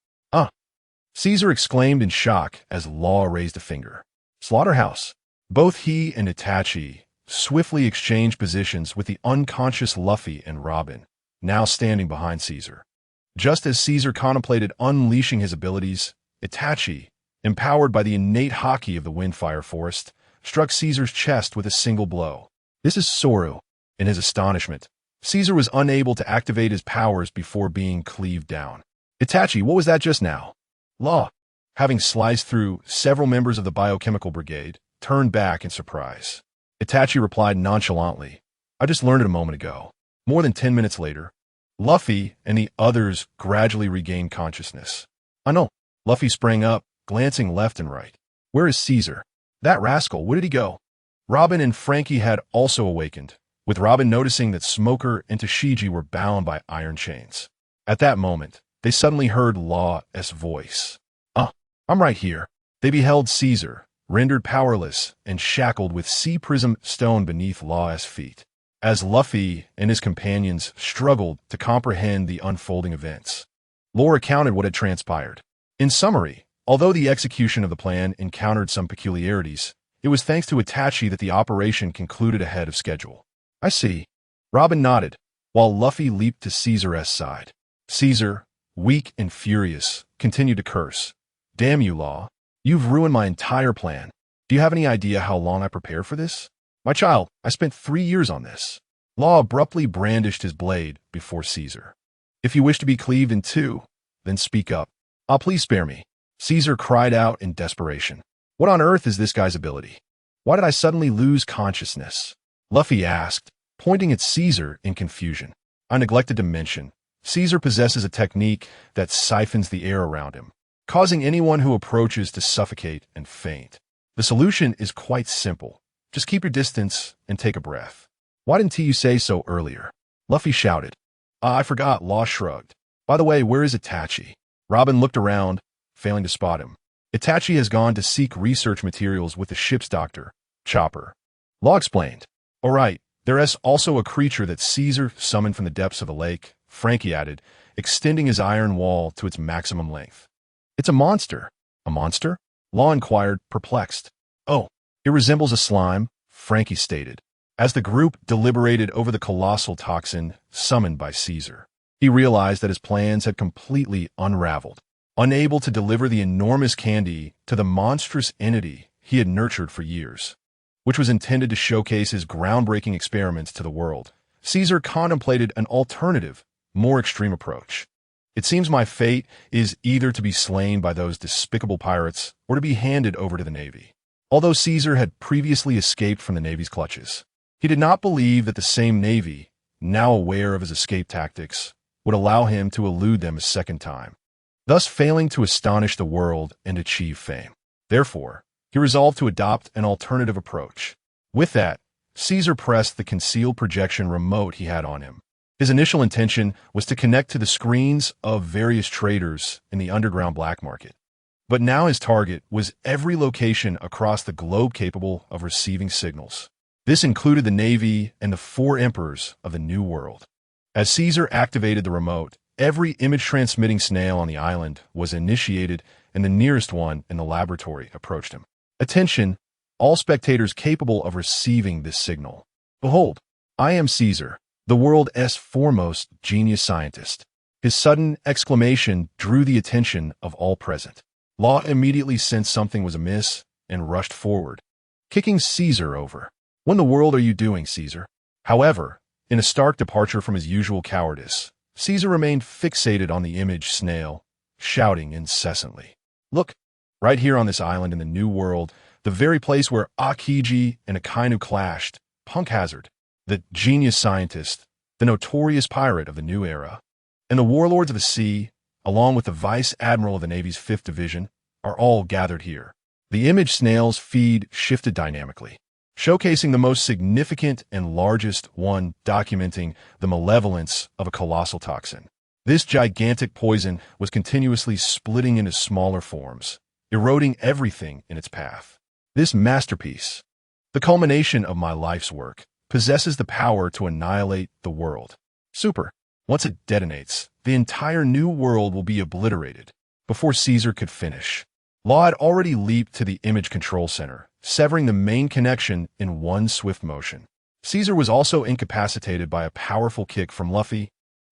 Caesar exclaimed in shock as Law raised a finger. Slaughterhouse. Both he and Itachi swiftly exchanged positions with the unconscious Luffy and Robin, now standing behind Caesar. Just as Caesar contemplated unleashing his abilities, Itachi, empowered by the innate haki of the Windfire Forest, struck Caesar's chest with a single blow. This is Soru. In his astonishment, Caesar was unable to activate his powers before being cleaved down. Itachi, what was that just now? Law, having sliced through several members of the biochemical brigade, turned back in surprise. Itachi replied nonchalantly, I just learned it a moment ago. More than 10 minutes later, Luffy and the others gradually regained consciousness. I know. Luffy sprang up, glancing left and right. Where is Caesar? That rascal, where did he go? Robin and Frankie had also awakened, with Robin noticing that Smoker and Tashigi were bound by iron chains. At that moment, they suddenly heard Law's voice. I'm right here. They beheld Caesar, rendered powerless and shackled with sea prism stone beneath Law's feet, as Luffy and his companions struggled to comprehend the unfolding events. Lore recounted what had transpired. In summary, although the execution of the plan encountered some peculiarities, it was thanks to Itachi that the operation concluded ahead of schedule. I see. Robin nodded, while Luffy leaped to Caesar's side. Caesar, weak and furious, continued to curse. Damn you, Law. You've ruined my entire plan. Do you have any idea how long I prepared for this? My child, I spent 3 years on this. Law abruptly brandished his blade before Caesar. If you wish to be cleaved in two, then speak up. Please spare me. Caesar cried out in desperation. What on earth is this guy's ability? Why did I suddenly lose consciousness? Luffy asked, pointing at Caesar in confusion. I neglected to mention, Caesar possesses a technique that siphons the air around him, causing anyone who approaches to suffocate and faint. The solution is quite simple. Just keep your distance and take a breath. Why didn't you say so earlier? Luffy shouted. I forgot, Law shrugged. By the way, where is Itachi? Robin looked around, failing to spot him. Itachi has gone to seek research materials with the ship's doctor, Chopper. Law explained. All right, there is also a creature that Caesar summoned from the depths of the lake, Frankie added, extending his iron wall to its maximum length. It's a monster. A monster? Law inquired, perplexed. Oh, it resembles a slime, Frankie stated, as the group deliberated over the colossal toxin summoned by Caesar. He realized that his plans had completely unraveled. Unable to deliver the enormous candy to the monstrous entity he had nurtured for years, which was intended to showcase his groundbreaking experiments to the world, Caesar contemplated an alternative, more extreme approach. It seems my fate is either to be slain by those despicable pirates or to be handed over to the Navy. Although Caesar had previously escaped from the Navy's clutches, he did not believe that the same Navy, now aware of his escape tactics, would allow him to elude them a second time, thus failing to astonish the world and achieve fame. Therefore, he resolved to adopt an alternative approach. With that, Caesar pressed the concealed projection remote he had on him. His initial intention was to connect to the screens of various traders in the underground black market. But now his target was every location across the globe capable of receiving signals. This included the Navy and the 4 emperors of the New World. As Caesar activated the remote, every image-transmitting snail on the island was initiated, and the nearest one in the laboratory approached him. Attention, all spectators capable of receiving this signal. Behold, I am Caesar, the world's foremost genius scientist. His sudden exclamation drew the attention of all present. Law immediately sensed something was amiss and rushed forward, kicking Caesar over. What in the world are you doing, Caesar? However, in a stark departure from his usual cowardice, Caesar remained fixated on the image snail, shouting incessantly. Look, right here on this island in the New World, the very place where Akiji and Akainu clashed, Punk Hazard. the genius scientist, the notorious pirate of the new era, and the warlords of the sea, along with the vice admiral of the Navy's 5th Division, are all gathered here. The image snail's feed shifted dynamically, showcasing the most significant and largest one documenting the malevolence of a colossal toxin. This gigantic poison was continuously splitting into smaller forms, eroding everything in its path. This masterpiece, the culmination of my life's work, possesses the power to annihilate the world. Super. Once it detonates, the entire new world will be obliterated. Before Caesar could finish, Law had already leaped to the image control center, severing the main connection in one swift motion. Caesar was also incapacitated by a powerful kick from Luffy,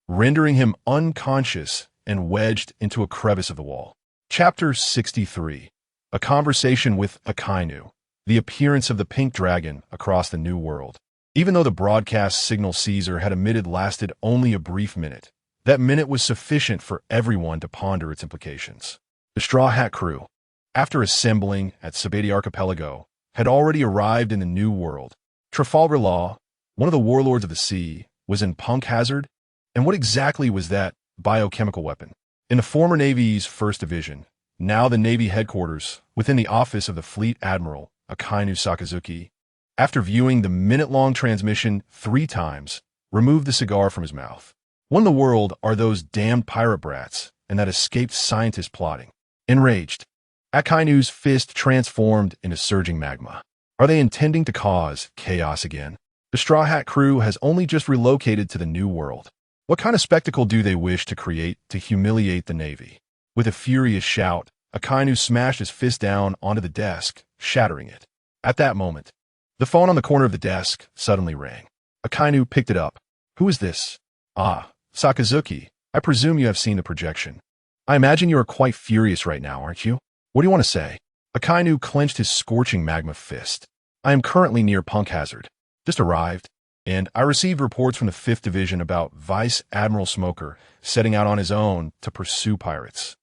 rendering him unconscious and wedged into a crevice of the wall. Chapter 63. A Conversation with Akainu. The appearance of the pink dragon across the new world. Even though the broadcast signal Caesar had emitted lasted only a brief minute, that minute was sufficient for everyone to ponder its implications. The Straw Hat crew, after assembling at Sabaody Archipelago, had already arrived in the new world. Trafalgar Law, one of the warlords of the sea, was in Punk Hazard. And what exactly was that biochemical weapon? In the former Navy's 1st Division, now the Navy headquarters, within the office of the Fleet Admiral, Akainu Sakazuki, after viewing the minute-long transmission 3 times, removed the cigar from his mouth. What in the world are those damned pirate brats and that escaped scientist plotting? Enraged, Akainu's fist transformed into surging magma. Are they intending to cause chaos again? The Straw Hat crew has only just relocated to the new world. What kind of spectacle do they wish to create to humiliate the Navy? With a furious shout, Akainu smashed his fist down onto the desk, shattering it. At that moment, the phone on the corner of the desk suddenly rang. Akainu picked it up. Who is this? Ah, Sakazuki. I presume you have seen the projection. I imagine you are quite furious right now, aren't you? What do you want to say? Akainu clenched his scorching magma fist. I am currently near Punk Hazard. Just arrived, and I received reports from the 5th Division about Vice Admiral Smoker setting out on his own to pursue pirates,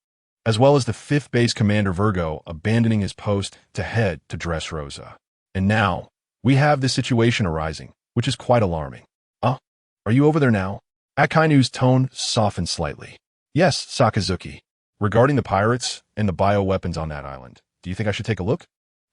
as well as the 5th Base Commander Virgo abandoning his post to head to Dressrosa. And now, we have this situation arising, which is quite alarming. Are you over there now? Akainu's tone softened slightly. Yes, Sakazuki. Regarding the pirates and the bioweapons on that island, do you think I should take a look?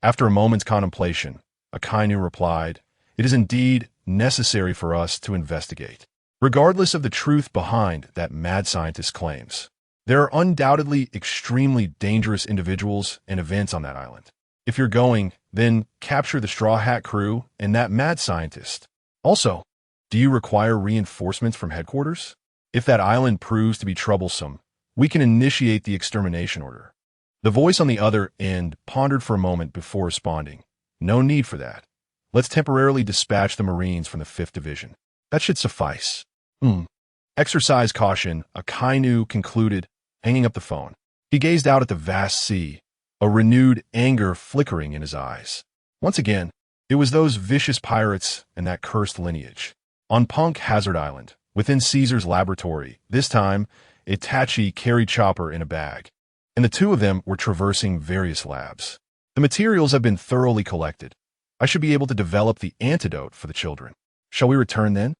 After a moment's contemplation, Akainu replied, It is indeed necessary for us to investigate. Regardless of the truth behind that mad scientist's claims, there are undoubtedly extremely dangerous individuals and events on that island. If you're going, then capture the Straw Hat crew and that mad scientist. Also, do you require reinforcements from headquarters? If that island proves to be troublesome, we can initiate the extermination order. The voice on the other end pondered for a moment before responding. No need for that. Let's temporarily dispatch the Marines from the 5th Division. That should suffice. Exercise caution, Akainu concluded, hanging up the phone. He gazed out at the vast sea, a renewed anger flickering in his eyes. Once again, it was those vicious pirates and that cursed lineage. On Punk Hazard Island, within Caesar's laboratory, this time, Itachi carried Chopper in a bag, and the two of them were traversing various labs. The materials have been thoroughly collected. I should be able to develop the antidote for the children. Shall we return then?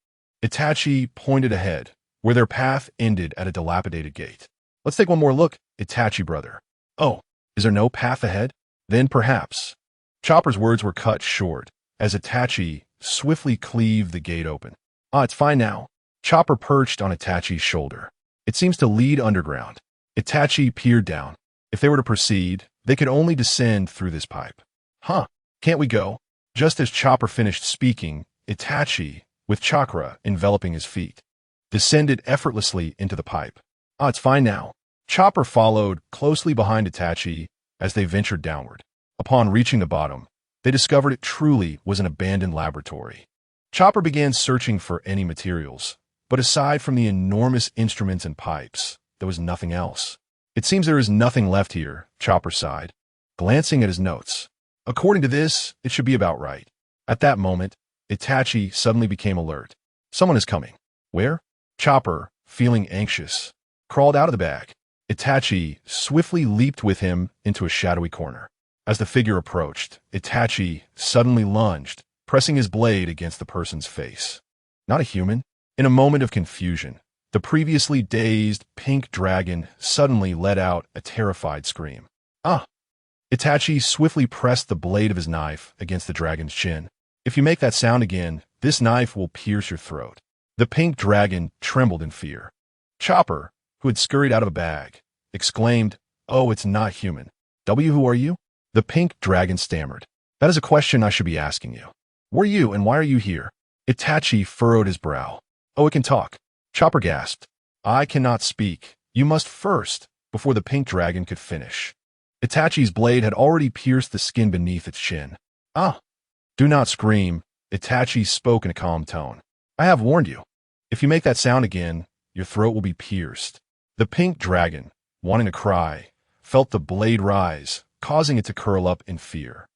Itachi pointed ahead, where their path ended at a dilapidated gate. Let's take one more look, Itachi brother. Oh, is there no path ahead? Then perhaps. Chopper's words were cut short, as Itachi swiftly cleaved the gate open. It's fine now. Chopper perched on Itachi's shoulder. It seems to lead underground. Itachi peered down. If they were to proceed, they could only descend through this pipe. Can't we go? Just as Chopper finished speaking, Itachi, with chakra enveloping his feet, descended effortlessly into the pipe. It's fine now. Chopper followed closely behind Itachi as they ventured downward. Upon reaching the bottom, they discovered it truly was an abandoned laboratory. Chopper began searching for any materials, but aside from the enormous instruments and pipes, there was nothing else. It seems there is nothing left here, Chopper sighed, glancing at his notes. According to this, it should be about right. At that moment, Itachi suddenly became alert. Someone is coming. Where? Chopper, feeling anxious, crawled out of the bag. Itachi swiftly leaped with him into a shadowy corner. As the figure approached, Itachi suddenly lunged, pressing his blade against the person's face. Not a human. In a moment of confusion, the previously dazed pink dragon suddenly let out a terrified scream. Ah! Itachi swiftly pressed the blade of his knife against the dragon's chin. If you make that sound again, this knife will pierce your throat. The pink dragon trembled in fear. Chopper, who had scurried out of a bag, exclaimed, "Oh, it's not human. Who are you?" The pink dragon stammered. "That is a question I should be asking you. Who are you and why are you here?" Itachi furrowed his brow. "Oh, it can talk." Chopper gasped. "I cannot speak. You must first," before the pink dragon could finish. Itachi's blade had already pierced the skin beneath its chin. "Ah! Do not scream," Itachi spoke in a calm tone. "I have warned you. If you make that sound again, your throat will be pierced." The pink dragon, wanting to cry, felt the blade rise, causing it to curl up in fear.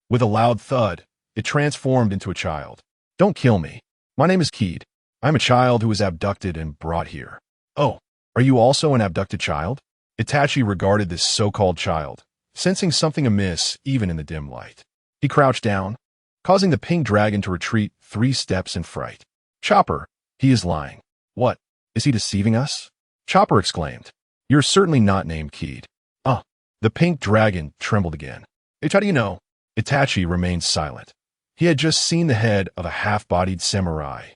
With a loud thud, it transformed into a child. "Don't kill me. My name is Keed. I'm a child who was abducted and brought here." "Oh, are you also an abducted child?" Itachi regarded this so-called child, sensing something amiss even in the dim light. He crouched down, causing the pink dragon to retreat 3 steps in fright. "Chopper, he is lying." "What? Is he deceiving us?" Chopper exclaimed. "You're certainly not named Keed." "Ah." The pink dragon trembled again. "How do you know?" Itachi remained silent. He had just seen the head of a half-bodied samurai,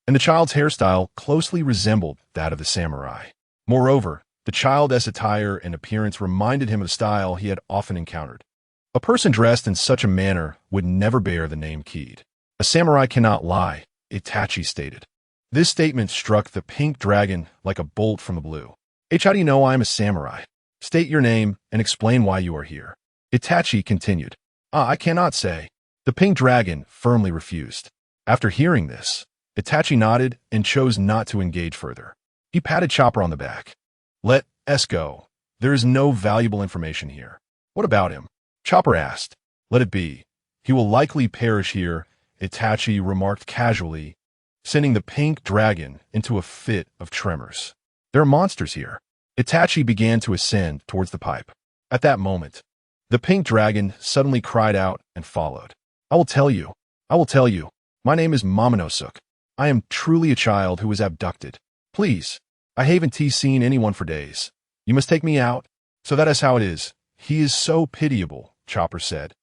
and the child's hairstyle closely resembled that of the samurai. Moreover, the child's attire and appearance reminded him of the style he had often encountered. A person dressed in such a manner would never bear the name Keed. "A samurai cannot lie," Itachi stated. This statement struck the pink dragon like a bolt from the blue. "How do you know I am a samurai? State your name and explain why you are here." Itachi continued. "I cannot say." The pink dragon firmly refused. After hearing this, Itachi nodded and chose not to engage further. He patted Chopper on the back. "Let us go. There is no valuable information here." "What about him?" Chopper asked. "Let it be. He will likely perish here," Itachi remarked casually, sending the pink dragon into a fit of tremors. "There are monsters here." Itachi began to ascend towards the pipe. At that moment, the pink dragon suddenly cried out and followed. "I will tell you. I will tell you. My name is Momonosuke. I am truly a child who was abducted. Please, I haven't seen anyone for days. You must take me out." "So that is how it is. He is so pitiable," Chopper said,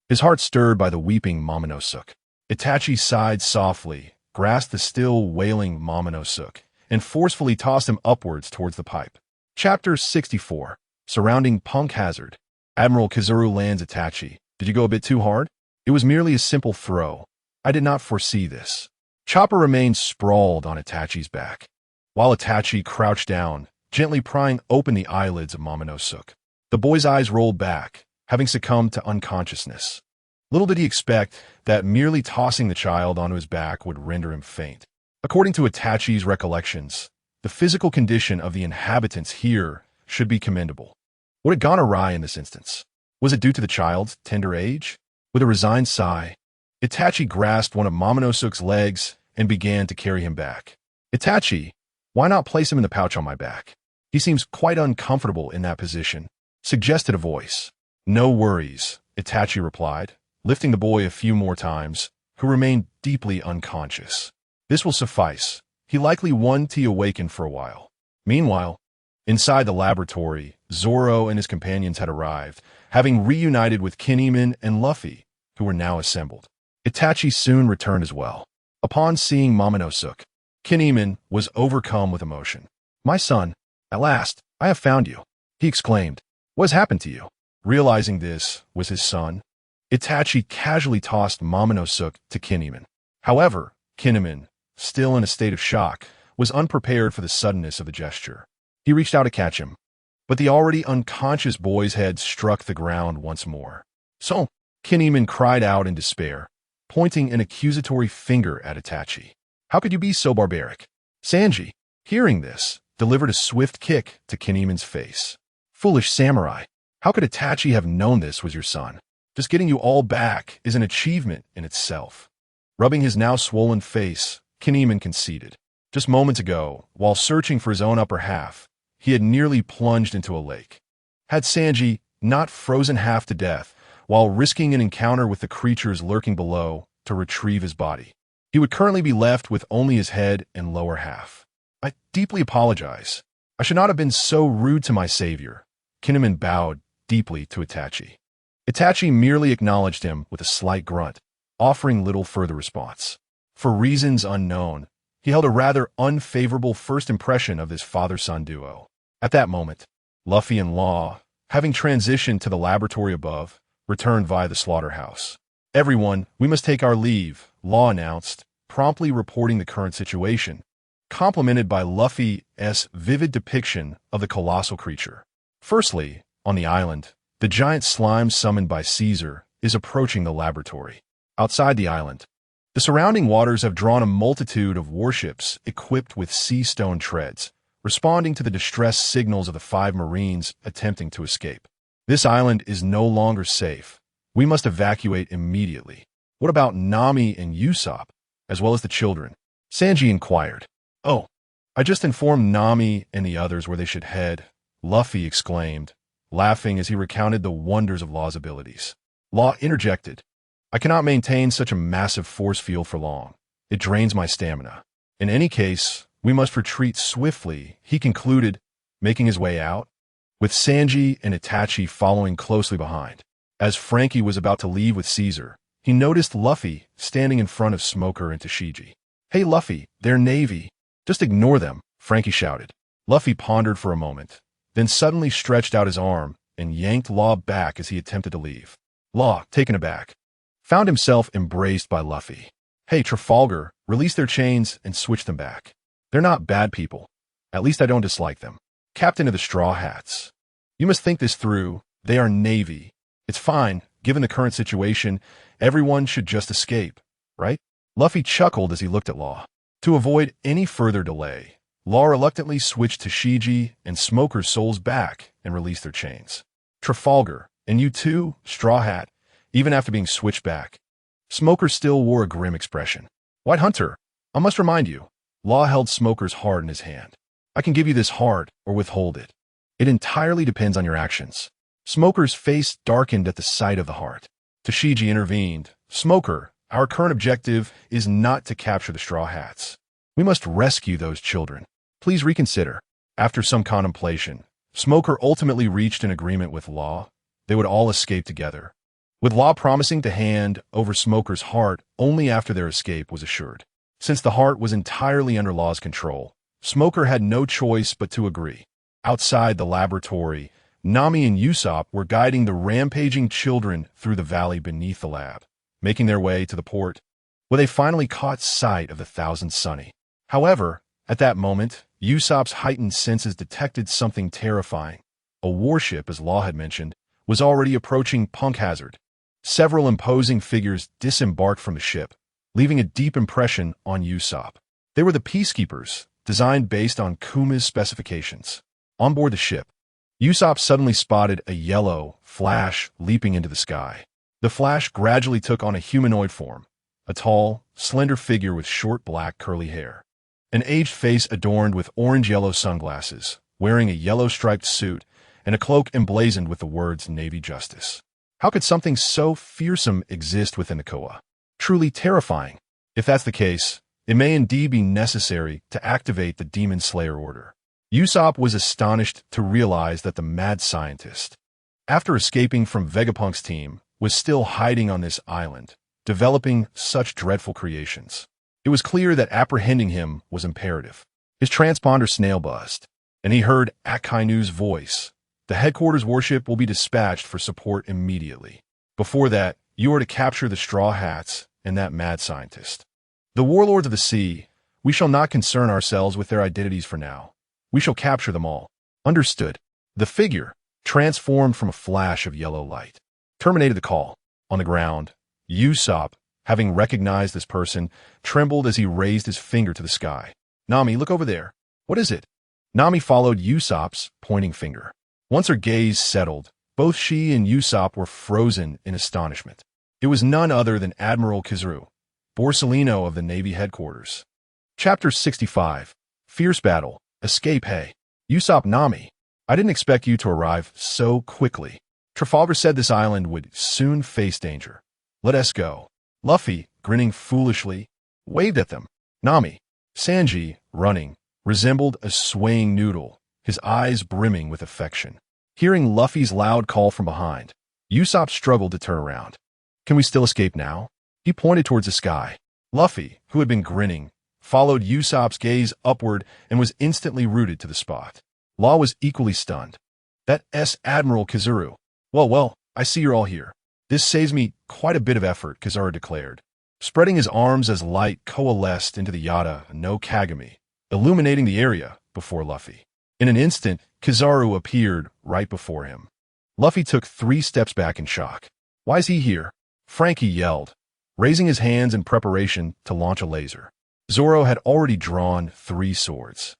his heart stirred by the weeping Momonosuke. Itachi sighed softly, grasped the still wailing Momonosuke, and forcefully tossed him upwards towards the pipe. Chapter 64. Surrounding Punk Hazard. Admiral Kizuru lands Itachi. "Did you go a bit too hard?" "It was merely a simple throw. I did not foresee this." Chopper remained sprawled on Itachi's back, while Itachi crouched down, gently prying open the eyelids of Momonosuke. The boy's eyes rolled back, having succumbed to unconsciousness. Little did he expect that merely tossing the child onto his back would render him faint. According to Itachi's recollections, the physical condition of the inhabitants here should be commendable. What had gone awry in this instance? Was it due to the child's tender age? With a resigned sigh, Itachi grasped one of Momonosuke's legs and began to carry him back. "Itachi, why not place him in the pouch on my back? He seems quite uncomfortable in that position," suggested a voice. "No worries," Itachi replied, lifting the boy a few more times, who remained deeply unconscious. "This will suffice. He likely won to awaken for a while." Meanwhile, inside the laboratory, Zoro and his companions had arrived, having reunited with Kinemon and Luffy, who were now assembled. Itachi soon returned as well. Upon seeing Momonosuke, Kinemon was overcome with emotion. "My son, at last, I have found you," he exclaimed. "What has happened to you?" Realizing this was his son, Itachi casually tossed Momonosuke to Kinemon. However, Kinemon, still in a state of shock, was unprepared for the suddenness of the gesture. He reached out to catch him, but the already unconscious boy's head struck the ground once more. "So," Kinemon cried out in despair, pointing an accusatory finger at Itachi. "How could you be so barbaric?" Sanji, hearing this, delivered a swift kick to Kinemon's face. "Foolish samurai, how could Itachi have known this was your son? Just getting you all back is an achievement in itself." Rubbing his now swollen face, Kinemon conceded. Just moments ago, while searching for his own upper half, he had nearly plunged into a lake. Had Sanji not frozen half to death while risking an encounter with the creatures lurking below, to retrieve his body. He would currently be left with only his head and lower half. I deeply apologize. I should not have been so rude to my savior. Kinemon bowed deeply to Itachi. Itachi merely acknowledged him with a slight grunt, offering little further response. For reasons unknown, he held a rather unfavorable first impression of this father-son duo. At that moment, Luffy and Law, having transitioned to the laboratory above, returned via the slaughterhouse. "Everyone, we must take our leave," Law announced, promptly reporting the current situation, complemented by Luffy's vivid depiction of the colossal creature. Firstly, on the island, the giant slime summoned by Caesar is approaching the laboratory. Outside the island, the surrounding waters have drawn a multitude of warships equipped with sea stone treads, responding to the distress signals of the 5 Marines attempting to escape. This island is no longer safe. We must evacuate immediately. What about Nami and Usopp, as well as the children? Sanji inquired. "Oh, I just informed Nami and the others where they should head," Luffy exclaimed, laughing as he recounted the wonders of Law's abilities. Law interjected. "I cannot maintain such a massive force field for long. It drains my stamina. In any case, we must retreat swiftly," he concluded, making his way out, with Sanji and Itachi following closely behind. As Frankie was about to leave with Caesar, he noticed Luffy standing in front of Smoker and Tashigi. "Hey Luffy, they're Navy. Just ignore them," Frankie shouted. Luffy pondered for a moment, then suddenly stretched out his arm and yanked Law back as he attempted to leave. Law, taken aback, found himself embraced by Luffy. "Hey Trafalgar, release their chains and switch them back. They're not bad people. At least I don't dislike them. Captain of the Straw Hats. You must think this through. They are Navy. It's fine. Given the current situation, everyone should just escape, right?" Luffy chuckled as he looked at Law. To avoid any further delay, Law reluctantly switched Tashigi and Smoker's souls back and released their chains. "Trafalgar, and you too, Straw Hat," even after being switched back. Smoker still wore a grim expression. "White Hunter, I must remind you." Law held Smoker's heart in his hand. "I can give you this heart or withhold it. It entirely depends on your actions." Smoker's face darkened at the sight of the heart. Tashigi intervened. "Smoker, our current objective is not to capture the Straw Hats. We must rescue those children. Please reconsider." After some contemplation, Smoker ultimately reached an agreement with Law. They would all escape together, with Law promising to hand over Smoker's heart only after their escape was assured. Since the heart was entirely under Law's control, Smoker had no choice but to agree. Outside the laboratory, Nami and Usopp were guiding the rampaging children through the valley beneath the lab, making their way to the port, where they finally caught sight of the Thousand Sunny. However, at that moment, Usopp's heightened senses detected something terrifying. A warship, as Law had mentioned, was already approaching Punk Hazard. Several imposing figures disembarked from the ship, leaving a deep impression on Usopp. They were the Peacekeepers, designed based on Kuma's specifications. On board the ship, Usopp suddenly spotted a yellow flash leaping into the sky. The flash gradually took on a humanoid form, a tall, slender figure with short black curly hair. An aged face adorned with orange-yellow sunglasses, wearing a yellow-striped suit and a cloak emblazoned with the words Navy Justice. How could something so fearsome exist within the Koa? Truly terrifying. If that's the case, it may indeed be necessary to activate the Demon Slayer order. Usopp was astonished to realize that the mad scientist, after escaping from Vegapunk's team, was still hiding on this island, developing such dreadful creations. It was clear that apprehending him was imperative. His transponder snail buzzed, and he heard Akainu's voice. "The headquarters warship will be dispatched for support immediately. Before that, you are to capture the Straw Hats and that mad scientist. The warlords of the sea, we shall not concern ourselves with their identities for now. We shall capture them all." "Understood." The figure, transformed from a flash of yellow light, terminated the call. On the ground, Usopp, having recognized this person, trembled as he raised his finger to the sky. "Nami, look over there. What is it?" Nami followed Usopp's pointing finger. Once her gaze settled, both she and Usopp were frozen in astonishment. It was none other than Admiral Kizaru, Borsellino of the Navy headquarters. Chapter 65. Fierce Battle. Escape. "Hey, Usopp, Nami, I didn't expect you to arrive so quickly. Trafalgar said this island would soon face danger. Let us go." Luffy, grinning foolishly, waved at them. Nami, Sanji, running, resembled a swaying noodle, his eyes brimming with affection. Hearing Luffy's loud call from behind, Usopp struggled to turn around. Can we still escape now? He pointed towards the sky. Luffy, who had been grinning, followed Usopp's gaze upward and was instantly rooted to the spot. Law was equally stunned. That Admiral Kizaru. Well, I see you're all here. This saves me quite a bit of effort, Kizaru declared, spreading his arms as light coalesced into the Yata no Kagami, illuminating the area before Luffy. In an instant, Kizaru appeared right before him. Luffy took 3 steps back in shock. Why is he here? Frankie yelled, raising his hands in preparation to launch a laser. Zoro had already drawn 3 swords.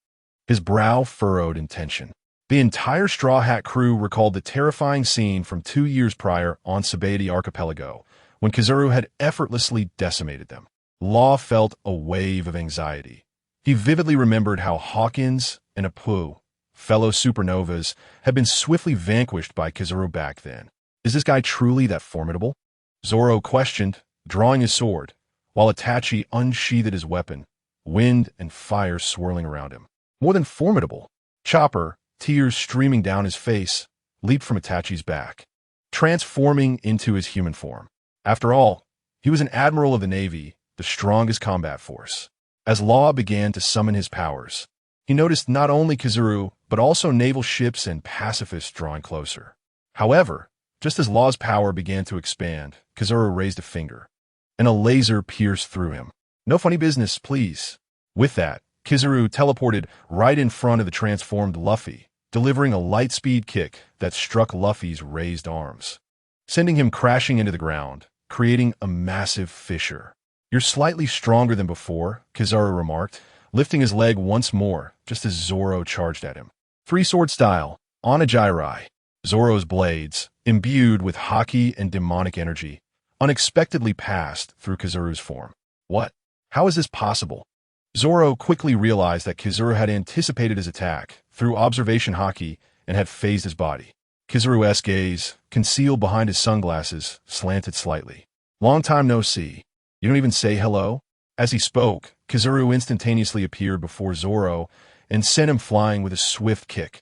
His brow furrowed in tension. The entire Straw Hat crew recalled the terrifying scene from 2 years prior on Sabaody Archipelago, when Kizaru had effortlessly decimated them. Law felt a wave of anxiety. He vividly remembered how Hawkins and Apu, fellow supernovas, had been swiftly vanquished by Kizaru back then. Is this guy truly that formidable? Zoro questioned, drawing his sword, while Itachi unsheathed his weapon, wind and fire swirling around him. More than formidable. Chopper, tears streaming down his face, leaped from Itachi's back, transforming into his human form. After all, he was an admiral of the Navy, the strongest combat force. As Law began to summon his powers, he noticed not only Kizaru, but also naval ships and pacifists drawing closer. However, just as Law's power began to expand, Kizaru raised a finger, and a laser pierced through him. No funny business, please. With that, Kizaru teleported right in front of the transformed Luffy, delivering a light-speed kick that struck Luffy's raised arms, sending him crashing into the ground, creating a massive fissure. You're slightly stronger than before, Kizaru remarked, lifting his leg once more, just as Zoro charged at him. 3-sword style, Onigiri. Zoro's blades, imbued with haki and demonic energy, unexpectedly passed through Kizaru's form. What? How is this possible? Zoro quickly realized that Kizaru had anticipated his attack through observation haki and had phased his body. Kizaru's gaze, concealed behind his sunglasses, slanted slightly. Long time no see. You don't even say hello? As he spoke, Kizaru instantaneously appeared before Zoro and sent him flying with a swift kick.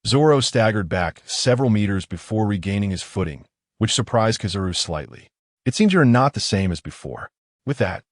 Zoro staggered back several meters before regaining his footing, which surprised Kizaru slightly. It seems you're not the same as before. With that,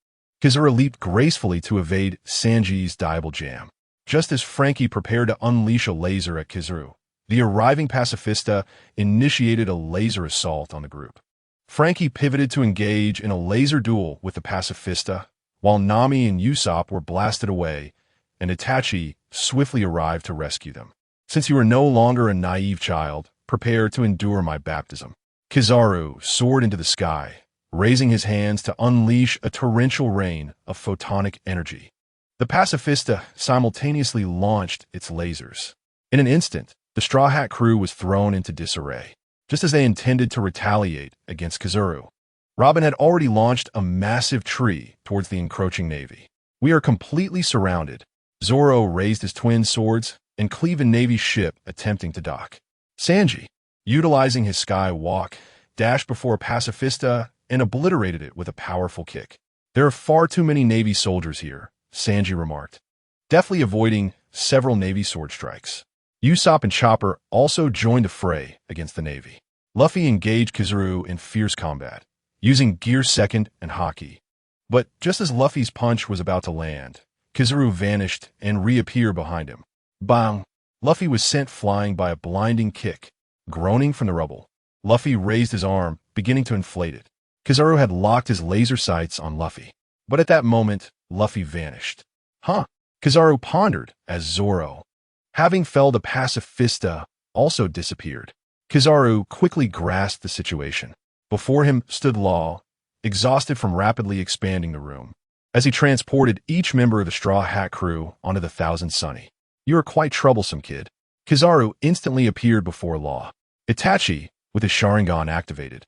Kizaru leaped gracefully to evade Sanji's diable jam. Just as Frankie prepared to unleash a laser at Kizaru, the arriving pacifista initiated a laser assault on the group. Frankie pivoted to engage in a laser duel with the pacifista, while Nami and Usopp were blasted away, and Itachi swiftly arrived to rescue them. Since you are no longer a naive child, prepare to endure my baptism. Kizaru soared into the sky, raising his hands to unleash a torrential rain of photonic energy. The pacifista simultaneously launched its lasers. In an instant, the Straw Hat crew was thrown into disarray, just as they intended to retaliate against Kizaru. Robin had already launched a massive tree towards the encroaching navy. We are completely surrounded. Zoro raised his twin swords and cleaved a navy ship attempting to dock. Sanji, utilizing his sky walk, dashed before a pacifista and obliterated it with a powerful kick. There are far too many Navy soldiers here, Sanji remarked, deftly avoiding several Navy sword strikes. Usopp and Chopper also joined the fray against the Navy. Luffy engaged Kizaru in fierce combat, using Gear Second and Haki. But just as Luffy's punch was about to land, Kizaru vanished and reappeared behind him. Bang! Luffy was sent flying by a blinding kick. Groaning from the rubble, Luffy raised his arm, beginning to inflate it. Kizaru had locked his laser sights on Luffy. But at that moment, Luffy vanished. Huh? Kizaru pondered as Zoro, having felled a pacifista, also disappeared. Kizaru quickly grasped the situation. Before him stood Law, exhausted from rapidly expanding the room, as he transported each member of the Straw Hat crew onto the Thousand Sunny. You are quite troublesome, kid. Kizaru instantly appeared before Law. Itachi, with his Sharingan activated,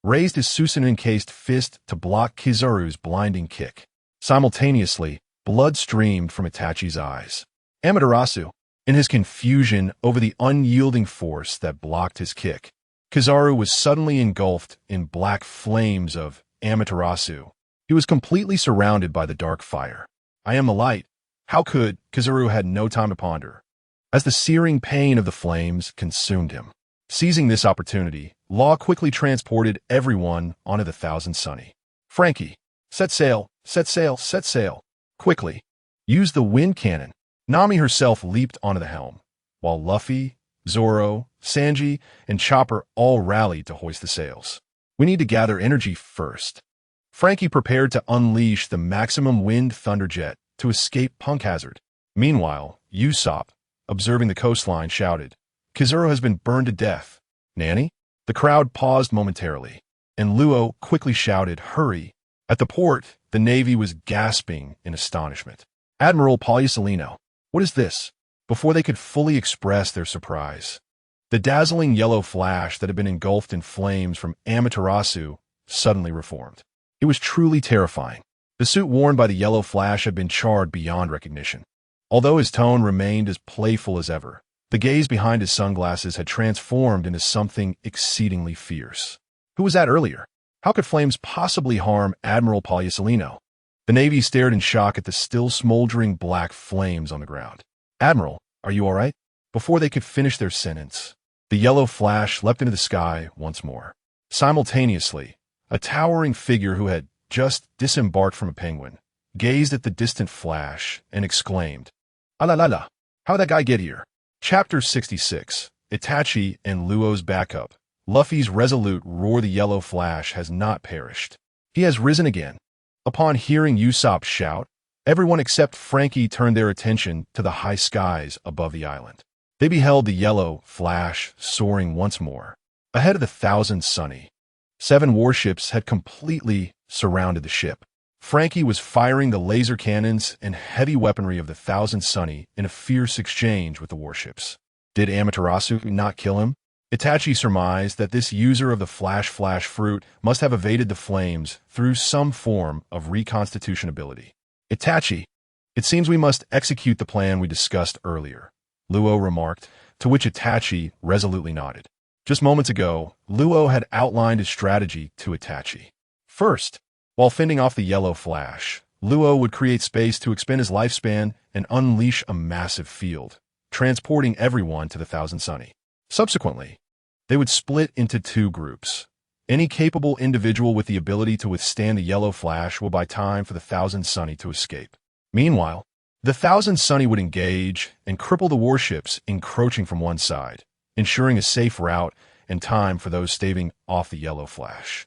raised his Susanoo-encased fist to block Kizaru's blinding kick. Simultaneously, blood streamed from Itachi's eyes. Amaterasu, in his confusion over the unyielding force that blocked his kick, Kizaru was suddenly engulfed in black flames of Amaterasu, He was completely surrounded by the dark fire. I am the light. How could? Kizaru had no time to ponder, as the searing pain of the flames consumed him. Seizing this opportunity, Law quickly transported everyone onto the Thousand Sunny. Frankie, set sail, set sail, set sail. Quickly. Use the wind cannon. Nami herself leaped onto the helm, while Luffy, Zoro, Sanji, and Chopper all rallied to hoist the sails. We need to gather energy first. Frankie prepared to unleash the maximum wind thunderjet to escape Punk Hazard. Meanwhile, Usopp, observing the coastline, shouted, Kizaru has been burned to death. Nanny? The crowd paused momentarily, and Luo quickly shouted, hurry. At the port, the Navy was gasping in astonishment. Admiral Pauliusolino, what is this? Before they could fully express their surprise, the dazzling yellow flash that had been engulfed in flames from Amaterasu suddenly reformed. It was truly terrifying. The suit worn by the yellow flash had been charred beyond recognition. Although his tone remained as playful as ever, the gaze behind his sunglasses had transformed into something exceedingly fierce. Who was that earlier? How could flames possibly harm Admiral Pauliusolino? The Navy stared in shock at the still smoldering black flames on the ground. Admiral, are you all right? Before they could finish their sentence, the yellow flash leapt into the sky once more. Simultaneously, a towering figure who had just disembarked from a penguin gazed at the distant flash and exclaimed, "Ah la la la! How'd that guy get here?" Chapter 66, Itachi and Luo's Backup. Luffy's resolute roar, the yellow flash has not perished. He has risen again. Upon hearing Usopp shout, everyone except Frankie turned their attention to the high skies above the island. They beheld the yellow flash soaring once more, ahead of the Thousand Sunny. 7 warships had completely surrounded the ship. Frankie was firing the laser cannons and heavy weaponry of the Thousand Sunny in a fierce exchange with the warships. Did Amaterasu not kill him? Itachi surmised that this user of the flash fruit must have evaded the flames through some form of reconstitution ability. Itachi, it seems we must execute the plan we discussed earlier, Luo remarked, to which Itachi resolutely nodded. Just moments ago, Luo had outlined his strategy to Itachi. First, while fending off the yellow flash, Luo would create space to expend his lifespan and unleash a massive field, transporting everyone to the Thousand Sunny. Subsequently, they would split into 2 groups. Any capable individual with the ability to withstand the yellow flash will buy time for the Thousand Sunny to escape. Meanwhile, the Thousand Sunny would engage and cripple the warships encroaching from one side, ensuring a safe route and time for those staving off the yellow flash.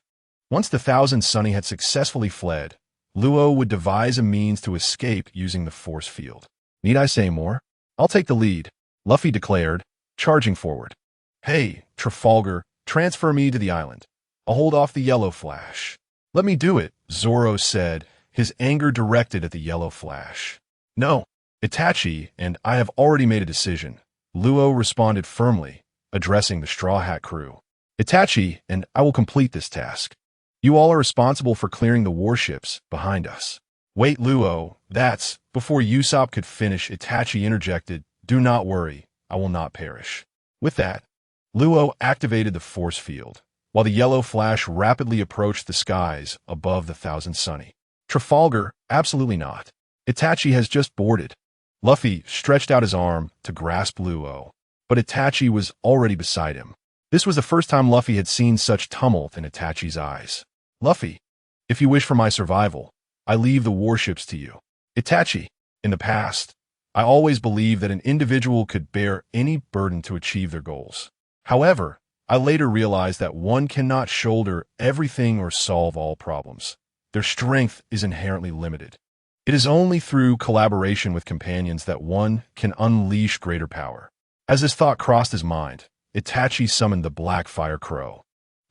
Once the Thousand Sunny had successfully fled, Luo would devise a means to escape using the force field. Need I say more? I'll take the lead, Luffy declared, charging forward. Hey, Trafalgar, transfer me to the island. I'll hold off the yellow flash. Let me do it, Zoro said, his anger directed at the yellow flash. No, Itachi and I have already made a decision, Luo responded firmly, addressing the Straw Hat crew. Itachi and I will complete this task. You all are responsible for clearing the warships behind us. Wait, Luo, that's... Before Usopp could finish, Itachi interjected, do not worry, I will not perish. With that, Luo activated the force field, while the yellow flash rapidly approached the skies above the Thousand Sunny. Trafalgar, absolutely not. Itachi has just boarded. Luffy stretched out his arm to grasp Luo, but Itachi was already beside him. This was the first time Luffy had seen such tumult in Itachi's eyes. Luffy, if you wish for my survival, I leave the warships to you. Itachi, in the past, I always believed that an individual could bear any burden to achieve their goals. However, I later realized that one cannot shoulder everything or solve all problems. Their strength is inherently limited. It is only through collaboration with companions that one can unleash greater power. As this thought crossed his mind, Itachi summoned the Black Fire Crow.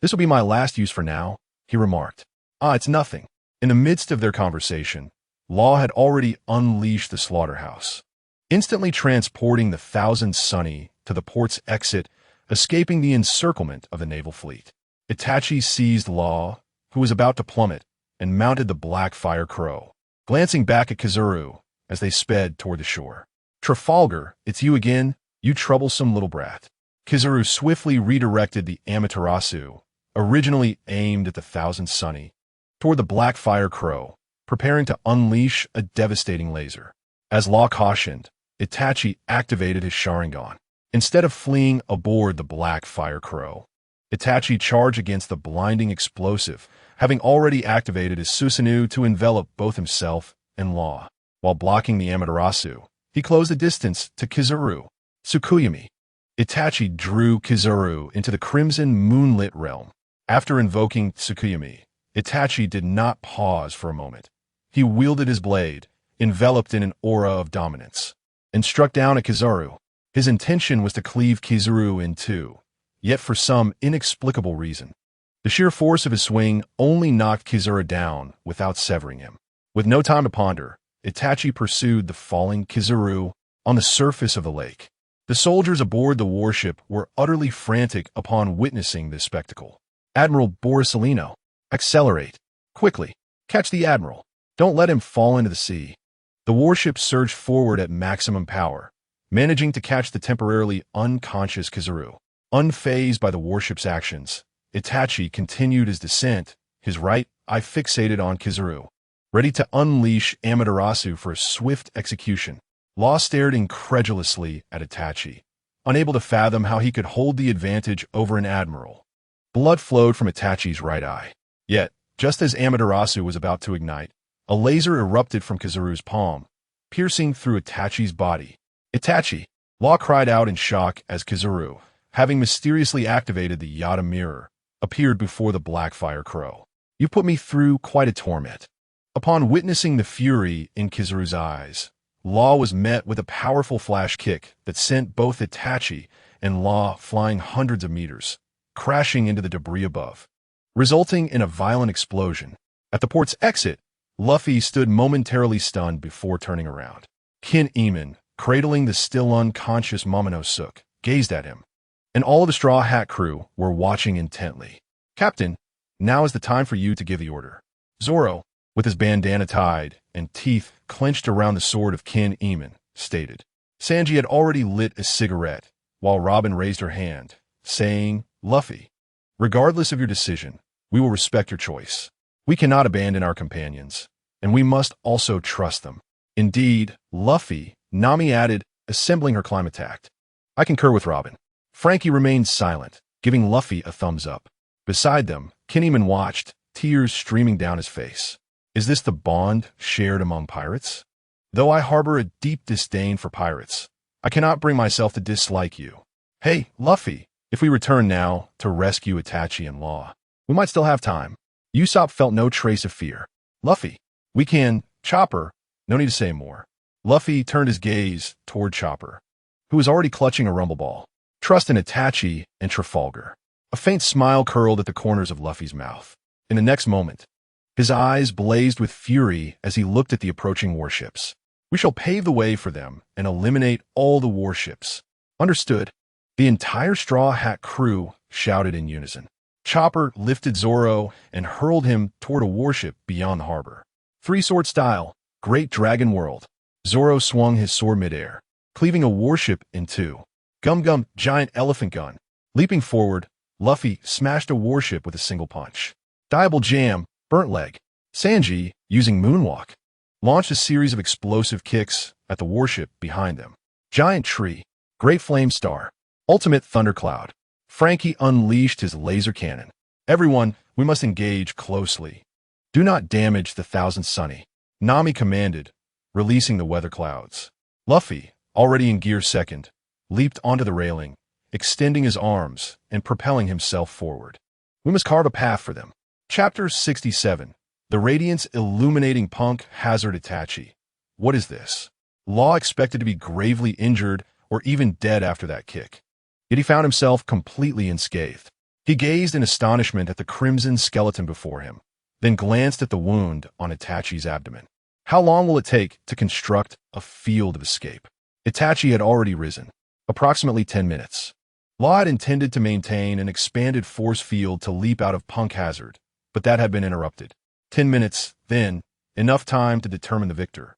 This will be my last use for now, he remarked. Ah, it's nothing. In the midst of their conversation, Law had already unleashed the slaughterhouse, instantly transporting the Thousand Sunny to the port's exit, escaping the encirclement of the naval fleet. Itachi seized Law, who was about to plummet, and mounted the Black Fire Crow, glancing back at Kizaru as they sped toward the shore. Trafalgar, it's you again, you troublesome little brat. Kizaru swiftly redirected the Amaterasu, originally aimed at the Thousand Sunny, toward the black fire crow, preparing to unleash a devastating laser. As Law cautioned, Itachi activated his Sharingan. Instead of fleeing aboard the black fire crow, Itachi charged against the blinding explosive, having already activated his Susanoo to envelop both himself and Law. While blocking the Amaterasu, he closed the distance to Kizuru. Tsukuyami. Itachi drew Kizuru into the crimson moonlit realm. After invoking Tsukuyami, Itachi did not pause for a moment. He wielded his blade, enveloped in an aura of dominance, and struck down at Kizuru. His intention was to cleave Kizuru in two, yet for some inexplicable reason, the sheer force of his swing only knocked Kizuru down without severing him. With no time to ponder, Itachi pursued the falling Kizuru on the surface of the lake. The soldiers aboard the warship were utterly frantic upon witnessing this spectacle. Admiral Borisolino, accelerate. Quickly. Catch the Admiral. Don't let him fall into the sea. The warship surged forward at maximum power, managing to catch the temporarily unconscious Kizuru. Unfazed by the warship's actions, Itachi continued his descent, his right eye fixated on Kizuru, ready to unleash Amaterasu for a swift execution. Law stared incredulously at Itachi, unable to fathom how he could hold the advantage over an admiral. Blood flowed from Itachi's right eye. Yet, just as Amaterasu was about to ignite, a laser erupted from Kizuru's palm, piercing through Itachi's body. Itachi! Law cried out in shock as Kizuru, having mysteriously activated the Yada mirror, appeared before the black fire crow. You put me through quite a torment. Upon witnessing the fury in Kizuru's eyes, Law was met with a powerful flash kick that sent both Itachi and Law flying hundreds of meters, crashing into the debris above, resulting in a violent explosion. At the port's exit, Luffy stood momentarily stunned before turning around. Kin Eamon, cradling the still unconscious Momonosuke, gazed at him, and all of the Straw Hat crew were watching intently. Captain, now is the time for you to give the order. Zoro, with his bandana tied and teeth clenched around the sword of Kin Eamon, stated. Sanji had already lit a cigarette, while Robin raised her hand, saying, Luffy, regardless of your decision, we will respect your choice. We cannot abandon our companions, and we must also trust them. Indeed, Luffy, Nami added, assembling her climate act. I concur with Robin. Frankie remained silent, giving Luffy a thumbs up. Beside them, Kin Eamon watched, tears streaming down his face. Is this the bond shared among pirates? Though I harbor a deep disdain for pirates, I cannot bring myself to dislike you. Hey, Luffy, if we return now to rescue Itachi and Law, we might still have time. Usopp felt no trace of fear. Luffy, we can, Chopper, no need to say more. Luffy turned his gaze toward Chopper, who was already clutching a rumble ball. Trust in Itachi and Trafalgar. A faint smile curled at the corners of Luffy's mouth. In the next moment, his eyes blazed with fury as he looked at the approaching warships. We shall pave the way for them and eliminate all the warships. Understood. The entire Straw Hat crew shouted in unison. Chopper lifted Zoro and hurled him toward a warship beyond the harbor. Three-sword style, Great Dragon World. Zoro swung his sword midair, cleaving a warship in two. Gum Gum, giant elephant gun. Leaping forward, Luffy smashed a warship with a single punch. Diable Jam, burnt leg. Sanji, using Moonwalk, launched a series of explosive kicks at the warship behind them. Giant Tree, Great Flame Star, Ultimate Thundercloud. Frankie unleashed his laser cannon. Everyone, we must engage closely. Do not damage the Thousand Sunny. Nami commanded, releasing the weather clouds. Luffy, already in gear second, leaped onto the railing, extending his arms and propelling himself forward. We must carve a path for them. Chapter 67. The Radiance Illuminating Punk Hazard Itachi. What is this? Law expected to be gravely injured or even dead after that kick. Yet he found himself completely unscathed. He gazed in astonishment at the crimson skeleton before him, then glanced at the wound on Itachi's abdomen. How long will it take to construct a field of escape? Itachi had already risen. Approximately 10 minutes. Law had intended to maintain an expanded force field to leap out of Punk Hazard, but that had been interrupted. 10 minutes, then, enough time to determine the victor.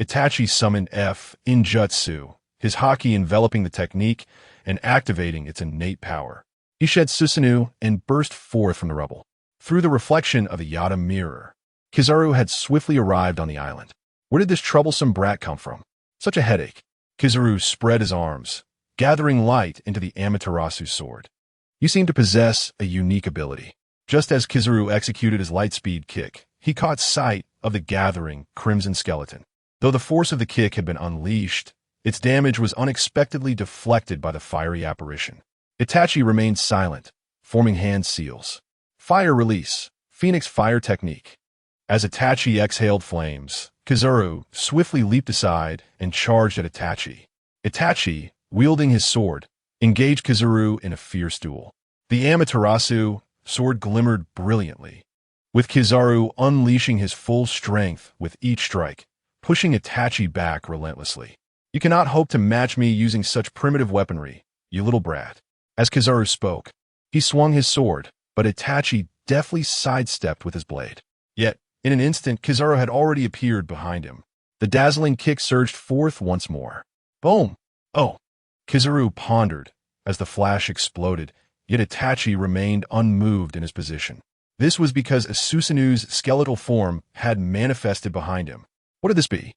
Itachi summoned F Injutsu, his haki enveloping the technique and activating its innate power. He shed Susanoo and burst forth from the rubble. through the reflection of a Yata mirror. Kizaru had swiftly arrived on the island. Where did this troublesome brat come from? Such a headache. Kizaru spread his arms, gathering light into the Amaterasu's sword. You seem to possess a unique ability. Just as Kizaru executed his lightspeed kick, he caught sight of the gathering crimson skeleton. Though the force of the kick had been unleashed, its damage was unexpectedly deflected by the fiery apparition. Itachi remained silent, forming hand seals. Fire release, Phoenix fire technique. As Itachi exhaled flames, Kizaru swiftly leaped aside and charged at Itachi. Itachi, wielding his sword, engaged Kizaru in a fierce duel. The Amaterasu sword glimmered brilliantly, with Kizaru unleashing his full strength with each strike, pushing Itachi back relentlessly. You cannot hope to match me using such primitive weaponry, you little brat. As Kizaru spoke, he swung his sword, but Itachi deftly sidestepped with his blade. Yet, in an instant, Kizaru had already appeared behind him. The dazzling kick surged forth once more. Boom! Oh! Kizaru pondered as the flash exploded, yet Itachi remained unmoved in his position. This was because Susanu's skeletal form had manifested behind him. What did this be?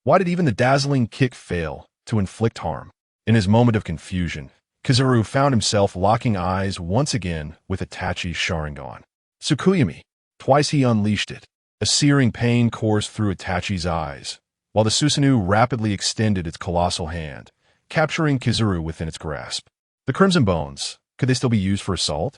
Why did even the dazzling kick fail to inflict harm? In his moment of confusion, Kizaru found himself locking eyes once again with Itachi's Sharingan. Tsukuyami. Twice he unleashed it. A searing pain coursed through Itachi's eyes, while the Susanoo rapidly extended its colossal hand, capturing Kizaru within its grasp. The Crimson Bones, could they still be used for assault?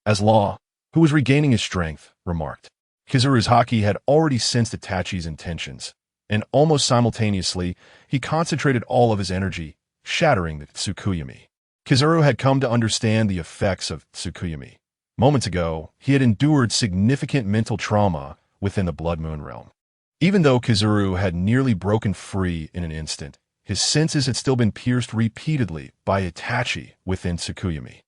As Law, who was regaining his strength, remarked. Kizaru's haki had already sensed Itachi's intentions, and almost simultaneously, he concentrated all of his energy, shattering the Tsukuyami. Kizaru had come to understand the effects of Tsukuyami. Moments ago, he had endured significant mental trauma within the Blood Moon realm. Even though Kizaru had nearly broken free in an instant, his senses had still been pierced repeatedly by Itachi within Tsukuyami.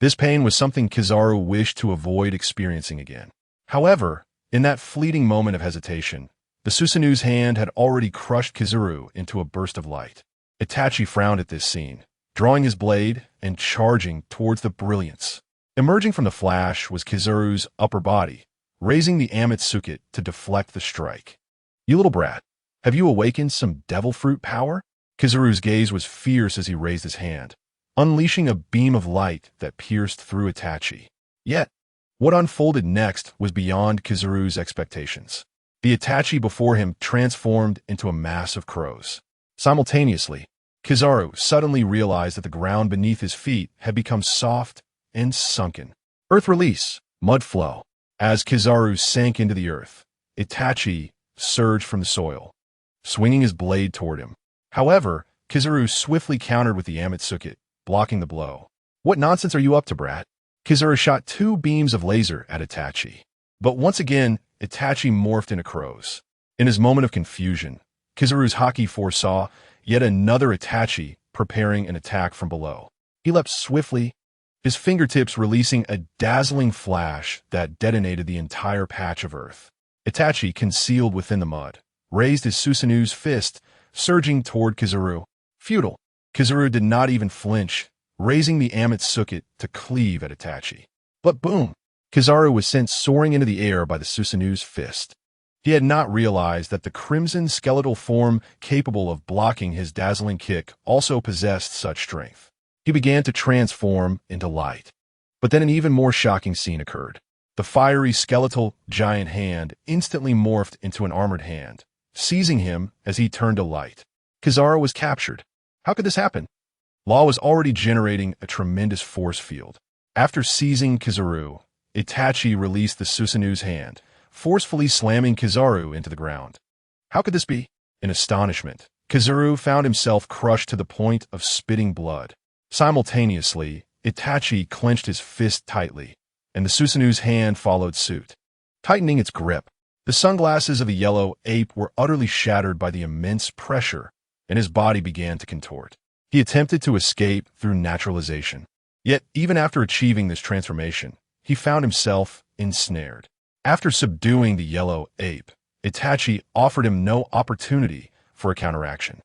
This pain was something Kizaru wished to avoid experiencing again. However, in that fleeting moment of hesitation, the Susanu's hand had already crushed Kizaru into a burst of light. Itachi frowned at this scene, drawing his blade and charging towards the brilliance. Emerging from the flash was Kizaru's upper body, raising the Amatsuke to deflect the strike. You little brat, have you awakened some devil fruit power? Kizaru's gaze was fierce as he raised his hand, unleashing a beam of light that pierced through Itachi. Yet, what unfolded next was beyond Kizaru's expectations. The Itachi before him transformed into a mass of crows. Simultaneously, Kizaru suddenly realized that the ground beneath his feet had become soft and sunken. Earth release, mud flow. As Kizaru sank into the earth, Itachi surged from the soil, swinging his blade toward him. However, Kizaru swiftly countered with the Amatsuke, blocking the blow. What nonsense are you up to, brat? Kizaru shot 2 beams of laser at Itachi. But once again, Itachi morphed into crows. In his moment of confusion, Kizaru's haki foresaw yet another Itachi preparing an attack from below. He leapt swiftly, his fingertips releasing a dazzling flash that detonated the entire patch of earth. Itachi, concealed within the mud, raised his Susanu's fist, surging toward Kizaru. Futile. Kizaru did not even flinch, raising the Amatsuke to cleave at Itachi. But boom! Kizaru was sent soaring into the air by the Susanu's fist. He had not realized that the crimson skeletal form capable of blocking his dazzling kick also possessed such strength. He began to transform into light. But then an even more shocking scene occurred. The fiery skeletal giant hand instantly morphed into an armored hand, seizing him as he turned to light. Kizaru was captured. How could this happen? Law was already generating a tremendous force field. After seizing Kizaru, Itachi released the Susanu's hand, forcefully slamming Kizaru into the ground. How could this be? In astonishment, Kizaru found himself crushed to the point of spitting blood. Simultaneously, Itachi clenched his fist tightly, and the Susanu's hand followed suit. Tightening its grip, the sunglasses of the yellow ape were utterly shattered by the immense pressure, and his body began to contort. He attempted to escape through naturalization. Yet, even after achieving this transformation, he found himself ensnared. After subduing the yellow ape, Itachi offered him no opportunity for a counteraction.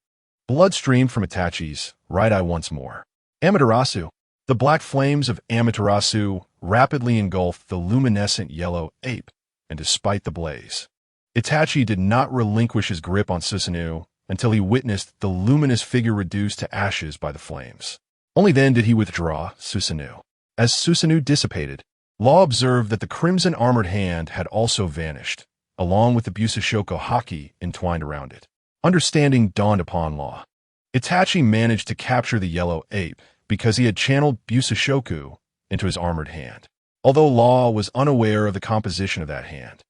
Blood streamed from Itachi's right eye once more. Amaterasu. The black flames of Amaterasu rapidly engulfed the luminescent yellow ape, and despite the blaze, Itachi did not relinquish his grip on Susanoo until he witnessed the luminous figure reduced to ashes by the flames. Only then did he withdraw Susanoo. As Susanoo dissipated, Law observed that the crimson armored hand had also vanished, along with the Busashoko haki entwined around it. Understanding dawned upon Law. Itachi managed to capture the yellow ape because he had channeled Busashoku into his armored hand. Although Law was unaware of the composition of that hand,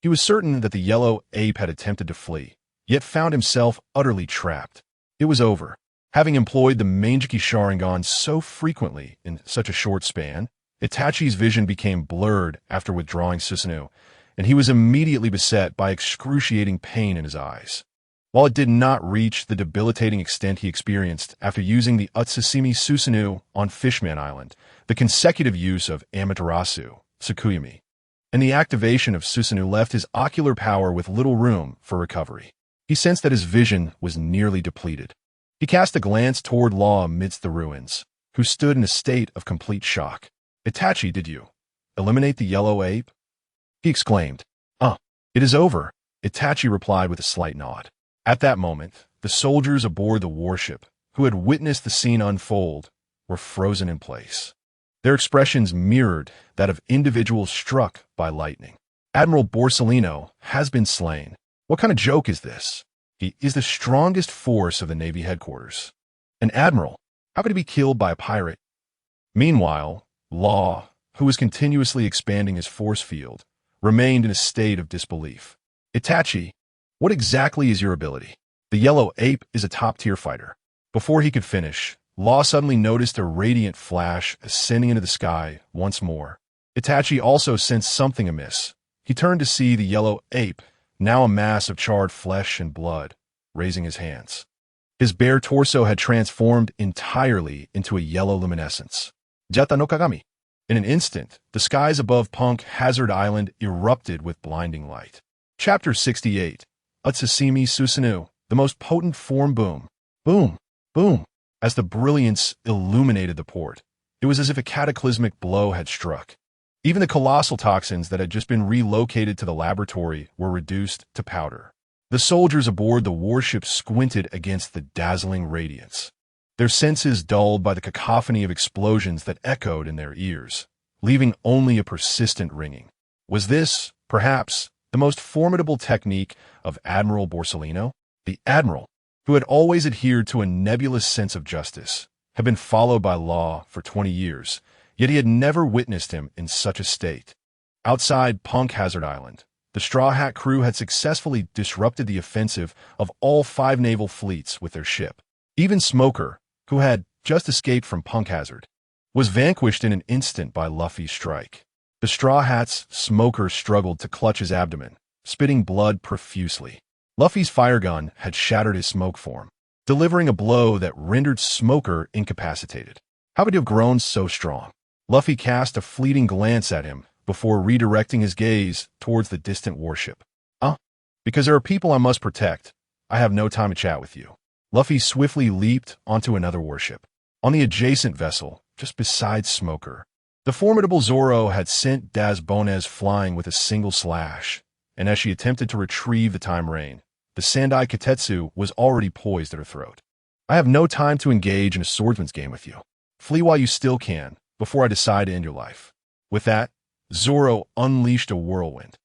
he was certain that the yellow ape had attempted to flee, yet found himself utterly trapped. It was over. Having employed the Manjiki Sharingan so frequently in such a short span, Itachi's vision became blurred after withdrawing Susanoo, and he was immediately beset by excruciating pain in his eyes. While it did not reach the debilitating extent he experienced after using the Utsusimi Susanoo on Fishman Island, the consecutive use of Amaterasu, Tsukuyami, and the activation of Susanoo left his ocular power with little room for recovery. He sensed that his vision was nearly depleted. He cast a glance toward Law amidst the ruins, who stood in a state of complete shock. "Itachi, did you eliminate the yellow ape?" he exclaimed. It is over," Itachi replied with a slight nod. At that moment, the soldiers aboard the warship, who had witnessed the scene unfold, were frozen in place. Their expressions mirrored that of individuals struck by lightning. "Admiral Borsellino has been slain. What kind of joke is this? He is the strongest force of the Navy headquarters. An admiral, how could he be killed by a pirate?" Meanwhile, Law, who was continuously expanding his force field, remained in a state of disbelief. "Itachi, what exactly is your ability? The yellow ape is a top-tier fighter." Before he could finish, Law suddenly noticed a radiant flash ascending into the sky once more. Itachi also sensed something amiss. He turned to see the yellow ape, now a mass of charred flesh and blood, raising his hands. His bare torso had transformed entirely into a yellow luminescence. Jata no Kagami. In an instant, the skies above Punk Hazard Island erupted with blinding light. Chapter 68. Utsusimi Susanoo, the most potent form boom. Boom, boom. As the brilliance illuminated the port, it was as if a cataclysmic blow had struck. Even the colossal toxins that had just been relocated to the laboratory were reduced to powder. The soldiers aboard the warship squinted against the dazzling radiance, their senses dulled by the cacophony of explosions that echoed in their ears, leaving only a persistent ringing. Was this, perhaps, the most formidable technique of Admiral Borsellino? The Admiral, who had always adhered to a nebulous sense of justice, had been followed by Law for 20 years, yet he had never witnessed him in such a state. Outside Punk Hazard Island, the Straw Hat crew had successfully disrupted the offensive of all 5 naval fleets with their ship. Even Smoker, who had just escaped from Punk Hazard, was vanquished in an instant by Luffy's strike. The Straw Hat's Smoker struggled to clutch his abdomen, spitting blood profusely. Luffy's fire gun had shattered his smoke form, delivering a blow that rendered Smoker incapacitated. How could he have grown so strong? Luffy cast a fleeting glance at him before redirecting his gaze towards the distant warship. Because there are people I must protect, I have no time to chat with you." Luffy swiftly leaped onto another warship. On the adjacent vessel, just beside Smoker, the formidable Zoro had sent Das Bones flying with a single slash, and as she attempted to retrieve the time rain, the Sandai Katetsu was already poised at her throat. "I have no time to engage in a swordsman's game with you. Flee while you still can, before I decide to end your life." With that, Zoro unleashed a whirlwind,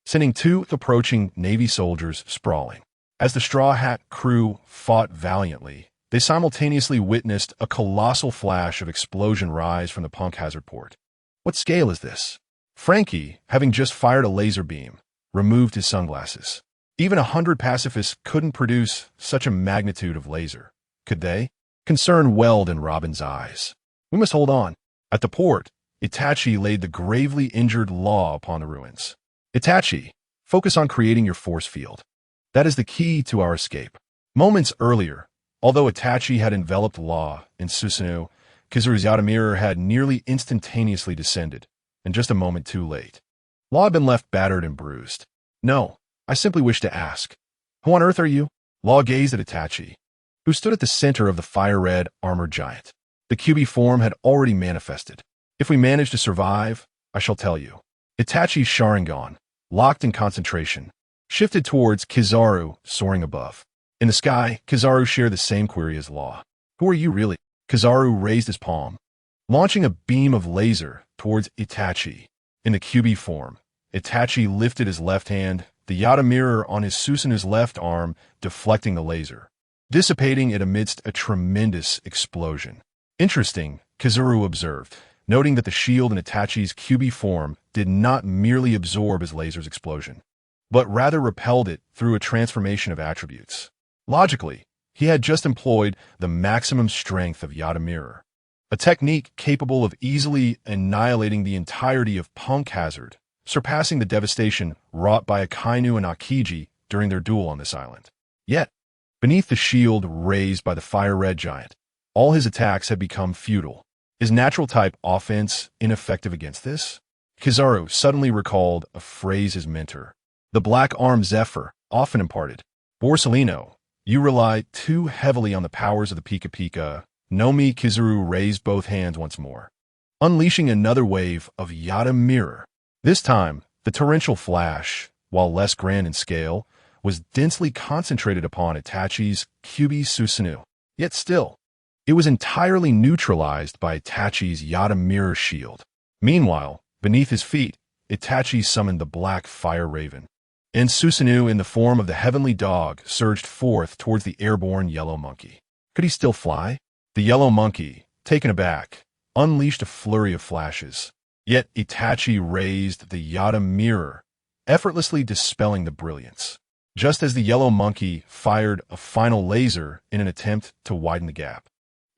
sending 2 approaching Navy soldiers sprawling. As the Straw Hat crew fought valiantly, they simultaneously witnessed a colossal flash of explosion rise from the Punk Hazard port. What scale is this? Frankie, having just fired a laser beam, removed his sunglasses. Even 100 pacifists couldn't produce such a magnitude of laser, could they? Concern welled in Robin's eyes. "We must hold on." At the port, Itachi laid the gravely injured Law upon the ruins. "Itachi, focus on creating your force field. That is the key to our escape." Moments earlier, although Itachi had enveloped Law in Susanoo, Kizuru's Yata mirror had nearly instantaneously descended, and just a moment too late. Law had been left battered and bruised. "No, I simply wish to ask, who on earth are you?" Law gazed at Itachi, who stood at the center of the fire-red armored giant. The QB form had already manifested. If we manage to survive, I shall tell you. Itachi's Sharingan, locked in concentration, shifted towards Kizaru, soaring above. In the sky, Kizaru shared the same query as Law. Who are you really? Kizaru raised his palm, launching a beam of laser towards Itachi. In the QB form, Itachi lifted his left hand, the Yata mirror on his Susanu's left arm deflecting the laser, dissipating it amidst a tremendous explosion. Interesting, Kizaru observed, noting that the shield in Itachi's QB form did not merely absorb his laser's explosion, but rather repelled it through a transformation of attributes. Logically, he had just employed the maximum strength of Yata Mirror, a technique capable of easily annihilating the entirety of Punk Hazard, surpassing the devastation wrought by Akainu and Akiji during their duel on this island. Yet, beneath the shield raised by the Fire-Red Giant, all his attacks had become futile. Is natural-type offense ineffective against this? Kizaru suddenly recalled a phrase his mentor, the Black-Armed Zephyr, often imparted. Borsalino, you rely too heavily on the powers of the Pika Pika. Nomi. Kizaru raised both hands once more, unleashing another wave of Yata Mirror. This time, the torrential flash, while less grand in scale, was densely concentrated upon Itachi's QB Susanoo. Yet still, it was entirely neutralized by Itachi's Yata Mirror shield. Meanwhile, beneath his feet, Itachi summoned the Black Fire Raven, and Susanoo in the form of the Heavenly Dog surged forth towards the airborne Yellow Monkey. Could he still fly? The Yellow Monkey, taken aback, unleashed a flurry of flashes. Yet Itachi raised the Yata Mirror, effortlessly dispelling the brilliance, just as the Yellow Monkey fired a final laser in an attempt to widen the gap.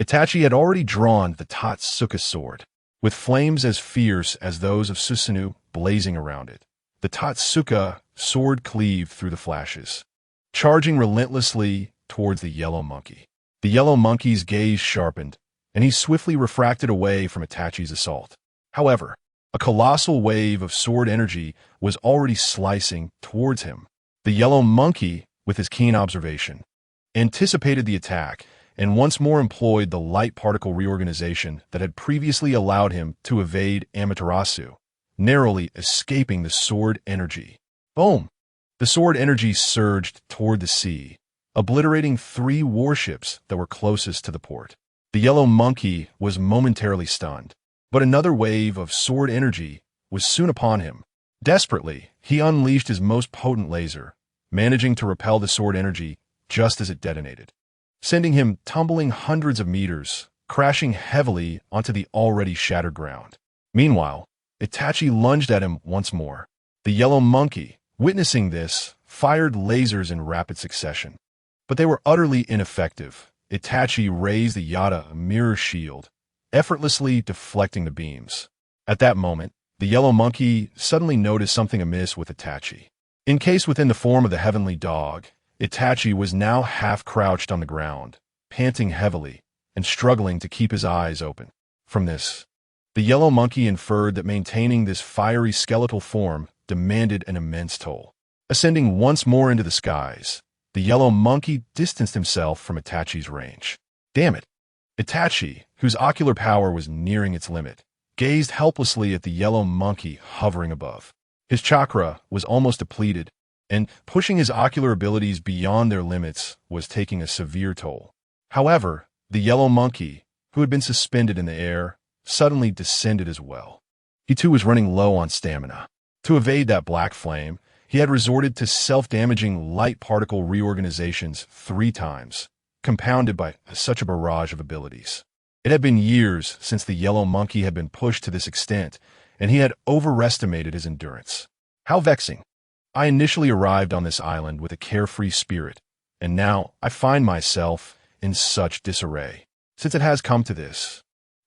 Itachi had already drawn the Tatsuka sword, with flames as fierce as those of Susanoo blazing around it. The Tatsuka sword cleaved through the flashes, charging relentlessly towards the Yellow Monkey. The Yellow Monkey's gaze sharpened, and he swiftly refracted away from Itachi's assault. However, a colossal wave of sword energy was already slicing towards him. The Yellow Monkey, with his keen observation, anticipated the attack and once more employed the light particle reorganization that had previously allowed him to evade Amaterasu, narrowly escaping the sword energy. Boom! The sword energy surged toward the sea, obliterating 3 warships that were closest to the port. The Yellow Monkey was momentarily stunned, but another wave of sword energy was soon upon him. Desperately, he unleashed his most potent laser, managing to repel the sword energy just as it detonated, sending him tumbling hundreds of meters, crashing heavily onto the already shattered ground. Meanwhile, Itachi lunged at him once more. The Yellow Monkey, witnessing this, fired lasers in rapid succession. But they were utterly ineffective. Itachi raised the Yata Mirror shield, effortlessly deflecting the beams. At that moment, the Yellow Monkey suddenly noticed something amiss with Itachi. Encased within the form of the Heavenly Dog, Itachi was now half-crouched on the ground, panting heavily and struggling to keep his eyes open. From this, the Yellow Monkey inferred that maintaining this fiery skeletal form demanded an immense toll. Ascending once more into the skies, the Yellow Monkey distanced himself from Itachi's range. Damn it! Itachi, whose ocular power was nearing its limit, gazed helplessly at the Yellow Monkey hovering above. His chakra was almost depleted, and pushing his ocular abilities beyond their limits was taking a severe toll. However, the Yellow Monkey, who had been suspended in the air, suddenly descended as well. He too was running low on stamina. To evade that black flame, he had resorted to self-damaging light particle reorganizations 3 times, compounded by such a barrage of abilities. It had been years since the Yellow Monkey had been pushed to this extent, and he had overestimated his endurance. How vexing. I initially arrived on this island with a carefree spirit, and now I find myself in such disarray. Since it has come to this,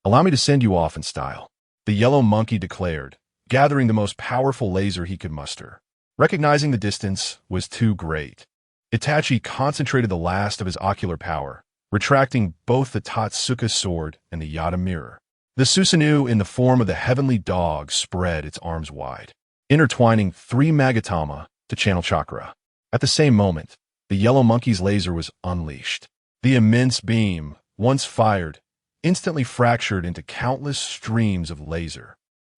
allow me to send you off in style, the Yellow Monkey declared, gathering the most powerful laser he could muster. Recognizing the distance was too great, Itachi concentrated the last of his ocular power, retracting both the Tatsuka sword and the Yata Mirror. The Susanoo in the form of the Heavenly Dog spread its arms wide, intertwining 3 Magatama to channel chakra. At the same moment, the Yellow Monkey's laser was unleashed. The immense beam, once fired, instantly fractured into countless streams of laser,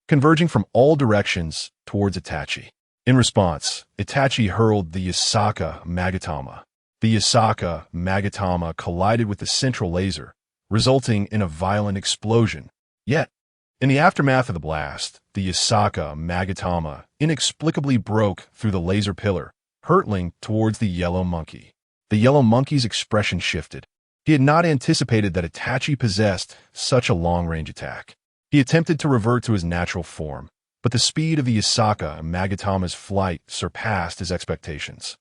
converging from all directions towards Itachi. In response, Itachi hurled the Yasaka Magatama. The Yasaka Magatama collided with the central laser, resulting in a violent explosion. Yet, in the aftermath of the blast, the Yasaka Magatama inexplicably broke through the laser pillar, hurtling towards the yellow monkey. The yellow monkey's expression shifted. He had not anticipated that Itachi possessed such a long-range attack. He attempted to revert to his natural form, but the speed of the Yasaka Magatama's flight surpassed his expectations.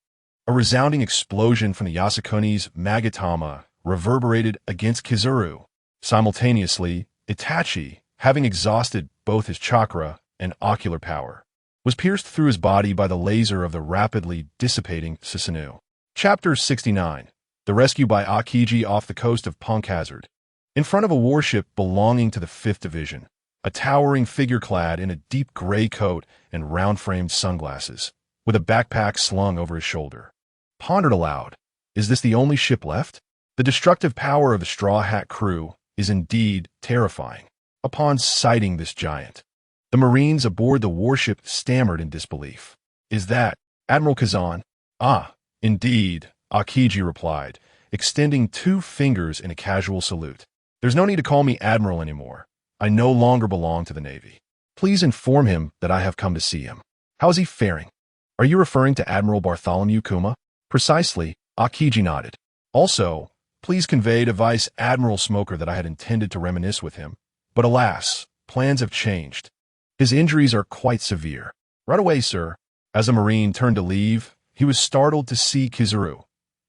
A resounding explosion from the Yasukune's Magatama reverberated against Kizuru. Simultaneously, Itachi, having exhausted both his chakra and ocular power, was pierced through his body by the laser of the rapidly dissipating Susanoo. Chapter 69. The Rescue by Aokiji off the coast of Punk Hazard. In front of a warship belonging to the 5th Division, a towering figure clad in a deep gray coat and round-framed sunglasses, with a backpack slung over his shoulder, pondered aloud, is this the only ship left? The destructive power of the Straw Hat crew is indeed terrifying. Upon sighting this giant, the Marines aboard the warship stammered in disbelief. Is that Admiral Kazan? Ah, indeed, Aokiji replied, extending 2 fingers in a casual salute. There's no need to call me Admiral anymore. I no longer belong to the Navy. Please inform him that I have come to see him. How is he faring? Are you referring to Admiral Bartholomew Kuma? Precisely, Aokiji nodded. Also, please convey to Vice Admiral Smoker that I had intended to reminisce with him. But alas, plans have changed. His injuries are quite severe. Right away, sir. As a Marine turned to leave, he was startled to see Kizuru,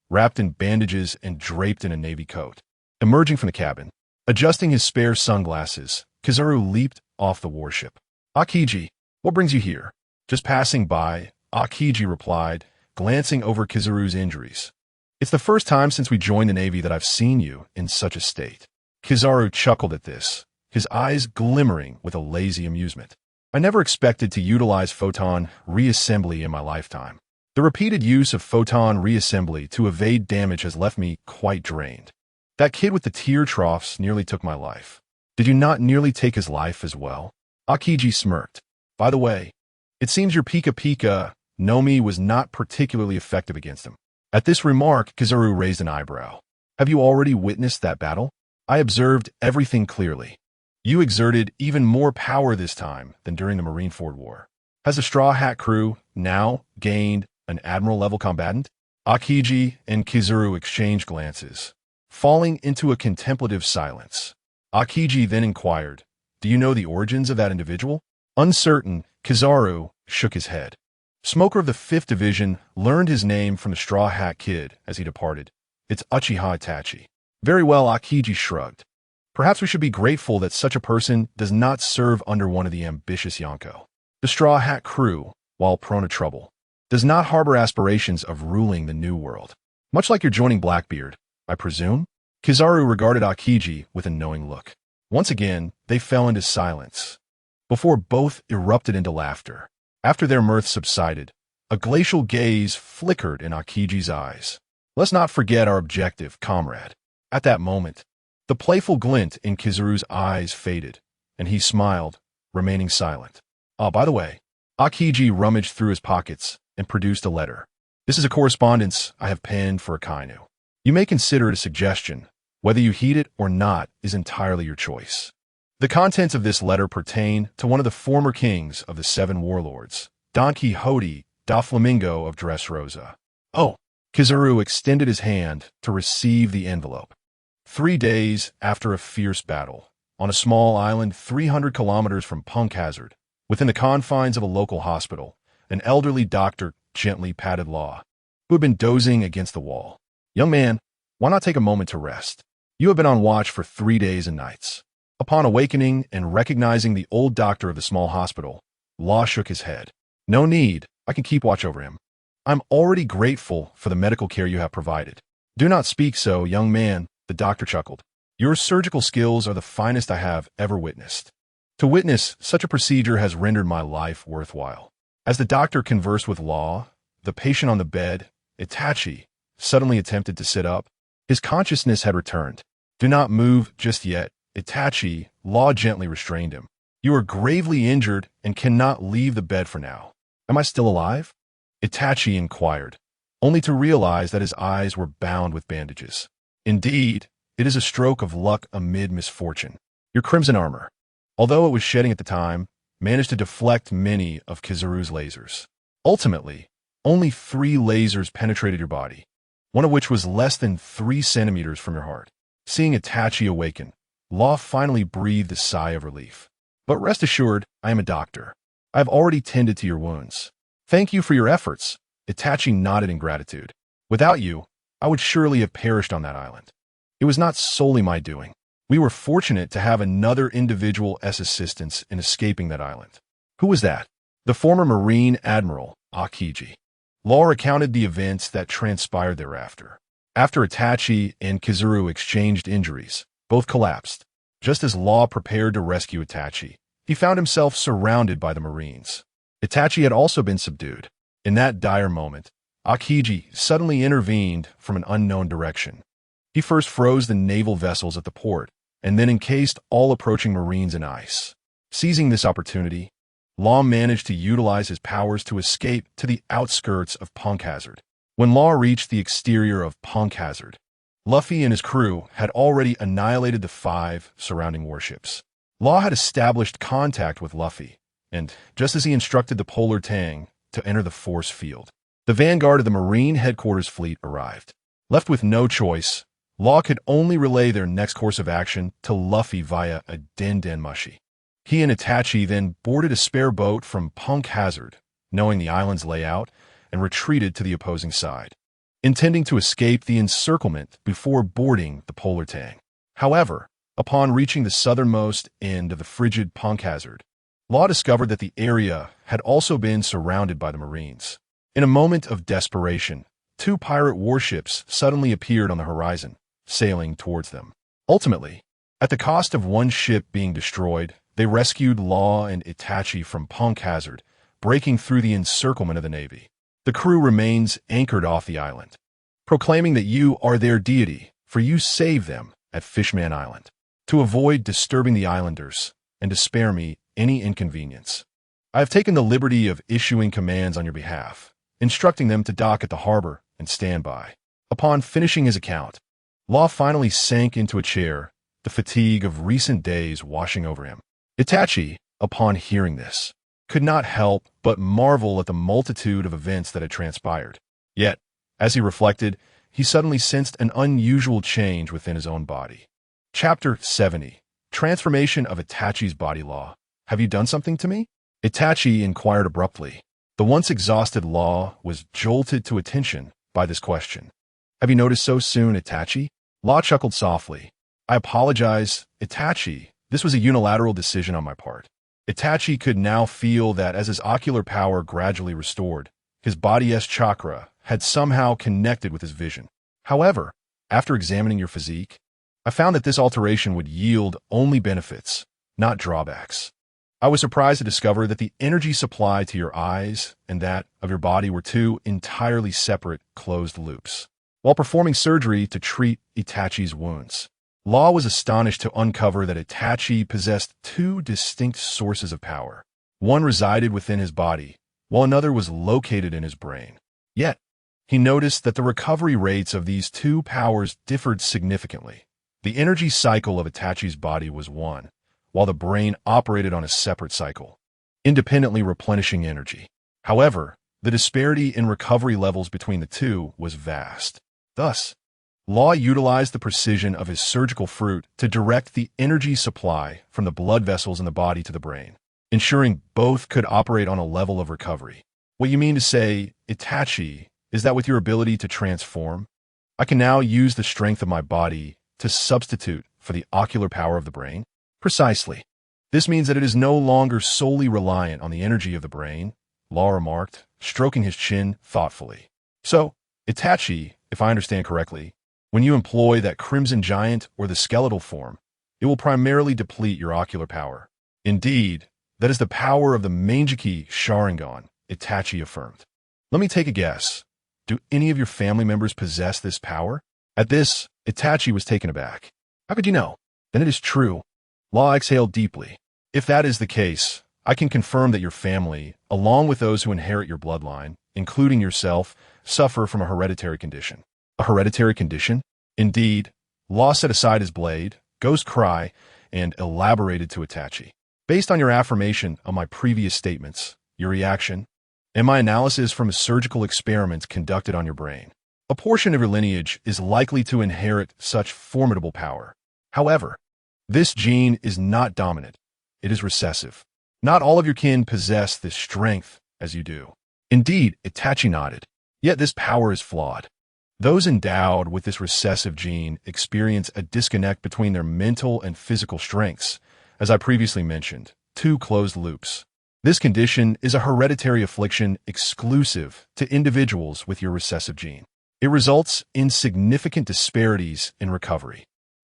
wrapped in bandages and draped in a Navy coat. Emerging from the cabin, adjusting his spare sunglasses, Kizuru leaped off the warship. Aokiji, what brings you here? Just passing by, Aokiji replied, glancing over Kizuru's injuries. It's the first time since we joined the Navy that I've seen you in such a state. Kizaru chuckled at this, his eyes glimmering with a lazy amusement. I never expected to utilize photon reassembly in my lifetime. The repeated use of photon reassembly to evade damage has left me quite drained. That kid with the tear troughs nearly took my life. Did you not nearly take his life as well? Aokiji smirked. By the way, it seems your Pika Pika Nomi was not particularly effective against him. At this remark, Kizuru raised an eyebrow. Have you already witnessed that battle? I observed everything clearly. You exerted even more power this time than during the Marineford War. Has the Straw Hat crew now gained an admiral-level combatant? Aokiji and Kizuru exchanged glances, falling into a contemplative silence. Aokiji then inquired, do you know the origins of that individual? Uncertain, Kizaru shook his head. Smoker of the 5th Division learned his name from the Straw Hat Kid as he departed. It's Uchiha Itachi. Very well, Aokiji shrugged. Perhaps we should be grateful that such a person does not serve under one of the ambitious Yonko. The Straw Hat crew, while prone to trouble, does not harbor aspirations of ruling the New World. Much like you're joining Blackbeard, I presume? Kizaru regarded Aokiji with a knowing look. Once again, they fell into silence, before both erupted into laughter. After their mirth subsided, a glacial gaze flickered in Aokiji's eyes. Let's not forget our objective, comrade. At that moment, the playful glint in Kizaru's eyes faded, and he smiled, remaining silent. By the way, Aokiji rummaged through his pockets and produced a letter. This is a correspondence I have penned for Akainu. You may consider it a suggestion. Whether you heed it or not is entirely your choice. The contents of this letter pertain to one of the former kings of the 7 warlords, Don Quixote da Flamingo of Dressrosa. Oh, Kizaru extended his hand to receive the envelope. 3 days after a fierce battle, on a small island 300 kilometers from Punk Hazard, within the confines of a local hospital, an elderly doctor gently patted Law, who had been dozing against the wall. Young man, why not take a moment to rest? You have been on watch for 3 days and nights. Upon awakening and recognizing the old doctor of the small hospital, Law shook his head. No need, I can keep watch over him. I'm already grateful for the medical care you have provided. Do not speak so, young man, the doctor chuckled. Your surgical skills are the finest I have ever witnessed. To witness such a procedure has rendered my life worthwhile. As the doctor conversed with Law, the patient on the bed, Itachi, suddenly attempted to sit up. His consciousness had returned. Do not move just yet, Itachi, Law gently restrained him. You are gravely injured and cannot leave the bed for now. Am I still alive? Itachi inquired, only to realize that his eyes were bound with bandages. Indeed, it is a stroke of luck amid misfortune. Your crimson armor, although it was shedding at the time, managed to deflect many of Kizaru's lasers. Ultimately, only 3 lasers penetrated your body, one of which was less than 3 centimeters from your heart. Seeing Itachi awaken, Law finally breathed a sigh of relief. But rest assured, I am a doctor. I have already tended to your wounds. Thank you for your efforts. Itachi nodded in gratitude. Without you, I would surely have perished on that island. It was not solely my doing. We were fortunate to have another individual's assistance in escaping that island. Who was that? The former Marine Admiral, Akiji. Law recounted the events that transpired thereafter. After Itachi and Kizaru exchanged injuries, both collapsed. Just as Law prepared to rescue Itachi, he found himself surrounded by the Marines. Itachi had also been subdued. In that dire moment, Akiji suddenly intervened from an unknown direction. He first froze the naval vessels at the port, and then encased all approaching Marines in ice. Seizing this opportunity, Law managed to utilize his powers to escape to the outskirts of Punk Hazard. When Law reached the exterior of Punk Hazard, Luffy and his crew had already annihilated the 5 surrounding warships. Law had established contact with Luffy, and just as he instructed the Polar Tang to enter the force field, the vanguard of the Marine Headquarters fleet arrived. Left with no choice, Law could only relay their next course of action to Luffy via a Den Mushi. He and Itachi then boarded a spare boat from Punk Hazard, knowing the island's layout, and retreated to the opposing side, intending to escape the encirclement before boarding the Polar Tang. However, upon reaching the southernmost end of the frigid Punk Hazard, Law discovered that the area had also been surrounded by the Marines. In a moment of desperation, 2 pirate warships suddenly appeared on the horizon, sailing towards them. Ultimately, at the cost of 1 ship being destroyed, they rescued Law and Itachi from Punk Hazard, breaking through the encirclement of the Navy. The crew remains anchored off the island, proclaiming that you are their deity, for you saved them at Fishman Island. To avoid disturbing the islanders, and to spare me any inconvenience, I have taken the liberty of issuing commands on your behalf, instructing them to dock at the harbor and stand by. Upon finishing his account, Law finally sank into a chair, the fatigue of recent days washing over him. Itachi, upon hearing this, could not help but marvel at the multitude of events that had transpired. Yet, as he reflected, he suddenly sensed an unusual change within his own body. Chapter 70. Transformation of Itachi's body. Law, have you done something to me? Itachi inquired abruptly. The once exhausted Law was jolted to attention by this question. Have you noticed so soon, Itachi? Law chuckled softly. I apologize, Itachi. This was a unilateral decision on my part. Itachi could now feel that as his ocular power gradually restored, his body's chakra had somehow connected with his vision. However, after examining your physique, I found that this alteration would yield only benefits, not drawbacks. I was surprised to discover that the energy supply to your eyes and that of your body were 2 entirely separate closed loops. While performing surgery to treat Itachi's wounds, Law was astonished to uncover that Itachi possessed 2 distinct sources of power. One resided within his body, while another was located in his brain. Yet, he noticed that the recovery rates of these 2 powers differed significantly. The energy cycle of Itachi's body was 1, while the brain operated on a separate cycle, independently replenishing energy. However, the disparity in recovery levels between the 2 was vast. Thus, Law utilized the precision of his surgical fruit to direct the energy supply from the blood vessels in the body to the brain, ensuring both could operate on a level of recovery. What you mean to say, Itachi, is that with your ability to transform, I can now use the strength of my body to substitute for the ocular power of the brain? Precisely. This means that it is no longer solely reliant on the energy of the brain, Law remarked, stroking his chin thoughtfully. So, Itachi, if I understand correctly, when you employ that Crimson Giant or the skeletal form, it will primarily deplete your ocular power. Indeed, that is the power of the Mangeki Sharingan, Itachi affirmed. Let me take a guess. Do any of your family members possess this power? At this, Itachi was taken aback. How could you know? Then it is true. Law exhaled deeply. If that is the case, I can confirm that your family, along with those who inherit your bloodline, including yourself, suffer from a hereditary condition. A hereditary condition? Indeed. Law set aside his blade, Ghost Cry, and elaborated to Itachi. Based on your affirmation of my previous statements, your reaction, and my analysis from a surgical experiment conducted on your brain, a portion of your lineage is likely to inherit such formidable power. However, this gene is not dominant. It is recessive. Not all of your kin possess this strength as you do. Indeed, Itachi nodded. Yet this power is flawed. Those endowed with this recessive gene experience a disconnect between their mental and physical strengths, as I previously mentioned, two closed loops. This condition is a hereditary affliction exclusive to individuals with your recessive gene. It results in significant disparities in recovery.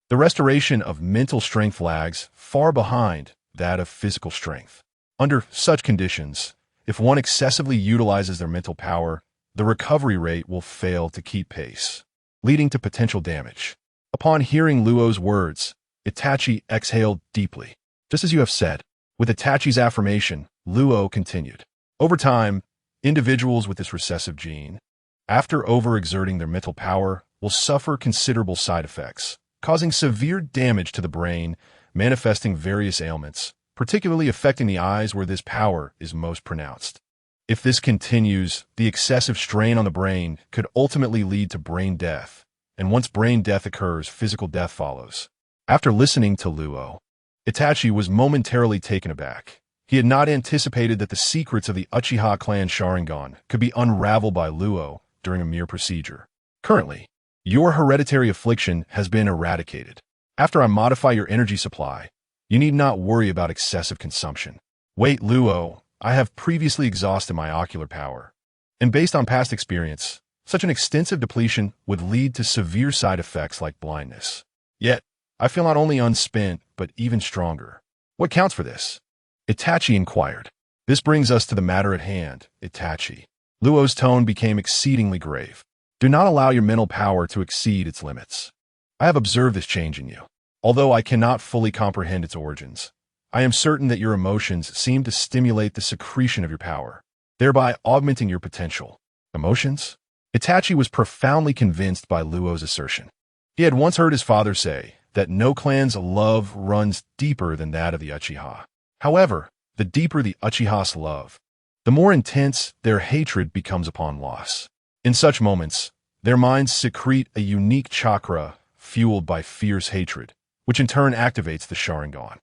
The restoration of mental strength lags far behind that of physical strength. Under such conditions, if one excessively utilizes their mental power, the recovery rate will fail to keep pace, leading to potential damage. Upon hearing Luo's words, Itachi exhaled deeply. Just as you have said, with Itachi's affirmation, Luo continued. Over time, individuals with this recessive gene, after overexerting their mental power, will suffer considerable side effects, causing severe damage to the brain, manifesting various ailments, particularly affecting the eyes where this power is most pronounced. If this continues, the excessive strain on the brain could ultimately lead to brain death, and once brain death occurs, physical death follows. After listening to Luo, Itachi was momentarily taken aback. He had not anticipated that the secrets of the Uchiha clan Sharingan could be unraveled by Luo during a mere procedure. Currently, your hereditary affliction has been eradicated. After I modify your energy supply, you need not worry about excessive consumption. Wait, Luo, I have previously exhausted my ocular power, and based on past experience, such an extensive depletion would lead to severe side effects like blindness. Yet, I feel not only unspent, but even stronger. What counts for this? Itachi inquired. This brings us to the matter at hand, Itachi. Luo's tone became exceedingly grave. Do not allow your mental power to exceed its limits. I have observed this change in you. Although I cannot fully comprehend its origins, I am certain that your emotions seem to stimulate the secretion of your power, thereby augmenting your potential. Emotions? Itachi was profoundly convinced by Luo's assertion. He had once heard his father say that no clan's love runs deeper than that of the Uchiha. However, the deeper the Uchiha's love, the more intense their hatred becomes upon loss. In such moments, their minds secrete a unique chakra fueled by fierce hatred, which in turn activates the Sharingan.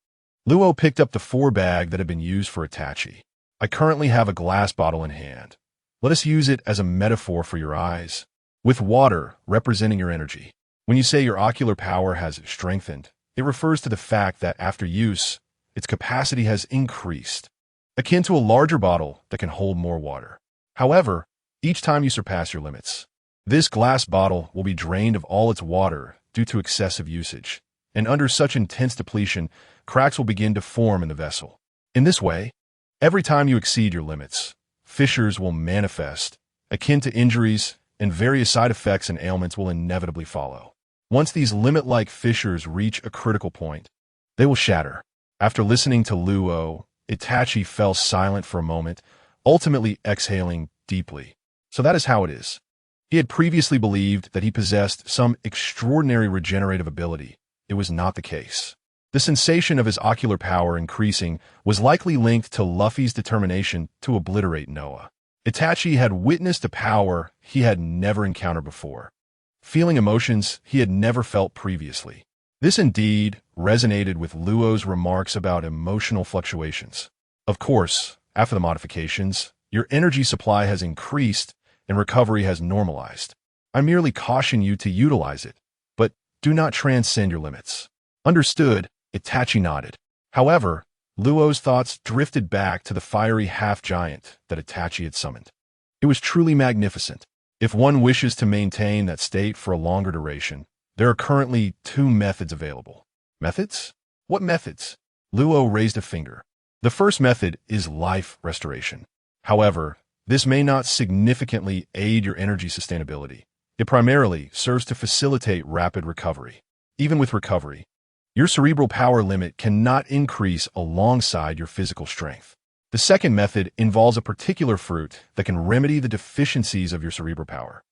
Luo picked up the 4-bag that had been used for Itachi. I currently have a glass bottle in hand. Let us use it as a metaphor for your eyes, with water representing your energy. When you say your ocular power has strengthened, it refers to the fact that after use, its capacity has increased, akin to a larger bottle that can hold more water. However, each time you surpass your limits, this glass bottle will be drained of all its water due to excessive usage, and under such intense depletion, cracks will begin to form in the vessel. In this way, every time you exceed your limits, fissures will manifest, akin to injuries, and various side effects and ailments will inevitably follow. Once these limit-like fissures reach a critical point, they will shatter. After listening to Luo, Itachi fell silent for a moment, ultimately exhaling deeply. So that is how it is. He had previously believed that he possessed some extraordinary regenerative ability. It was not the case. The sensation of his ocular power increasing was likely linked to Luffy's determination to obliterate Noah. Itachi had witnessed a power he had never encountered before, feeling emotions he had never felt previously. This indeed resonated with Luo's remarks about emotional fluctuations. Of course, after the modifications, your energy supply has increased and recovery has normalized. I merely caution you to utilize it, but do not transcend your limits. Understood, Itachi nodded. However, Luo's thoughts drifted back to the fiery half-giant that Itachi had summoned. It was truly magnificent. If one wishes to maintain that state for a longer duration, there are currently 2 methods available. Methods? What methods? Luo raised a finger. The first method is life restoration. However, this may not significantly aid your energy sustainability. It primarily serves to facilitate rapid recovery. Even with recovery, Your cerebral power limit cannot increase alongside your physical strength. The second method involves a particular fruit that can remedy the deficiencies of your cerebral power.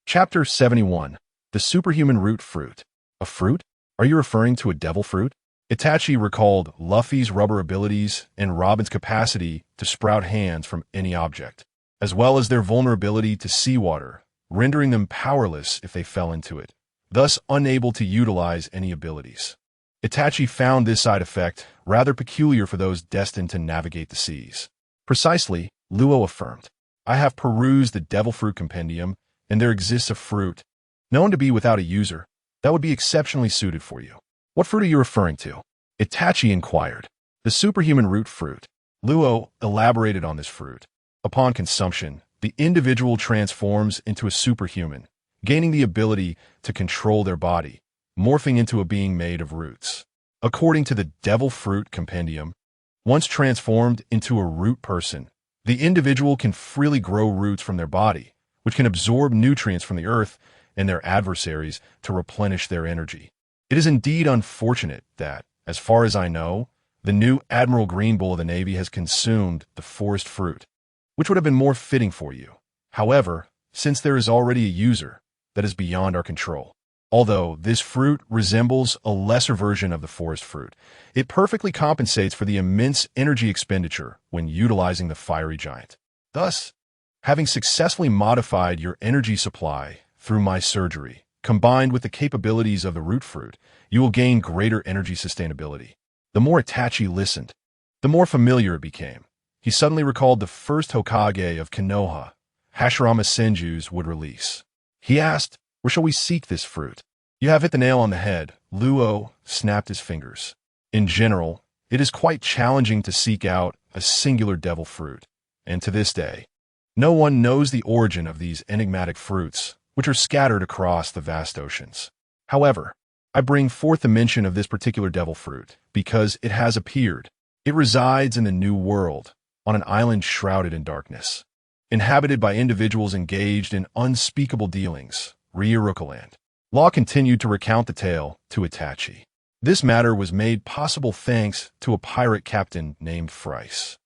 Chapter 71. The Superhuman Root Fruit. A fruit? Are you referring to a devil fruit? Itachi recalled Luffy's rubber abilities and Robin's capacity to sprout hands from any object, as well as their vulnerability to seawater, rendering them powerless if they fell into it, thus unable to utilize any abilities. Itachi found this side effect rather peculiar for those destined to navigate the seas. Precisely, Luo affirmed, I have perused the Devil Fruit Compendium, and there exists a fruit, known to be without a user, that would be exceptionally suited for you. What fruit are you referring to? Itachi inquired. The superhuman root fruit. Luo elaborated on this fruit. Upon consumption, the individual transforms into a superhuman, gaining the ability to control their body, morphing into a being made of roots. According to the Devil Fruit Compendium, once transformed into a root person, the individual can freely grow roots from their body, which can absorb nutrients from the earth and their adversaries to replenish their energy. It is indeed unfortunate that, as far as I know, the new Admiral Green Bull of the Navy has consumed the forest fruit, which would have been more fitting for you. However, since there is already a user, that is beyond our control. Although this fruit resembles a lesser version of the forest fruit, it perfectly compensates for the immense energy expenditure when utilizing the fiery giant. Thus, having successfully modified your energy supply through my surgery, combined with the capabilities of the root fruit, you will gain greater energy sustainability. The more Itachi listened, the more familiar it became. He suddenly recalled the first Hokage of Konoha, Hashirama Senju's would release. He asked, where shall we seek this fruit? You have hit the nail on the head. Luo snapped his fingers. In general, it is quite challenging to seek out a singular devil fruit, and to this day, no one knows the origin of these enigmatic fruits, which are scattered across the vast oceans. However, I bring forth the mention of this particular devil fruit because it has appeared. It resides in the New World, on an island shrouded in darkness, inhabited by individuals engaged in unspeakable dealings, Ryurukaland. Law continued to recount the tale to Itachi. This matter was made possible thanks to a pirate captain named Fryce,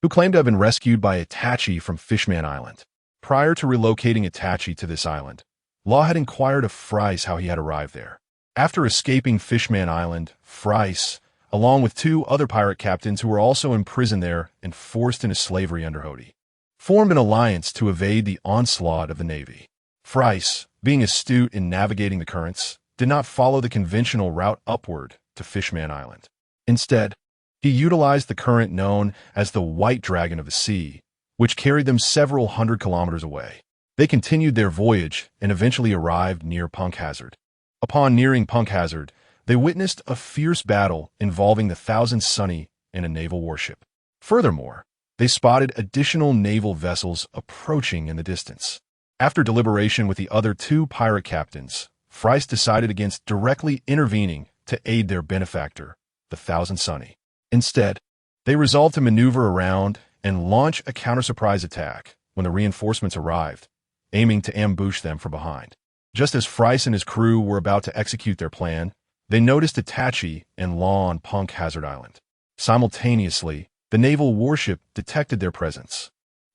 who claimed to have been rescued by Itachi from Fishman Island. Prior to relocating Itachi to this island, Law had inquired of Fryce how he had arrived there. After escaping Fishman Island, Fryce, along with two other pirate captains who were also imprisoned there and forced into slavery under Hody, formed an alliance to evade the onslaught of the Navy. Fryce, being astute in navigating the currents, did not follow the conventional route upward to Fishman Island. Instead, he utilized the current known as the White Dragon of the Sea, which carried them several hundred kilometers away. They continued their voyage and eventually arrived near Punk Hazard. Upon nearing Punk Hazard, they witnessed a fierce battle involving the Thousand Sunny and a naval warship. Furthermore, they spotted additional naval vessels approaching in the distance. After deliberation with the other two pirate captains, Fryce decided against directly intervening to aid their benefactor, the Thousand Sunny. Instead, they resolved to maneuver around and launch a counter-surprise attack when the reinforcements arrived, aiming to ambush them from behind. Just as Fryce and his crew were about to execute their plan, they noticed Itachi and Law on Punk Hazard Island. Simultaneously, the naval warship detected their presence.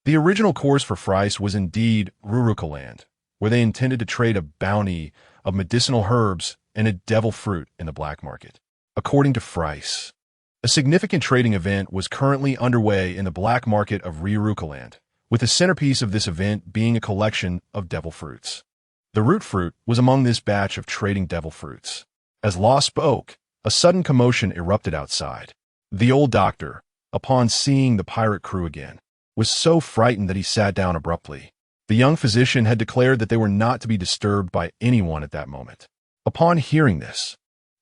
The original course for Fryce was indeed Ryurukaland, where they intended to trade a bounty of medicinal herbs and a devil fruit in the black market. According to Fryce, a significant trading event was currently underway in the black market of Ryurukaland, with the centerpiece of this event being a collection of devil fruits. The root fruit was among this batch of trading devil fruits. As Law spoke, a sudden commotion erupted outside. The old doctor, upon seeing the pirate crew again, was so frightened that he sat down abruptly. The young physician had declared that they were not to be disturbed by anyone at that moment. Upon hearing this,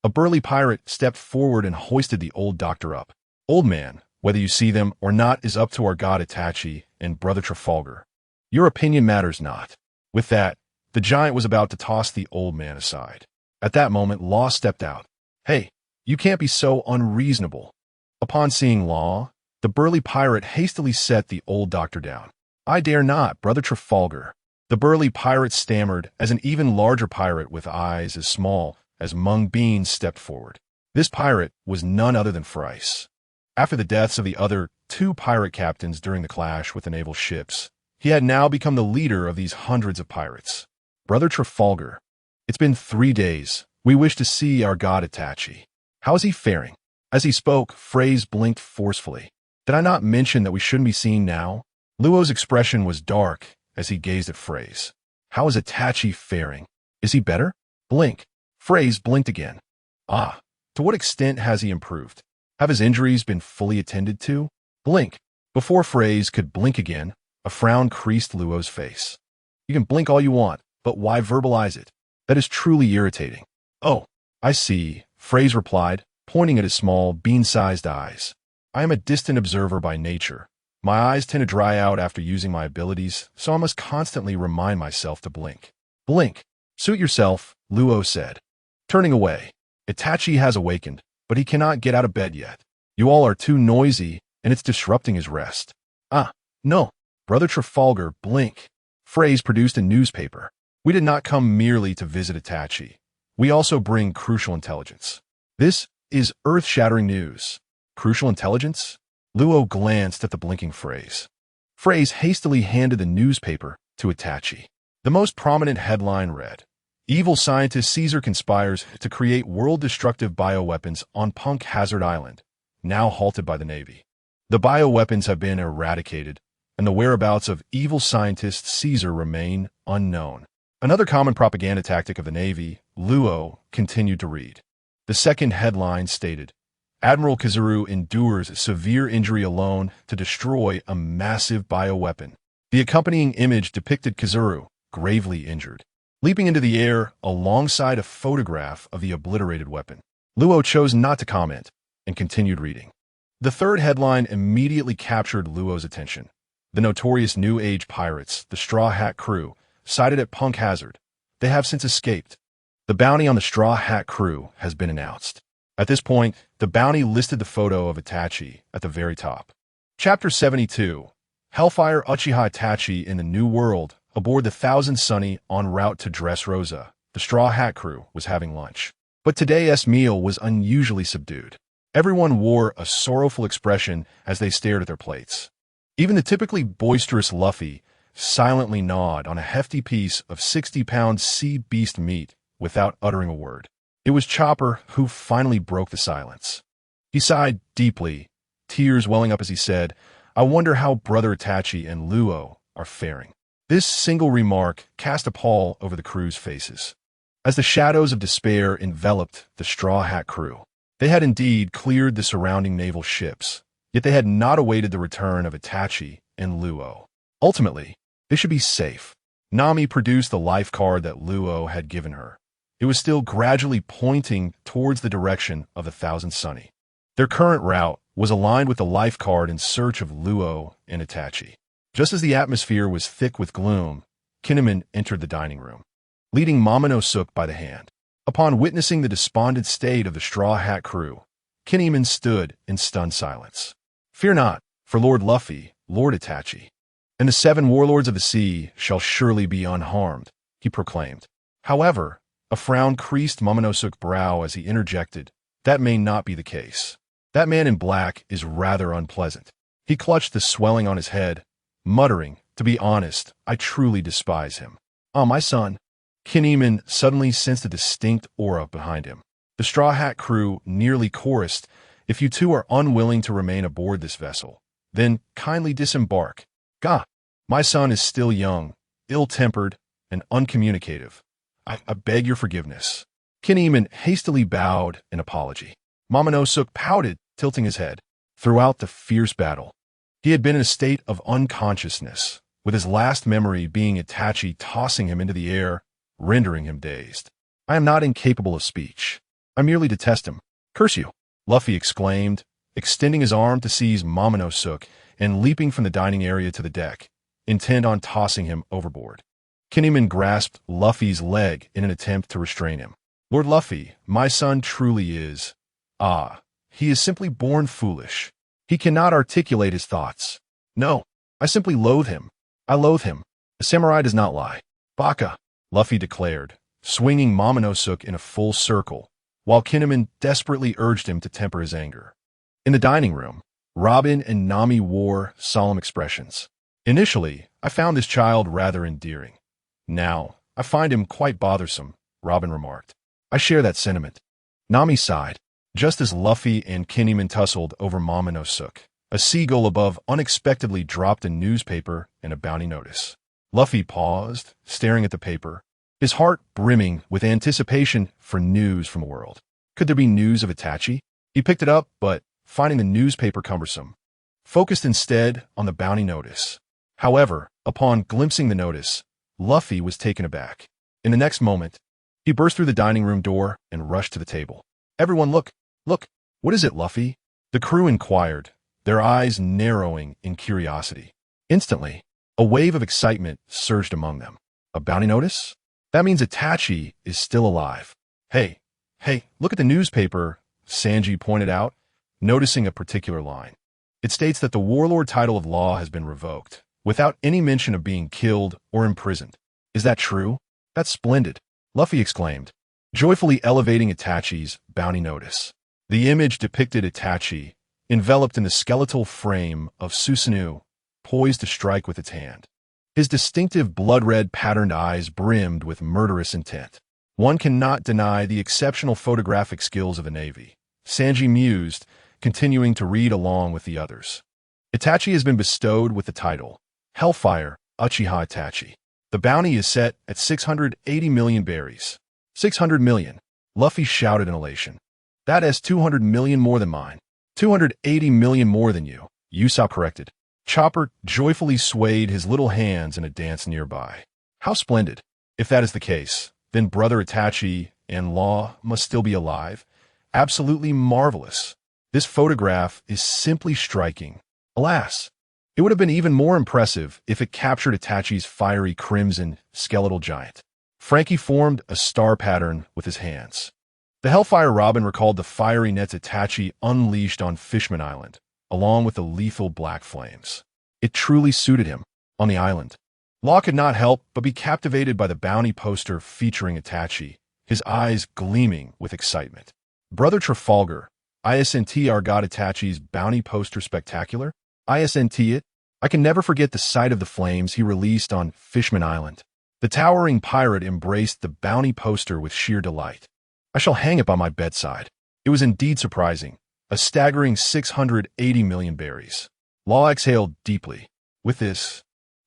a burly pirate stepped forward and hoisted the old doctor up. Old man, whether you see them or not is up to our god Itachi and brother Trafalgar. Your opinion matters not. With that, the giant was about to toss the old man aside. At that moment, Law stepped out. Hey, you can't be so unreasonable. Upon seeing Law, the burly pirate hastily set the old doctor down. I dare not, brother Trafalgar. The burly pirate stammered as an even larger pirate with eyes as small as mung beans stepped forward. This pirate was none other than Phraise. After the deaths of the other 2 pirate captains during the clash with the naval ships, he had now become the leader of these hundreds of pirates. Brother Trafalgar, it's been 3 days. We wish to see our god Itachi. How is he faring? As he spoke, Phraise blinked forcefully. Did I not mention that we shouldn't be seen now? Luo's expression was dark as he gazed at Phraise. How is Itachi faring? Is he better? Blink. Phraise blinked again. Ah, to what extent has he improved? Have his injuries been fully attended to? Blink. Before Phraise could blink again, a frown creased Luo's face. You can blink all you want, but why verbalize it? That is truly irritating. Oh, I see, Phraise replied, pointing at his small, bean-sized eyes. I am a distant observer by nature. My eyes tend to dry out after using my abilities, so I must constantly remind myself to blink. Blink. Suit yourself, Luo said. Turning away. Itachi has awakened, but he cannot get out of bed yet. You all are too noisy, and it's disrupting his rest. Ah, no. Brother Trafalgar, blink. Phraise produced a newspaper. We did not come merely to visit Itachi. We also bring crucial intelligence. This is earth-shattering news. Crucial intelligence? Luo glanced at the blinking Phraise. Phraise hastily handed the newspaper to Itachi. The most prominent headline read, Evil scientist Caesar conspires to create world-destructive bioweapons on Punk Hazard Island, now halted by the Navy. The bioweapons have been eradicated, and the whereabouts of evil scientist Caesar remain unknown. Another common propaganda tactic of the Navy, Luo continued to read. The second headline stated, Admiral Kazuru endures severe injury alone to destroy a massive bioweapon. The accompanying image depicted Kazuru, gravely injured, leaping into the air alongside a photograph of the obliterated weapon. Luo chose not to comment and continued reading. The third headline immediately captured Luo's attention. The notorious New Age pirates, the Straw Hat Crew, sighted at Punk Hazard. They have since escaped. The bounty on the Straw Hat Crew has been announced. At this point, the bounty listed the photo of Itachi at the very top. Chapter 72. Hellfire Uchiha Itachi in the New World. Aboard the Thousand Sunny en route to Dressrosa, the Straw Hat Crew was having lunch. But today's meal was unusually subdued. Everyone wore a sorrowful expression as they stared at their plates. Even the typically boisterous Luffy silently gnawed on a hefty piece of 60-pound sea beast meat without uttering a word. It was Chopper who finally broke the silence. He sighed deeply, tears welling up as he said, I wonder how Brother Itachi and Luo are faring. This single remark cast a pall over the crew's faces. As the shadows of despair enveloped the Straw Hat Crew, they had indeed cleared the surrounding naval ships, yet they had not awaited the return of Itachi and Luo. Ultimately, they should be safe. Nami produced the life card that Luo had given her. It was still gradually pointing towards the direction of the Thousand Sunny. Their current route was aligned with the life card in search of Luo and Itachi. Just as the atmosphere was thick with gloom, Kinemon entered the dining room, leading Momonosuke by the hand. Upon witnessing the despondent state of the Straw Hat Crew, Kinemon stood in stunned silence. Fear not, for Lord Luffy, Lord Itachi, and the 7 warlords of the sea shall surely be unharmed, he proclaimed. However, a frown creased Momonosuke's brow as he interjected, that may not be the case. That man in black is rather unpleasant. He clutched the swelling on his head, muttering, to be honest, I truly despise him. Ah, my son. Kinemon suddenly sensed a distinct aura behind him. The Straw Hat Crew nearly chorused, if you two are unwilling to remain aboard this vessel, then kindly disembark. Gah, my son is still young, ill-tempered, and uncommunicative. I beg your forgiveness. Kinemon hastily bowed in apology. Momonosuke pouted, tilting his head. Throughout the fierce battle, he had been in a state of unconsciousness, with his last memory being Itachi tossing him into the air, rendering him dazed. I am not incapable of speech. I merely detest him. Curse you, Luffy exclaimed, extending his arm to seize Momonosuke and leaping from the dining area to the deck, intent on tossing him overboard. Kinemon grasped Luffy's leg in an attempt to restrain him. Lord Luffy, my son truly is. Ah, he is simply born foolish. He cannot articulate his thoughts. No, I simply loathe him. I loathe him. A samurai does not lie. Baka, Luffy declared, swinging Momonosuke in a full circle, while Kinemon desperately urged him to temper his anger. In the dining room, Robin and Nami wore solemn expressions. Initially, I found this child rather endearing. Now, I find him quite bothersome, Robin remarked. I share that sentiment. Nami sighed, just as Luffy and Kinemon tussled over Momonosuke. A seagull above unexpectedly dropped a newspaper and a bounty notice. Luffy paused, staring at the paper, his heart brimming with anticipation for news from the world. Could there be news of Itachi? He picked it up, but, finding the newspaper cumbersome, focused instead on the bounty notice. However, upon glimpsing the notice, Luffy was taken aback. In the next moment, he burst through the dining room door and rushed to the table. Everyone look! What is it, Luffy? The crew inquired, their eyes narrowing in curiosity. Instantly, a wave of excitement surged among them. A bounty notice? That means Itachi is still alive. Hey, look at the newspaper, Sanji pointed out, noticing a particular line. It states that the warlord title of Law has been revoked, without any mention of being killed or imprisoned. Is that true? That's splendid, Luffy exclaimed, joyfully elevating Itachi's bounty notice. The image depicted Itachi, enveloped in the skeletal frame of Susanoo, poised to strike with its hand. His distinctive blood-red patterned eyes brimmed with murderous intent. One cannot deny the exceptional photographic skills of the Navy, Sanji mused, continuing to read along with the others. Itachi has been bestowed with the title, Hellfire Uchiha Itachi. The bounty is set at 680 million berries. 600 million, Luffy shouted in elation. That is 200 million more than mine. 280 million more than you, Usopp corrected. Chopper joyfully swayed his little hands in a dance nearby. How splendid. If that is the case, then brother Itachi and Law must still be alive. Absolutely marvelous. This photograph is simply striking. Alas, it would have been even more impressive if it captured Itachi's fiery crimson skeletal giant. Frankie formed a star pattern with his hands. The Hellfire Robin recalled the fiery nets Itachi unleashed on Fishman Island, along with the lethal black flames. It truly suited him on the island. Law could not help but be captivated by the bounty poster featuring Itachi, his eyes gleaming with excitement. Brother Trafalgar, ISNT our god Itachi's bounty poster spectacular? ISNT it? I can never forget the sight of the flames he released on Fishman Island. The towering pirate embraced the bounty poster with sheer delight. I shall hang it by my bedside. It was indeed surprising. A staggering 680 million berries. Law exhaled deeply. With this,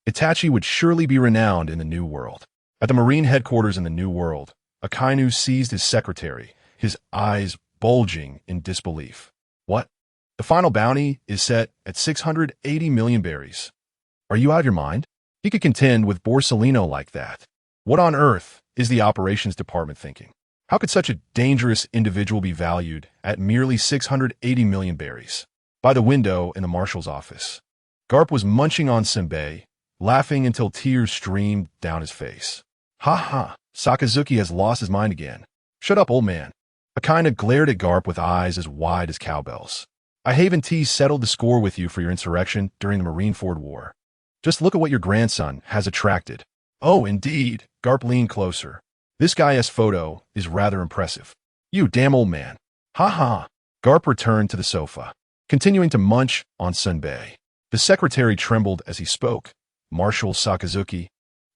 Itachi would surely be renowned in the New World. At the Marine headquarters in the New World, Akainu seized his secretary, his eyes bulging in disbelief. What? The final bounty is set at 680 million berries. Are you out of your mind? He could contend with Borsalino like that. What on earth is the operations department thinking? How could such a dangerous individual be valued at merely 680 million berries? By the window in the marshal's office, Garp was munching on senbei, laughing until tears streamed down his face. Ha ha, Sakazuki has lost his mind again. Shut up, old man. Akainu glared at Garp with eyes as wide as cowbells. I Haven T settled the score with you for your insurrection during the Marineford War. Just look at what your grandson has attracted. Oh, indeed, Garp leaned closer. This guy's photo is rather impressive. You damn old man. Ha ha. Garp returned to the sofa, continuing to munch on senbei. The secretary trembled as he spoke. Marshal Sakazuki,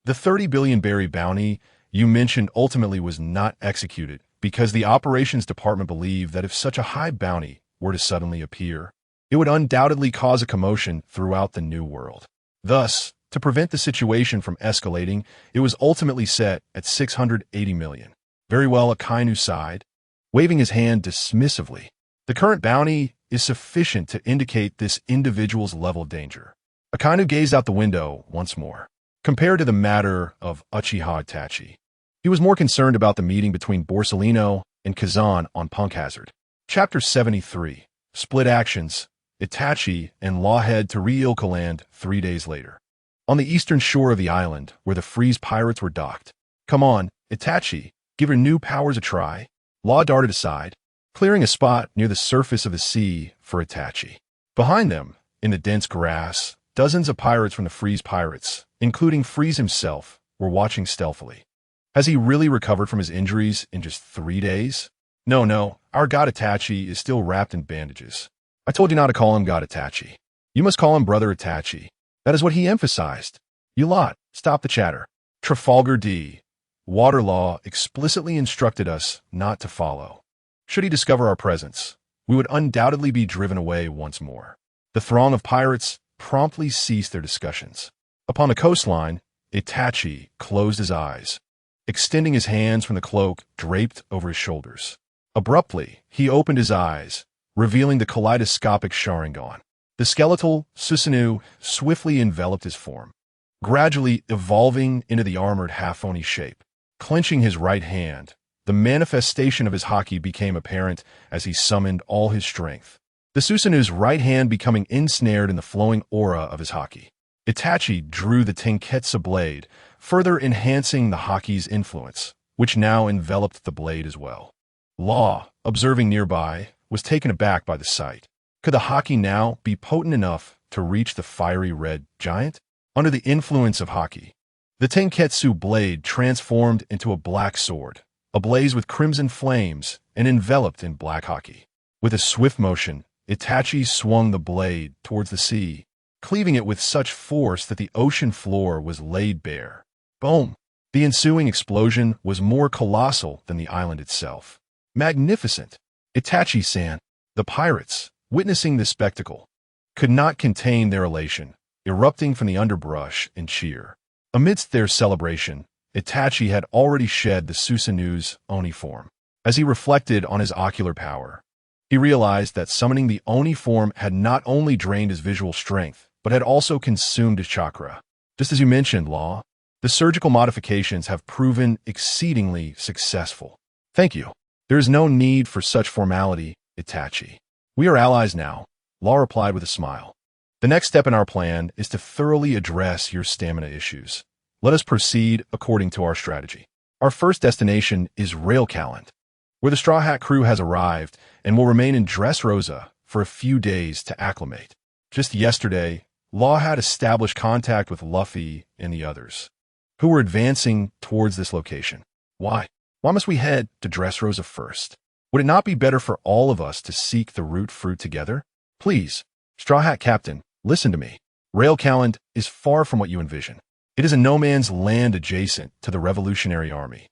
the 30 billion berry bounty you mentioned ultimately was not executed because the operations department believed that if such a high bounty were to suddenly appear, it would undoubtedly cause a commotion throughout the New World. Thus, to prevent the situation from escalating, it was ultimately set at 680 million. Very well, Akainu sighed, waving his hand dismissively. The current bounty is sufficient to indicate this individual's level of danger. Akainu gazed out the window once more. Compared to the matter of Uchiha Itachi, he was more concerned about the meeting between Borsalino and Kazan on Punk Hazard. Chapter 73. Split Actions. Itachi and Law head to Ryuka Land 3 days later. On the eastern shore of the island, where the Freeze pirates were docked. Come on, Itachi, give your new powers a try. Law darted aside, clearing a spot near the surface of the sea for Itachi. Behind them, in the dense grass, dozens of pirates from the Freeze pirates, including Freeze himself, were watching stealthily. Has he really recovered from his injuries in just 3 days? No, our god Itachi is still wrapped in bandages. I told you not to call him god Itachi. You must call him brother Itachi. That is what he emphasized. You lot, stop the chatter. Trafalgar D. Water law explicitly instructed us not to follow. Should he discover our presence, we would undoubtedly be driven away once more. The throng of pirates promptly ceased their discussions. Upon the coastline, Itachi closed his eyes, extending his hands from the cloak draped over his shoulders. Abruptly, he opened his eyes, revealing the kaleidoscopic Sharingan. The skeletal Susanoo swiftly enveloped his form, gradually evolving into the armored half-oni shape. Clenching his right hand, the manifestation of his haki became apparent as he summoned all his strength. The Susanoo's right hand becoming ensnared in the flowing aura of his haki. Itachi drew the Tenketsu blade, further enhancing the haki's influence, which now enveloped the blade as well. Law, observing nearby, was taken aback by the sight. Could the haki now be potent enough to reach the fiery red giant? Under the influence of haki, the Tenketsu blade transformed into a black sword, ablaze with crimson flames and enveloped in black haki. With a swift motion, Itachi swung the blade towards the sea, cleaving it with such force that the ocean floor was laid bare. Boom! The ensuing explosion was more colossal than the island itself. Magnificent! Itachi-san, the pirates, witnessing this spectacle, could not contain their elation, erupting from the underbrush in cheer. Amidst their celebration, Itachi had already shed the Susanoo's Oni form. As he reflected on his ocular power, he realized that summoning the Oni form had not only drained his visual strength, but had also consumed his chakra. Just as you mentioned, Law, the surgical modifications have proven exceedingly successful. Thank you. There is no need for such formality, Itachi. We are allies now, Law replied with a smile. The next step in our plan is to thoroughly address your stamina issues. Let us proceed according to our strategy. Our first destination is Railcaland, where the Straw Hat crew has arrived and will remain in Dressrosa for a few days to acclimate. Just yesterday, Law had established contact with Luffy and the others, who were advancing towards this location. Why? Why must we head to Dressrosa first? Would it not be better for all of us to seek the root fruit together? Please, Straw Hat Captain, listen to me. Railcaland is far from what you envision. It is a no-man's land adjacent to the Revolutionary Army,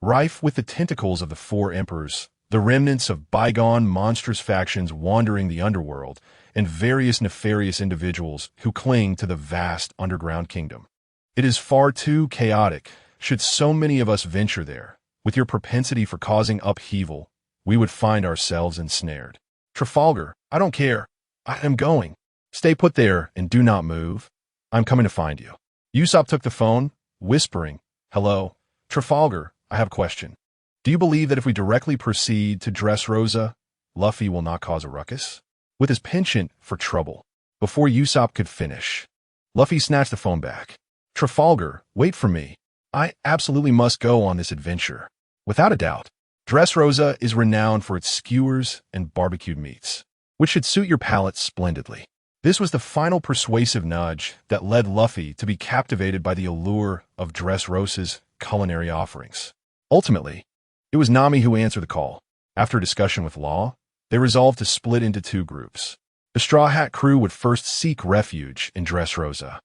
rife with the tentacles of the four emperors, the remnants of bygone monstrous factions wandering the underworld, and various nefarious individuals who cling to the vast underground kingdom. It is far too chaotic. Should so many of us venture there, with your propensity for causing upheaval, we would find ourselves ensnared. Trafalgar, I don't care. I am going. Stay put there and do not move. I'm coming to find you. Usopp took the phone, whispering, Hello, Trafalgar, I have a question. Do you believe that if we directly proceed to Dressrosa, Luffy will not cause a ruckus? With his penchant for trouble, before Usopp could finish, Luffy snatched the phone back. Trafalgar, wait for me. I absolutely must go on this adventure. Without a doubt, Dressrosa is renowned for its skewers and barbecued meats, which should suit your palate splendidly. This was the final persuasive nudge that led Luffy to be captivated by the allure of Dressrosa's culinary offerings. Ultimately, it was Nami who answered the call. After a discussion with Law, they resolved to split into two groups. The Straw Hat crew would first seek refuge in Dressrosa,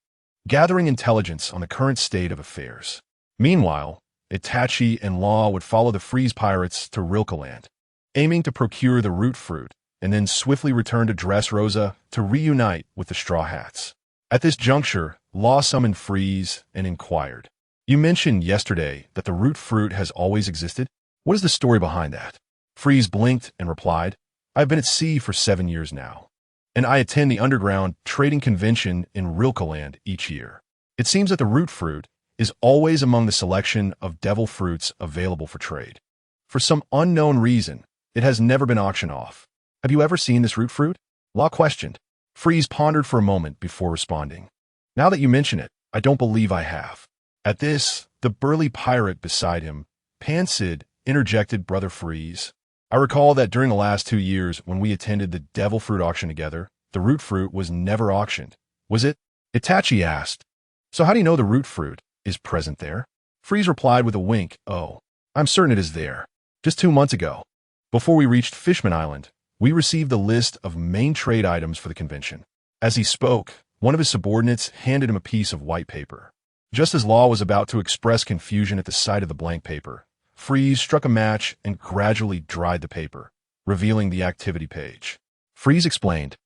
gathering intelligence on the current state of affairs. Meanwhile, Itachi and Law would follow the Freeze Pirates to Rilkeland, aiming to procure the root fruit, and then swiftly return to Dressrosa to reunite with the Straw Hats. At this juncture, Law summoned Freeze and inquired, You mentioned yesterday that the root fruit has always existed? What is the story behind that? Freeze blinked and replied, I've been at sea for 7 years now, and I attend the underground trading convention in Rilkeland each year. It seems that the root fruit is always among the selection of devil fruits available for trade. For some unknown reason, it has never been auctioned off. Have you ever seen this root fruit? Law questioned. Freeze pondered for a moment before responding. Now that you mention it, I don't believe I have. At this, the burly pirate beside him, Pansid, interjected Brother Freeze. I recall that during the last 2 years when we attended the devil fruit auction together, the root fruit was never auctioned. Was it? Itachi asked. So how do you know the root fruit is present there? Freeze replied with a wink. Oh, I'm certain it is there. Just 2 months ago, Before we reached Fishman Island, we received a list of main trade items for the convention. As he spoke, one of his subordinates handed him a piece of white paper. Just as Law was about to express confusion at the sight of the blank paper, Freeze struck a match and gradually dried the paper, revealing the activity page. Freeze explained,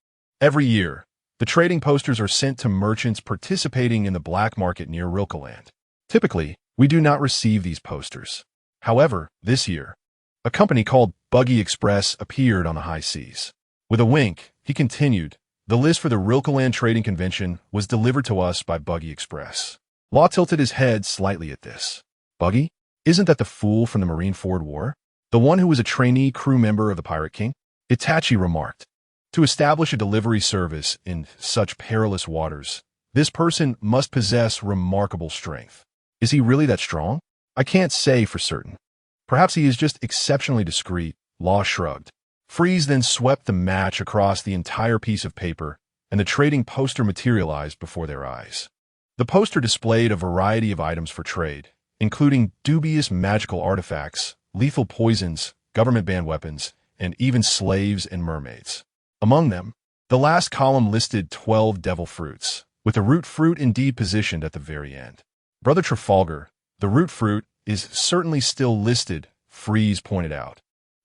"Every year, the trading posters are sent to merchants participating in the black market near Rilkeland. Typically, we do not receive these posters. However, this year, a company called Buggy Express appeared on the high seas." With a wink, he continued, "The list for the Rilkeland Trading Convention was delivered to us by Buggy Express." Law tilted his head slightly at this. "Buggy? Isn't that the fool from the Marineford War? The one who was a trainee crew member of the Pirate King?" Itachi remarked. "To establish a delivery service in such perilous waters, this person must possess remarkable strength. Is he really that strong? I can't say for certain. Perhaps he is just exceptionally discreet." Law shrugged. Freeze then swept the match across the entire piece of paper, and the trading poster materialized before their eyes. The poster displayed a variety of items for trade, including dubious magical artifacts, lethal poisons, government-banned weapons, and even slaves and mermaids. Among them, the last column listed 12 devil fruits, with the root fruit indeed positioned at the very end. "Brother Trafalgar, the root fruit is certainly still listed," Freeze pointed out.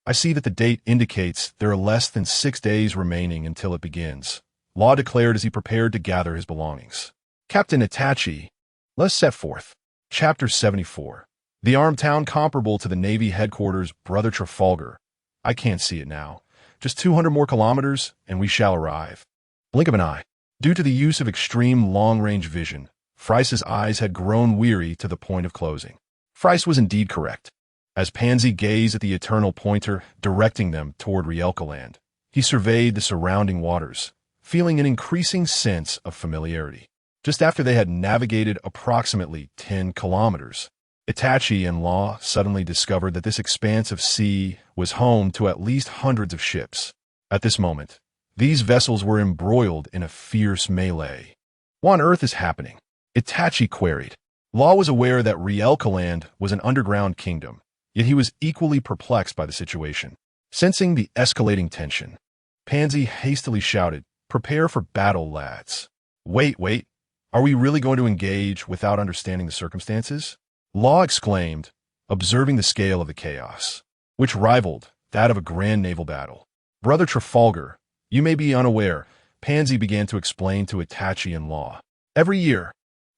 "I see that the date indicates there are less than 6 days remaining until it begins," Law declared as he prepared to gather his belongings. "Captain Itachi, let's set forth." Chapter 74. The armed town comparable to the Navy headquarters, Brother Trafalgar. I can't see it now. Just 200 more kilometers, and we shall arrive. Blink of an eye. Due to the use of extreme long-range vision, Fryce's eyes had grown weary to the point of closing. Fryce was indeed correct. As Pansy gazed at the eternal pointer directing them toward Rilkeland, he surveyed the surrounding waters, feeling an increasing sense of familiarity. Just after they had navigated approximately 10 kilometers, Itachi and Law suddenly discovered that this expanse of sea was home to at least hundreds of ships. At this moment, these vessels were embroiled in a fierce melee. "What on earth is happening?" Itachi queried. Law was aware that Rilkeland was an underground kingdom, yet he was equally perplexed by the situation. Sensing the escalating tension, Pansy hastily shouted, "Prepare for battle, lads." Wait. Are we really going to engage without understanding the circumstances?" Law exclaimed, observing the scale of the chaos, which rivaled that of a grand naval battle. "Brother Trafalgar, you may be unaware," Pansy began to explain to Itachi and Law. "Every year,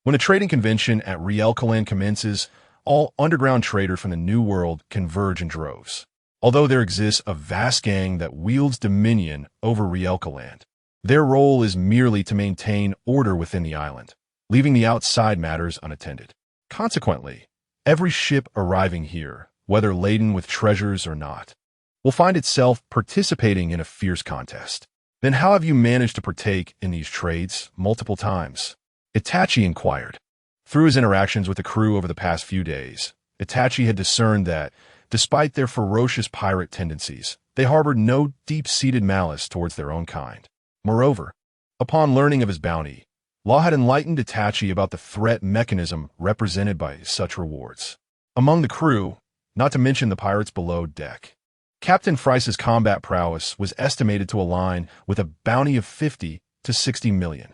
when a trading convention at Rilkeland commences, all underground traders from the New World converge in droves. Although there exists a vast gang that wields dominion over Rilkeland, their role is merely to maintain order within the island, leaving the outside matters unattended. Consequently, every ship arriving here, whether laden with treasures or not, will find itself participating in a fierce contest. Then how have you managed to partake in these trades multiple times?" Itachi inquired. Through his interactions with the crew over the past few days, Itachi had discerned that, despite their ferocious pirate tendencies, they harbored no deep-seated malice towards their own kind. Moreover, upon learning of his bounty, Law had enlightened Itachi about the threat mechanism represented by such rewards. Among the crew, not to mention the pirates below deck, Captain Fryce's combat prowess was estimated to align with a bounty of 50 to 60 million.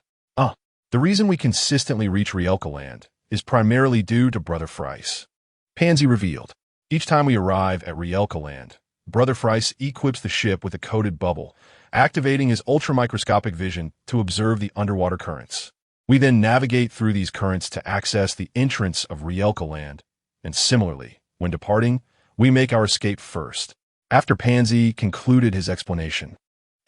The reason we consistently reach Rilkeland is primarily due to Brother Fryce," Pansy revealed. "Each time we arrive at Rilkeland, Brother Fryce equips the ship with a coated bubble, activating his ultramicroscopic vision to observe the underwater currents. We then navigate through these currents to access the entrance of Rilkeland, and similarly, when departing, we make our escape first." After Pansy concluded his explanation,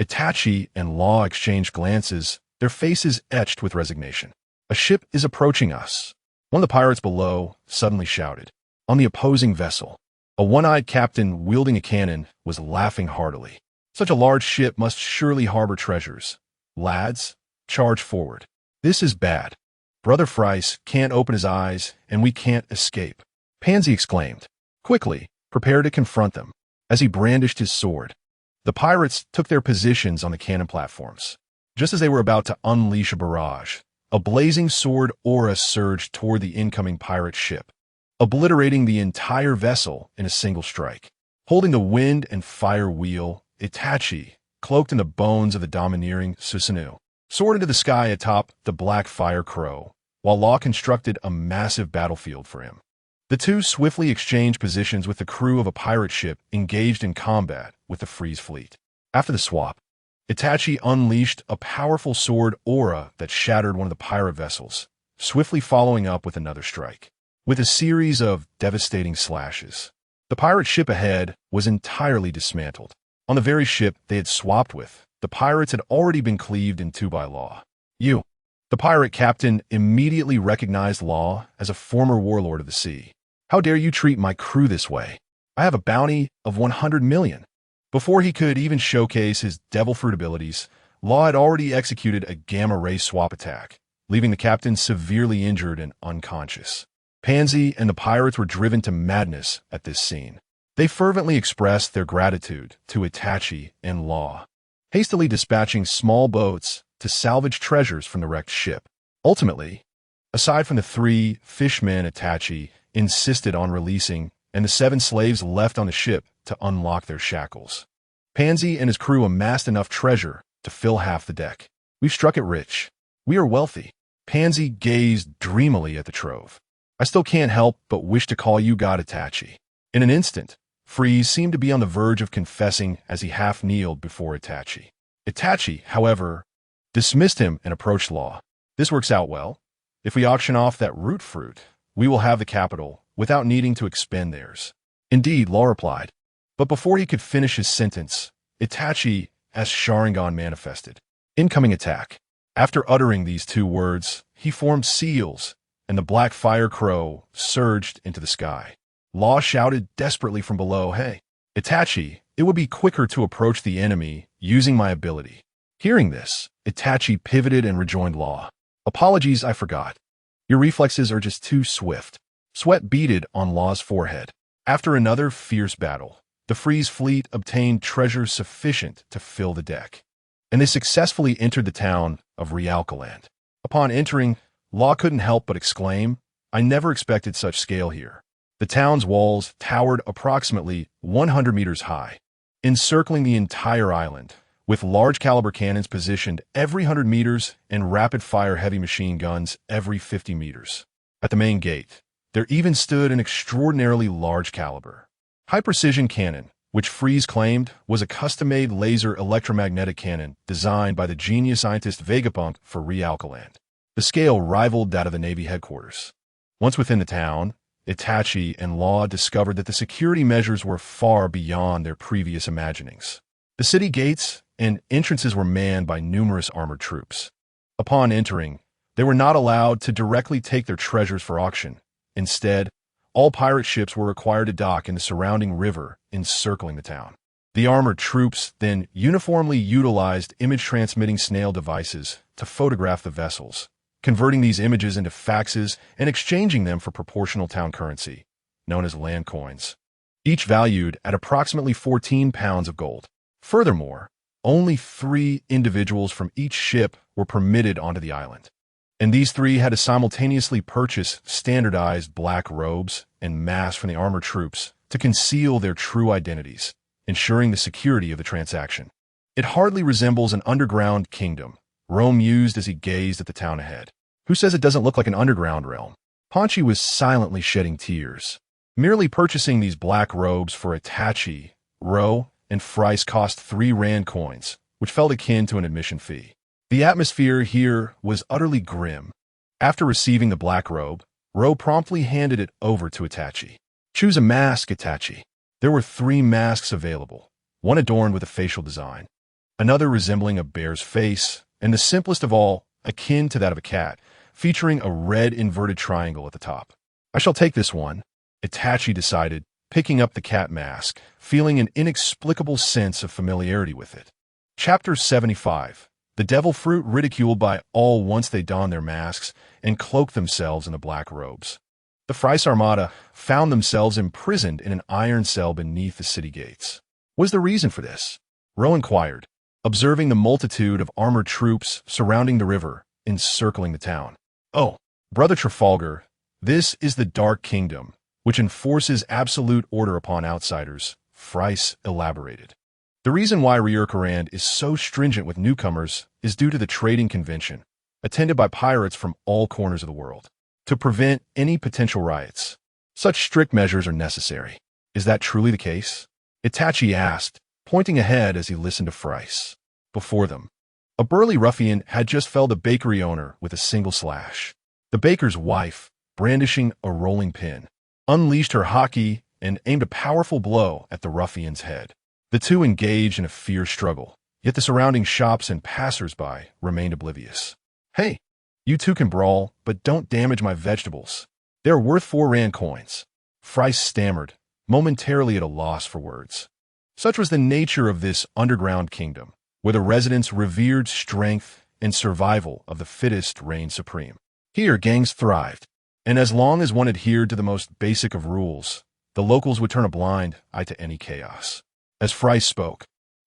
Itachi and Law exchanged glances, their faces etched with resignation. "A ship is approaching us," one of the pirates below suddenly shouted. On the opposing vessel, a one-eyed captain wielding a cannon was laughing heartily. "Such a large ship must surely harbor treasures. Lads, charge forward. This is bad. Brother Fryce can't open his eyes, and we can't escape." Pansy exclaimed. Quickly, prepare to confront them. As he brandished his sword, the pirates took their positions on the cannon platforms. Just as they were about to unleash a barrage, a blazing sword aura surged toward the incoming pirate ship, obliterating the entire vessel in a single strike. Holding the wind and fire wheel, Itachi, cloaked in the bones of the domineering Susanoo, soared into the sky atop the black fire crow, while Law constructed a massive battlefield for him. The two swiftly exchanged positions with the crew of a pirate ship engaged in combat with the Freeze fleet. After the swap, Itachi unleashed a powerful sword aura that shattered one of the pirate vessels, swiftly following up with another strike. With a series of devastating slashes, the pirate ship ahead was entirely dismantled. On the very ship they had swapped with, the pirates had already been cleaved in two by Law. You. The pirate captain immediately recognized Law as a former warlord of the sea. How dare you treat my crew this way? I have a bounty of 100 million. Before he could even showcase his devil fruit abilities, Law had already executed a gamma ray swap attack, leaving the captain severely injured and unconscious. Pansy and the pirates were driven to madness at this scene. They fervently expressed their gratitude to Itachi and Law, hastily dispatching small boats to salvage treasures from the wrecked ship. Ultimately, aside from the 3 fishmen Itachi insisted on releasing and the 7 slaves left on the ship to unlock their shackles, Pansy and his crew amassed enough treasure to fill half the deck. We've struck it rich. We are wealthy. Pansy gazed dreamily at the trove. I still can't help but wish to call you God, Itachi. In an instant, Freeze seemed to be on the verge of confessing as he half-kneeled before Itachi. Itachi, however, dismissed him and approached Law. This works out well. If we auction off that root fruit, we will have the capital without needing to expend theirs. Indeed, Law replied. But before he could finish his sentence, Itachi as Sharingan manifested. Incoming attack. After uttering these 2 words, he formed seals, and the black fire crow surged into the sky. Law shouted desperately from below, "Hey, Itachi, it would be quicker to approach the enemy using my ability." Hearing this, Itachi pivoted and rejoined Law. "Apologies, I forgot. Your reflexes are just too swift." Sweat beaded on Law's forehead. After another fierce battle, the Freeze fleet obtained treasure sufficient to fill the deck, and they successfully entered the town of Realcaland. Upon entering, Law couldn't help but exclaim, "I never expected such scale here." The town's walls towered approximately 100 meters high, encircling the entire island, with large-caliber cannons positioned every 100 meters and rapid-fire heavy machine guns every 50 meters. At the main gate, there even stood an extraordinarily large-caliber, high-precision cannon, which Freeze claimed was a custom-made laser electromagnetic cannon designed by the genius scientist Vegapunk for Realcaland. The scale rivaled that of the Navy headquarters. Once within the town, Itachi and Law discovered that the security measures were far beyond their previous imaginings. The city gates and entrances were manned by numerous armored troops. Upon entering, they were not allowed to directly take their treasures for auction. Instead, all pirate ships were required to dock in the surrounding river encircling the town. The armored troops then uniformly utilized image-transmitting snail devices to photograph the vessels, converting these images into faxes and exchanging them for proportional town currency, known as land coins, each valued at approximately 14 pounds of gold. Furthermore, only 3 individuals from each ship were permitted onto the island, and these 3 had to simultaneously purchase standardized black robes and masks from the armored troops to conceal their true identities, ensuring the security of the transaction. It hardly resembles an underground kingdom, Rome mused as he gazed at the town ahead. Who says it doesn't look like an underground realm? Ponchi was silently shedding tears. Merely purchasing these black robes for Itachi, Ro, and Fries cost 3 rand coins, which felt akin to an admission fee. The atmosphere here was utterly grim. After receiving the black robe, Ro promptly handed it over to Itachi. Choose a mask, Itachi. There were 3 masks available, one adorned with a facial design, another resembling a bear's face, and the simplest of all, akin to that of a cat, featuring a red inverted triangle at the top. I shall take this one, Itachi decided, picking up the cat mask, feeling an inexplicable sense of familiarity with it. Chapter 75. The Devil Fruit ridiculed by all once they donned their masks and cloaked themselves in the black robes. The Fries Armada found themselves imprisoned in an iron cell beneath the city gates. What was the reason for this? Ro inquired, observing the multitude of armored troops surrounding the river, encircling the town. Oh, Brother Trafalgar, this is the Dark Kingdom, which enforces absolute order upon outsiders, Fries elaborated. The reason why Reincarnations is so stringent with newcomers is due to the trading convention, attended by pirates from all corners of the world, to prevent any potential riots. Such strict measures are necessary. Is that truly the case? Itachi asked, pointing ahead as he listened to Fries. Before them, a burly ruffian had just felled a bakery owner with a single slash. The baker's wife, brandishing a rolling pin, unleashed her haki and aimed a powerful blow at the ruffian's head. The two engaged in a fierce struggle, yet the surrounding shops and passers-by remained oblivious. Hey, you two can brawl, but don't damage my vegetables. They're worth 4 rand coins. Fries stammered, momentarily at a loss for words. Such was the nature of this underground kingdom, where the residents revered strength and survival of the fittest reigned supreme. Here, gangs thrived, and as long as one adhered to the most basic of rules, the locals would turn a blind eye to any chaos. As Fries spoke,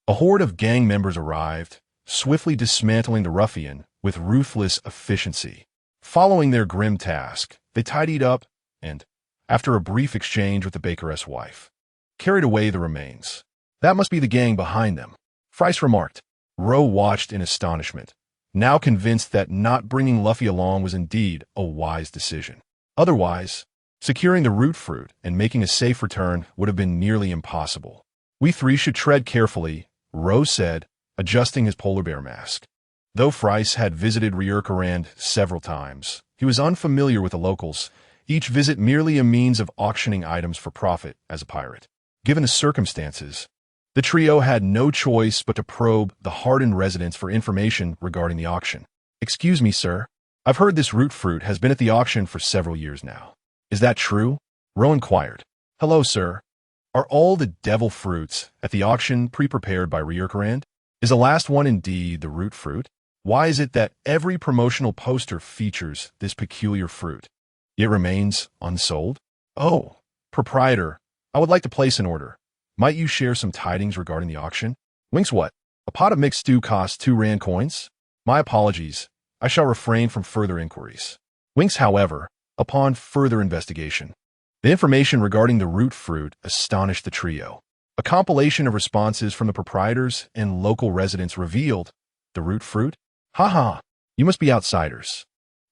a horde of gang members arrived, swiftly dismantling the ruffian with ruthless efficiency. Following their grim task, they tidied up and, after a brief exchange with the bakeress wife, carried away the remains. That must be the gang behind them, Fries remarked. Rowe watched in astonishment, now convinced that not bringing Luffy along was indeed a wise decision. Otherwise, securing the root fruit and making a safe return would have been nearly impossible. We 3 should tread carefully, Rowe said, adjusting his polar bear mask. Though Fries had visited Reincarnations several times, he was unfamiliar with the locals, each visit merely a means of auctioning items for profit as a pirate. Given the circumstances, the trio had no choice but to probe the hardened residents for information regarding the auction. Excuse me, sir. I've heard this root fruit has been at the auction for several years now. Is that true? Rowe inquired. Hello, sir. Are all the devil fruits at the auction pre-prepared by Reincarnations? Is the last one indeed the root fruit? Why is it that every promotional poster features this peculiar fruit? It remains unsold? Oh, proprietor, I would like to place an order. Might you share some tidings regarding the auction? Winks what? A pot of mixed stew costs 2 rand coins? My apologies. I shall refrain from further inquiries. Winks, however, upon further investigation. The information regarding the root fruit astonished the trio. A compilation of responses from the proprietors and local residents revealed the root fruit? Ha! You must be outsiders.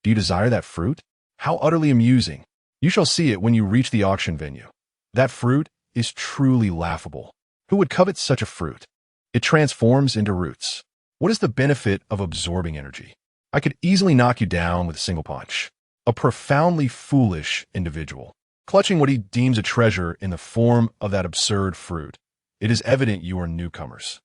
Do you desire that fruit? How utterly amusing. You shall see it when you reach the auction venue. That fruit is truly laughable. Who would covet such a fruit? It transforms into roots. What is the benefit of absorbing energy? I could easily knock you down with a single punch. A profoundly foolish individual, clutching what he deems a treasure in the form of that absurd fruit. It is evident you are newcomers.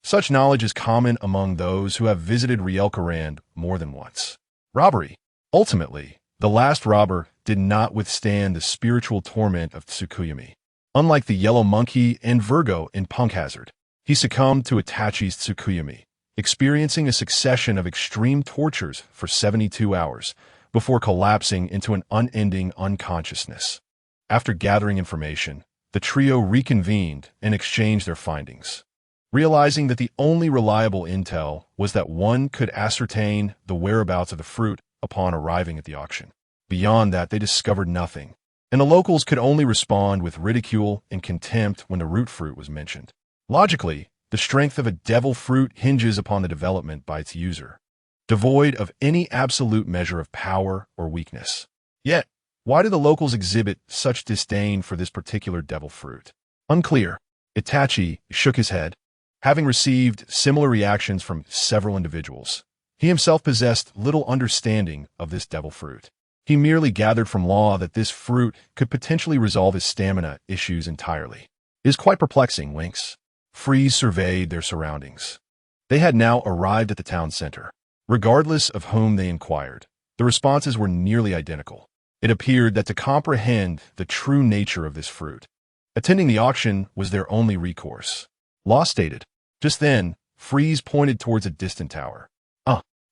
Such knowledge is common among those who have visited Reincarnations more than once. Robbery. Ultimately, the last robber did not withstand the spiritual torment of Tsukuyomi. Unlike the Yellow Monkey and Virgo in Punk Hazard, he succumbed to Itachi's Tsukuyomi, experiencing a succession of extreme tortures for 72 hours before collapsing into an unending unconsciousness. After gathering information, the trio reconvened and exchanged their findings, realizing that the only reliable intel was that one could ascertain the whereabouts of the fruit upon arriving at the auction. Beyond that, they discovered nothing, and the locals could only respond with ridicule and contempt when the root fruit was mentioned. Logically, the strength of a devil fruit hinges upon the development by its user, devoid of any absolute measure of power or weakness. Yet, why do the locals exhibit such disdain for this particular devil fruit? Unclear. Itachi shook his head, having received similar reactions from several individuals. He himself possessed little understanding of this devil fruit. He merely gathered from law that this fruit could potentially resolve his stamina issues entirely. It is quite perplexing, Winks. Freeze surveyed their surroundings. They had now arrived at the town center. Regardless of whom they inquired, the responses were nearly identical. It appeared that to comprehend the true nature of this fruit, attending the auction was their only recourse. Law stated. Just then, Freeze pointed towards a distant tower.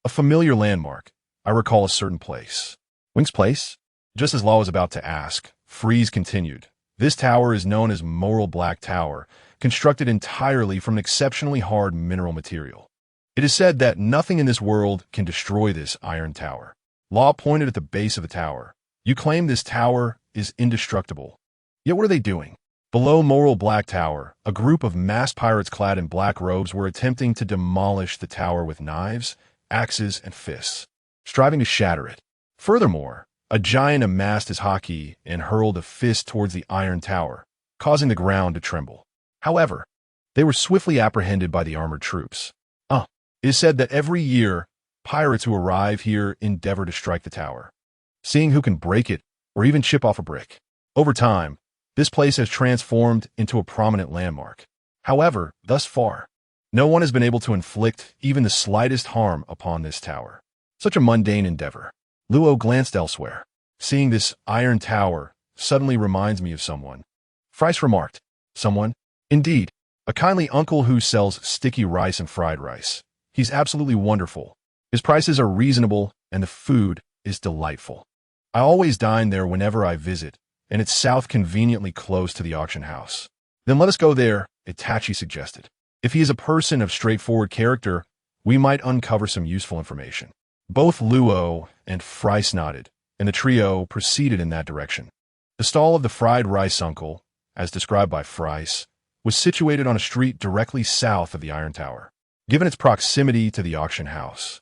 A familiar landmark. I recall a certain place. Wink's place? Just as Law was about to ask, Freeze continued. This tower is known as Moral Black Tower, constructed entirely from an exceptionally hard mineral material. It is said that nothing in this world can destroy this iron tower. Law pointed at the base of the tower. You claim this tower is indestructible. Yet what are they doing? Below Moral Black Tower, a group of masked pirates clad in black robes were attempting to demolish the tower with knives, axes, and fists, striving to shatter it. Furthermore, a giant amassed his haki and hurled a fist towards the iron tower, causing the ground to tremble. However, they were swiftly apprehended by the armored troops. It is said that every year, pirates who arrive here endeavor to strike the tower, seeing who can break it or even chip off a brick. Over time, this place has transformed into a prominent landmark. However, thus far, no one has been able to inflict even the slightest harm upon this tower. Such a mundane endeavor. Luo glanced elsewhere. Seeing this iron tower suddenly reminds me of someone. Fries remarked. Someone? Indeed, a kindly uncle who sells sticky rice and fried rice. He's absolutely wonderful. His prices are reasonable and the food is delightful. I always dine there whenever I visit, and it's south conveniently close to the auction house. Then let us go there, Itachi suggested. If he is a person of straightforward character, we might uncover some useful information. Both Luo and Fries nodded, and the trio proceeded in that direction. The stall of the fried rice uncle, as described by Fries, was situated on a street directly south of the Iron Tower, given its proximity to the auction house.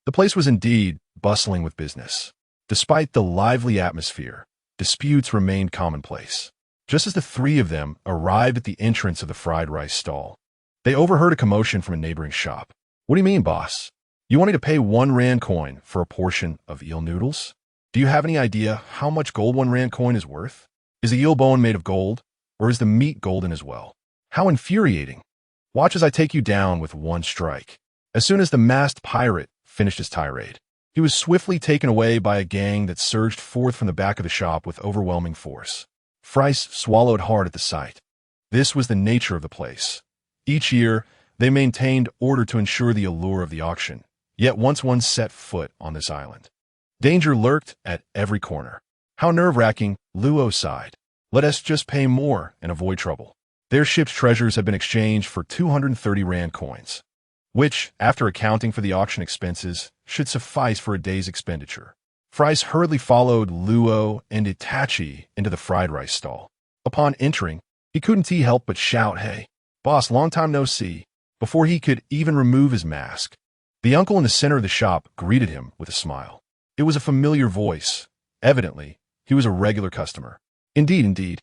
The place was indeed bustling with business. Despite the lively atmosphere, disputes remained commonplace. Just as the three of them arrived at the entrance of the fried rice stall, they overheard a commotion from a neighboring shop. What do you mean, boss? You wanting to pay 1 rand coin for a portion of eel noodles? Do you have any idea how much gold 1 rand coin is worth? Is the eel bone made of gold, or is the meat golden as well? How infuriating! Watch as I take you down with one strike. As soon as the masked pirate finished his tirade, he was swiftly taken away by a gang that surged forth from the back of the shop with overwhelming force. Fries swallowed hard at the sight. This was the nature of the place. Each year, they maintained order to ensure the allure of the auction. Yet once one set foot on this island, danger lurked at every corner. How nerve-wracking, Luo sighed. Let us just pay more and avoid trouble. Their ship's treasures had been exchanged for 230 rand coins, which, after accounting for the auction expenses, should suffice for a day's expenditure. Fries hurriedly followed Luo and Itachi into the fried rice stall. Upon entering, he couldn't help but shout, "Hey, boss, long time no see," before he could even remove his mask. The uncle in the center of the shop greeted him with a smile. It was a familiar voice. Evidently, he was a regular customer. Indeed.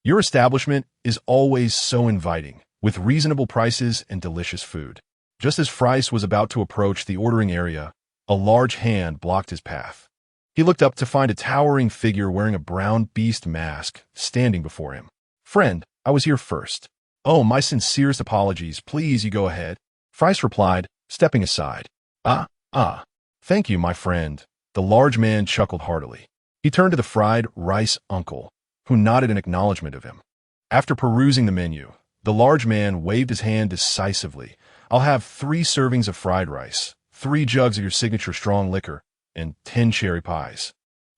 Your establishment is always so inviting, with reasonable prices and delicious food." Just as Fries was about to approach the ordering area, a large hand blocked his path. He looked up to find a towering figure wearing a brown beast mask standing before him. "Friend, I was here first." "Oh, my sincerest apologies. Please, you go ahead," Fries replied, stepping aside. Thank you, my friend." The large man chuckled heartily. He turned to the fried rice uncle, who nodded in acknowledgement of him. After perusing the menu, the large man waved his hand decisively. "I'll have 3 servings of fried rice, 3 jugs of your signature strong liquor, and 10 cherry pies."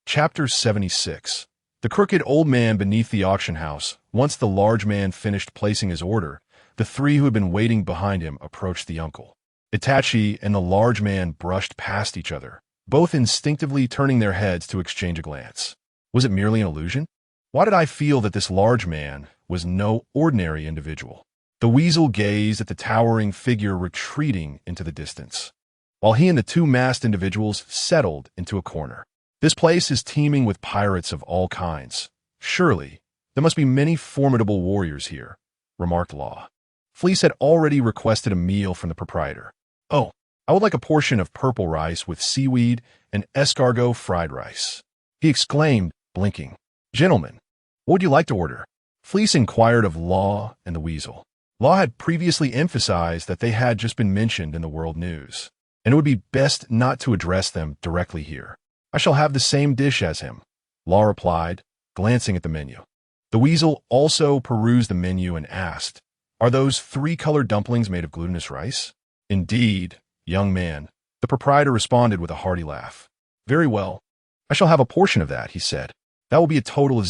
Chapter 76. The crooked old man beneath the auction house. Once the large man finished placing his order, the 3 who had been waiting behind him approached the uncle. Itachi and the large man brushed past each other, both instinctively turning their heads to exchange a glance. Was it merely an illusion? Why did I feel that this large man was no ordinary individual? The weasel gazed at the towering figure retreating into the distance, while he and the 2 masked individuals settled into a corner. This place is teeming with pirates of all kinds. Surely, there must be many formidable warriors here, remarked Law. Fleece had already requested a meal from the proprietor. "Oh, I would like a portion of purple rice with seaweed and escargot fried rice," he exclaimed, blinking. "Gentlemen, what would you like to order?" Fleece inquired of Law and the weasel. Law had previously emphasized that they had just been mentioned in the world news, and it would be best not to address them directly here. "I shall have the same dish as him," Law replied, glancing at the menu. The weasel also perused the menu and asked, "Are those 3-colored dumplings made of glutinous rice?" "Indeed, young man," the proprietor responded with a hearty laugh. "Very well. I shall have a portion of that," he said. "That will be a total of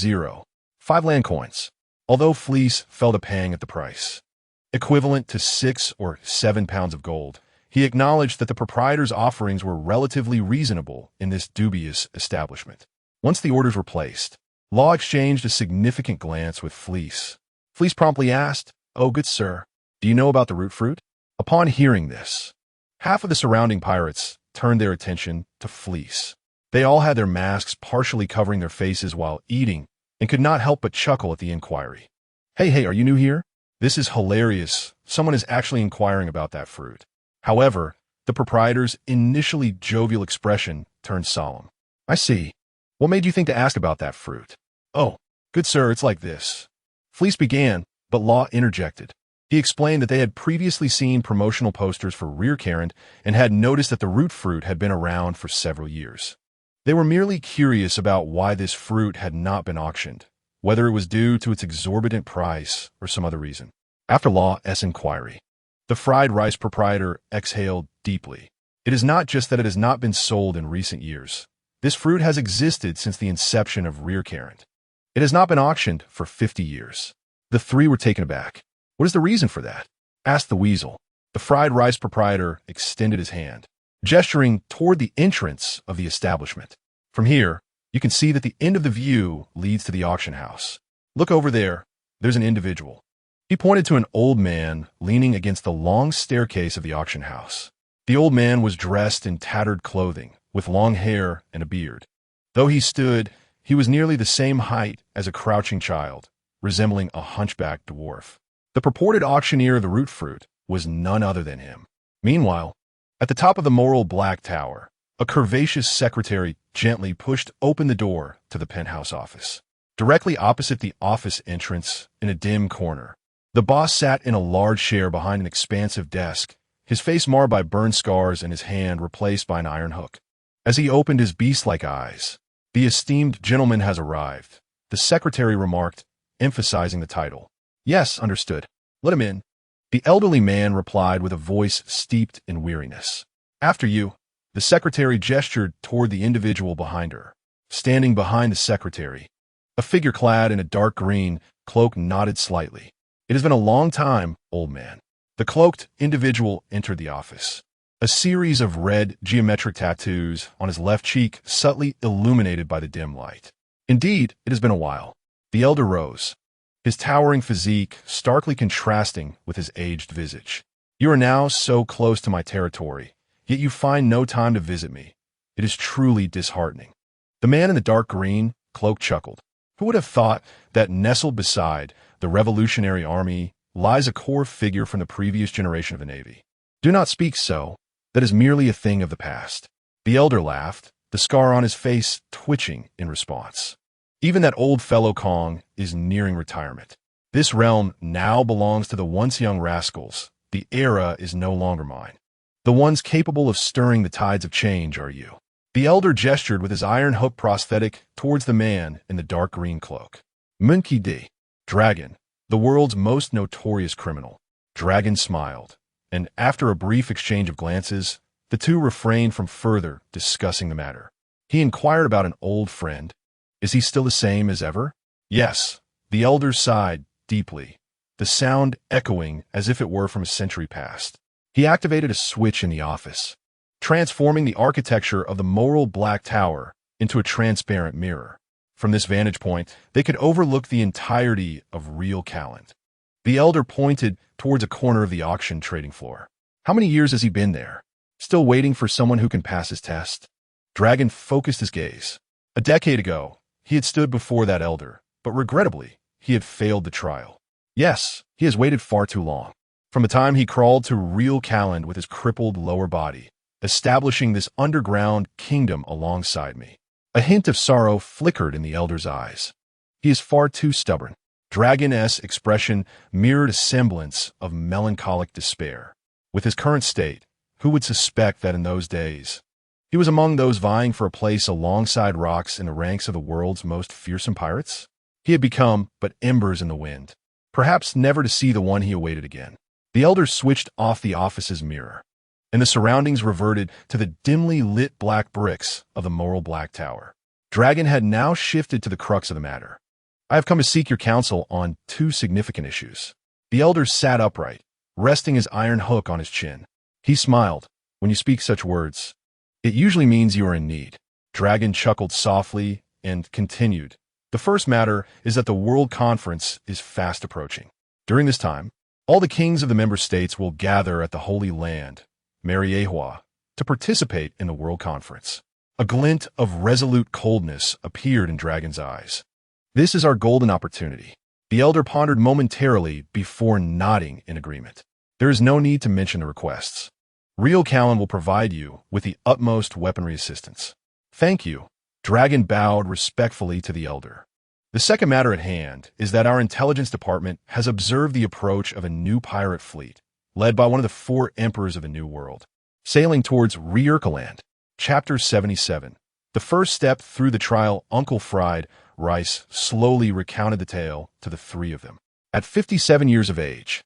5 land coins." Although Fleece felt a pang at the price, equivalent to 6 or 7 pounds of gold, he acknowledged that the proprietor's offerings were relatively reasonable in this dubious establishment. Once the orders were placed, Law exchanged a significant glance with Fleece. Fleece promptly asked, "Oh, good sir, do you know about the root fruit?" Upon hearing this, half of the surrounding pirates turned their attention to Fleece. They all had their masks partially covering their faces while eating and could not help but chuckle at the inquiry. Hey, are you new here? This is hilarious. Someone is actually inquiring about that fruit." However, the proprietor's initially jovial expression turned solemn. "I see. What made you think to ask about that fruit?" "Oh, good sir, it's like this." Fleece began, but Law interjected. He explained that they had previously seen promotional posters for Rejuvenated and had noticed that the root fruit had been around for several years. They were merely curious about why this fruit had not been auctioned, whether it was due to its exorbitant price or some other reason. After Law's inquiry, the fried rice proprietor exhaled deeply. It is not just that it has not been sold in recent years. This fruit has existed since the inception of Rejuvenated. It has not been auctioned for 50 years. The three were taken aback. "What is the reason for that?" asked the weasel. The fried rice proprietor extended his hand, gesturing toward the entrance of the establishment. "From here, you can see that the end of the view leads to the auction house. Look over there. There's an individual." He pointed to an old man leaning against the long staircase of the auction house. The old man was dressed in tattered clothing, with long hair and a beard. Though he stood, he was nearly the same height as a crouching child, resembling a hunchbacked dwarf. The purported auctioneer of the root fruit was none other than him. Meanwhile, at the top of the moral black tower, a curvaceous secretary gently pushed open the door to the penthouse office. Directly opposite the office entrance, in a dim corner, the boss sat in a large chair behind an expansive desk, his face marred by burn scars and his hand replaced by an iron hook. As he opened his beast-like eyes, "The esteemed gentleman has arrived," the secretary remarked, emphasizing the title. "Yes, understood. Let him in," the elderly man replied with a voice steeped in weariness. "After you." The secretary gestured toward the individual behind her. Standing behind the secretary, a figure clad in a dark green cloak nodded slightly. "It has been a long time, old man." The cloaked individual entered the office. A series of red geometric tattoos on his left cheek subtly illuminated by the dim light. "Indeed, it has been a while." The elder rose, his towering physique starkly contrasting with his aged visage. "You are now so close to my territory, yet you find no time to visit me. It is truly disheartening." The man in the dark green cloak chuckled. Who would have thought that nestled beside the Revolutionary Army lies a core figure from the previous generation of the Navy? "Do not speak so. That is merely a thing of the past." The elder laughed, the scar on his face twitching in response. "Even that old fellow Kong is nearing retirement. This realm now belongs to the once young rascals. The era is no longer mine. The ones capable of stirring the tides of change are you." The elder gestured with his iron hook prosthetic towards the man in the dark green cloak. "Monkey D. Dragon, the world's most notorious criminal." Dragon smiled, and after a brief exchange of glances, the two refrained from further discussing the matter. He inquired about an old friend. "Is he still the same as ever?" "Yes." The elder sighed deeply, the sound echoing as if it were from a century past. He activated a switch in the office, transforming the architecture of the moral black tower into a transparent mirror. From this vantage point, they could overlook the entirety of real Calland. The elder pointed towards a corner of the auction trading floor. "How many years has he been there? Still waiting for someone who can pass his test?" Dragon focused his gaze. A decade ago, he had stood before that elder, but regrettably, he had failed the trial. "Yes, he has waited far too long. From the time he crawled to real Calland with his crippled lower body, establishing this underground kingdom alongside me." A hint of sorrow flickered in the elder's eyes. "He is far too stubborn." Dragon's expression mirrored a semblance of melancholic despair. With his current state, who would suspect that in those days, he was among those vying for a place alongside rocks in the ranks of the world's most fearsome pirates? He had become but embers in the wind, perhaps never to see the one he awaited again. The elder switched off the office's mirror, and the surroundings reverted to the dimly lit black bricks of the moral black tower. Dragon had now shifted to the crux of the matter. "I have come to seek your counsel on two significant issues." The elder sat upright, resting his iron hook on his chin. He smiled. "When you speak such words, it usually means you are in need." Dragon chuckled softly and continued. The first matter is that the World Conference is fast approaching. During this time, all the kings of the member states will gather at the Holy Land, Mariehua, to participate in the World Conference. A glint of resolute coldness appeared in Dragon's eyes. This is our golden opportunity. The elder pondered momentarily before nodding in agreement. There is no need to mention the requests. Rio Callan will provide you with the utmost weaponry assistance. Thank you. Dragon bowed respectfully to the elder. The second matter at hand is that our intelligence department has observed the approach of a new pirate fleet, led by one of the 4 emperors of the New World, sailing towards Rejuvenated. Chapter 77. The first step through the trial. Uncle Fried Rice slowly recounted the tale to the 3 of them. At 57 years of age,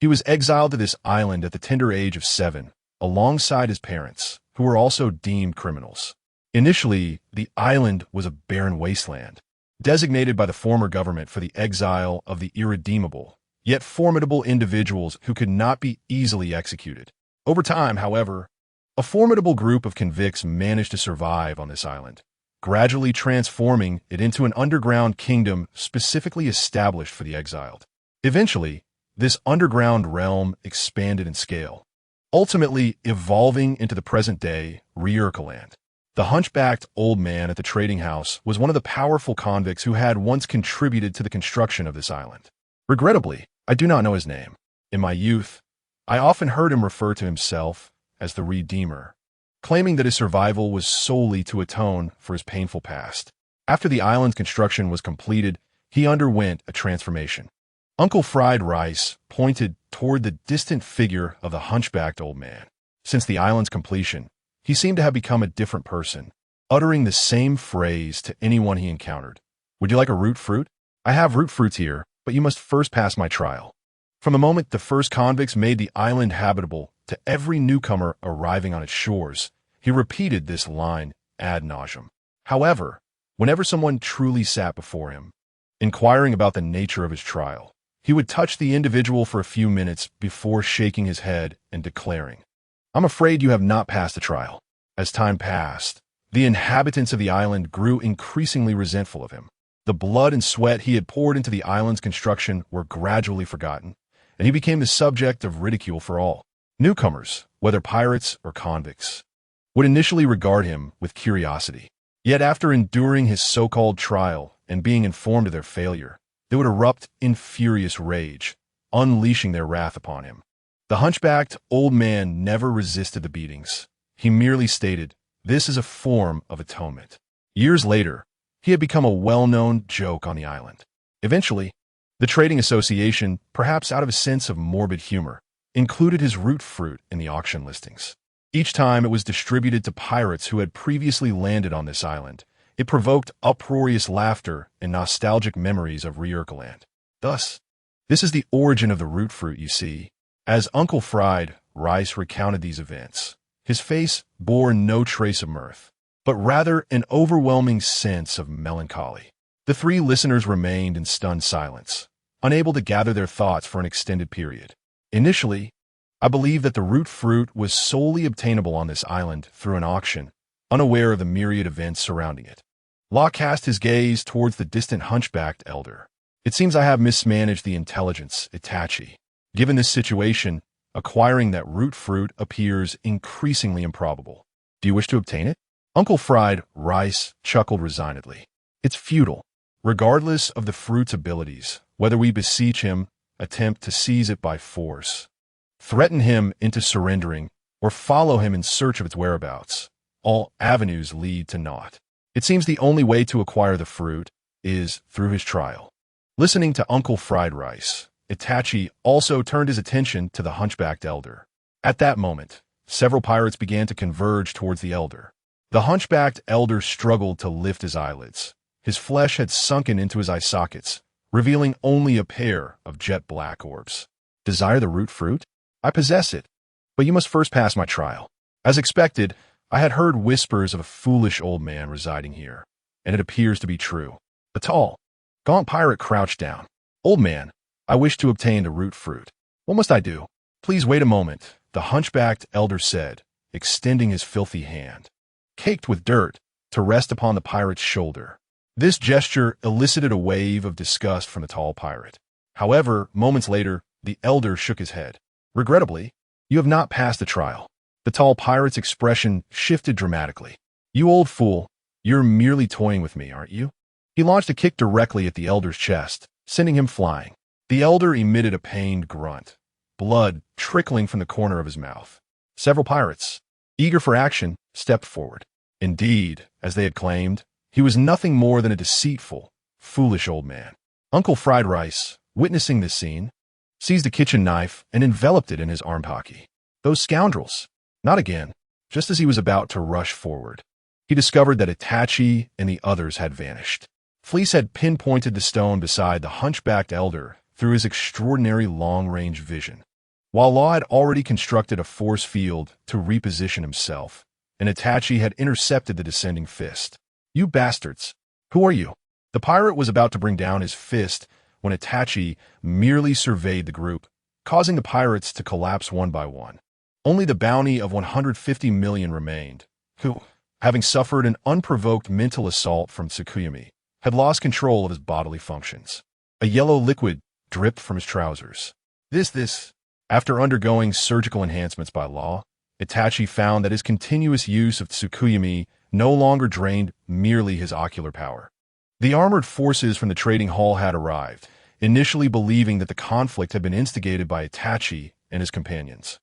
he was exiled to this island at the tender age of 7, alongside his parents, who were also deemed criminals. Initially, the island was a barren wasteland, designated by the former government for the exile of the irredeemable, yet formidable individuals who could not be easily executed. Over time, however, a formidable group of convicts managed to survive on this island, gradually transforming it into an underground kingdom specifically established for the exiled. Eventually, this underground realm expanded in scale, ultimately evolving into the present-day Rejuvenated. The hunchbacked old man at the trading house was one of the powerful convicts who had once contributed to the construction of this island. Regrettably, I do not know his name. In my youth, I often heard him refer to himself as the Redeemer, claiming that his survival was solely to atone for his painful past. After the island's construction was completed, he underwent a transformation. Uncle Fried Rice pointed toward the distant figure of the hunchbacked old man. Since the island's completion, he seemed to have become a different person, uttering the same phrase to anyone he encountered. Would you like a root fruit? I have root fruits here, but you must first pass my trial. From the moment the first convicts made the island habitable to every newcomer arriving on its shores, he repeated this line ad nauseum. However, whenever someone truly sat before him, inquiring about the nature of his trial, he would touch the individual for a few minutes before shaking his head and declaring, I'm afraid you have not passed the trial. As time passed, the inhabitants of the island grew increasingly resentful of him. The blood and sweat he had poured into the island's construction were gradually forgotten, and he became the subject of ridicule for all. Newcomers, whether pirates or convicts, would initially regard him with curiosity. Yet after enduring his so-called trial and being informed of their failure, they would erupt in furious rage, unleashing their wrath upon him. The hunchbacked old man never resisted the beatings. He merely stated, this is a form of atonement. Years later, he had become a well-known joke on the island. Eventually, the trading association, perhaps out of a sense of morbid humor, included his root fruit in the auction listings. Each time it was distributed to pirates who had previously landed on this island, it provoked uproarious laughter and nostalgic memories of Rejuvenated. Thus, this is the origin of the root fruit, you see. As Uncle Fried Rice recounted these events, his face bore no trace of mirth, but rather an overwhelming sense of melancholy. The 3 listeners remained in stunned silence, unable to gather their thoughts for an extended period. Initially, I believed that the root fruit was solely obtainable on this island through an auction, unaware of the myriad events surrounding it. Law cast his gaze towards the distant hunchbacked elder. It seems I have mismanaged the intelligence, Itachi. Given this situation, acquiring that root fruit appears increasingly improbable. Do you wish to obtain it? Uncle Fried Rice chuckled resignedly. It's futile. Regardless of the fruit's abilities, whether we beseech him, attempt to seize it by force, threaten him into surrendering, or follow him in search of its whereabouts, all avenues lead to naught. It seems the only way to acquire the fruit is through his trial. Listening to Uncle Fried Rice, Itachi also turned his attention to the hunchbacked elder. At that moment, several pirates began to converge towards the elder. The hunchbacked elder struggled to lift his eyelids. His flesh had sunken into his eye sockets, revealing only a pair of jet-black orbs. Desire the root fruit? I possess it, but you must first pass my trial. As expected, I had heard whispers of a foolish old man residing here, and it appears to be true. A tall, gaunt pirate crouched down. Old man, I wish to obtain the root fruit. What must I do? Please wait a moment, the hunchbacked elder said, extending his filthy hand, caked with dirt, to rest upon the pirate's shoulder. This gesture elicited a wave of disgust from the tall pirate. However, moments later, the elder shook his head. Regrettably, you have not passed the trial. The tall pirate's expression shifted dramatically. You old fool, you're merely toying with me, aren't you? He launched a kick directly at the elder's chest, sending him flying. The elder emitted a pained grunt, blood trickling from the corner of his mouth. Several pirates, eager for action, stepped forward. Indeed, as they had claimed, he was nothing more than a deceitful, foolish old man. Uncle Fried Rice, witnessing this scene, seized a kitchen knife and enveloped it in his arm hockey. Those scoundrels! Not again. Just as he was about to rush forward, he discovered that Itachi and the others had vanished. Fleece had pinpointed the stone beside the hunchbacked elder through his extraordinary long-range vision, while Law had already constructed a force field to reposition himself, and Itachi had intercepted the descending fist. You bastards! Who are you? The pirate was about to bring down his fist when Itachi merely surveyed the group, causing the pirates to collapse one by one. Only the bounty of 150 million remained, who, having suffered an unprovoked mental assault from Tsukuyami, had lost control of his bodily functions. A yellow liquid dripped from his trousers. After undergoing surgical enhancements by Law, Itachi found that his continuous use of Tsukuyami no longer drained merely his ocular power. The armored forces from the trading hall had arrived, initially believing that the conflict had been instigated by Itachi and his companions.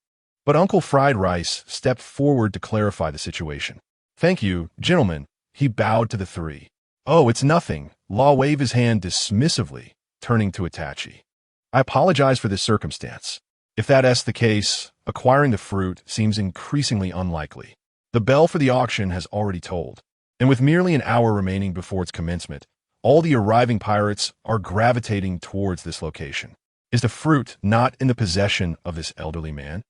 But Uncle Fried Rice stepped forward to clarify the situation. Thank you, gentlemen, he bowed to the three. Oh, it's nothing. Law waved his hand dismissively, turning to Itachi. I apologize for this circumstance. If that's the case, acquiring the fruit seems increasingly unlikely. The bell for the auction has already tolled, and with merely an hour remaining before its commencement, all the arriving pirates are gravitating towards this location. Is the fruit not in the possession of this elderly man?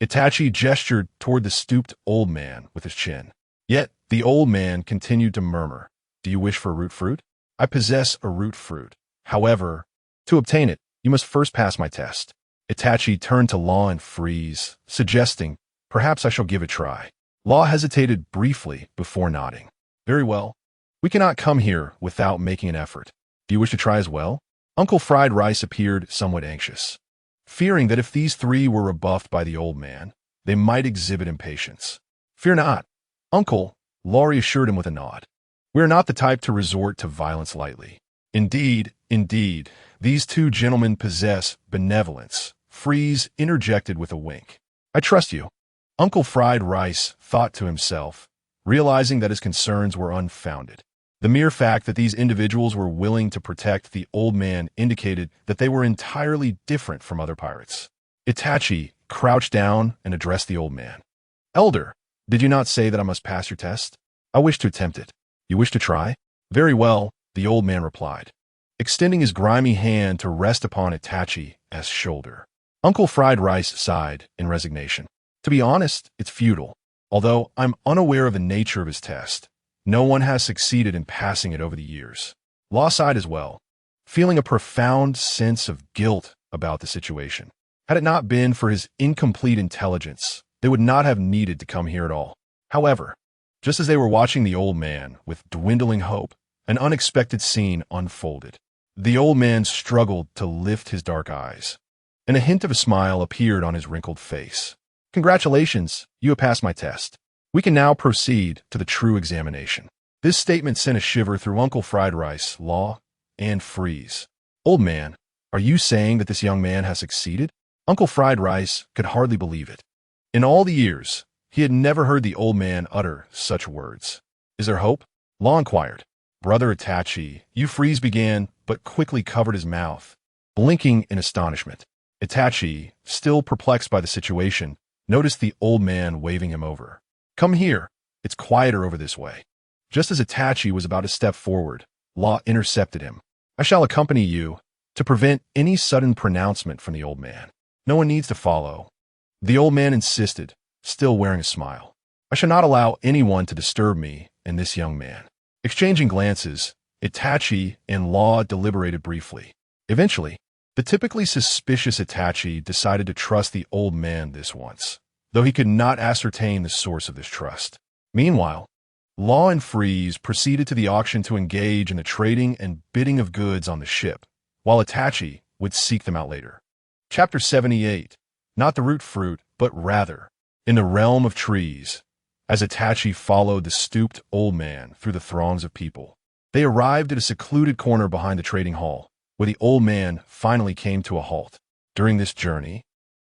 Itachi gestured toward the stooped old man with his chin. Yet the old man continued to murmur, Do you wish for root fruit? I possess a root fruit. However, to obtain it, you must first pass my test. Itachi turned to Law and Freeze, suggesting, Perhaps I shall give it a try. Law hesitated briefly before nodding. Very well. We cannot come here without making an effort. Do you wish to try as well? Uncle Fried Rice appeared somewhat anxious, fearing that if these three were rebuffed by the old man, they might exhibit impatience. Fear not, Uncle, Laurie assured him with a nod. We are not the type to resort to violence lightly. Indeed, these two gentlemen possess benevolence. Freeze interjected with a wink. I trust you. Uncle Fried Rice thought to himself, realizing that his concerns were unfounded. The mere fact that these individuals were willing to protect the old man indicated that they were entirely different from other pirates. Itachi crouched down and addressed the old man. Elder, did you not say that I must pass your test? I wish to attempt it. You wish to try? Very well, the old man replied, extending his grimy hand to rest upon Itachi's shoulder. Uncle Fried Rice sighed in resignation. To be honest, it's futile. Although I'm unaware of the nature of his test, no one has succeeded in passing it over the years. Law sighed as well, feeling a profound sense of guilt about the situation. Had it not been for his incomplete intelligence, they would not have needed to come here at all. However, just as they were watching the old man with dwindling hope, an unexpected scene unfolded. The old man struggled to lift his dark eyes, and a hint of a smile appeared on his wrinkled face. Congratulations, you have passed my test. We can now proceed to the true examination. This statement sent a shiver through Uncle Fried Rice, Law, and Freeze. Old man, are you saying that this young man has succeeded? Uncle Fried Rice could hardly believe it. In all the years, he had never heard the old man utter such words. Is there hope? Law inquired. Brother Itachi, Freeze began, but quickly covered his mouth, blinking in astonishment. Itachi, still perplexed by the situation, noticed the old man waving him over. Come here. It's quieter over this way. Just as Itachi was about to step forward, Law intercepted him. I shall accompany you to prevent any sudden pronouncement from the old man. No one needs to follow. The old man insisted, still wearing a smile. I shall not allow anyone to disturb me and this young man. Exchanging glances, Itachi and Law deliberated briefly. Eventually, the typically suspicious Itachi decided to trust the old man this once, though he could not ascertain the source of this trust. Meanwhile, Law and Freeze proceeded to the auction to engage in the trading and bidding of goods on the ship, while Itachi would seek them out later. Chapter 78. Not the root fruit, but rather, in the realm of trees. As Itachi followed the stooped old man through the throngs of people, they arrived at a secluded corner behind the trading hall, where the old man finally came to a halt. During this journey,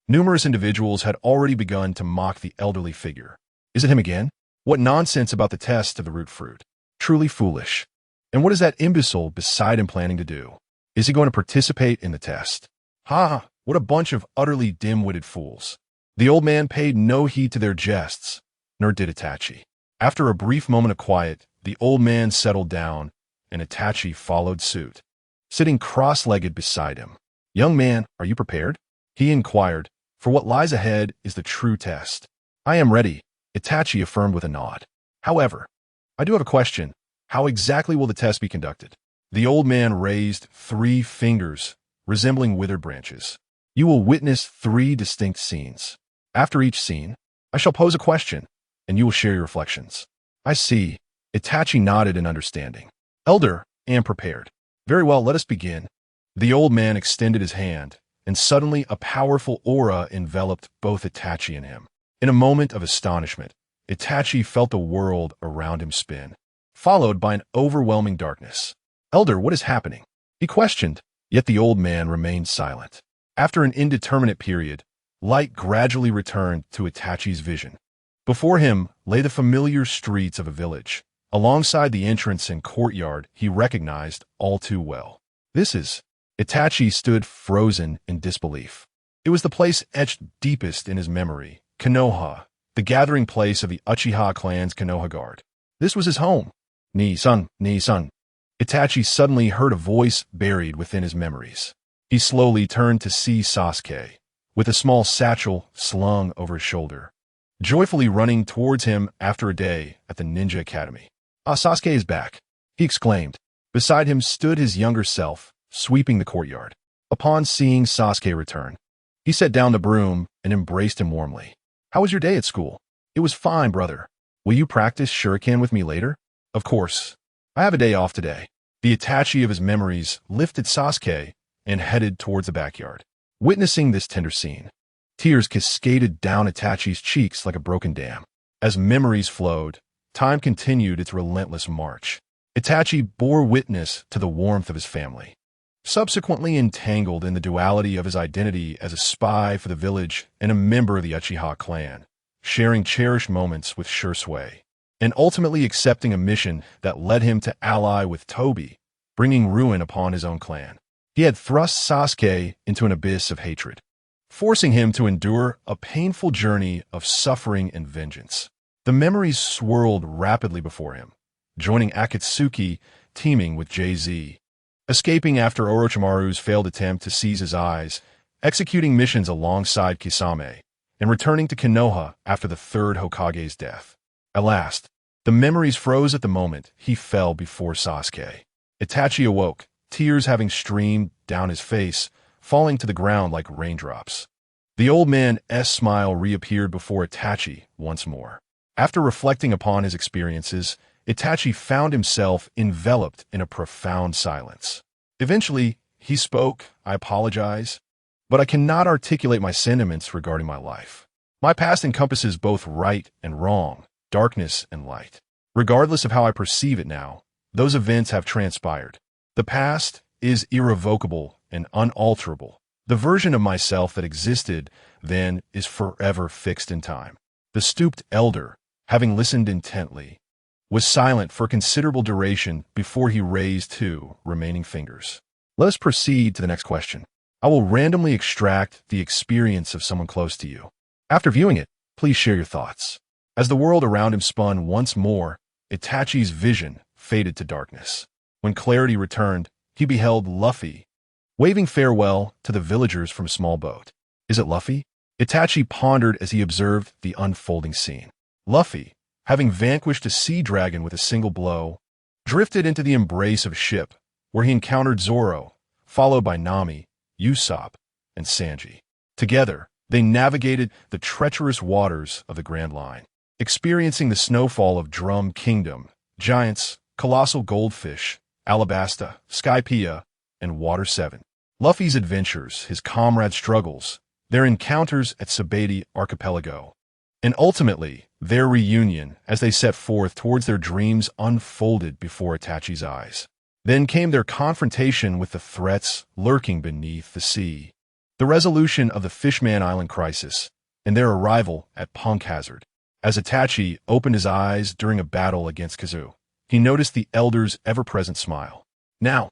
numerous individuals had already begun to mock the elderly figure. Is it him again? What nonsense about the test of the root fruit? Truly foolish. And what is that imbecile beside him planning to do? Is he going to participate in the test? Ha! What a bunch of utterly dim-witted fools. The old man paid no heed to their jests, nor did Itachi. After a brief moment of quiet, the old man settled down, and Itachi followed suit, sitting cross-legged beside him. "Young man, are you prepared?" he inquired, "for what lies ahead is the true test." "I am ready," Itachi affirmed with a nod. "However, I do have a question. How exactly will the test be conducted?" The old man raised 3 fingers, resembling withered branches. "You will witness 3 distinct scenes. After each scene, I shall pose a question, and you will share your reflections." "I see." Itachi nodded in understanding. "Elder, am prepared." "Very well, let us begin." The old man extended his hand, and suddenly a powerful aura enveloped both Itachi and him. In a moment of astonishment, Itachi felt the world around him spin, followed by an overwhelming darkness. "Elder, what is happening?" he questioned, yet the old man remained silent. After an indeterminate period, light gradually returned to Itachi's vision. Before him lay the familiar streets of a village. Alongside the entrance and courtyard he recognized all too well. Itachi stood frozen in disbelief. It was the place etched deepest in his memory, Konoha, the gathering place of the Uchiha clan's Konoha Guard. This was his home. Ni-san, Ni-san. Itachi suddenly heard a voice buried within his memories. He slowly turned to see Sasuke, with a small satchel slung over his shoulder, joyfully running towards him after a day at the Ninja Academy. "Ah, Sasuke is back," he exclaimed. Beside him stood his younger self, sweeping the courtyard. Upon seeing Sasuke return, he set down the broom and embraced him warmly. "How was your day at school?" "It was fine, brother. Will you practice Shuriken with me later?" "Of course. I have a day off today." The Itachi of his memories lifted Sasuke and headed towards the backyard. Witnessing this tender scene, tears cascaded down Itachi's cheeks like a broken dam. As memories flowed, time continued its relentless march. Itachi bore witness to the warmth of his family, subsequently entangled in the duality of his identity as a spy for the village and a member of the Uchiha clan, sharing cherished moments with Shursui, and ultimately accepting a mission that led him to ally with Tobi, bringing ruin upon his own clan. He had thrust Sasuke into an abyss of hatred, forcing him to endure a painful journey of suffering and vengeance. The memories swirled rapidly before him, joining Akatsuki teaming with Jay-Z, escaping after Orochimaru's failed attempt to seize his eyes, executing missions alongside Kisame, and returning to Konoha after the 3rd Hokage's death. At last, the memories froze at the moment he fell before Sasuke. Itachi awoke, tears having streamed down his face, falling to the ground like raindrops. The old man's smile reappeared before Itachi once more. After reflecting upon his experiences, Itachi found himself enveloped in a profound silence. Eventually, he spoke. "I apologize, but I cannot articulate my sentiments regarding my life. My past encompasses both right and wrong, darkness and light. Regardless of how I perceive it now, those events have transpired. The past is irrevocable and unalterable. The version of myself that existed then is forever fixed in time." The stooped elder, having listened intently, was silent for considerable duration before he raised 2 remaining fingers. "Let us proceed to the next question. I will randomly extract the experience of someone close to you. After viewing it, please share your thoughts." As the world around him spun once more, Itachi's vision faded to darkness. When clarity returned, he beheld Luffy, waving farewell to the villagers from a small boat. "Is it Luffy?" Itachi pondered as he observed the unfolding scene. Luffy, having vanquished a sea dragon with a single blow, drifted into the embrace of a ship, where he encountered Zoro, followed by Nami, Usopp, and Sanji. Together, they navigated the treacherous waters of the Grand Line. experiencing the snowfall of Drum Kingdom, giants, colossal goldfish, Alabasta, Skypiea, and Water 7. Luffy's adventures, his comrades' struggles, their encounters at Sabaody Archipelago, and ultimately, their reunion as they set forth towards their dreams unfolded before Itachi's eyes. Then came their confrontation with the threats lurking beneath the sea, the resolution of the Fishman Island crisis, and their arrival at Punk Hazard. As Itachi opened his eyes during a battle against Kazu, he noticed the elder's ever-present smile. "Now,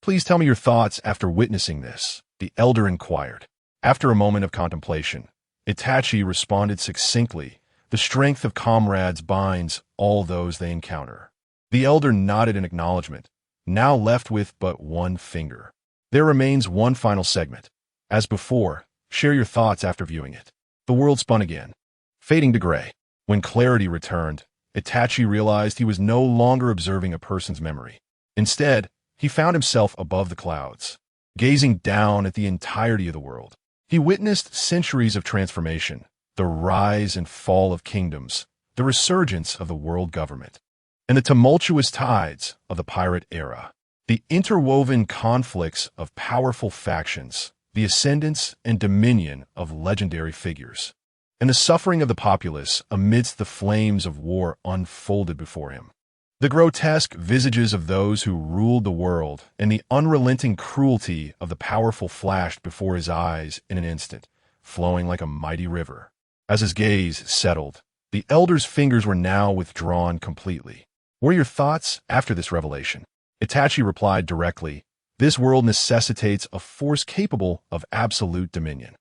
please tell me your thoughts after witnessing this," the elder inquired. After a moment of contemplation, Itachi responded succinctly, "The strength of comrades binds all those they encounter." The elder nodded in acknowledgement, now left with but one finger. There remains one final segment. As before, share your thoughts after viewing it. The world spun again, fading to gray. When clarity returned, Itachi realized he was no longer observing a person's memory. Instead, he found himself above the clouds, gazing down at the entirety of the world. He witnessed centuries of transformation, the rise and fall of kingdoms, the resurgence of the world government, and the tumultuous tides of the pirate era. The interwoven conflicts of powerful factions, the ascendance and dominion of legendary figures, and the suffering of the populace amidst the flames of war unfolded before him. The grotesque visages of those who ruled the world and the unrelenting cruelty of the powerful flashed before his eyes in an instant, flowing like a mighty river. As his gaze settled, the elder's fingers were now withdrawn completely. "What are your thoughts after this revelation?" Itachi replied directly, "This world necessitates a force capable of absolute dominion."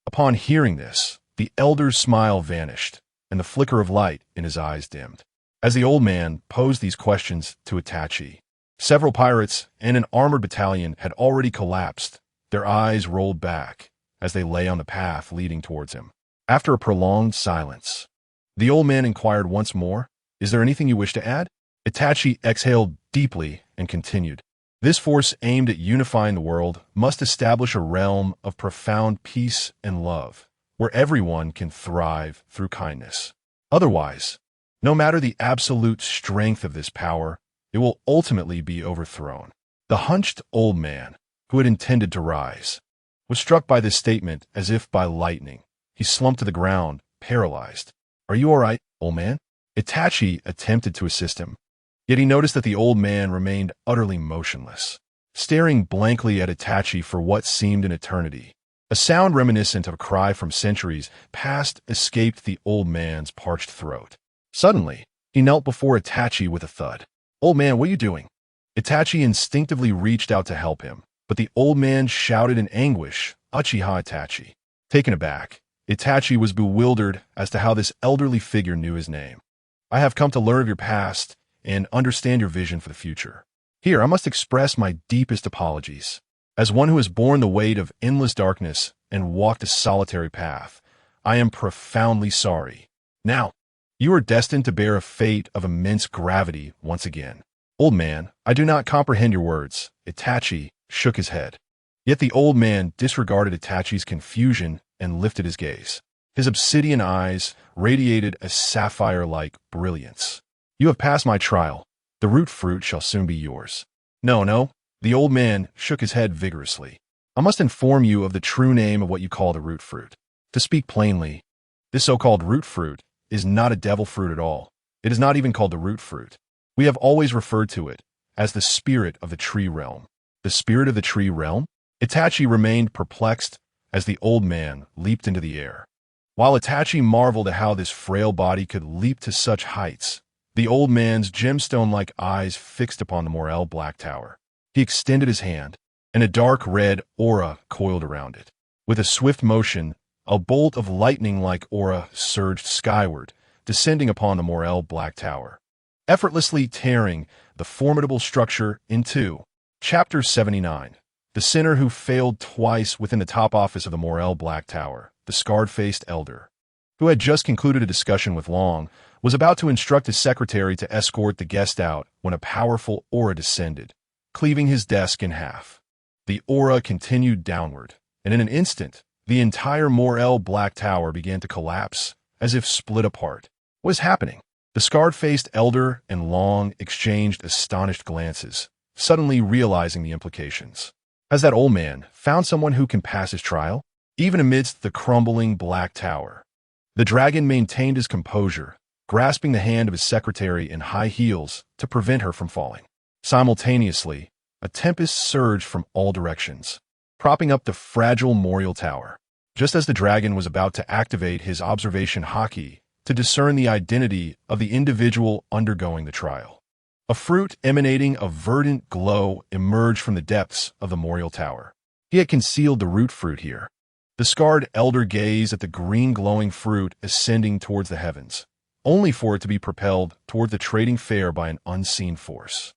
Upon hearing this, the elder's smile vanished, and the flicker of light in his eyes dimmed. As the old man posed these questions to Itachi, several pirates and an armored battalion had already collapsed, their eyes rolled back as they lay on the path leading towards him. After a prolonged silence, the old man inquired once more, "Is there anything you wish to add?" Itachi exhaled deeply and continued, "This force aimed at unifying the world must establish a realm of profound peace and love, where everyone can thrive through kindness. Otherwise, no matter the absolute strength of this power, it will ultimately be overthrown." The hunched old man, who had intended to rise, was struck by this statement as if by lightning. He slumped to the ground, paralyzed. "Are you all right, old man?" Itachi attempted to assist him, yet he noticed that the old man remained utterly motionless, staring blankly at Itachi for what seemed an eternity. A sound reminiscent of a cry from centuries past escaped the old man's parched throat. Suddenly, he knelt before Itachi with a thud. "Old man, what are you doing?" Itachi instinctively reached out to help him, but the old man shouted in anguish, "Uchiha Itachi." Taken aback, Itachi was bewildered as to how this elderly figure knew his name. "I have come to learn of your past and understand your vision for the future. Here, I must express my deepest apologies. As one who has borne the weight of endless darkness and walked a solitary path, I am profoundly sorry. Now, you are destined to bear a fate of immense gravity once again." "Old man, I do not comprehend your words." Itachi shook his head. Yet the old man disregarded Itachi's confusion and lifted his gaze. His obsidian eyes radiated a sapphire-like brilliance. "You have passed my trial. The root fruit shall soon be yours." No. The old man shook his head vigorously. "I must inform you of the true name of what you call the root fruit. To speak plainly, this so-called root fruit is not a devil fruit at all. It is not even called the root fruit. We have always referred to it as the spirit of the tree realm." "The spirit of the tree realm?" Itachi remained perplexed as the old man leaped into the air. While Itachi marveled at how this frail body could leap to such heights, the old man's gemstone-like eyes fixed upon the Morel Black Tower. He extended his hand, and a dark red aura coiled around it. With a swift motion, a bolt of lightning-like aura surged skyward, descending upon the Morel Black Tower, effortlessly tearing the formidable structure in two. Chapter 79. The sinner who failed twice within the top office of the Morel Black Tower, the scarred-faced elder, who had just concluded a discussion with Long, was about to instruct his secretary to escort the guest out when a powerful aura descended, cleaving his desk in half. The aura continued downward, and in an instant, the entire Morel Black Tower began to collapse, as if split apart. What is happening? The scarred-faced elder and Long exchanged astonished glances, suddenly realizing the implications. Has that old man found someone who can pass his trial? Even amidst the crumbling black tower, the dragon maintained his composure, grasping the hand of his secretary in high heels to prevent her from falling. Simultaneously, a tempest surged from all directions, propping up the fragile memorial tower. Just as the dragon was about to activate his observation haki to discern the identity of the individual undergoing the trial, a fruit emanating a verdant glow emerged from the depths of the memorial tower. He had concealed the root fruit here. The scarred elder gazed at the green glowing fruit ascending towards the heavens, only for it to be propelled toward the trading fair by an unseen force.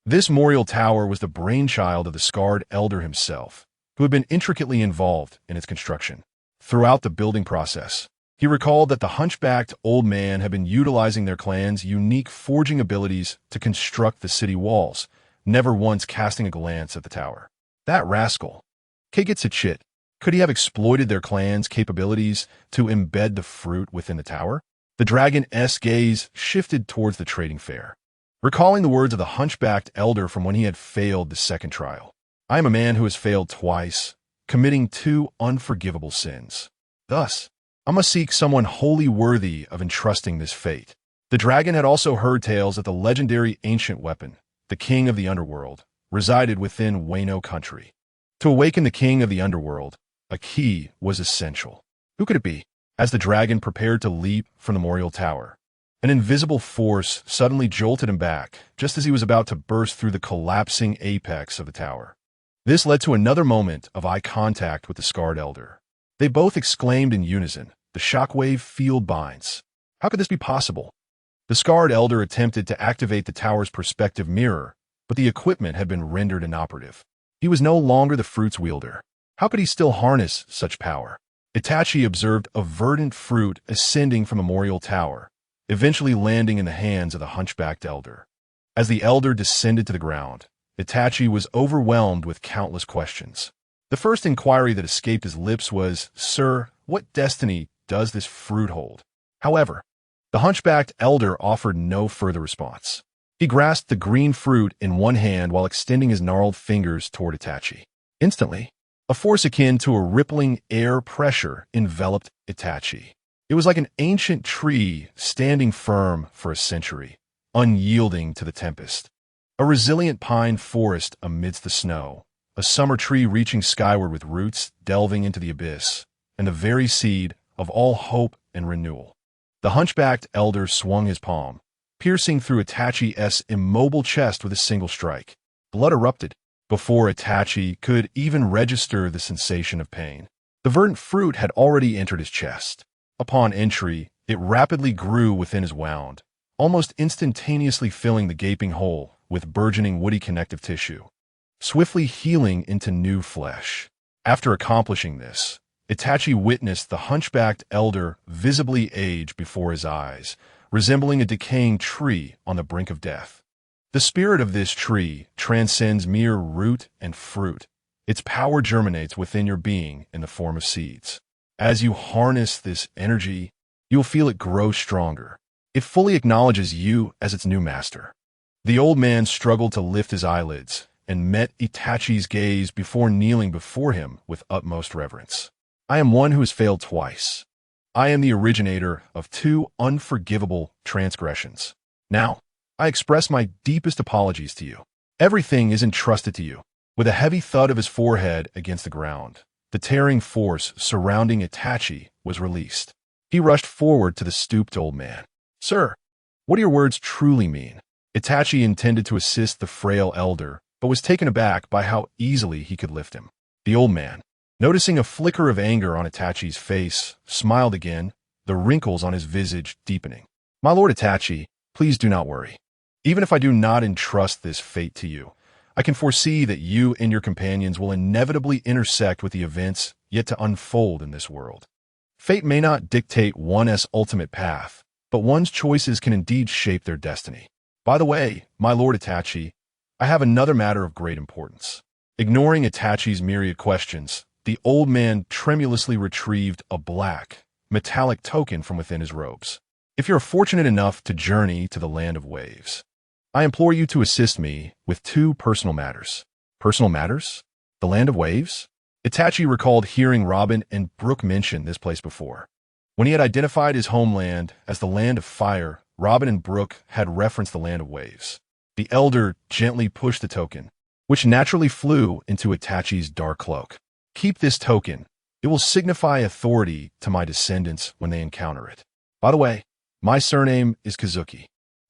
This memorial tower was the brainchild of the scarred elder himself, who had been intricately involved in its construction. Throughout the building process, he recalled that the hunchbacked old man had been utilizing their clan's unique forging abilities to construct the city walls, never once casting a glance at the tower. That rascal, Kagetsuchit, could he have exploited their clan's capabilities to embed the fruit within the tower? The dragon's gaze shifted towards the trading fair, recalling the words of the hunchbacked elder from when he had failed the second trial. I am a man who has failed twice, committing 2 unforgivable sins. Thus, I must seek someone wholly worthy of entrusting this fate. The dragon had also heard tales that the legendary ancient weapon, the king of the underworld, resided within Wano country. To awaken the king of the underworld, a key was essential. Who could it be? As the dragon prepared to leap from the memorial tower, an invisible force suddenly jolted him back, just as he was about to burst through the collapsing apex of the tower. This led to another moment of eye contact with the scarred elder. They both exclaimed in unison, "The shockwave field binds." How could this be possible? The scarred elder attempted to activate the tower's perspective mirror, but the equipment had been rendered inoperative. He was no longer the fruit's wielder. How could he still harness such power? Itachi observed a verdant fruit ascending from the memorial tower, eventually landing in the hands of the hunchbacked elder. As the elder descended to the ground, Itachi was overwhelmed with countless questions. The first inquiry that escaped his lips was, "Sir, what destiny does this fruit hold?" However, the hunchbacked elder offered no further response. He grasped the green fruit in one hand while extending his gnarled fingers toward Itachi. Instantly, a force akin to a rippling air pressure enveloped Itachi. It was like an ancient tree standing firm for a century, unyielding to the tempest. A resilient pine forest amidst the snow, a summer tree reaching skyward with roots delving into the abyss, and the very seed of all hope and renewal. The hunchbacked elder swung his palm, piercing through Itachi's immobile chest with a single strike. Blood erupted before Itachi could even register the sensation of pain. The verdant fruit had already entered his chest. Upon entry, it rapidly grew within his wound, almost instantaneously filling the gaping hole with burgeoning woody connective tissue, swiftly healing into new flesh. After accomplishing this, Itachi witnessed the hunchbacked elder visibly age before his eyes, resembling a decaying tree on the brink of death. The spirit of this tree transcends mere root and fruit. Its power germinates within your being in the form of seeds. As you harness this energy, you'll feel it grow stronger. It fully acknowledges you as its new master. The old man struggled to lift his eyelids and met Itachi's gaze before kneeling before him with utmost reverence. I am one who has failed twice. I am the originator of 2 unforgivable transgressions. Now, I express my deepest apologies to you. Everything is entrusted to you. With a heavy thud of his forehead against the ground, the tearing force surrounding Itachi was released. He rushed forward to the stooped old man. "Sir, what do your words truly mean?" Itachi intended to assist the frail elder, but was taken aback by how easily he could lift him. The old man, noticing a flicker of anger on Itachi's face, smiled again, the wrinkles on his visage deepening. "My lord Itachi, please do not worry. Even if I do not entrust this fate to you, I can foresee that you and your companions will inevitably intersect with the events yet to unfold in this world. Fate may not dictate one's ultimate path, but one's choices can indeed shape their destiny. By the way, my lord Itachi, I have another matter of great importance." Ignoring Itachi's myriad questions, the old man tremulously retrieved a black, metallic token from within his robes. if you're fortunate enough to journey to the land of waves. I implore you to assist me with 2 personal matters. Personal matters? The land of waves? Itachi recalled hearing Robin and Brook mention this place before. When he had identified his homeland as the land of fire, Robin and Brook had referenced the land of waves. The elder gently pushed the token, which naturally flew into Itachi's dark cloak. Keep this token. It will signify authority to my descendants when they encounter it. By the way, my surname is Kazuki.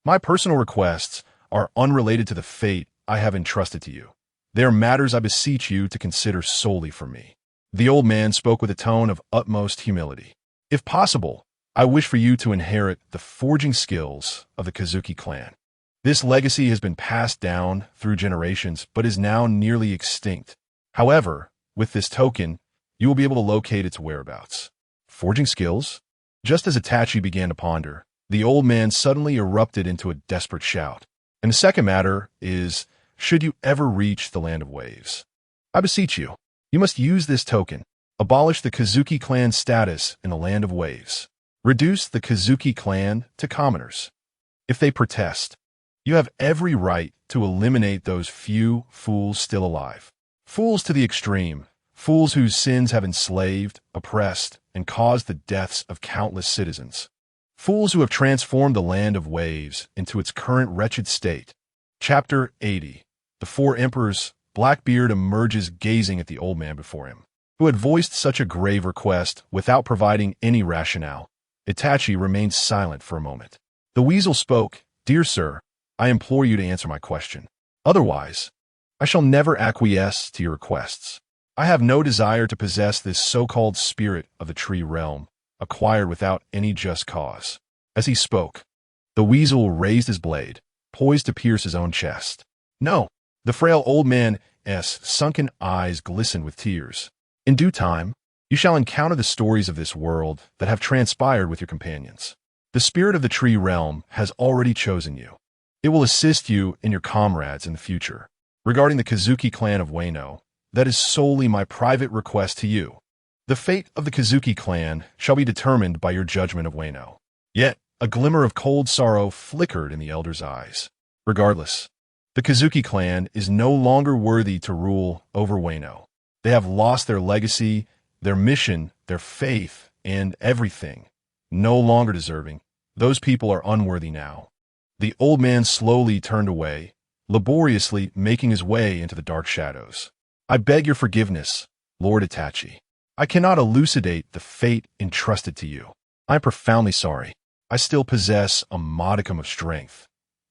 My personal requests are unrelated to the fate I have entrusted to you. They are matters I beseech you to consider solely for me. The old man spoke with a tone of utmost humility. If possible, I wish for you to inherit the forging skills of the Kazuki clan. This legacy has been passed down through generations, but is now nearly extinct. However, with this token, you will be able to locate its whereabouts. Forging skills? Just as Itachi began to ponder, the old man suddenly erupted into a desperate shout. And the second matter is, should you ever reach the land of waves, I beseech you, you must use this token. Abolish the Kazuki clan status in the land of waves. Reduce the Kazuki clan to commoners. If they protest, you have every right to eliminate those few fools still alive. Fools to the extreme, fools whose sins have enslaved, oppressed, and caused the deaths of countless citizens. Fools who have transformed the land of waves into its current wretched state. Chapter 80. The 4 Emperors. Blackbeard emerges gazing at the old man before him, who had voiced such a grave request without providing any rationale. Itachi remained silent for a moment. The weasel spoke. Dear sir, I implore you to answer my question. Otherwise, I shall never acquiesce to your requests. I have no desire to possess this so-called spirit of the tree realm, acquired without any just cause. As he spoke, the weasel raised his blade, poised to pierce his own chest. No, the frail old man's sunken eyes glistened with tears. In due time, you shall encounter the stories of this world that have transpired with your companions. The spirit of the tree realm has already chosen you. It will assist you and your comrades in the future. Regarding the Kazuki clan of Wano, that is solely my private request to you. The fate of the Kazuki clan shall be determined by your judgment of Wano. Yet, a glimmer of cold sorrow flickered in the elder's eyes. Regardless, the Kazuki clan is no longer worthy to rule over Wano. They have lost their legacy, their mission, their faith, and everything. No longer deserving. Those people are unworthy now. The old man slowly turned away, laboriously making his way into the dark shadows. I beg your forgiveness, Lord Itachi. I cannot elucidate the fate entrusted to you. I am profoundly sorry. I still possess a modicum of strength.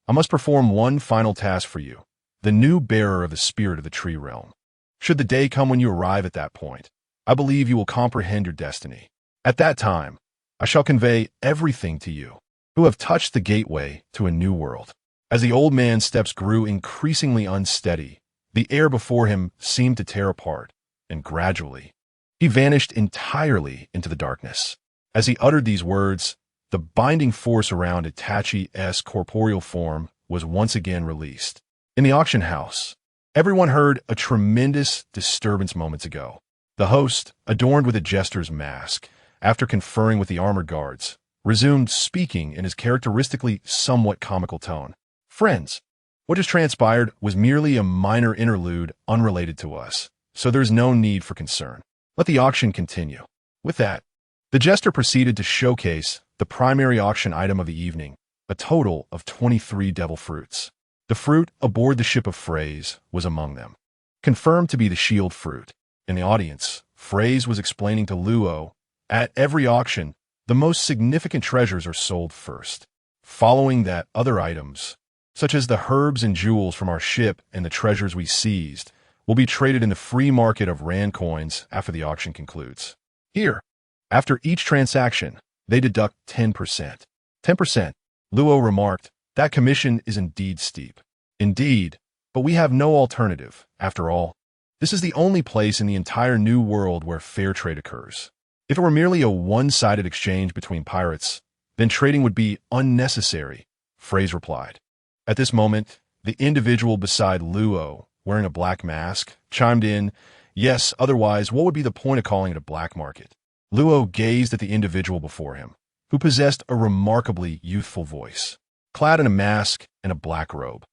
I must perform one final task for you, the new bearer of the spirit of the tree realm. Should the day come when you arrive at that point, I believe you will comprehend your destiny. At that time, I shall convey everything to you, who have touched the gateway to a new world. As the old man's steps grew increasingly unsteady, the air before him seemed to tear apart, and gradually, he vanished entirely into the darkness. As he uttered these words, the binding force around Itachi's corporeal form was once again released. In the auction house, everyone heard a tremendous disturbance moments ago. The host, adorned with a jester's mask, after conferring with the armored guards, resumed speaking in his characteristically somewhat comical tone. Friends, what has transpired was merely a minor interlude unrelated to us, so there's no need for concern. Let the auction continue. With that, the jester proceeded to showcase the primary auction item of the evening, a total of 23 devil fruits. The fruit aboard the ship of Phrase was among them, confirmed to be the shield fruit. In the audience, Phrase was explaining to Luo, at every auction, the most significant treasures are sold first. Following that, other items, such as the herbs and jewels from our ship and the treasures we seized, will be traded in the free market of Rand coins after the auction concludes. Here, after each transaction, they deduct 10%. 10%, Luo remarked, that commission is indeed steep. Indeed, but we have no alternative. After all, this is the only place in the entire new world where fair trade occurs. If it were merely a one-sided exchange between pirates, then trading would be unnecessary, Phrase replied. At this moment, the individual beside Luo, wearing a black mask, chimed in, yes, otherwise, what would be the point of calling it a black market? Luo gazed at the individual before him, who possessed a remarkably youthful voice, clad in a mask and a black robe.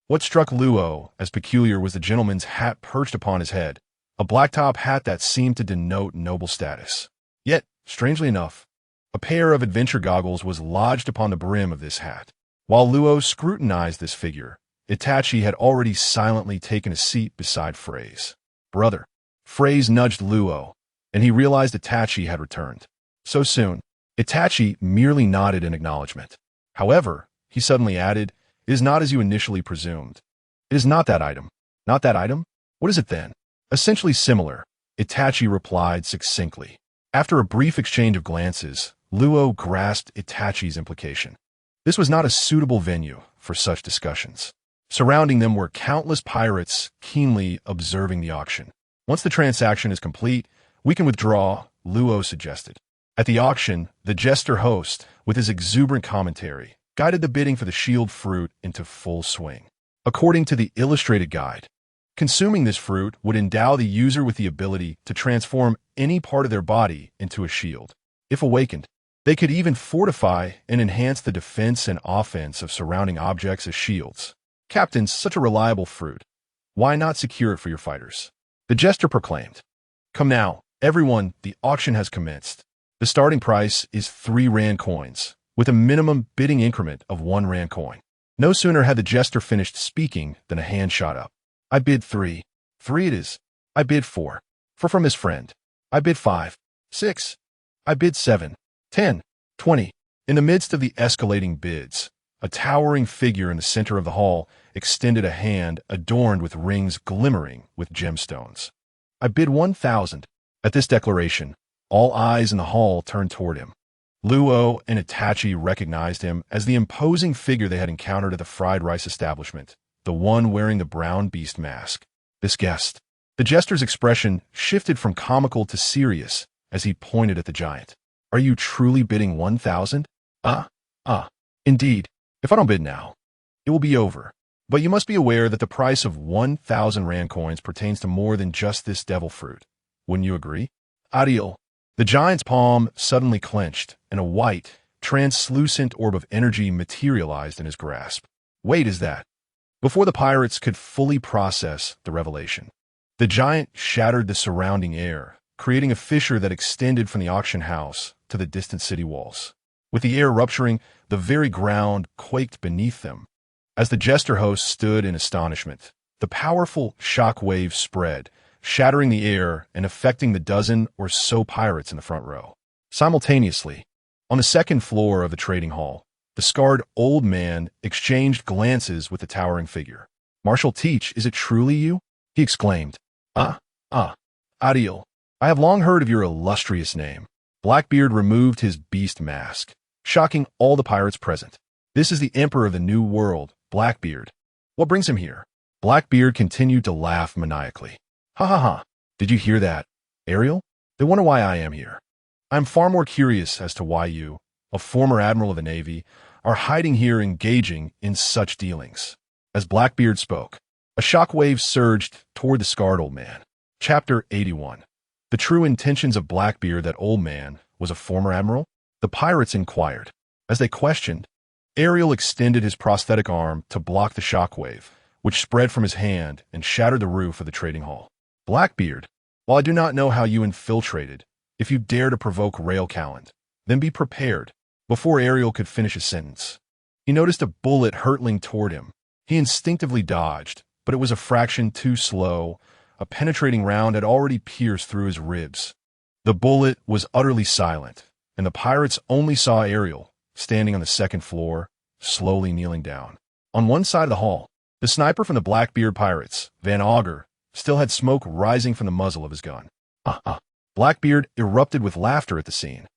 What struck Luo as peculiar was the gentleman's hat perched upon his head, a black-top hat that seemed to denote noble status. Yet, strangely enough, a pair of adventure goggles was lodged upon the brim of this hat. While Luo scrutinized this figure, Itachi had already silently taken a seat beside Phrase. Brother. Phrase nudged Luo, and he realized Itachi had returned. So soon, Itachi merely nodded in acknowledgement. However, he suddenly added, "It is not as you initially presumed. It is not that item." "Not that item? What is it then?" "Essentially similar," Itachi replied succinctly. After a brief exchange of glances, Luo grasped Itachi's implication. This was not a suitable venue for such discussions. Surrounding them were countless pirates keenly observing the auction. "Once the transaction is complete, we can withdraw," Luo suggested. At the auction, the jester host, with his exuberant commentary, guided the bidding for the shield fruit into full swing. According to the illustrated guide, consuming this fruit would endow the user with the ability to transform any part of their body into a shield. If awakened, they could even fortify and enhance the defense and offense of surrounding objects as shields. "Captain, such a reliable fruit. Why not secure it for your fighters?" The jester proclaimed. "Come now, everyone, the auction has commenced. The starting price is 3 Rand coins, with a minimum bidding increment of 1 Rand coin." No sooner had the jester finished speaking than a hand shot up. "I bid 3. 3 it is. I bid 4. 4 from his friend. I bid 5. 6. I bid 7. 10. 20. In the midst of the escalating bids, a towering figure in the center of the hall extended a hand adorned with rings glimmering with gemstones. "I bid 1,000. At this declaration, all eyes in the hall turned toward him. Luo and Itachi recognized him as the imposing figure they had encountered at the fried rice establishment, the one wearing the brown beast mask. This guest. The jester's expression shifted from comical to serious as he pointed at the giant. "Are you truly bidding 1,000? Indeed. If I don't bid now, it will be over. But you must be aware that the price of 1,000 Rand coins pertains to more than just this devil fruit. Wouldn't you agree?" "Ideal." The giant's palm suddenly clenched, and a white, translucent orb of energy materialized in his grasp. "Wait, is that?" Before the pirates could fully process the revelation, the giant shattered the surrounding air, creating a fissure that extended from the auction house to the distant city walls. With the air rupturing, the very ground quaked beneath them. As the jester host stood in astonishment, the powerful shock wave spread, shattering the air and affecting the dozen or so pirates in the front row. Simultaneously, on the second floor of the trading hall, the scarred old man exchanged glances with the towering figure. "Marshal Teach, is it truly you?" he exclaimed. Adiel, I have long heard of your illustrious name." Blackbeard removed his beast mask, shocking all the pirates present. "This is the Emperor of the New World, Blackbeard. What brings him here?" Blackbeard continued to laugh maniacally. "Ha ha ha. Did you hear that, Ariel? They wonder why I am here. I'm far more curious as to why you, a former admiral of the Navy, are hiding here engaging in such dealings." As Blackbeard spoke, a shockwave surged toward the scarred old man. Chapter 81. The true intentions of Blackbeard. That old man was a former admiral? The pirates inquired. As they questioned, Ariel extended his prosthetic arm to block the shockwave, which spread from his hand and shattered the roof of the trading hall. "Blackbeard, while I do not know how you infiltrated, if you dare to provoke Rail Calland, then be prepared." Before Ariel could finish his sentence, he noticed a bullet hurtling toward him. He instinctively dodged, but it was a fraction too slow. A penetrating round had already pierced through his ribs. The bullet was utterly silent, and the pirates only saw Ariel, standing on the second floor, slowly kneeling down. On one side of the hall, the sniper from the Blackbeard pirates, Van Augur, still had smoke rising from the muzzle of his gun. Blackbeard erupted with laughter at the scene.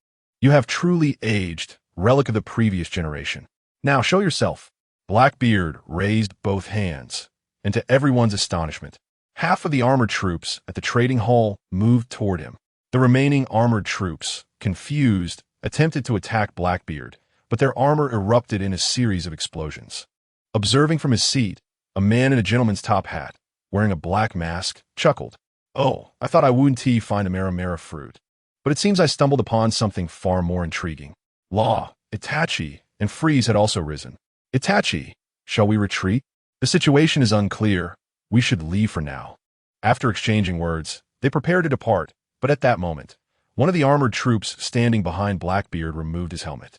"You have truly aged, relic of the previous generation. Now show yourself." Blackbeard raised both hands, and to everyone's astonishment, half of the armored troops at the trading hall moved toward him. The remaining armored troops, confused, attempted to attack Blackbeard, but their armor erupted in a series of explosions. Observing from his seat, a man in a gentleman's top hat, wearing a black mask, chuckled. "Oh, I thought I wouldn't find a Maramara fruit, but it seems I stumbled upon something far more intriguing." Law, Itachi, and Freeze had also risen. Itachi, shall we retreat? The situation is unclear. We should leave for now. After exchanging words, they prepared to depart, but at that moment, one of the armored troops standing behind Blackbeard removed his helmet.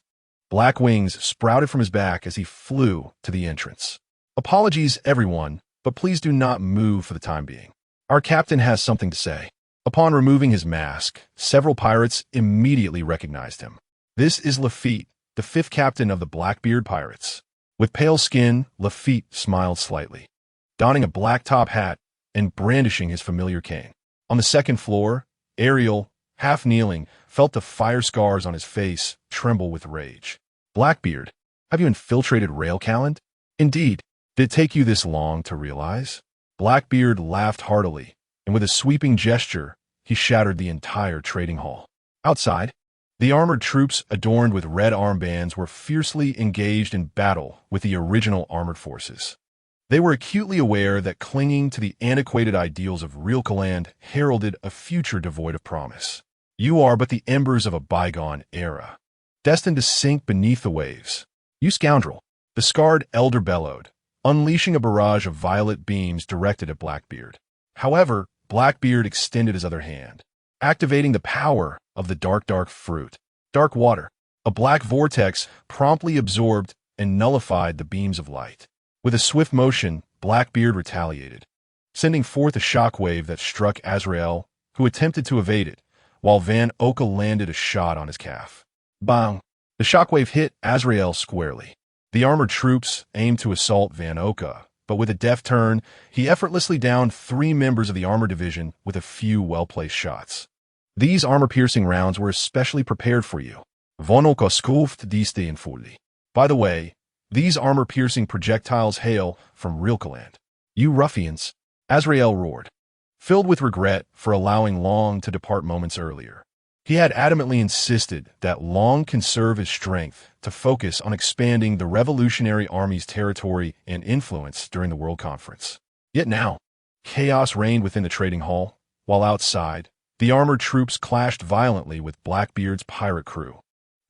Black wings sprouted from his back as he flew to the entrance. Apologies, everyone, but please do not move for the time being. Our captain has something to say. Upon removing his mask, several pirates immediately recognized him. This is Lafitte, the fifth captain of the Blackbeard Pirates. With pale skin, Lafitte smiled slightly, donning a black top hat and brandishing his familiar cane. On the second floor, Ariel, half kneeling, felt the fire scars on his face tremble with rage. Blackbeard, have you infiltrated Railcalent? Indeed. Did it take you this long to realize? Blackbeard laughed heartily, and with a sweeping gesture, he shattered the entire trading hall. Outside, the armored troops adorned with red armbands were fiercely engaged in battle with the original armored forces. They were acutely aware that clinging to the antiquated ideals of Realcaland heralded a future devoid of promise. You are but the embers of a bygone era, destined to sink beneath the waves. You scoundrel, the scarred elder bellowed, unleashing a barrage of violet beams directed at Blackbeard. However, Blackbeard extended his other hand, activating the power of the dark fruit. Dark water, a black vortex promptly absorbed and nullified the beams of light. With a swift motion, Blackbeard retaliated, sending forth a shockwave that struck Azrael, who attempted to evade it, while Van Oka landed a shot on his calf. Bang! The shockwave hit Azrael squarely. The armored troops aimed to assault Van Oka, but with a deft turn, he effortlessly downed 3 members of the armor division with a few well-placed shots. These armor-piercing rounds were especially prepared for you. Van Oka skoofd diste in fully. By the way, these armor-piercing projectiles hail from Realcaland. You ruffians, Azrael roared, filled with regret for allowing Long to depart moments earlier. He had adamantly insisted that Long conserve his strength to focus on expanding the Revolutionary Army's territory and influence during the World Conference. Yet now, chaos reigned within the trading hall, while outside, the armored troops clashed violently with Blackbeard's pirate crew.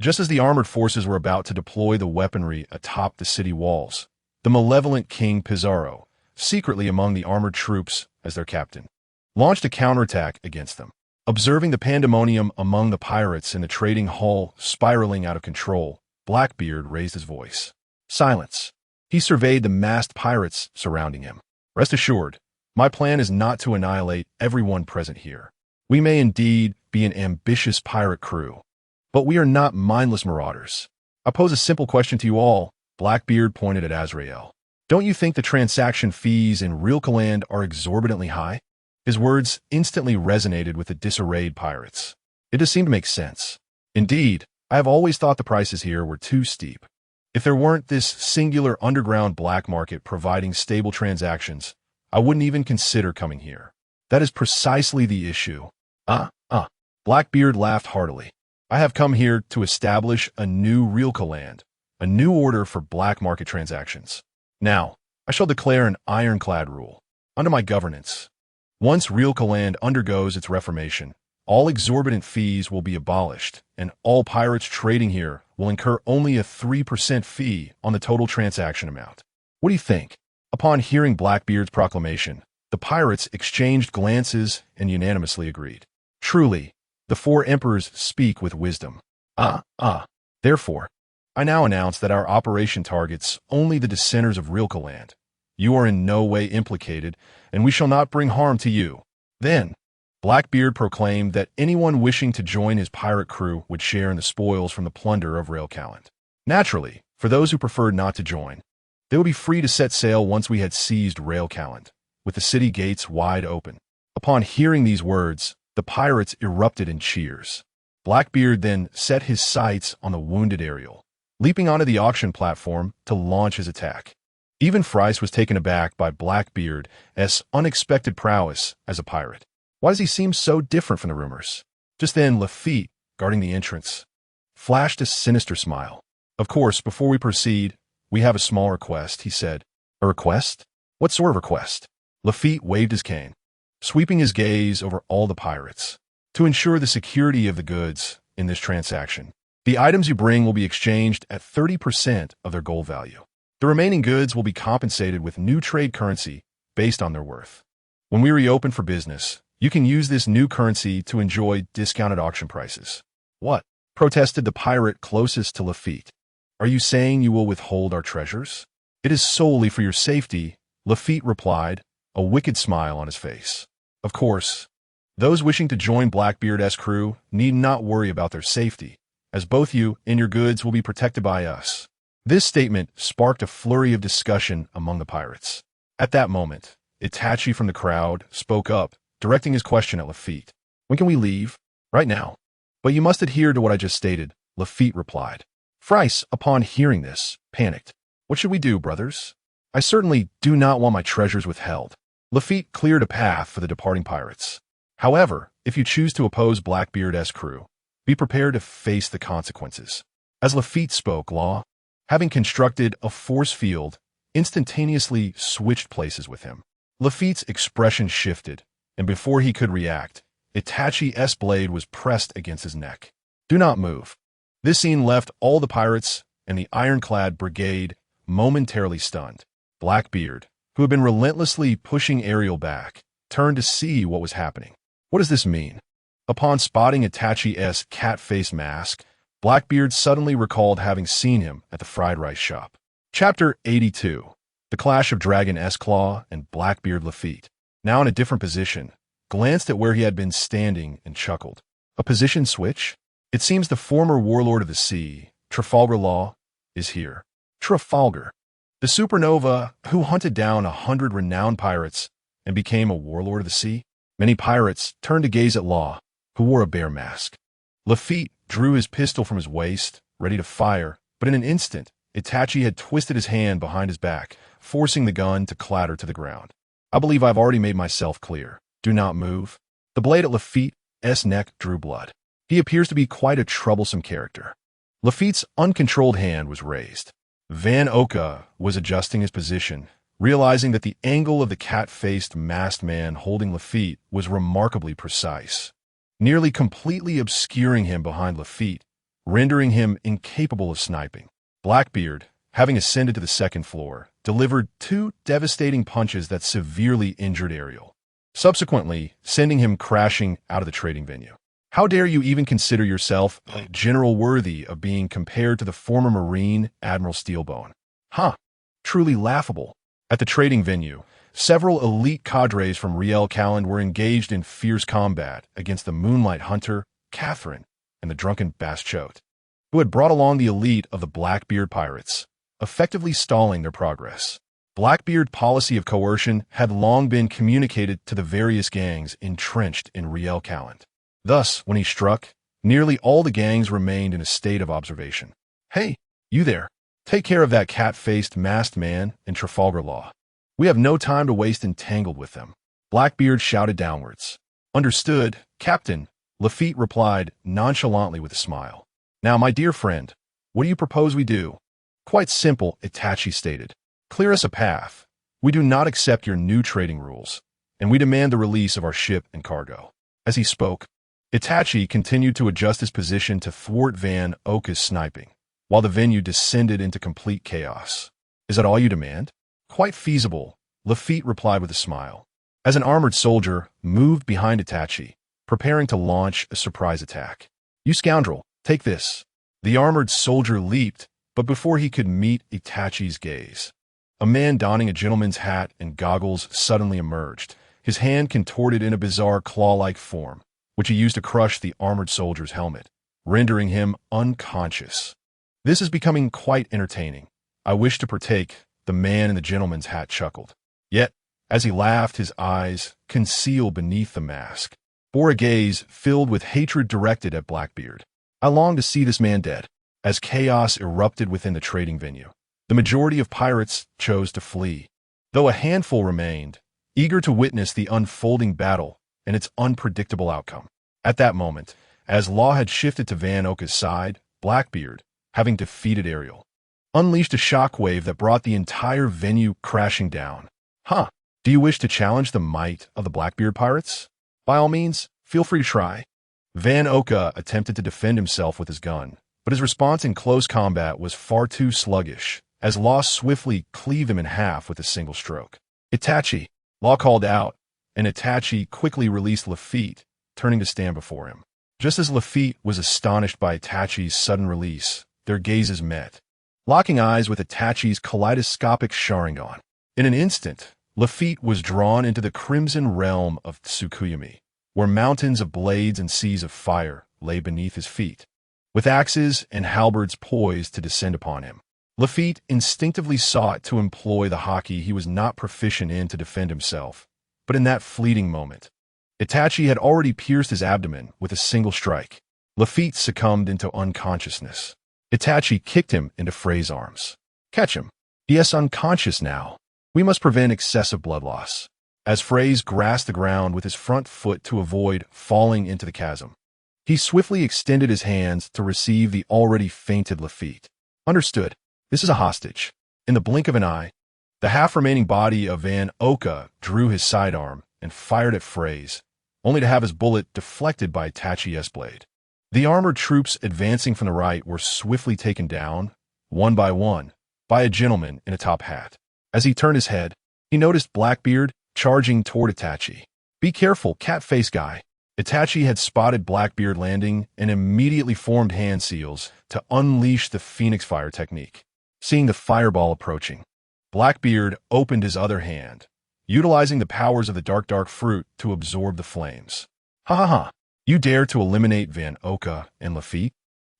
Just as the armored forces were about to deploy the weaponry atop the city walls, the malevolent King Pizarro, secretly among the armored troops as their captain, launched a counterattack against them. Observing the pandemonium among the pirates in the trading hall spiraling out of control, Blackbeard raised his voice. Silence. He surveyed the massed pirates surrounding him. Rest assured, my plan is not to annihilate everyone present here. We may indeed be an ambitious pirate crew, but we are not mindless marauders. I pose a simple question to you all. Blackbeard pointed at Azrael. Don't you think the transaction fees in Realcaland are exorbitantly high? His words instantly resonated with the disarrayed pirates. It does seem to make sense. Indeed, I have always thought the prices here were too steep. If there weren't this singular underground black market providing stable transactions, I wouldn't even consider coming here. That is precisely the issue. Blackbeard laughed heartily. I have come here to establish a new Realcaland, a new order for black market transactions. Now, I shall declare an ironclad rule. Under my governance, once Realcaland undergoes its reformation, all exorbitant fees will be abolished, and all pirates trading here will incur only a 3% fee on the total transaction amount. What do you think? Upon hearing Blackbeard's proclamation, the pirates exchanged glances and unanimously agreed. Truly, the 4 emperors speak with wisdom. Therefore, I now announce that our operation targets only the dissenters of Realcaland. You are in no way implicated, and we shall not bring harm to you. Then, Blackbeard proclaimed that anyone wishing to join his pirate crew would share in the spoils from the plunder of Railcaland. Naturally, for those who preferred not to join, they would be free to set sail once we had seized Railcaland, with the city gates wide open. Upon hearing these words, the pirates erupted in cheers. Blackbeard then set his sights on the wounded Ariel, leaping onto the auction platform to launch his attack. Even Fries was taken aback by Blackbeard's unexpected prowess as a pirate. Why does he seem so different from the rumors? Just then, Lafitte, guarding the entrance, flashed a sinister smile. Of course, before we proceed, we have a small request, he said. A request? What sort of request? Lafitte waved his cane, sweeping his gaze over all the pirates. To ensure the security of the goods in this transaction, The items you bring will be exchanged at 30% of their gold value. The remaining goods will be compensated with new trade currency based on their worth. When we reopen for business, you can use this new currency to enjoy discounted auction prices. What? Protested the pirate closest to Lafitte. Are you saying you will withhold our treasures? It is solely for your safety, Lafitte replied, a wicked smile on his face. Of course, those wishing to join Blackbeard's crew need not worry about their safety, as both you and your goods will be protected by us. This statement sparked a flurry of discussion among the pirates. At that moment, Itachi from the crowd spoke up, directing his question at Lafitte. When can we leave? Right now. But you must adhere to what I just stated, Lafitte replied. Frice, upon hearing this, panicked. What should we do, brothers? I certainly do not want my treasures withheld. Lafitte cleared a path for the departing pirates. However, if you choose to oppose Blackbeard's crew, be prepared to face the consequences. As Lafitte spoke, Law, having constructed a force field, instantaneously switched places with him. Lafitte's expression shifted, and before he could react, Itachi's blade was pressed against his neck. Do not move. This scene left all the pirates and the ironclad brigade momentarily stunned. Blackbeard, who had been relentlessly pushing Ariel back, turned to see what was happening. What does this mean? Upon spotting Itachi's cat-face mask, Blackbeard suddenly recalled having seen him at the fried rice shop. Chapter 82. The Clash of Dragon S-Claw and Blackbeard Lafitte, now in a different position, glanced at where he had been standing and chuckled. A position switch? It seems the former warlord of the sea, Trafalgar Law, is here. Trafalgar, the supernova who hunted down 100 renowned pirates and became a warlord of the sea? Many pirates turned to gaze at Law, who wore a bear mask. Lafitte drew his pistol from his waist, ready to fire, but in an instant, Itachi had twisted his hand behind his back, forcing the gun to clatter to the ground. I believe I've already made myself clear. Do not move. The blade at Lafitte's neck drew blood. He appears to be quite a troublesome character. Lafitte's uncontrolled hand was raised. Van Oka was adjusting his position, realizing that the angle of the cat-faced masked man holding Lafitte was remarkably precise, nearly completely obscuring him behind Lafitte, rendering him incapable of sniping. Blackbeard, having ascended to the second floor, delivered 2 devastating punches that severely injured Ariel, subsequently sending him crashing out of the trading venue. How dare you even consider yourself a general worthy of being compared to the former Marine Admiral Steelbone? Huh, truly laughable. At the trading venue, several elite cadres from Riel Calland were engaged in fierce combat against the Moonlight Hunter, Catherine, and the drunken Baschote, who had brought along the elite of the Blackbeard pirates, effectively stalling their progress. Blackbeard's policy of coercion had long been communicated to the various gangs entrenched in Riel Calland. Thus, when he struck, nearly all the gangs remained in a state of observation. Hey, you there. Take care of that cat-faced masked man in Trafalgar Law. We have no time to waste entangled with them. Blackbeard shouted downwards. Understood, Captain, Lafitte replied nonchalantly with a smile. Now, my dear friend, what do you propose we do? Quite simple, Itachi stated. Clear us a path. We do not accept your new trading rules, and we demand the release of our ship and cargo. As he spoke, Itachi continued to adjust his position to thwart Van Oka's sniping, while the venue descended into complete chaos. Is that all you demand? Quite feasible, Lafitte replied with a smile, as an armored soldier moved behind Itachi, preparing to launch a surprise attack. You scoundrel, take this. The armored soldier leaped, but before he could meet Itachi's gaze, a man donning a gentleman's hat and goggles suddenly emerged, his hand contorted in a bizarre claw-like form, which he used to crush the armored soldier's helmet, rendering him unconscious. This is becoming quite entertaining. I wish to partake, the man in the gentleman's hat chuckled. Yet, as he laughed, his eyes, concealed beneath the mask, bore a gaze filled with hatred directed at Blackbeard. I long to see this man dead. As chaos erupted within the trading venue, the majority of pirates chose to flee, though a handful remained, eager to witness the unfolding battle and its unpredictable outcome. At that moment, as Law had shifted to Van Oka's side, Blackbeard, having defeated Ariel, unleashed a shockwave that brought the entire venue crashing down. Huh, do you wish to challenge the might of the Blackbeard pirates? By all means, feel free to try. Van Oka attempted to defend himself with his gun, but his response in close combat was far too sluggish, as Law swiftly cleaved him in half with a single stroke. Itachi, Law called out, and Itachi quickly released Lafitte, turning to stand before him. Just as Lafitte was astonished by Itachi's sudden release, their gazes met, locking eyes with Itachi's kaleidoscopic Sharingan. In an instant, Lafitte was drawn into the crimson realm of Tsukuyami, where mountains of blades and seas of fire lay beneath his feet, with axes and halberds poised to descend upon him. Lafitte instinctively sought to employ the haki he was not proficient in to defend himself, but in that fleeting moment, Itachi had already pierced his abdomen with a single strike. Lafitte succumbed into unconsciousness. Itachi kicked him into Frey's arms. Catch him. He is unconscious now. We must prevent excessive blood loss. As Frey's grasped the ground with his front foot to avoid falling into the chasm, he swiftly extended his hands to receive the already fainted Lafitte. Understood. This is a hostage. In the blink of an eye, the half-remaining body of Van Oka drew his sidearm and fired at Frey's, only to have his bullet deflected by Itachi's blade. The armored troops advancing from the right were swiftly taken down, one by one, by a gentleman in a top hat. As he turned his head, he noticed Blackbeard charging toward Itachi. Be careful, cat-face guy. Itachi had spotted Blackbeard landing and immediately formed hand seals to unleash the Phoenix Fire technique. Seeing the fireball approaching, Blackbeard opened his other hand, utilizing the powers of the dark fruit to absorb the flames. Ha ha ha! You dare to eliminate Van Oka and Lafitte?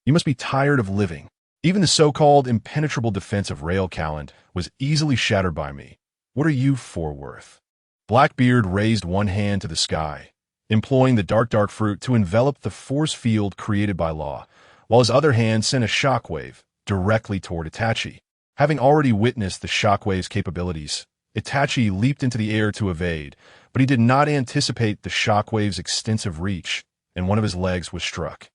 You must be tired of living. Even the so-called impenetrable defense of Rail Calland was easily shattered by me. What are you for worth? Blackbeard raised one hand to the sky, employing the dark fruit to envelop the force field created by Law, while his other hand sent a shockwave directly toward Itachi. Having already witnessed the shockwave's capabilities, Itachi leaped into the air to evade, but he did not anticipate the shockwave's extensive reach, and one of his legs was struck.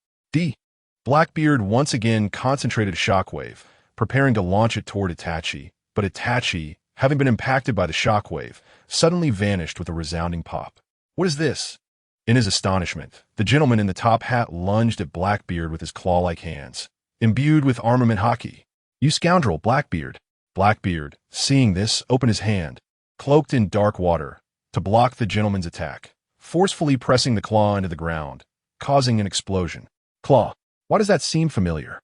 Blackbeard once again concentrated a shockwave, preparing to launch it toward Itachi, but Itachi, having been impacted by the shockwave, suddenly vanished with a resounding pop. What is this? In his astonishment, the gentleman in the top hat lunged at Blackbeard with his claw-like hands, imbued with armament haki. You scoundrel, Blackbeard! Blackbeard, seeing this, opened his hand, cloaked in dark water, to block the gentleman's attack, forcefully pressing the claw into the ground, causing an explosion. Claw. Why does that seem familiar?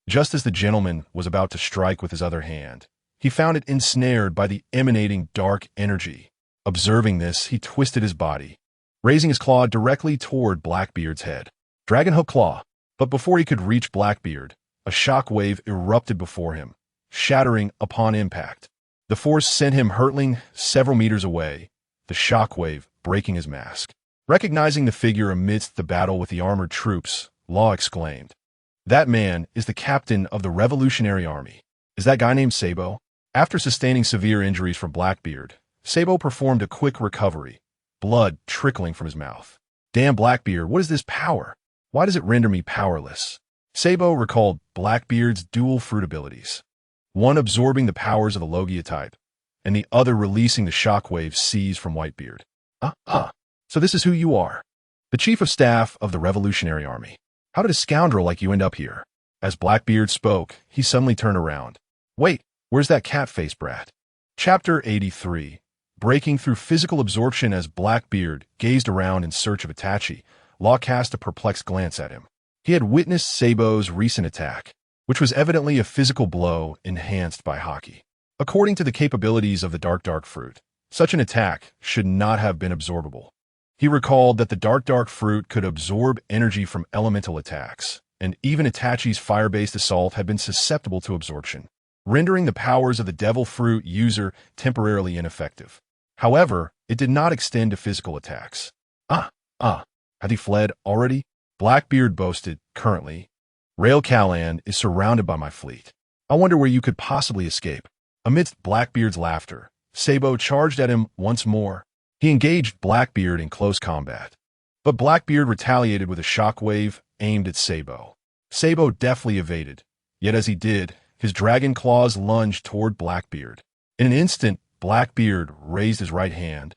Just as the gentleman was about to strike with his other hand, he found it ensnared by the emanating dark energy. Observing this, he twisted his body, raising his claw directly toward Blackbeard's head. Dragon Hook Claw. But before he could reach Blackbeard, a shock wave erupted before him, shattering upon impact. The force sent him hurtling several meters away, the shock wave breaking his mask. Recognizing the figure amidst the battle with the armored troops, Law exclaimed, "That man is the captain of the Revolutionary Army. Is that guy named Sabo?" After sustaining severe injuries from Blackbeard, Sabo performed a quick recovery, blood trickling from his mouth. Damn, Blackbeard, what is this power? Why does it render me powerless? Sabo recalled Blackbeard's dual fruit abilities, one absorbing the powers of the Logia type, and the other releasing the shockwaves seized from Whitebeard. So this is who you are. The Chief of Staff of the Revolutionary Army. How did a scoundrel like you end up here? As Blackbeard spoke, he suddenly turned around. Wait, where's that cat-faced brat? Chapter 83. Breaking through physical absorption. As Blackbeard gazed around in search of Itachi, Law cast a perplexed glance at him. He had witnessed Sabo's recent attack, which was evidently a physical blow enhanced by haki. According to the capabilities of the dark fruit, such an attack should not have been absorbable. He recalled that the dark fruit could absorb energy from elemental attacks, and even Itachi's fire-based assault had been susceptible to absorption, rendering the powers of the devil fruit user temporarily ineffective. However, it did not extend to physical attacks. Had he fled already? Blackbeard boasted, currently, Rail Calland is surrounded by my fleet. I wonder where you could possibly escape. Amidst Blackbeard's laughter, Sabo charged at him once more. He engaged Blackbeard in close combat, but Blackbeard retaliated with a shockwave aimed at Sabo. Sabo deftly evaded, yet as he did, his dragon claws lunged toward Blackbeard. In an instant, Blackbeard raised his right hand,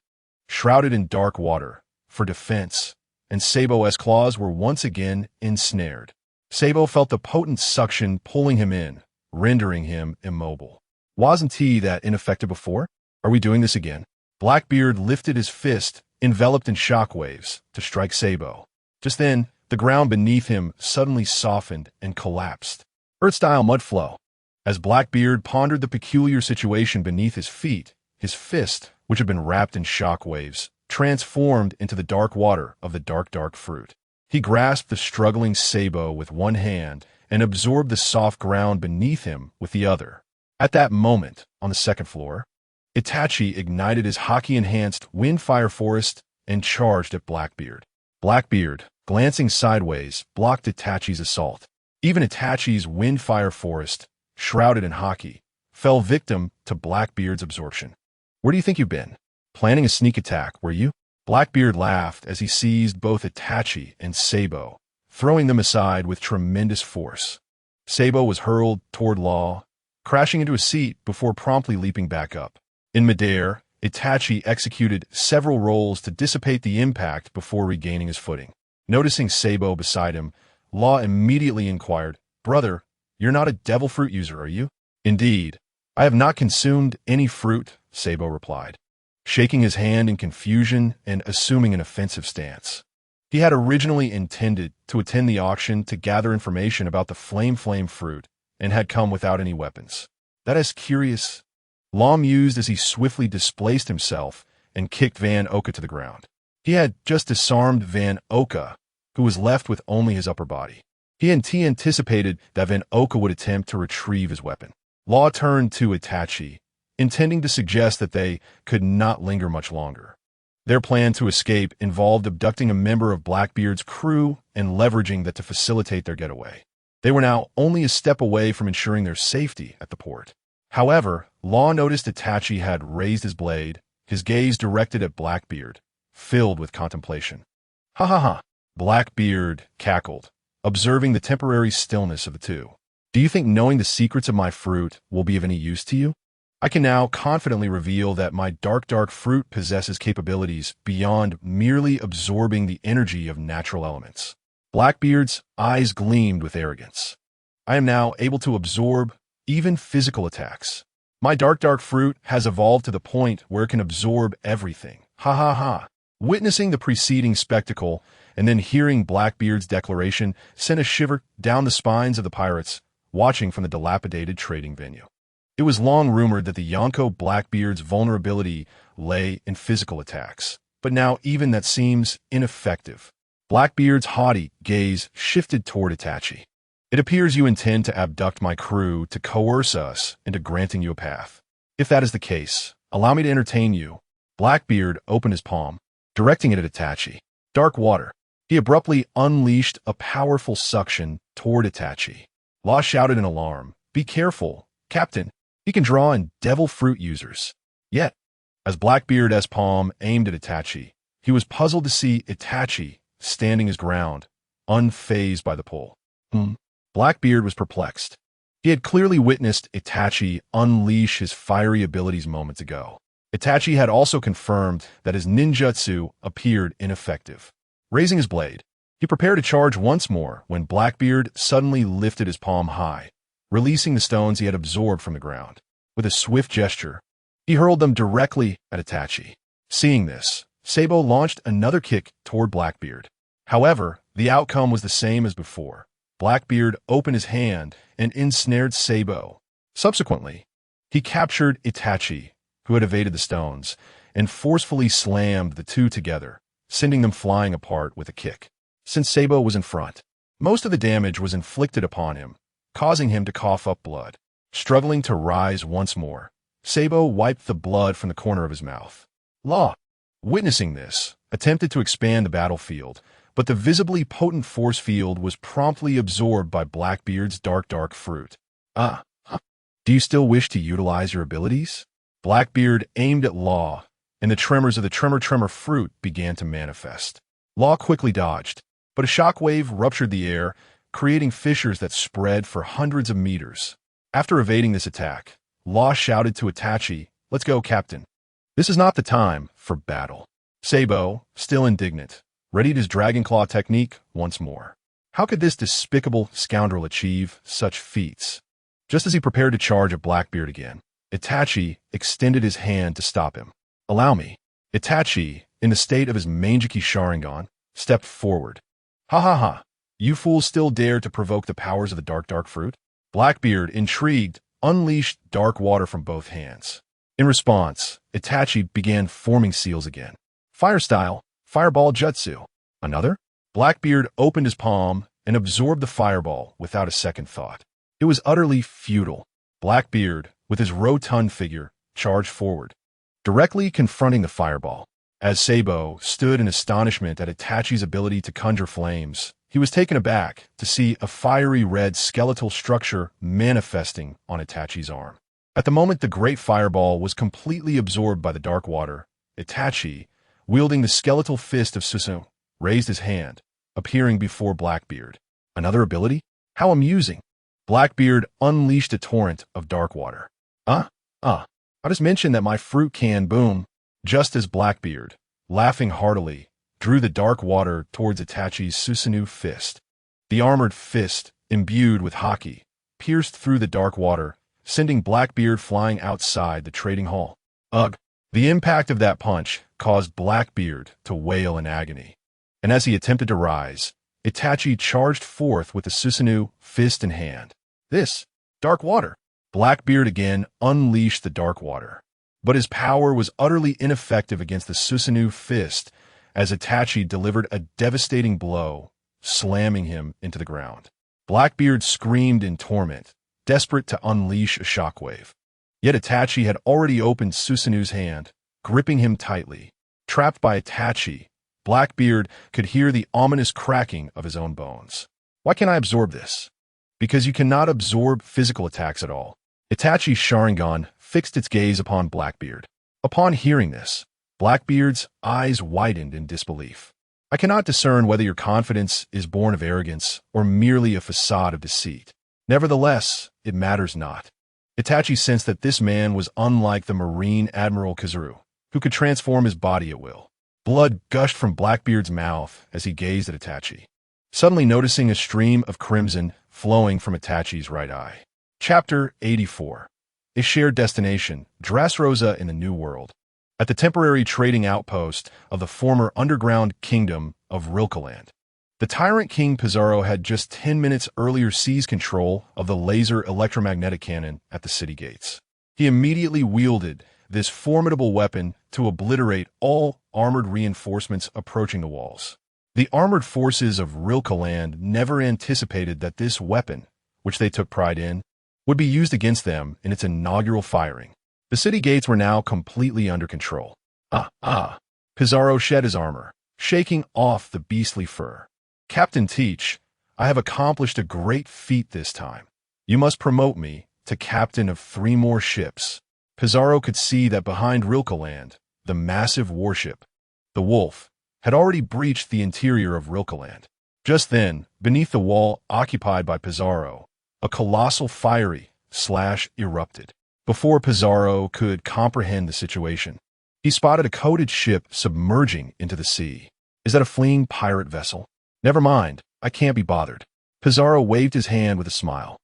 shrouded in dark water, for defense, and Sabo's claws were once again ensnared. Sabo felt the potent suction pulling him in, rendering him immobile. Wasn't he that ineffective before? Are we doing this again? Blackbeard lifted his fist, enveloped in shockwaves, to strike Sabo. Just then, the ground beneath him suddenly softened and collapsed. Earth-style mud flow. As Blackbeard pondered the peculiar situation beneath his feet, his fist, which had been wrapped in shockwaves, transformed into the dark water of the dark fruit. He grasped the struggling Sabo with one hand and absorbed the soft ground beneath him with the other. At that moment, on the second floor, Itachi ignited his hockey-enhanced wind-fire forest and charged at Blackbeard. Blackbeard, glancing sideways, blocked Itachi's assault. Even Itachi's wind-fire forest, shrouded in hockey, fell victim to Blackbeard's absorption. Where do you think you've been? Planning a sneak attack, were you? Blackbeard laughed as he seized both Itachi and Sabo, throwing them aside with tremendous force. Sabo was hurled toward Law, crashing into a seat before promptly leaping back up. In midair, Itachi executed several rolls to dissipate the impact before regaining his footing. Noticing Sabo beside him, Law immediately inquired, "Brother, you're not a devil fruit user, are you?" "Indeed, I have not consumed any fruit," Sabo replied, shaking his hand in confusion and assuming an offensive stance. He had originally intended to attend the auction to gather information about the flame fruit and had come without any weapons. "That is curious," Law mused as he swiftly displaced himself and kicked Van Oka to the ground. He had just disarmed Van Oka, who was left with only his upper body. He anticipated that Van Oka would attempt to retrieve his weapon. Law turned to Itachi, intending to suggest that they could not linger much longer. Their plan to escape involved abducting a member of Blackbeard's crew and leveraging that to facilitate their getaway. They were now only a step away from ensuring their safety at the port. However, Law noticed Itachi had raised his blade, his gaze directed at Blackbeard, filled with contemplation. "Ha ha ha," Blackbeard cackled, observing the temporary stillness of the two. "Do you think knowing the secrets of my fruit will be of any use to you? I can now confidently reveal that my dark fruit possesses capabilities beyond merely absorbing the energy of natural elements." Blackbeard's eyes gleamed with arrogance. "I am now able to absorb even physical attacks. My dark fruit has evolved to the point where it can absorb everything. Ha ha ha." Witnessing the preceding spectacle and then hearing Blackbeard's declaration sent a shiver down the spines of the pirates watching from the dilapidated trading venue. It was long rumored that the Yonko Blackbeard's vulnerability lay in physical attacks, but now even that seems ineffective. Blackbeard's haughty gaze shifted toward Itachi. "It appears you intend to abduct my crew to coerce us into granting you a path. If that is the case, allow me to entertain you." Blackbeard opened his palm, directing it at Itachi. Dark water. He abruptly unleashed a powerful suction toward Itachi. Law shouted in alarm, "Be careful, Captain. He can draw in devil fruit users." Yet, as Blackbeard's palm aimed at Itachi, he was puzzled to see Itachi standing his ground, unfazed by the pull. Blackbeard was perplexed. He had clearly witnessed Itachi unleash his fiery abilities moments ago. Itachi had also confirmed that his ninjutsu appeared ineffective. Raising his blade, he prepared to charge once more when Blackbeard suddenly lifted his palm high, releasing the stones he had absorbed from the ground. With a swift gesture, he hurled them directly at Itachi. Seeing this, Sabo launched another kick toward Blackbeard. However, the outcome was the same as before. Blackbeard opened his hand and ensnared Sabo. Subsequently, he captured Itachi, who had evaded the stones, and forcefully slammed the two together, sending them flying apart with a kick. Since Sabo was in front, most of the damage was inflicted upon him, causing him to cough up blood. Struggling to rise once more, Sabo wiped the blood from the corner of his mouth. Law, witnessing this, attempted to expand the battlefield, but the visibly potent force field was promptly absorbed by Blackbeard's dark fruit. Do you still wish to utilize your abilities?" Blackbeard aimed at Law, and the tremors of the tremor fruit began to manifest. Law quickly dodged, but a shockwave ruptured the air, creating fissures that spread for hundreds of meters. After evading this attack, Law shouted to Itachi, "Let's go, Captain. This is not the time for battle." Sabo, still indignant, readied his Dragon Claw technique once more. How could this despicable scoundrel achieve such feats? Just as he prepared to charge at Blackbeard again, Itachi extended his hand to stop him. "Allow me." Itachi, in the state of his Mangeki Sharingan, stepped forward. "Ha ha ha! You fools still dare to provoke the powers of the dark fruit?" Blackbeard, intrigued, unleashed dark water from both hands. In response, Itachi began forming seals again. Fire style, fireball jutsu. Another? Blackbeard opened his palm and absorbed the fireball without a second thought. It was utterly futile. Blackbeard, with his rotund figure, charged forward, directly confronting the fireball. As Sabo stood in astonishment at Itachi's ability to conjure flames, he was taken aback to see a fiery red skeletal structure manifesting on Itachi's arm. At the moment the great fireball was completely absorbed by the dark water, Itachi, wielding the skeletal fist of Susanoo, raised his hand, appearing before Blackbeard. Another ability? How amusing! Blackbeard unleashed a torrent of dark water. I just mentioned that my fruit can boom. Just as Blackbeard, laughing heartily, drew the dark water towards Itachi's Susanoo fist. The armored fist, imbued with haki, pierced through the dark water, sending Blackbeard flying outside the trading hall. Ugh! The impact of that punch caused Blackbeard to wail in agony. And as he attempted to rise, Itachi charged forth with the Susanoo fist in hand. This, dark water. Blackbeard again unleashed the dark water. But his power was utterly ineffective against the Susanoo fist as Itachi delivered a devastating blow, slamming him into the ground. Blackbeard screamed in torment, desperate to unleash a shockwave. Yet Itachi had already opened Susanoo's hand, gripping him tightly. Trapped by Itachi, Blackbeard could hear the ominous cracking of his own bones. Why can't I absorb this? Because you cannot absorb physical attacks at all. Itachi's Sharingan fixed its gaze upon Blackbeard. Upon hearing this, Blackbeard's eyes widened in disbelief. I cannot discern whether your confidence is born of arrogance or merely a facade of deceit. Nevertheless, it matters not. Itachi sensed that this man was unlike the Marine Admiral Kazuru, who could transform his body at will. Blood gushed from Blackbeard's mouth as he gazed at Itachi, suddenly noticing a stream of crimson flowing from Itachi's right eye. Chapter 84. A shared destination, Dressrosa in the New World. At the temporary trading outpost of the former underground kingdom of Rilkeland, the tyrant King Pizarro had just 10 minutes earlier seized control of the laser electromagnetic cannon at the city gates. He immediately wielded this formidable weapon to obliterate all armored reinforcements approaching the walls. The armored forces of Rilkeland never anticipated that this weapon, which they took pride in, would be used against them in its inaugural firing. The city gates were now completely under control. Pizarro shed his armor, shaking off the beastly fur. Captain Teach, I have accomplished a great feat this time. You must promote me to captain of 3 more ships. Pizarro could see that behind Rilkeland, the massive warship, the Wolf, had already breached the interior of Rilkeland. Just then, beneath the wall occupied by Pizarro, a colossal fiery slash erupted. Before Pizarro could comprehend the situation, he spotted a coated ship submerging into the sea. Is that a fleeing pirate vessel? Never mind, I can't be bothered. Pizarro waved his hand with a smile.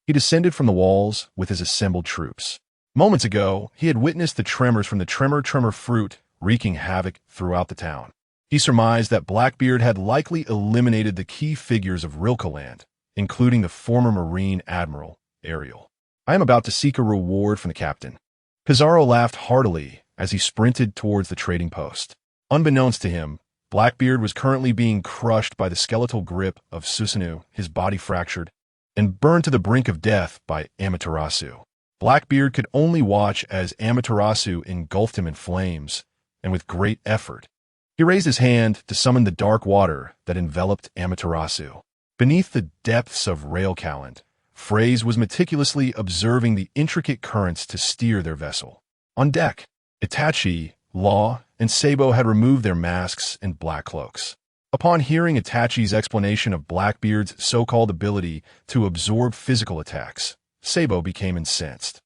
He descended from the walls with his assembled troops. Moments ago, he had witnessed the tremors from the tremor fruit wreaking havoc throughout the town. He surmised that Blackbeard had likely eliminated the key figures of Rilkeland, including the former Marine Admiral, Ariel. I am about to seek a reward from the captain. Pizarro laughed heartily as he sprinted towards the trading post. Unbeknownst to him, Blackbeard was currently being crushed by the skeletal grip of Susanoo, his body fractured, and burned to the brink of death by Amaterasu. Blackbeard could only watch as Amaterasu engulfed him in flames, and with great effort, he raised his hand to summon the dark water that enveloped Amaterasu. Beneath the depths of Rilkeland, Phrase was meticulously observing the intricate currents to steer their vessel. On deck, Itachi, Law, and Sabo had removed their masks and black cloaks. Upon hearing Itachi's explanation of Blackbeard's so-called ability to absorb physical attacks, Sabo became incensed.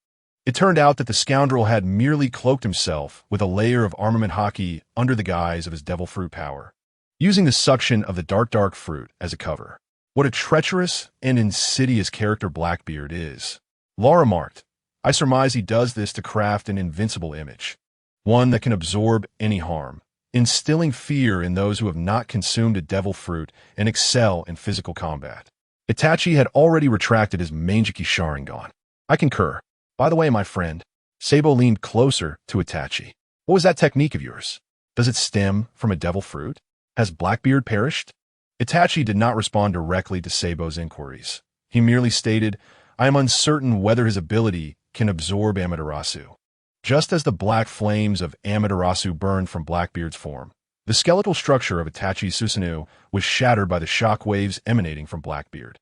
It turned out that the scoundrel had merely cloaked himself with a layer of armament haki under the guise of his devil fruit power, using the suction of the dark fruit as a cover. What a treacherous and insidious character Blackbeard is. Law remarked, I surmise he does this to craft an invincible image, one that can absorb any harm, instilling fear in those who have not consumed a devil fruit and excel in physical combat. Itachi had already retracted his Mangeki Sharingan. I concur. By the way, my friend, Sabo leaned closer to Itachi. What was that technique of yours? Does it stem from a devil fruit? Has Blackbeard perished? Itachi did not respond directly to Sabo's inquiries. He merely stated, I am uncertain whether his ability can absorb Amaterasu. Just as the black flames of Amaterasu burned from Blackbeard's form, the skeletal structure of Itachi's Susanoo was shattered by the shock waves emanating from Blackbeard.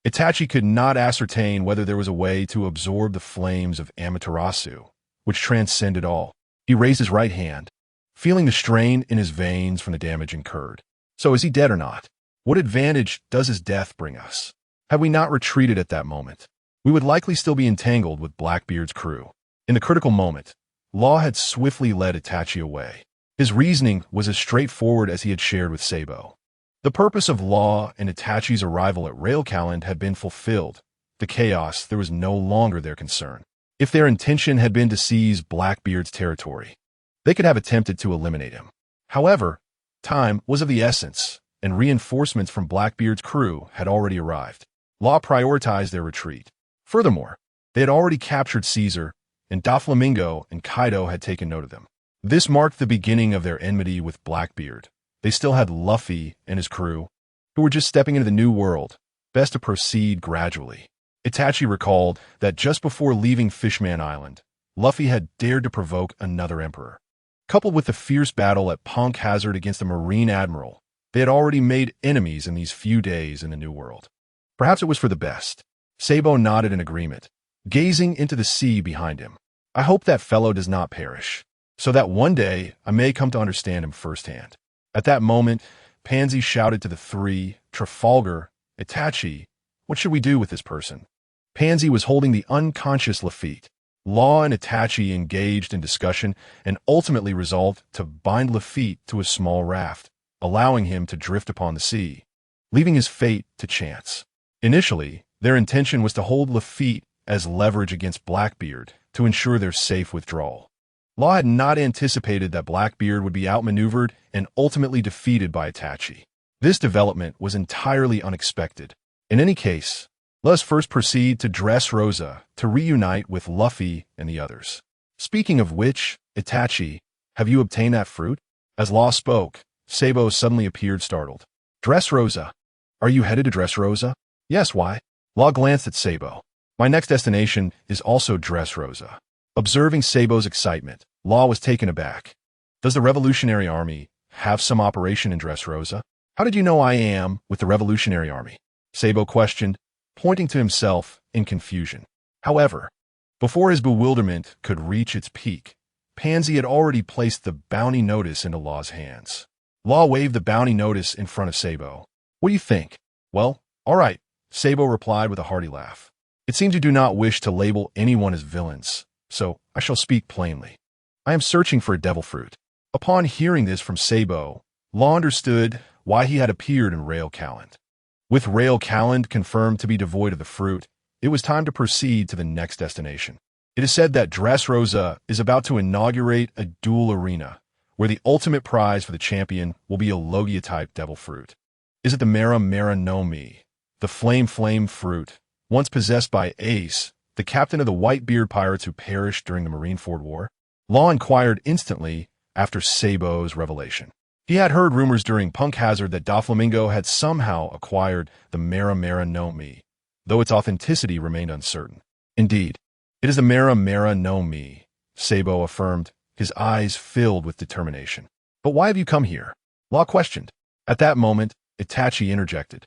Itachi could not ascertain whether there was a way to absorb the flames of Amaterasu, which transcended all. He raised his right hand, feeling the strain in his veins from the damage incurred. So is he dead or not? What advantage does his death bring us? Had we not retreated at that moment, we would likely still be entangled with Blackbeard's crew. In the critical moment, Law had swiftly led Itachi away. His reasoning was as straightforward as he had shared with Sabo. The purpose of Law and Itachi's arrival at Railcaland had been fulfilled. The chaos, there was no longer their concern. If their intention had been to seize Blackbeard's territory, they could have attempted to eliminate him. However, time was of the essence, and reinforcements from Blackbeard's crew had already arrived. Law prioritized their retreat. Furthermore, they had already captured Caesar, and Doflamingo and Kaido had taken note of them. This marked the beginning of their enmity with Blackbeard. They still had Luffy and his crew, who were just stepping into the new world. Best to proceed gradually. Itachi recalled that just before leaving Fishman Island, Luffy had dared to provoke another emperor. Coupled with the fierce battle at Punk Hazard against the Marine Admiral, they had already made enemies in these few days in the New World. Perhaps it was for the best. Sabo nodded in agreement, gazing into the sea behind him. I hope that fellow does not perish, so that one day I may come to understand him firsthand. At that moment, Pansy shouted to the three, Trafalgar, Itachi, what should we do with this person? Pansy was holding the unconscious Lafitte. Law and Itachi engaged in discussion and ultimately resolved to bind Lafitte to a small raft, allowing him to drift upon the sea, leaving his fate to chance. Initially, their intention was to hold Lafitte as leverage against Blackbeard to ensure their safe withdrawal. Law had not anticipated that Blackbeard would be outmaneuvered and ultimately defeated by Itachi. This development was entirely unexpected. In any case, let us first proceed to Dressrosa to reunite with Luffy and the others. Speaking of which, Itachi, have you obtained that fruit? As Law spoke, Sabo suddenly appeared startled. Dressrosa? Are you headed to Dressrosa? Yes, why? Law glanced at Sabo. My next destination is also Dressrosa. Observing Sabo's excitement, Law was taken aback. Does the Revolutionary Army have some operation in Dressrosa? How did you know I am with the Revolutionary Army? Sabo questioned, pointing to himself in confusion. However, before his bewilderment could reach its peak, Pansy had already placed the bounty notice into Law's hands. Law waved the bounty notice in front of Sabo. What do you think? Well, all right, Sabo replied with a hearty laugh. It seems you do not wish to label anyone as villains, so I shall speak plainly. I am searching for a devil fruit. Upon hearing this from Sabo, Law understood why he had appeared in Railcaland. With Railcaland confirmed to be devoid of the fruit, it was time to proceed to the next destination. It is said that Dressrosa is about to inaugurate a duel arena, where the ultimate prize for the champion will be a Logia-type devil fruit. Is it the Mera Mera no Mi, the Flame fruit, once possessed by Ace, the captain of the Whitebeard pirates who perished during the Marineford War? Law inquired instantly after Sabo's revelation. He had heard rumors during Punk Hazard that Doflamingo had somehow acquired the Mera Mera no Mi, though its authenticity remained uncertain. Indeed, it is the Mera Mera no Mi, Sabo affirmed, his eyes filled with determination. But why have you come here? Law questioned. At that moment, Itachi interjected.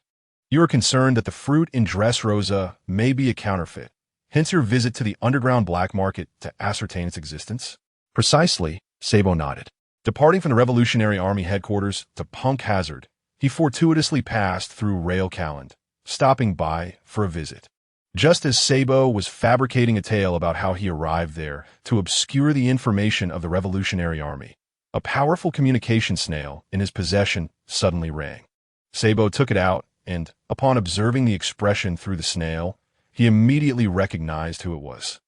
You are concerned that the fruit in Dressrosa may be a counterfeit, hence your visit to the underground black market to ascertain its existence? Precisely, Sabo nodded. Departing from the Revolutionary Army headquarters to Punk Hazard, he fortuitously passed through Railcaland, stopping by for a visit. Just as Sabo was fabricating a tale about how he arrived there to obscure the information of the Revolutionary Army, a powerful communication snail in his possession suddenly rang. Sabo took it out and, upon observing the expression through the snail, he immediately recognized who it was.